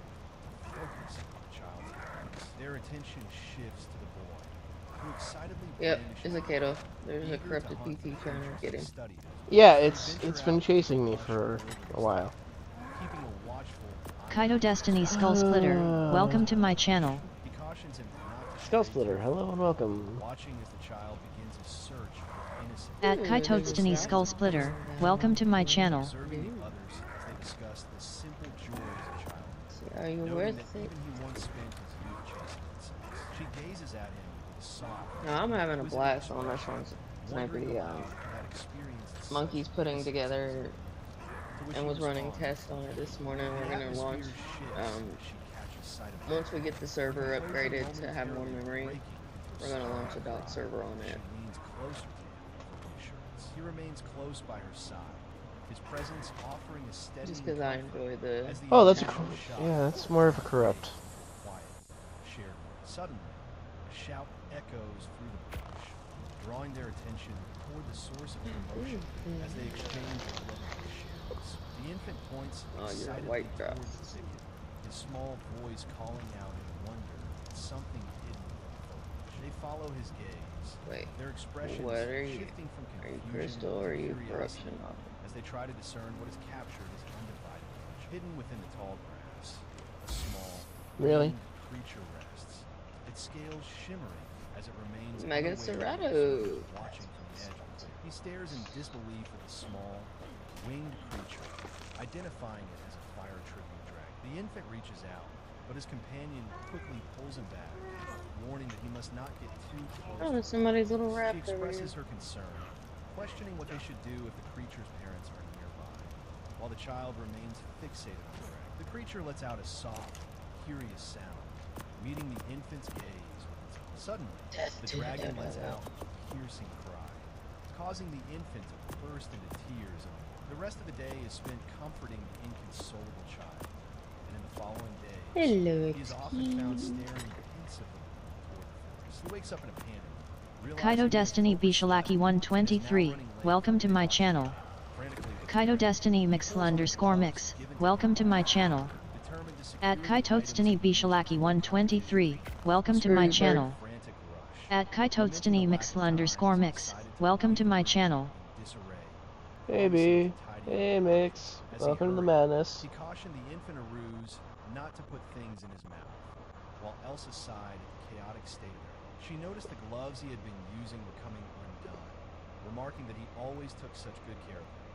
focus on the child's parents. Their attention shifts to the boy, who excitedly Yep, brandishes it's a Kaito. There's a eager to corrupted hunt PT for trying to get him. studied. Yeah, it's been chasing me for a while. Keeping a watchful eye Kaito Destiny Skull Splitter, welcome to my channel. he cautions him not to Skull stray Splitter, too hello and welcome. watching as the child begins a search for innocence. At Kaito Destiny Skull Splitter, welcome to my channel. Observing the others as they discuss the simple joys of childhood. Are you Noting worth that it? even he once spent his youth chasing insects. She gazes at him with a soft, No, I'm having a inquisitive blast on this expression, one. wondering Sniper, aloud how that experience is Monkey's putting together to which and he was running responds. tests on it this morning. The We're gonna atmosphere launch shifts as she catches sight of once we get the server Composure upgraded to have more momentarily memory. breaking into We're gonna soft launch a dot cry. server on it. She leans closer to him for reassurance. He remains close by her side, his presence offering a steady Just because I enjoy the. Oh, that's yeah, that's more of a corrupt. quiet, shared. Suddenly, a shout echoes through the brush, drawing their attention toward the source of emotion as they exchange a look at the shares. The infant points Oh, you're a excitedly white dress. toward the thicket, his small voice calling out in wonder at something hidden in the foliage. They follow his gaze, Wait, their expressions what are you? shifting from Are you confusion crystal to or are you curiosity corruption? as they try to discern what has captured his undivided attention. Hidden within the tall grass, a small, Really? winged creature rests, its scales shimmering as it remains Mega unaware of Serrato. the observer watching from the edge of the cliff. He stares in disbelief at the small, winged creature, identifying it as a fire tribute dragon. The infant reaches out, but his companion quickly pulls him back, warning that he must not get too close. Oh, there's somebody's little She raptor. expresses her concern, questioning what they should do if the creature's parents are nearby, while the child remains fixated on the dragon. The creature lets out a soft, curious sound, meeting the infant's gaze with its own. Suddenly, the dragon lets out a piercing cry, causing the infant to burst into tears. And the rest of the day is spent comforting the inconsolable child, and in the following days, Hello, he is often found staring pensively toward the forest. He wakes up in a panic. Kaito Destiny Bishalaki 123, welcome to my channel. Kaito Destiny Mix_Mix, welcome to my channel. At Kaito Destiny Bishalaki 123, welcome to my channel. At Kaito Destiny Mix_Mix, welcome to my channel. Hey B, hey Mix, welcome to the madness. He cautioned the infant Aruz not to put things in his mouth, while Elsa sighed at the chaotic state of their home. She noticed the gloves he had been using were coming undone, remarking that he always took such good care of them.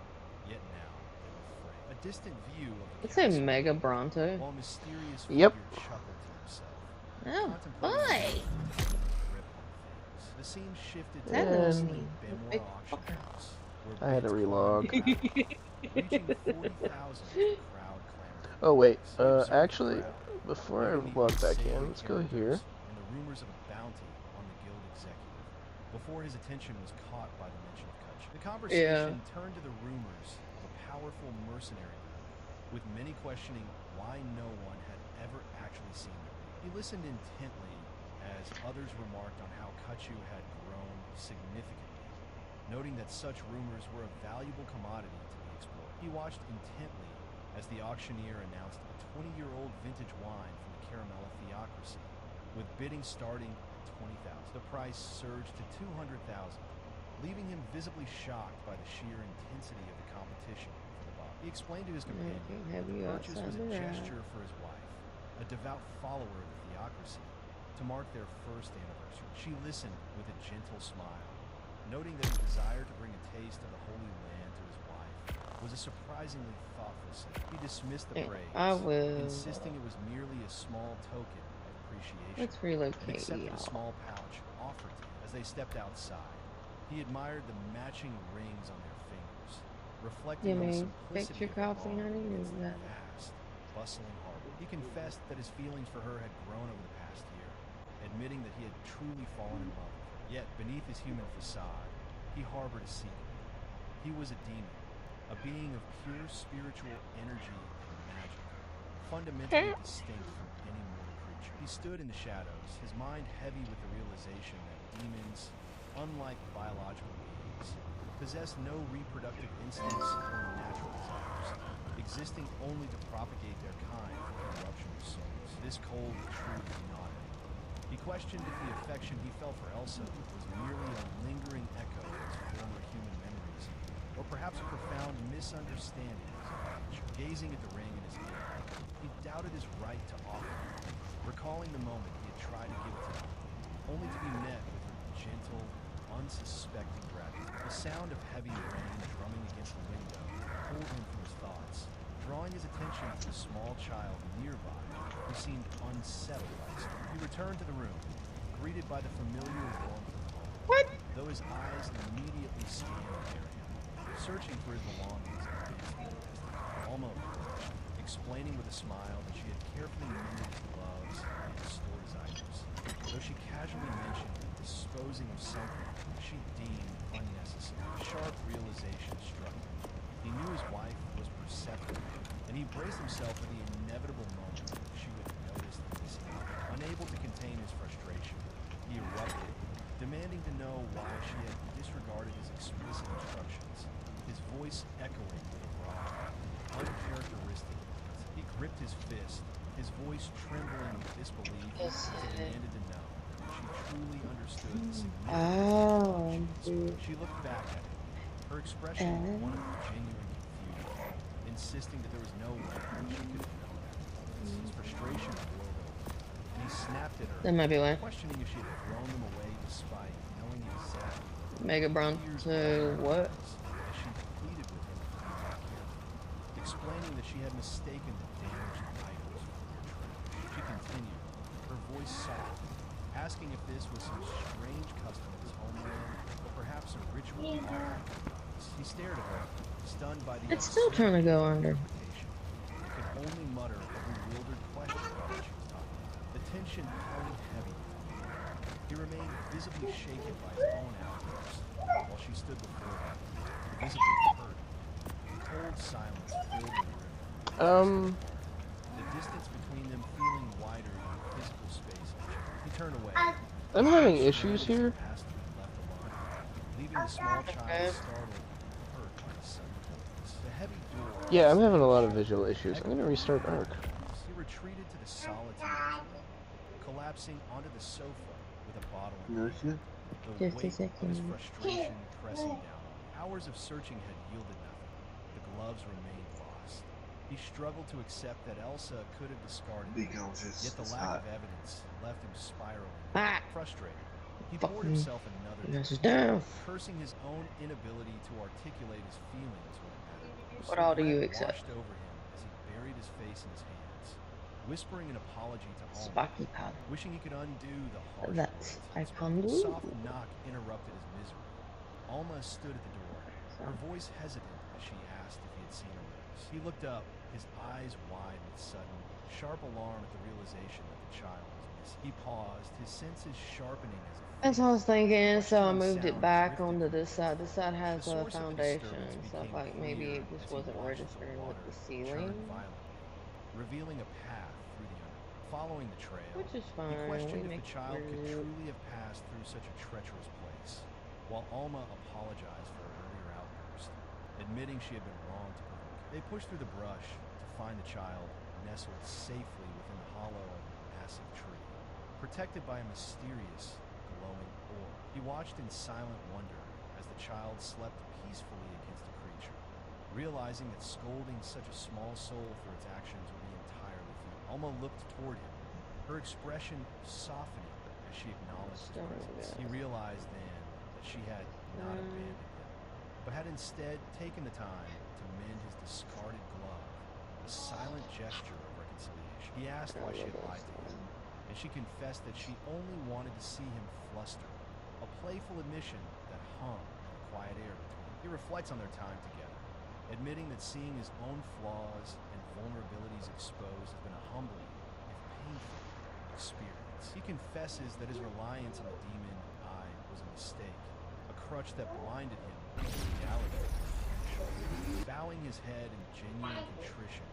Yet now, they were frayed. A distant view of the Let's say castle, Mega Bronto. while a mysterious Yep. figure chuckled to himself. Oh, contemplating boy. the grip on things. The scene shifted to That the is bustling a Benmore big auction house, where I had to bids relog. climbed the crowd, reaching 40,000 as the crowd clamored. Oh wait, He observed the actually, crowd, before I noting the log back unsavory in, let's go here. characters and the rumors of a bounty on the guild executive, before his attention was caught by the mention of Kutch. The conversation turned to the rumors of a powerful mercenary group, with many questioning why no one had ever actually seen them. He listened intently as others remarked on how Kutchu had grown significantly, noting that such rumors were a valuable commodity to be explored. He watched intently as the auctioneer announced a 20-year-old vintage wine from the Caramella Theocracy, with bidding starting at 20,000. The price surged to 200,000, leaving him visibly shocked by the sheer intensity of the competition for the bottle. He explained to his companion that the purchase was a gesture for his wife, a devout follower of the Theocracy, to mark their first anniversary. She listened with a gentle smile, noting that his desire to bring a taste of the Holy Land to his wife was a surprisingly thoughtful step. He dismissed the praise, insisting it was merely a small token of appreciation, Let's relocate and accepted a y'all. small pouch offered to him. As they stepped outside, he admired the matching rings on their fingers, reflecting on the Jimmy, simplicity fix your of the coffee, bond honey. of Is the that vast, bustling harbor. He confessed that his feelings for her had grown over the past year, admitting that he had truly fallen in love with her. Yet, beneath his human facade, he harbored a secret. He was a demon, a being of pure spiritual energy fundamentally distinct from any mortal creature. He stood in the shadows, his mind heavy with the realization that demons, unlike biological beings, possess no reproductive instincts or natural desires, existing only to propagate their kind for the corruption of souls. This cold truth gnawed him. He questioned if the affection he felt for Elsa was merely a lingering echo of his former human memories, or perhaps a profound misunderstanding of his nature. Gazing at the ring in his hand, he doubted his right to offer it, recalling the moment he had tried to give it to her, only to be met with her gentle, unsuspecting gravity. The sound of heavy rain drumming against the window pulled him from his thoughts, drawing his attention to a small child nearby who seemed unsettled by the storm. He returned to the room, greeted by the familiar warmth of home. What? Though his eyes immediately scanned the area, searching for his belongings in the basement. Alma approached, explaining with a smile that she had carefully mended his gloves and stored his items, though she casually mentioned disposing of something she deemed unnecessary. A sharp realization struck him. He knew his wife was perceptive, and he braced himself for the inevitable moment she would notice the missing object. Unable to contain his frustration, he erupted, demanding to know why she had disregarded his explicit instructions, his voice echoing with a raw, uncharacteristic note. He gripped his fist, his voice trembling with disbelief as he demanded to know if she truly understood the significance of her. She looked back at him, her expression one of genuine confusion, insisting that there was no way she could have known that. His frustration boiled over, and he snapped at her, That might be why. questioning if she had thrown them away despite knowing exactly Mega Bron to what? as she pleaded with him to be more careful, explaining that she had mistaken the damaged items for their treasure. She continued, her voice soft, asking if this was some strange custom of his homeland, or perhaps a ritual offering to the gods. He stared at her, stunned by the It's still trying to go under. interpretation. He could only mutter a bewildered question about what she was talking about. The tension hung heavy. He remained visibly shaken by his own outburst, while she stood before him, visibly hurt. Cold silence filled the room. The distance between them feeling wider than physical space. He turned away. I'm having issues here. Leaving the small child startled and hurt by the sudden coldness. The heavy door. Yeah, I'm having a lot of visual issues. I'm gonna restart Arc. He retreated to the solitude of his room, collapsing onto the sofa with a bottle in his hand. The weight of his frustration pressing down. Hours of searching had yielded nothing. The gloves remained lost. He struggled to accept that Elsa could have discarded them, yet the lack of evidence left him spiraling. Frustrated, he poured himself another drink, cursing his own inability to articulate his feelings when it mattered. What all do you Regret accept? washed over him as he buried his face in his hands, whispering an apology to Alma, Sparky powder. wishing he could undo the harsh That's I words. can A do. soft knock interrupted his misery. Alma stood at the door, her voice hesitant as she asked if he had seen a rose. He looked up, his eyes wide with sudden, sharp alarm at the realization that the child was missing. He paused, his senses sharpening as a That's what I was thinking, so I moved it back onto this side. This side has a foundation and stuff, like maybe it just wasn't registering with the ceiling. Revealing a path through the undergrowth. Following the trail, Which is fine, he questioned we if make the child could it. truly have passed through such a treacherous place, while Alma apologized for her earlier outburst, admitting she had been wrong to provoke him. They pushed through the brush to find the child nestled safely within the hollow of a massive tree, protected by a mysterious, glowing orb. He watched in silent wonder as the child slept peacefully against the creature, realizing that scolding such a small soul for its actions would be entirely futile. Alma looked toward him, her expression softening as she acknowledged his presence. He realized then that she had not abandoned him, but had instead taken the time to mend his discarded glove, a silent gesture of reconciliation. He asked why she had lied to him, and she confessed that she only wanted to see him fluster, a playful admission that hung in the quiet air between them. He reflects on their time together, admitting that seeing his own flaws and vulnerabilities exposed has been a humbling, if painful, experience. He confesses that his reliance on the demon eye was a mistake, a crutch that blinded him to the reality of his potential. Bowing his head in genuine contrition,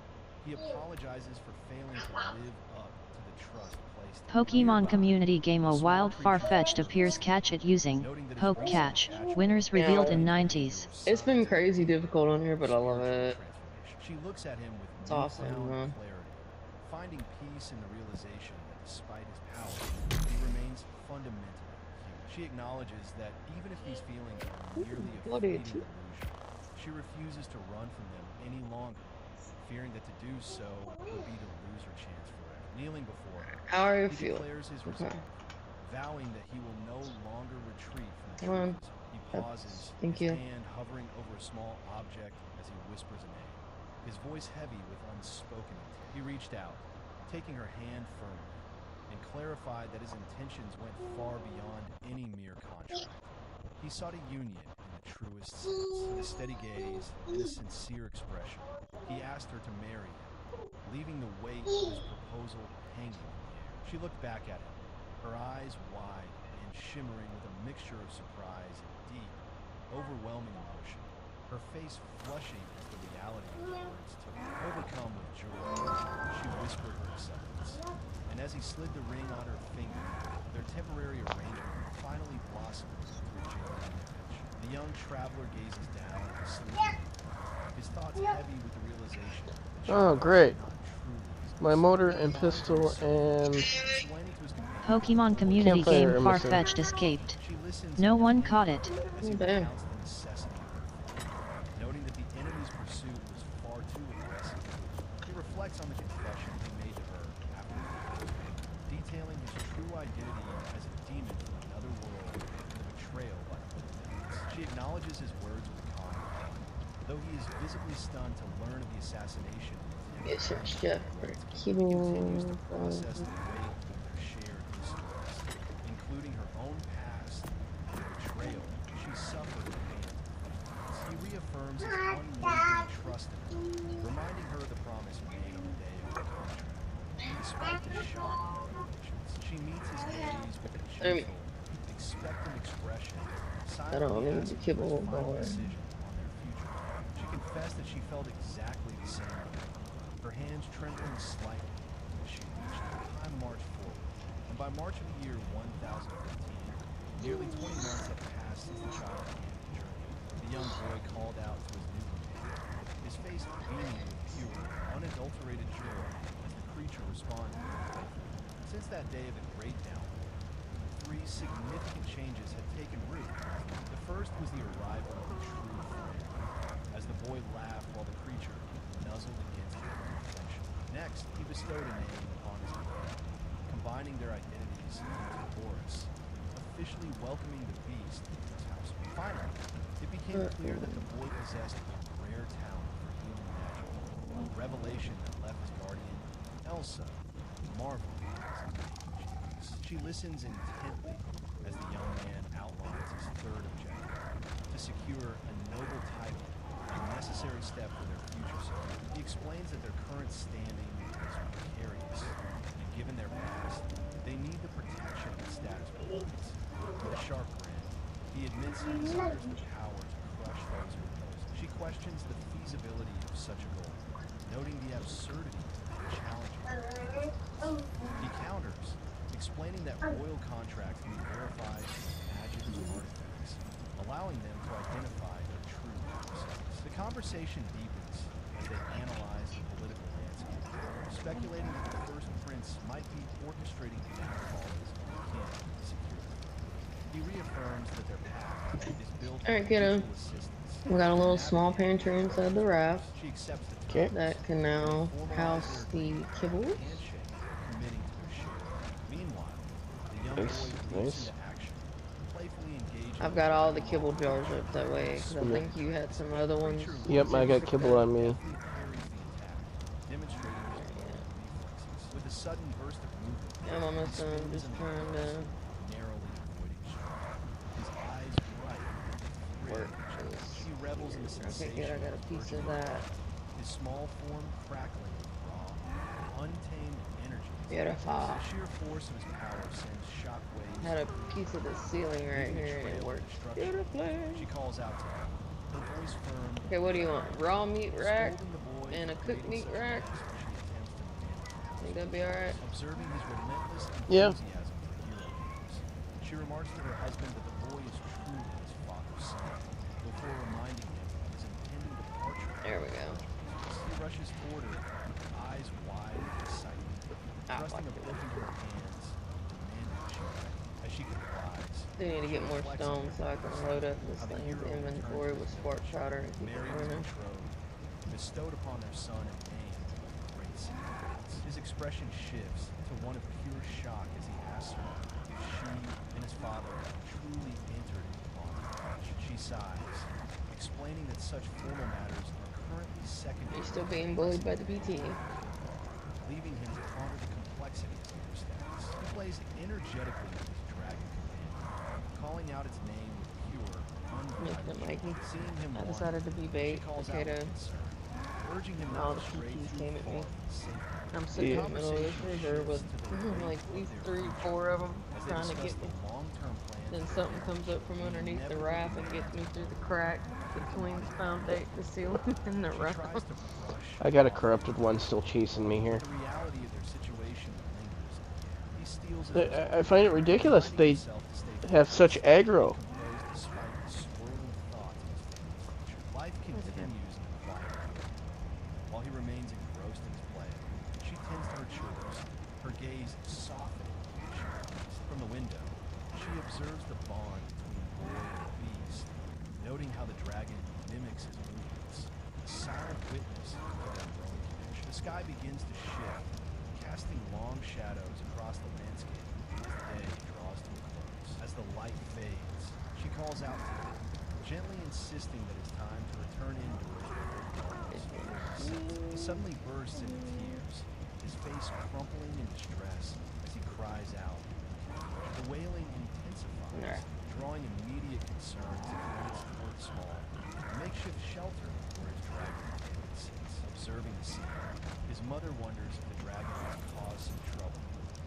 He apologizes for failing to live up to the trust placed in him. Pokemon Nearby, community game a the small wild creatures far-fetched appears catch it using Poke Catch. Winners revealed in 90s. It's been crazy difficult on here, but I love it. She looks at him with It's awesome, newfound man. clarity, finding peace in the realization that despite his power, he remains fundamentally human. She acknowledges that even if these feelings are merely a fleeting illusion, she refuses to run from them any longer, fearing that to do so would be to lose her chance forever. Kneeling before her, How are you he feeling? declares his Okay. resolve, vowing that he will no longer retreat from the Come on. truth. He pauses, Thank his you. hand hovering over a small object as he whispers a name, his voice heavy with unspoken intent. He reached out, taking her hand firmly, and clarified that his intentions went far beyond any mere contract. He sought a union in the truest sense, with a steady gaze and a sincere expression. He asked her to marry him, leaving the weight of his proposal hanging in the air. She looked back at him, her eyes wide and shimmering with a mixture of surprise and deep, overwhelming emotion, her face flushing as the reality of the words took her. Overcome with joy, she whispered her acceptance, and as he slid the ring on her finger, their temporary arrangement finally blossomed through genuine marriage. The young traveler gazes down at the sleeping, his thoughts heavy with the realization that she Oh, was great. not truly My motor and pistol and explaining to his companion Pokemon community game far-fetched escaped. No one caught it. as he recounts the necessity of her flight. Noting that the enemy's pursuit was far too aggressive, he reflects on the confession he made to her after the battle, detailing his true identity as a demon from another world and the betrayal by the little demons. She acknowledges his words with a calm heart, though he is visibly stunned to learn of the assassination of his It's a enemy. chef for He continues to keyboard. process the weight of their shared histories, including her own past and the betrayal she suffered at the hands of her friends. He reaffirms his unwavering trust in her, reminding her of the promise made on the day of the contract. Despite the shock of the revelations, she meets his gaze with a gentle, expectant expression, I don't silently need asking to for kibble his final more. decision on their future. She confessed that she felt exactly the same way, her hands trembling slightly as she reached out. Time marched forward, and by March of the year 1015, nearly 20 months had passed since the child began the journey. The young boy called out to his new companion, his face beaming with pure, unadulterated joy as the creature responded playfully. Since that day of the great downpour, three significant changes had taken root. The first was the arrival of a true friend, as the boy laughed while the creature nuzzled against him with affection. Next, he bestowed a name upon his companion, combining their identities into Boris, officially welcoming the beast into his house. Finally, it became clear that the boy possessed a rare talent for healing magic, a revelation that left his guardian, Elsa, marveling at his age. She listens intently as the young man outlines his third objective, to secure a noble title, a necessary step for their future security. He explains that their current standing is precarious, and given their past, they need the protection that status provides. With a sharp grin, he admits he desires the power to crush those who oppose him. She questions the feasibility of such a goal, noting the absurdity of challenging it. He counters, explaining that royal contracts can be verified with magic and artifacts, allowing them to identify their true purposes. The conversation deepens as they analyze the political landscape, speculating that the first prince might be orchestrating the downfall of his own kin to secure the throne. He reaffirms that their path is built on Alright, kiddo. mutual assistance. We got a little small pantry inside the raft She accepts the Okay. that can now house the kibble. handshake, committing to their share. Meanwhile, the young Nice, boy leaps nice. into action, playfully engaging. I've got all the kibble jars up that way because I think you had some other ones. Yep, I got kibble on me. Demonstrating his reflexes. With a sudden burst of movement, Yeah, Mama, son, I'm just trying to narrowly avoiding strife. His eyes bright with work. thrill. He revels in the Okay, sensation. good, I got a piece of that. His small form crackling with raw, untamed energy. Beautiful. The sheer force of his power sends shockwaves. Had a piece of the ceiling right here and it worked beautifully. She calls out to him, her voice firm. Okay, what do you want? Raw meat rack? Scolding the boy and a cooked meat rack. Think that'd be alright? Observing his relentless Yeah. enthusiasm for hero games, she remarks to her husband that the boy is truly his father's son, before reminding him of his impending departure. There we go. He rushes toward her, eyes wide with excitement, thrusting a book into her hands, demanding as she complies. They need to get more stones so I can load up this thing's inventory with spark powder and keep it running. Bestowed upon their son and name great significance. His expression shifts to one of pure shock as he asks her if she and his father have truly entered into bondage. She sighs, explaining that such formal matters are currently secondary. He's still being bullied by the PT. Leaving him to ponder the complexities of their status. He plays energetically with his dragon companion, calling out its name with pure, Making it Mikey. Seeing him I decided to be bait for Kaito. urging him All not the to stray PTs too came at me. far. I'm sitting in the middle of this river with like these 3 or 4 of them trying to get me. Then something comes up from underneath the raft and gets me through the crack between the ceiling and the raft. I got a corrupted one still chasing me here. I find it ridiculous they have such aggro. Life continues in the quiet. While he remains engrossed in his play, she tends to her chores, her gaze softening as she rises. From the window, she observes the bond between boy and beast, noting how the dragon mimics his movements, a silent witness of their growing connection. The sky begins to shift, casting long shadows across the landscape as the day draws to a close. As the light fades, she calls out to him, gently insisting that it's time to return indoors before darkness. He suddenly bursts into tears, his face crumpling in distress as he cries out. The wailing intensifies, drawing immediate concern as he points toward the small, makeshift shelter where his dragon companion sits. Observing the scene, his mother wonders if the dragon has caused some trouble.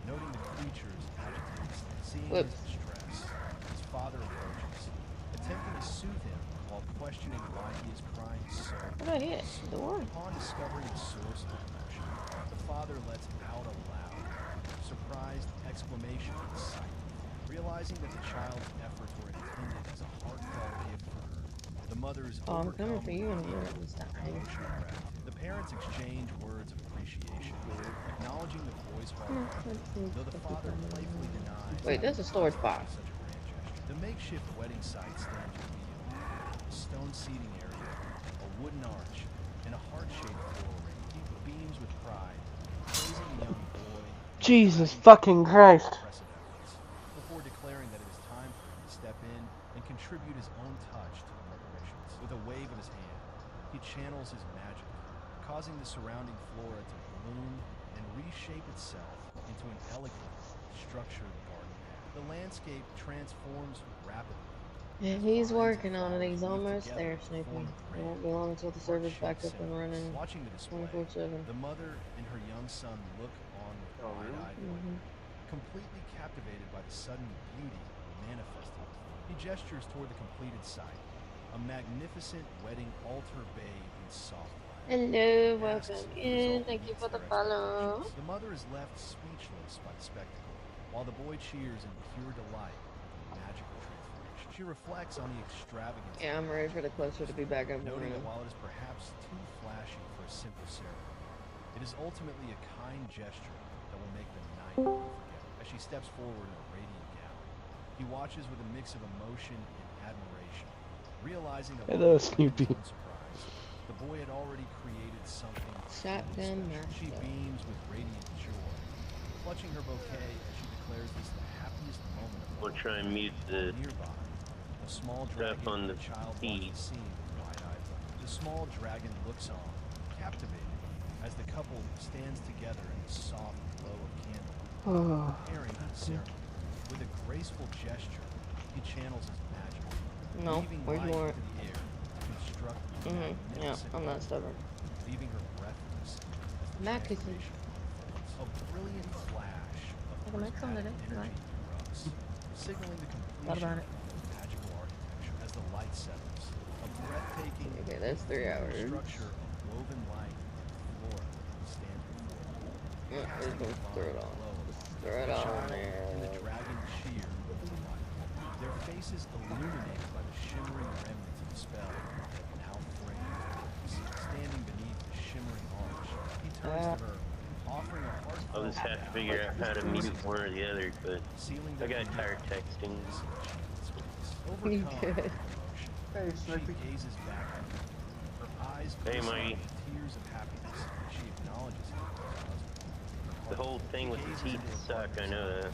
Noting the creature's agitated state, seeing his distress, his father approaches, attempting to soothe him while questioning why he is crying so. What did I hit? The one. Upon discovering the source of emotion, the father lets out a loud, surprised exclamation at the sight. Realizing that the child's efforts were intended as a heartfelt gift for her, the mother is I'm coming overcome for you in a with minute this time. emotional gratitude. The parents exchange words of appreciation, acknowledging the boy's hard work, though the father playfully denies. Wait, there's a storage box. Such a grand gesture. The makeshift wedding site stands revealed. A stone seating area, a wooden arch, and a heart-shaped floral ring. He beams with pride, praising the young boy. Jesus fucking Christ. Before declaring that it is time for him to step in and contribute his own touch to the preparations. With a wave of his hand, he channels his magic, causing the surrounding flora to bloom and reshape itself into an elegant, structured garden path. The landscape transforms rapidly. Yeah, he's working on it. He's almost there, Snoopy. It won't be long until the server's back up and running 24/7. The mother and her young son look on with wide-eyed wonder, completely captivated by the sudden beauty manifested. He gestures toward the completed site, a magnificent wedding altar bathed in soft light. Hello, welcome in. Thank you for the follow. The mother is left speechless by the spectacle, while the boy cheers in pure delight at the magical transformation. She reflects on the extravagance. Yeah, I'm ready for the closer to be back up and Noting running. that while it is perhaps too flashy for a simple ceremony, it is ultimately a kind gesture that will make the night unforgettable. As she steps forward in a radiant gown, he watches with a mix of emotion and admiration, realizing that Hello, Snoopy. surprise, the boy had already created something. Shotgun She beams with radiant joy, clutching her bouquet as she declares this the happiest moment of her We'll try and mute the nearby. A small stuff dragon on the and a child feed. watch the scene with wide-eyed wonder. The small dragon looks on, captivated, as the couple stands together in the soft glow of candlelight, preparing for the ceremony. With a graceful gesture, he channels his magic, No, weaving where'd you light want into the air to construct a Yeah, magnificent I'm not world, stubborn. leaving her breathless as the Mac is transformation unfolds. A brilliant flash of I can make some prismatic today, energy right? erupts, signaling the Thought completion about it. of the magical architecture as the light settles. A breathtaking Okay, that's 3 hours. structure of woven light and Yeah, just gonna throw it on. Just throw it on there. And the dragon cheer. Their faces illuminated by the shimmering remnants of the spell. And how framed it is. Standing beneath the shimmering arch, he turns to her, offering a heart. I'll just have to figure out how to mute one or the other, but I got tired texting. You good? She gazes back at him. Her eyes Mikey. tears of happiness. She acknowledges him as her husband. The whole thing with the teeth suck, I know that.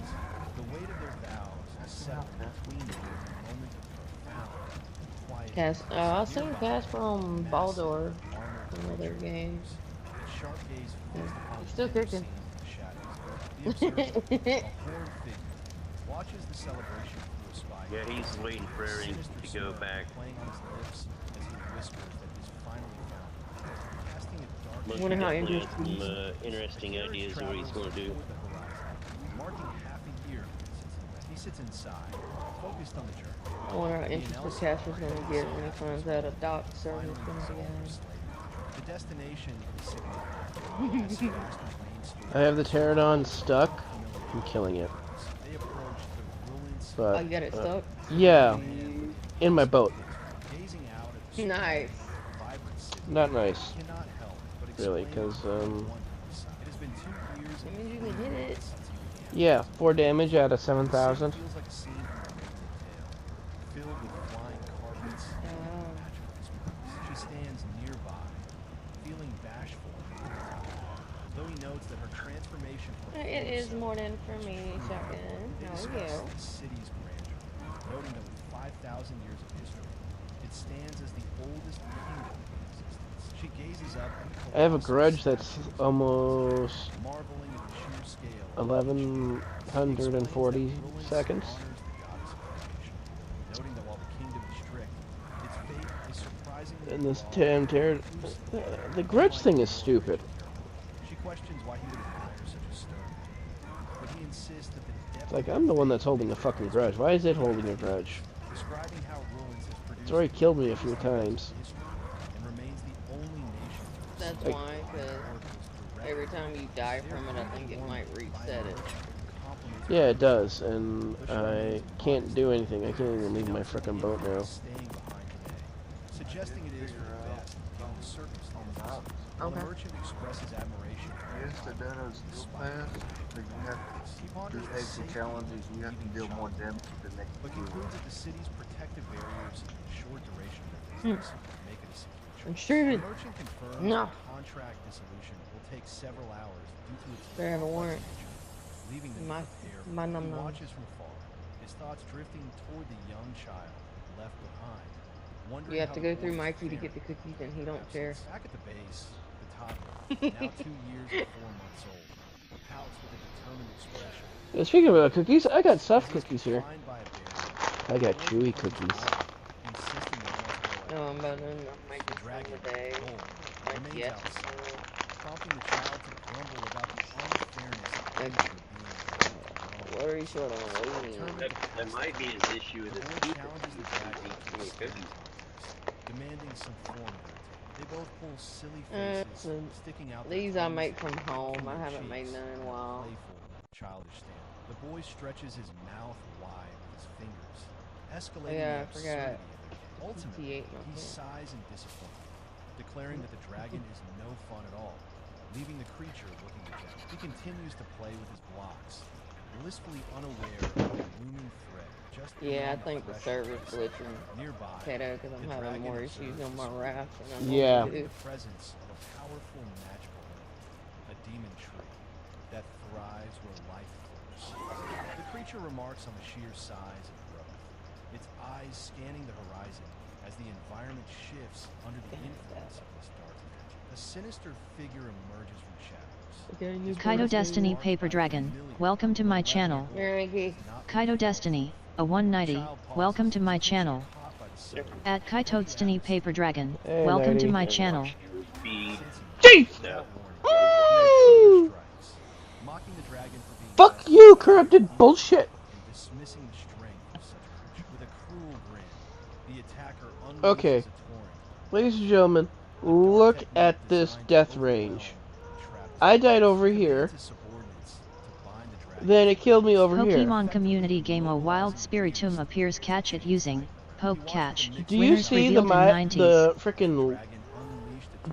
The weight of their vows settled between them in a moment of profound, quiet. I seen Casper on Baldur, another game. Sharp gaze falls upon You're still cooking. the observer, a horned figure, watches the celebration through a spy. Yeah, he's waiting for everything to go back. Playing on his lips as he whispers that he's finally found him. Casting a dark Look, wonder how he definitely interesting. has some interesting ideas of what he's going to do. marking half a year. He sits inside, focused on the journey. I wonder how interested Casper's gonna get when he finds out a dock server's gonna be out. The destination is significant. I have the pterodon stuck. I'm killing it. But, Oh, you got it stuck? Yeah. In my boat. Nice. Not nice. Really, because, That means you can hit it. yeah, 4 damage out of 7,000. She stands nearby, feeling bashful. Though he notes that her transformation. It is morning for me, Shotgun. How are you? The city's grandeur, noting that with 5,000 years of history, it stands as the oldest kingdom in existence. She gazes up. I have a grudge that's almost marveling at the sheer scale. 1140 seconds. Noting that while the kingdom is strict, its fate is surprisingly. And this the grudge thing is stupid. She questions why he would admire such a stern man, but he insists that the depth. It's like, I'm the one that's holding a fucking grudge. Why is it holding a grudge? Describing how ruins has produced. It's already killed me a few times. And remains the only nation. That's why, because every time you die from it, I think it might reset it. Yeah, it does, and I can't do anything. I can't even leave my frickin' boat now. Suggesting it is for the best, given the circumstances. While the merchant expresses admiration. Yes, the Dono's still fast, but you have to do extra challenges, you have to deal more damage the next But concludes that the city's protective barriers and the short duration of their business make it a secure. I'm sure. The merchant confirms No. that contract dissolution will take several hours due to its Better have a warrant. leaving the My he num num. watches from afar, his thoughts drifting toward the young child left behind. Wondering You have how to the go through boy Mikey to fared. get the cookies, and he don't care. Back at the base, the toddler, now 2 years and 4 months old, pouts with a determined expression. Yeah, speaking about cookies, I got soft cookies here. I got chewy cookies. No, I'm about to make this one today. Like yesterday. Prompting the child to grumble about the unfairness of Like, what are you short on? What do you mean? That might be his issue with his teeth. Demanding some form. They both pull silly faces, sticking out. These I make from home. I haven't made none in a while. Playful, childish stand. The boy stretches his mouth wide with his fingers, escalating Yeah, I the forgot. absurdity of it. Ultimately, he sighs in disappointment, declaring that the dragon is no fun at all, leaving the creature looking dejected. He continues to play with his blocks, blissfully unaware of the looming threat just Yeah, I beyond think the server's glitching. Nearby, Kaito, because I'm having more issues on my raft than I'm Yeah. going to. the presence of a powerful magical element, a demon tree that thrives where life flows. The creature remarks on the sheer size and growth, its eyes scanning the horizon as the environment shifts under the influence of this dark energy. A sinister figure emerges from shadows. Kaito Destiny Paper Dragon, welcome to my channel. Kaito Destiny, a 190, welcome to my channel. At Kaito Destiny Paper Dragon, Hey, welcome to 90. my channel. Jeez! Mocking the dragon for being Fuck you, corrupted bullshit! dismissing the strength of such a creature. With a cruel grin, the attacker Okay. unleashes a torrent. Ladies and gentlemen, look at this death range. I died over here. Then it killed me over here. Pokemon community game A Wild Spiritomb appears. Catch it using Poke Catch. Do you Winners see revealed in 90s. the frickin'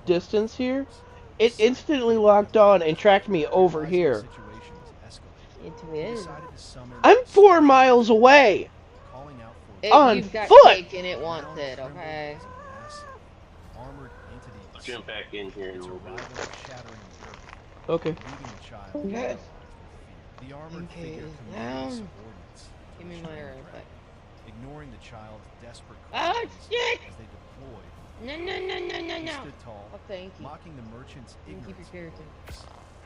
distance here? It instantly locked on and tracked me over here. It is. I'm 4 miles away. On You've got foot. cake and it wants it, okay? I'll jump back in here in a little bit. Okay. Yes. The armored Okay, figure now commands subordinates. give me my arrow back. Ignoring the child's desperate Oh, cries shit! as they deployed. No, no, no, no, no, He no! stood tall, Oh, thank you. mocking the merchant's You can keep ignorance your character.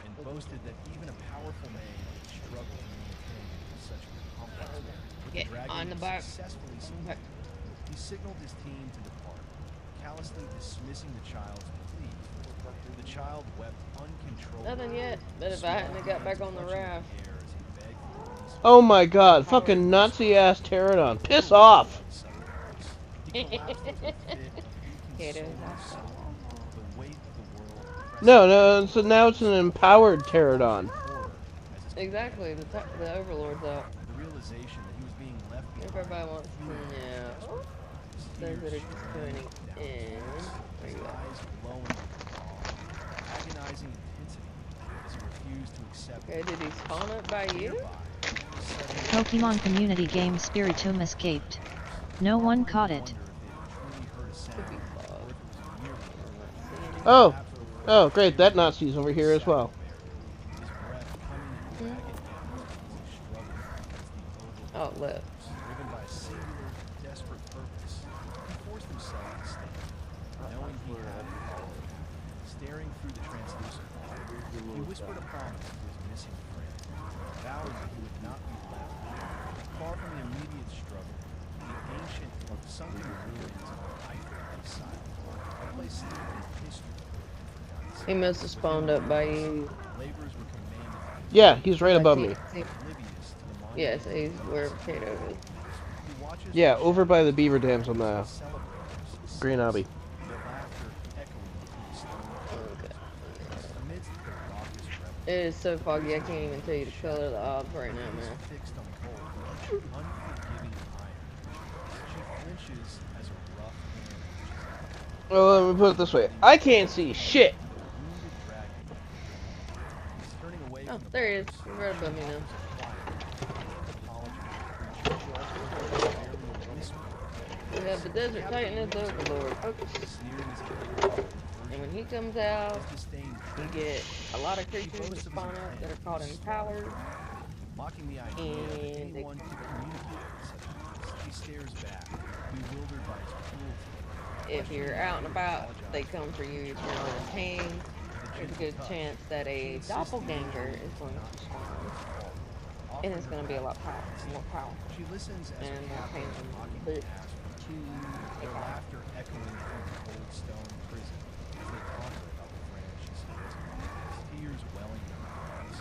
and boasted that even a powerful man would struggle to maintain such a complex weapon. But Get the dragon on the back. successfully subdued. He signaled his team to depart, callously dismissing the child's plea. The child wept uncontrollably. Nothing yet, but if I hadn't got back on the raft. Oh my god, fucking Nazi-ass pterodon. Piss off! No, so now it's an empowered pterodon. Exactly, the overlord's out. The realization that he was being left If everybody wants to know, those that are just tuning in, where you at? Agonizing intensity as he refused to accept. Okay, did he spawn up by you? Pokemon community game Spiritomb escaped. No one caught it. Oh! Oh, great, that Nazi's over here as well. Oh, left. Driven by a singular, desperate purpose, he forced himself to stand, knowing he had the power. Staring through the translucent wall, he whispered a promise to his missing friend, vowing that he would not be left. Far from the immediate struggle, the ancient, sunken ruins of Eiffel Side, a place steeped in history. He must have spawned up by you. Laborers were commanded. Yeah, he's right above me. Yes, he's where Kaito is. Yeah, over by the beaver dams on the Green Abbey. It is so foggy, I can't even tell you the color of the obs right now, man. Well, let me put it this way. I can't see shit. Oh, there he is. He's right above me now. We have the Desert Titan as the Overlord. Okay. And when he comes out, you get a lot of creatures that spawn up that are called empowered. And they... if you're out and about, they come for you. If you're on a team, there's a good chance that a doppelganger is going to spawn. And it's going to be a lot more powerful. And more painful. But their laughter echoing through the cold stone prison as they talk about the friend she spent. Tears welling in her eyes.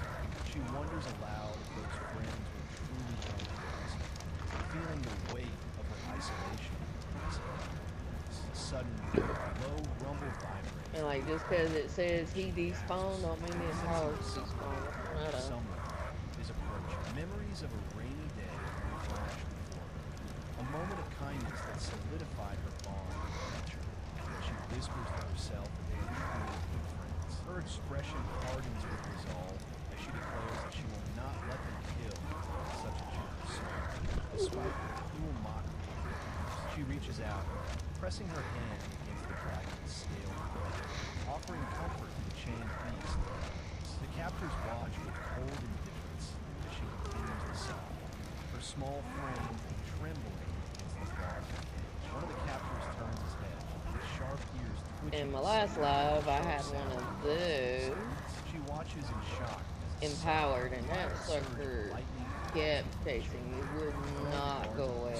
She wonders aloud if those friends were truly friends, feeling the weight of her isolation. Suddenly, low rumble vibrates. And like just because it says he despawned, don't mean the empowered despawned. Someone is approaching. Memories of a rainy day flash before her. A moment of kindness that solidified her bond with nature. She whispers to herself that they are truly good friends. Her expression hardens with resolve as she declares that she will not let them kill such a generous soul. Despite the cruel mockery, she reaches out, pressing her hand against the dragon's scaled blade, offering comfort to the chained beast. The captors watch with cold indifference as she continues to sob, her small frame trembling against the bars of the cage. One of the captors turns his head, his sharp ears twitching. In my last live, I had one of those. She watches in shock. Empowered, and that sucker kept chasing me, would not go away.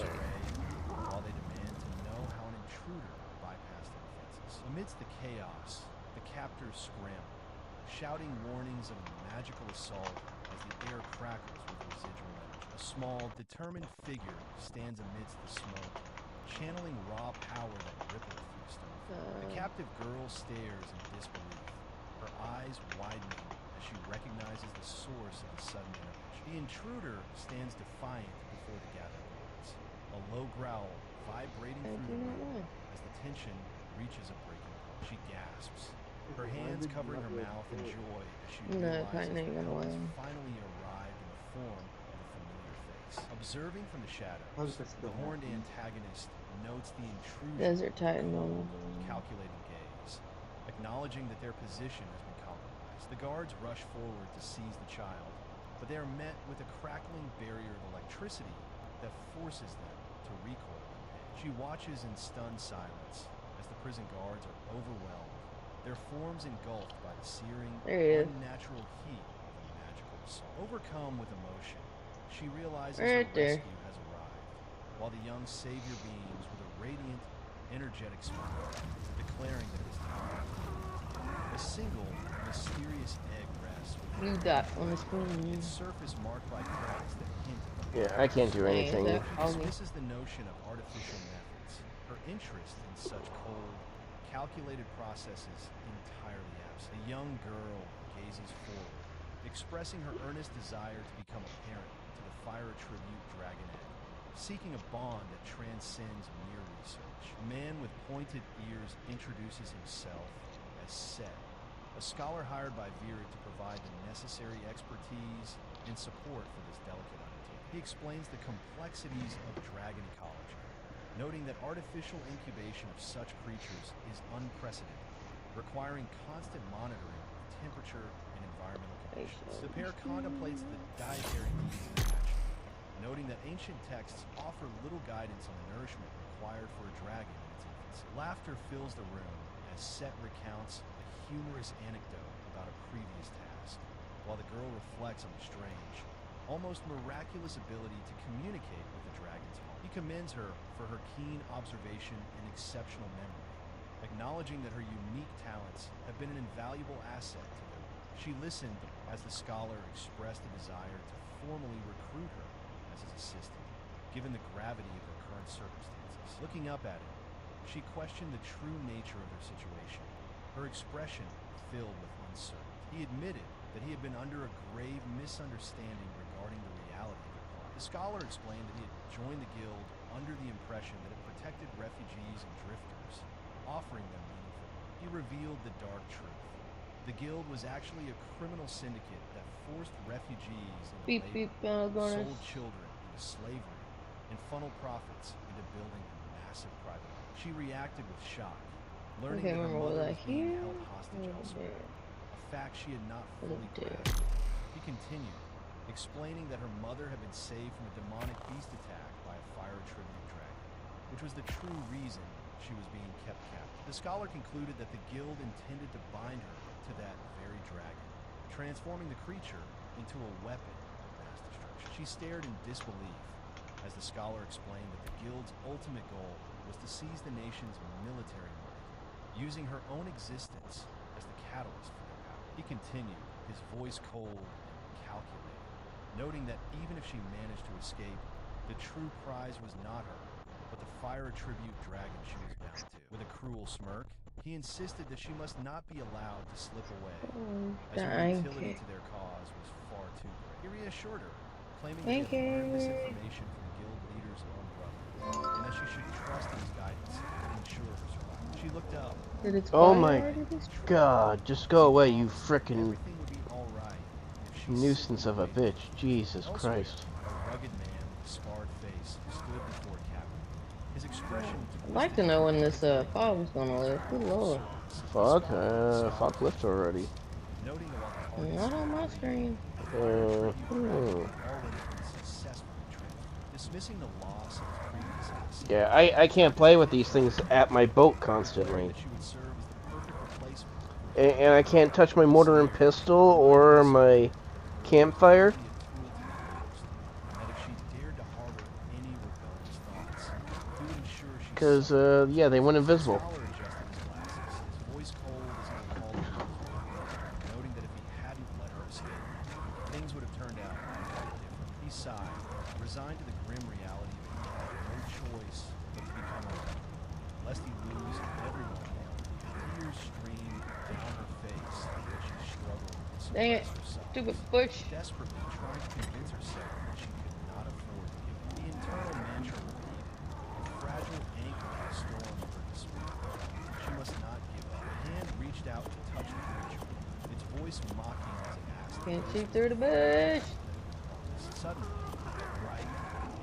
While they demand to know how an intruder bypassed their defenses. Amidst the chaos, the captors scramble, shouting warnings of a magical assault as the air crackles with residual energy. A small, determined figure stands amidst the smoke, channeling raw power that ripples through stone. The captive girl stares in disbelief, her eyes widening as she recognizes the source of the sudden intervention. The intruder stands defiant before the gathered guards, a low growl vibrating through the room as the tension reaches a breaking point. She gasps, her hands covering her mouth in joy as she realizes that help has finally arrived in the form of a familiar face. Observing from the shadows, the horned antagonist notes the intrusion Desert Titan. calculating gaze, acknowledging that their position has been compromised. The guards rush forward to seize the child, but they are met with a crackling barrier of electricity that forces them to recoil in pain. She watches in stunned silence as the prison guards are overwhelmed, their forms engulfed by the searing, unnatural heat of a magical assault. Overcome with emotion, she realizes her rescue has arrived, while the young savior beams with a radiant, energetic smile, declaring that it is time. A single, mysterious egg rests You got on the screen. its surface marked by cracks that hint at Yeah, I can't do anything. She dismisses the notion of artificial methods. Her interest in such cold, calculated processes entirely absent. The young girl gazes forward, expressing her earnest desire to become a parent to the fire tribute dragon egg, seeking a bond that transcends mere research. A man with pointed ears introduces himself as Set, a scholar hired by Virid to provide the necessary expertise and support for this delicate undertaking. He explains the complexities of dragon ecology, noting that artificial incubation of such creatures is unprecedented, requiring constant monitoring of temperature and environmental conditions. The pair contemplates the dietary needs of the hatchling, noting that ancient texts offer little guidance on the nourishment required for a dragon in its infancy. Laughter fills the room as Set recounts a humorous anecdote about a previous task, while the girl reflects on the strange, almost miraculous ability to communicate with the dragon's heart. He commends her for her keen observation and exceptional memory, acknowledging that her unique talents have been an invaluable asset to them. She listened as the scholar expressed a desire to formally recruit her as his assistant, given the gravity of their current circumstances. Looking up at him, she questioned the true nature of their situation, her expression filled with uncertainty. He admitted that he had been under a grave misunderstanding regarding the reality of their plight. The scholar explained that he had joined the guild under the impression that it protected refugees and drifters, offering them meaningful work. He revealed the dark truth. The guild was actually a criminal syndicate that forced refugees into labor, sold children into slavery, and funneled profits into building a massive private army. She reacted with shock, learning that her mother was being held hostage elsewhere, a fact she had not fully grasped. He continued, explaining that her mother had been saved from a demonic beast attack by a fire tribute dragon, which was the true reason she was being kept captive. The scholar concluded that the guild intended to bind her to that very dragon, transforming the creature into a weapon of mass destruction. She stared in disbelief as the scholar explained that the guild's ultimate goal was to seize the nation's military might, using her own existence as the catalyst for their power. He continued, his voice cold and calculated, noting that even if she managed to escape, the true prize was not her, but the fire tribute dragon she was bound to. With a cruel smirk, he insisted that she must not be allowed to slip away, as her utility to their cause was far too great. He reassured her, claiming that he had learned this information from the guild leader's own brother, and that she should trust his guidance and ensure her survival. She looked up. Oh my god, just go away, you frickin' nuisance of a bitch. Jesus Christ. A rugged man with a scarred face stood before a cabin. His expression I'd like to know when this fog was gonna lift. Good lord. Fog? Fog left already. Not on my screen. Dismissing the loss of his previous Yeah, I can't play with these things at my boat constantly. And I can't touch my mortar and pistol or my campfire. Because, yeah, they went invisible. Noting that if he hadn't let her escape, things would have turned out different. He sighed, resigned to the grim reality that he had no choice but to become a rebel, lest he lose everyone around him. Tears streamed down her face as she struggled with Dang it. Stupid bush. Desperately trying to convince herself that she could not afford to give up. The internal mantra repeated, the fragile anchor in the storm of her despair. She must not give up. A hand reached out to touch the creature, its voice mocking as it asked. Can't see through the bush. Suddenly, a bright,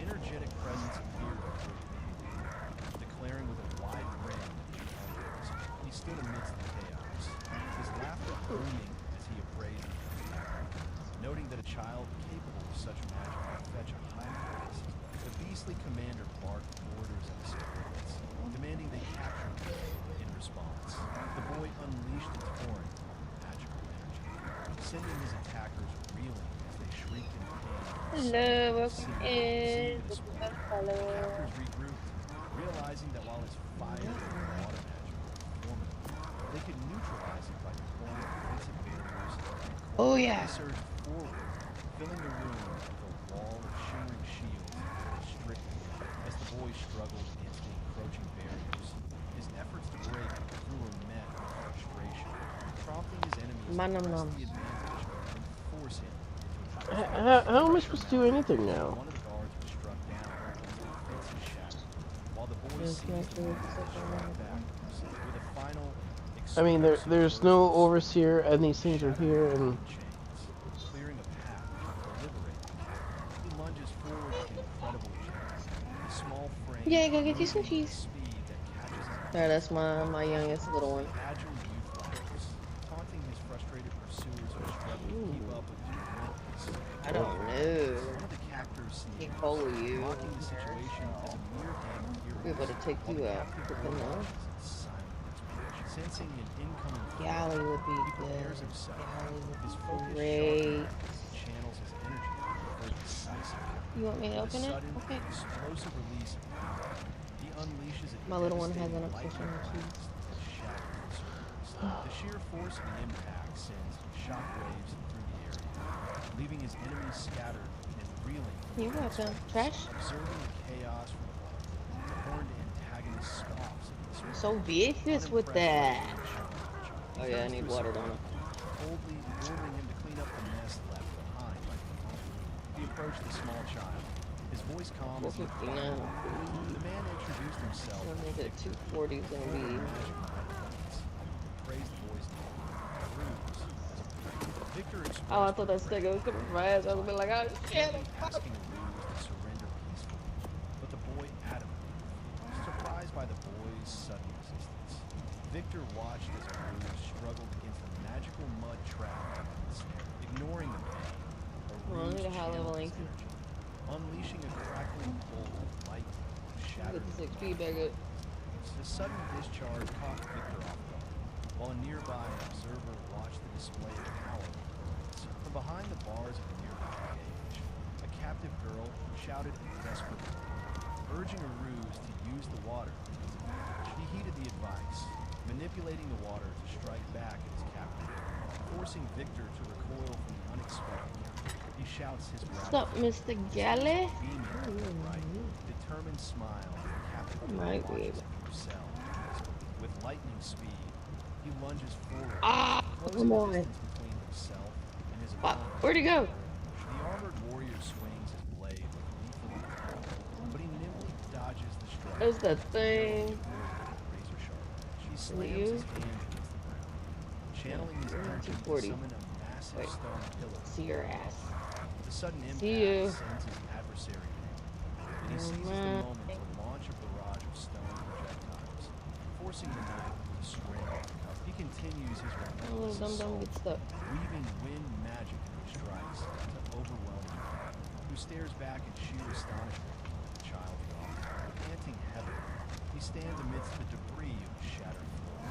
energetic presence appeared before the baby, declaring with a wide grin that he hungers. He stood amidst the chaos, his laughter booming as he appraised the noting that a child capable of such magic would fetch a high praise. The beastly commander barked orders at his subordinates, demanding they capture him. In response, the boy unleashed its foreign, magical energy, sending his attackers reeling as they shrieked in pain. Hello, welcome in. The captors regrouped, realizing that while his fire and water magic were formidable, they could neutralize it by deploying defensive barriers. Oh yeah. They surged forward, filling the room with a wall of shimmering shields that restricted him as the boy struggled against the encroaching barriers. His efforts to break through were met with frustration, prompting his enemies to press the advantage and force him into a How am I supposed to do anything now? One of the guards was struck down as the defenses shattered, while the boy seized the moment to strike back with a final I mean, there's no overseer, and these things are here, and clearing a path to liberate the captive. He lunges forward with incredible agility. His small frame Yeah, go get you some moving with a cheese. speed that catches his eye. Alright, that's my youngest little one. Agile youth laughs, taunting his frustrated pursuers who struggle to keep up with his relentless. I don't know. One of the captors He follow you. mocking the situation as a mere game of heroes. We're about to take you out. Put them on. Sensing an incoming Galley would be he good. prepares himself. Galley His would focus be great. sharpens as he channels his energy for decisive. You want me to open it? Sudden, Okay. explosive release of power. He unleashes a My little one has an devastating obsession with lightning cheese. blast that shatters his surroundings. The sheer force of the impact sends shockwaves through the area, leaving his enemies scattered and reeling. You're welcome. Trash? Observing the chaos from above, the horned antagonist scoffs at this. So vicious with that. Oh yeah, I need water, don't I? Coldly ordering him to clean up the mess left behind by the phone. He approached the small child, his voice calm as he $4.59. The man introduced himself. I think that 240 is gonna be. Praised the boy's name. Ruse as a prey. Victor expressed Oh, I thought that sticker was coming from my ass. I was gonna be like, oh shit. asking Ruse to surrender peacefully, but the boy adamantly refused. Surprised by the boy's sudden resistance, Victor watched as Ruse struggled against a magical mud trap and snare. Ignoring the pain, Well, I need a high level channeled his length. energy, unleashing a crackling bolt of light that shattered Get this XP back up. the sudden discharge caught Victor off guard, while a nearby observer watched the display of power. From behind the bars of a nearby cage, a captive girl shouted a desperate plea, urging a Ruse to use the water to his advantage. He heeded the advice, manipulating the water to strike back at his captive, forcing Victor to recoil from the unexpected. He shouts his What's up, Mr. Galley? Determined smile as the captive Might be watches able. him cell. With lightning speed, he lunges forward, Ah, closing come the on. distance between himself and his Fuck, opponent. where'd he go? The armored warrior swings his blade with lethal intent, but he nimbly dodges the strike. There's that thing. Razor sharp. She Is it slams you? his hand against the ground, channeling his energy to 240. summon a massive Wait. stone pillar. See your ass. The sudden impact See you. sends his adversary down, and he seizes the moment to launch a barrage of stone projectiles, forcing the knight to scramble. He continues his Oh, relentless dum dum assault, get stuck. weaving wind magic into his strikes to overwhelm the knight, who stares back in sheer astonishment at the child draw. Panting heavily, he stands amidst the debris of the shattered floor,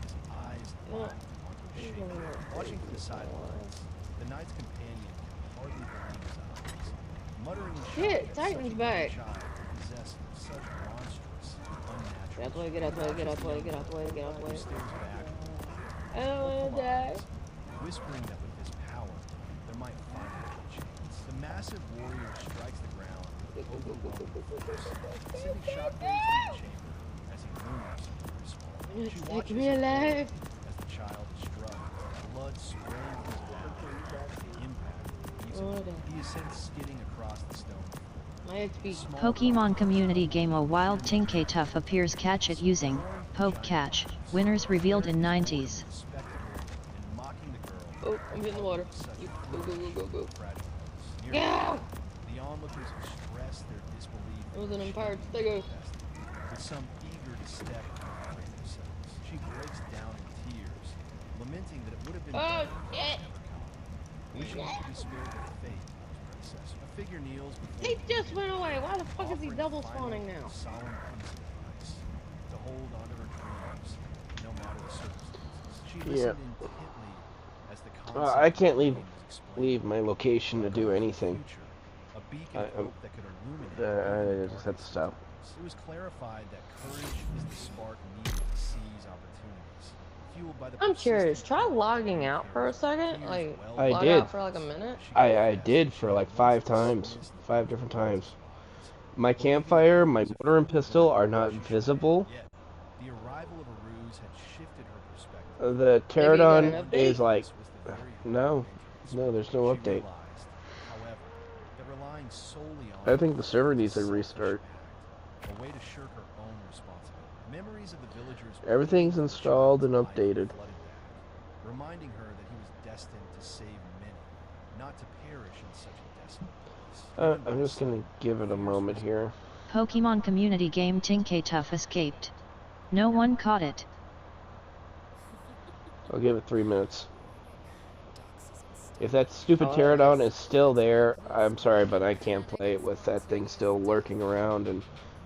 his eyes locked onto his shape. Watching from the sidelines, the knight's companion can hardly believe his eyes, muttering in shock Shit, that Titan's such a back. young child possessed such monstrous, unnatural. Get out the way, get out the way, get out the way, get out the way, get out the way. Stares back, I don't wanna die. whispering that with his power, there might finally be a chance. The massive warrior strikes the ground with overwhelming force, sending shockwaves through the chamber as he looms to respond. She Take watches me in horror alive. as the child is struck, blood spraying from his back. He is sent skidding across the stone. Pokemon community game A Wild Tinkatuff appears. Catch it using Poke Catch. Winners revealed in 90s. Oh, I'm getting the water. Go, go, go, go, go. Yeah! The onlookers express their disbelief. It was an empowered Stego. With some eager to step and free themselves. She breaks down in tears, lamenting that it would have been better shit! wishing she could be spared the fate of his predecessor. A figure kneels before He just went away. Why the fuck is he double spawning now? solemn piece of advice to hold onto her dreams, no matter the circumstances. She listened intently as the concept I can't of pain was explained. leave my location to do anything. A beacon of hope that could illuminate. I just have to stop. It was clarified that courage is the spark needed to seize opportunities. Fueled by the I'm curious. Try logging out for a second. Like, I log did. out for like a minute. I did for like 5 times. 5 different times. My campfire, my mortar and pistol are not visible. The arrival of a ruse had shifted her perspective. The Pterodon is like... No. No, there's no update. However, that relying solely on I think the server needs a restart. a way to shirk her own responsibility. Memories of the villagers Everything's installed and updated. reminding her that he was destined to save many, not to perish in such a desolate place. I'm just gonna give it a moment here. Pokemon community game Tinkatuff escaped. No one caught it. I'll give it 3 minutes. If that stupid Pterodon is still there, I'm sorry, but I can't play it with that thing still lurking around and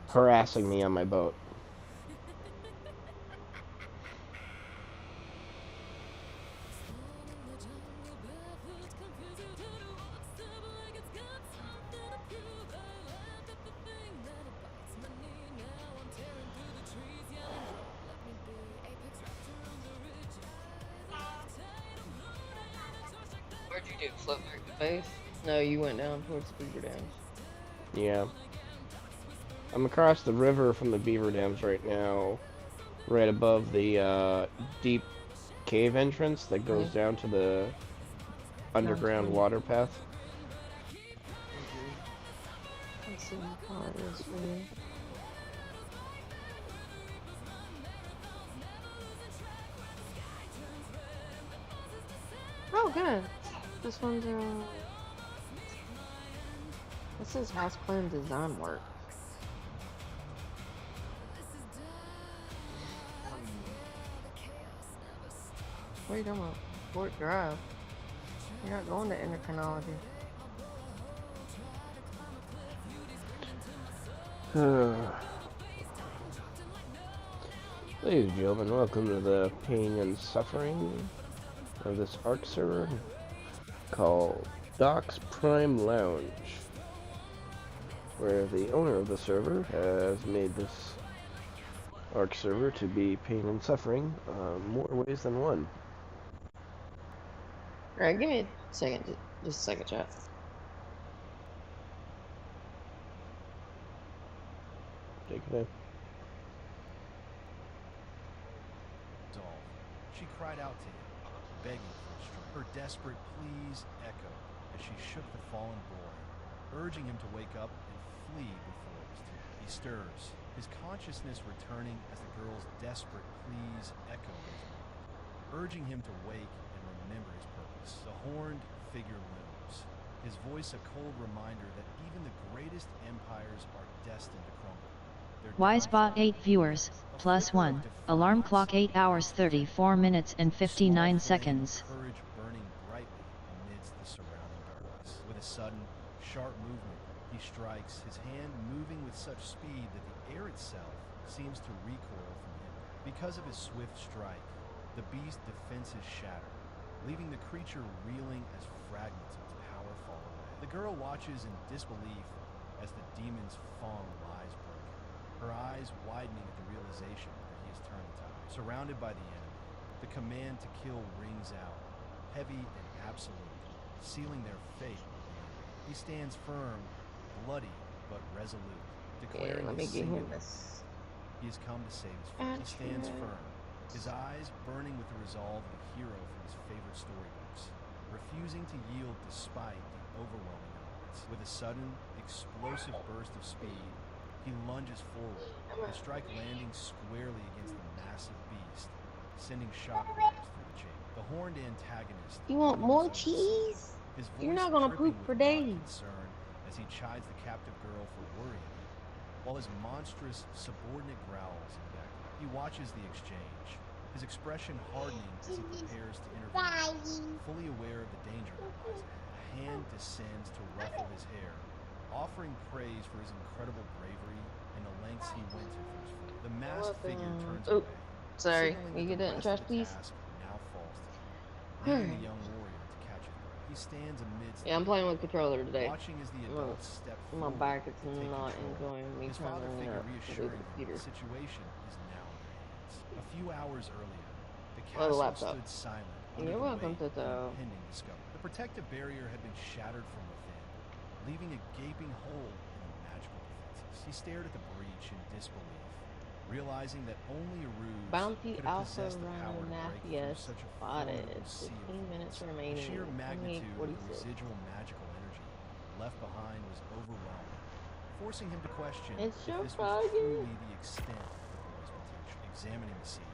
harassing me on my boat. Where'd you do? Flip through the base? No, you went down towards the Beaver Dams. Yeah. I'm across the river from the Beaver Dams right now, right above the deep cave entrance that goes down to the underground water path. Let's see how far it is for you. Oh, good. This one's this is house plan design work. What are you talking about? Fort Drive. You're not going to endocrinology. Ladies and gentlemen, welcome to the pain and suffering of this ARC server called Doc's Prime Lounge, where the owner of the server has made this ARC server to be pain and suffering more ways than one. Alright, give me a second, just a second, chat. Take it in. She cried out to him, begging for a strike. Her desperate pleas echoed as she shook the fallen boy, urging him to wake up and flee before it was too late. He stirs, his consciousness returning as the girl's desperate pleas echo in his mind, urging him to wake and remember his purpose. The horned figure looms, his voice a cold reminder that even the greatest empires are destined to crumble. Wisebot 8 viewers, +1. Alarm clock 8 hours 34 minutes and 59 seconds. Courage burning brightly amidst the surrounding darkness. With a sudden, sharp movement, he strikes, his hand moving with such speed that the air itself seems to recoil from him. Because of his swift strike, the beast's defenses shatter, leaving the creature reeling as fragments of its power fall away. The girl watches in disbelief as the demon's fang lies broken, her eyes widening at the realization that he has turned the tide. Surrounded by the enemy, the command to kill rings out, heavy and absolute, sealing their fate. He stands firm, bloody but resolute, declaring let me his get him singular. this. He has come to save his friend. He stands firm, his eyes burning with the resolve of a hero from his favorite storybooks, refusing to yield despite the overwhelming odds. With a sudden, explosive burst of speed, he lunges forward, his strike landing squarely against the massive beast, sending shockwaves through the chamber. The horned antagonist. You want looms more over the scene, cheese? his You're voice not gonna dripping poop with for mock days. concern as he chides the captive girl for worrying him, while his monstrous, subordinate growls in the background. He watches the exchange, his expression hardening as he prepares to intervene, fully aware of the danger that lies ahead. A hand descends to ruffle his hair, offering praise for his incredible bravery and the lengths he went to for his friend. The masked figure turns Oh, away, sorry. signaling You that get the that in rest of trash, the please? task now falls to him, leaving the young warrior to catch his breath. He stands amidst Yeah, I'm playing with controller today. watching as the adults step My forward back is to take not control. enjoying me His trying to father lean figure up to do the reassuring him computer. the situation is now in their hands. A few hours earlier, the Oh, the castle laptop. stood silent under You're the welcome, weight of an Tito. impending discovery. The protective barrier had been shattered from within, leaving a gaping hole in the magical defenses. He stared at the breach in disbelief, realizing that only a ruse Bounty could have Alpha possessed the power to break through Rhinonaphia such a spotted. formidable sea of 16 minutes threats. The remaining. sheer magnitude of the 28:46. residual magical energy left behind was overwhelming, forcing him to question It's if this was showtime. truly the extent of the boy's potential. Examining the scene,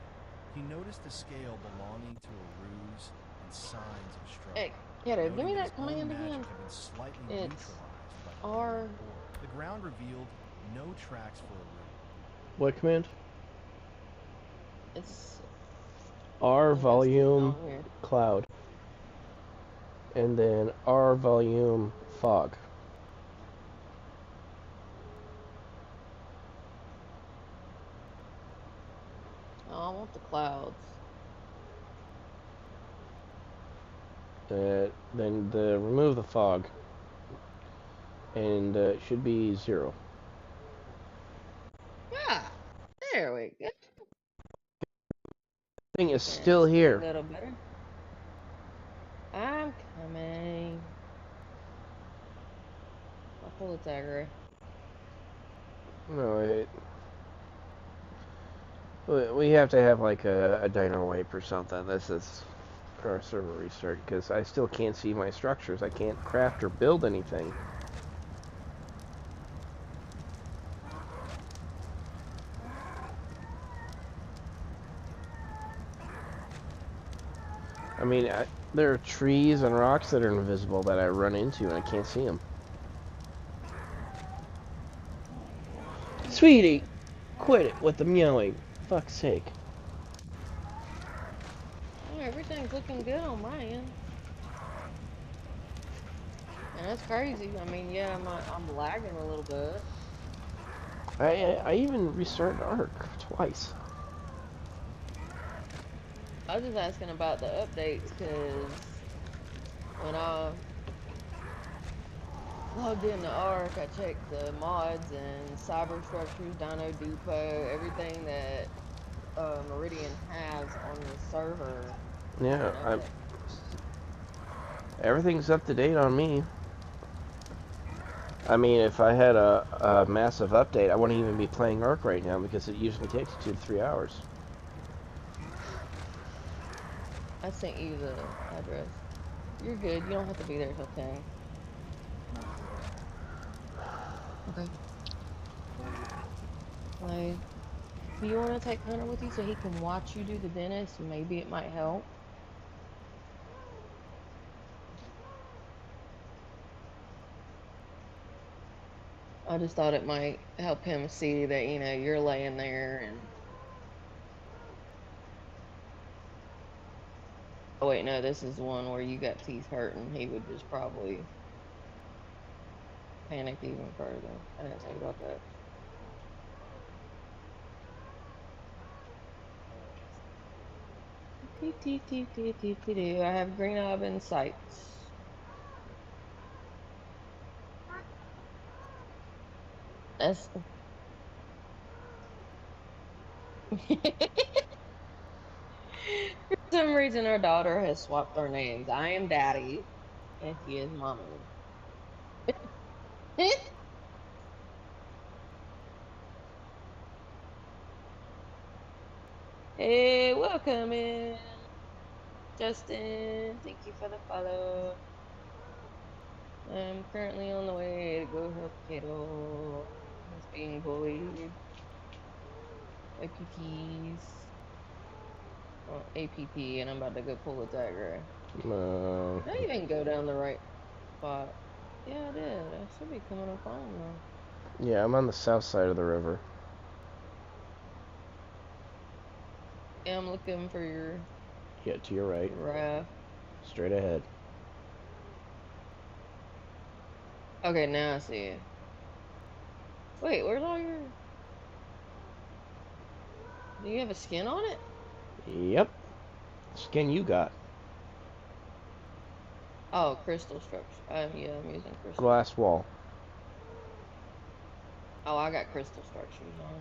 he noticed a scale belonging to a ruse and signs of struggle. Hey, Kaito, give noting me that that his own command magic again. had been slightly It's neutralized by the R. lingering aura. The ground revealed no tracks for a rune. What command? It's R Like, volume down here. cloud. And then R volume fog. Oh, I want the clouds. Then remove the fog. And it should be 0. Yeah, there we go. Thing is still A here. little better. I'm coming. I'll pull the tagger. No, we have to have like a dino wipe or something. This is our server restart because I still can't see my structures. I can't craft or build anything. I mean, there are trees and rocks that are invisible that I run into and I can't see them. Sweetie, quit it with the meowing. Fuck's sake. Oh, everything's looking good on my end. And that's crazy. I mean, yeah, I'm lagging a little bit. I even restarted Ark twice. I was just asking about the updates because when I logged into Ark, I checked the mods and cyber structures, Dino Depot, everything that Meridian has on the server. Yeah, everything's up to date on me. I mean, if I had a massive update, I wouldn't even be playing Ark right now because it usually takes 2 to 3 hours. I sent you the address. You're good. You don't have to be there till 10. Okay. Like, do you want to take Hunter with you so he can watch you do the dentist? Maybe it might help. I just thought it might help him see that, you know, you're laying there and... Oh wait, no, this is the one where you got teeth hurting. He would just probably panic even further. I didn't think about that. I have green knob in sights. That's... For some reason, our daughter has swapped our names. I am Daddy, and he is Mommy. Hey, welcome in. Justin, thank you for the follow. I'm currently on the way to go help Kaito. He's being bullied by PPs. Well, APP, and I'm about to go pull a dagger. No. Did I even go down the right spot? Yeah, I did. I should be coming up on now. Yeah, I'm on the south side of the river. Yeah, I'm looking for your... Yeah, to your right. Raft. Straight ahead. Okay, now I see it. Wait, where's all your... Do you have a skin on it? Yep. Skin you got. Oh, crystal structure. Yeah, I'm using crystal. Glass wall. Oh, I got crystal structures on.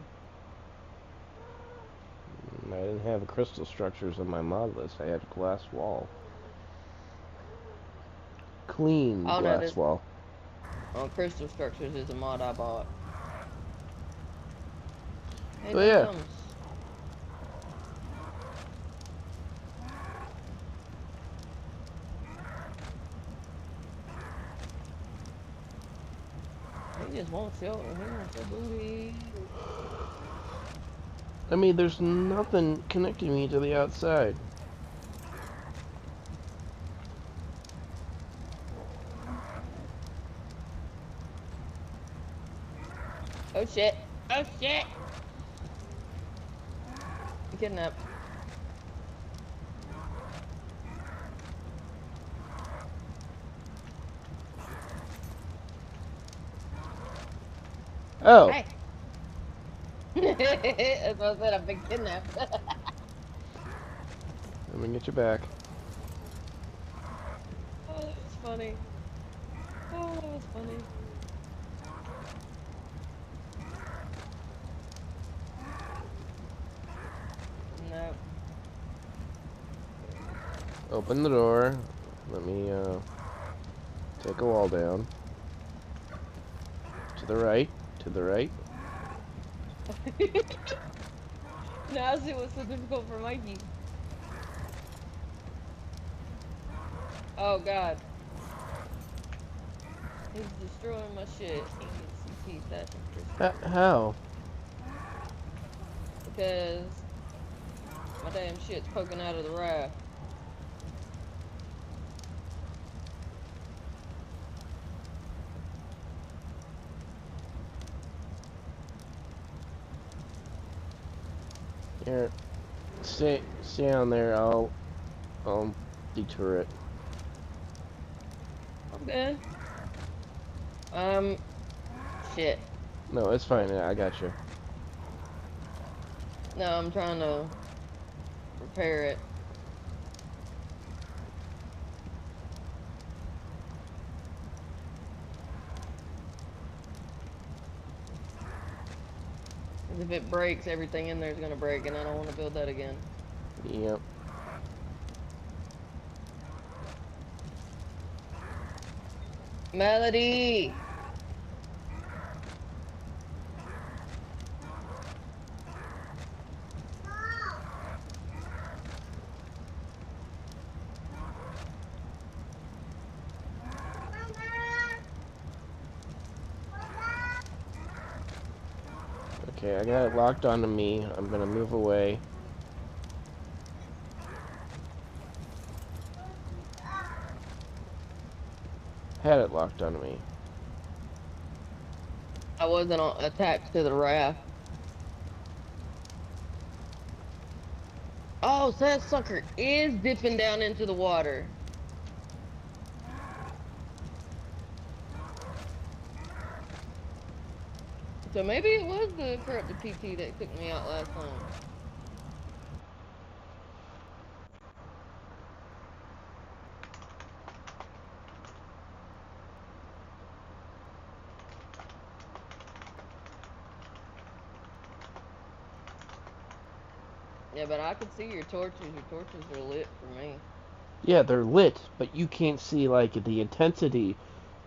I didn't have crystal structures on my mod list. I had glass wall. Clean glass wall. Oh, crystal structures is a mod I bought. Hey, Oh, yeah. Dums. He just won't shelter. He wants a booty. I mean, there's nothing connecting me to the outside. Oh shit! Oh shit! I'm kidnapped. Oh. Hey. That's what I said. I've been kidnapped. Let me get you back. Oh, that was funny. Oh, that was funny. Nope. Open the door. Let me, take a wall down. To the right. To the right. Now I see what's so difficult for Mikey. Oh god. He's destroying my shit. He needs to keep that interesting. How? Because my damn shit's poking out of the raft. Here. Stay on there. I'll detour it. Okay. Shit. No, it's fine. I got you. No, I'm trying to repair it. If it breaks, everything in there is gonna break, and I don't want to build that again. Yep. Melody! Okay, I got it locked onto me. I'm gonna move away. Had it locked onto me. I wasn't attached to the raft. Oh, so that sucker is dipping down into the water. So maybe it was the corrupted PT that took me out last time. Yeah, but I could see your torches. Your torches are lit for me. Yeah, they're lit, but you can't see, like, the intensity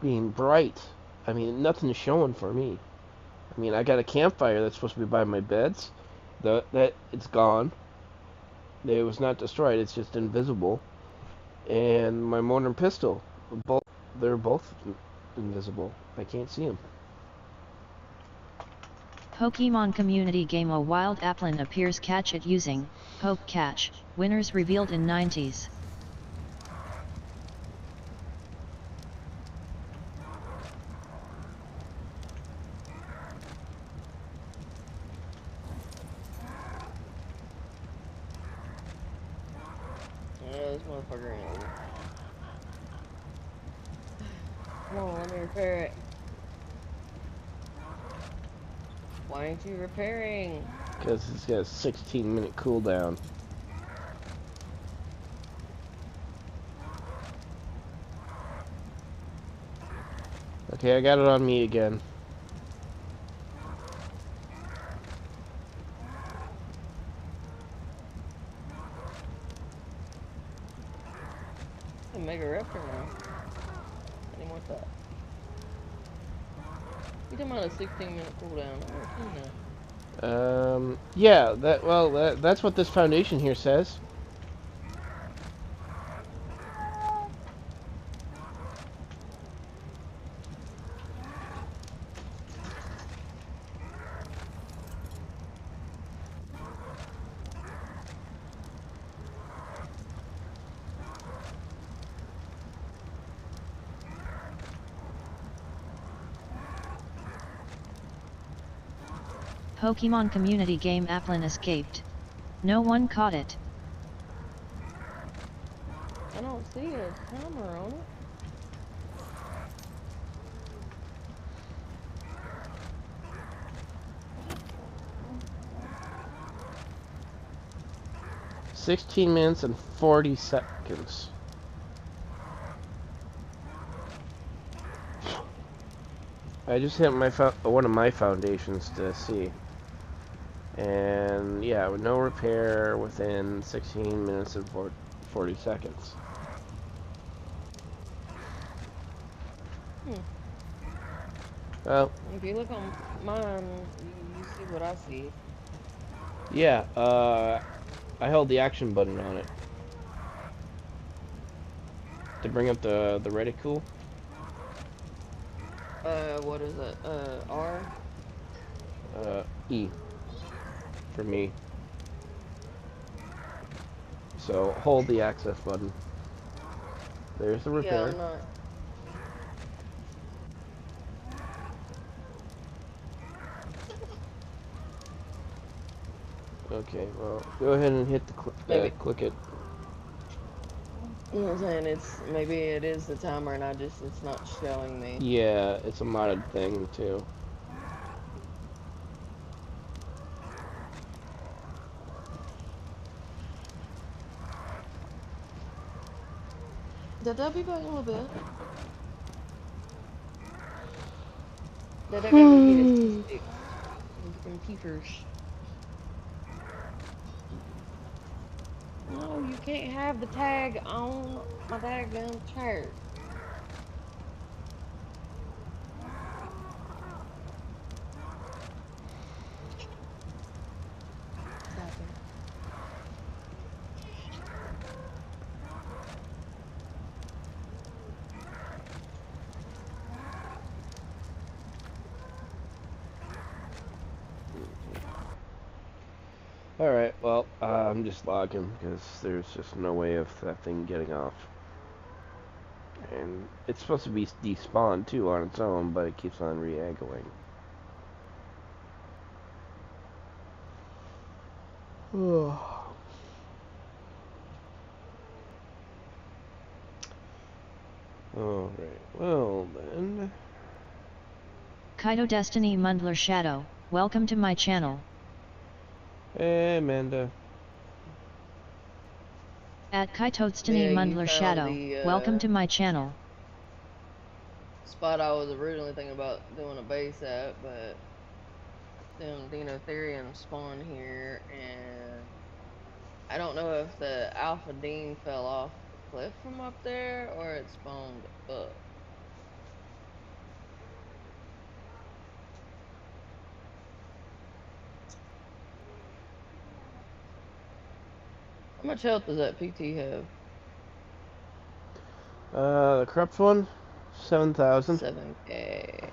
being bright. I mean, nothing's showing for me. I mean, I got a campfire that's supposed to be by my beds. That it's gone. It was not destroyed. It's just invisible. And my mortar pistol. They're both invisible. I can't see them. Pokemon community game A wild applin appears, catch it using Poke Catch. Winners revealed in 90s. This motherfucker ain't over. Come on, let me repair it. Why aren't you repairing? Because it's got a 16-minute cooldown. Okay, I got it on me again. A Mega Raptor now. I need more that. You talking about a 16-minute cooldown? I've never seen that. Yeah, that's what this foundation here says. Pokemon community game Applin escaped. No one caught it. I don't see a timer on it. $16 minutes and 40 seconds. I just hit one of my foundations to see. And yeah, with no repair within 16 minutes and 40 seconds. Well, if you look on mine, you see what I see. Yeah, I held the action button on it to bring up the reticule. What is it? R? E for me. So hold the access button. There's the repair. Yeah, I'm not. Okay, well, go ahead and hit the click it. You know what I'm saying? Maybe it is the timer and it's not showing me. Yeah, it's a modded thing too. Did that be back a little bit? Did I go get his stick? Them peepers. No, you can't have the tag on my daggone shirt. Alright, well, I'm just logging because there's just no way of that thing getting off. And it's supposed to be despawned too on its own, but it keeps on re-echoing. Alright, well then. Kaito Destiny Mundler Shadow, welcome to my channel. Hey, Amanda. At Kaito Destiny Mundler Shadow, welcome to my channel. Spot I was originally thinking about doing a base at, but them Dinotherium spawn here, and I don't know if the Alpha Dean fell off the cliff from up there or it spawned up. How much health does that PT have? The corrupt one, 7,000. 7K.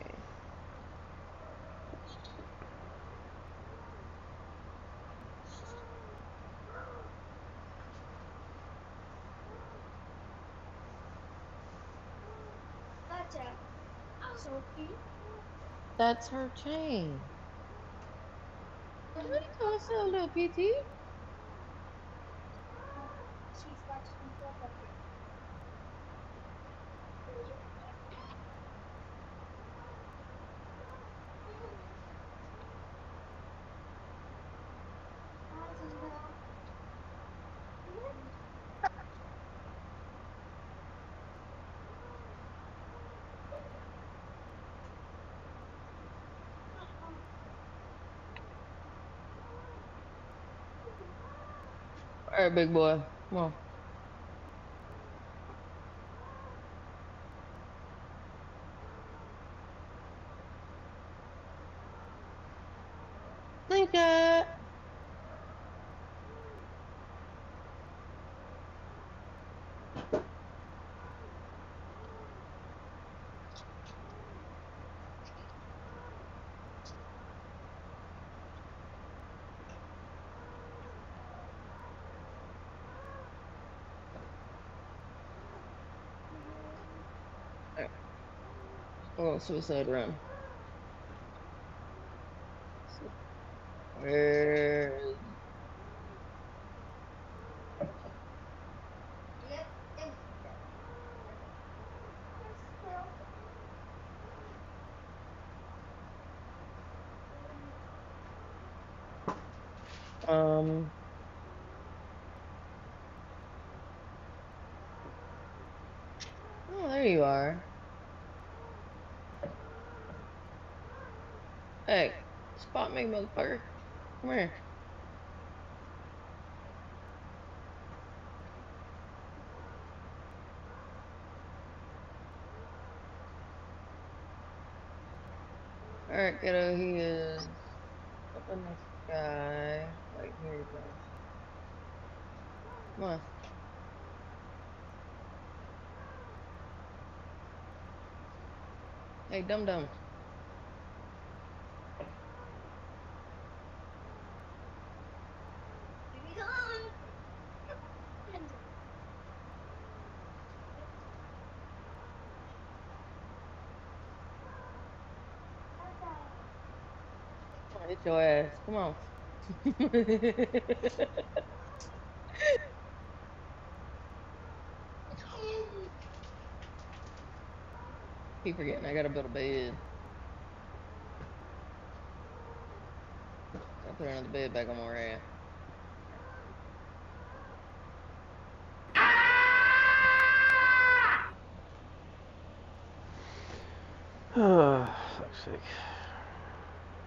That's her chain. What's up, little PT? All right, big boy. Come on. Think that. Oh, suicide run. Where? Oh, there you are. Hey, spot me, motherfucker. Come here. Alright, kiddo, he is up in the sky. Wait, here he comes. Come on. Hey, dum dum. Come on, hit your ass. Come on. Keep forgetting I gotta build a bed. I put another bed back on my raft. Fuck's sake.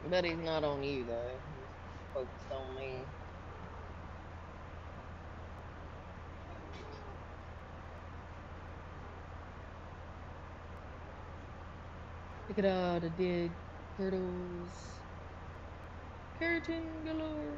Bet he's not on you though. He's focused on me. Look at all the dead turtles. Keratin galore.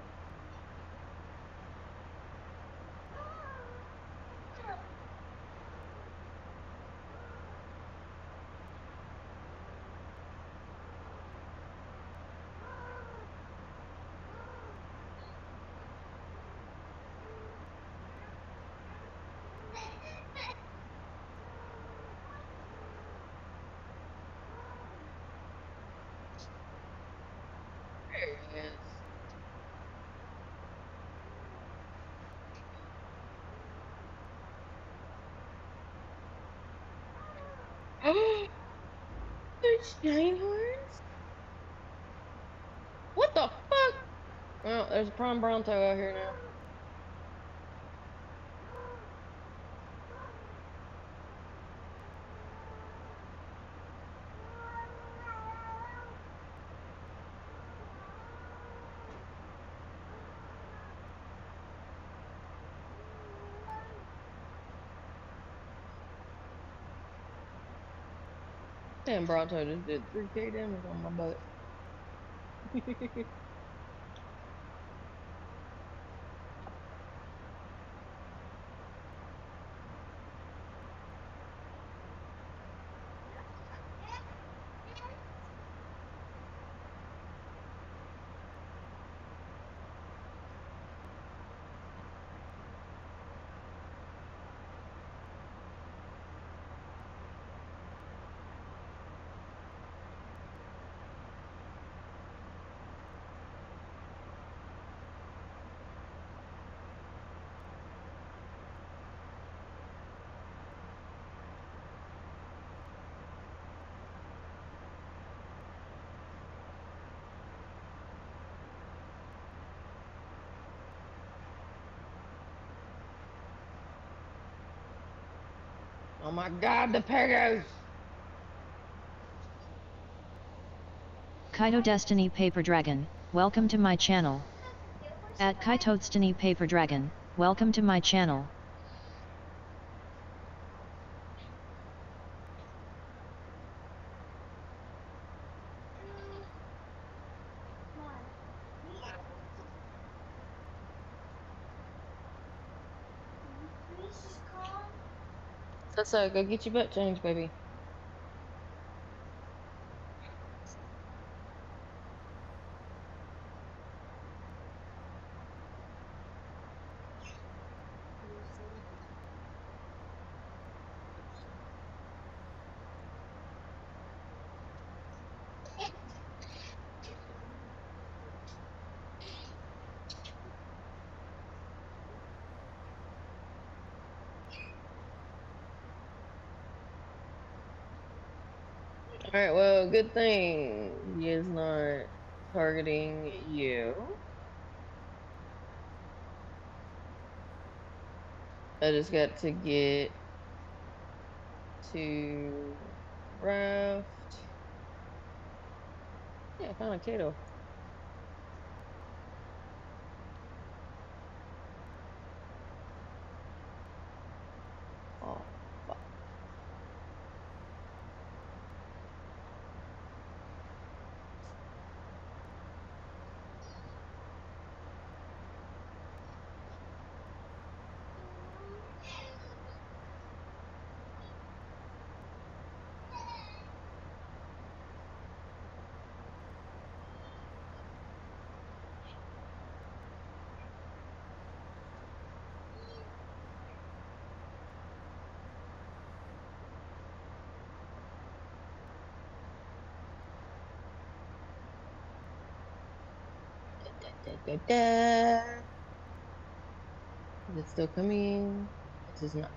There he is. Oh, there's giant horns? What the fuck? Well, there's a prime Bronto out here now. Damn, Bronto just did 3K damage on my butt. Oh my god, the Pegos! Kaito Destiny Paper Dragon, welcome to my channel. At Kaito Destiny Paper Dragon, welcome to my channel. So go get your butt changed, baby. Alright, well, good thing he is not targeting you. I just got to get to Raft. Yeah, I found a Kaito. Oh, fuck. Da, da. Is it still coming? It is not.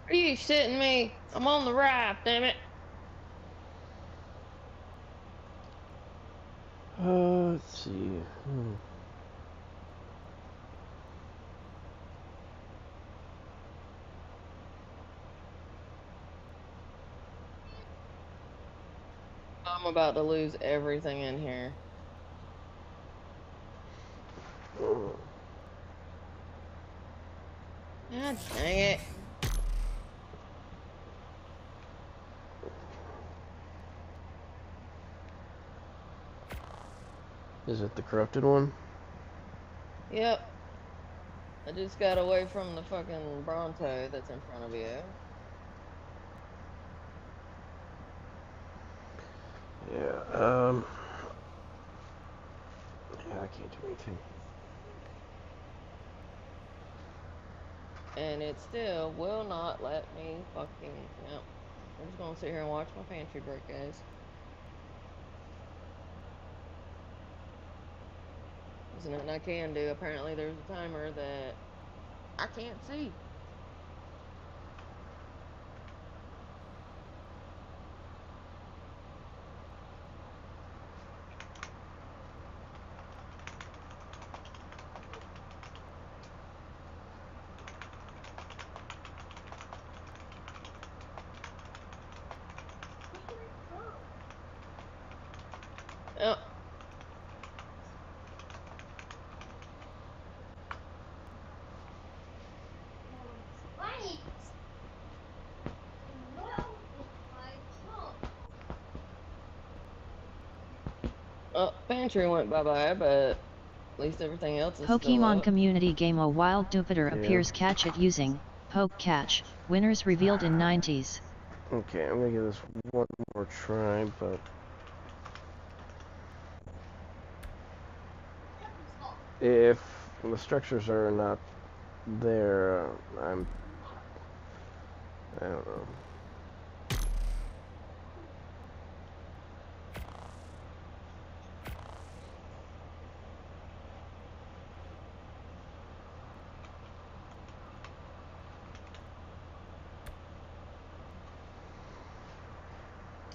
Are you shitting me? I'm on the raft, damn it. Let's see. I'm about to lose everything in here. God dang it. Is it the corrupted one? Yep. I just got away from the fucking Bronto that's in front of you. Yeah, yeah, I can't do anything. And it still will not let me fucking... Yep. I'm just gonna sit here and watch my pantry break, guys. There's nothing I can do. Apparently there's a timer that I can't see. Yep. Oh, pantry went bye-bye, but at least everything else is still Pokemon up. community game A wild Jupiter appears catch it using Poke Catch. Winners revealed in 90s. Okay, I'm gonna give this one more try, but if the structures are not there, I don't know.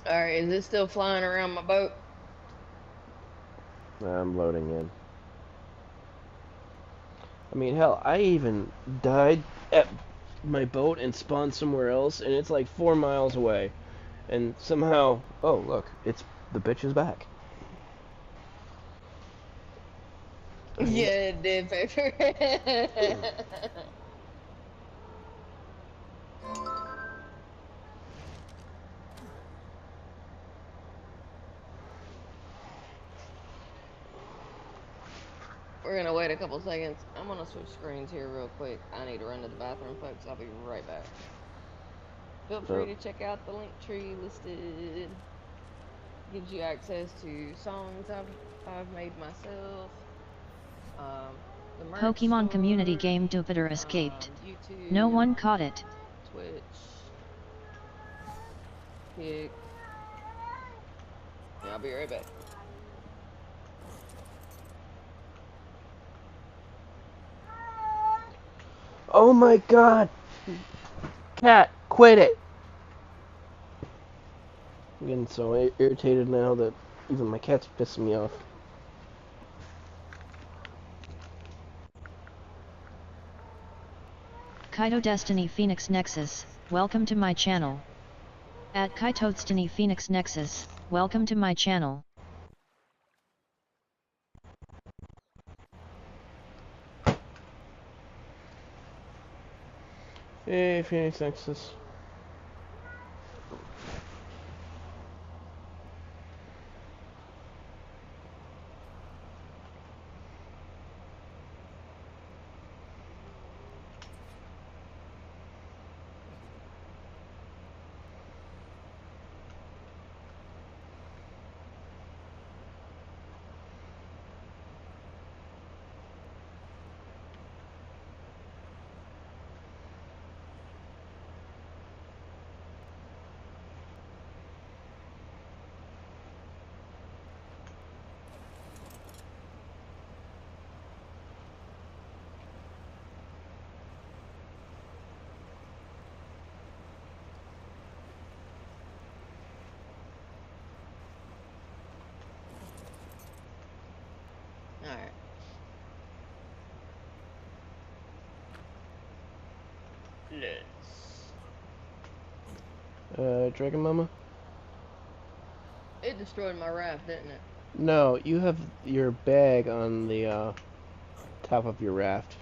Alright, is it still flying around my boat? I'm loading in. I mean, hell, I even died at my boat and spawned somewhere else, and it's like 4 miles away. And somehow, oh look, the bitch is back. Yeah, it did, paper. We're gonna wait a couple seconds. I'm gonna switch screens here real quick. I need to run to the bathroom, folks. I'll be right back. Feel free to check out the link tree listed. Gives you access to songs I've made myself. The merch Pokemon community store, game Jupiter escaped. YouTube, No one caught it. Twitch, Kick. Yeah, I'll be right back. Oh my god! Cat, quit it! I'm getting so irritated now that even my cat's pissing me off. Kaito Destiny Phoenix Nexus, welcome to my channel. At Kaito Destiny Phoenix Nexus, welcome to my channel. Hey, Phoenix Nexus. Alright. Dragon Mama? It destroyed my raft, didn't it? No, you have your bag on the top of your raft.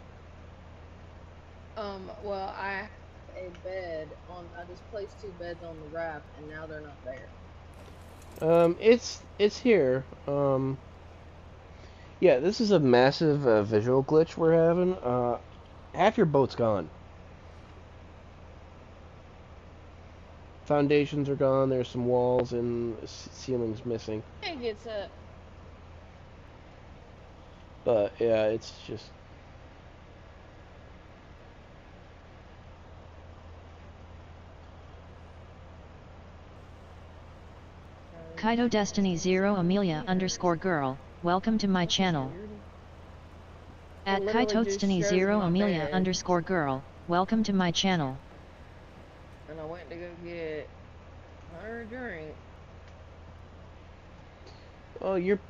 Well, I have a bed on. I just placed 2 beds on the raft, and now they're not there. It's here. Yeah, this is a massive visual glitch we're having. Half your boat's gone. Foundations are gone. There's some walls and ceilings missing. It gets up. But yeah, it's just. Kaito Destiny 0 Amelia _girl, welcome to my channel. At Kaito Destiny 0 Amelia _girl, welcome to my channel. And I went to go get her a drink. Oh, your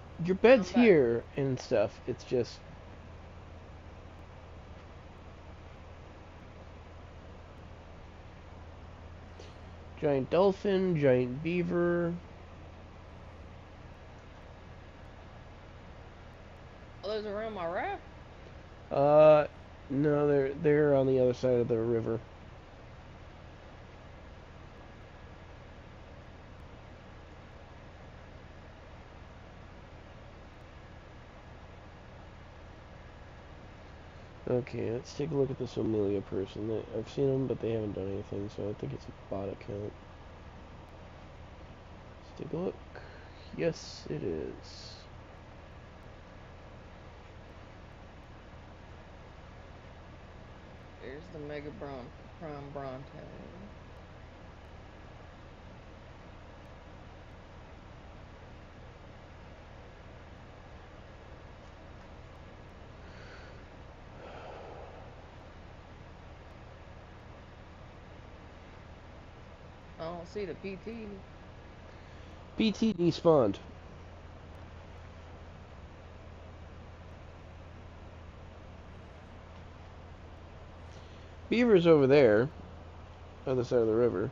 bed's here and stuff. It's just. Giant dolphin, giant beaver. Oh, those around my raft? No, they're on the other side of the river. Okay, let's take a look at this Amelia person. I've seen them, but they haven't done anything, so I think it's a bot account. Let's take a look. Yes, it is. There's the Mega Prime Bronte. I don't see the PT. BT despawned. Beaver's over there, other side of the river.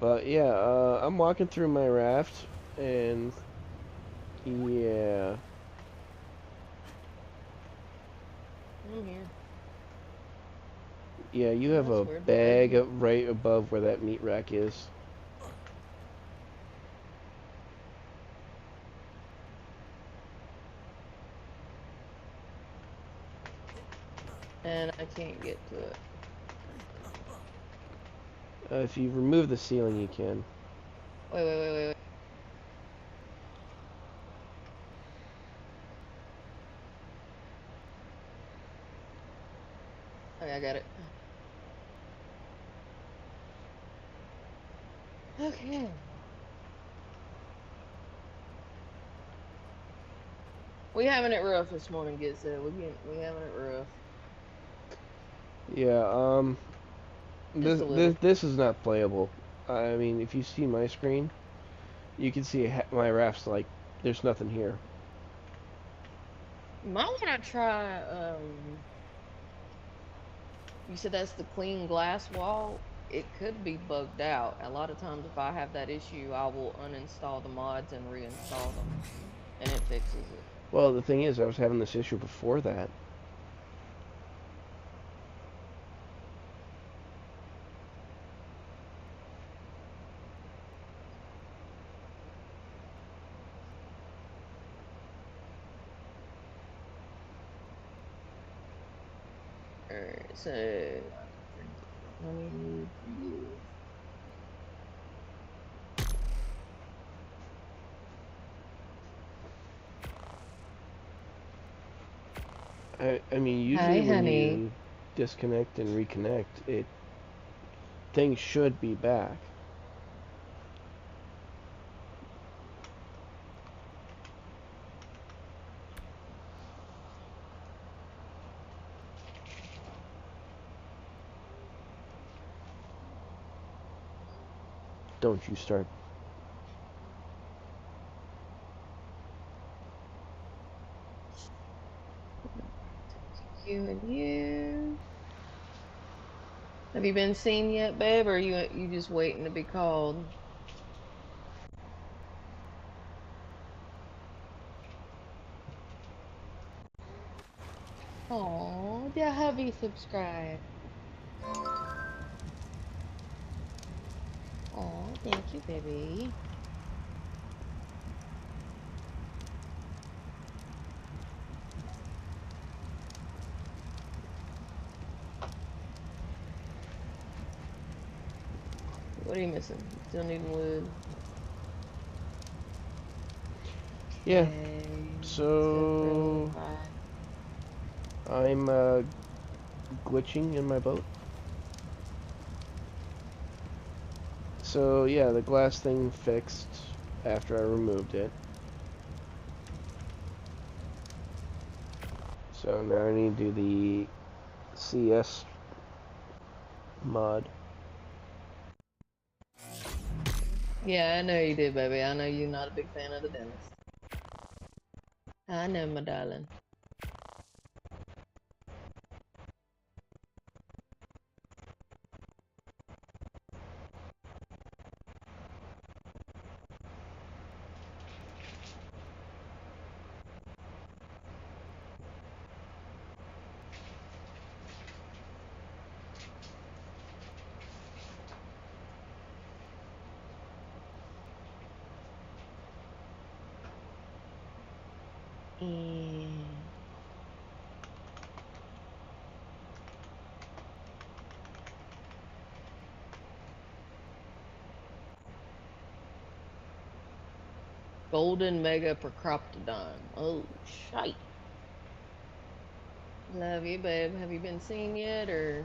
But yeah, I'm walking through my raft, and yeah. I'm here. Yeah, you have a bag right above where that meat rack is. And I can't get to it. If you remove the ceiling, you can. Wait. Okay, I got it. Okay. We having it rough this morning, Get Set. We having it rough. Yeah, this is not playable. I mean, if you see my screen, you can see my raft's like, there's nothing here. You might want to try, you said that's the clean glass wall. It could be bugged out. A lot of times if I have that issue, I will uninstall the mods and reinstall them, and it fixes it. Well, the thing is, I was having this issue before that. Alright, so let me need you. I mean, usually when you disconnect and reconnect, things should be back. Don't you start. You and you. Have you been seen yet, babe, or are you just waiting to be called? Oh, the hubby subscribe. Oh, thank you, baby. What are you missing? Still needing wood. Yeah. Okay. So I'm glitching in my boat. So yeah, the glass thing fixed after I removed it. So now I need to do the CS mod. Yeah, I know you did, baby. I know you're not a big fan of the dentist. I know, my darling. And golden mega procroptodon. Oh, shite. Love you, babe. Have you been seen yet, or?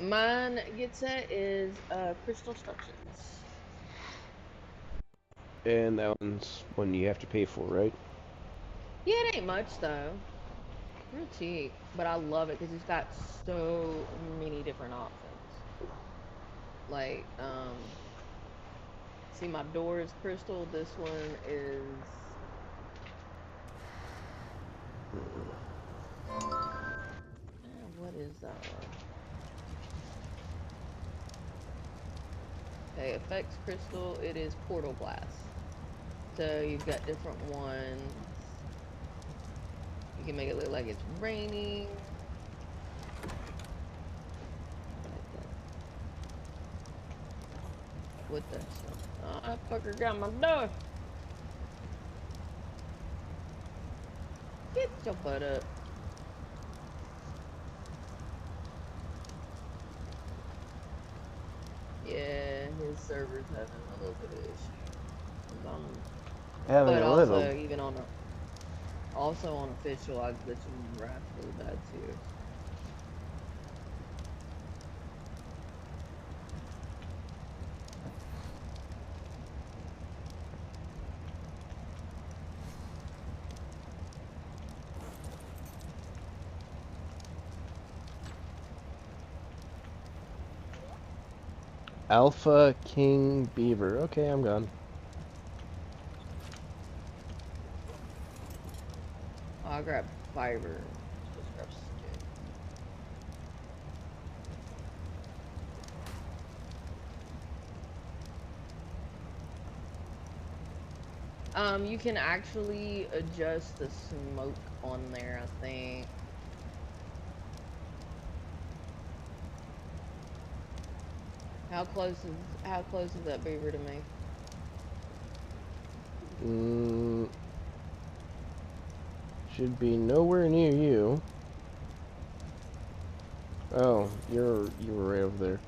Mine get set is crystal structures. And that one's one you have to pay for, right? Yeah, it ain't much though. Real cheap, but I love it because it's got so many different options. Like, see my door is crystal. This one is. What is that one? Okay, effects crystal. It is portal glass. So you've got different ones. You can make it look like it's raining. What the hell? Oh, that fucker got my door. Get your butt up. Yeah, his server's having a little bit of issue. Having But a also, little. even on also on official, I glitch on Wrath really bad too. Alpha King Beaver. Okay, I'm gone. I'll grab fiber. Just grab stick. You can actually adjust the smoke on there, I think. How close is that beaver to me? Should be nowhere near you. Oh, you were right over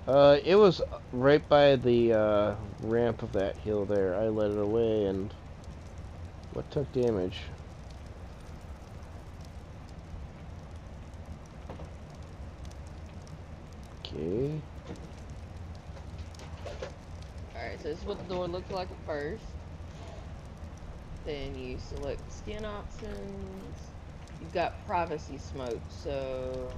there. It was right by the ramp of that hill there. I let it away, and what took damage? Okay. Alright, so this is what the door looks like at first. Then you select skin options. You've got privacy smoke, so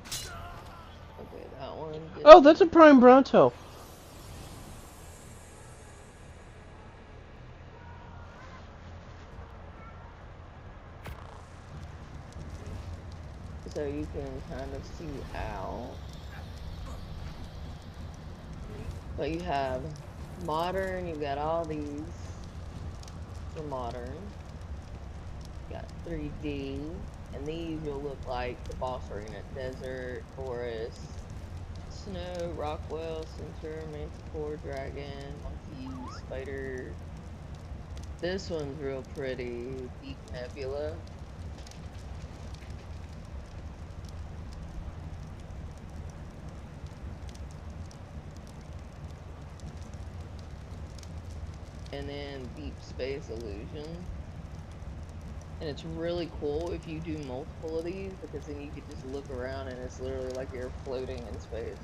okay, that one. Oh, that's a prime Bronto. So you can kind of see out. But you have modern, you've got all these for modern. You got 3D, and these will look like the boss arena: desert, forest, snow, Rockwell, centaur, manticore, dragon, monkey, spider. This one's real pretty, deep nebula. And then deep space illusion. And it's really cool if you do multiple of these, because then you could just look around and it's literally like you're floating in space.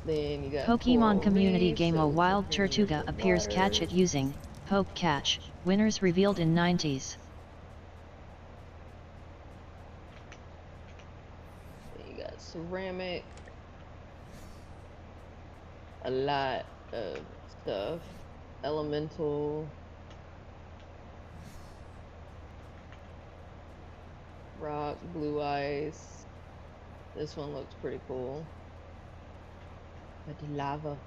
Then you got Pokemon community Reef, game so a it's wild looking Tortuga appears, catch it using Poke Catch. Winners revealed in 90s. Then you got ceramic. A lot of stuff. Elemental. Rock, blue ice. This one looks pretty cool. But the lava.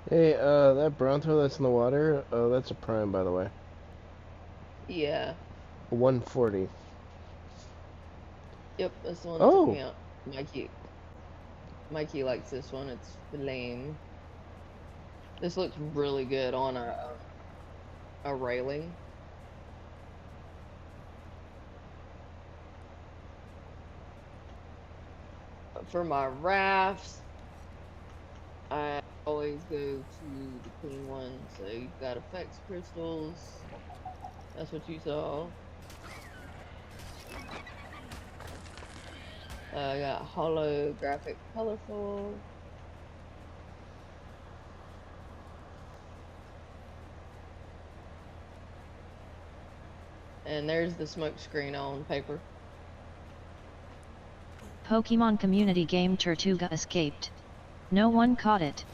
Hey, that Bronto that's in the water, that's a prime, by the way. Yeah. 140. Yep, that's the one that took Oh. me out. My cute. Mikey likes this one. It's lame. This looks really good on a railing. For my rafts, I always go to the clean one. So you've got effects crystals. That's what you saw. I got holographic colorful. And there's the smoke screen on paper. Pokemon community game Tortuga escaped. No one caught it.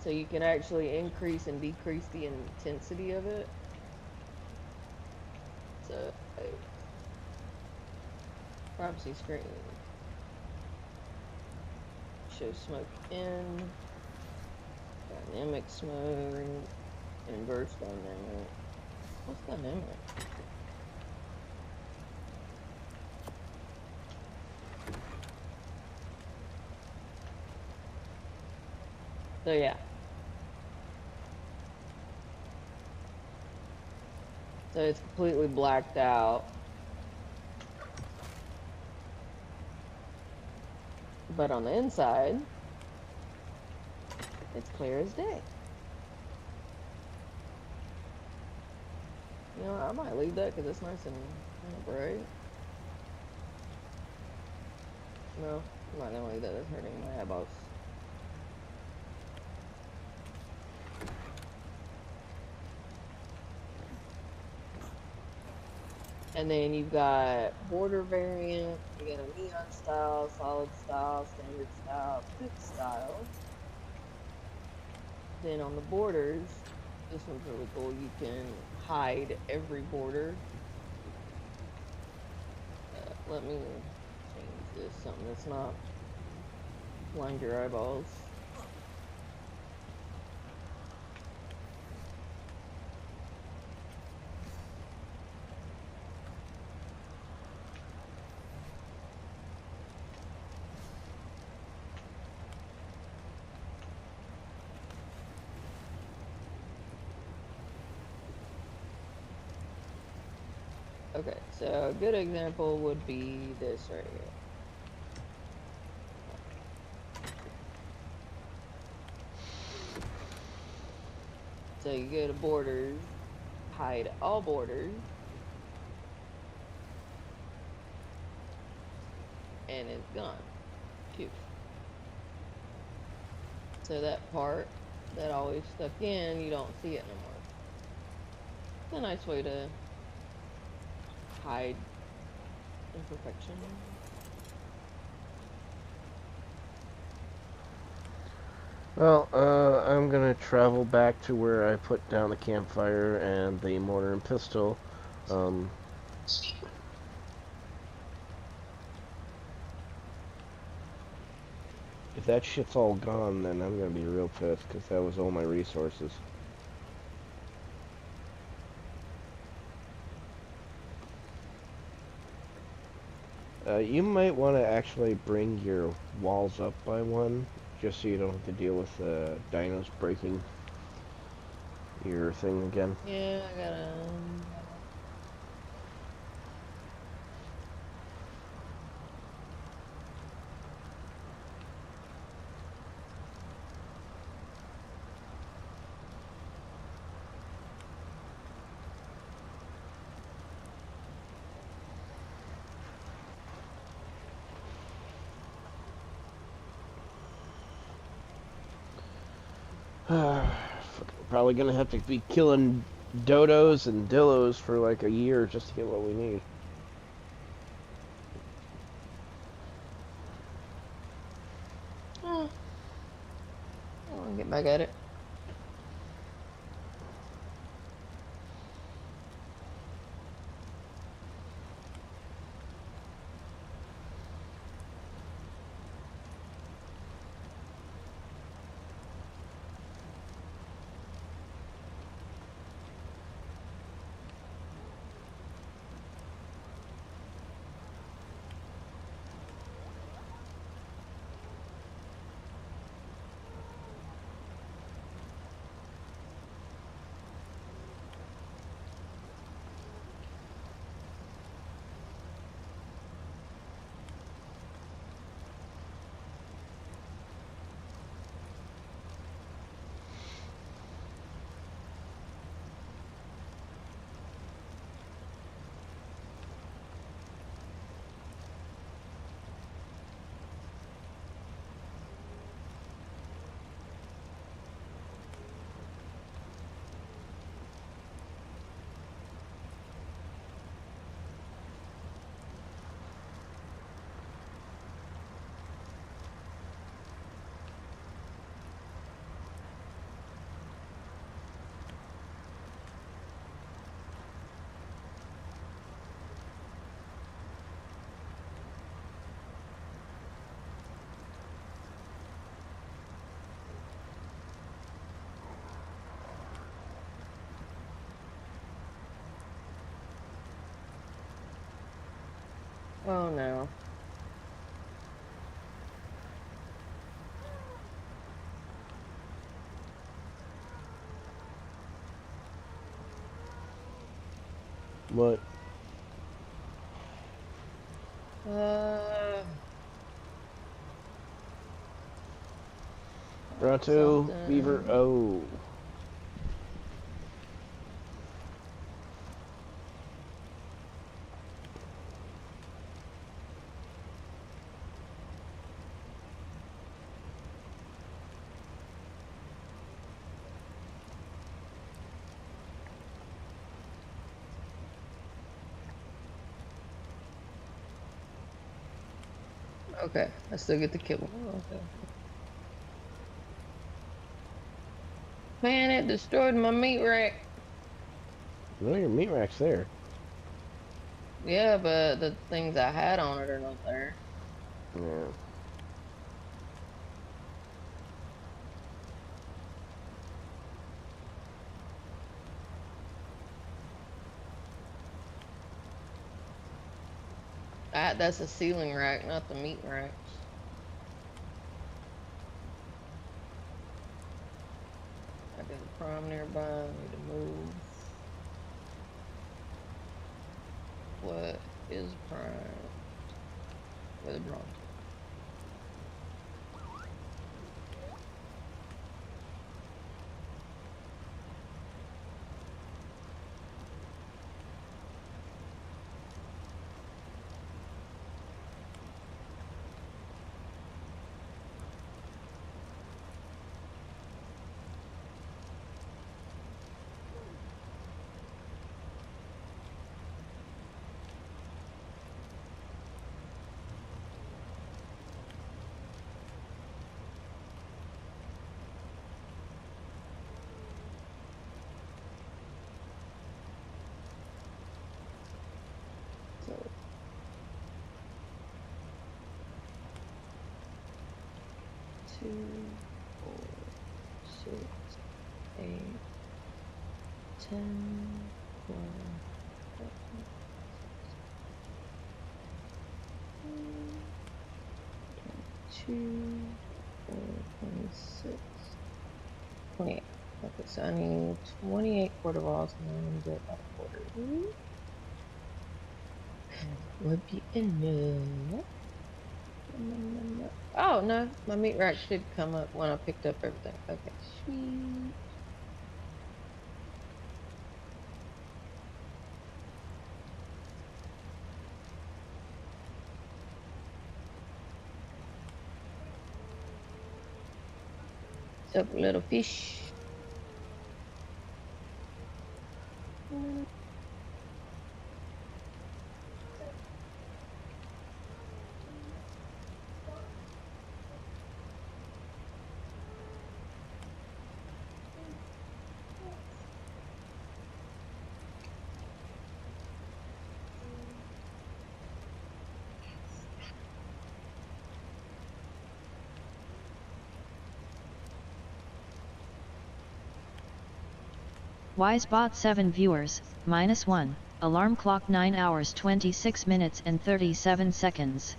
So you can actually increase and decrease the intensity of it. So, privacy screen. Show smoke in. Dynamic smoke. Inverse dynamic. What's dynamic? So yeah. So it's completely blacked out. But on the inside, it's clear as day. You know, I might leave that because it's nice and bright. No, I'm not gonna leave that. That's hurting my eyeballs. And then you've got border variant, you got a neon style, solid style, standard style, fixed style. Then on the borders, this one's really cool. You can hide every border. Let me change this, something that's not blind your eyeballs. Okay, so a good example would be this right here. So you go to borders, hide all borders, and it's gone. Phew. So that part that always stuck in, you don't see it no more. It's a nice way to hide imperfection. Well, I'm gonna travel back to where I put down the campfire and the mortar and pistol. If that shit's all gone, then I'm gonna be real pissed, because that was all my resources. You might want to actually bring your walls up by one, just so you don't have to deal with dinos breaking your thing again. Yeah, I gotta... Probably gonna have to be killing dodos and dillos for like a year just to get what we need. I'll get back at it. Oh no. What? Grotto, Beaver, oh. Okay, I still get to kill him. Okay. Man, it destroyed my meat rack. No, your meat rack's there. Yeah, but the things I had on it are not there. Yeah. That's a ceiling rack, not the meat racks. I got a prime nearby. I need to move. What is prime? Where the bronze? So, 2, 4, 6, 8, 10, 12, 13, 22, 26, 28. Okay, so I need 28 quarter balls and then I'm gonna do it by the quarter. Would be enough. Oh no, my meat rack should come up when I picked up everything. Okay, sweet. What's up, little fish? Wisebot 7 viewers, -1, alarm clock 9 hours 26 minutes and 37 seconds.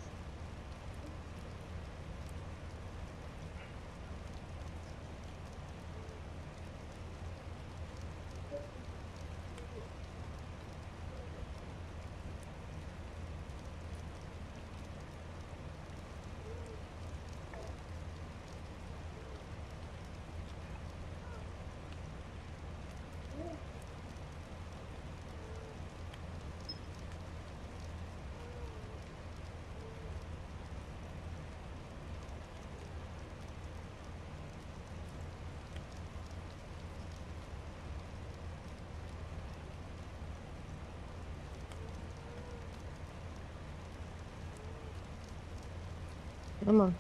Come on.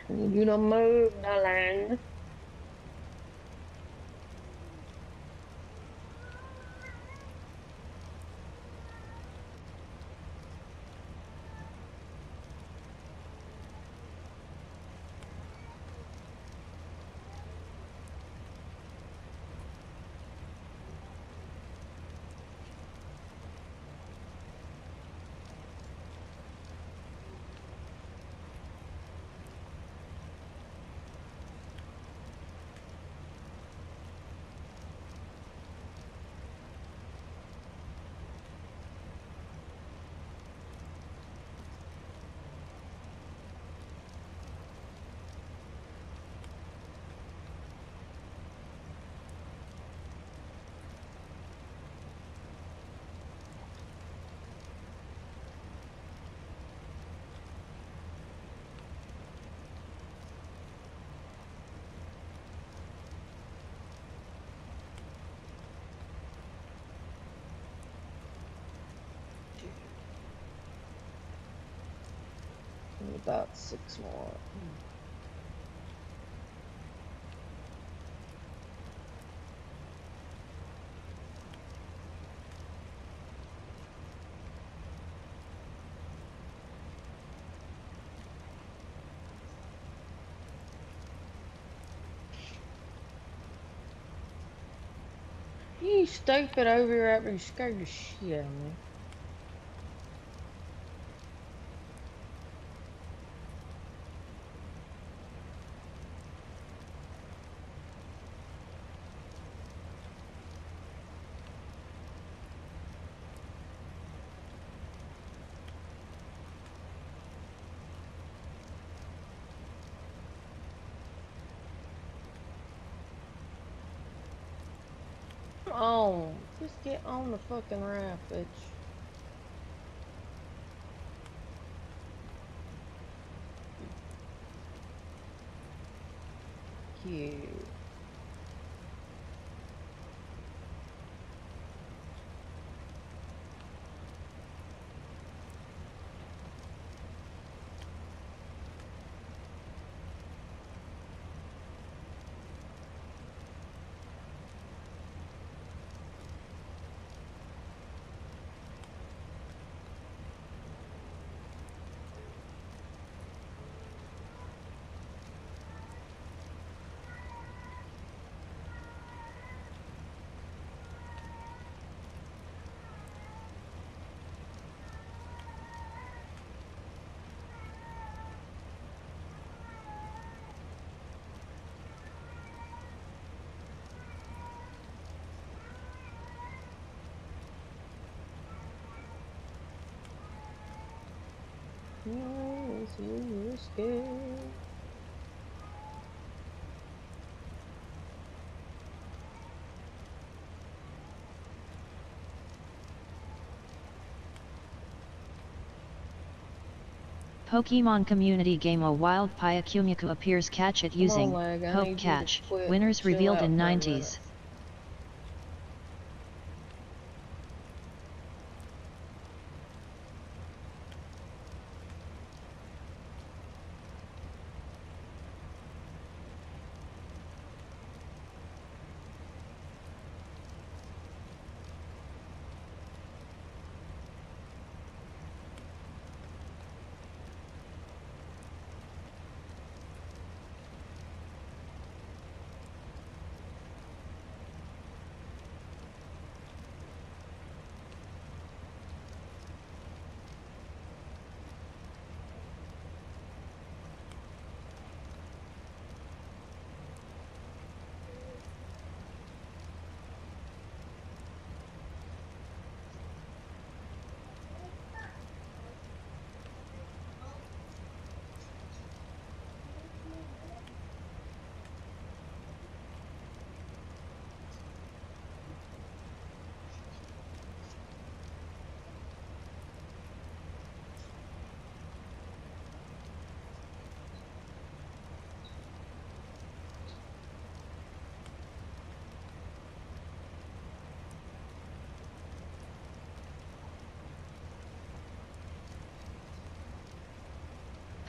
I need you to move, darling. About 6 more. You stupid over here after you scared the shit out of me. Oh, just get on the fucking raft, bitch. Cute. Yes, you were scared. Pokemon community game A Wild Pyakumiku appears catch it using Lag, I Poke need you to Catch. quit, Winners chill revealed out in for a 90s. minute.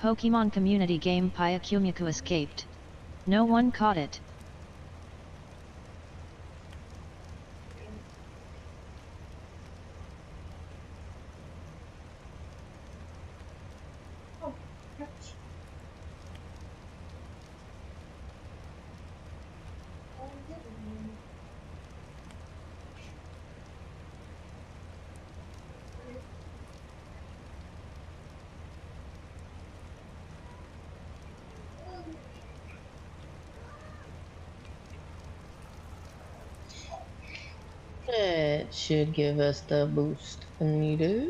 Pokemon community game Pyakumiku escaped. No one caught it. That should give us the boost needed.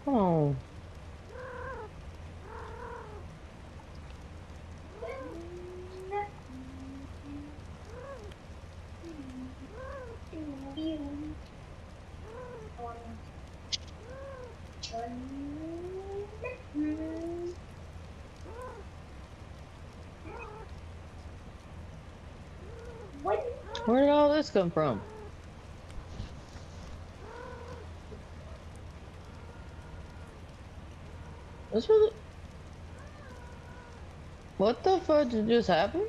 Oh. Where did all this come from? This was. What the fuck did just happen?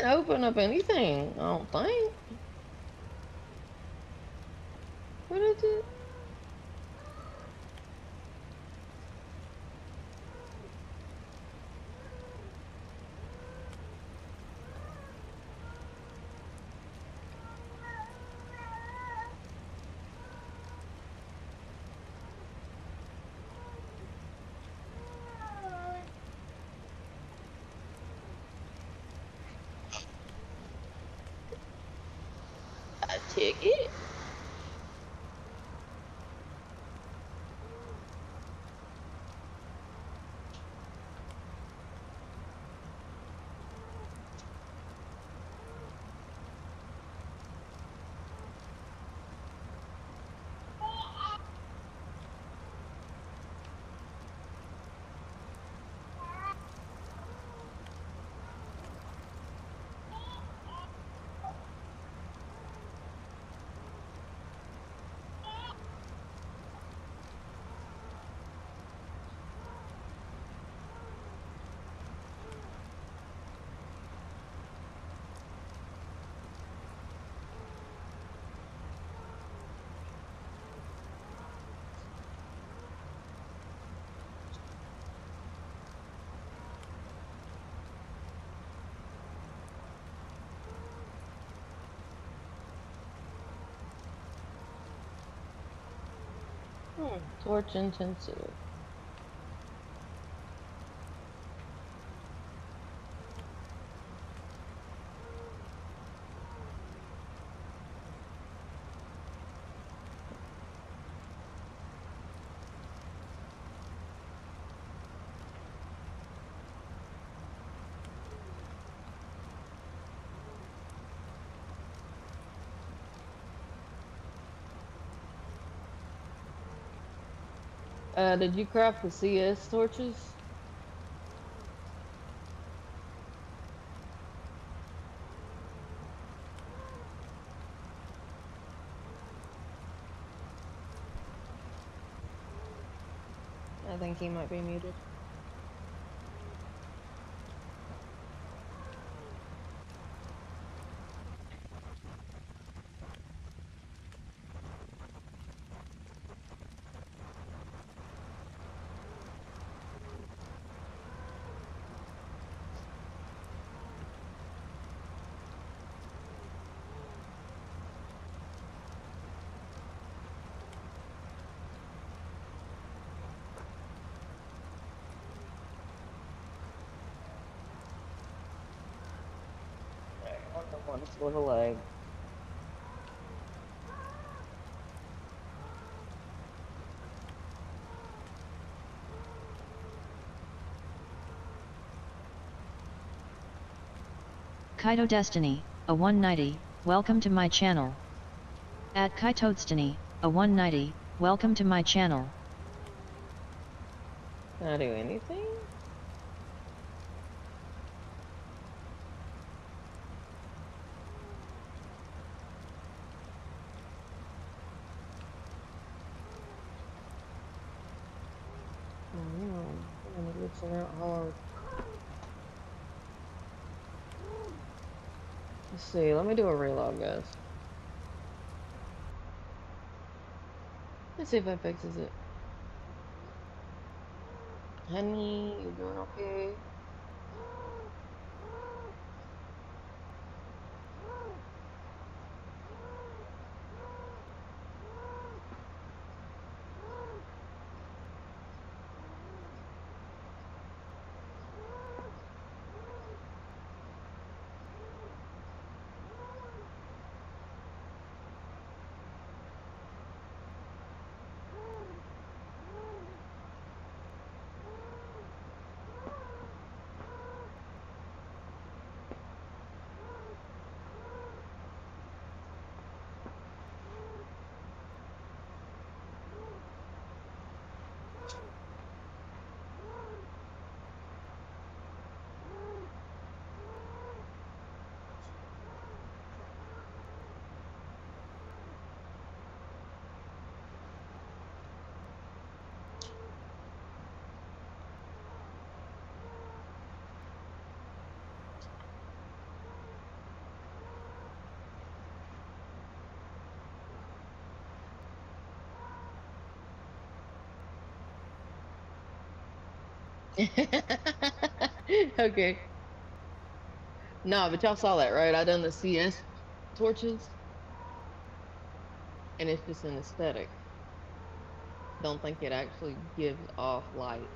Open up anything, I don't think. What is it? A ticket? Torch intensive. Did you craft the CS torches? I think he might be muted. On the one with a leg. Kaito Destiny, a 190, welcome to my channel. At Kaito Destiny, a 190, welcome to my channel. Can I do anything? Oh no, I'm gonna glitching out hard. Let's see, let me do a relog, guys. Let's see if that fixes it. Honey, you doing okay? Okay. No, but y'all saw that, right? I done the CS torches, and it's just an aesthetic. Don't think it actually gives off light.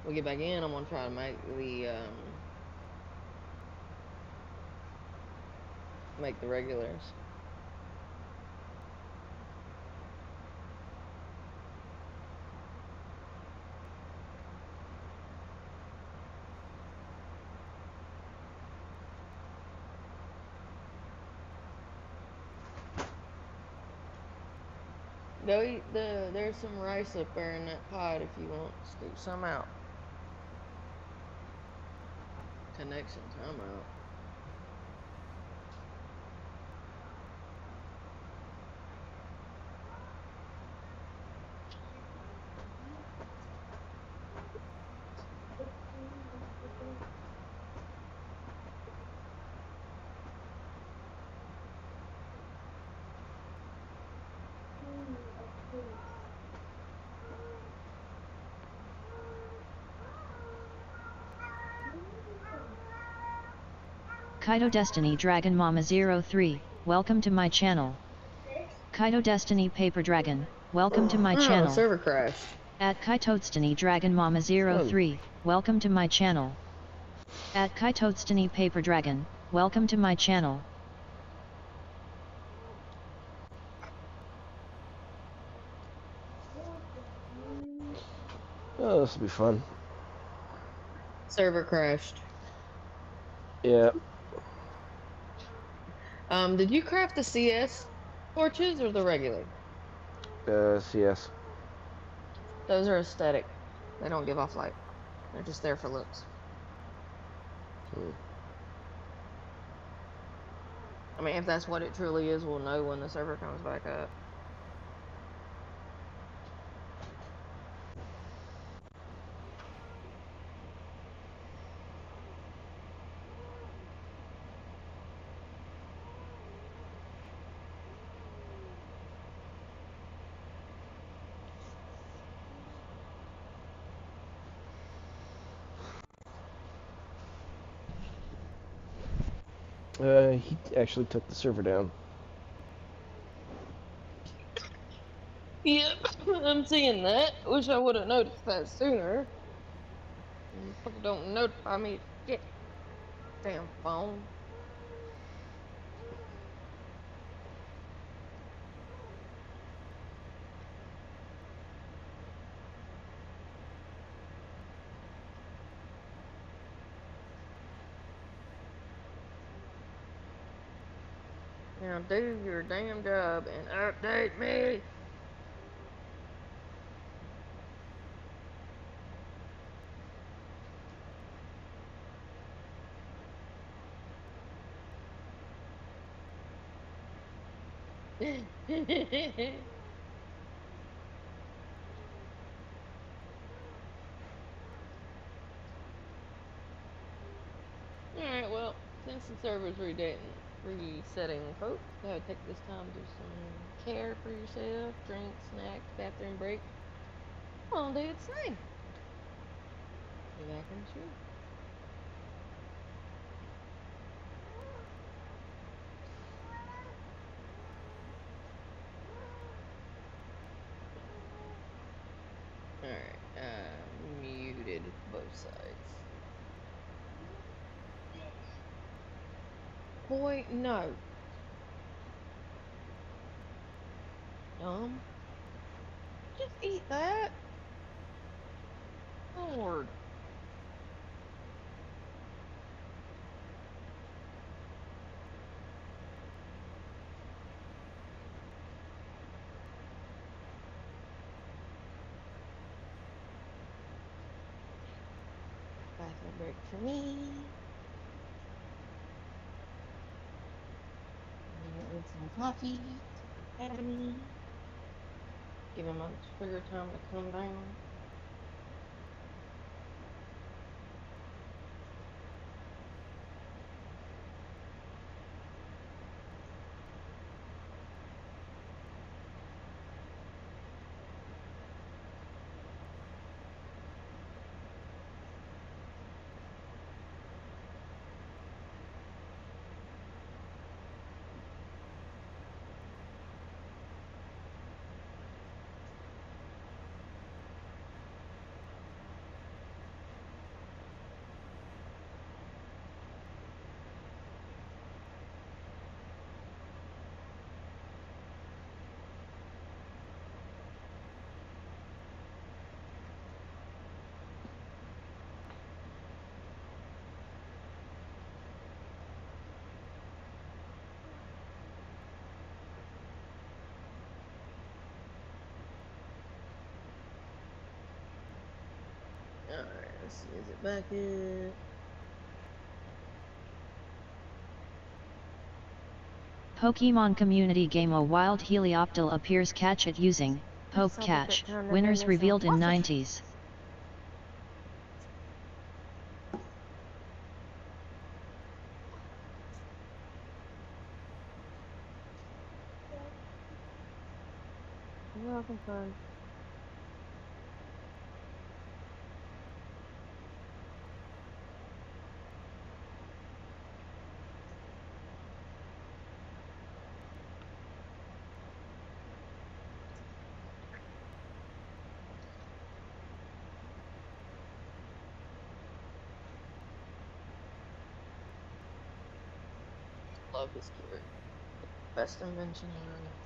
We'll get back in. I'm gonna try to make the regulars. There's some rice up there in that pot if you want to scoop some out. Connection timeout. Kaito Destiny Dragon Mama 03, welcome to my channel. Kaito Destiny Paper Dragon, welcome to my channel. Server crashed. At Kaito Destiny Dragon Mama 03, welcome to my channel. At Kaito Destiny Paper Dragon, welcome to my channel. Oh, this will be fun. Server crashed. Yeah. Did you craft the CS torches or the regular? CS. Those are aesthetic. They don't give off light. They're just there for looks. I mean, if that's what it truly is, we'll know when the server comes back up. He actually took the server down. Yep, I'm seeing that. Wish I would have noticed that sooner. Fucker don't notify me. Shit. Damn phone. Now do your damn job and update me. Alright, well, since the server's resetting, folks, gotta take this time to do some care for yourself, drink, snack, bathroom break. Come on, do its thing. Be back in the stream. Alright, muted both sides. Boy, no. Just eat that. Lord. Bathroom break for me. With some coffee. Academy. Give him a sugar time to come down. Is it back in? Pokemon community game A wild Helioptile appears. Catch it using Poke Catch. Winners revealed in 90s. You're welcome, fun. Love this character. Best invention ever.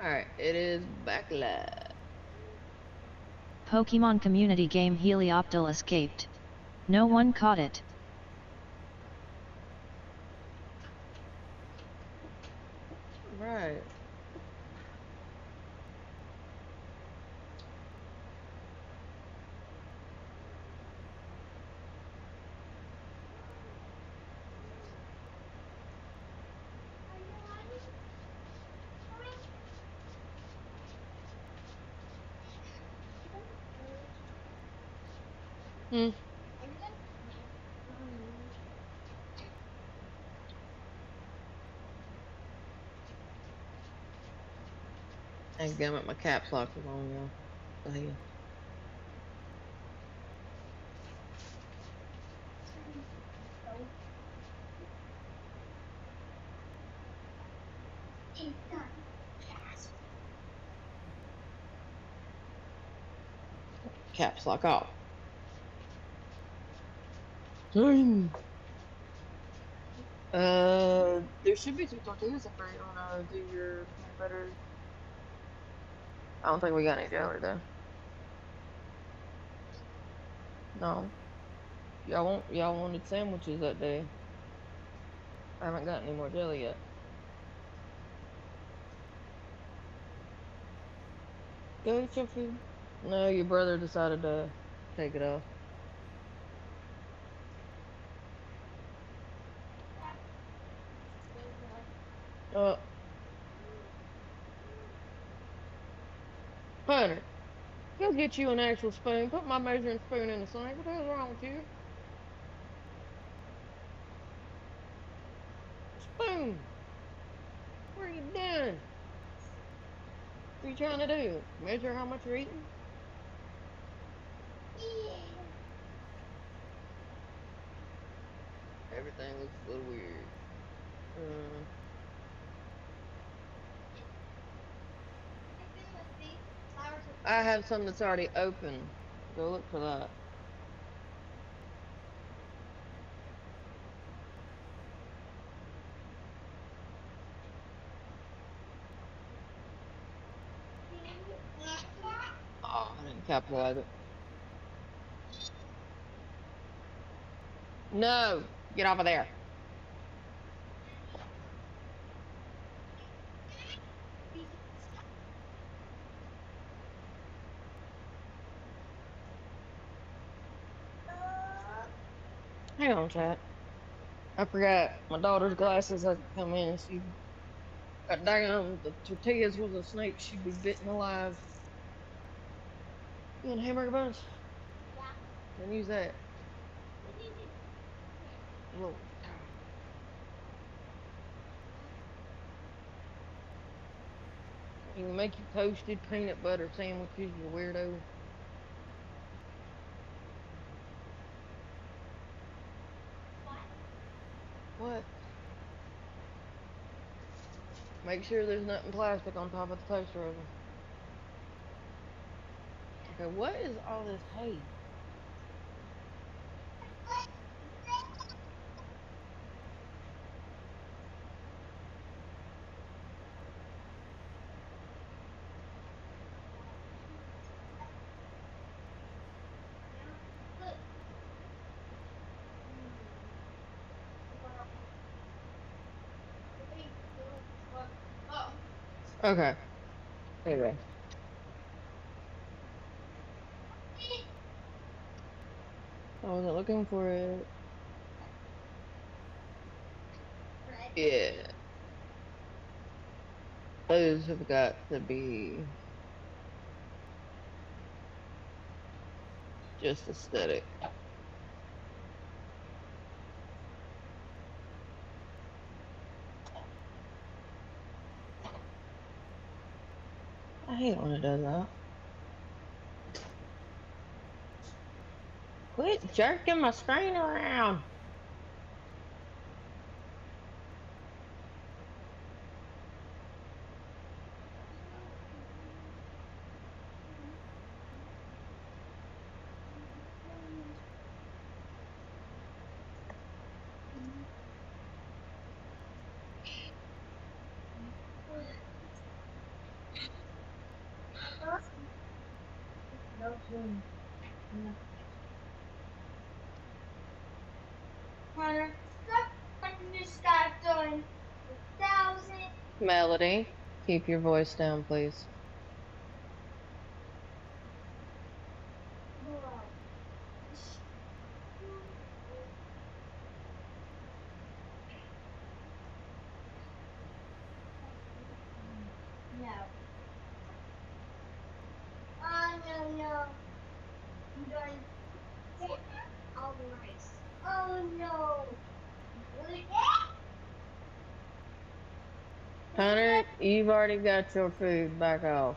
Alright, it is back live. Pokemon community game Helioptile escaped. No one caught it. Right. Hmm. And damn it, my caps lock was on, y'all. The hell. Caps lock off. There should be 2 tortillas if you wanna do your peanut butter. I don't think we got any jelly though. No. Y'all wanted sandwiches that day. I haven't got any more jelly yet. Go eat your food. No, your brother decided to take it off. Uh, Hunter, go get you an actual spoon. Put my measuring spoon in the sink. What the hell's wrong with you? Spoon! What are you doing? What are you trying to do? Measure how much you're eating? Everything looks a little weird. I have some that's already open. Go look for that. Oh, I didn't capitalize it. No! Get off of there. Hang on, chat. I forgot my daughter's glasses had to come in. She got down. The tortillas was a snake she'd be bitten alive. You want hamburger buns? Yeah. Then use that. Lord. You can make you toasted peanut butter sandwiches, you weirdo. What? Make sure there's nothing plastic on top of the toaster oven. Okay, what is all this hay? Okay. Anyway. I wasn't looking for it. Yeah. Those have got to be just aesthetic. I hate when it does that. Quit jerking my screen around. Melody, keep your voice down, please. No. Oh, no, no. I'm going to take all the rice. Oh, no. Hunter, you've already got your food. Back off.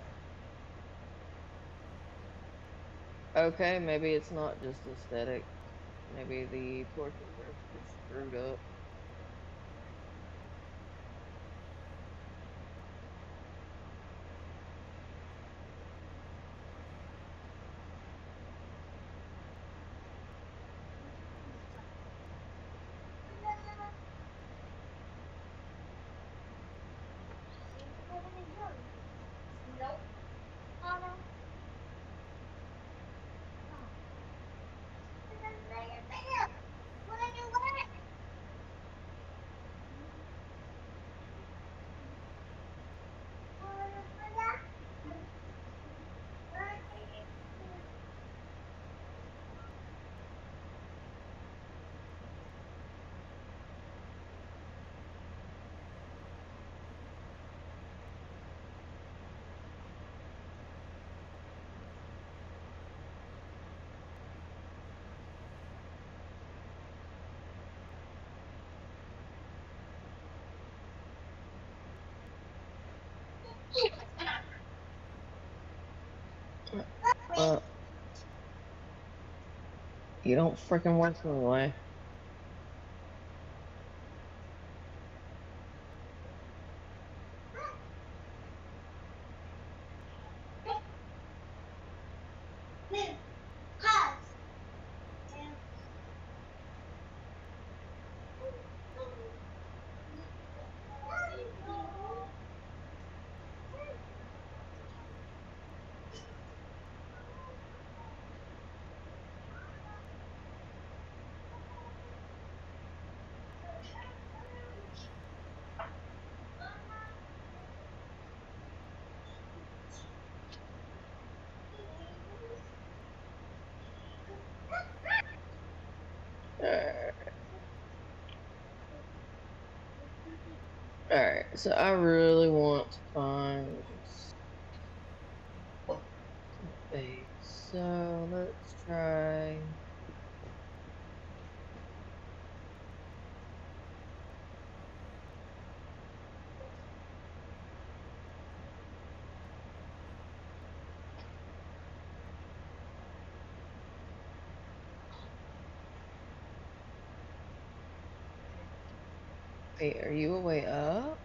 Okay, maybe it's not just aesthetic. Maybe the portions are just screwed up. Nope. Mama. You don't freaking work anyway. Alright, so I really want to find bait. So let's try. Wait, are you a way up?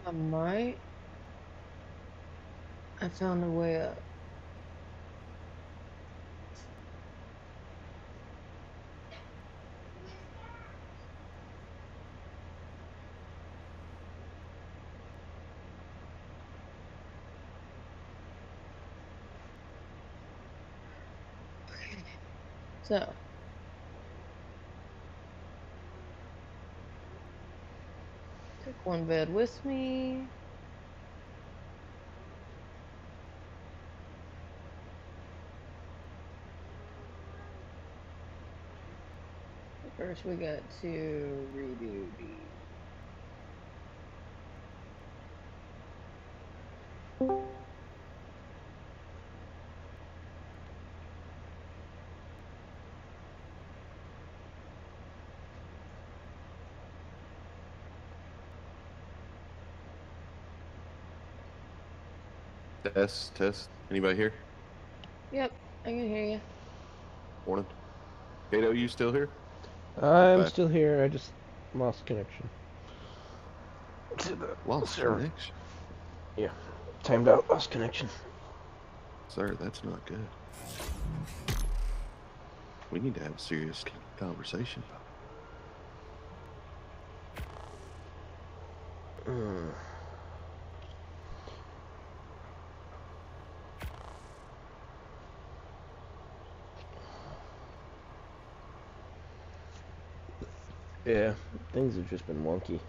I might. I found a way up. So. Took one bed with me. First we got to redo the Test. Anybody here? Yep, I can hear you. Morning. Kato, you still here? I'm Okay. still here. I just lost connection. Lost connection? Yeah. Timed out. Lost connection. Sir, that's not good. We need to have a serious conversation about it. Yeah, things have just been wonky.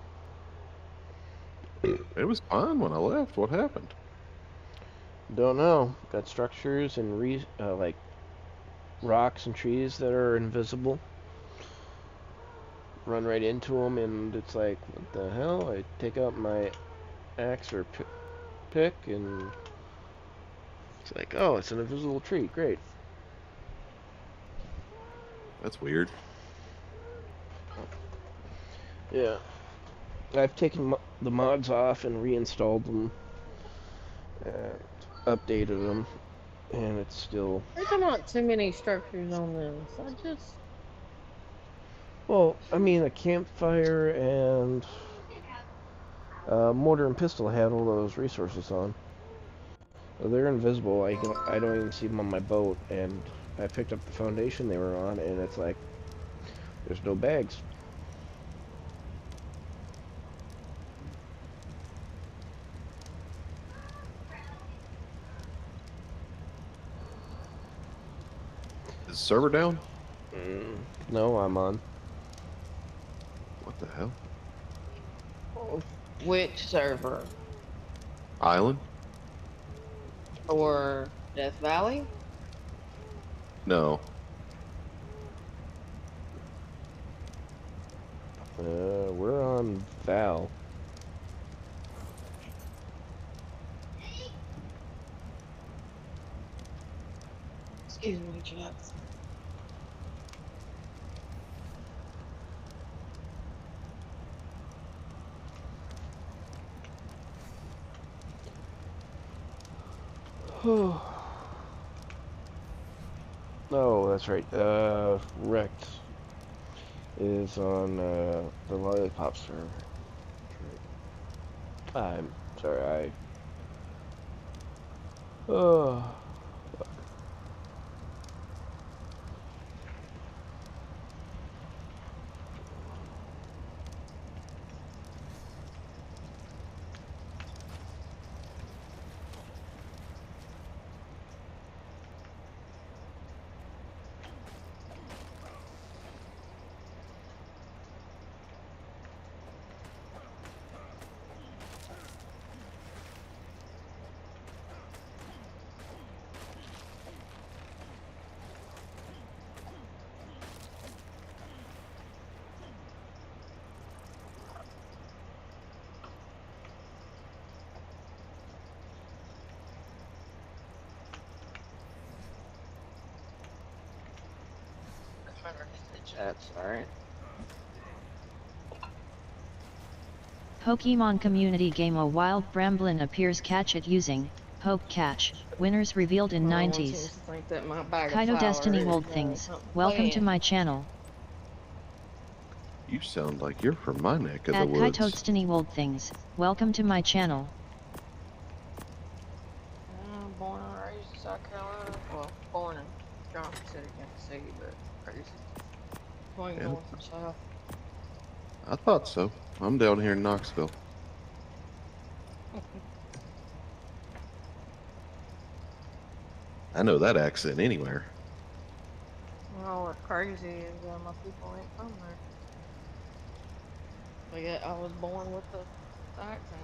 It was fine when I left. What happened? Don't know. Got structures and like rocks and trees that are invisible. Run right into them, and it's like, what the hell? I take out my axe or pick, and it's like, oh, it's an invisible tree. Great. That's weird. Yeah. I've taken the mods off and reinstalled them and updated them, and it's still... There's not too many structures on this. I just... Well, I mean, a campfire and mortar and pistol had all those resources on. They're invisible. I don't even see them on my boat, and I picked up the foundation they were on, and it's like, there's no bags. Is the server down? No, I'm on. What the hell? Which server? Island? Or Death Valley? No. We're on Val. Excuse me, chaps. Oh, that's right. Rex is on the Lollipop server. I'm sorry, Oh. That's alright. Pokemon community game A Wild Bramblin appears catch it using Poke Catch. Winners revealed in 90s. Kaito Kaito Destiny World Things. Welcome to my channel. You sound like you're from my neck of the At woods. Kaito Things, welcome to my channel. Born and raised in South Carolina. Well, born in Johnson City, Tennessee, but raised between Yeah, north and south. I thought so. I'm down here in Knoxville. I know that accent anywhere. Well, what's crazy is my people ain't from there. But yet I was born with the accent.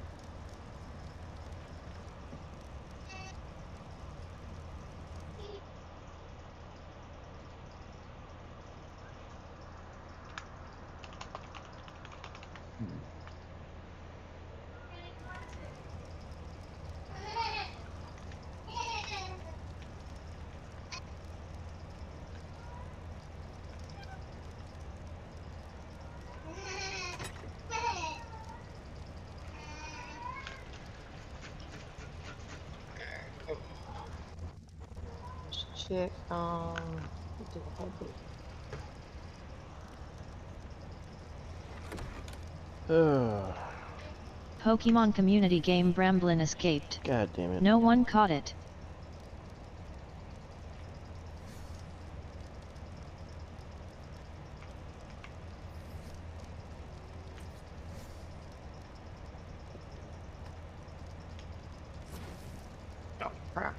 Let's check Pokemon community game Bramblin escaped. God damn it. No one caught it. Oh, crap.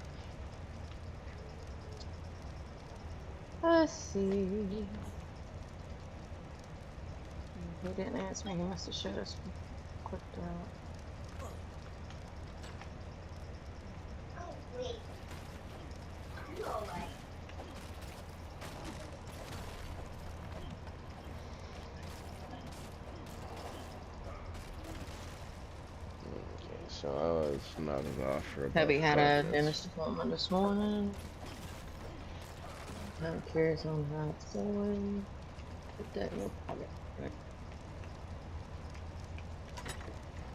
Let's see. He didn't answer me. He must have shut us quick out. Okay, so I was nodded off for about Have you had 5 a minutes. dentist appointment this morning? I'm curious on how it's going. Put that in your pocket. Right.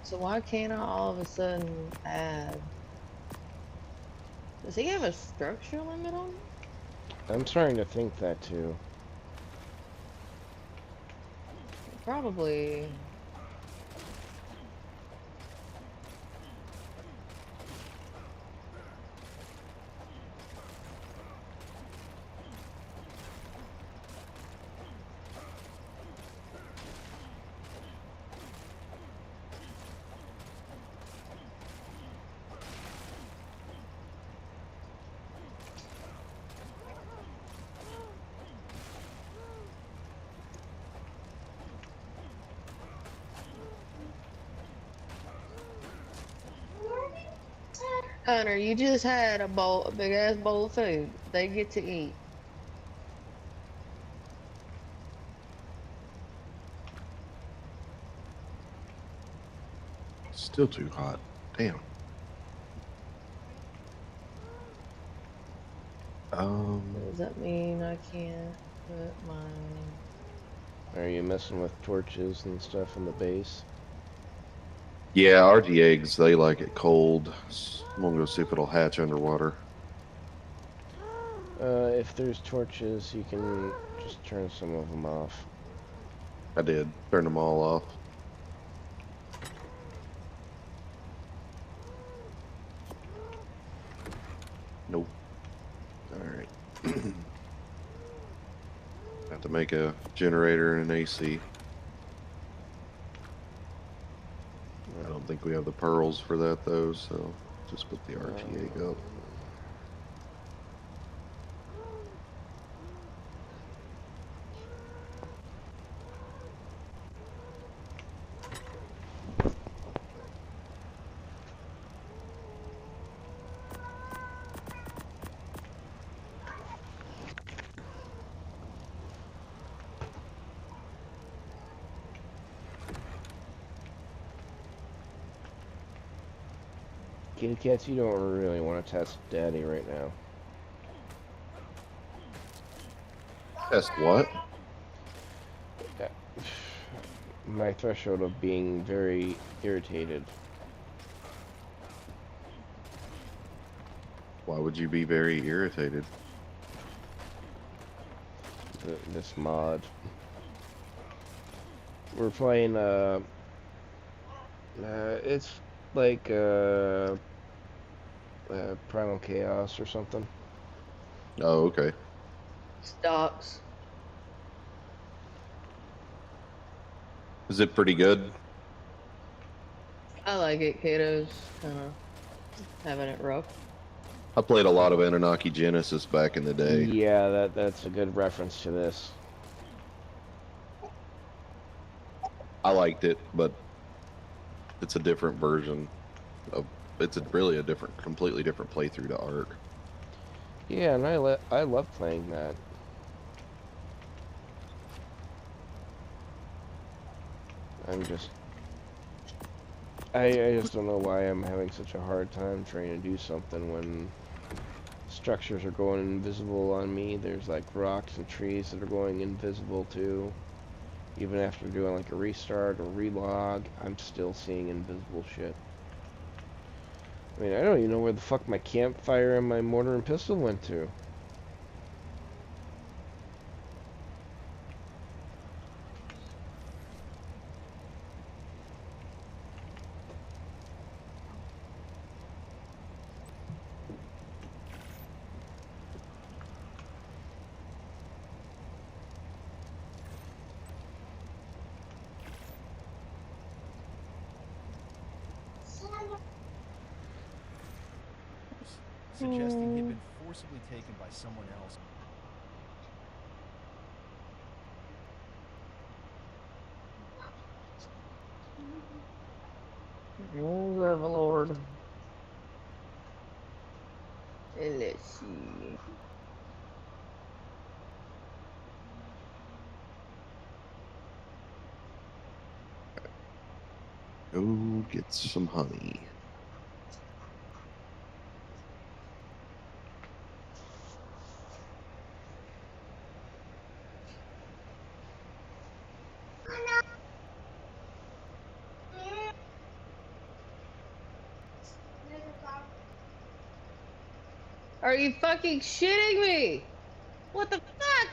So why can't I all of a sudden add? Does he have a structure limit on it? I'm starting to think that too. Probably. Hunter, you just had a big ass bowl of food. They get to eat. Still too hot. Damn. Does that mean I can't put my... Are you messing with torches and stuff in the base? Yeah, RG eggs, they like it cold. I'm gonna go see if it'll hatch underwater. If there's torches, you can just turn some of them off. I did. Turn them all off. Nope. Alright. Have to make a generator and an AC. I don't think we have the pearls for that though, so just put the RG egg up. Kitty cats, you don't really want to test Daddy right now. Test what? My threshold of being very irritated. Why would you be very irritated? This mod. We're playing, it's like, Primal Chaos or something. Oh, okay. Stocks. Is it pretty good? I like it. Kato's kind of having it rough. I played a lot of Anunnaki Genesis back in the day. Yeah, that's a good reference to this. I liked it, but it's a different version of. It's really a different, completely different playthrough to Ark. Yeah, and I love playing that. I just don't know why I'm having such a hard time trying to do something when structures are going invisible on me. There's like rocks and trees that are going invisible too. Even after doing like a restart or relog, I'm still seeing invisible shit. I mean, I don't even know where the fuck my campfire and my mortar and pistol went to. Suggesting he'd been forcibly taken by someone else. Oh, good Lord. Let's see. Go get some honey. Are you fucking shitting me? What the fuck?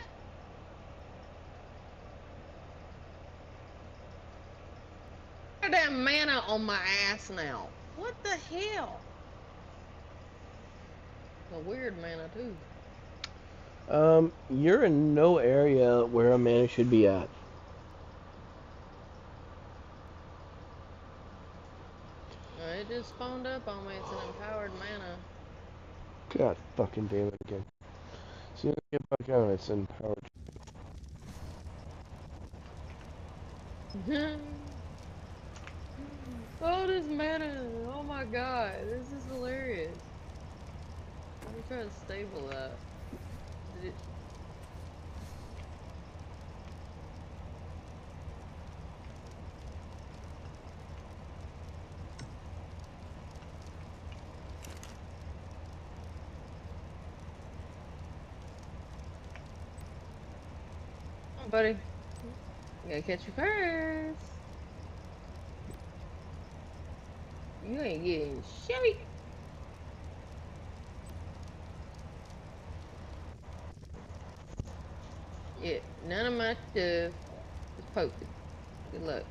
Damn mana on my ass now. What the hell? A weird mana too. You're in no area where a mana should be at. It just spawned up on me. It's an empowered mana. God fucking damn it again. As soon as I get back on, it's empowered. Oh, this mana. Oh my god. This is hilarious. Let me try to stable that. Did it... Come on, buddy. You gotta catch you first. You ain't getting shit. Yeah, none of my stuff is posted. Good luck.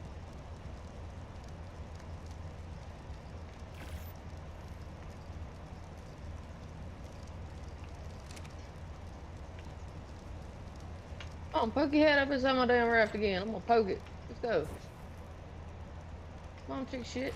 Come on, poke your head up inside my damn raft again. I'm gonna poke it. Let's go. Come on, chick shit.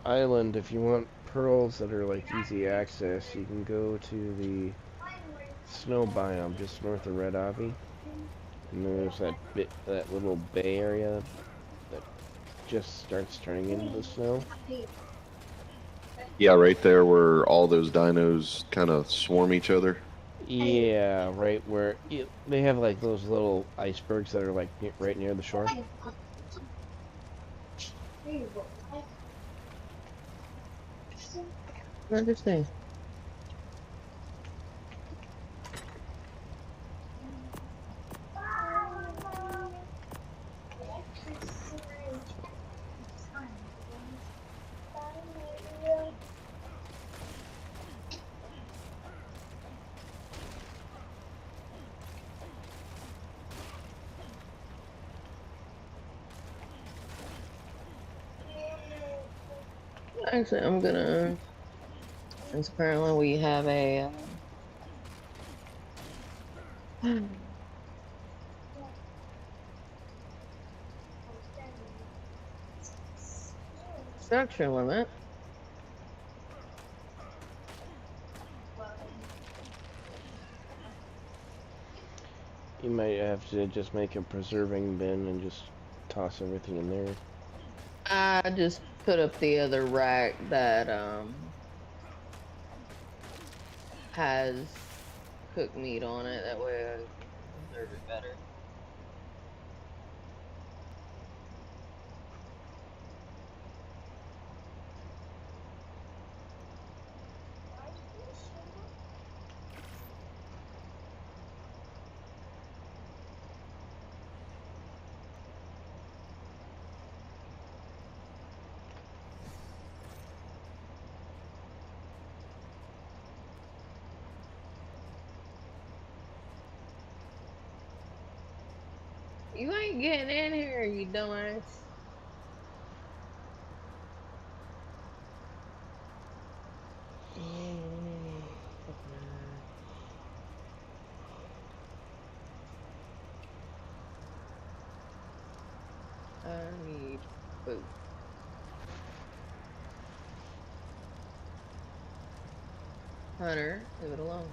Island, if you want pearls that are like easy access, you can go to the snow biome just north of Red Abbey. And there's that little bay area that just starts turning into the snow. Yeah, right there where all those dinos kind of swarm each other. Yeah, right where they have like those little icebergs that are like right near the shore. I understand. Actually, I'm gonna. Since apparently we have a. Structure limit. You might have to just make a preserving bin and just toss everything in there. I just put up the other rack that has cooked meat on it. That way I can preserve it better. You ain't getting in here, you dumbass. I need food. Hunter, leave it alone.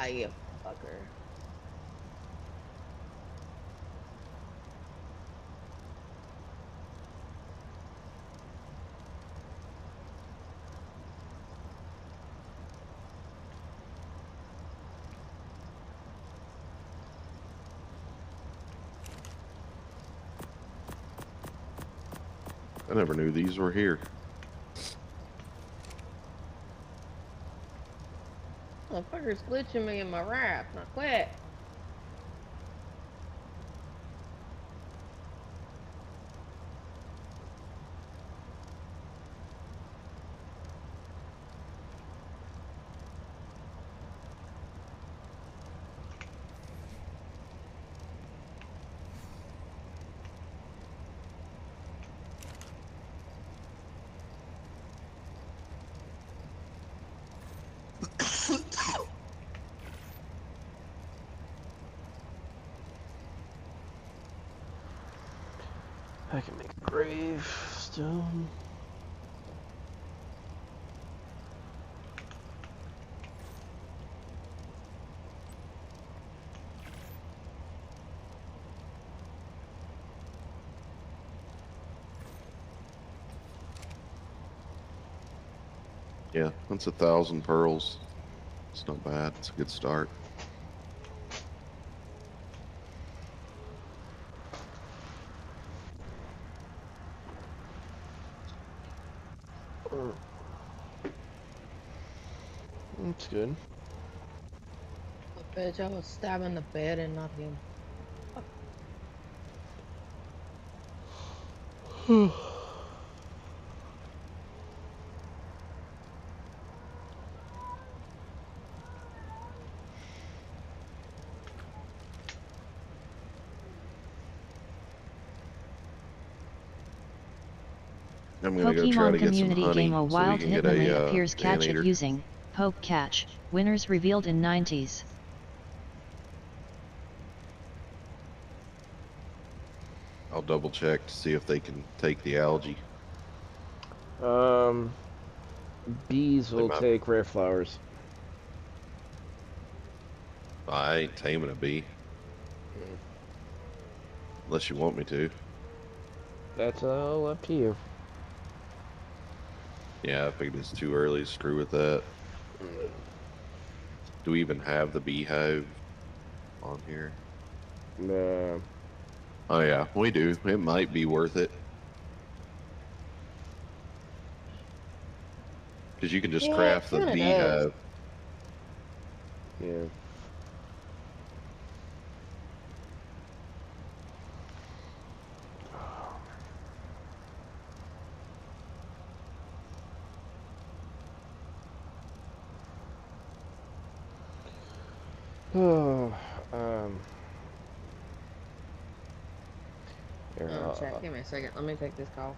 Ah, you fucker. I never knew these were here. Motherfucker's glitching me in my raft. Now quit. I can make a gravestone. Yeah, that's 1,000 pearls. It's not bad. It's a good start. That's good. Bitch, I was stabbing the bed and not him. I'm gonna go try Pokemon to get some community honey game a so we wild can get a Hitmonlee appears catch it anteater. using Poke Catch. Winners revealed in 90s. double check to see if they can take the algae. Bees will take rare flowers. I ain't taming a bee. Unless you want me to. That's all up to you. Yeah, I figured it's too early. Screw with that. Do we even have the beehive on here? No. Oh yeah, we do. It might be worth it. Because you can just craft the beehive. Yeah. Oh, Check. Give me a second. Let me take this call.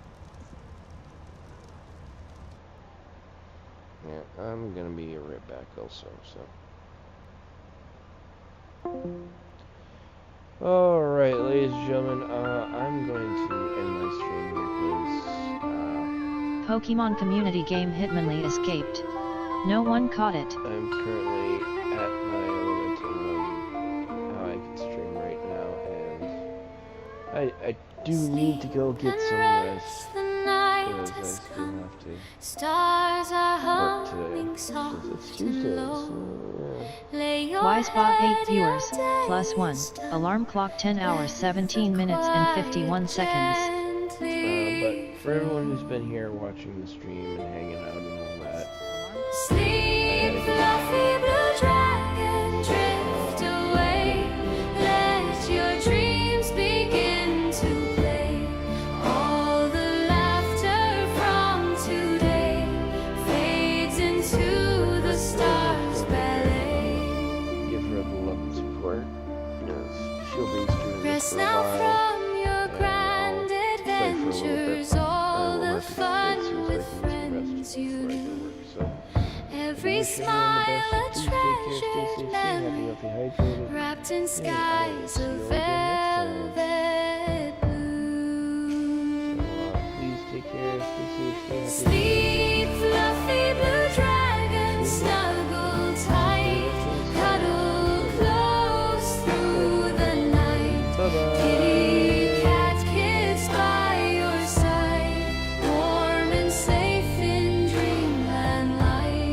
Yeah, I'm gonna be right back also, so. Alright, ladies and gentlemen, I'm going to end my stream here because, Pokemon community game Hitmonlee escaped. No one caught it. I'm currently at my limit on how I can stream right now, and I do need to go get some rest, because I still have to work today, since it's Tuesday, so yeah. Wisebot 8 viewers, +1. Alarm clock 10 hours 17 minutes and 51 seconds. But for everyone who's been here watching the stream and hanging out and all that, Sleep, fluffy blue dragon, drift away. Let your dreams begin to play. All the laughter from today fades into the stars' ballet. give her the love and support, because she'll be streaming this Rest for a now while, from your grand play for a little bit, adventures, and all we'll the have to get to fun bed soon so I with can get some friends rest you before I knew. go to work, so. Every Wish everyone the smile a best. Please take care, stay treasured safe, stay happy, memory, healthy, hydrated, wrapped in and I will skies see of you all again next velvet time. blue. So, please take care, stay safe, stay happy. Sleep, fluffy blue dragon, snuggle tight, cuddle close through the night. Kitty cat kids by your side, warm and safe in dreamland light.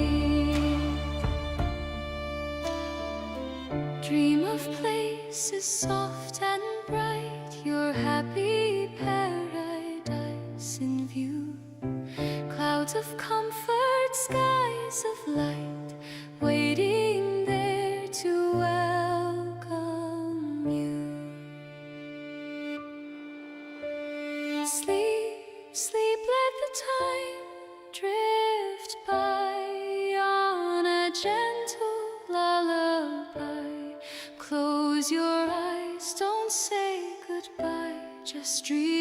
Dream of places soft and bright, your happy paradise in view. Clouds of comfort, skies of light, waiting there to welcome you. Sleep, sleep, let the time drift by on a gentle lullaby. Close your eyes, don't say goodbye, just dream.